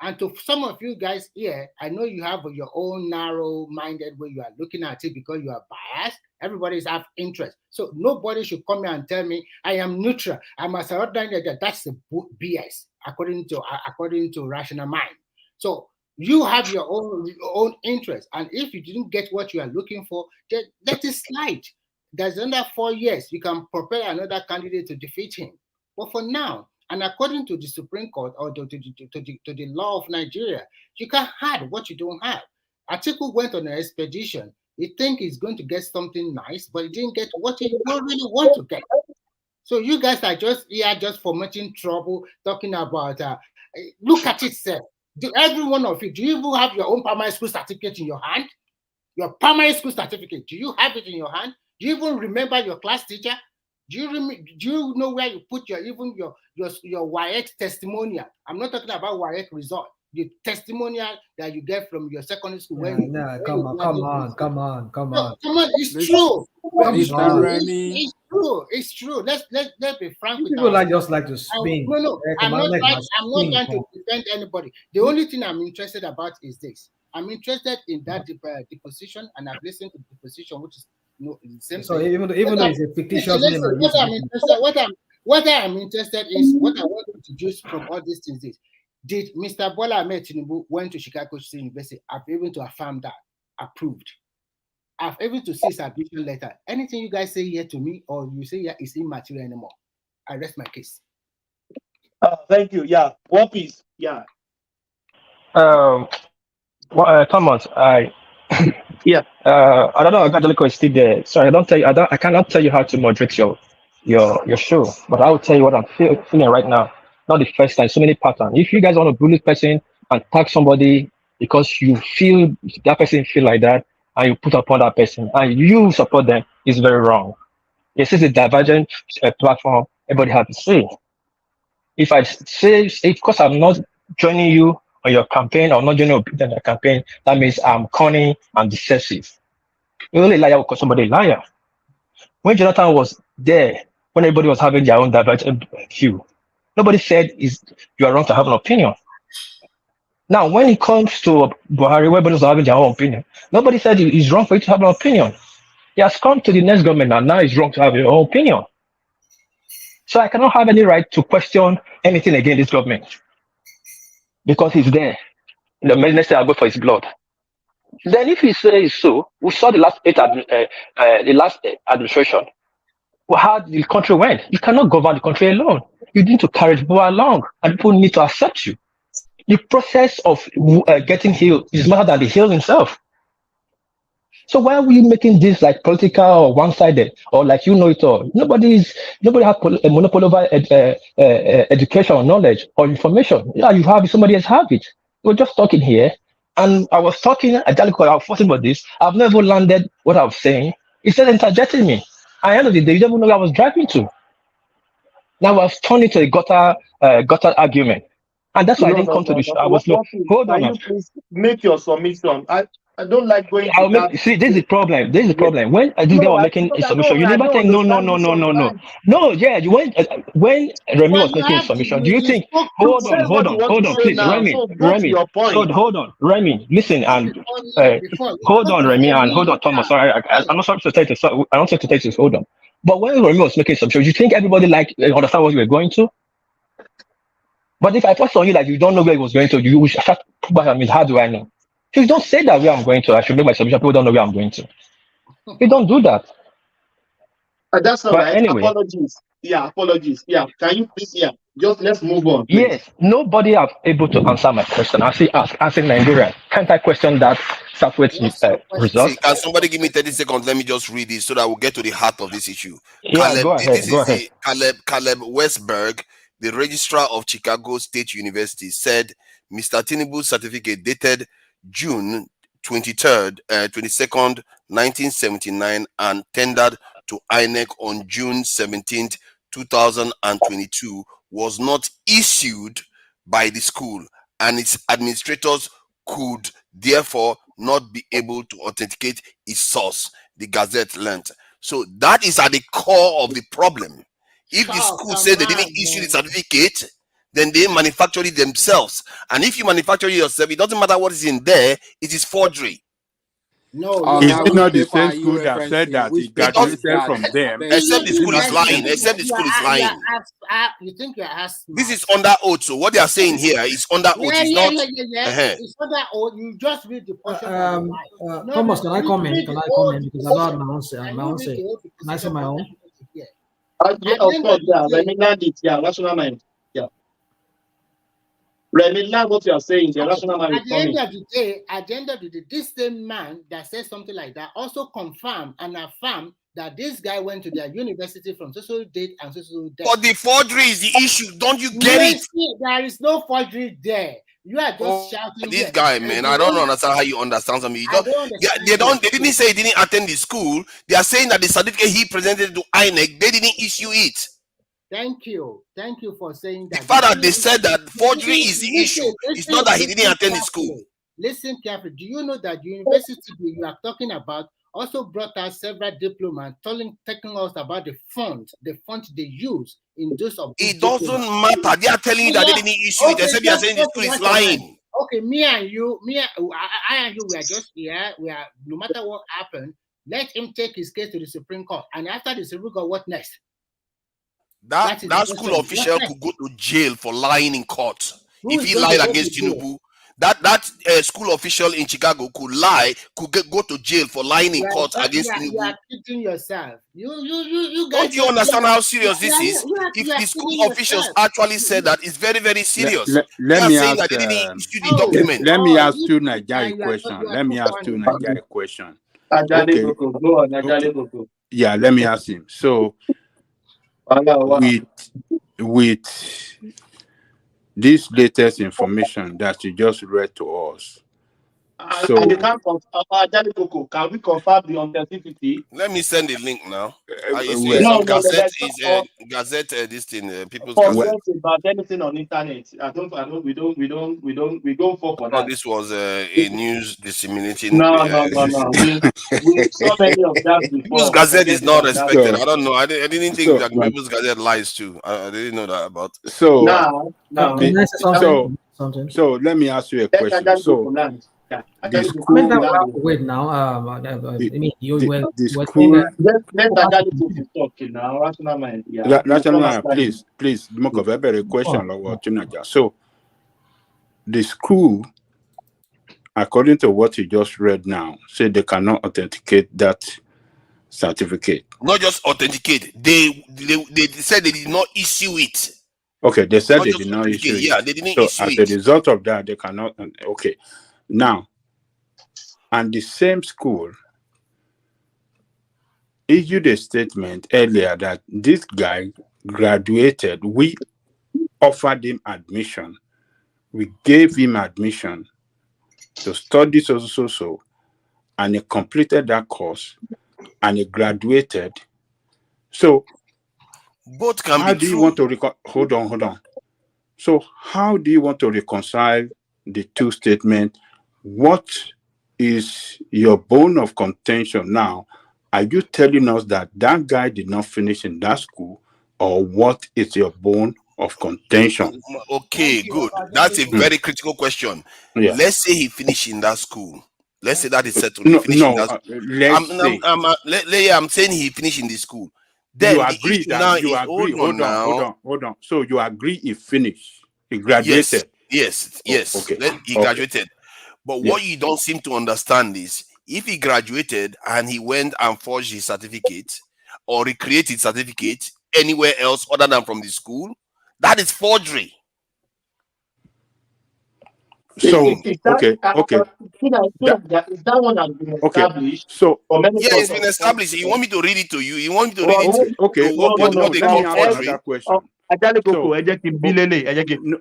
And to some of you guys here, I know you have your own narrow-minded way you are looking at it because you are biased. Everybody's have interest. So nobody should come here and tell me I am neutral. I must understand that that's the BS according to rational mind. So you have your own interest. And if you didn't get what you are looking for, then let it slide. There's another 4 years. You can prepare another candidate to defeat him. But for now, and according to the Supreme Court or to the law of Nigeria, you can't hide what you don't have. Atiku went on an expedition. He think he's going to get something nice, but he didn't get what he really want to get. So you guys are just here just fomenting trouble, talking about, look at it, sir. Do every one of you, do you even have your own primary school certificate in your hand? Your primary school certificate, do you have it in your hand? Do you even remember your class teacher? Do you know where you put your WAEC testimonial? I'm not talking about WAEC result. The testimonial that you get from your secondary school. Come on. It's true. It's true. Let's be frank with people. Just like to spin. No. I'm not trying to defend anybody. The only thing I'm interested about is this. I'm interested in that deposition, and I've listened to the deposition, which is the same so thing. even though it's a fictitious name, what I'm interested is what I want to deduce from all these things is, did Mr. Bola Ahmed Tinubu went to Chicago State University? I've been able to affirm that, approved. I've able to see his admission letter. Anything you guys say here to me or you say here is immaterial anymore. I rest my case. Thank you. Yeah. One piece. Yeah. Thomas, I don't know. Angelico is still there. Sorry, I cannot tell you how to moderate your show, but I will tell you what I'm feeling right now. Not the first time. So many patterns. If you guys want to bully a person and tag somebody because you feel that person feel like that, and you put upon that person and you support them, is very wrong. This is a divergent platform. Everybody has to say. If I say, because I'm not joining you on your campaign or not joining your campaign, that means I'm cunning and deceptive. You're only a liar because somebody a liar. When Jonathan was there, when everybody was having their own divergent view, nobody said you are wrong to have an opinion. Now, when it comes to Buhari, everybody was having their own opinion. Nobody said it's wrong for you to have an opinion. He has come to the next government and now it's wrong to have your own opinion. So I cannot have any right to question anything against this government because he's there. The minister will go for his blood. Then if he says so, we saw the last administration. How the country went. You cannot govern the country alone. You need to carry people along, and people need to accept you. The process of getting healed is more than the heal himself. So why are we making this like political or one-sided or like you know it all? Nobody has a monopoly over education or knowledge or information. Yeah, you have it, somebody else have it. We're just talking here, and I was talking. I was forcing about this. I've never landed what I was saying. He said interjecting me. At the end of the day, you don't know where I was driving to. Now I've turned into a gutter argument. And that's why I didn't come to the show. I was like, hold on. Can you please make your submission? I don't like going see, this is the problem. This is the problem. When this guy was making a submission, you never think, no. No, yeah, you went when Remy was making a submission. Do you think, hold on, please, Remy, hold on, Remy, listen, and hold on, Remy, and hold on, Thomas. Sorry, I'm not sorry to take this. I don't want to take this. Hold on. But when Remy was making a submission, you think everybody understand what you were going to? But if I force on you like you don't know where he was going to, you will start back at me. How do I know? If you don't say that where I'm going to, I should make my submission. People don't know where I'm going to. You don't do that. That's all right. Anyway, apologies. Yeah, apologies. Yeah, can you please, just let's move on, please. Yes, nobody are able to answer my question. I see asking Nigeria. Can't I question that separate See, result? can somebody give me 30 seconds? Let me just read this so that we'll get to the heart of this issue. Yeah, go ahead. This Go is ahead. Caleb Westberg, the registrar of Chicago State University, said Mr. Tinubu's certificate dated June 22nd, 1979, and tendered to INEC on June 17th, 2022, was not issued by the school, and its administrators could therefore not be able to authenticate its source, the Gazette learned. So that is at the core of the problem. If the school say they didn't issue the certificate, then they manufacture it themselves. And if you manufacture it yourself, it doesn't matter what is in there, it is forgery. No, is it not the same school that said that he graduated from them? Except the school is lying. Except the school is lying. You think you're asking? This is under oath. So what they are saying here is under oath. It's not. It's under oath. You just read the portion. Thomas, can I comment? Can I comment? Because I don't have my own say. My own say. Can I say my own? Yeah, of course, let me land it. Yeah, rational mind. Yeah. Let me land what you are saying. The rational mind is coming. At the end of the day, this same man that says something like that also confirmed and affirmed that this guy went to their university from social date and social date. But the forgery is the issue. Don't you get it? There is no forgery there. You are just shouting. This guy, man, I don't understand how you understand something. They didn't say he didn't attend the school. They are saying that the certificate he presented to INEC, they didn't issue it. Thank you for saying that. The fact that they said that forgery is the issue. It's not that he didn't attend the school. Listen carefully. Do you know that the university you are talking about also brought out several diplomas telling us about the font they use in those of these. It doesn't matter. They are telling you that they didn't issue it. Except you are saying the school is lying. Okay, I and you, we are just here. We are, no matter what happened, let him take his case to the Supreme Court. And after the Supreme Court, what next? That school official could go to jail for lying in court. If he lied against Tinubu, that school official in Chicago could go to jail for lying in court against Tinubu. You are kidding yourself. You guys don't you understand how serious this is? If the school officials actually said that, it's very, very serious. Let me ask. Let me ask two Nigerian questions. Let me ask two Nigerian questions. Okay. Yeah, let me ask him. So, with this latest information that you just read to us, so can we confirm the authenticity? Let me send the link now. Gazette. This thing, People's Gazette. About anything on internet. We don't fall for that. This was a news disseminating. No. We saw many of that before. People's Gazette is not respected. I don't know. I didn't think that People's Gazette lies too. I didn't know that about. So So let me ask you a question. So the school. Wait now. Rational mind, please, make a very question. So the school, according to what you just read now, said they cannot authenticate that certificate. Not just authenticate. They said they did not issue it. Okay, they said they did not issue it. Yeah, they didn't so issue it. As a result of that, they cannot. Okay, now, and the same school issued a statement earlier that this guy graduated. We offered him admission. We gave him admission to study so, and he completed that course, and he graduated. So, both can how be do true. You want to hold on? So, how do you want to reconcile the two statements? What is your bone of contention now? Are you telling us that guy did not finish in that school, or what is your bone of contention? Okay, good. That's a very critical question. Yeah. Let's say he finished in that school. Let's say that is settled. I'm saying he finished in the school. Then you agree that you agree. Hold on. So you agree he finished, he graduated. Yes. Okay. He graduated. But what you don't seem to understand is if he graduated and he went and forged his certificate or recreated certificate, anywhere else other than from the school, that is forgery. So okay. That one has been established. So it's been established. You want me to read it to you? You want me to read it? Okay. What they call forgery?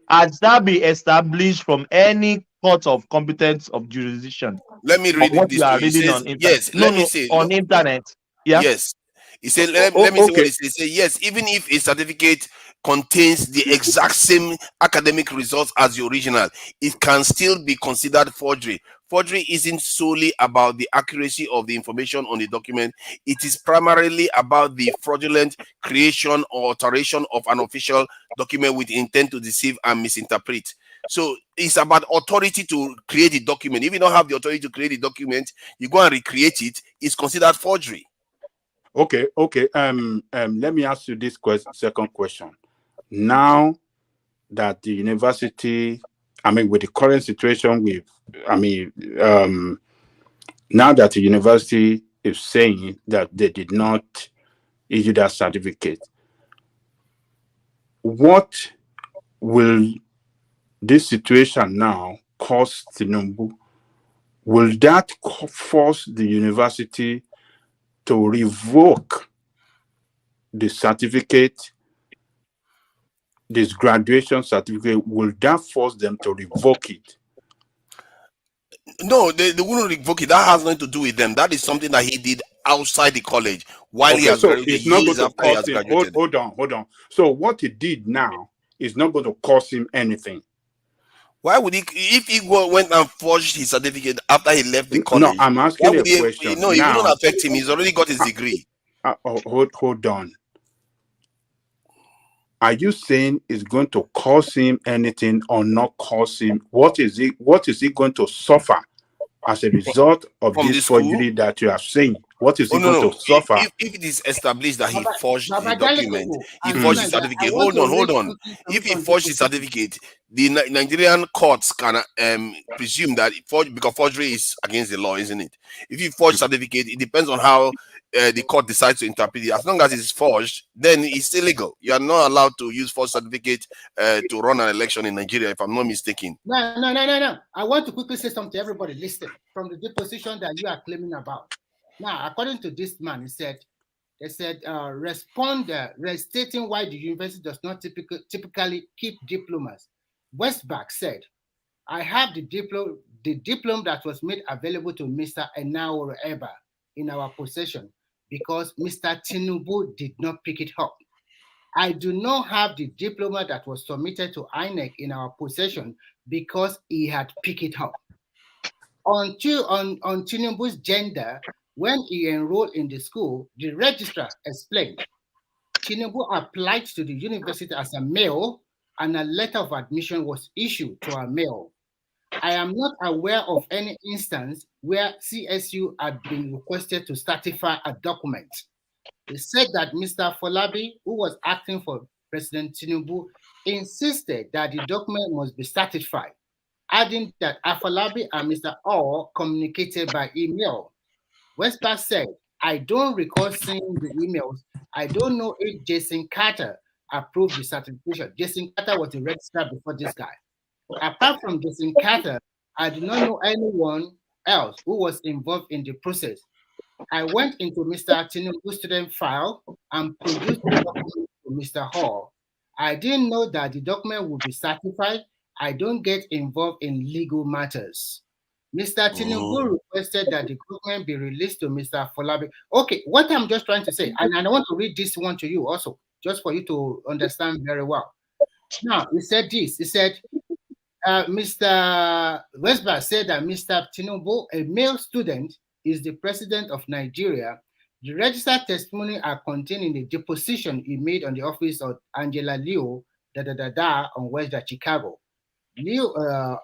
Has that been established from any court of competence of jurisdiction? Let me read what this you are to you. reading Says, on internet. yes, let me say on internet. Yeah. Yes. He said, let me see what he says. He said, yes, even if a certificate contains the exact same academic results as the original, it can still be considered forgery. Forgery isn't solely about the accuracy of the information on the document. It is primarily about the fraudulent creation or alteration of an official document with intent to deceive and misinterpret. So it's about authority to create a document. If you don't have the authority to create a document, you go and recreate it, it's considered forgery. Okay. Let me ask you this second question. Now that the university, with the current situation now that the university is saying that they did not issue that certificate, what will this situation now cause Tinubu? Will that force the university to revoke the certificate, this graduation certificate? Will that force them to revoke it? No, they wouldn't revoke it. That has nothing to do with them. That is something that he did outside the college while he has graduated, years after he has graduated. Hold on. So what he did now is not going to cost him anything. Why would he, if he went and forged his certificate after he left the college? No, I'm asking a question. No, it wouldn't affect him. He's already got his degree. Hold on. Are you saying it's going to cost him anything or not cost him? What is he going to suffer as a result of this forgery that you are saying? What is he going to suffer? If it is established that he forged the document, he forged the certificate. Hold on. If he forged the certificate, the Nigerian courts can presume that because forgery is against the law, isn't it? If you forge certificate, it depends on how the court decides to interpret it. As long as it's forged, then it's illegal. You are not allowed to use forged certificate to run an election in Nigeria, if I'm not mistaken. No. I want to quickly say something to everybody listening from the deposition that you are claiming about. Now, according to this man, they said responder restating why the university does not typically keep diplomas. Westback said, I have the diploma that was made available to Mr. Enao Eba in our possession because Mr. Tinubu did not pick it up. I do not have the diploma that was submitted to INEC in our possession because he had picked it up. On Tinubu's gender, when he enrolled in the school, the registrar explained, Tinubu applied to the university as a male and a letter of admission was issued to a male. I am not aware of any instance where CSU had been requested to certify a document. He said that Mr. Folabi, who was acting for President Tinubu, insisted that the document must be certified, adding that Afolabi and Mr. Orr communicated by email. Westpac said, I don't recall seeing the emails. I don't know if Jason Carter approved the certification. Jason Carter was the registrar before this guy. Apart from Jason Carter, I do not know anyone else who was involved in the process. I went into Mr. Tinubu's student file and produced the document to Mr. Hall. I didn't know that the document would be certified. I don't get involved in legal matters. Mr. Tinubu requested that the document be released to Mr. Folabi. Okay, what I'm just trying to say, and I want to read this one to you also, just for you to understand very well. Now, he said this. He said, Mr. Westbrook said that Mr. Tinubu, a male student, is the president of Nigeria. The registered testimony are contained in the deposition he made on the office of Angela Leo, on West Chicago. Leo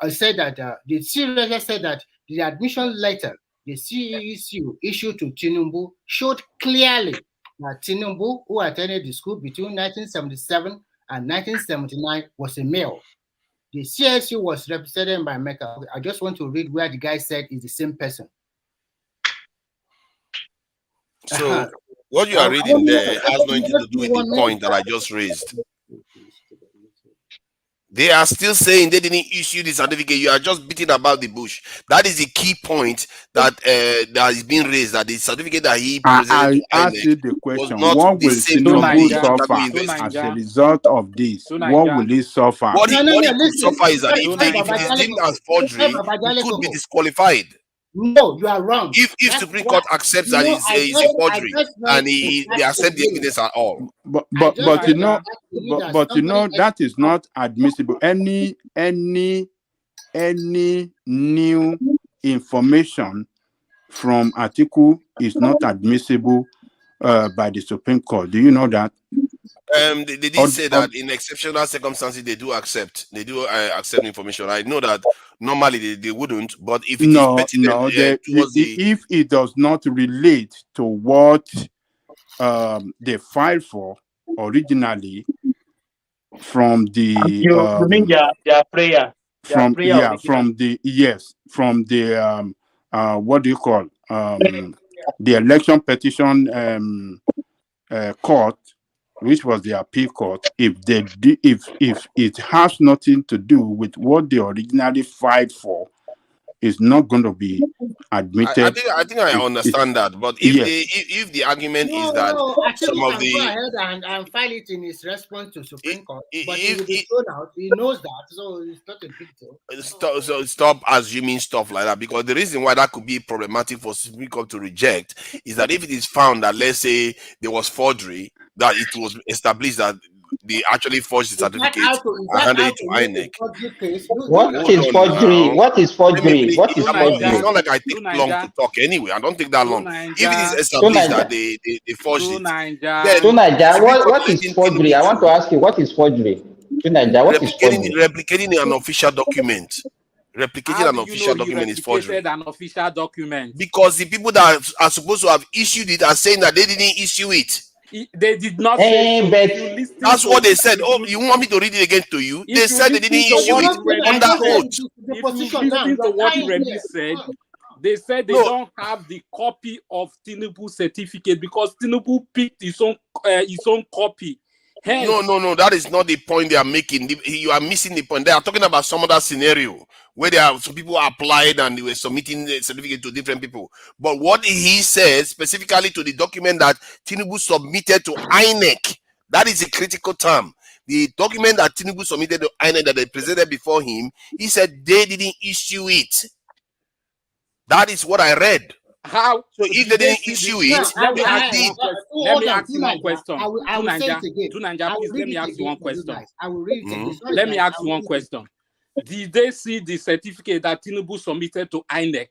said that the CRS said that the admission letter the CESU issued to Tinubu showed clearly that Tinubu, who attended the school between 1977 and 1979, was a male. The CSU was represented by Mecca. I just want to read where the guy said is the same person. So What you are reading there has nothing to do with the point that I just raised. They are still saying they didn't issue the certificate. You are just beating about the bush. That is the key point that that is being raised. That the certificate that he presented I asked you the was question: not what the will same from Tinubu the Chicago suffer University. as a result of this? What will he suffer? What he could listen. suffer is that if it is deemed as forgery, he could be disqualified. No, you are wrong. If Supreme Court accepts that it's a forgery and they accept the evidence at all. But you know, but you know that is not admissible. Any new information from article is not admissible by the Supreme Court. Do you know that? They did say that in exceptional circumstances they do accept information. I know that normally they wouldn't, but if it is pertinent if it does not relate to what they filed for originally from the you mean their prayer from originally. what do you call the election petition court, which was the appeal court. If it has nothing to do with what they originally filed for, it's not going to be admitted. I think I understand that, but if the argument is that actually some of can go ahead and file it in his response to Supreme Court, but he will be thrown out. He knows that, so it's not a big deal. Stop assuming stuff like that, because the reason why that could be problematic for Supreme Court to reject is that if it is found that, let's say, there was forgery, that it was established that they actually forged the certificate and handed it to INEC. What is forgery? What is forgery? What is forgery? It's not like I take long to talk anyway. I don't take that long. If it is established that they forged it, then what is forgery? I want to ask you, what is forgery? What is forgery? Replicating an official document. Replicating an official document is forgery. An official document because the people that are supposed to have issued it are saying that they didn't issue it. They did not say so. But that's what they said. Oh, you want me to read it again to you? They said they didn't issue it under oath. If you listen to what Remy said, they said they don't have the copy of Tinubu's certificate because Tinubu picked his own copy. Hence, No. That is not the point they are making. You are missing the point. They are talking about some other scenario where some people applied and they were submitting the certificate to different people. But what he says specifically to the document that Tinubu submitted to INEC, that is a critical term. The document that Tinubu submitted to INEC that they presented before him, he said they didn't issue it. That is what I read. How? So if they didn't issue it, let me ask you one question. I will say it again. Tunanja, please let me ask you one question. I will read it. Let me ask you one question. Did they see the certificate that Tinubu submitted to INEC?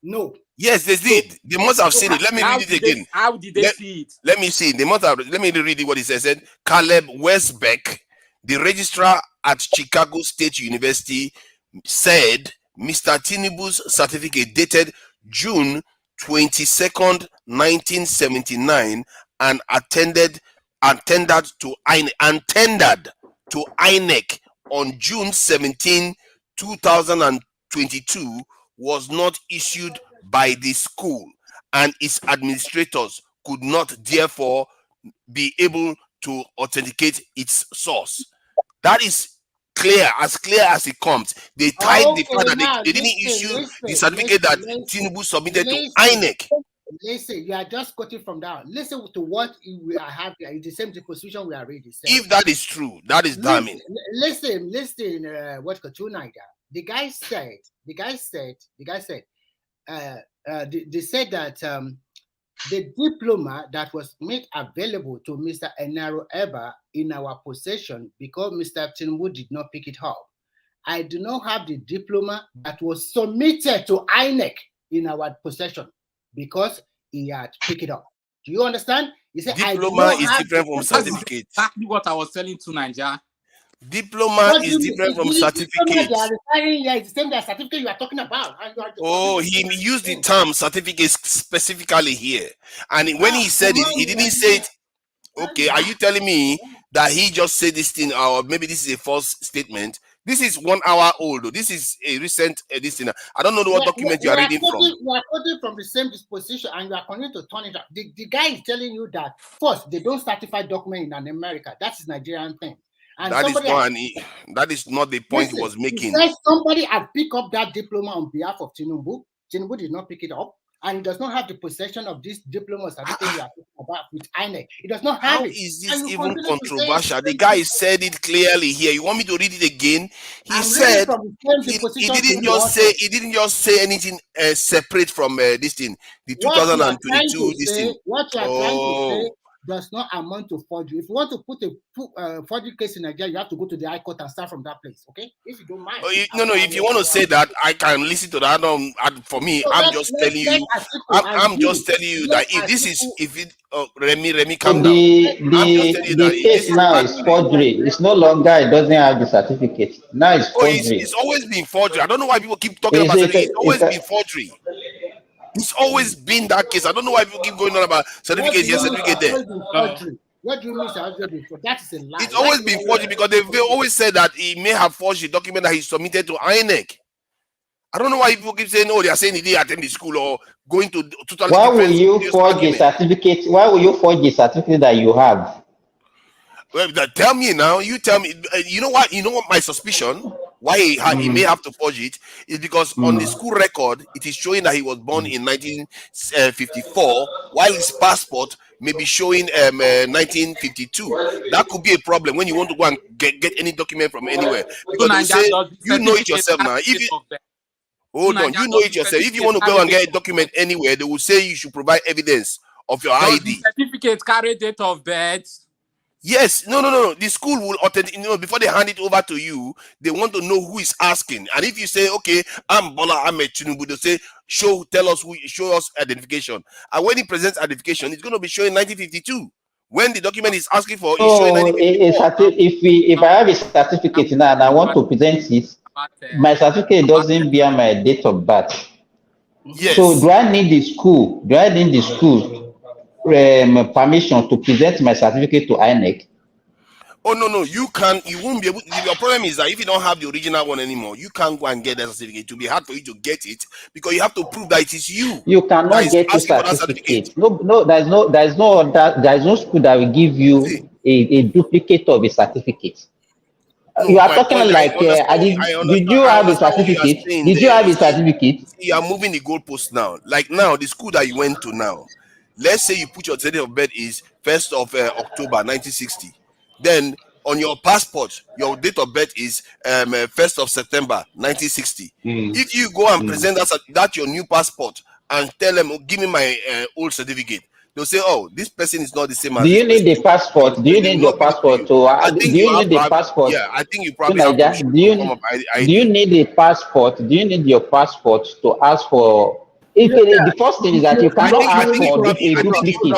No. Yes, they did. They must have seen it. Let me read it again. How did they see it? Let me see. They must have. Let me read it. What it said. Caleb Westbeck, the registrar at Chicago State University, said Mr. Tinubu's certificate dated June 22nd, 1979, and tendered to INEC on June 17, 2022, was not issued by the school, and its administrators could not therefore be able to authenticate its source. That is clear as it comes. They tied the fact that they didn't issue the certificate that Tinubu submitted to INEC. Listen, you are just quoting from that. Listen to what we are having. It's the same position we are reading. If that is true, that is damning. Listen. What Kachunaiga? The guy said. They said that the diploma that was made available to Mr. Enaro Eba in our possession because Mr. Tinubu did not pick it up. I do not have the diploma that was submitted to INEC in our possession because he had picked it up. Do you understand? He said, diploma is different from certificate. Exactly what I was telling to Nigeria. Diploma is different from certificate. It's the same certificate you are talking about. He used the term certificate specifically here. And when he said it, he didn't say it. Okay, are you telling me that he just said this thing, or maybe this is a false statement? This is 1 hour old. This is a recent this thing. I don't know what document you are reading from. You are quoting from the same disposition, and you are continuing to turn it up. The guy is telling you that first they don't certify document in America. That is Nigerian thing. And that is not the point he was making. He says somebody had picked up that diploma on behalf of Tinubu. Tinubu did not pick it up, and he does not have the possession of this diploma certificate you are talking about with INEC. He does not have it. How is this even controversial? The guy said it clearly here. You want me to read it again? He said he didn't just say anything separate from this thing, the 2022 this thing. What you are trying to say does not amount to forgery. If you want to put a forgery case in Nigeria, you have to go to the High Court and start from that place. Okay, if you don't mind. If you want to say that, I can listen to that. For me, I'm just telling you that Remy, calm down. The case now is forgery. It's no longer. It doesn't have the certificate. Now it's forgery. It's always been forgery. I don't know why people keep talking about it. It's always been forgery. It's always been that case. I don't know why people keep going on about certificate here, certificate there. What do you mean? That is a lie. It's always been forged because they've always said that he may have forged the document that he submitted to INEC. I don't know why people keep saying, "Oh, they are saying he didn't attend the school or going to totally." Why will you forge a certificate? Why will you forge a certificate that you have? Well, tell me now. You tell me. You know what? You know what? My suspicion why he may have to forge it is because on the school record it is showing that he was born in 1954, while his passport may be showing 1952. That could be a problem when you want to go and get any document from anywhere, because they say you know it yourself now. Hold on, you know it yourself. If you want to go and get a document anywhere, they will say you should provide evidence of your ID. The certificate carry date of birth. Yes, no. The school will authenticate. Before they hand it over to you, they want to know who is asking. And if you say, "Okay, I'm Bola Ahmed Tinubu," they say, show us identification. And when he presents identification, it's going to be showing 1952. When the document is asking for, it's showing 1954. If I have a certificate now and I want to present it, my certificate doesn't bear my date of birth. Yes. So do I need the school? Permission to present my certificate to INEC? Oh no, you won't be able to. Your problem is that if you don't have the original one anymore, you can't go and get that certificate. It will be hard for you to get it because you have to prove that it is you. You cannot get a certificate. No, there's no school that will give you a duplicate of a certificate. No, you are talking like did you have a certificate? Did you have a certificate? You are moving the goalpost now. Like now, the school that you went to now. Let's say you put your date of birth is 1st of October 1960. Then on your passport, your date of birth is 1st of September 1960. If you go and present that your new passport and tell them, "Oh, give me my old certificate," they'll say, "Oh, this person is not the same." Do you need the passport? Do you need your passport to? Do you need the passport? Yeah, I think you probably have to do you need a passport? Do you need your passport to ask for? The first thing is that you cannot ask for a duplicate.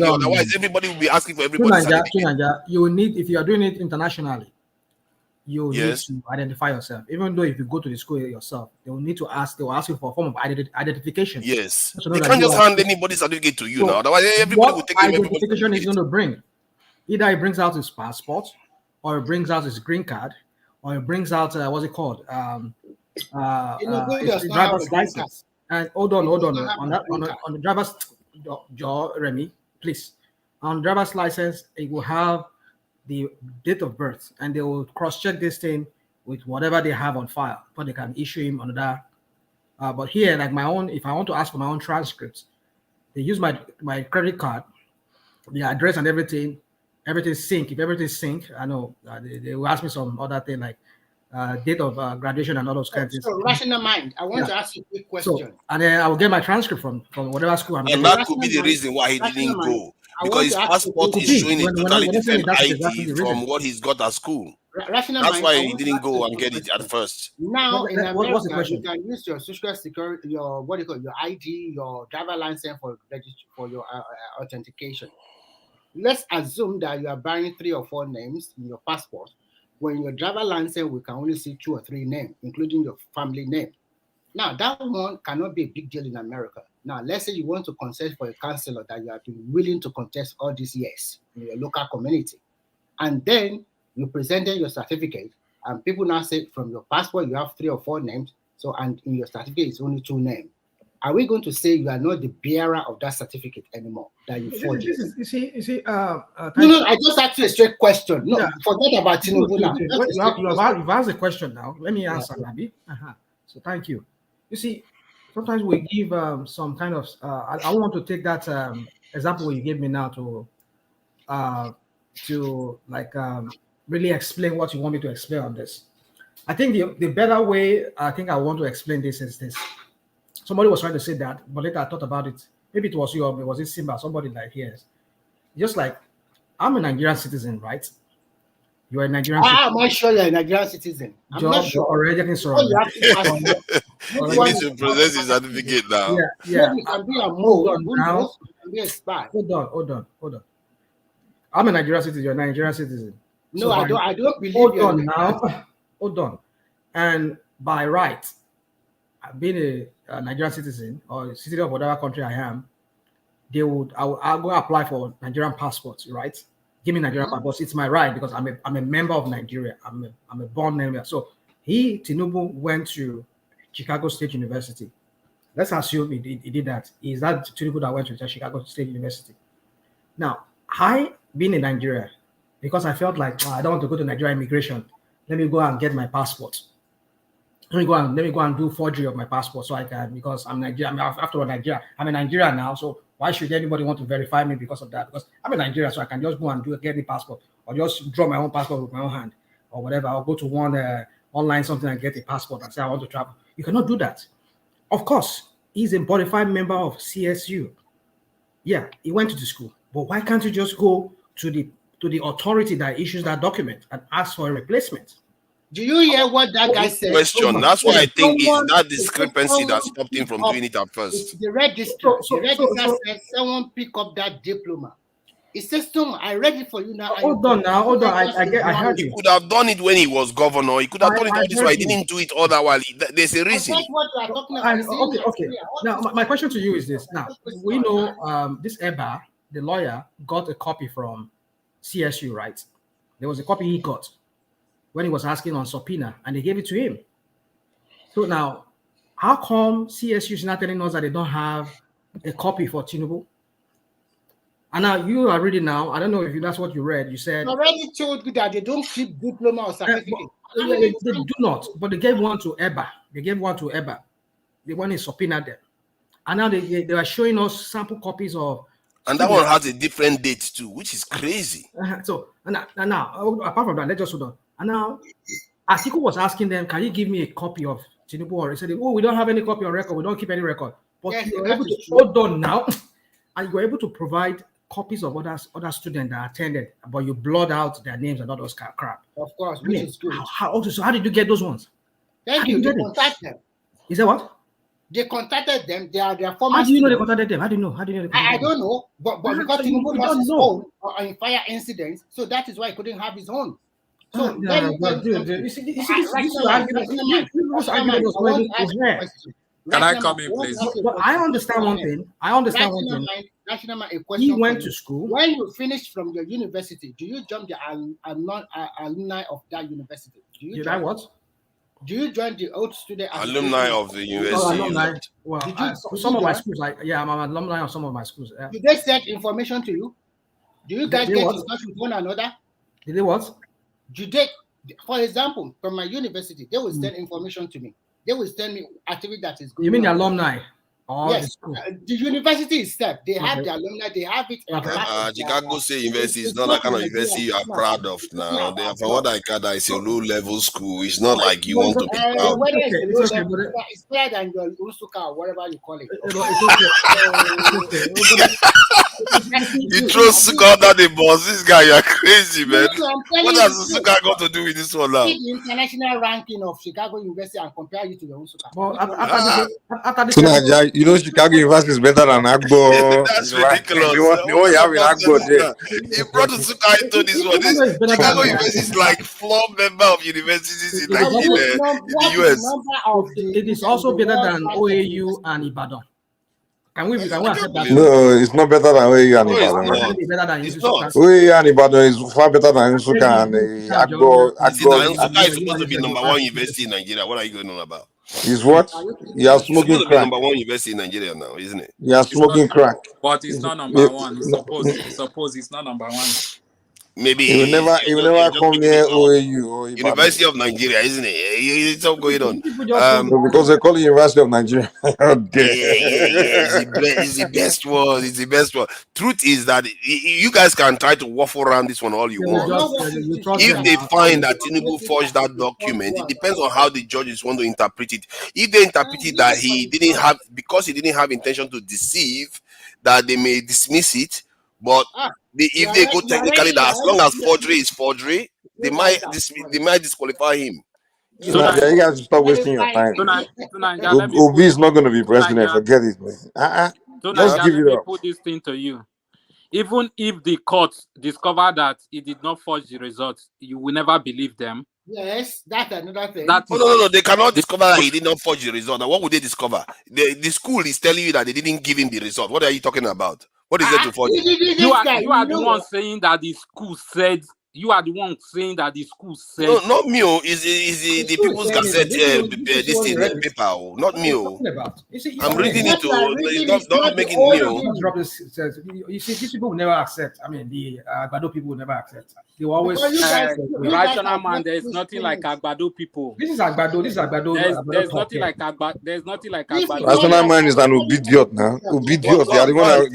Otherwise, everybody will be asking for everybody's certificate. You will need, if you are doing it internationally, you need to identify yourself. Even though if you go to the school yourself, they will need to ask. They will ask you for a form of identification. Yes, they can't just hand anybody's certificate to you now. Otherwise, everybody will take it. Identification is going to bring. Either he brings out his passport, or he brings out his green card, or he brings out what's it called? His driver's license. And hold on on the driver's Remy, please. On driver's license, it will have the date of birth, and they will cross-check this thing with whatever they have on file, but they can issue him another. But here, like my own, if I want to ask for my own transcripts, they use my credit card, the address and everything sync. If everything sync, I know they will ask me some other thing like date of graduation and all those kinds of things. So, rational mind, I want to ask you a quick question. So, and then I will get my transcript from whatever school I'm in. And that could be the reason why he didn't go. Because his passport is showing a totally different ID from what he's got at school. That's why he didn't go and get it at first. Now in America, you can use your social security, your ID, your driver license for your authentication. Let's assume that you are buying 3 or 4 names in your passport. When your driver license, we can only see 2 or 3 names, including your family name. Now, that one cannot be a big deal in America. Now, let's say you want to contest for a councillor that you have been willing to contest all these years in your local community. And then you presented your certificate and people now say from your passport you have 3 or 4 names, so and in your certificate it's only 2 names. Are we going to say you are not the bearer of that certificate anymore? That you forged? You see. No, I just asked you a straight question. No, forget about Tinubu now. You've asked a question now. Let me answer, Nabi. So thank you. You see, sometimes we give some kind of. I want to take that example you gave me now to like really explain what you want me to explain on this. I think the better way I think I want to explain this is this. Somebody was trying to say that, but later I thought about it. Maybe it was you, or was it Simba? Somebody like hears. Just like I'm a Nigerian citizen, right? You are a Nigerian citizen. Am I sure you're a Nigerian citizen? I'm not sure. Already You need to process his certificate now. Yeah. You can be a mole. You can be a spy. Hold on. I'm a Nigerian citizen. You're a Nigerian citizen. No, so I don't believe hold on now. Hold on. And by right, being a Nigerian citizen or a citizen of whatever country I am, I'll go apply for Nigerian passports, right? Give me Nigerian passports. It's my right because I'm a member of Nigeria. I'm a born member. So Tinubu went to Chicago State University. Let's assume he did that. Is that Tinubu that went to Chicago State University? Now, I being in Nigeria, because I felt like I don't want to go to Nigeria immigration. Let me go and get my passport. Let me go and do forgery of my passport so I can, because I'm Nigerian. After all, Nigeria, I'm a Nigerian now. So why should anybody want to verify me because of that? Because I'm a Nigerian, so I can just go and get the passport, or just draw my own passport with my own hand, or whatever. I'll go to one online something and get a passport and say I want to travel. You cannot do that. Of course, he's a bona fide member of CSU. Yeah, he went to the school, but why can't you just go to the authority that issues that document and ask for a replacement? Do you hear what that guy said? Question. That's why I think it's that discrepancy that stopped him from doing it at first. The register. The register said someone pick up that diploma. It says, I read it for you now. Hold on. I heard you. He could have done it when he was governor. He could have done it all this way. He didn't do it otherwise. There's a reason. That's what you are talking about. Okay. Now, my question to you is this. Now, we know this Eba, the lawyer, got a copy from CSU, right? There was a copy he got when he was asking on subpoena, and they gave it to him. So now, how come CSU is not telling us that they don't have a copy for Tinubu? And now you are reading now. I don't know if that's what you read. You said I already told you that they don't keep diploma or certificate. They do not, but they gave one to Eba. They went and subpoenaed them, and now they are showing us sample copies of. And that one has a different date too, which is crazy. So now, apart from that, let's just hold on. And now, Atiku was asking them, "Can you give me a copy of Tinubu?" Or he said, "Oh, we don't have any copy on record. We don't keep any record." But yes, you were able to hold on now, and you were able to provide copies of other students that attended, but you blurred out their names and all those crap. Of course, which is good. So how did you get those ones? Thank you. They contact them. Is that what? They contacted them. They are their former. How do you know they contacted them? How do you know? I don't know, but because Tinubu lost his own in fire incidents, so that is why he couldn't have his own. So Can I come in, please? But I understand one thing. He went to school. When you finish from your university, do you jump the alumni of that university? Did I what? Do you join the old student alumni of the university? Alumni. Well, some of my schools, I'm an alumni of some of my schools. Did they send information to you? Do you guys get in touch with one another? Did they what? For example, from my university, they will send information to me. They will send me activity that is good. You mean the alumni? Yes, the university itself, they have the alumni, they have it. Chicago State University is not that kind of university you are proud of now. From what I gather, it's a low-level school. It's not like you want to be proud. It's better than your Usuka or whatever you call it. You throw Suka under the bus. This guy, you're crazy, man. What has Suka got to do with this one now? See the international ranking of Chicago University and compare you to the Usuka. You know, Chicago University is better than Agbo. That's ridiculous. You have in Agbo there. He brought Suka into this one. Chicago University is like floor member of universities in the US. It is also better than OAU and Ibadan. Can we accept that? No, it's not better than where you and No, it's Ibadan. not. Better than It's not. Where you and Ibadan is far better than Nsuka and Agbo. Is it that Agbo Nsukka is supposed to be number one university in Nigeria? What are you going on about? is what? You are It's supposed smoking to be crack. number one university in Nigeria now, isn't it? You are smoking crack. But it's not number one. Suppose it's not number one. Maybe He will never just come making near it up. OAU or Ibadan. University of Nigeria, isn't it? It's all going on. No, because they call it University of Nigeria. Yeah. It's the best one. It's the best one. Truth is that you guys can try to waffle around this one all you want. If they find that Tinubu forged that document, it depends on how the judges want to interpret it. If they interpret it that he didn't have, because he didn't have intention to deceive, that they may dismiss it. But if they go technically that as long as forgery is forgery, they might disqualify him. You guys stop wasting your time. Obi is not going to be president. Forget it, man. Just give it Let me up. put this thing to you. Even if the court discover that he did not forge the results, you will never believe them. Yes, that's another thing. No. They cannot discover that he did not forge the result. Now, what would they discover? The school is telling you that they didn't give him the result. What are you talking about? What is there to forge? You are the one saying that the school said. You are the one saying that the school said. No, not me. Is the People's Gazette this thing paper? Not me. I'm reading it. It's not making me. You see, these people will never accept. I mean, the Agbado people will never accept. They will always. Rational man, there is nothing like Agbado people. This is Agbado. There's nothing like Agbado. There's nothing like Agbado. Rational man is an obediot now. Obediot. They are the one.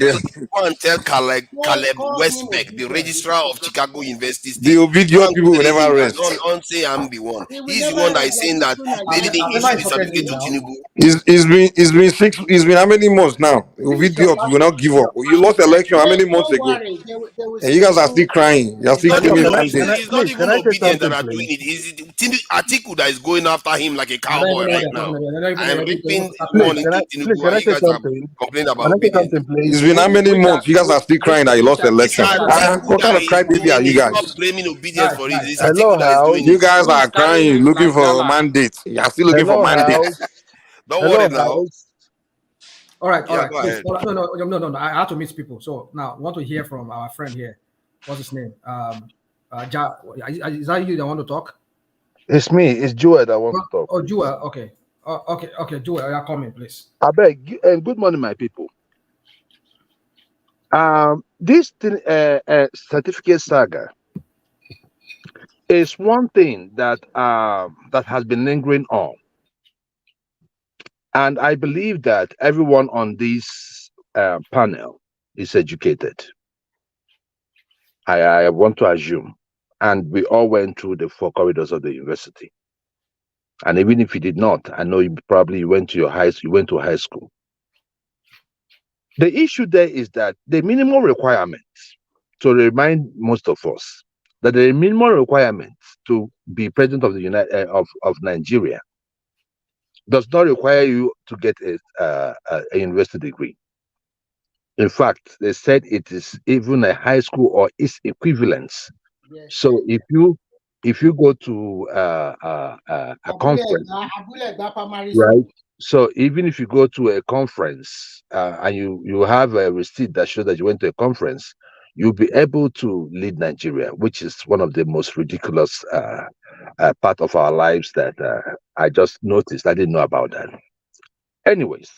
Go and tell Caleb Westbeck, the registrar of Chicago University. The obedient people will never rest. Don't say I'm the one. He's the one that is saying that they didn't issue the certificate to Tinubu. It's been how many months now? Obedient will not give up. You lost election how many months ago? And you guys are still crying. You are still giving It's not even obedient that are doing it. It's Atiku that is going after him like a cowboy right now. I'm ripping one into Tinubu and you guys are complaining about obedience. It's been how many months? You guys are still crying that you lost election. What kind of crybaby are you guys? Blaming obedience for it. It's Hello, Atiku that is doing you it. guys are crying, looking for a mandate. You are still looking for mandate. Don't worry now. All right. Go Please. ahead. No. I have to meet people. So now I want to hear from our friend here. What's his name? Is that you that want to talk? It's me. It's Joel that wants to talk. Oh, Joel. Okay. Okay. Joel, you are coming, please. I beg. Good morning, my people. This certificate saga is one thing that that has been lingering on, and I believe that everyone on this panel is educated. I want to assume, and we all went through the 4 corridors of the university. And even if you did not, I know you probably went to high school. The issue there is that the minimum requirements, to remind most of us, that the minimum requirements to be president of the of Nigeria does not require you to get a university degree. In fact, they said it is even a high school or its equivalence. Yes. So if you go to a conference, right? So even if you go to a conference and you have a receipt that shows that you went to a conference, you'll be able to lead Nigeria, which is one of the most ridiculous part of our lives that I just noticed. I didn't know about that. Anyways,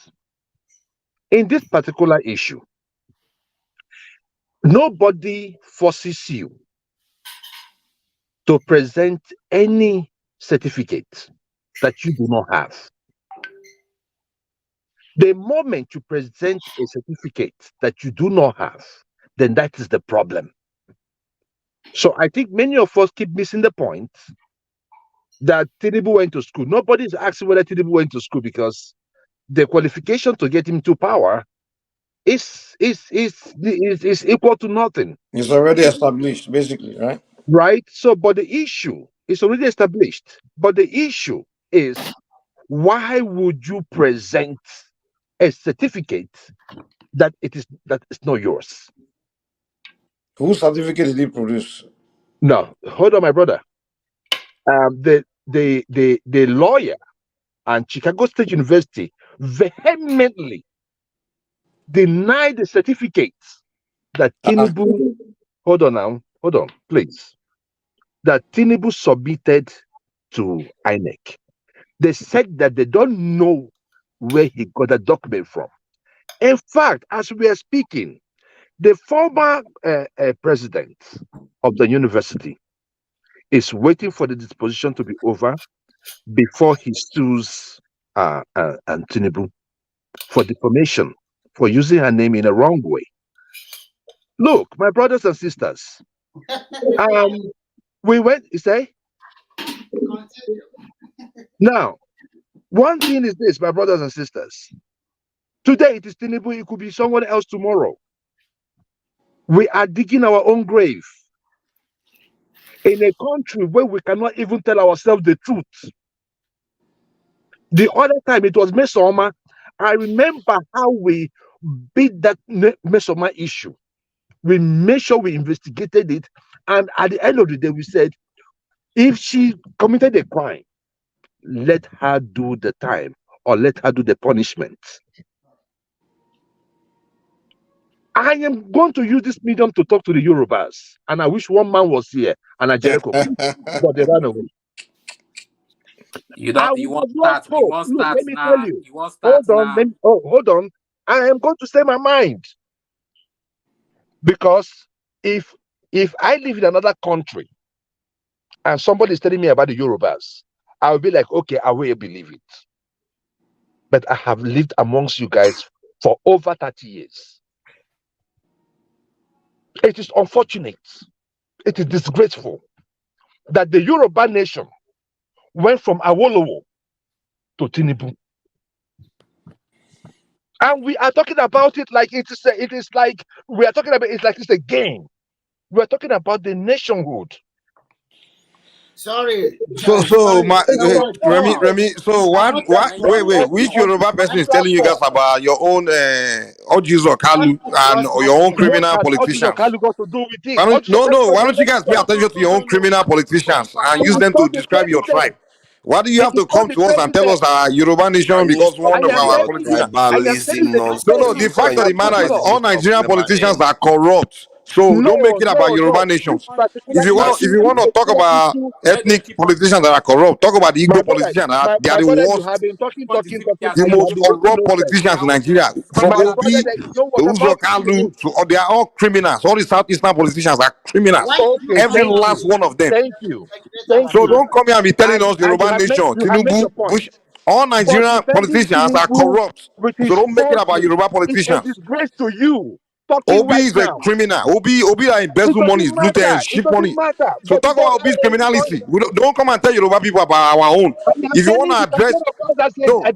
in this particular issue, nobody forces you to present any certificate that you do not have. The moment you present a certificate that you do not have, then that is the problem. So I think many of us keep missing the point that Tinubu went to school. Nobody is asking whether Tinubu went to school because the qualification to get him to power is equal to nothing. It's already established, basically, right? Right. So, but the issue is already established. But the issue is, why would you present a certificate that is not yours? Whose certificate did he produce? No, hold on, my brother. The lawyer and Chicago State University vehemently denied the certificates that Tinubu, hold on, please, that Tinubu submitted to INEC. They said that they don't know where he got the document from. In fact, as we are speaking, the former president of the university is waiting for the disposition to be over before he sues and Tinubu for defamation, for using her name in a wrong way. Look, my brothers and sisters, we went, you say? Now, one thing is this, my brothers and sisters. Today it is Tinubu, it could be someone else tomorrow. We are digging our own grave in a country where we cannot even tell ourselves the truth. The other time it was Mesoma, I remember how we beat that Mesoma issue. We made sure we investigated it, and at the end of the day, we said, if she committed a crime, let her do the time or let her do the punishment. I am going to use this medium to talk to the Yorubas, and I wish one man was here and a Jericho, but they ran away. You want start Look, let me now. tell you. You want start now. Hold on. I am going to say my mind. Because if I live in another country and somebody is telling me about the Yorubas, I'll be like, okay, I will believe it. But I have lived amongst you guys for over 30 years. It is unfortunate. It is disgraceful that the Yoruba nation went from Awolowo to Tinubu. And we are talking about it like it is like we are talking about it like it's a game. We are talking about the nationhood. Sorry. So my Remy. So wait. Which Yoruba person is telling you guys about your own Ojizo Kalu and your own criminal politicians? Why don't you guys pay attention to your own criminal politicians and use them to describe your tribe? Why do you have to come to us and tell us our Yoruba nation because one of our politicians? No. The fact of the matter is all Nigerian politicians are corrupt. So don't make it about Yoruba nations. If you want to talk about ethnic politicians that are corrupt, talk about the Igbo politicians. They are the worst, the most corrupt politicians in Nigeria. From Obi to Uzokalu to they are all criminals. All the Southeastern politicians are criminals. Every last one of them. Thank you. So don't come here and be telling us Yoruba nation, Tinubu, which all Nigerian politicians are corrupt. So don't make it about Yoruba politicians. It's a disgrace to you. Obi is a criminal. Obi that embezzle money, is looting and ship money. So talk about Obi's criminality. Don't come and tell Yoruba people about our own. If you want to address,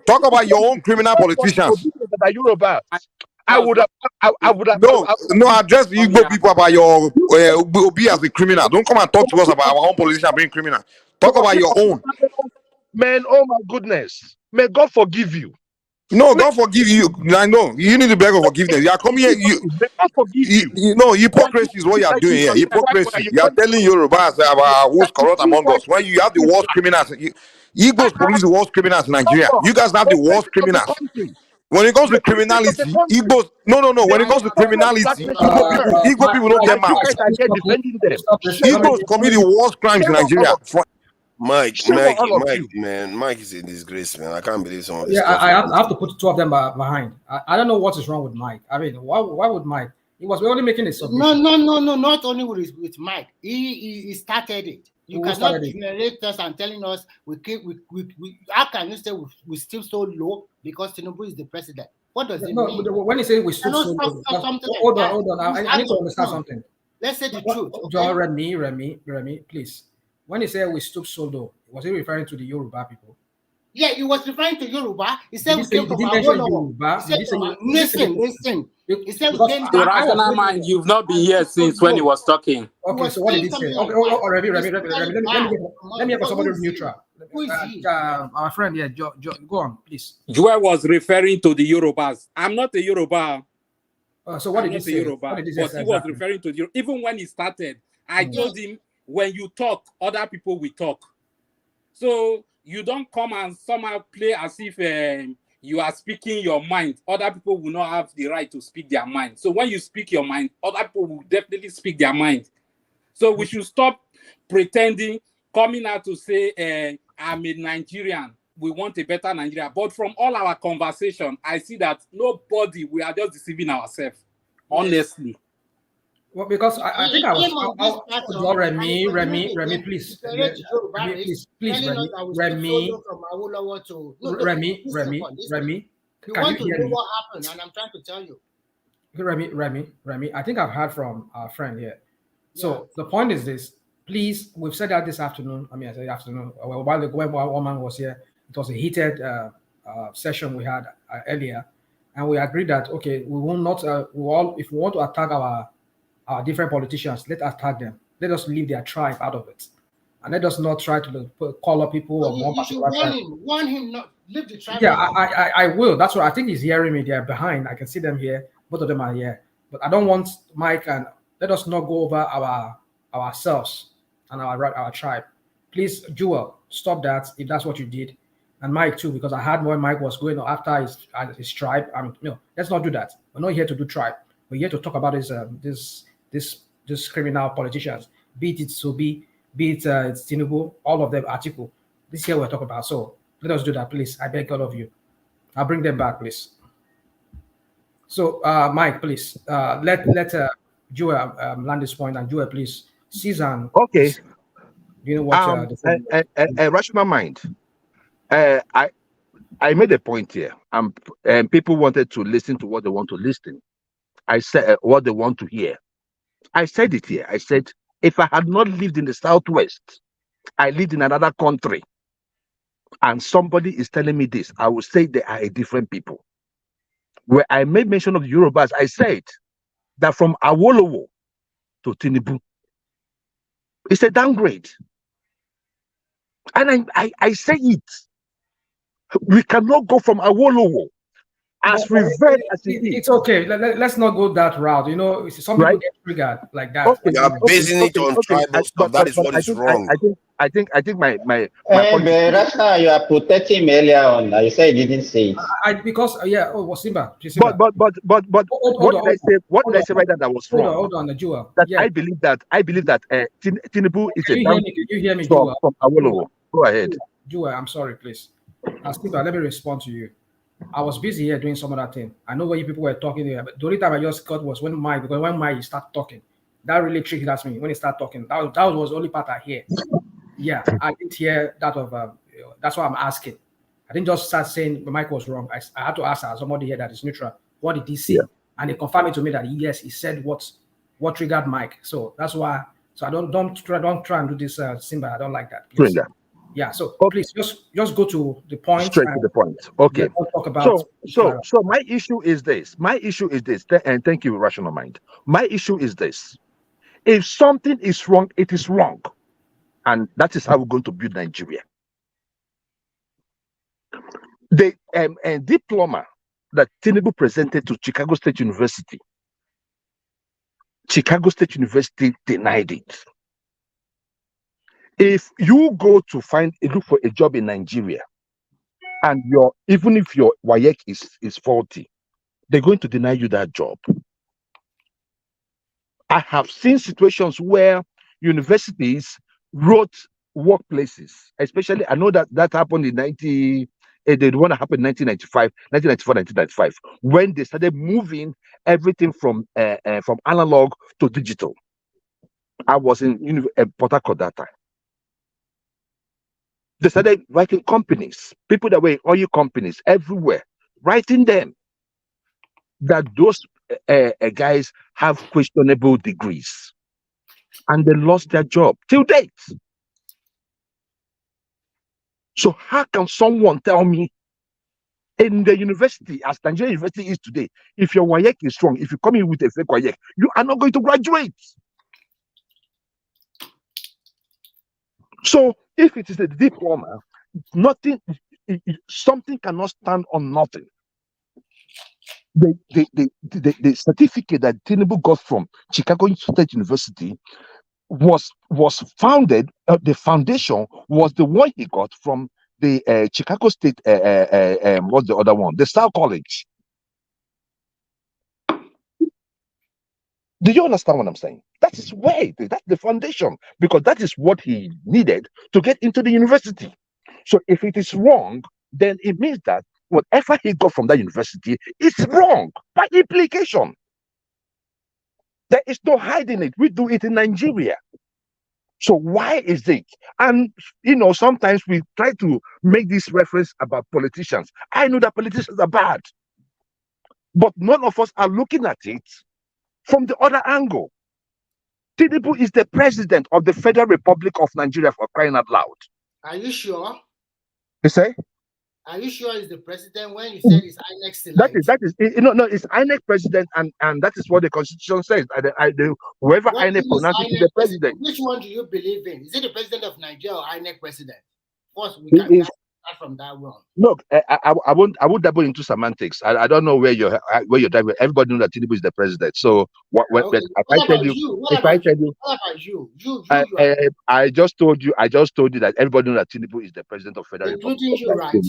talk about your own criminal politicians. I would have. Address the Igbo people about your Obi as a criminal. Don't come and talk to us about our own politicians being criminal. Talk about your own. Man, oh my goodness. May God forgive you. No, God forgive you. I know you need to beg for forgiveness. You are coming here. Hypocrisy is what you are doing here. Hypocrisy. You are telling Yorubas about who's corrupt among us. When you have the worst criminals, Igbos produce the worst criminals in Nigeria. You guys have the worst criminals. When it comes to criminality, Igbos. No. When it comes to criminality, Igbo people don't get mouth. Igbos commit the worst crimes in Nigeria. Mike, man, Mike is a disgrace, man. I can't believe some of this. Yeah, I have to put two of them behind. I don't know what is wrong with Mike. I mean, why would Mike? We're only making a submission. No. Not only with Mike. He started it. You cannot generate us and telling us we how can you say we still so low because Tinubu is the president? What does it mean? When you say we still so low, hold on. I need to understand something. Let's say the truth. John, Remy, please. When he said we stoop so low, was he referring to the Yoruba people? Yeah, he was referring to Yoruba. He said we came from Yoruba. Listen. He said we came the rational mind, you've not been here since when he was talking. Okay, so what did he say? Okay, Remy, let me have somebody neutral. Who is he? Our friend here, go on, please. Joel was referring to the Yorubas. I'm not a Yoruba. So what did he say? Yoruba, but he was referring to the even when he started, I told him, when you talk, other people will talk. So you don't come and somehow play as if you are speaking your mind. Other people will not have the right to speak their mind. So when you speak your mind, other people will definitely speak their mind. So we should stop pretending, coming out to say, I'm a Nigerian. We want a better Nigeria. But from all our conversation, I see that nobody, we are just deceiving ourselves, honestly. Well, because I think I was Remy, please, Remy, can you hear me? What happened? And I'm trying to tell you. Remy, I think I've heard from our friend here. So the point is this, please, we've said that this afternoon. I said afternoon, a while ago when one man was here, it was a heated session we had earlier. And we agreed that, okay, we will not, if we want to attack our different politicians, let us attack them. Let us leave their tribe out of it. And let us not try to call up people of one particular tribe. Warn him not leave the tribe. Yeah, I will. That's what I think he's hearing me. They're behind. I can see them here. Both of them are here. But I don't want Mike, and let us not go over ourselves and our tribe. Please, Jewel, stop that if that's what you did. And Mike too, because I heard when Mike was going after his tribe. Let's not do that. We're not here to do tribe. We're here to talk about this criminal politicians, be it Sobi, be it it's Tinubu, all of them article. This here we're talking about. So let us do that, please. I beg all of you. I'll bring them back, please. So Mike, please let Joel land this point, and Joel, please, Season. Okay. You know what? Rational mind. I made a point here, and people wanted to listen to what they want to listen. I said what they want to hear. I said it here. I said, if I had not lived in the Southwest, I lived in another country, and somebody is telling me this, I would say they are a different people. Where I made mention of the Yorubas, I said that from Awolowo to Tinubu, it's a downgrade. And I say it. We cannot go from Awolowo as revered as it is. It's okay. Let's not go that route. You know, some people get triggered like that. Okay, you are basing it on tribal stuff. That is what is wrong. I think my point. Rasta, you are protecting him earlier on. You said you didn't say it. Because Simba. But what did I say right now that was wrong? Hold on, Jewel. That I believe that Tinubu is a downgrade. You hear me, Jewel? From Awolowo. Go ahead. Jewel, I'm sorry, please. Simba, let me respond to you. I was busy here doing some other thing. I know where you people were talking there, but the only time I just got was when Mike started talking. That really triggered me when he started talking. That was the only part I hear. Yeah, I didn't hear that of. That's why I'm asking. I didn't just start saying Mike was wrong. I had to ask somebody here that is neutral. What did he say? Yeah. And he confirmed it to me that yes, he said what triggered Mike. So that's why. So I don't try and do this, Simba. I don't like that. Please. Yeah, so please just go to the point. Straight to the point. Okay. Talk about so my issue is this. And thank you, Rational Mind. My issue is this. If something is wrong, it is wrong. And that is how we're going to build Nigeria. The diploma that Tinubu presented to Chicago State University denied it. If you go to look for a job in Nigeria, and even if your WAEC is faulty, they're going to deny you that job. I have seen situations where universities wrote workplaces, especially I know that happened in the one that happened in 1995, when they started moving everything from analog to digital. I was in Port Harcourt that time. They started writing companies, people that were in oil companies everywhere, writing them that those guys have questionable degrees, and they lost their job till date. So how can someone tell me in the university, as Nigeria University is today, if your WAEC is strong, if you come in with a fake WAEC, you are not going to graduate? So if it is a diploma, something cannot stand on nothing. The certificate that Tinubu got from Chicago State University was founded. The foundation was the one he got from Chicago State, what's the other one? The South College. Do you understand what I'm saying? That is where that's the foundation, because that is what he needed to get into the university. So if it is wrong, then it means that whatever he got from that university is wrong by implication. There is no hiding it. We do it in Nigeria. So why is it? And sometimes we try to make this reference about politicians. I know that politicians are bad, but none of us are looking at it from the other angle. Tinubu is the president of the Federal Republic of Nigeria, for crying out loud. Are you sure? You say? Are you sure he's the president when you said it's INEC select? That is no, it's INEC president, and that is what the constitution says. Whoever INEC pronounces is the president. Which one do you believe in? Is it the president of Nigeria or INEC president? First, we can start from that one. Look, I won't dabble into semantics. I don't know where you're driving. Everybody knows that Tinubu is the president. So I just told you that everybody knows that Tinubu is the president of Federal Republic. Including you, right?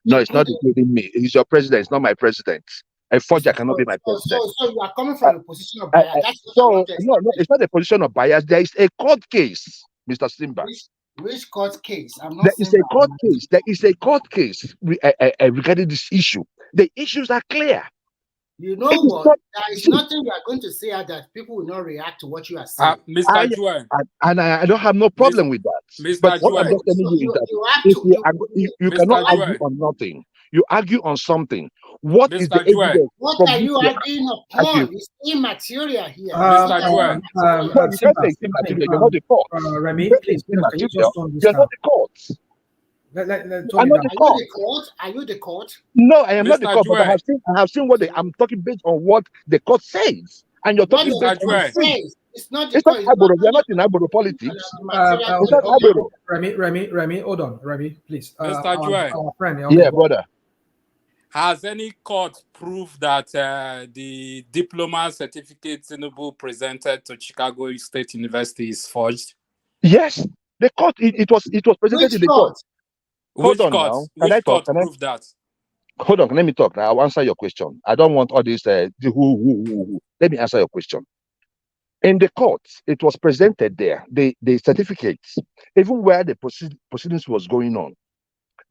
No, it's not including me. He's your president. It's not my president. A forger cannot be my president. So you are coming from a position of bias. No, it's not a position of bias. There is a court case, Mr. Simba. Which court case? There is a court case. There is a court case regarding this issue. The issues are clear. You know what? There is nothing you are going to say that people will not react to what you are saying. Mr. Joel. And I don't have no problem with that. Mr. But what Joel. I'm just telling you is that you cannot argue on nothing. You argue on something. What is the evidence? What are you arguing upon? It's immaterial here. Mr. Joel. You can't say it's immaterial. You're not the court. Remy, please, can you just understand? You're not the court. Are you the court? No, I am not the court, but I have seen what I'm talking based on what the court says. And you're talking based on what it says. It's not Agboro. We are not in Agboro politics. It's not Agboro. Remy, hold on. Remy, please. Mr. Joel. Our friend, yeah, brother. Has any court proved that the diploma certificate Tinubu presented to Chicago State University is forged? Yes, the court. It was presented in the court. Which court? Which court proved that? Hold on, let me talk. I'll answer your question. I don't want all this who. Let me answer your question. In the court, it was presented there. The certificates, even where the proceedings was going on,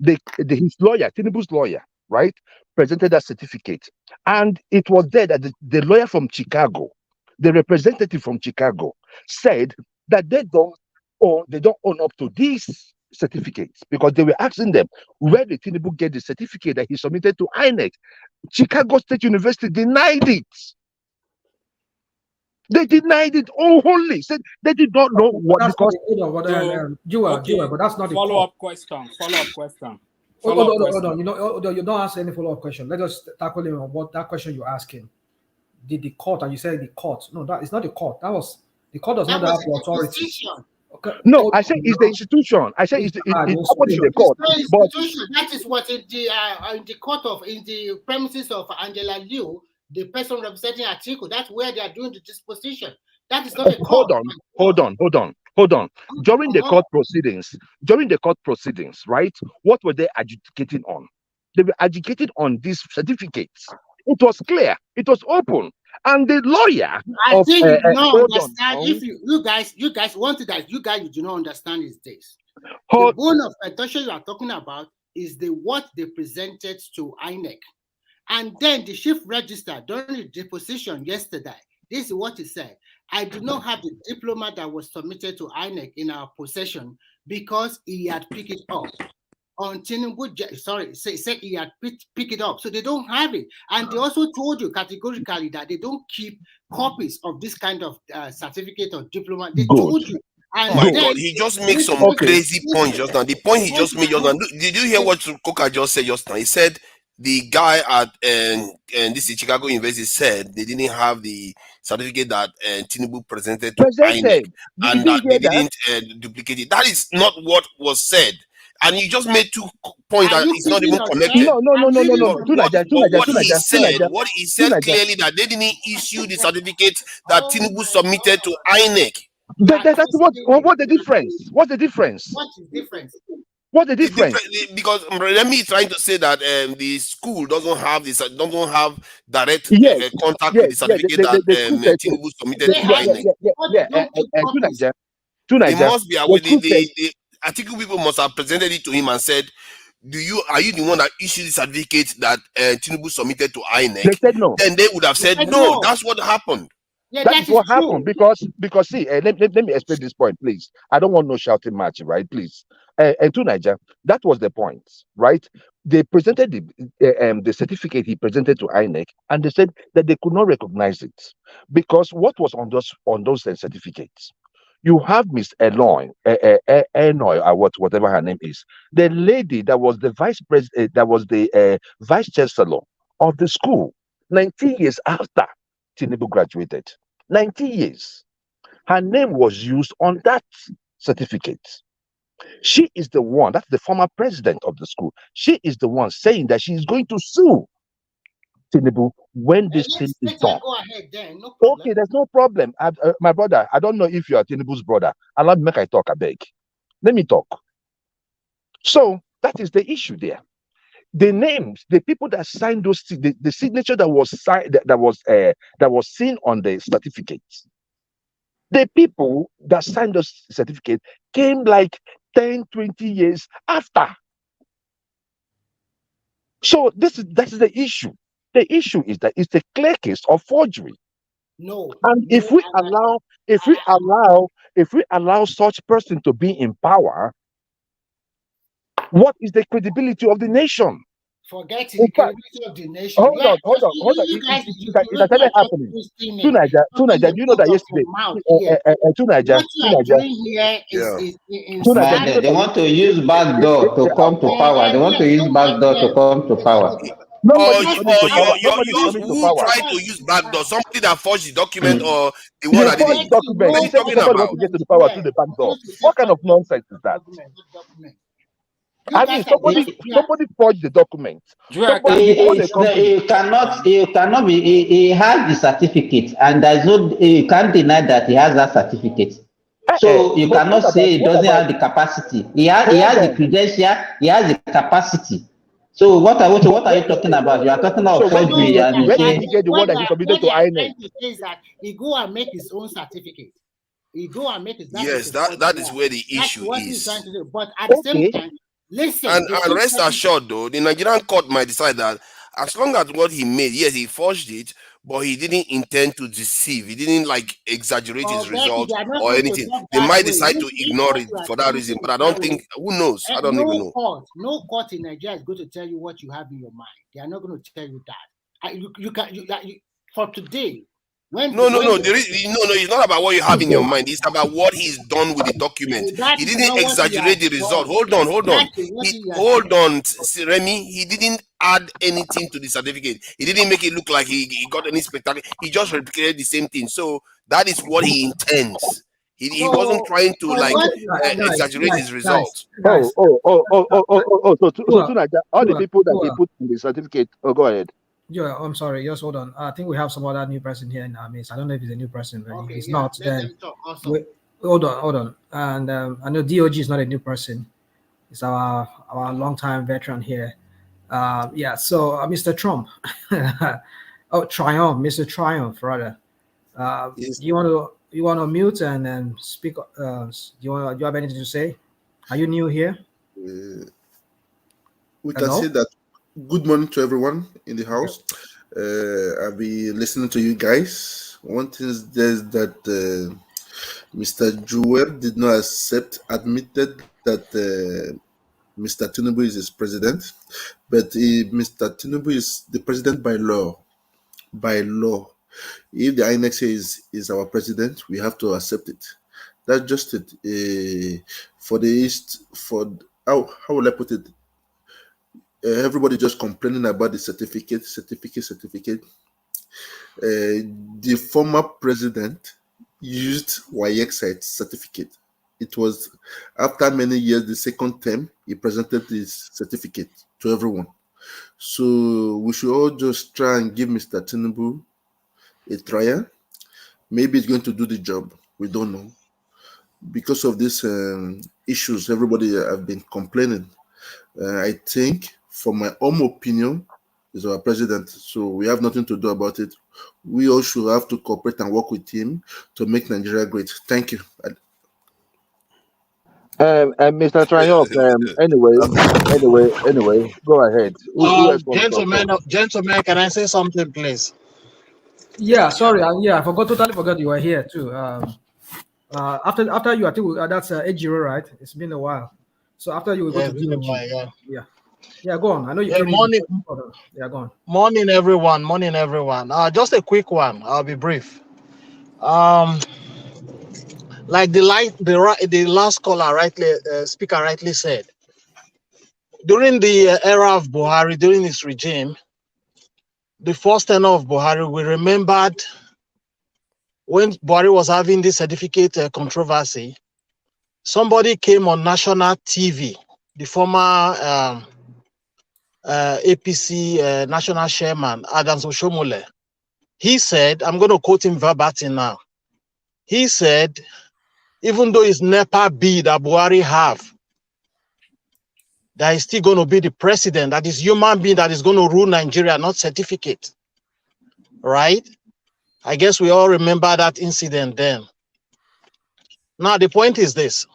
his lawyer, Tinubu's lawyer, right, presented that certificate, and it was there that the lawyer from Chicago, the representative from Chicago, said that they don't own up to these certificates, because they were asking them where did Tinubu get the certificate that he submitted to INEC. Chicago State University denied it. They denied it wholly. Said they did not know what. Because but that's not the follow-up question. Hold on. You don't ask any follow-up question. Let us tackle him on what that question you're asking. Did the court, and you said the court? No, that is not the court. The court does not have the authority. Okay. No, I say it's the institution. I say it's happened in the court. But that is what in the premises of Angela Liu, the person representing Atiku, that's where they are doing the disposition. That is not a court. Hold on. During the court proceedings, right? What were they adjudicating on? They were adjudicating on these certificates. It was clear. It was open. And the lawyer. I think you do not understand. If you guys want to that, you do not understand is this. The bone of contention you are talking about is what they presented to INEC. And then the chief register during the deposition yesterday, this is what he said. I do not have the diploma that was submitted to INEC in our possession because he had picked it up. On Tinubu, said he had picked it up. So they don't have it. And they also told you categorically that they don't keep copies of this kind of certificate or diploma. They told you. And oh my God, he just makes some crazy point just now. The point he just made just now. Did you hear what Coca just said just now? He said the guy at and this is Chicago University said they didn't have the certificate that Tinubu presented to INEC, and that they didn't duplicate it. That is not what was said. And you just made 2 points that it's not even connected. No. What he said clearly that they didn't issue the certificate that Tinubu submitted to INEC. That's what the difference? What's the difference? What is difference? What's the difference? Because Remy is trying to say that the school doesn't have direct contact with the certificate that Tinubu submitted to INEC. He must be aware. The article people must have presented it to him and said, are you the one that issued the certificate that Tinubu submitted to INEC? They said no. Then they would have said no. That's what happened. Yeah, that is what happened because see, let me explain this point, please. I don't want no shouting match, right? Please. And to Niger, that was the point, right? They presented the certificate he presented to INEC, and they said that they could not recognize it because what was on those certificates. You have Miss Enoy, or whatever her name is, the lady that was the vice president, that was the vice chancellor of the school, 19 years after Tinubu graduated. 90 years. Her name was used on that certificate. She is the one, that's the former president of the school. She is the one saying that she is going to sue Tinubu when this thing is done. Go ahead then. No okay, there's no problem. My brother, I don't know if you are Tinubu's brother. Allow me make I talk, I beg. Let me talk. So that is the issue there. The names, the people that signed those, the signature that was signed, that was seen on the certificates. The people that signed those certificates came like 10, 20 years after. So that's the issue. The issue is that it's a clear case of forgery. No. And if we allow such person to be in power, what is the credibility of the nation? Forgetting the credibility of the nation. Hold on. It started happening. To Niger, do you know that yesterday? To Niger, they want to use backdoor to come to power. They want to use backdoor to come to power. Who tried to use backdoor? Somebody that forged the document or the one that did it? Document. He said somebody wants to get to the power through the backdoor. What kind of nonsense is that? I mean, somebody forged the document. You cannot be. He has the certificate, and there's no. You can't deny that he has that certificate. So you cannot say he doesn't have the capacity. He has the credential. He has the capacity. So what are you talking about? You are talking about forgery, and you say the one that he submitted to INEC. Is that he go and make his own certificate. He go and make his. Yes, that is where the issue is. He's trying to do. But at the same time. Listen, and rest assured, though, the Nigerian court might decide that as long as what he made, yes, he forged it, but he didn't intend to deceive. He didn't exaggerate his result or anything. They might decide to ignore it for that reason. But I don't think. Who knows? I don't even know. No court in Nigeria is going to tell you what you have in your mind. They are not going to tell you that. You for today. No. It's not about what you have in your mind. It's about what he's done with the document. He didn't exaggerate the result. Hold on. Hold on, Remy. He didn't add anything to the certificate. He didn't make it look like he got any spectacular. He just replicated the same thing. So that is what he intends. He wasn't trying to exaggerate his result. So tonight, all the people that he put in the certificate. Oh, go ahead. Yeah, I'm sorry. Just hold on. I think we have some other new person here in our midst. I don't know if he's a new person, but if he's not, then hold on. And I know DOG is not a new person. He's our longtime veteran here. So Mr. Trump. Triumph, Mr. Triumph, rather. Yes. You want to mute and then speak? Do you have anything to say? Are you new here? We can say that. Good morning to everyone in the house. I'll be listening to you guys. One thing is that Mr. Jewel did not admitted that Mr. Tinubu is his president, but Mr. Tinubu is the president by law. By law. If the INEC says is our president, we have to accept it. That's just it. How will I put it? Everybody just complaining about the certificate. The former president used WAEC certificate. It was after many years, the second term, he presented this certificate to everyone. So we should all just try and give Mr. Tinubu a trial. Maybe it's going to do the job. We don't know. because of these issues, everybody have been complaining. I think, from my own opinion, is our president. So we have nothing to do about it. We all should have to cooperate and work with him to make Nigeria great. Thank you. And Mr. Triumph, anyway, go ahead. Who else want to talk? Gentlemen, can I say something, please? Yeah, sorry. I totally forgot you were here too. After you, I think that's Ejiro, right? It's been a while. So after you, we go to DOG. Yeah, go on. I know you came morning. Yeah, go on. Morning, everyone. Just a quick one. I'll be brief. Like the last caller speaker rightly said, during the era of Buhari, during his regime, the first tenure of Buhari, we remembered when Buhari was having this certificate controversy, somebody came on national TV, the former APC national chairman, Adams Oshomole. He said, I'm going to quote him verbatim now. He said, even though it's NEPA bid that Buhari have, that is still going to be the president, that is human being that is going to rule Nigeria, not certificate. Right? I guess we all remember that incident then. Now, the point is this.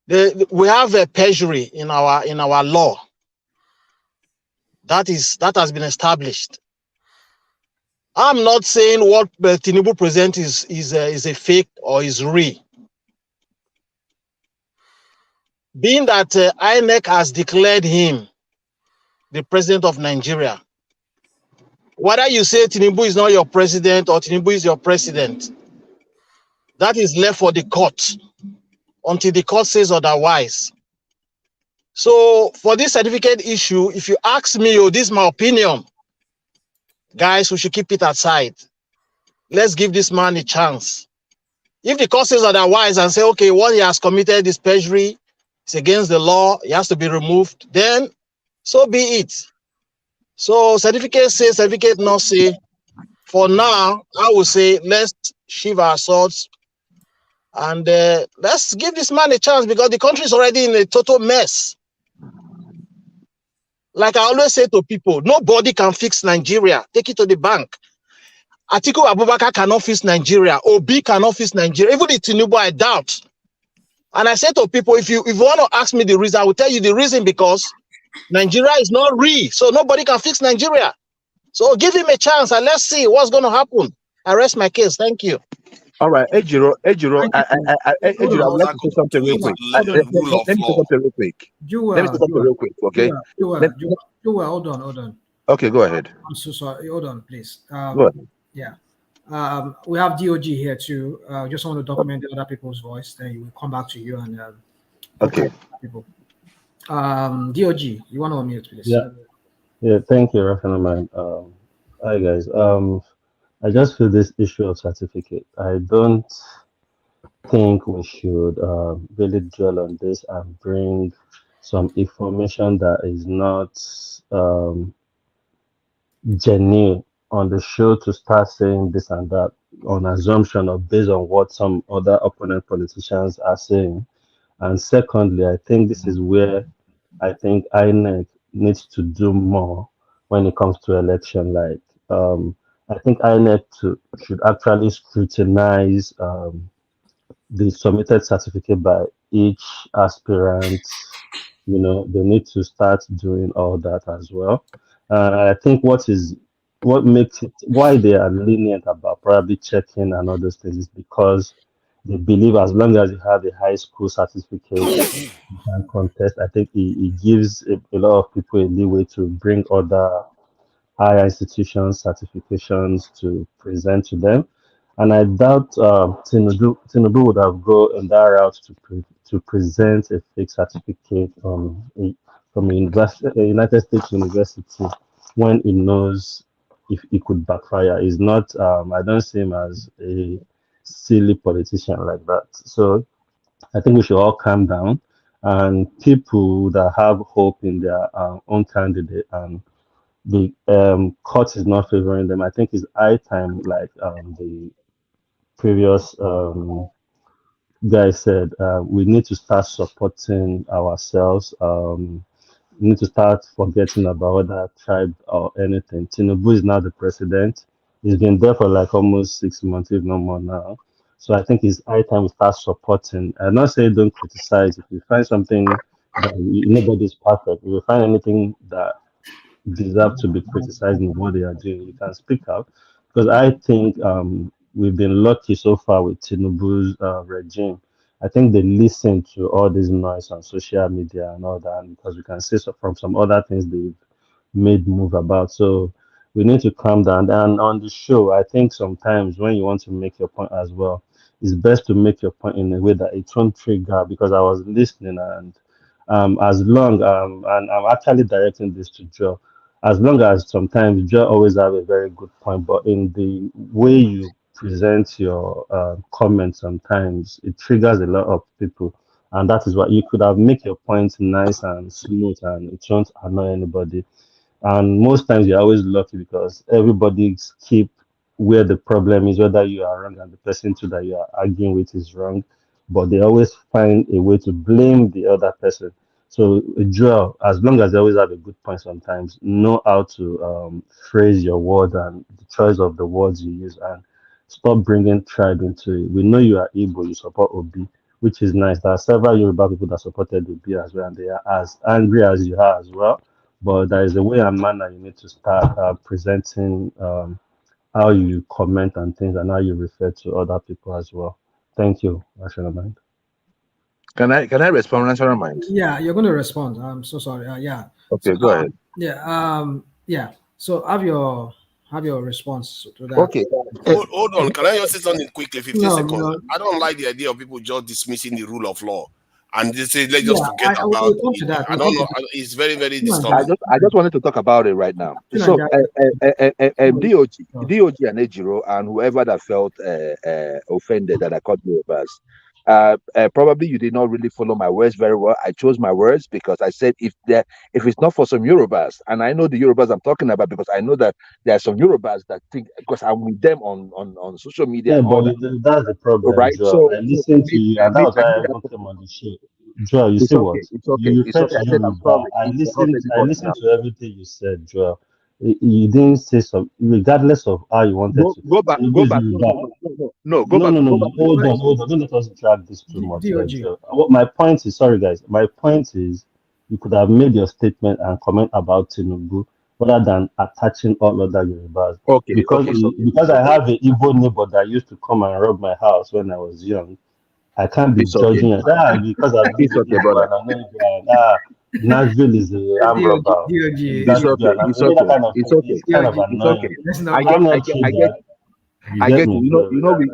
We have a perjury in our law. That has been established. I'm not saying what Tinubu presents is a fake or is real. Being that INEC has declared him the president of Nigeria, whether you say Tinubu is not your president or Tinubu is your president, that is left for the court until the court says otherwise. So for this certificate issue, if you ask me, this is my opinion, guys, we should keep it aside. Let's give this man a chance. If the court says otherwise and say, okay, what he has committed is perjury, it's against the law, he has to be removed, then so be it. So certificate say, certificate not say. For now, I would say let's sheathe our swords and let's give this man a chance because the country is already in a total mess. Like I always say to people, nobody can fix Nigeria. Take it to the bank. Atiku Abubakar cannot fix Nigeria. Obi cannot fix Nigeria. Even the Tinubu, I doubt. And I say to people, if you want to ask me the reason, I will tell you the reason because Nigeria is not real. So nobody can fix Nigeria. So give him a chance and let's see what's going to happen. I rest my case. Thank you. All right, Ejiro, Ejiro, I would like to say something real quick. Let me say something real quick. Okay? Hold on. Okay, go ahead. I'm so sorry. Hold on, please. Go ahead. Yeah. We have DOG here too. Just want to document the other people's voice. Then we will come back to you and okay. People. DOG, you want to unmute, please? Yeah. Thank you, Rafanaman. Hi guys. I just feel this issue of certificate. I don't think we should really dwell on this and bring some information that is not genuine on the show to start saying this and that on assumption or based on what some other opponent politicians are saying. And secondly, I think this is where I think INEC needs to do more when it comes to election. Like, I think INEC should actually scrutinize the submitted certificate by each aspirant. You know, they need to start doing all that as well. I think what makes it why they are lenient about probably checking and all those things is because they believe as long as you have a high school certificate you can contest. I think it gives a lot of people a leeway to bring other higher institutions certifications to present to them. And I doubt Tinubu would have gone in that route to present a fake certificate from a United States university when he knows if it could backfire. He's not. I don't see him as a silly politician like that. So I think we should all calm down, and people that have hope in their own candidate and the court is not favoring them. I think it's high time, like the previous guy said, we need to start supporting ourselves. We need to start forgetting about other tribe or anything. Tinubu is now the president. He's been there for like almost 6 months, if not more now. So I think it's high time we start supporting. I'm not saying don't criticize. If you find something that nobody's perfect, if you find anything that deserve to be criticized in what they are doing, you can speak out. Because I think we've been lucky so far with Tinubu's regime. I think they listen to all this noise on social media and all that, and because we can see from some other things they've made move about. So we need to calm down. And on the show, I think sometimes when you want to make your point as well, it's best to make your point in a way that it won't trigger. Because I was listening, and as long and I'm actually directing this to Joe, as long as sometimes Joe always have a very good point, but in the way you present your comments, sometimes it triggers a lot of people, and that is what you could have make your point nice and smooth, and it won't annoy anybody. And most times you're always lucky because everybody keep where the problem is, whether you are wrong and the person too that you are arguing with is wrong, but they always find a way to blame the other person. So, Joel, as long as you always have a good point, sometimes know how to phrase your word and the choice of the words you use, and stop bringing tribe into it. We know you are Igbo, you support Obi, which is nice. There are several Yoruba people that supported Obi as well, and they are as angry as you are as well. But there is a way and manner you need to start presenting how you comment and things and how you refer to other people as well. Thank you, National Mind. Can I respond, National Mind? Yeah, you're going to respond. I'm so sorry. Yeah. Okay, so, go ahead. Yeah. So have your response to that. Okay. Hold on. Can I just say something quickly? 15 seconds. No. I don't like the idea of people just dismissing the rule of law and they say let's just forget about it. I don't know. It's very, very disturbing. I just wanted to talk about it right now. So DOG and Ejiro and whoever that felt offended that I called Yorubas. Probably you did not really follow my words very well. I chose my words because I said if it's not for some Yorubas, and I know the Yorubas I'm talking about because I know that there are some Yorubas that think, because I'm with them on social media. Yeah, but that's the problem, right? Joel. So I listened to you, and that was why I even came on the show. Joel, you see what? It's okay. You It's okay. referred to Yoruba. I listened to everything you said, Joel. You didn't say so, regardless of how you wanted to. Go back. No, Go back. Hold on. Don't let us drag this too much. What my point is, sorry guys, my point is, you could have made your statement and comment about Tinubu rather than attaching all other Yorubas. Because I have an Igbo neighbor that used to come and rob my house when I was young. I can't be judging it. Because I've been Igbo and I'm not Nashville is the arm robber. It's okay. Kind of annoying. I get you. You know, we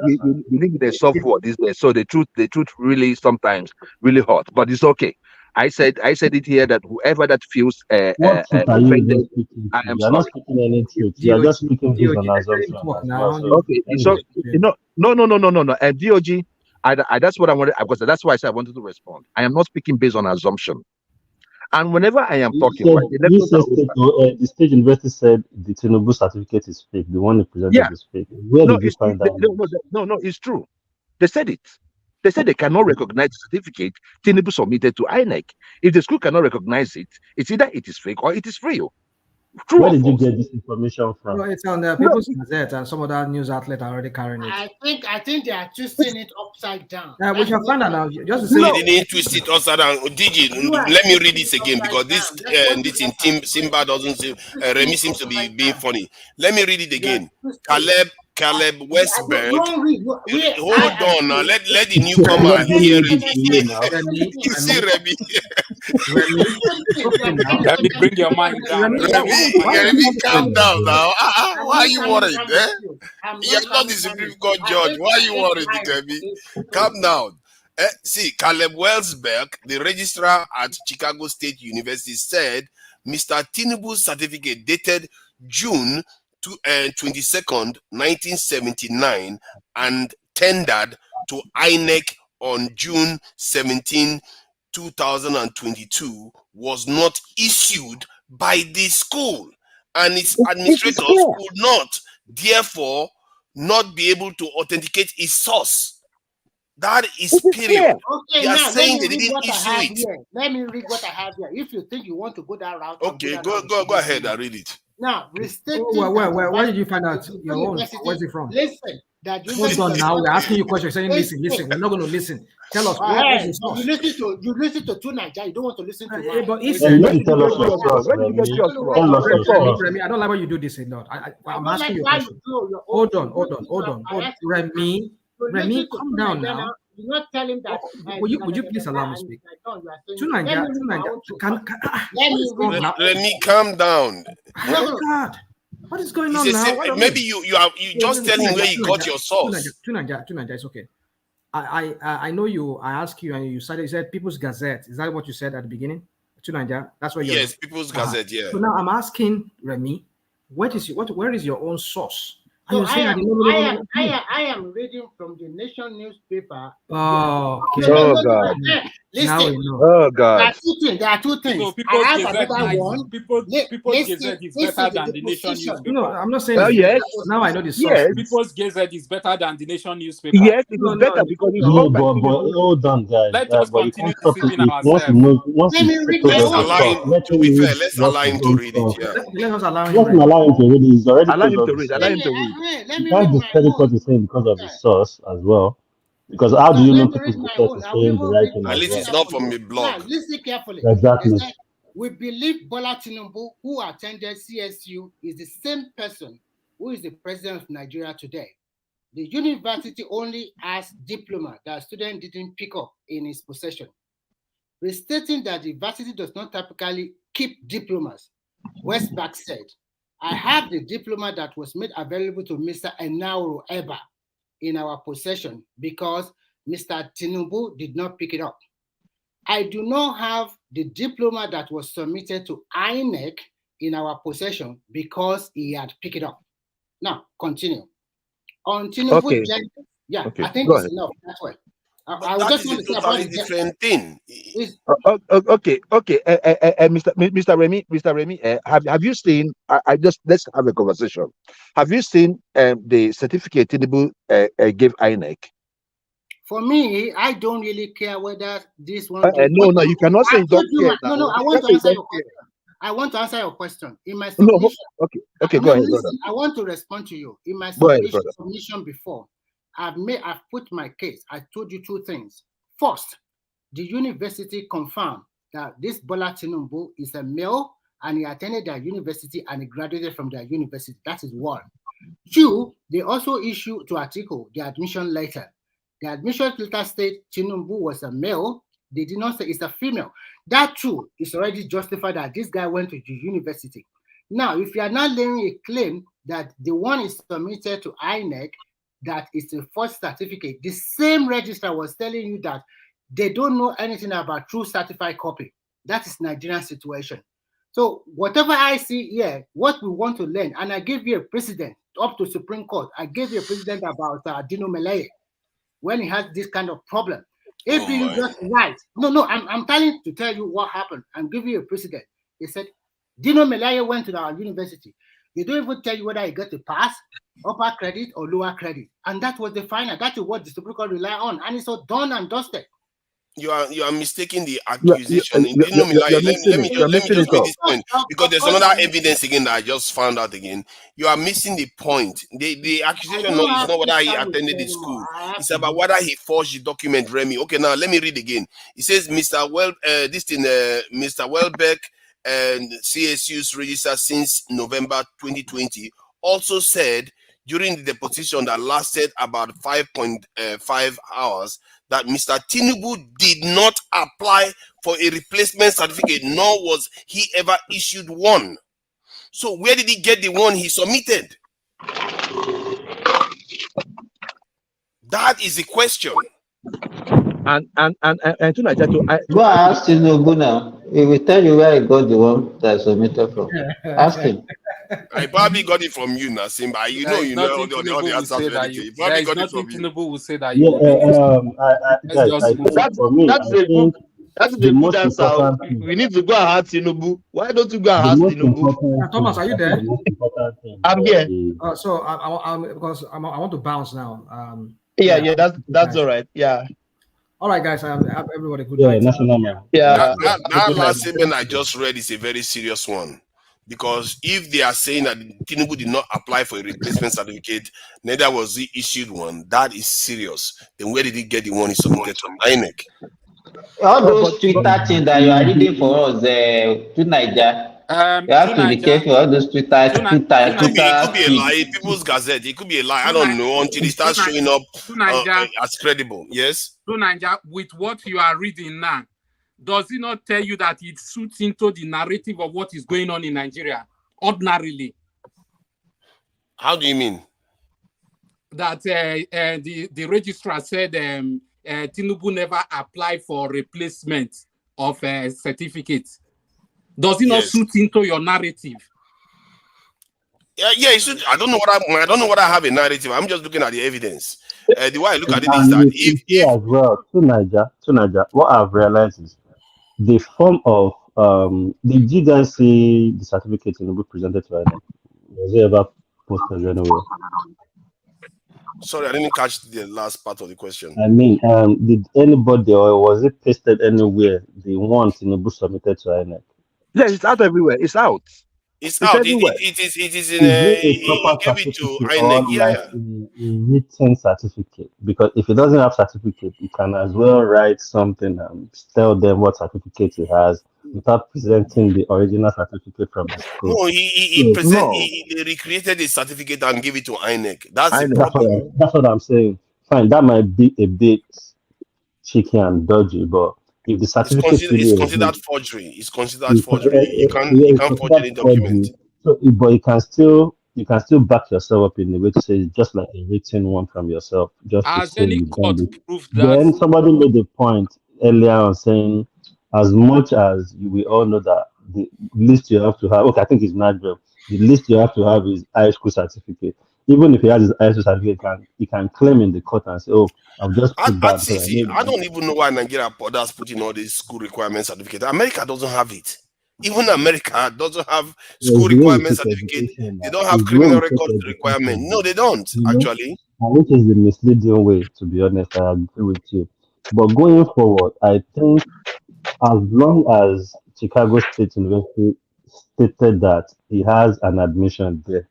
live in a soft world these days, so the truth really sometimes really hot, but it's okay. I said it here that whoever that feels offended, I am sorry. You're not speaking any truth. You're just speaking based on assumption. Okay, so no. And DOG, that's what I wanted, because that's why I said I wanted to respond. I am not speaking based on assumption. And whenever I am talking, the State University said the Tinubu certificate is fake. The one they presented is fake. Where did you find that? No, it's true. They said it. They said they cannot recognize the certificate Tinubu submitted to INEC. If the school cannot recognize it, it's either it is fake or it is real. True. Where did you get this information from? Well, it's on the People's Gazette, and some of that news outlet are already carrying it. I think they are twisting it upside down. We can find out now. Just to say, they didn't twist it upside down. DG, let me read this again because this in Team Simba doesn't seem. Remy seems to be being funny. Let me read it again. Caleb Westberg. Hold on now. Let the newcomer hear it. You see, Remy. Let me bring your mind down. Remy, calm down now. Why are you worried? You're not the Supreme Court judge. Why are you worried, Remy? Calm down. See, Caleb Wellsberg, the registrar at Chicago State University, said Mr. Tinubu's certificate dated June 22nd, 1979 and tendered to INEC on June 17, 2022 was not issued by the school, and its administrators could not, therefore, not be able to authenticate its source. That is period. Okay, They are now saying let they me read didn't what I issue have it. here. Let me read what I have here. If you think you want to go that route, Okay, go ahead and read it. Now, restating Where did you find out your own? Where's it from? Listen, that Hold on now. We're asking you questions. You're saying listen. We're not going to listen. Tell us what's the source. You listen to two Nigeria. You don't want to listen to mine. But Then you tell us your source, Remy. Tell us your source. Remy, I don't like when you do this a lot. I'm asking you a question. Hold on. Remy, calm down now. Do not tell him that. Would you please allow me to speak? Remy, calm down. Oh God, what is going on now? Maybe you just tell him where you got your source. Tunanja, it's okay. I know you. I asked you, and you said People's Gazette. Is that what you said at the beginning? Tunanja, that's what you. Yes, People's Gazette. Yeah. So now I'm asking Remy, where is your own source? So I am reading from the Nation newspaper. Oh, okay. Oh God. Listen. Oh God. There are two things. So People's Gazette is better than the Nation newspaper. No, I'm not saying. Oh yes. Now I know the source. Yes. People's Gazette is better than the Nation newspaper. Yes, it is better because it's no, but hold on, guys. Let us continue deceiving ourselves. Let's allow him to read it. Yeah. Let us allow him. Let's allow him to read it. He's already allow him to read. Allow him to read. You can't discredit what he's saying because of his source as well. Because how do you know people's research is saying the right thing? At least it's not from a blog. Now, listen carefully. Exactly. We believe Bola Tinubu, who attended CSU, is the same person who is the president of Nigeria today. The university only has diploma that student didn't pick up in his possession. Restating that the university does not typically keep diplomas, Westback said, I have the diploma that was made available to Mr. Enauro Eba in our possession because Mr. Tinubu did not pick it up. I do not have the diploma that was submitted to INEC in our possession because he had picked it up. Now, continue. On Tinubu, okay. Okay. I think it's enough. That's why. I that just is want a to say totally about different thing. Okay. Mr. Remy, have you seen? Let's have a conversation. Have you seen the certificate Tinubu gave INEC? For me, I don't really care whether this one. No, you cannot say don't care. No, I want to answer your question. I want to answer your question. In my submission, okay, go ahead. Listen, I want to respond to you. In my submission before, I've put my case. I told you two things. First, the university confirmed that this Bola Tinubu is a male and he attended their university and he graduated from their university. That is one. Two, they also issued to Atiku the admission letter. The admission letter state Tinubu was a male. They did not say it's a female. That too is already justified that this guy went to the university. Now, if you are not laying a claim that the one is submitted to INEC, that is the first certificate, the same registrar was telling you that they don't know anything about true certified copy. That is Nigerian situation. So whatever I see here, what we want to learn, and I gave you a precedent up to Supreme Court. I gave you a precedent about Dino Melaye when he had this kind of problem. If you just write, I'm trying to tell you what happened and give you a precedent. They said Dino Melaye went to our university. They don't even tell you whether he got a pass, upper credit or lower credit. And that was the final. That is what the Supreme Court rely on. And it's all done and dusted. You are mistaking the accusation. Let me just read this point because there's another evidence again that I just found out again. You are missing the point. The accusation is not whether he attended the school. It's about whether he forged the document, Remy. Okay, now let me read again. It says Mr. Welbeck and CSU's register since November 2020 also said during the deposition that lasted about 5.5 hours that Mr. Tinubu did not apply for a replacement certificate, nor was he ever issued one. So where did he get the one he submitted? That is the question. And to go ask Tinubu now. He will tell you where he got the one that I submitted from. Ask him. I probably got it from you, Nassim, but you know all the answers. He probably got it from you. Tinubu will say that. That's the good answer. We need to go and ask Tinubu. Why don't you go and ask Tinubu? Thomas, are you there? I'm here. So because I want to bounce now. Yeah, that's all right. Yeah. All right, guys. Everybody, good Yeah, night. national man. Yeah. That last statement I just read is a very serious one. Because if they are saying that Tinubu did not apply for a replacement certificate, neither was he issued one, that is serious. Then where did he get the one he submitted to INEC? All those Twitter things that you are reading for us, to Niger, you have to be careful. All those Twitter It could be a lie. People's Gazette. It could be a lie. I don't know until it starts showing up as credible. Yes. So Niger, with what you are reading now, does it not tell you that it suits into the narrative of what is going on in Nigeria ordinarily? How do you mean? That the registrar said Tinubu never applied for replacement of a certificate. Does it not suit into your narrative? Yeah, it should. I don't know what I have a narrative. I'm just looking at the evidence. The way I look at it is that if as well to Niger, what I've realized is the form of did you guys see the certificate Tinubu presented to INEC? Was it ever posted anywhere? Sorry, I didn't catch the last part of the question. I mean, did anybody or was it pasted anywhere? The one Tinubu submitted to INEC? Yes, it's out everywhere. It's out. It's out. It is in a proper certificate or like a written certificate? Because if he doesn't have certificate, he can as well write something and tell them what certificate he has without presenting the original certificate from the school. No, he recreated his certificate and gave it to INEC. That's the problem. That's what I'm saying. Fine, that might be a bit cheeky and dodgy, but if the certificate is considered forgery, it's considered forgery. You can't forge any document. So, but you can still back yourself up in the way to say it's just like a written one from yourself, just to say you've done it. Then somebody made a point earlier on saying, as much as we all know that the list you have to have, okay, I think it's Nigel, the list you have to have is high school certificate. Even if he has his high school certificate, he can claim in the court and say, "Oh, I've just put that." I don't even know why Nigeria does put in all these school requirement certificate. America doesn't have it. Even America doesn't have school requirement certificate. They don't have criminal record requirement. No, they don't actually. Which is the misleading way, to be honest. I agree with you. But going forward, I think as long as Chicago State University stated that he has an admission there,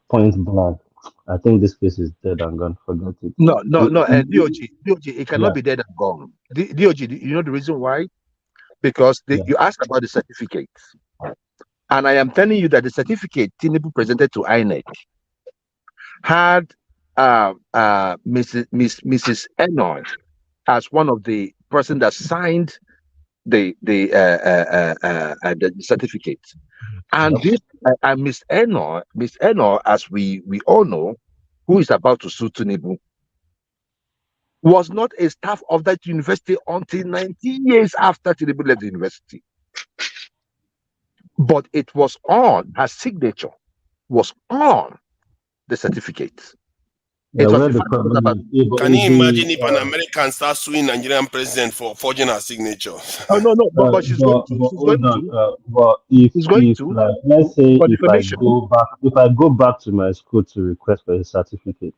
point blank, I think this case is dead and gone. Forget it. No. DOG, it cannot be dead and gone. DOG, you know the reason why? Because you asked about the certificates, and I am telling you that the certificate Tinubu presented to INEC had Mrs. Enoy as one of the person that signed the certificate, and this Miss Enoy, as we all know, who is about to sue Tinubu, was not a staff of that university until 19 years after Tinubu left the university. But it was on, her signature was on the certificate. Can you imagine if an American starts suing Nigerian president for forging her signature? Oh no, but she's going to. But like, let's say if I go back to my school to request for a certificate,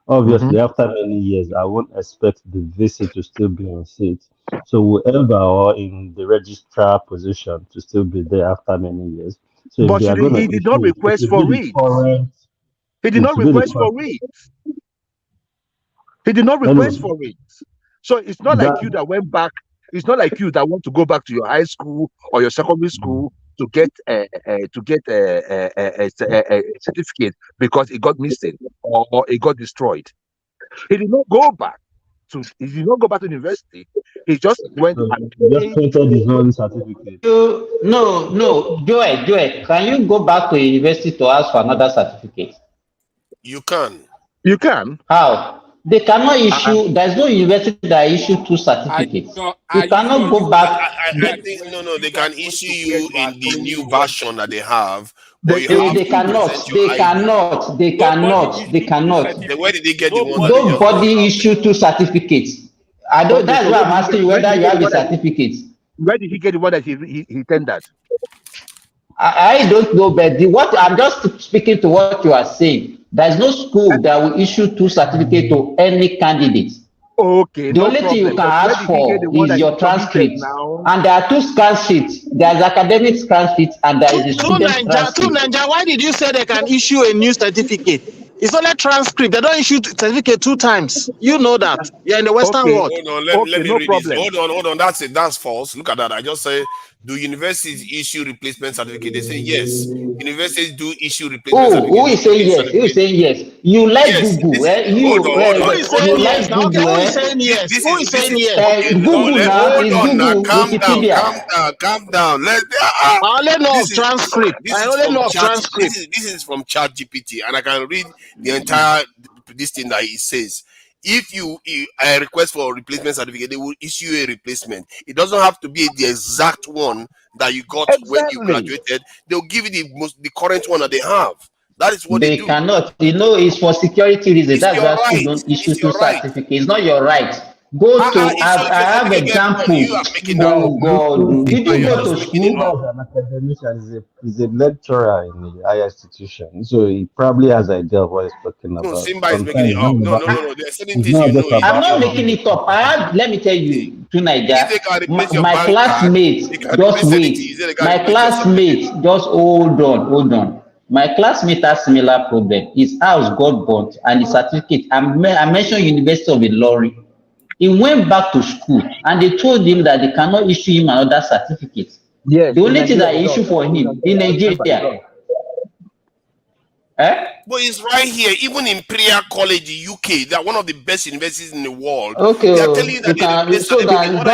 obviously after many years, I won't expect the visit to still be on seat. So whoever or in the registrar position to still be there after many years. So but he did not request for it. He did not request for it. He did not request for it. So it's not like you that went back. It's not like you that want to go back to your high school or your secondary school to get a certificate because it got missing or it got destroyed. He did not go back to. He did not go back to university. He just went and just printed his own certificate. No, Joel, can you go back to university to ask for another certificate? You can. You can. How? They cannot issue. There's no university that issue 2 certificates. You cannot go back. I think no. They can issue you in the new version that they have. But They cannot. Where did they get the one? Nobody issue 2 certificates. That's why I'm asking you whether you have a certificate. Where did he get the one that he tendered? I don't know, but I'm just speaking to what you are saying. There is no school that will issue 2 certificates to any candidate. Okay, The no only thing you problem. can But where ask did he get for the one is that your he submitted transcript. now? And there are 2 scan sheets. There is academic scan sheet and there is the student transcript. Ninja, why did you say they can issue a new certificate? It's only transcript. They don't issue certificate 2 times. You know that. You're in the Western world. Hold on, let me read this. Hold on. That's it. That's false. Look at that. I just say, do universities issue replacement certificate? They say yes. Universities do issue replacement certificate. Who is saying yes? Who is saying yes? You like Google, eh? Hold on. Who is saying you yes? like Google, Who eh? is saying yes? Who is saying yes? Okay, Google now is hold on now. Google, Calm Wikipedia. down. I only know of transcript. I only know of transcript. This is from ChatGPT, and I can read the entire this thing that it says. If you request for a replacement certificate, they will issue a replacement. It doesn't have to be the exact one that you got when you graduated. They'll give you the current one that they have. That is what they do. Cannot. You know, it's for security reasons. That's why school don't issue 2 certificates. It's not your right. Go to. I have example. Oh God! Did you go to school? An academician is a lecturer in a higher institution, so he probably has an idea of what he's talking about. Simba is making it up. No. There are certain things you know. I'm not making it up. Let me tell you, my classmates, just wait. My classmates, just hold on. My classmate has similar problem. His house got burnt and his certificate. I mentioned University of Ilorin. He went back to school and they told him that they cannot issue him another certificate. Yes, the only thing that they issue for him in Nigeria. But it's right here, even in Priya College, UK, they are one of the best universities in the world. Okay, they are telling you that that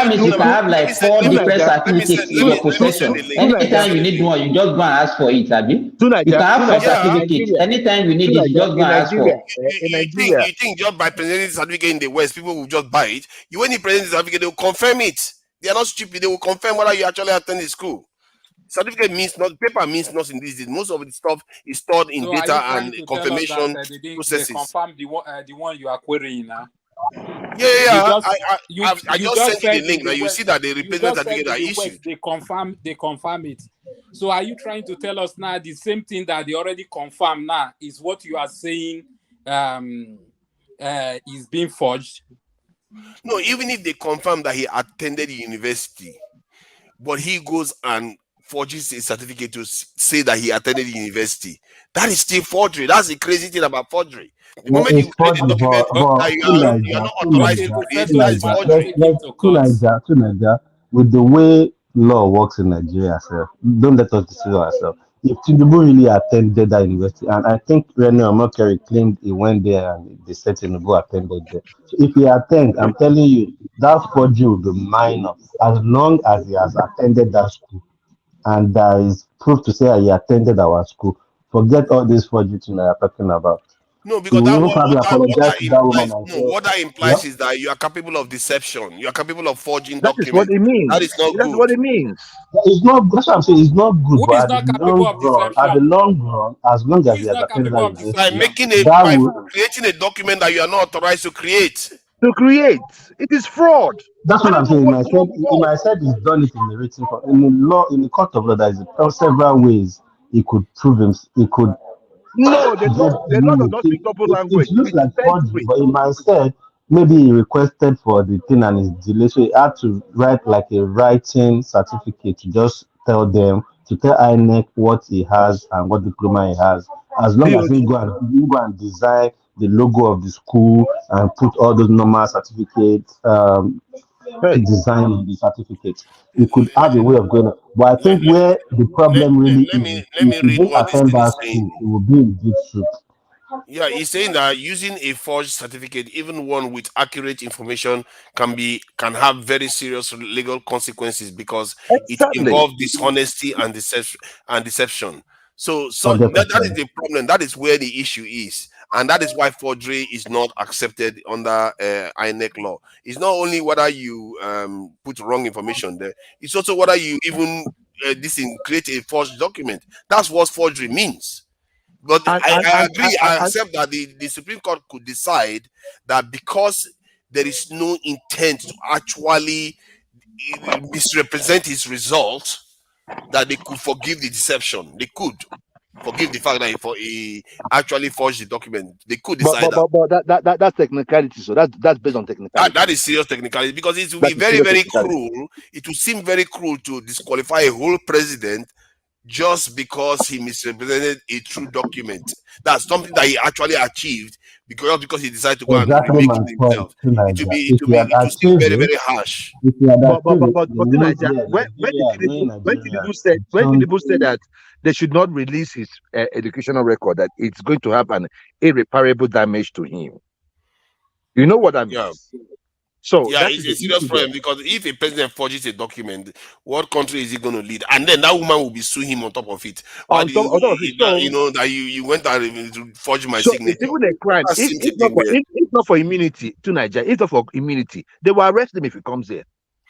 means you can have like 4 different certificates in your possession. Anytime you need one, you just go and ask for it, Abi. You can have 4 certificates. Anytime you need it, you just go and ask for it. You think just by presenting the certificate in the West, people will just buy it? When you present the certificate, they will confirm it. They are not stupid. They will confirm whether you actually attend the school. Certificate means not, paper means nothing these days. Most of the stuff is stored in data and confirmation processes. They confirm the one you are querying now. Yeah. I just sent you the link. Now you see that the replacement certificate are issued. They confirm it. So are you trying to tell us now the same thing that they already confirmed now is what you are saying is being forged? No, even if they confirm that he attended the university, but he goes and forges a certificate to say that he attended the university, that is still forgery. That's the crazy thing about forgery. The moment you create a document that you are not authorized to create, that is forgery. With the way law works in Nigeria, sir, don't let us deceive ourselves. If Tinubu really attended that university, and I think Rene Omokari claimed he went there and they said Tinubu attended there. So if he attend, I'm telling you, that forgery will be minor as long as he has attended that school. And there is proof to say that he attended our school. Forget all this forgery that you're talking about. No, because what that implies is that you are capable of deception. You are capable of forging documents. Is what it means. That is not That's good. what it means. It's not. That's what I'm saying. It's not good. Who is not capable of deception? At the long run, as long as he has attended that university, by creating a document that you are not authorized to create. It is fraud. That's what I'm saying. He might said he's done it in the written form. In the law, in the court of law, there is several ways he could prove him. He could. No, they don't speak double language. It looks like forgery, but he might said maybe he requested for the thing and it's delayed, so he had to write like a writing certificate to just tell them, to tell INEC what he has and what diploma he has. As long as he go and design the logo of the school and put all those normal certificates, design in the certificates, you could have a way of going. But I think where the problem really is, if you don't attend that school, it will be in deep soup. Yeah, he's saying that using a forged certificate, even one with accurate information, can have very serious legal consequences because it involves dishonesty and deception. So that is the problem. That is where the issue is. And that is why forgery is not accepted under INEC law. It's not only whether you put wrong information there, it's also whether you even create a forged document. That's what forgery means. But I agree, I accept that the Supreme Court could decide that because there is no intent to actually misrepresent his result, that they could forgive the deception. They could. forgive the fact that he actually forged the document. They could decide that's technicality. So that's based on technicality. That is serious technicality, because it will be very, very cruel. It will seem very cruel to disqualify a whole president just because he misrepresented a true document. That's something that he actually achieved because he decided to go and Exactly remake my it point, himself. Teenager. It will seem very, very harsh. If you had But achieved it, the news Nigeria, here, when Nigeria, Tinubu said that they should not release his educational record, that it's going to have an irreparable damage to him. You know what I mean? Yeah. So yeah, that it's is a serious problem, because if a president forges a document, what country is he going to lead? And then that woman will be suing him on top of it. Why do you know that you went and forged my so signature? it's even a crime. That seems a bit weird. If not for immunity to Nigeria, if not for immunity, they will arrest him if he comes here.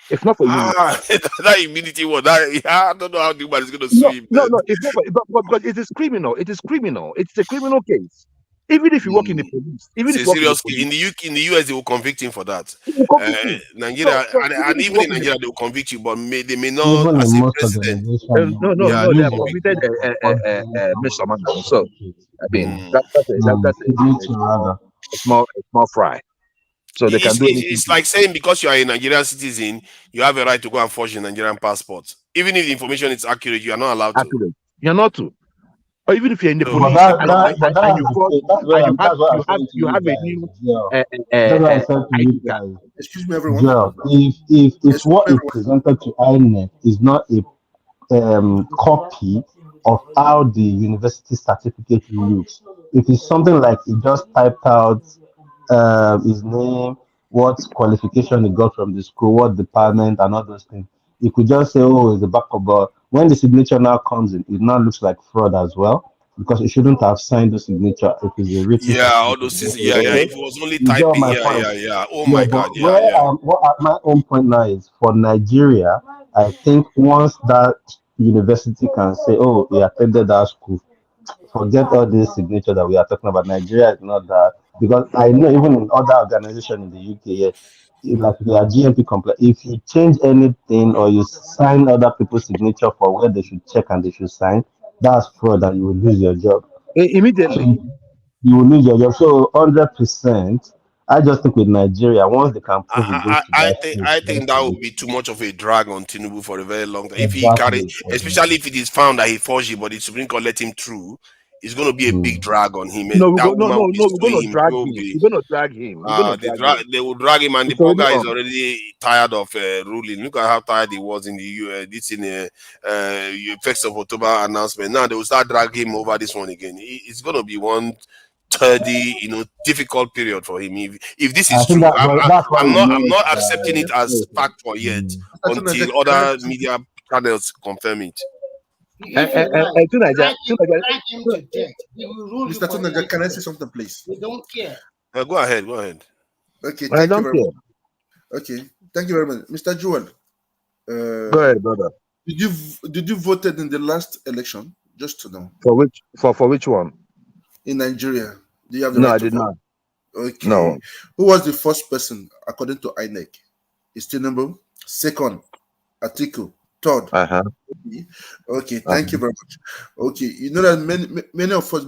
If not for immunity, that immunity one. I don't know how the man is going to sue him. No, it's not. But because it is criminal. It is criminal. It's a criminal case. Even if you work in the police, even if It's a you work serious case. In the US, they will convict him for that. Nigeria, So and even in Nigeria, they will convict you, but they may not even as in a most president. organizations, no, they have committed misdemeanor. So I mean, that's a small fry. So they can do anything. It's like saying because you are a Nigerian citizen, you have a right to go and forge a Nigerian passport. Even if the information is accurate, you are not allowed to. You're not to. Or even if you're in the police and you have a new ID card. Excuse me, everyone. Joe, if what is presented to INEC is not a copy of how the university certificate looks, it is something like he just typed out his name, what qualification he got from the school, what department, and all those things. You could just say, oh, it's a backup, but when the signature now comes in, it now looks like fraud as well, because it shouldn't have signed the signature if it's a written. Yeah, all those things. Yeah. If it was only typing, yeah. Oh my God, What my own point now is, for Nigeria, I think once that university can say, oh, he attended that school, forget all this signature that we are talking about. Nigeria is not that, because I know even in other organizations in the UK, like they are GMP compliant. If you change anything or you sign other people's signature for where they should check and they should sign, that's fraud and you will lose your job. Immediately. You will lose your job. So 100%. I just think with Nigeria, once they can prove it goes to I think that would be too much of a drag on Tinubu for a very long time. If he especially if it is found that he forged it, but the Supreme Court let him through, it's going to be a big drag on him. No, we're going to drag him. We're going to drag him. They will drag him, and the poor guy is already tired of ruling. Look at how tired he was in the US. This in the 1st of October announcement. Now they will start dragging him over this one again. It's going to be one difficult period for him. If this is true, I'm not accepting it as fact for yet until other media channels confirm it. Mr. Tunaja, can I say something, please? We don't care. Go ahead. Okay, thank you very much. Okay, thank you very much, Mr. Joel. Go ahead, brother. Did you voted in the last election? Just to know. For which one? In Nigeria. Do you have the No, right I to did vote? not. Okay. No. Who was the first person according to INEC? Is Tinubu? Second, Atiku. Third. Okay, thank you very much. Okay, you know that many of us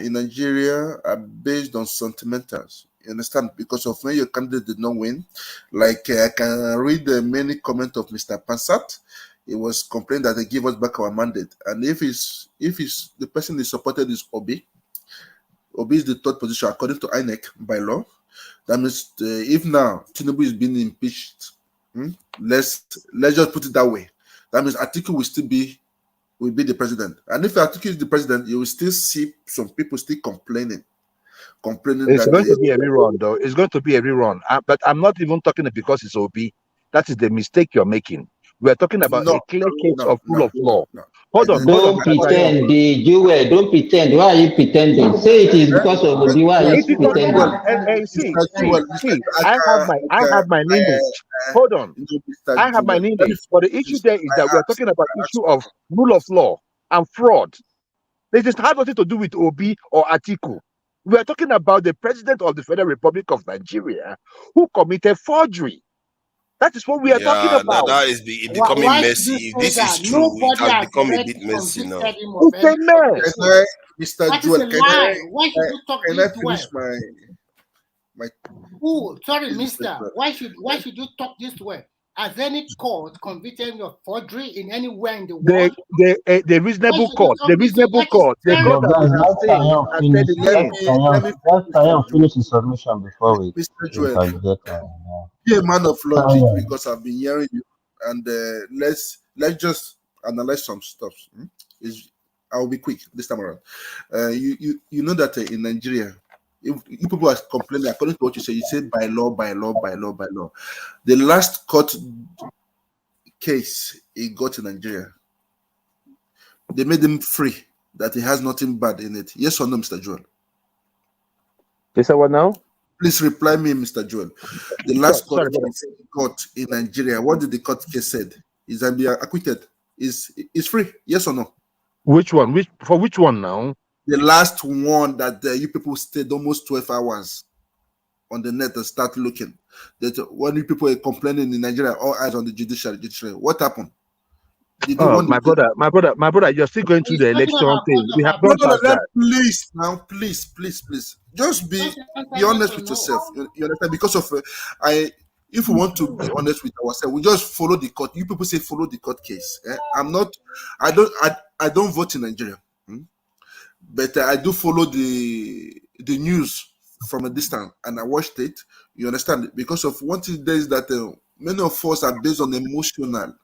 in Nigeria are based on sentimentals. You understand? Because of when your candidate did not win. Like I can read many comments of Mr. Pansat. He was complaining that they give us back our mandate. And if the person is supported is Obi is the third position according to INEC by law. That means if now Tinubu is being impeached, let's just put it that way. That means Atiku will be the president. And if Atiku is the president, you will still see some people still complaining. It's going to be a rerun, though. It's going to be a rerun. But I'm not even talking because it's OB. That is the mistake you're making. We're talking about a clear case of rule of law. Hold on. Don't pretend, Joel. Don't pretend. Why are you pretending? Say it is because of Obi. Why are you pretending? I have my lineage. Hold on. I have my lineage. But the issue there is that we're talking about issue of rule of law and fraud. They just have nothing to do with Obi or Atiku. We are talking about the president of the Federal Republic of Nigeria who committed forgery. That is what we are talking about. That is becoming Why should messy. you If say this is that? true, it Nobody has has become a already bit messy now. convicted him of It's a any mess. Can I, Mr. That is Joel, a lie. Why should you talk can I this finish way? my Oh, sorry, please, Mr. mister. Joel. Why should you talk this way? Has any court convicted you of forgery in anywhere in the The world? reasonable Why should you court, the talk this way? reasonable That is court, the very court But that we guys, have let seen Tayon has said finish. it Let Let clear. me let me Tayon, let finish, Mr. Tayon Joel. finish his submission before we Mr. Joel, interject. be a man of logic Tayon, because I've been hearing you, and let's just analyze some stuff. I'll be quick this time around. You know that in Nigeria, if you people are complaining according to what you say by law, by law, by law, by law. The last court case he got in Nigeria, they made him free. That he has nothing bad in it. Yes or no, Mr. Joel? You said what now? Please reply me, Mr. Joel. The last court case he got in Nigeria, what did the court case said? Is that be acquitted? Is free? Yes or no? Which one? Which one now? The last one that you people stayed almost 12 hours on the net and start looking. That when you people are complaining in Nigeria, all eyes on the judiciary. What happened? Did you want my brother, you're still going through the election thing. We have gone past that. Please. Just be honest with yourself. You understand? Because of if we want to be honest with ourselves, we just follow the court. You people say follow the court case. I don't vote in Nigeria, but I do follow the news from a distance, and I watched it. You understand? Because of one thing there is that many of us are based on emotional,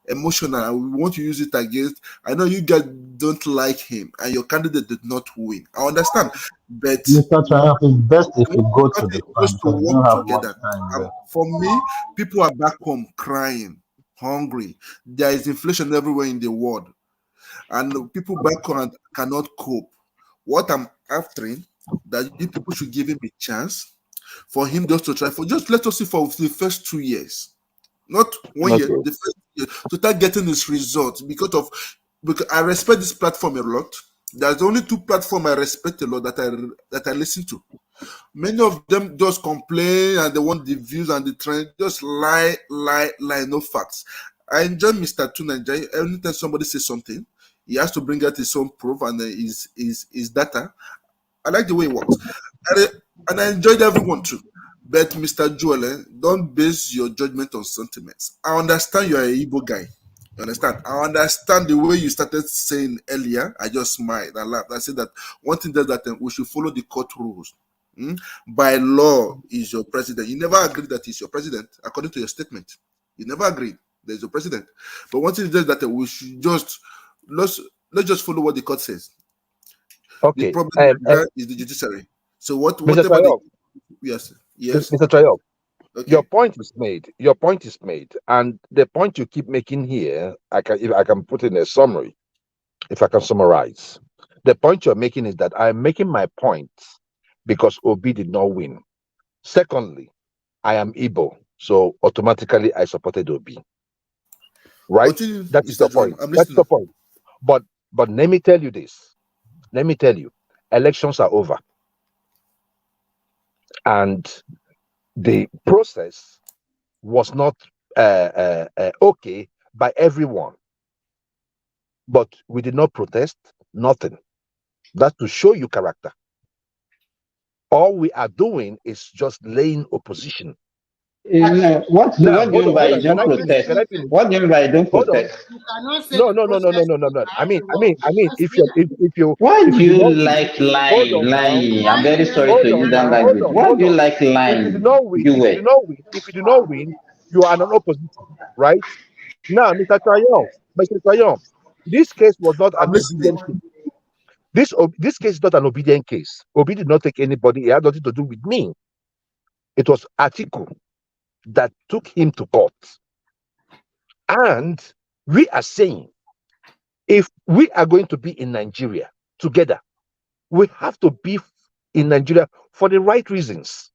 and we want to use it against. I know you guys don't like him, and your candidate did not win. I understand, but Mr. Tayon, it's best if you go to the just front to because we work don't have much together. time here. For me, people are back home crying, hungry. There is inflation everywhere in the world, and people back home cannot cope. What I'm after, that you people should give him a chance for him just to try. Let us see for the first 2 years. Not 1 year, the first year, to start getting his results because I respect this platform a lot. There's only 2 platforms I respect a lot that I listen to. Many of them just complain and they want the views and the trend, just lie, no facts. I enjoy Mr. Tunanja. Anytime somebody says something, he has to bring out his own proof and his data. I like the way it works. And I enjoyed everyone too. But Mr. Joel, don't base your judgment on sentiments. I understand you're an Igbo guy. You understand? I understand the way you started saying earlier. I just smiled and laughed. I said that one thing that we should follow the court rules. By law, is your president. You never agreed that he's your president, according to your statement. You never agreed there's your president. But one thing is that we should let's just follow what the court says. Okay. The problem is the judiciary. So Mr. Trayop, yes. Mr. Trayop, okay. Your point is made, and the point you keep making here, if I can put in a summary, if I can summarize, the point you're making is that I'm making my point because Obi did not win. Secondly, I am Igbo, so automatically I supported Obi. Right? That is the point. That's the point. But let me tell you this. Let me tell you, elections are over. And the process was not okay by everyone. But we did not protest, nothing. That's to show you character. All we are doing is just laying opposition. What do you mean by don't protest? What do you mean by don't protest? No. I mean, if you why do you like lying? I'm very sorry to use that language. Why do you like lying? If you do not win, you are an opposition, right? Now, Mr. Trayon, this case was not an obedient case. This case is not an obedient case. Obi did not take anybody. It had nothing to do with me. It was Atiku that took him to court. And we are saying, if we are going to be in Nigeria together, we have to be in Nigeria for the right reasons.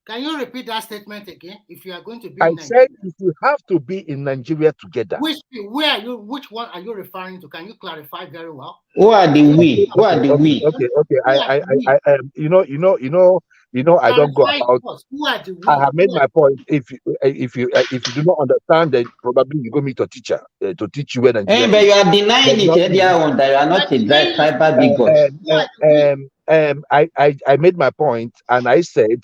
Can you repeat that statement again? If you are going to be I in said Nigeria, if you have to be in Nigeria together. which one are you referring to? Can you clarify very well? Who are the we? Who are the we? Okay. I don't go Clarify about. to us. Who are the I we? have made my point. If you do not understand, then probably you go meet a teacher to teach you where Nigeria But is. you are denying But it not earlier on that you are not a tribal bigot. I made my point, and I said,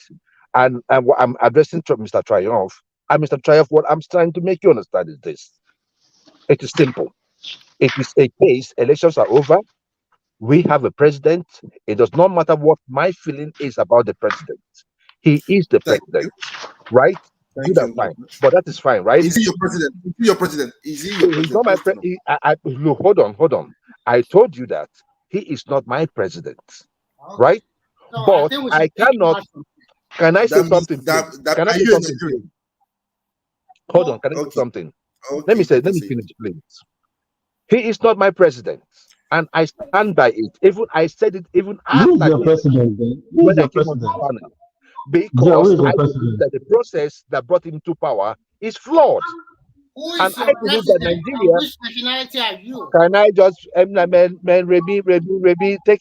and I'm addressing to Mr. Triumph. And Mr. Triumph, what I'm trying to make you understand is this. It is simple. It is a case. Elections are over. We have a president. It does not matter what my feeling is about the president. He is the president, right? Thank Good and you very fine. much. But that is fine, right? Is he your president? Is he your president? Is he your He's not president? my look, hold on. I told you that he is not my president, right? So I But think we I should take him cannot. out from Can I say That means something, that please? that Can I are say you in something, Nigeria? please? Hold on. Can I say Okay. something? Okay, Let me finish, please. He is not my president, and I stand by it. Even I said it even Who is after your the president then? Who is when I your came on this president? panel, Joe, who because is I your believe president? that the process that brought him to power is flawed, Who and is I your believe that president and Nigeria. which nationality are you? Can I just Rebi, take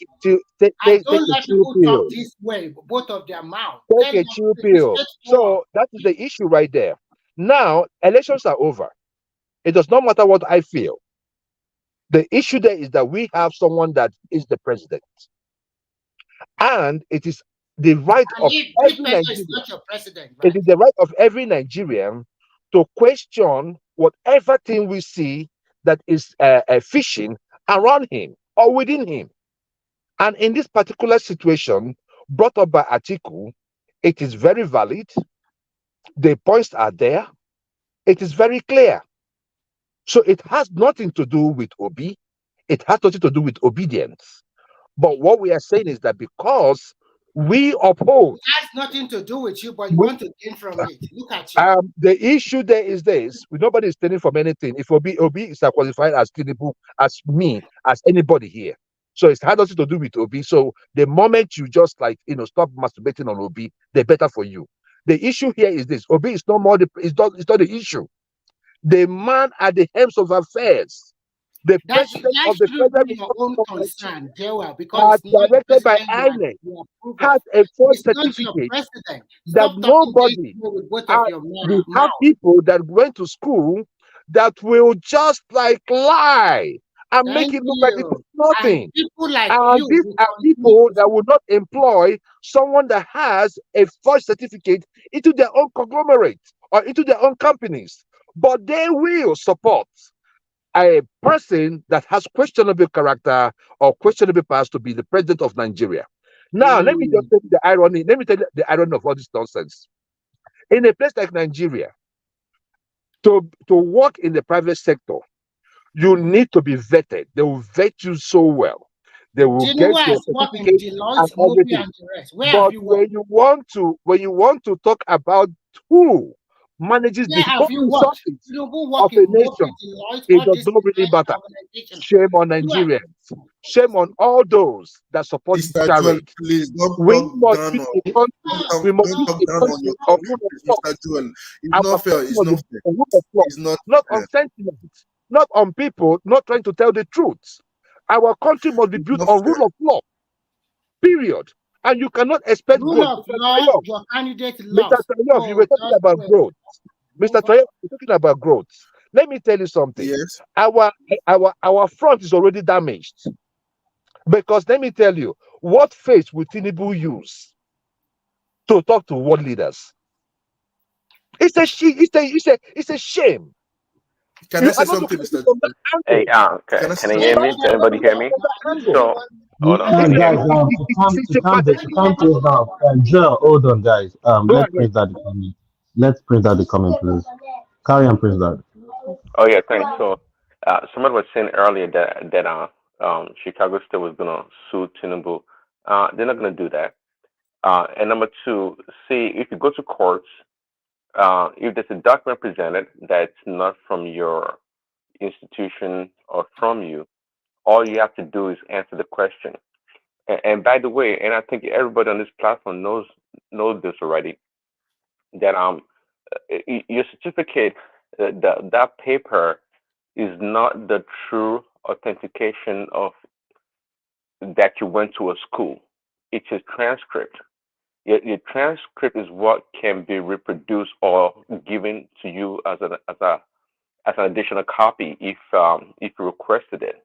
I take don't a let chill people talk pill. this way, both of their mouth. Take Tell a them chill to be pill. straightforward. So that is the issue right there. Now elections are over. It does not matter what I feel. The issue there is that we have someone that is the president, and it is the right And of if this every person is Nigerian. not your president, It right? is the right of every Nigerian to question whatever thing we see that is fishing around him or within him. And in this particular situation brought up by Atiku, it is very valid. The points are there. It is very clear. So it has nothing to do with Obi. It has nothing to do with obedience. But what we are saying is that because we uphold, It has nothing to do with you, but you want to gain from it. Look at you. the issue there is this: nobody is stealing from anything. If Obi is qualified as Tinubu, as me, as anybody here, so it's had nothing to do with Obi. So the moment you just stop masturbating on Obi, the better for you. The issue here is this: Obi is no more it's not the issue. The man at the helm of affairs, the That president of the should Federal be your Republic own of concern, Joel, because Nigeria, it's not the directed by president INEC, you approve of. has a false It's not your certificate president. that Stop talking this nobody. way with both of your We have mouth. people that went to school that will just lie and make Thank it look like it's you. And nothing. people like And you these will are continue people to that would not employ someone that has a false certificate into their own conglomerate or into their own companies, but they will support a person that has questionable character or questionable past to be the president of Nigeria. Now, let me just tell you the irony. Let me tell you the irony of all this nonsense. In a place like Nigeria, to work in the private sector, you need to be vetted. They will vet you so well. They will get Chinua your has worked in certificate and Deloitte, Mobi, everything. and the rest. Where have But you when worked? you want to talk about who manages Where the have whole you worked? resources You don't of work a in Mobi, nation, Deloitte, it all does these not really matter. organizations. Shame on Nigerians. Shame on all those that support this Mr. Joel, charade. please don't We talk must down be on a country. We must don't be talk a down on country your of rule of comrades, law. Mr. Joel. It's Our not fair. country It's must be not fair. a rule of law, It's not not fair. on sentiment, not on people not trying to tell the truth. Our country must be It's built not on fair. rule of law. Period. And you cannot expect Rule growth. of Mr. law, Tayob, your candidate Mr. lost. Tayob, you So were talking just about growth. Mr. Tayob, you're talking about growth. Let me tell you something. Yes. Our front is already damaged. Because let me tell you, what faith will Tinubu use to talk to world leaders? It's a shame. Can You I say are not something, looking at it Mr. from that Joel? angle. Can I say Can you You hear are something? me? not Can looking anybody at hear it me? from that angle. So, hold on. Guys, it can't this down. Joe, hold on, guys. Go Let's ahead. print that the comment. Let's print that the comment, please. Carry on, print that. Oh yeah, thanks. So, somebody was saying earlier that Chicago State was gonna sue Tinubu. They're not gonna do that. And number two, see if you go to courts, if there's a document presented that's not from your institution or from you, all you have to do is answer the question. And by the way, and I think everybody on this platform knows this already. that your certificate, that paper is not the true authentication of that you went to a school. It's a transcript. Your transcript is what can be reproduced or given to you as an additional copy if you requested it.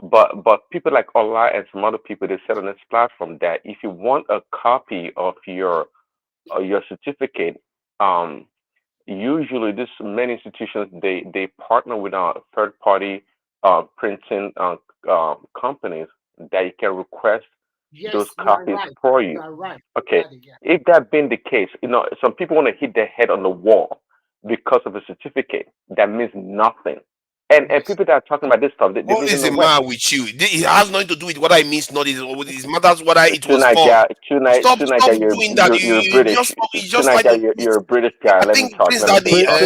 But people like Ola and some other people, they said on this platform that if you want a copy of your certificate, usually this many institutions they partner with third party printing companies that you can request those Yes, you are copies right. for You you. are right. Okay, Daddy, yeah. if that being the case, some people want to hit their head on the wall because of a certificate that means nothing. And people that are talking about this stuff, they What live in is the the West. matter with you? It has nothing to do with what I means, not it matters whether it was false. Tonight, Stop you're doing that. British. You just like to You're a British guy. I Let me think talk. Prince Let me Daddy, talk.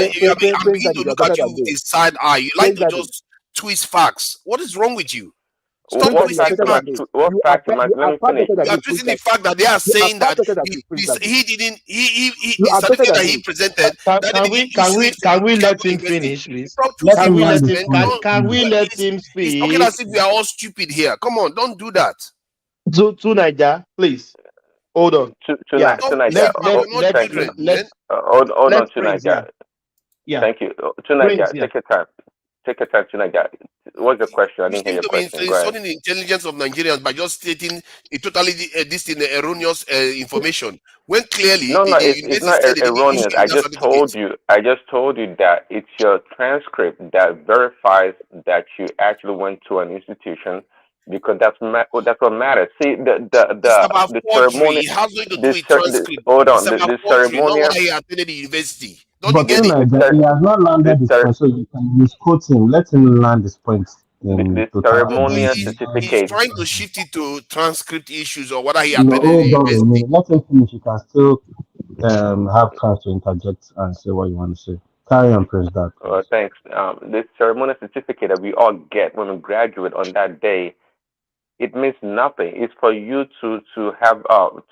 I'm beginning to look at you with a side eye. You like to just twist facts. What is wrong with you? Stop What twisting fact am I? facts. What fact am I? Let me finish. You are twisting the fact that they are saying that he didn't the certificate that he presented that they didn't issue it from Can we let Chicago him University. finish, please? Stop Let twisting him facts, land his man. point. Can we let him It's talking speak? as if we are all stupid here. Come on, don't do that. To Niger, please. Hold on. Yeah. Stop Tonight, twisting facts. We're not Let thank you. children, man. Hold on, let tonight, Prince, yeah. Yeah. Thank you. Tonight, Prince, yeah. take your time. Take your time tonight, What's your question? I You didn't hear seem your to be question. Go ahead. insulting the intelligence of Nigerians by just stating a totally erroneous information when clearly No, the it's university not said they didn't issue erroneous. him that certificate. I just told you that it's your transcript that verifies that you actually went to an institution, because that's what matters. See, It's about the forgery. ceremony. It has nothing to do This with cer- transcript. hold It's on. about The forgery, not ceremonial. why he attended the university. Don't you But get it? tonight, he has not landed his point, so you can misquote him. Let him land his point in The totality. No, but ceremonial he's certificate. trying to shift it to transcript issues or whether he No, attended the hold on a university. minute. Let him finish. You can still have chance to interject and say what you want to say. Carry on, Prince Dad, please. Thanks. This ceremonial certificate that we all get when we graduate on that day, it means nothing. It's for you to have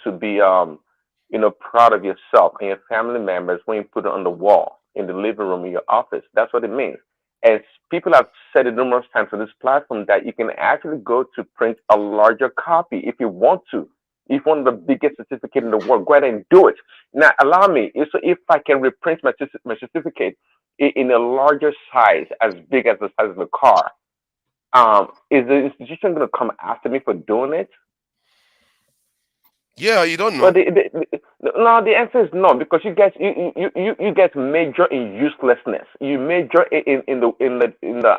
to be proud of yourself and your family members when you put it on the wall in the living room in your office. That's what it means. And people have said it numerous times on this platform that you can actually go to print a larger copy if you want to. If you want the biggest certificate in the world, go ahead and do it. Now, allow me. So if I can reprint my certificate in a larger size, as big as the size of the car, is the institution going to come after me for doing it? Yeah, you don't know. Well, no, the answer is no, because you guys major in uselessness. You major in the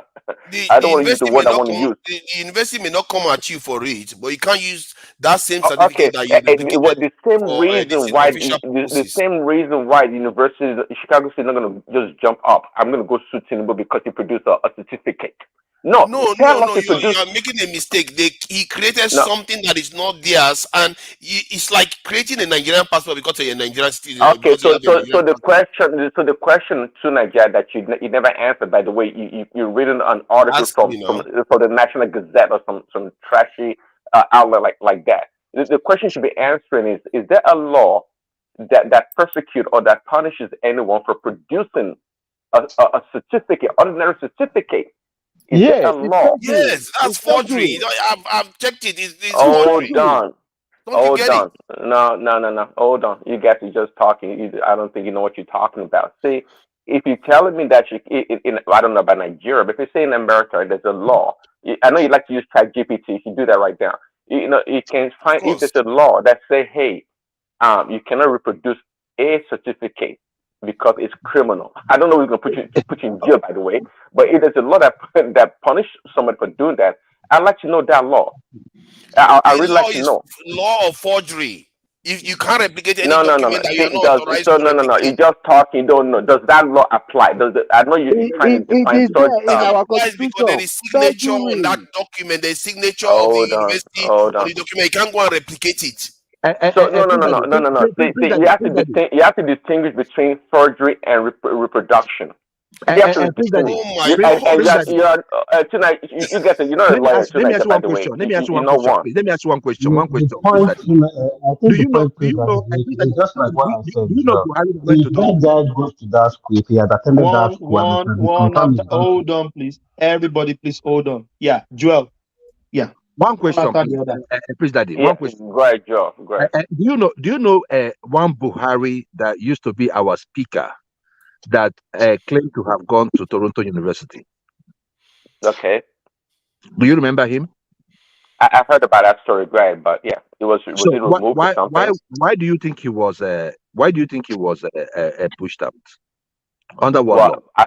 I don't want to use the university may word I not want to come. use. The university may not come at you for it, but you can't use that same Okay, certificate that you replicated the same for reason this why official the purposes. same reason why the university, Chicago State, is not going to just jump up. I'm going to go sue Tinubu because he produced a certificate. No, No, tell us he you produced. are making a mistake. He created No. something that is not theirs, and it's like creating a Nigerian passport because you're a Nigerian citizen. Okay, Because you have a Nigerian so the question to Nigeria that you never answered. By the way, you're reading an article Ask from me now. the National Gazette or some trashy outlet like that. The question you should be answering is there a law that persecutes or that punishes anyone for producing a certificate, ordinary certificate? Is there a law? Yes, that's forgery. I've checked it. It's Hold forgery. on. Don't you get it? No. Hold on. You guys are just talking. I don't think you know what you're talking about. See, if you're telling me that I don't know about Nigeria, but if you say in America, there's a law. I know you like to use ChatGPT. You should do that right now. You can find if there's a law that say, hey, you cannot reproduce a certificate because it's criminal. I don't know who's going to put you in jail, by the way, but if there's a law that punish somebody for doing that, I'd like to know that law. I really like to know. Law of forgery. If you can't replicate any No. document that you are See, not authorized to no. replicate, You just talking. You don't know. Does that law apply? I know you're trying to define is such. there in our applies because there is signature on that document. There is signature of the university Hold on on. the document. You can't go and replicate it. So no. See, you have to distinguish between forgery and reproduction. Please, Oh my God! Tonight, you get it. You're not a lawyer. Let me ask you one question. Let me ask you one question. Let me ask you one question. The Please, Daddy. point, I think the point is that just like what I said, Joe. If that guy goes to that school, if he had attended that school, and he confirmed he's gone to Hold on, please. Everybody, please hold on. Yeah, Joel. Yeah. one question, after please. the other. Please, Daddy. Yeah, One question. go ahead, Joe. Go ahead. Do you know one Buhari that used to be our speaker that claimed to have gone to Toronto University? Okay. Do you remember him? I've heard about that story, right? But yeah, was it removed or something? Why do you think he was pushed out? Under what law?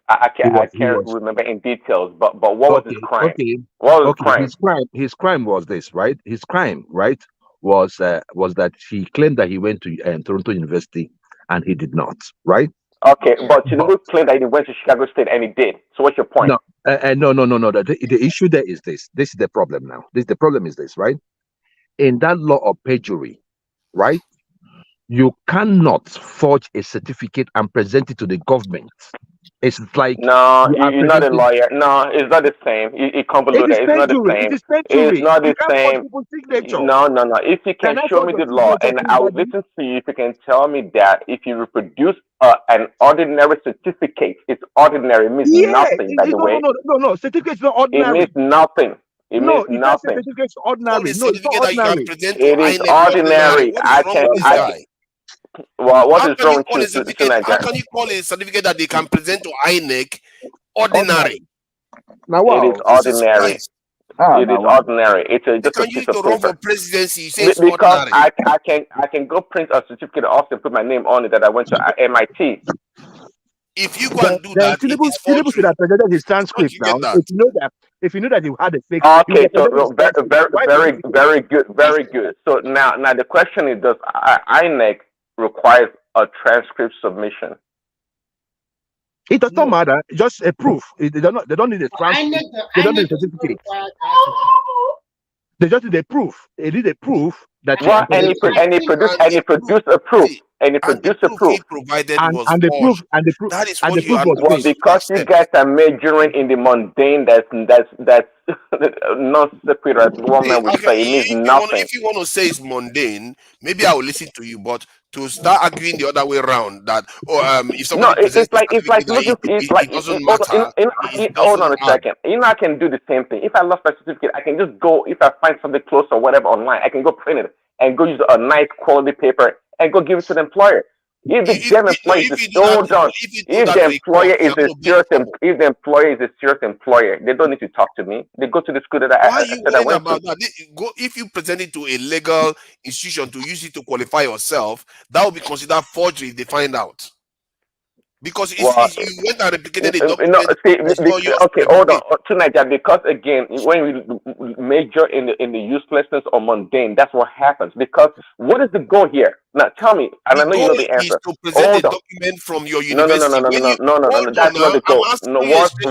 I can't remember in details, but what was his crime? What was his crime? His crime was this, right? His crime, right, was that he claimed that he went to Toronto University and he did not, right? Okay, but Tinubu claimed that he went to Chicago State and he did. So what's your point? No. No. The issue there is this. This is the problem now. The problem is this, right? In that law of perjury, right? You cannot forge a certificate and present it to the government. It's like no, you're not a lawyer. No, it's not the same. It convoluted. It's not the same. It's not the same. No. If you can show me the law, and I will listen to you. If you can tell me that if you reproduce an ordinary certificate, it's ordinary. It means nothing. By the way, no. Certificate is not ordinary. It means nothing. It means nothing. Certificate is ordinary. No, it's not ordinary. It is ordinary. Well, what is wrong with How can you call a certificate that they can present to INEC ordinary? Now, wow. It is ordinary. It is ordinary. It's just a piece of paper. Run for presidency, you say it's because ordinary. I can go print a certificate and also put my name on it that I went to MIT. If you go and do that, it is Tinubu should have presented his transcript now. If you know that you had a fake. Okay, so very good. So now the question is, does INEC requires a transcript submission? It does not matter. Just a proof. They don't need a transcript. They don't need a certificate. They just need a proof. They need a proof that. Well, and he produced a proof. And he produced a proof. And the proof. That is what you well, because you guys are majoring in the mundane. That's not separate. As one man would say, it means nothing. If you want to say it's mundane, maybe I will listen to you. But to start arguing the other way around, that if somebody it doesn't matter. Hold on a second. I can do the same thing. If I lost my certificate, I can just go. If I find something close or whatever online, I can go print it and go use a nice quality paper and go give it to the employer. If the employer is a serious employer, they don't need to talk to me. They go to the school that I went to. If you present it to a legal institution to use it to qualify yourself, that will be considered forgery if they find out. Because you went and replicated it. Okay, hold on. Tonight, because again, when we major in the uselessness or mundane, that's what happens. Because what is the goal here? Now, tell me, and I know you know the answer. To present a document from your university. No. That's not the goal. No,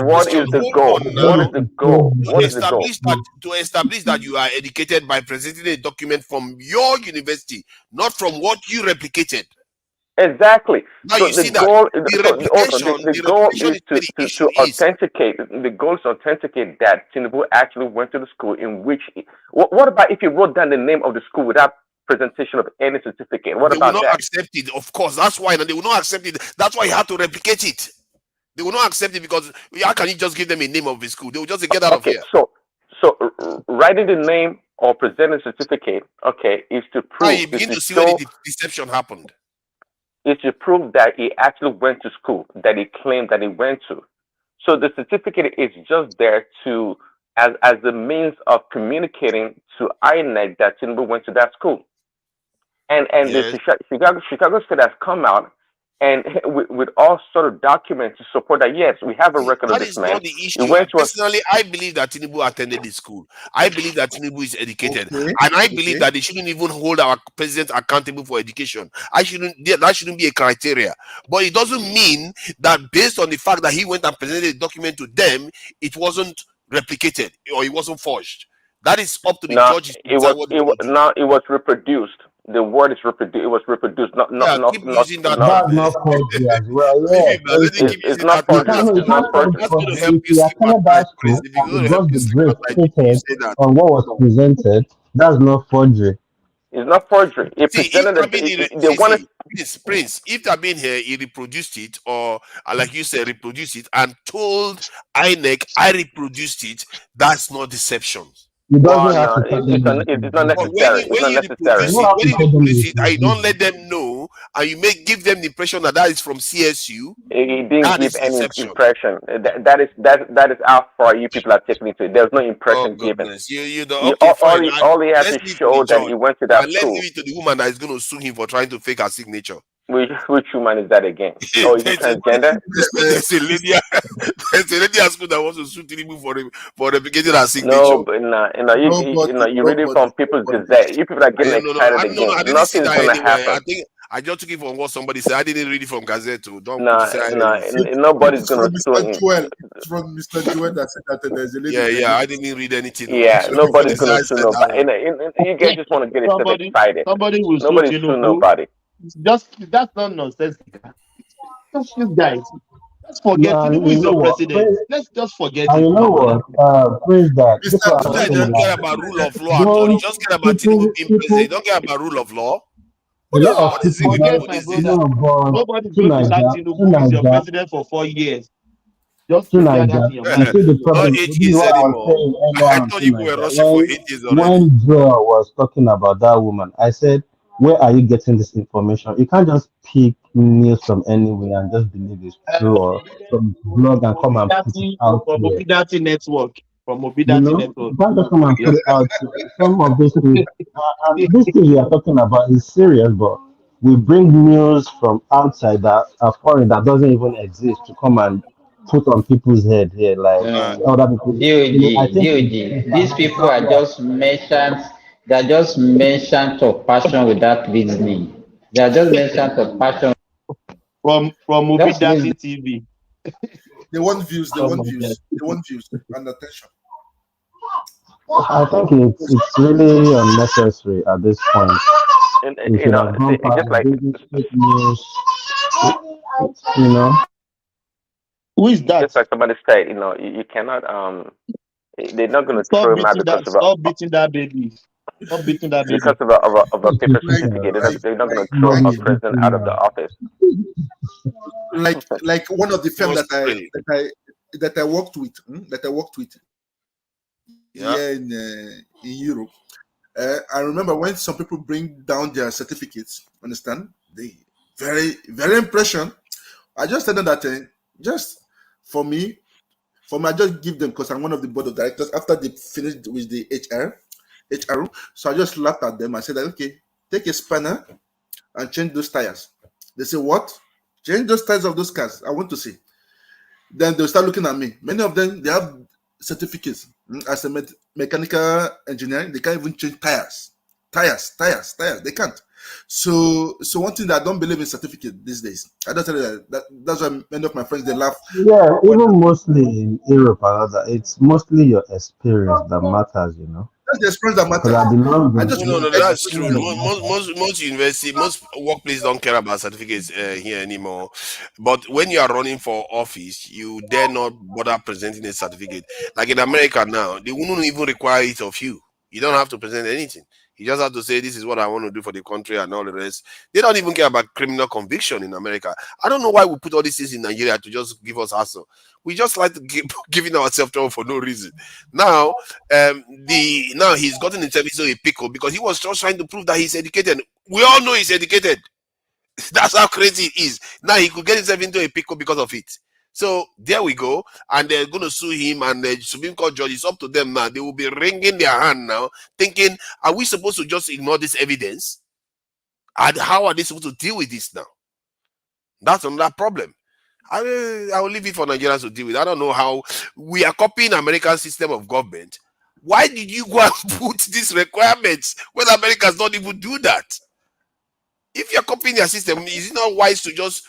what is the goal? What is the goal? What is the goal? To establish that you are educated by presenting a document from your university, not from what you replicated. Exactly. Now so you see the goal, that the goal is to authenticate. The goal is to authenticate that Tinubu actually went to the school in which. What about if you wrote down the name of the school without presentation of any certificate? What about that? They will not accept it. Of course, that's why they will not accept it. That's why you have to replicate it. They will not accept it because how can you just give them a name of the school? They will just say, get out of here. So writing the name or presenting a certificate, is to prove. Now you begin to see where the deception happened. Is to prove that he actually went to school, that he claimed that he went to. So the certificate is just there to as the means of communicating to INEC that Tinubu went to that school. And yes. The Chicago State has come out and with all sort of documents to support that, yes, we have a record of this man. That is not the issue. Personally, I believe that Tinubu attended the school. I believe that Tinubu is educated. And I believe that they shouldn't even hold our president accountable for education. That shouldn't be a criteria. But it doesn't mean that based on the fact that he went and presented a document to them, it wasn't replicated or it wasn't forged. That is up to the judges. It was reproduced. The word is reproduced. It was reproduced. Keep using that not. That's not forgery as well. Leave Yeah, him, man. Let him keep It's using not that word. forgery. you It's not can't say forgery. That's going to forgery help if you you sleep at attended night, that Prince. school If you're and going it to help got you the sleep grades at night, if you stated say that. on what was presented. That's not forgery. It's not forgery. It See, if presented they wanted. Prince, if that been here, he reproduced it, or like you said, reproduced it and told INEC, I reproduced it. That's not deception. It doesn't Well, have no, to tell them that it's not But necessary. It's when not you necessary. reproduce you it, don't have when to you tell them reproduce it it and was you don't let used. them know, and you give them the impression that that is from CSU, It didn't that give is any deception. impression. That is how far you people are taking it to. There's no Oh impression given. goodness, you the okay, fine. And All he has let's to leave it to the show that judge, he went to that and let's school. leave it to the woman that is going to sue him for trying to fake her signature. Which woman is that again? Oh, is it transgender? There's a lady, there's a lady at school that wants to sue Tinubu for replicating her signature. No, but you read it from People's Gazette. You people are getting excited again. I didn't see Nothing's that gonna anywhere. happen. I think I just took it from what somebody said. I didn't read it from Gazette. Too. Don't put it Nobody's gonna sue him. It's from Mr. Joel that said that there's a lady. Yeah, I didn't read anything. Yeah, So nobody's this gonna guy sue said that nobody. one. You guys just want to get yourself excited. Somebody will sue Nobody's suing Tinubu. nobody. That's not nonsensical. Just you guys. Let's forget And Tinubu you is know your what? president. Let's just forget And it. you know what? Praise that. People are You guys talking don't care about about rule of law at all. You don't just care about Tinubu being president. You people. don't care about rule of law. A lot of What is it people with Forget people don't my these days? brother. know, but Nobody's to going to start Niger, Tinubu is your president for 4 years. Just to prepare that Niger, in your you mind. see the Not problem. 8 This is years what I was anymore. saying earlier I on thought to you were Niger. rushing for 8 years already. When Joel was talking about that woman, I said, where are you getting this information? You can't just pick news from anywhere and just believe it's true or from blog and come and put it out From here. Obidati Network. From You Obidati know, Network. you can't just come and Yeah. put it out here. Some of these things, and this thing you are talking about is serious, but we bring news from outside that are foreign that doesn't even exist to come and put on people's head here, like other people. I think These people are just merchants. They are just merchants of passion without reasoning. They are just merchants of passion. From Just Obidati reason. TV. They want views. They Oh want my God. views. They want views and attention. I think it's really unnecessary at this point. And We should have gone past just like fake news, you know. Who is that? just like somebody said, you cannot they're not going to throw him out because of Stop beating that baby. Stop beating that baby. because of a paper certificate. They're not going to throw a president out of the office. Like one of the firms that I worked with, here in Europe. I remember when some people bring down their certificates, understand? They very, very impression. I just tell them that just for me, I just give them because I'm one of the board of directors. After they finished with the HR, so I just laughed at them. I said, okay, take a spanner and change those tires. They say, what? Change those tires of those cars. I want to see. Then they'll start looking at me. Many of them, they have certificates as a mechanical engineer. They can't even change tires. They can't. So one thing that I don't believe in certificate these days. I don't tell you that's why many of my friends, they laugh. Yeah, even mostly in Europe and other, it's mostly your experience that matters, you know. That's the experience that matters. No, that's true. Most university, most workplaces don't care about certificates here anymore. But when you are running for office, you dare not bother presenting a certificate. Like in America now, they wouldn't even require it of you. You don't have to present anything. You just have to say, this is what I want to do for the country and all the rest. They don't even care about criminal conviction in America. I don't know why we put all these things in Nigeria to just give us hassle. We just like to keep giving ourselves trouble for no reason. Now, now he's gotten himself into a pickle because he was just trying to prove that he's educated. We all know he's educated. That's how crazy it is. Now he could get himself into a pickle because of it. So there we go, and they're going to sue him, and the Supreme Court judge, it's up to them now. They will be wringing their hand now, thinking, are we supposed to just ignore this evidence? And how are they supposed to deal with this now? That's another problem. I will leave it for Nigerians to deal with. I don't know how we are copying American system of government. Why did you go and put these requirements when Americans don't even do that? If you're copying their system, is it not wise to just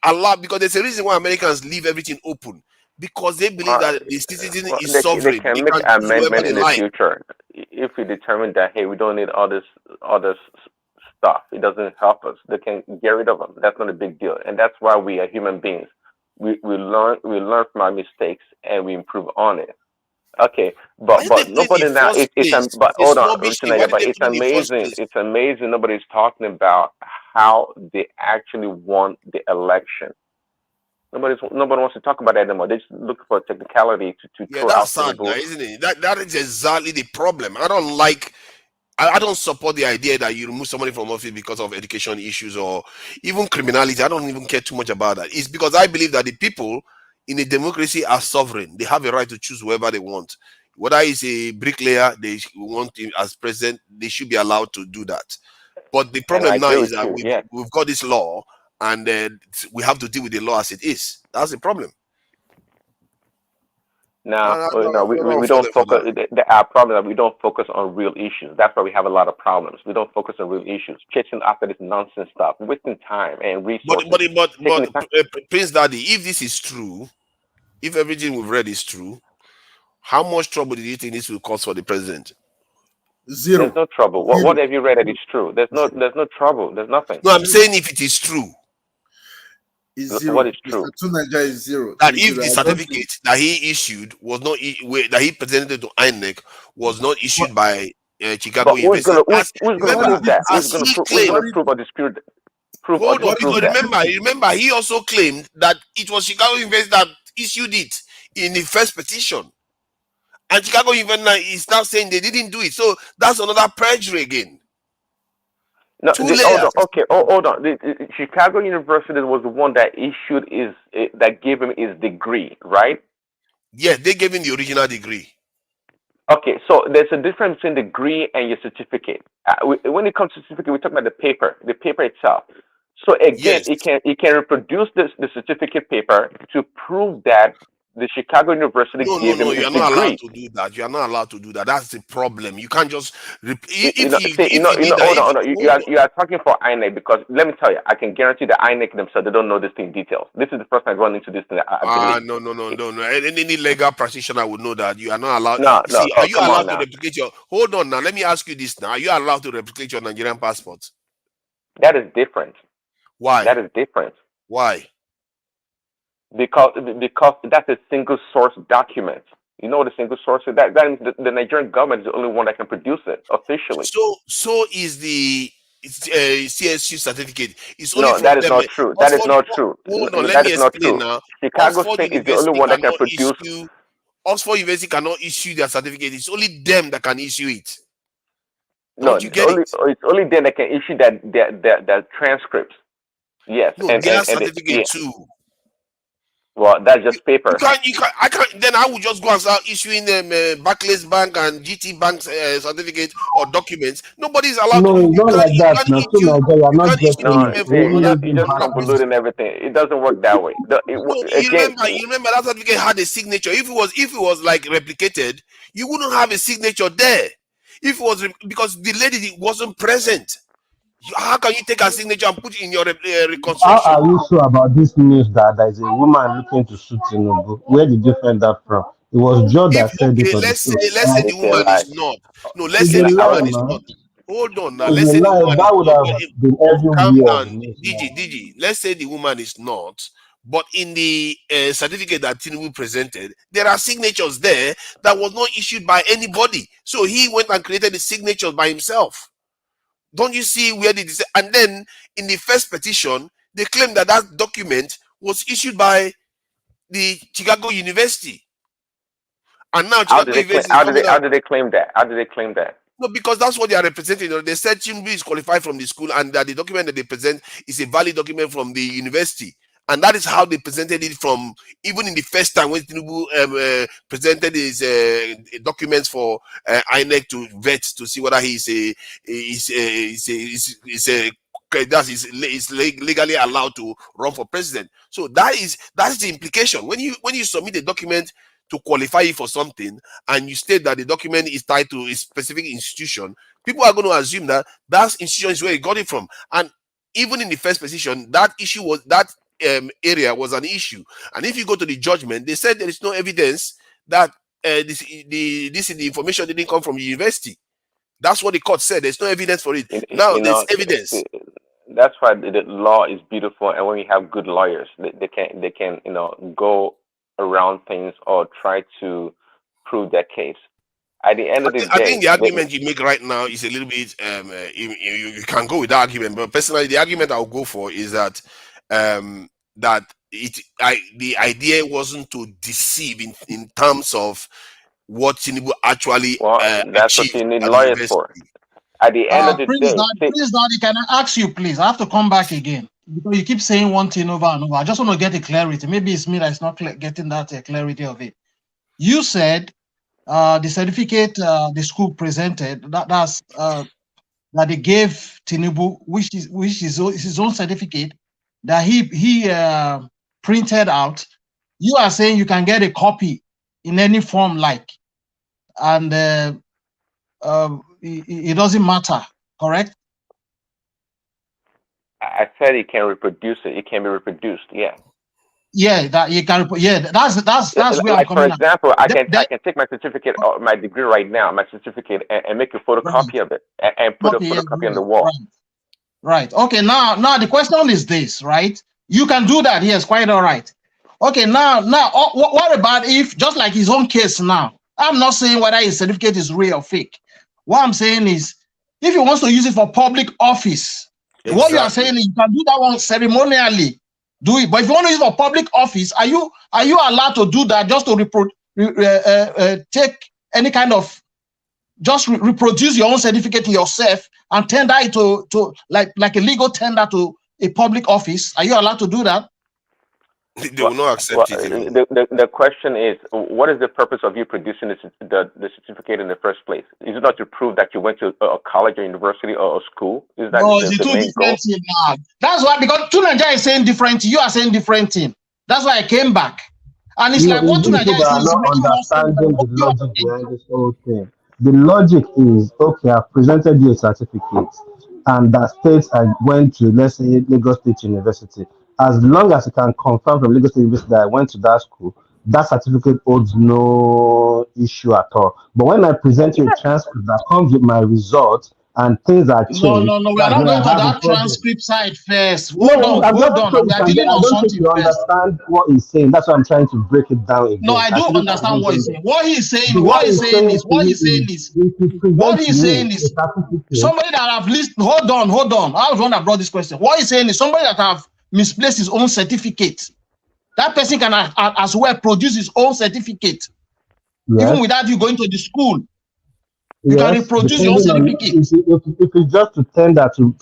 allow? Because there's a reason why Americans leave everything open, because they believe that the citizen is sovereign. They can make choose amendment whoever in they the like. future if we determine that, hey, we don't need all this stuff. It doesn't help us. They can get rid of them. That's not a big deal. And that's why we are human beings. We learn from our mistakes and we improve on it. Okay, but nobody now. But hold on, but it's amazing. It's amazing. Nobody's talking about how they actually won the election. Nobody wants to talk about that anymore. They just look for a technicality to throw out. That's sad now, isn't it? That is exactly the problem. I don't support the idea that you remove somebody from office because of education issues or even criminality. I don't even care too much about that. It's because I believe that the people in a democracy are sovereign. They have a right to choose whoever they want. Whether it's a bricklayer, they want him as president, they should be allowed to do that. But the problem now is that we've got this law, and we have to deal with the law as it is. That's the problem. Now, we don't focus. Our problem is we don't focus on real issues. That's why we have a lot of problems. We don't focus on real issues. Chasing after this nonsense stuff, wasting time and resources. But Prince Daddy, if this is true, if everything we've read is true, how much trouble do you think this will cause for the president? Zero. There's no trouble. What have you read that is true? There's no trouble. There's nothing. No, I'm saying if it is true. Is zero. What is true? Mr. is zero. That if the certificate that he issued was not that he presented to INEC was not issued by Chicago University. Who's going to prove that? Who's going to prove or dispute? Hold on, because remember, he also claimed that it was Chicago University that issued it in the first petition, and Chicago University is now saying they didn't do it. So that's another perjury again. No, hold on. The Chicago University was the one that issued that gave him his degree, right? Yeah, they gave him the original degree. Okay, so there's a difference between degree and your certificate. When it comes to certificate, we talk about the paper itself. So again, it can reproduce the certificate paper to prove that the Chicago University gave him his degree. You're not allowed to do that. You're not allowed to do that. That's the problem. You can't just hold on. You are talking for INEC, because let me tell you, I can guarantee that INEC themselves, they don't know this thing in details. This is the first time I run into this thing. No. Any legal practitioner would know that you are not allowed. Are you allowed to replicate your? Hold on now. Let me ask you this now. Are you allowed to replicate your Nigerian passport? That is different. Why? That is different. Why? Because that's a single source document. You know what a single source is? That means the Nigerian government is the only one that can produce it officially. So is the CSU certificate. It's only that is not true. That is not true. Hold on, let me explain now. Chicago State is the only one that can produce. Oxford University cannot issue their certificate. It's only them that can issue it. It's only them that can issue that transcripts. Yes, no, and their certificate too. Well, that's just paper. I can't. Then I would just go and start issuing them Barclays Bank and GT Bank's certificate or documents. Nobody's allowed to. No, it's not like that. You just convoluting everything. It doesn't work that way. You remember that certificate had a signature. If it was like replicated, you wouldn't have a signature there. If it was because the lady wasn't present. How can you take a signature and put it in your reconstruction? How are you sure about this news that there is a woman looking to shoot Tinubu? Where did you find that from? It was Joe that said it. Let's say the woman is not. No, let's say the woman is not. Hold on now. Let's say the woman that would have been everywhere. DG. Let's say the woman is not. But in the certificate that Tinubu presented, there are signatures there that was not issued by anybody. So he went and created the signatures by himself. Don't you see where they say? And then in the first petition, they claimed that document was issued by the Chicago University. And now how did they claim that? How did they claim that? No, because that's what they are representing. They said Tinubu is qualified from the school and that the document that they present is a valid document from the university. And that is how they presented it from, even in the first time when Tinubu presented his documents for INEC to vet to see whether he's legally allowed to run for president. So that's the implication. When you submit a document to qualify you for something and you state that the document is tied to a specific institution, people are going to assume that institution is where you got it from. And even in the first position, that issue was that area was an issue. And if you go to the judgment, they said there is no evidence that the information didn't come from the university. That's what the court said. There's no evidence for it. Now there's evidence. That's why the law is beautiful, and when you have good lawyers, they can go around things or try to prove their case. At the end of the day, I think the argument you make right now is a little bit. You can go with that argument, but personally, the argument I'll go for is that the idea wasn't to deceive in terms of what Tinubu actually that's what you need lawyers for. At the end of the day, please, Daddy, can I ask you, please? I have to come back again because you keep saying one thing over and over. I just want to get a clarity. Maybe it's me that's not getting that clarity of it. You said the certificate the school presented that they gave Tinubu, which is his own certificate that he printed out. You are saying you can get a copy in any form, and it doesn't matter, correct? I said it can reproduce it. It can be reproduced. Yeah. Yeah, that you can. Yeah, that's where I'm coming. For example, I can take my certificate or my degree right now, my certificate, and make a photocopy of it and put a photocopy on the wall. Right. Okay. Now the question is this, right? You can do that. Yes, quite all right. Okay. Now, what about if, just like his own case now? I'm not saying whether his certificate is real or fake. What I'm saying is, if he wants to use it for public office, what you are saying is you can do that one ceremonially. Do it, but if you want to use it for public office, are you allowed to do that just to take any kind of reproduce your own certificate yourself and tender it to like a legal tender to a public office? Are you allowed to do that? They will not accept it. The question is, what is the purpose of you producing the certificate in the first place? Is it not to prove that you went to a college or university or a school? Is that no, it's two different things now. That's why, because Tunaja is saying different, you are saying different thing. That's why I came back. And it's like what Tunaja is saying is understanding the logic behind this whole thing. The logic is, okay, I've presented you a certificate, and that states I went to, let's say, Lagos State University. As long as you can confirm from Lagos State University that I went to that school, that certificate holds no issue at all. But when I present you a transcript that comes with my results and things are changed, no, we are not going to that transcript side first. Hold on. We are dealing on something you first. Understand what he's saying. That's why I'm trying to break it down again. No, I do understand what he's saying. What he's saying is somebody that have listened. Hold on. I was the one that brought this question. What he's saying is somebody that have misplaced his own certificate. That person can as well produce his own certificate, even without you going to the school. You can reproduce your own certificate. If it's just to tender to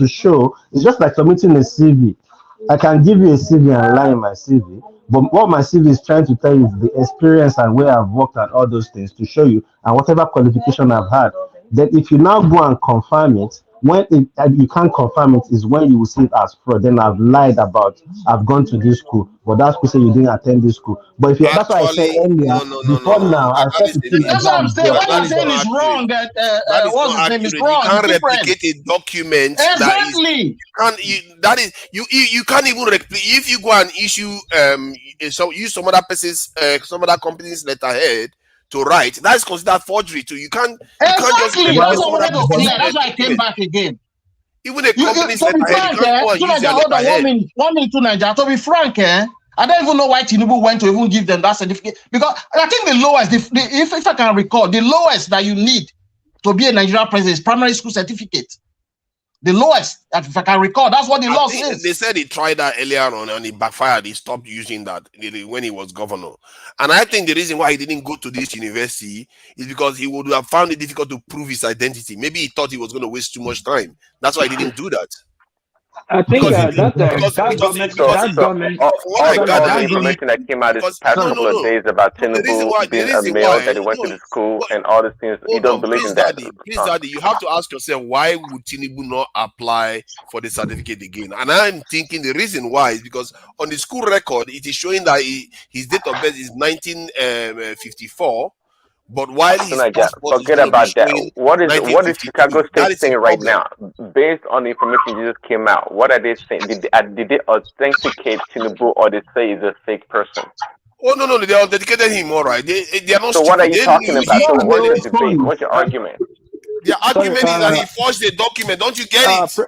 show, it's just like submitting a CV. I can give you a CV and lie in my CV, but what my CV is trying to tell you is the experience and where I've worked and all those things to show you, and whatever qualification I've had. Then if you now go and confirm it, when you can't confirm it is when you will see it as fraud. Then I've lied about I've gone to this school, but that school say you didn't attend this school. But if you that's why I said earlier, now I said that's what I'm saying. What I'm saying is wrong. That what's his name is wrong. You can't replicate a document. Exactly. You can't even replicate. If you go and issue use some other person's some other company's letterhead to write, that's considered forgery too. You can't just that's why I came back again. Even a company's letterhead, hold on, 1 minute to Nigeria. To be frank, I don't even know why Tinubu went to even give them that certificate, because I think the lowest, if I can recall, the lowest that you need to be a Nigerian president is primary school certificate. The lowest, if I can recall, that's what the law says. They said he tried that earlier on and it backfired. He stopped using that when he was governor. And I think the reason why he didn't go to this university is because he would have found it difficult to prove his identity. Maybe he thought he was going to waste too much time. That's why he didn't do that. I think that government, all the information that came out this past couple of days about Tinubu being a male, that he went to the school and all these things, you don't believe in that. Please, Daddy, you have to ask yourself, why would Tinubu not apply for the certificate again? And I'm thinking the reason why is because on the school record, it is showing that his date of birth is 1954. But while forget about that. What is Chicago State saying right now? Based on the information that just came out, what are they saying? Did they authenticate Tinubu, or they say he's a fake person? Oh no, they authenticated him, all right. They are not. So what are you talking about? So what's your debate? What's your argument? The argument is that he forged the document. Don't you get it?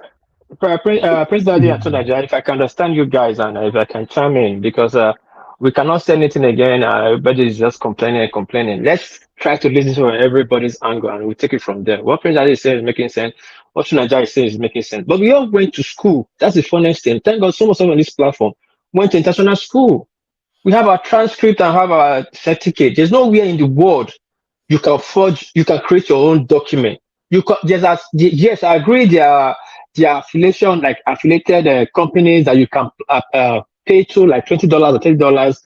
Prince Daddy and Tonaja, if I can understand you guys and if I can chime in, because we cannot say anything again. Everybody is just complaining and complaining. Let's try to listen to everybody's angle and we take it from there. What Prince Daddy is saying is making sense. What Tonaja is saying is making sense. But we all went to school. That's the funniest thing. Thank God some of us on this platform went to international school. We have our transcript and have our certificate. There's nowhere in the world you can forge, you can create your own document. Yes, I agree. There are affiliation, like affiliated companies that you can pay to, like $20 or $30,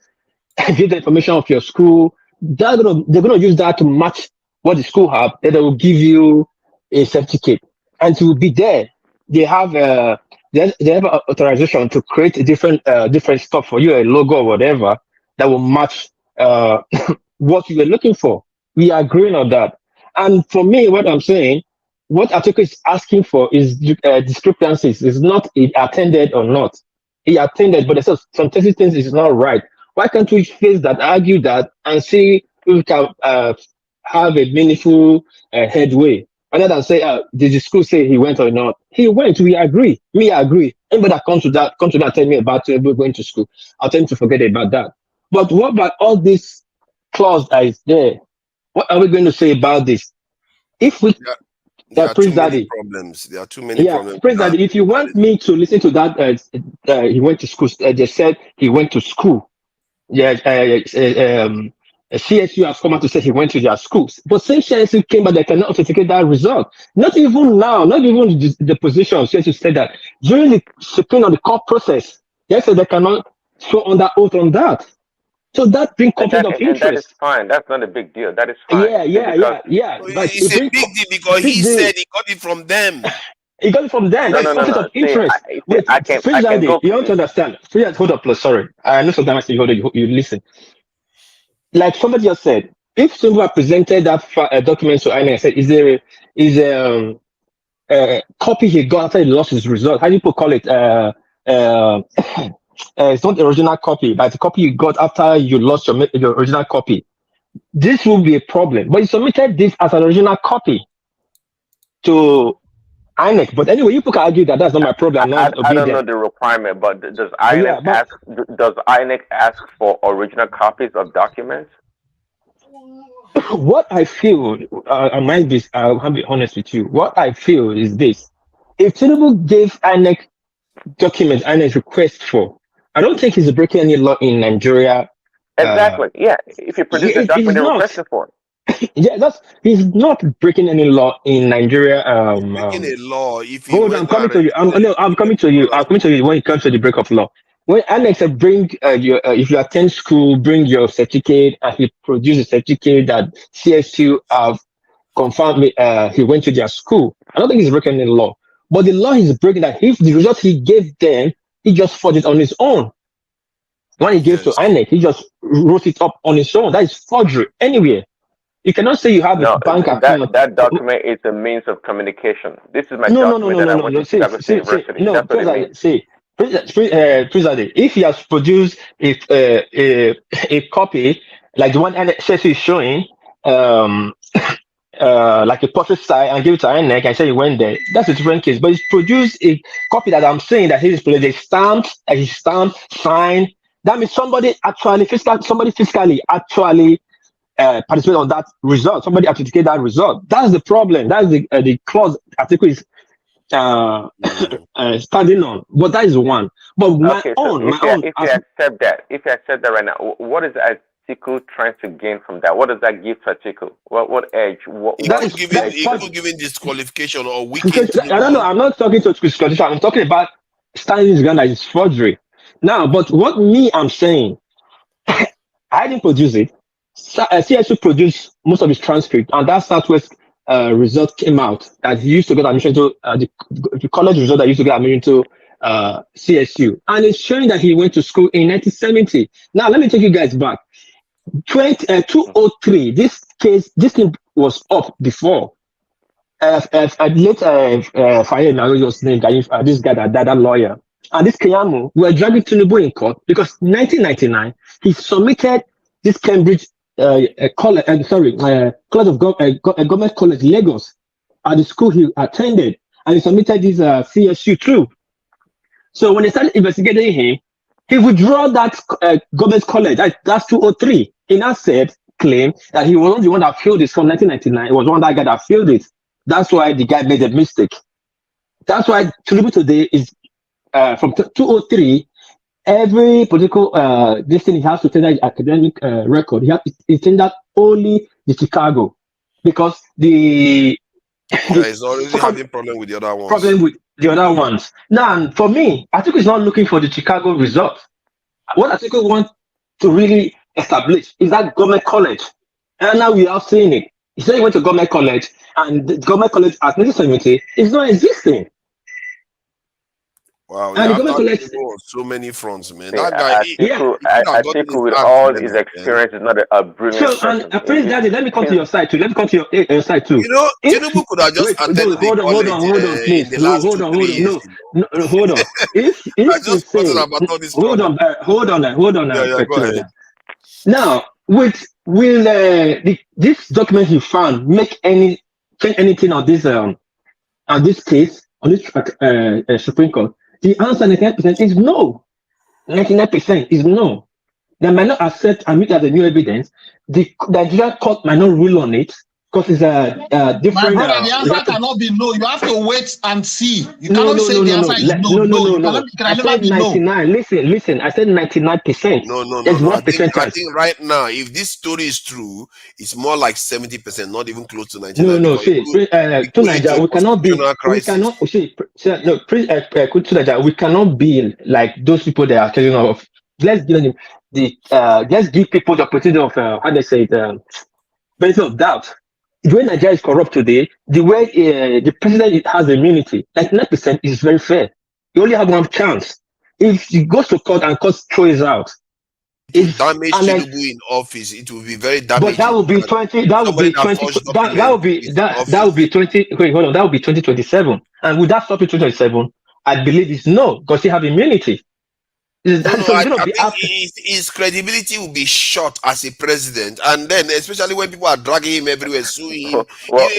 give the information of your school. They're gonna use that to match what the school have. Then they will give you a certificate, and it will be there. They have authorization to create a different stuff for you, a logo or whatever that will match what you were looking for. We are agreeing on that. And for me, what I'm saying, what Atiku is asking for is discrepancies. It's not it attended or not. He attended, but there's some things is not right. Why can't we face that, argue that, and see if we can have a meaningful headway? Rather than say, did the school say he went or not? He went. We agree. Me, I agree. Anybody that come to that, tell me about going to school. I'll tell him to forget about that. But what about all this clause that is there? What are we going to say about this? If we, there are too many problems. There are too many problems. Prince Daddy, if you want me to listen to that, he went to school. They said he went to school. CSU has come out to say he went to their schools. But since CSU came back, they cannot authenticate that result. Not even now, not even the position of CSU said that. During the subpoena of the court process, they said they cannot show under oath on that. So that brings conflict of interest. And that is fine. That's not a big deal. That is fine. Yeah. But it's a big deal because he said he got it from them. He got it from them. That's conflict of interest. I can't go. You don't understand. Hold up, please. Sorry. I know sometimes you listen. Like somebody just said, if someone presented that document to INEC and said, is a copy he got after he lost his result, how do people call it? It's not the original copy, but the copy you got after you lost your original copy. This will be a problem. But you submitted this as an original copy to INEC. But anyway, you can argue that that's not my problem. I don't know the requirement, but does INEC ask for original copies of documents? What I feel, I'll be honest with you. What I feel is this: if Tinubu gave INEC documents INEC request for, I don't think he's breaking any law in Nigeria. Exactly. If you produce the document they requested for. He's not breaking any law in Nigeria. Breaking a law. If I'm coming to you. I'm coming to you. I'm coming to you when it comes to the break of law. When Alex said, bring if you attend school, bring your certificate, and he produced a certificate that CSU have confirmed he went to their school. I don't think he's breaking any law. But the law he's breaking that if the result he gave them, he just forged it on his own. When he gave to INEC, he just wrote it up on his own. That is forgery anywhere. You cannot say you have a bank account. That document is a means of communication. This is my document that I went to Chicago State University. That's what it means. If he has produced a copy like the one NSS is showing, like a portrait style, and give it to INEC and say he went there, that's a different case. But he's produced a copy that I'm saying that he's stamped, signed. That means somebody physically actually participate on that result. Somebody authenticate that result. That's the problem. That's the clause article is standing on. But that is one. But if you accept that right now, what is Atiku trying to gain from that? What does that give to Atiku? What edge? He could give him disqualification or weaken. I don't know. I'm not talking to disqualification. I'm talking about standing his ground that is forgery. Now, but what I'm saying, I didn't produce it. CSU produced most of his transcript, and that Southwest result came out that he used to get admission to the college result that used to get admission to CSU, and it's showing that he went to school in 1970. Now, let me take you guys back. 203. This thing was up before. Late Fayed Naroyo's name, this guy that lawyer, and this Kenyamu were dragging Tinubu in court because 1999 he submitted this Cambridge College of Government College Lagos at the school he attended, and he submitted his CSU too. So when they started investigating him, he withdrew that government college. That's 203. He now claimed that he wasn't the one that failed it from 1999. It was one that guy that failed it. That's why the guy made a mistake. That's why Soludo today is from 203. Every political this thing he has to tender his academic record. He tendered only the Chicago because the he's already having problem with the other ones. Now, for me, Atiku is not looking for the Chicago result. What Atiku wants to really establish is that government college. And now we have seen it. He said he went to government college, and the government college at 1970 is not existing. Wow, and the government college on so many fronts, man. That guy, Atiku with all his experience is not a brilliant person. And Prince Daddy, let me come to your side too. Your side too. You know, Tinubu could have just attended the college please. Hold on. Hold on. If you say, hold on. Yeah, go ahead. Now, will this document you found change anything on this case on this Supreme Court? The answer 99% is no. 99% is no. They might not accept and meet as a new evidence. The Nigerian court might not rule on it because it's a different. My brother, the answer cannot be no. You have to wait and see. You cannot say the answer is no. No. I said 99. Listen. I said 99%. No. There's 1% I think right now, if this story is true, it's more like 70%, not even close to 99%. No. To Nigeria, we cannot be. We cannot be like those people that are telling of. Let's give them let's give people the opportunity of how they say it, benefit of doubt. The way Nigeria is corrupt today, the way the president has immunity, 99% is very fair. You only have one chance. If he goes to court and court throws out, if damage Tinubu in office, it will be very damaging. But that will be 20. That will be 20. That will be 20. Wait, hold on. That will be 2027. And would that stop in 2027? I believe it's no, because he have immunity. I think his credibility will be shot as a president, and then especially when people are dragging him everywhere, suing him. What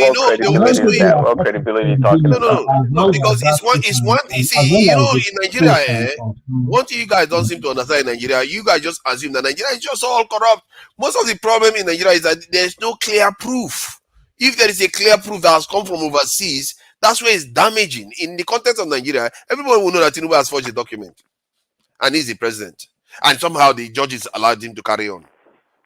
credibility talking about? No, because it's one. You see, in Nigeria, one thing you guys don't seem to understand in Nigeria, you guys just assume that Nigeria is just all corrupt. Most of the problem in Nigeria is that there's no clear proof. If there is a clear proof that has come from overseas, that's where it's damaging. In the context of Nigeria, everybody will know that Tinubu has forged a document. And he's the president, and somehow the judges allowed him to carry on.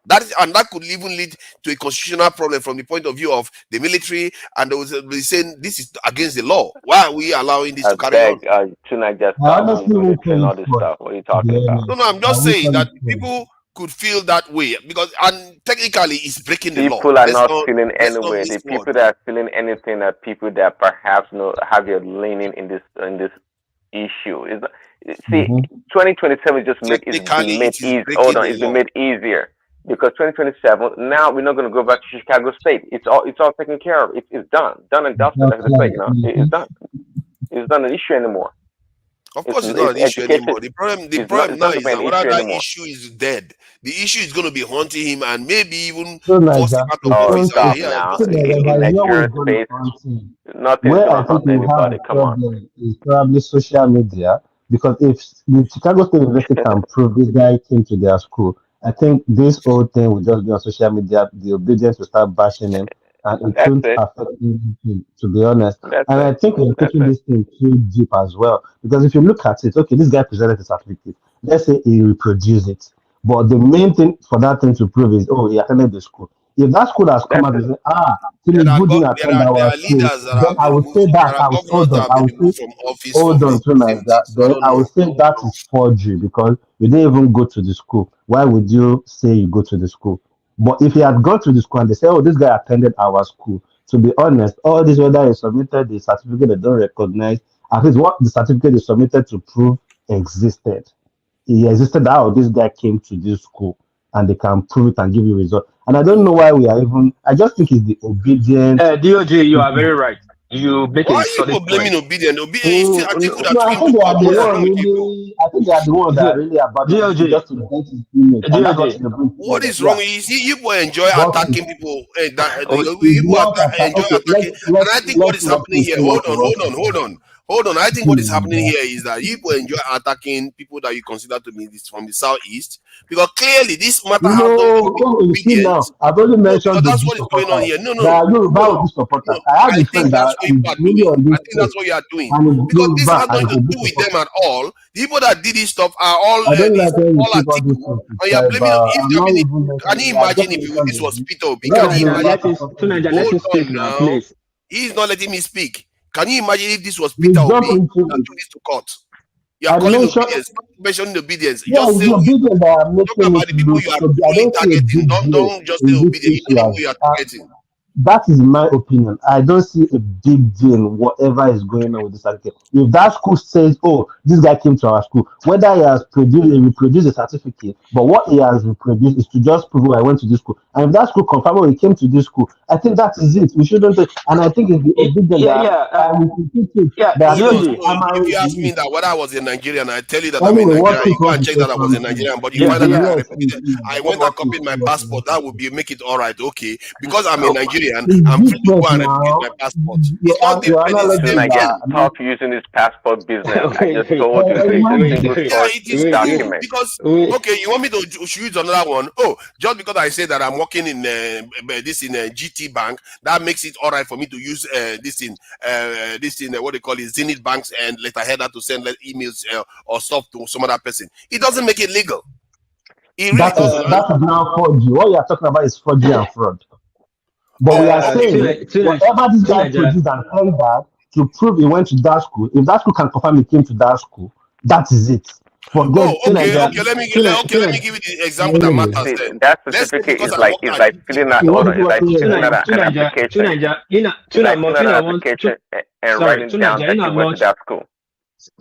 That could even lead to a constitutional problem from the point of view of the military, and they will be saying this is against the law. Why are we allowing this to carry on? Tonight just all this stuff. What are you talking about? No, I'm just saying that people could feel that way and technically it's breaking the law. People are not feeling anyway. The people that are feeling anything are people that perhaps have their leaning in this issue. See, 2027 is just it's been made easier because 2027 now we're not going to go back to Chicago State. It's all taken care of. It's done and dusted. Like they say, it's done. It's not an issue anymore. Of course, it's not an issue anymore. The problem now is that whether that issue is dead, the issue is going to be haunting him and maybe even force him out of office. Where I think we have a problem is probably social media. Because if the Chicago State University can prove this guy came to their school, I think this whole thing will just be on social media. The obedience will start bashing him, and it shouldn't affect him, to be honest. I think we're taking this thing too deep as well. Because if you look at it, okay, this guy presented a certificate. Let's say he reproduced it. But the main thing for that thing to prove is, he attended the school. If that school has come out and say, Tinubu didn't attend our school, then I would say that, hold on, then I would say that is forgery because you didn't even go to the school. Why would you say you go to the school? But if he had gone to the school and they say, this guy attended our school, to be honest, all this, whether he submitted the certificate they don't recognize, at least what the certificate is submitted to prove existed. He existed out, this guy came to this school and they can prove it and give you results. And I don't know why we are even. I just think it's the obedience. DOJ, you are very right. you make Why a are you solid people blaming point. Obidient? Obidient, I think could have No, I told him think to they are come. the What's one wrong with you? really. I think they are the ones that are really about to GOJ, just to get his image, and that's what GOJ. they bring What together. is wrong? Yeah, You see, you people enjoy but attacking people. Oh, it's You people not attack. enjoy Okay, attacking. And I think what let's is see what happening here. Hold on, hold on, is. hold on, hold on. I think what is happening here is that you people enjoy attacking people that you consider to be from the southeast, because clearly this matter has nothing to do with You see now, obedience. I've already No, because mentioned the that's Obi what is going on supporters. here. No, There no, are Yoruba no, Obi supporters. no. I have I a think friend that's that what is you are really doing. on I this think thing, that's what you are doing. and is Because this Yoruba has and nothing is to Obi do with them supporter. at all. The people that did this stuff are all I don't is like when you all take all these Atiku. things to And you are tribe. blaming if I'm I not mean, even can mentioning. you I just imagine if mentioned this was the Peter Obi? a lot Can of you Yoruba imagine? supporters. Let Hold him speak on now, now. please. He's not letting me speak. Can you imagine if this was You Peter jump Obi into that it. took this to court? You are I calling mentioned, obedience. Stop mentioning obedience. You yeah, just it's say the obedience that are talk making about it the people look. you are So I truly don't see a targeting. big deal Don't just say in this obedience. You issue. don't know who you are targeting. That is my opinion. I don't see a big deal in whatever is going on with this certificate. If that school says, "Oh, this guy came to our school," whether he has reproduced a certificate, but what he has reproduced is to just prove, "Oh, I went to this school." And if that school confirm, "Oh, he came to this school," I think that is it. We shouldn't. And I think it's the obedient Yeah, that yeah, we critique it, yeah. that Hold on. is GOJ. So if hammering you ask the me youth. that whether I was a Nigerian, I tell you that I'm a Anyway, what Nigerian. You took go was and the check that I was a question too. Nigerian, but you Yeah, find out that yeah. I Yes, repeated. I what went and is copied my what is passport. That would be make it all right. Okay, because I'm a Oh, Nigerian, it's I'm free to different go and replicate now. my passport. It's not Your different. It's the analogies same Tonight, thing. are not. stop using this passport business. I wait, just wait, told you this is a wait, single wait, Yeah, source it is wait, true document. because wait. okay, you want me to use another one? Oh, just because I say that I'm working in this in GT Bank, that makes it all right for me to use this in what they call it Zenith Banks and letterheader to send emails or stuff to some other person. It doesn't make it legal. It really doesn't. That is now 4G. What you are talking about is 4G and fraud. But we are Okay. saying whatever this guy produced and sent that to prove he went to that school, if that school can confirm he came to that school, that is it. Forget Okay. anything. Let me give you the example that matters See, then. that Let's say certificate because is I like worked at GT Bank. hold on, it's like filling out an application. It's like filling out an application and writing down that you went to that school.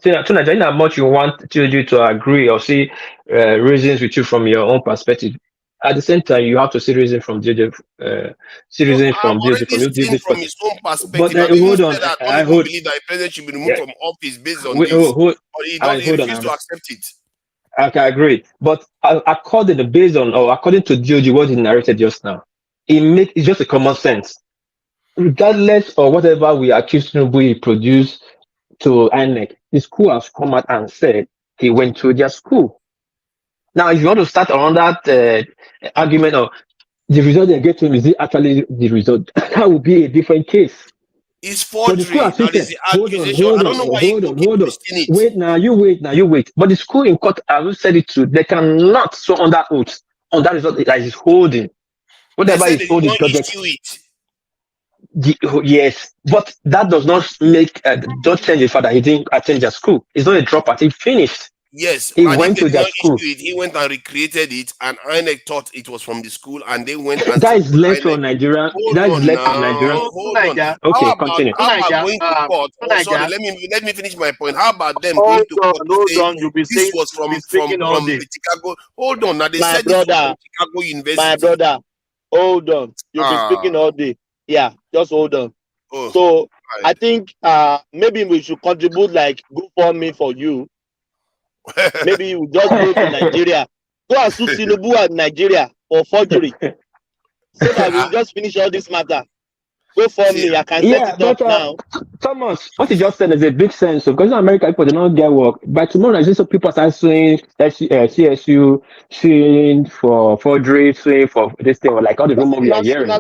Tunaja, in how much you want you to agree or see reasons with you from your own perspective. At the same time, you have to see reason from JJ, see No, reason I've from already seen from perspective. his own But perspective. I've even hold on, said that some I people hold. believe that a president should be removed Yeah, from office based on wait, this, but he hold on. refused to accept it. Okay, I agree. But according to GOG, what he narrated just now, it's just a common sense. Regardless of whatever we accuse Tinubu he produced to INEC, the school has come out and said he went to their school. Now, if you want to start on that argument of the result they get to him, is it actually the result? That would be a different case. It's But the school forgery. has still That is said, the hold on. accusation. I don't know why you keep twisting it. Wait now, you wait. But the school in court, I will said it too, they cannot so on that oath, on that result that is holding. They Whatever said is they did holding not project. issue it. Yes, but that does not don't change the fact that he didn't attend their school. It's not a dropout. He finished. Yes, He and if went they to did their not school. issue it, he went and recreated it, and INEC thought it was from the school, and they went and That sued is left INEC. for Nigeria. Hold That is on left for now. Nigeria. Hold on. Okay, continue. How about going to court? Oh, sorry, let me finish my point. How about them going to court to say this was from the Chicago? Hold on. Now they My said this was brother, from Chicago University. my brother, hold on. You've been speaking all day. Yeah, just hold on. So I think maybe we should contribute like GoFundMe for you. Maybe you just go to Nigeria. Go and sue Tinubu at Nigeria for forgery. So that we just finish all this matter. GoFundMe, I can set it up now. Thomas, what you just said is a big sense. So, because in America, people do not get work. By tomorrow, I see some people start suing CSU, suing for forgery, suing for this thing, or like all the rumors we are hearing. They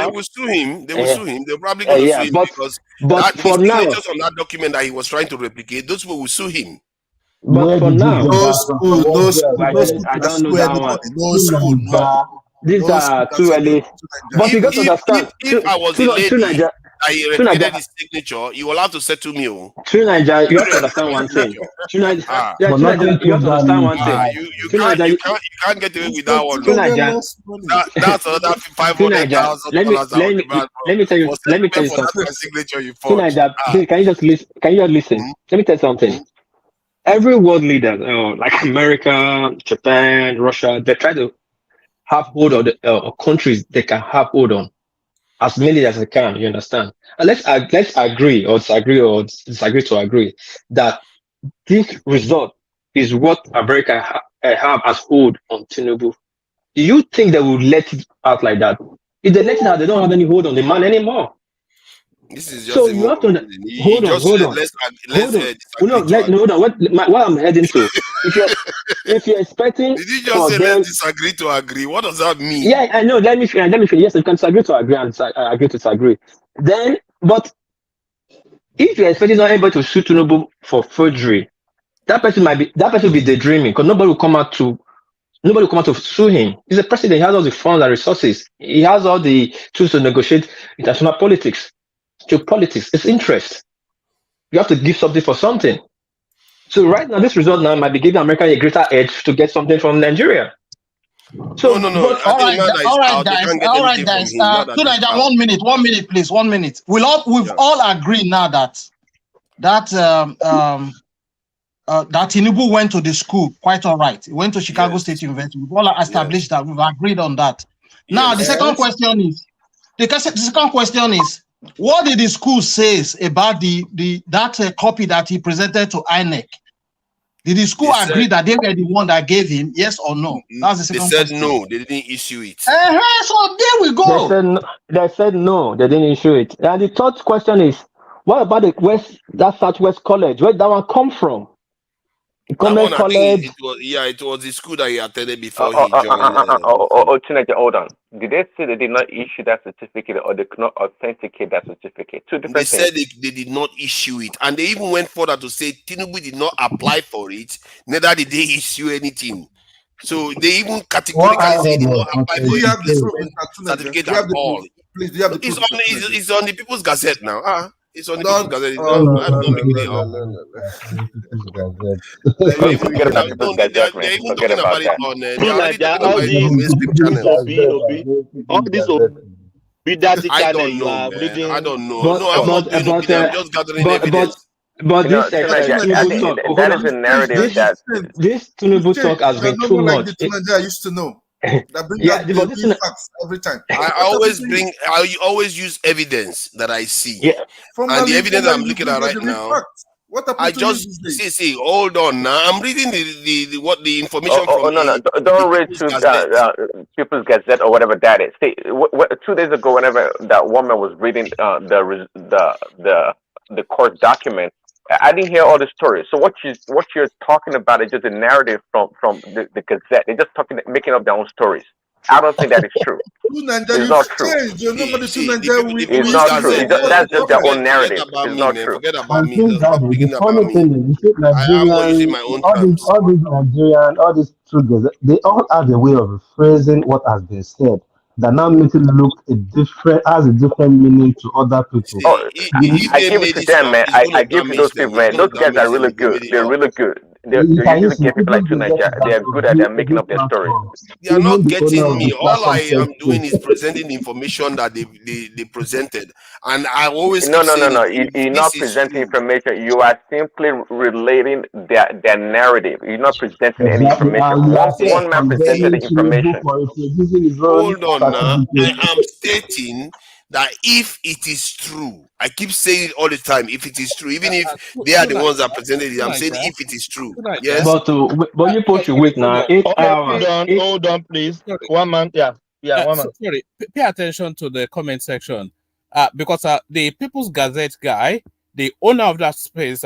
will sue him. They're probably going to sue him because but the for now, signatures on that document that he was trying to replicate, those people will sue him. But for now, no school I can don't know sue that anybody. one. No school, no. These No are school can too sue early. But you got to understand. If I was the lady that he recreated his signature, you will have to settle me. True Niger, you have to understand one thing. True Niger, you have to understand one thing. You can't get away with that one. True Niger, that's another $500,000. let me tell you something. Signature you True Niger, can you just listen? Let me tell you something. Every world leader, like America, Japan, Russia, they try to have hold on the countries they can have hold on. as many as I can. You understand? And let's agree or disagree to agree that this result is what America have as hold on Tinubu. Do you think they would let it out like that? If they let it out, they don't have any hold on the man anymore. This is just So you have to hold on. Hold on. Hold on. What I'm heading to? If you're expecting, did you just say let's disagree to agree? What does that mean? Yeah, I know. Let me finish. Yes, you can disagree to agree and agree to disagree. Then, but if you're expecting not anybody to sue Tinubu for forgery, that person will be daydreaming because nobody will come out to sue him. He's a president. He has all the funds and resources. He has all the tools to negotiate international politics. Geopolitics, it's interest. You have to give something for something. So right now, this result now might be giving America a greater edge to get something from Nigeria. So no. All right, guys. 1 minute, please. 1 minute. We've all agreed now that Tinubu went to the school quite all right. He went to Chicago State University. We've all established that. We've agreed on that. Now the second question is, what did the school say about that copy that he presented to INEC? Did the school agree that they were the one that gave him? Yes or no? That's the second question. They said no. They didn't issue it. So there we go. They said no. They didn't issue it. And the third question is, what about that Southwest College? Where did that one come from? College. It was the school that he attended before he joined. Hold on. Did they say they did not issue that certificate or they could not authenticate that certificate? Two different things. They said they did not issue it, and they even went further to say Tinubu did not apply for it. Neither did they issue anything. So they even categorically say they did not apply for it. Certificate at all. Please, do you have the it's on the People's Gazette now. It's on the People's Gazette. They're even talking about it on. They're already talking about it on mainstream channels. All this I don't know, man. I don't know. I'm not doing opinion. I'm just gathering evidence. But this Tinubu talk, that is a narrative this Tinubu talk has been too much. I used to know. That brings facts every time. I always use evidence that I see. Yeah. And the evidence I'm looking at right now. I just see. Hold on now. I'm reading the information from. No. Don't read to People's Gazette or whatever that is. See, 2 days ago, whenever that woman was reading the court document, I didn't hear all the stories. So what you're talking about is just a narrative from the Gazette. They're just making up their own stories. I don't think that is true. It's not true. It's not true. That's just their own narrative. It's not true. Forget about me. The funny thing is, all these Nigerian, all these truths, they all have a way of phrasing what has been said that now makes it look has a different meaning to other people. I give it to them, man. I give it to those people, man. Those guys are really good. They're really good. They usually get people like Nigeria. They are good at making up their stories. They are not getting me. All I am doing is presenting the information that they presented, and I always no. You're not presenting information. You are simply relating their narrative. You're not presenting any information. One man presented the information. Hold on now. I am stating that if it is true, I keep saying it all the time. If it is true, even if they are the ones that presented it, I'm saying if it is true. Yes. But you put your wait now. 8 hours. Hold on, please. One man. Yeah. One man. Sorry. Pay attention to the comment section, because the People's Gazette guy, the owner of that space,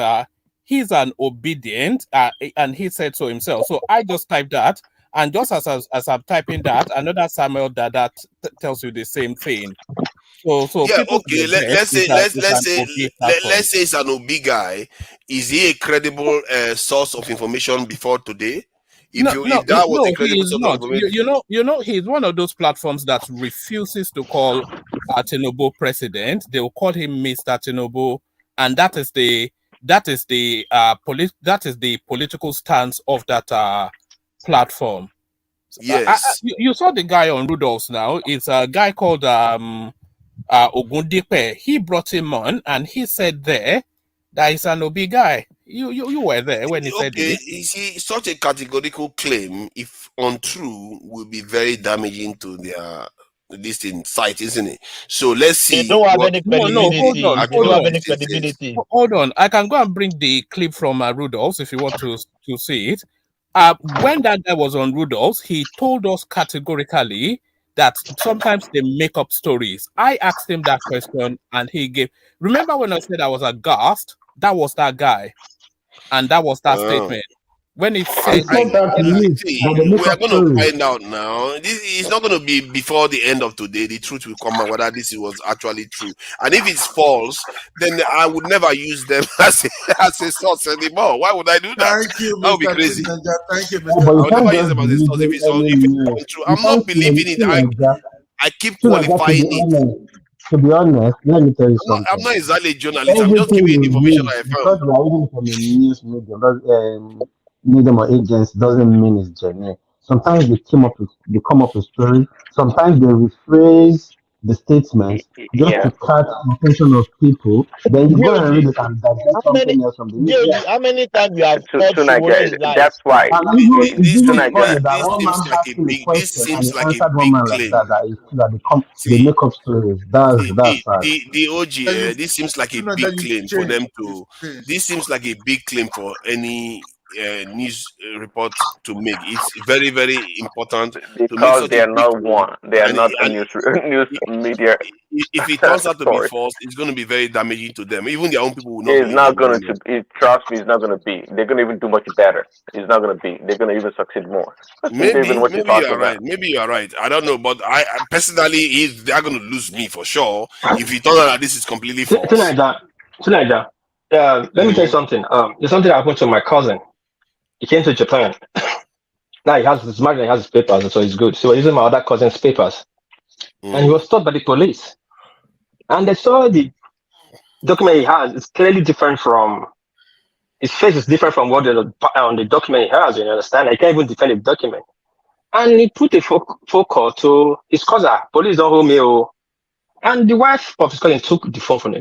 he's an obedient, and he said so himself. So I just typed that, and just as I'm typing that, another Samuel that tells you the same thing. So yeah, okay. Let's say it's an OB guy. Is he a credible source of information before today? If that was a credible source of information, you know, he's one of those platforms that refuses to call Tinubu president. They will call him Mr. Tinubu, and that is the political stance of that platform. Yes, you saw the guy on Rudolph's now. It's a guy called Ogundipe. He brought him on, and he said there that he's an OB guy. You were there when he said it. You see, such a categorical claim, if untrue, will be very damaging to their this in sight, isn't it? So let's see. They don't have any No, hold credibility. on, They don't have any credibility. hold on. I can go and bring the clip from Rudolph's if you want to see it. When that guy was on Rudolph's, he told us categorically that sometimes they make up stories. I asked him that question and he gave. Remember when I said I was aghast? That was that guy, and that was that statement. When he said, we are going to find out now. This is not going to be before the end of today. The truth will come out whether this was actually true. And if it's false, then I would never use them as a source anymore. Why would I do that? Thank you, That would be Mr. crazy. Thank you, I Mr. would never use them as a source if it's true. I'm not believing it. I keep qualifying it. To be honest, let me tell you something. I'm not exactly a journalist. I'm just giving you the information I found. Because we are reading from a news medium or agency doesn't mean it's genuine. Sometimes they come up with stories. Sometimes they rephrase the statements just to catch the attention of people. Then you go and read it and digest something else from the news. How many times we have caught That's why. This seems like a big claim. They make up stories. That's the OG. This seems like a big claim for them to. This seems like a big claim for any news report to make. It's very, very important because they are not one. They are not a news media. If it turns out to be false, it's going to be very damaging to them. Even their own people will not. It's not going to. Trust me, it's not going to be. They're going to even do much better. It's not going to be. They're going to even succeed more. Maybe you are right. Maybe you are right. I don't know, but I personally, they are going to lose me for sure if it turns out that this is completely false. Tonight, let me tell you something. There's something that happened to my cousin. He came to Japan. Now he has his papers, so he's good. So he's using my other cousin's papers, and he was stopped by the police. And they saw the document he has. It's clearly different from his face is different from what on the document he has. You understand? I can't even defend the document. And he put a phone call to his cousin. Police don't hold me. And the wife of his cousin took the phone from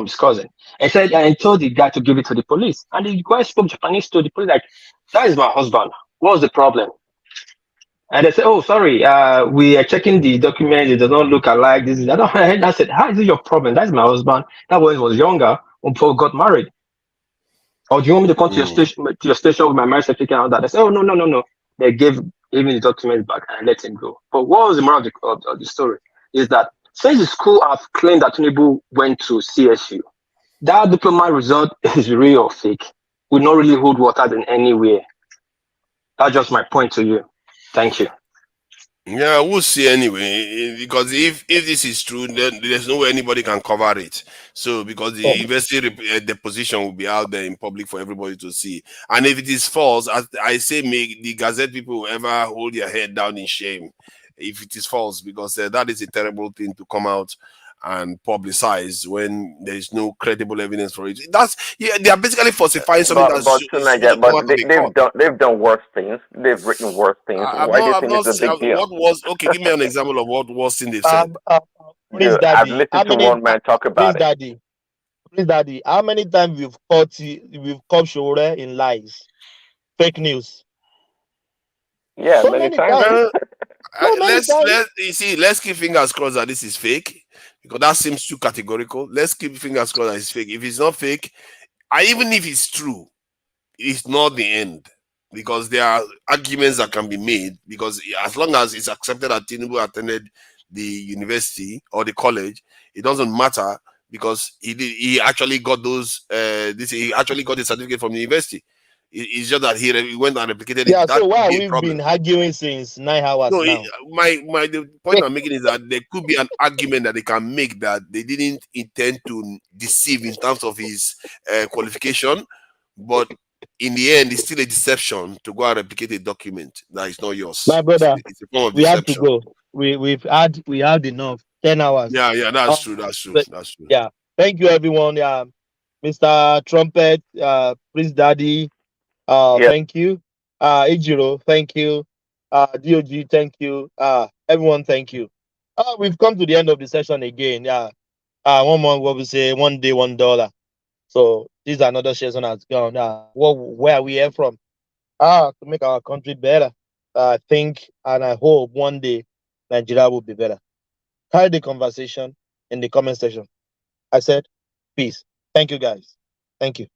his cousin and said, and told the guy to give it to the police. And the guy spoke Japanese to the police like, "That is my husband. What's the problem?" And they said, "Oh, sorry, we are checking the document. It does not look alike. This is." I said, "How is it your problem? That's my husband. That when he was younger, before we got married. Or do you want me to come to your station with my marriage certificate and all that?" They said, "Oh, no. They gave even the documents back and let him go." But what was the moral of the story is that since the school have claimed that Tinubu went to CSU, that diploma result is real or fake. Will not really hold water in any way. That's just my point to you. Thank you. Yeah, we'll see anyway. Because if this is true, then there's no way anybody can cover it. So because the university deposition will be out there in public for everybody to see. And if it is false, as I say, make the Gazette people ever hold their head down in shame if it is false, because that is a terrible thing to come out and publicize when there is no credible evidence for it. They are basically falsifying something they've done worse things. They've written worse things. Why do you think it's a big deal? Give me an example of what worse thing they've said. I've listened to one man talk about it. Please, Daddy, how many times we've caught Shore in lies, fake news? Yeah, so many times. Let's keep fingers crossed that this is fake, because that seems too categorical. Let's keep fingers crossed that it's fake. If it's not fake, even if it's true, it's not the end, because there are arguments that can be made, because as long as it's accepted that Tinubu attended the university or the college, it doesn't matter, because he actually got those he actually got the certificate from the university. It's just that he went and replicated it. Yeah, so why we've been arguing since 9 hours now? The point I'm making is that there could be an argument that they can make that they didn't intend to deceive in terms of his qualification, but in the end, it's still a deception to go and replicate a document that is not yours. My brother, it's a form of we deception. have to go. We had enough. 10 hours. Yeah, that's true. That's true. Yeah, thank you, everyone. Yeah, Mr. Trumpet, Prince Daddy. Thank you. Ejiro, thank you. DOG, thank you. Everyone, thank you. We've come to the end of the session again. Yeah. 1 month, what we say, $1 day, $1. So this is another session has gone. Where are we here from? To make our country better. I think and I hope one day Nigeria will be better. Carry the conversation in the comment section. I said, peace. Thank you, guys. Thank you.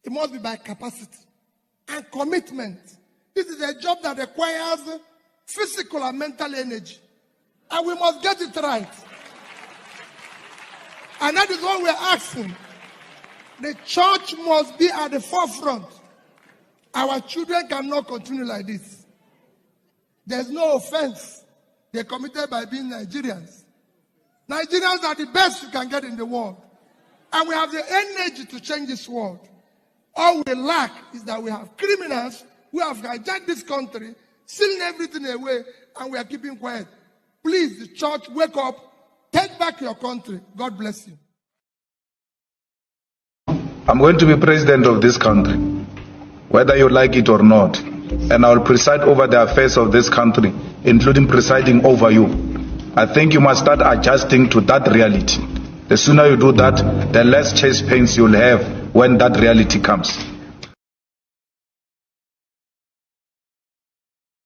It must be by capacity and commitment. This is a job that requires physical and mental energy. And we must get it right. And that is what we're asking. The church must be at the forefront. Our children cannot continue like this. There's no offense. They're committed by being Nigerians. Nigerians are the best you can get in the world. And we have the energy to change this world. All we lack is that we have criminals who have hijacked this country, stealing everything away, and we are keeping quiet. Please, the church, wake up. Take back your country. God bless you. I'm going to be president of this country, whether you like it or not. And I will preside over the affairs of this country, including presiding over you. I think you must start adjusting to that reality. The sooner you do that, the less chest pains you'll have when that reality comes.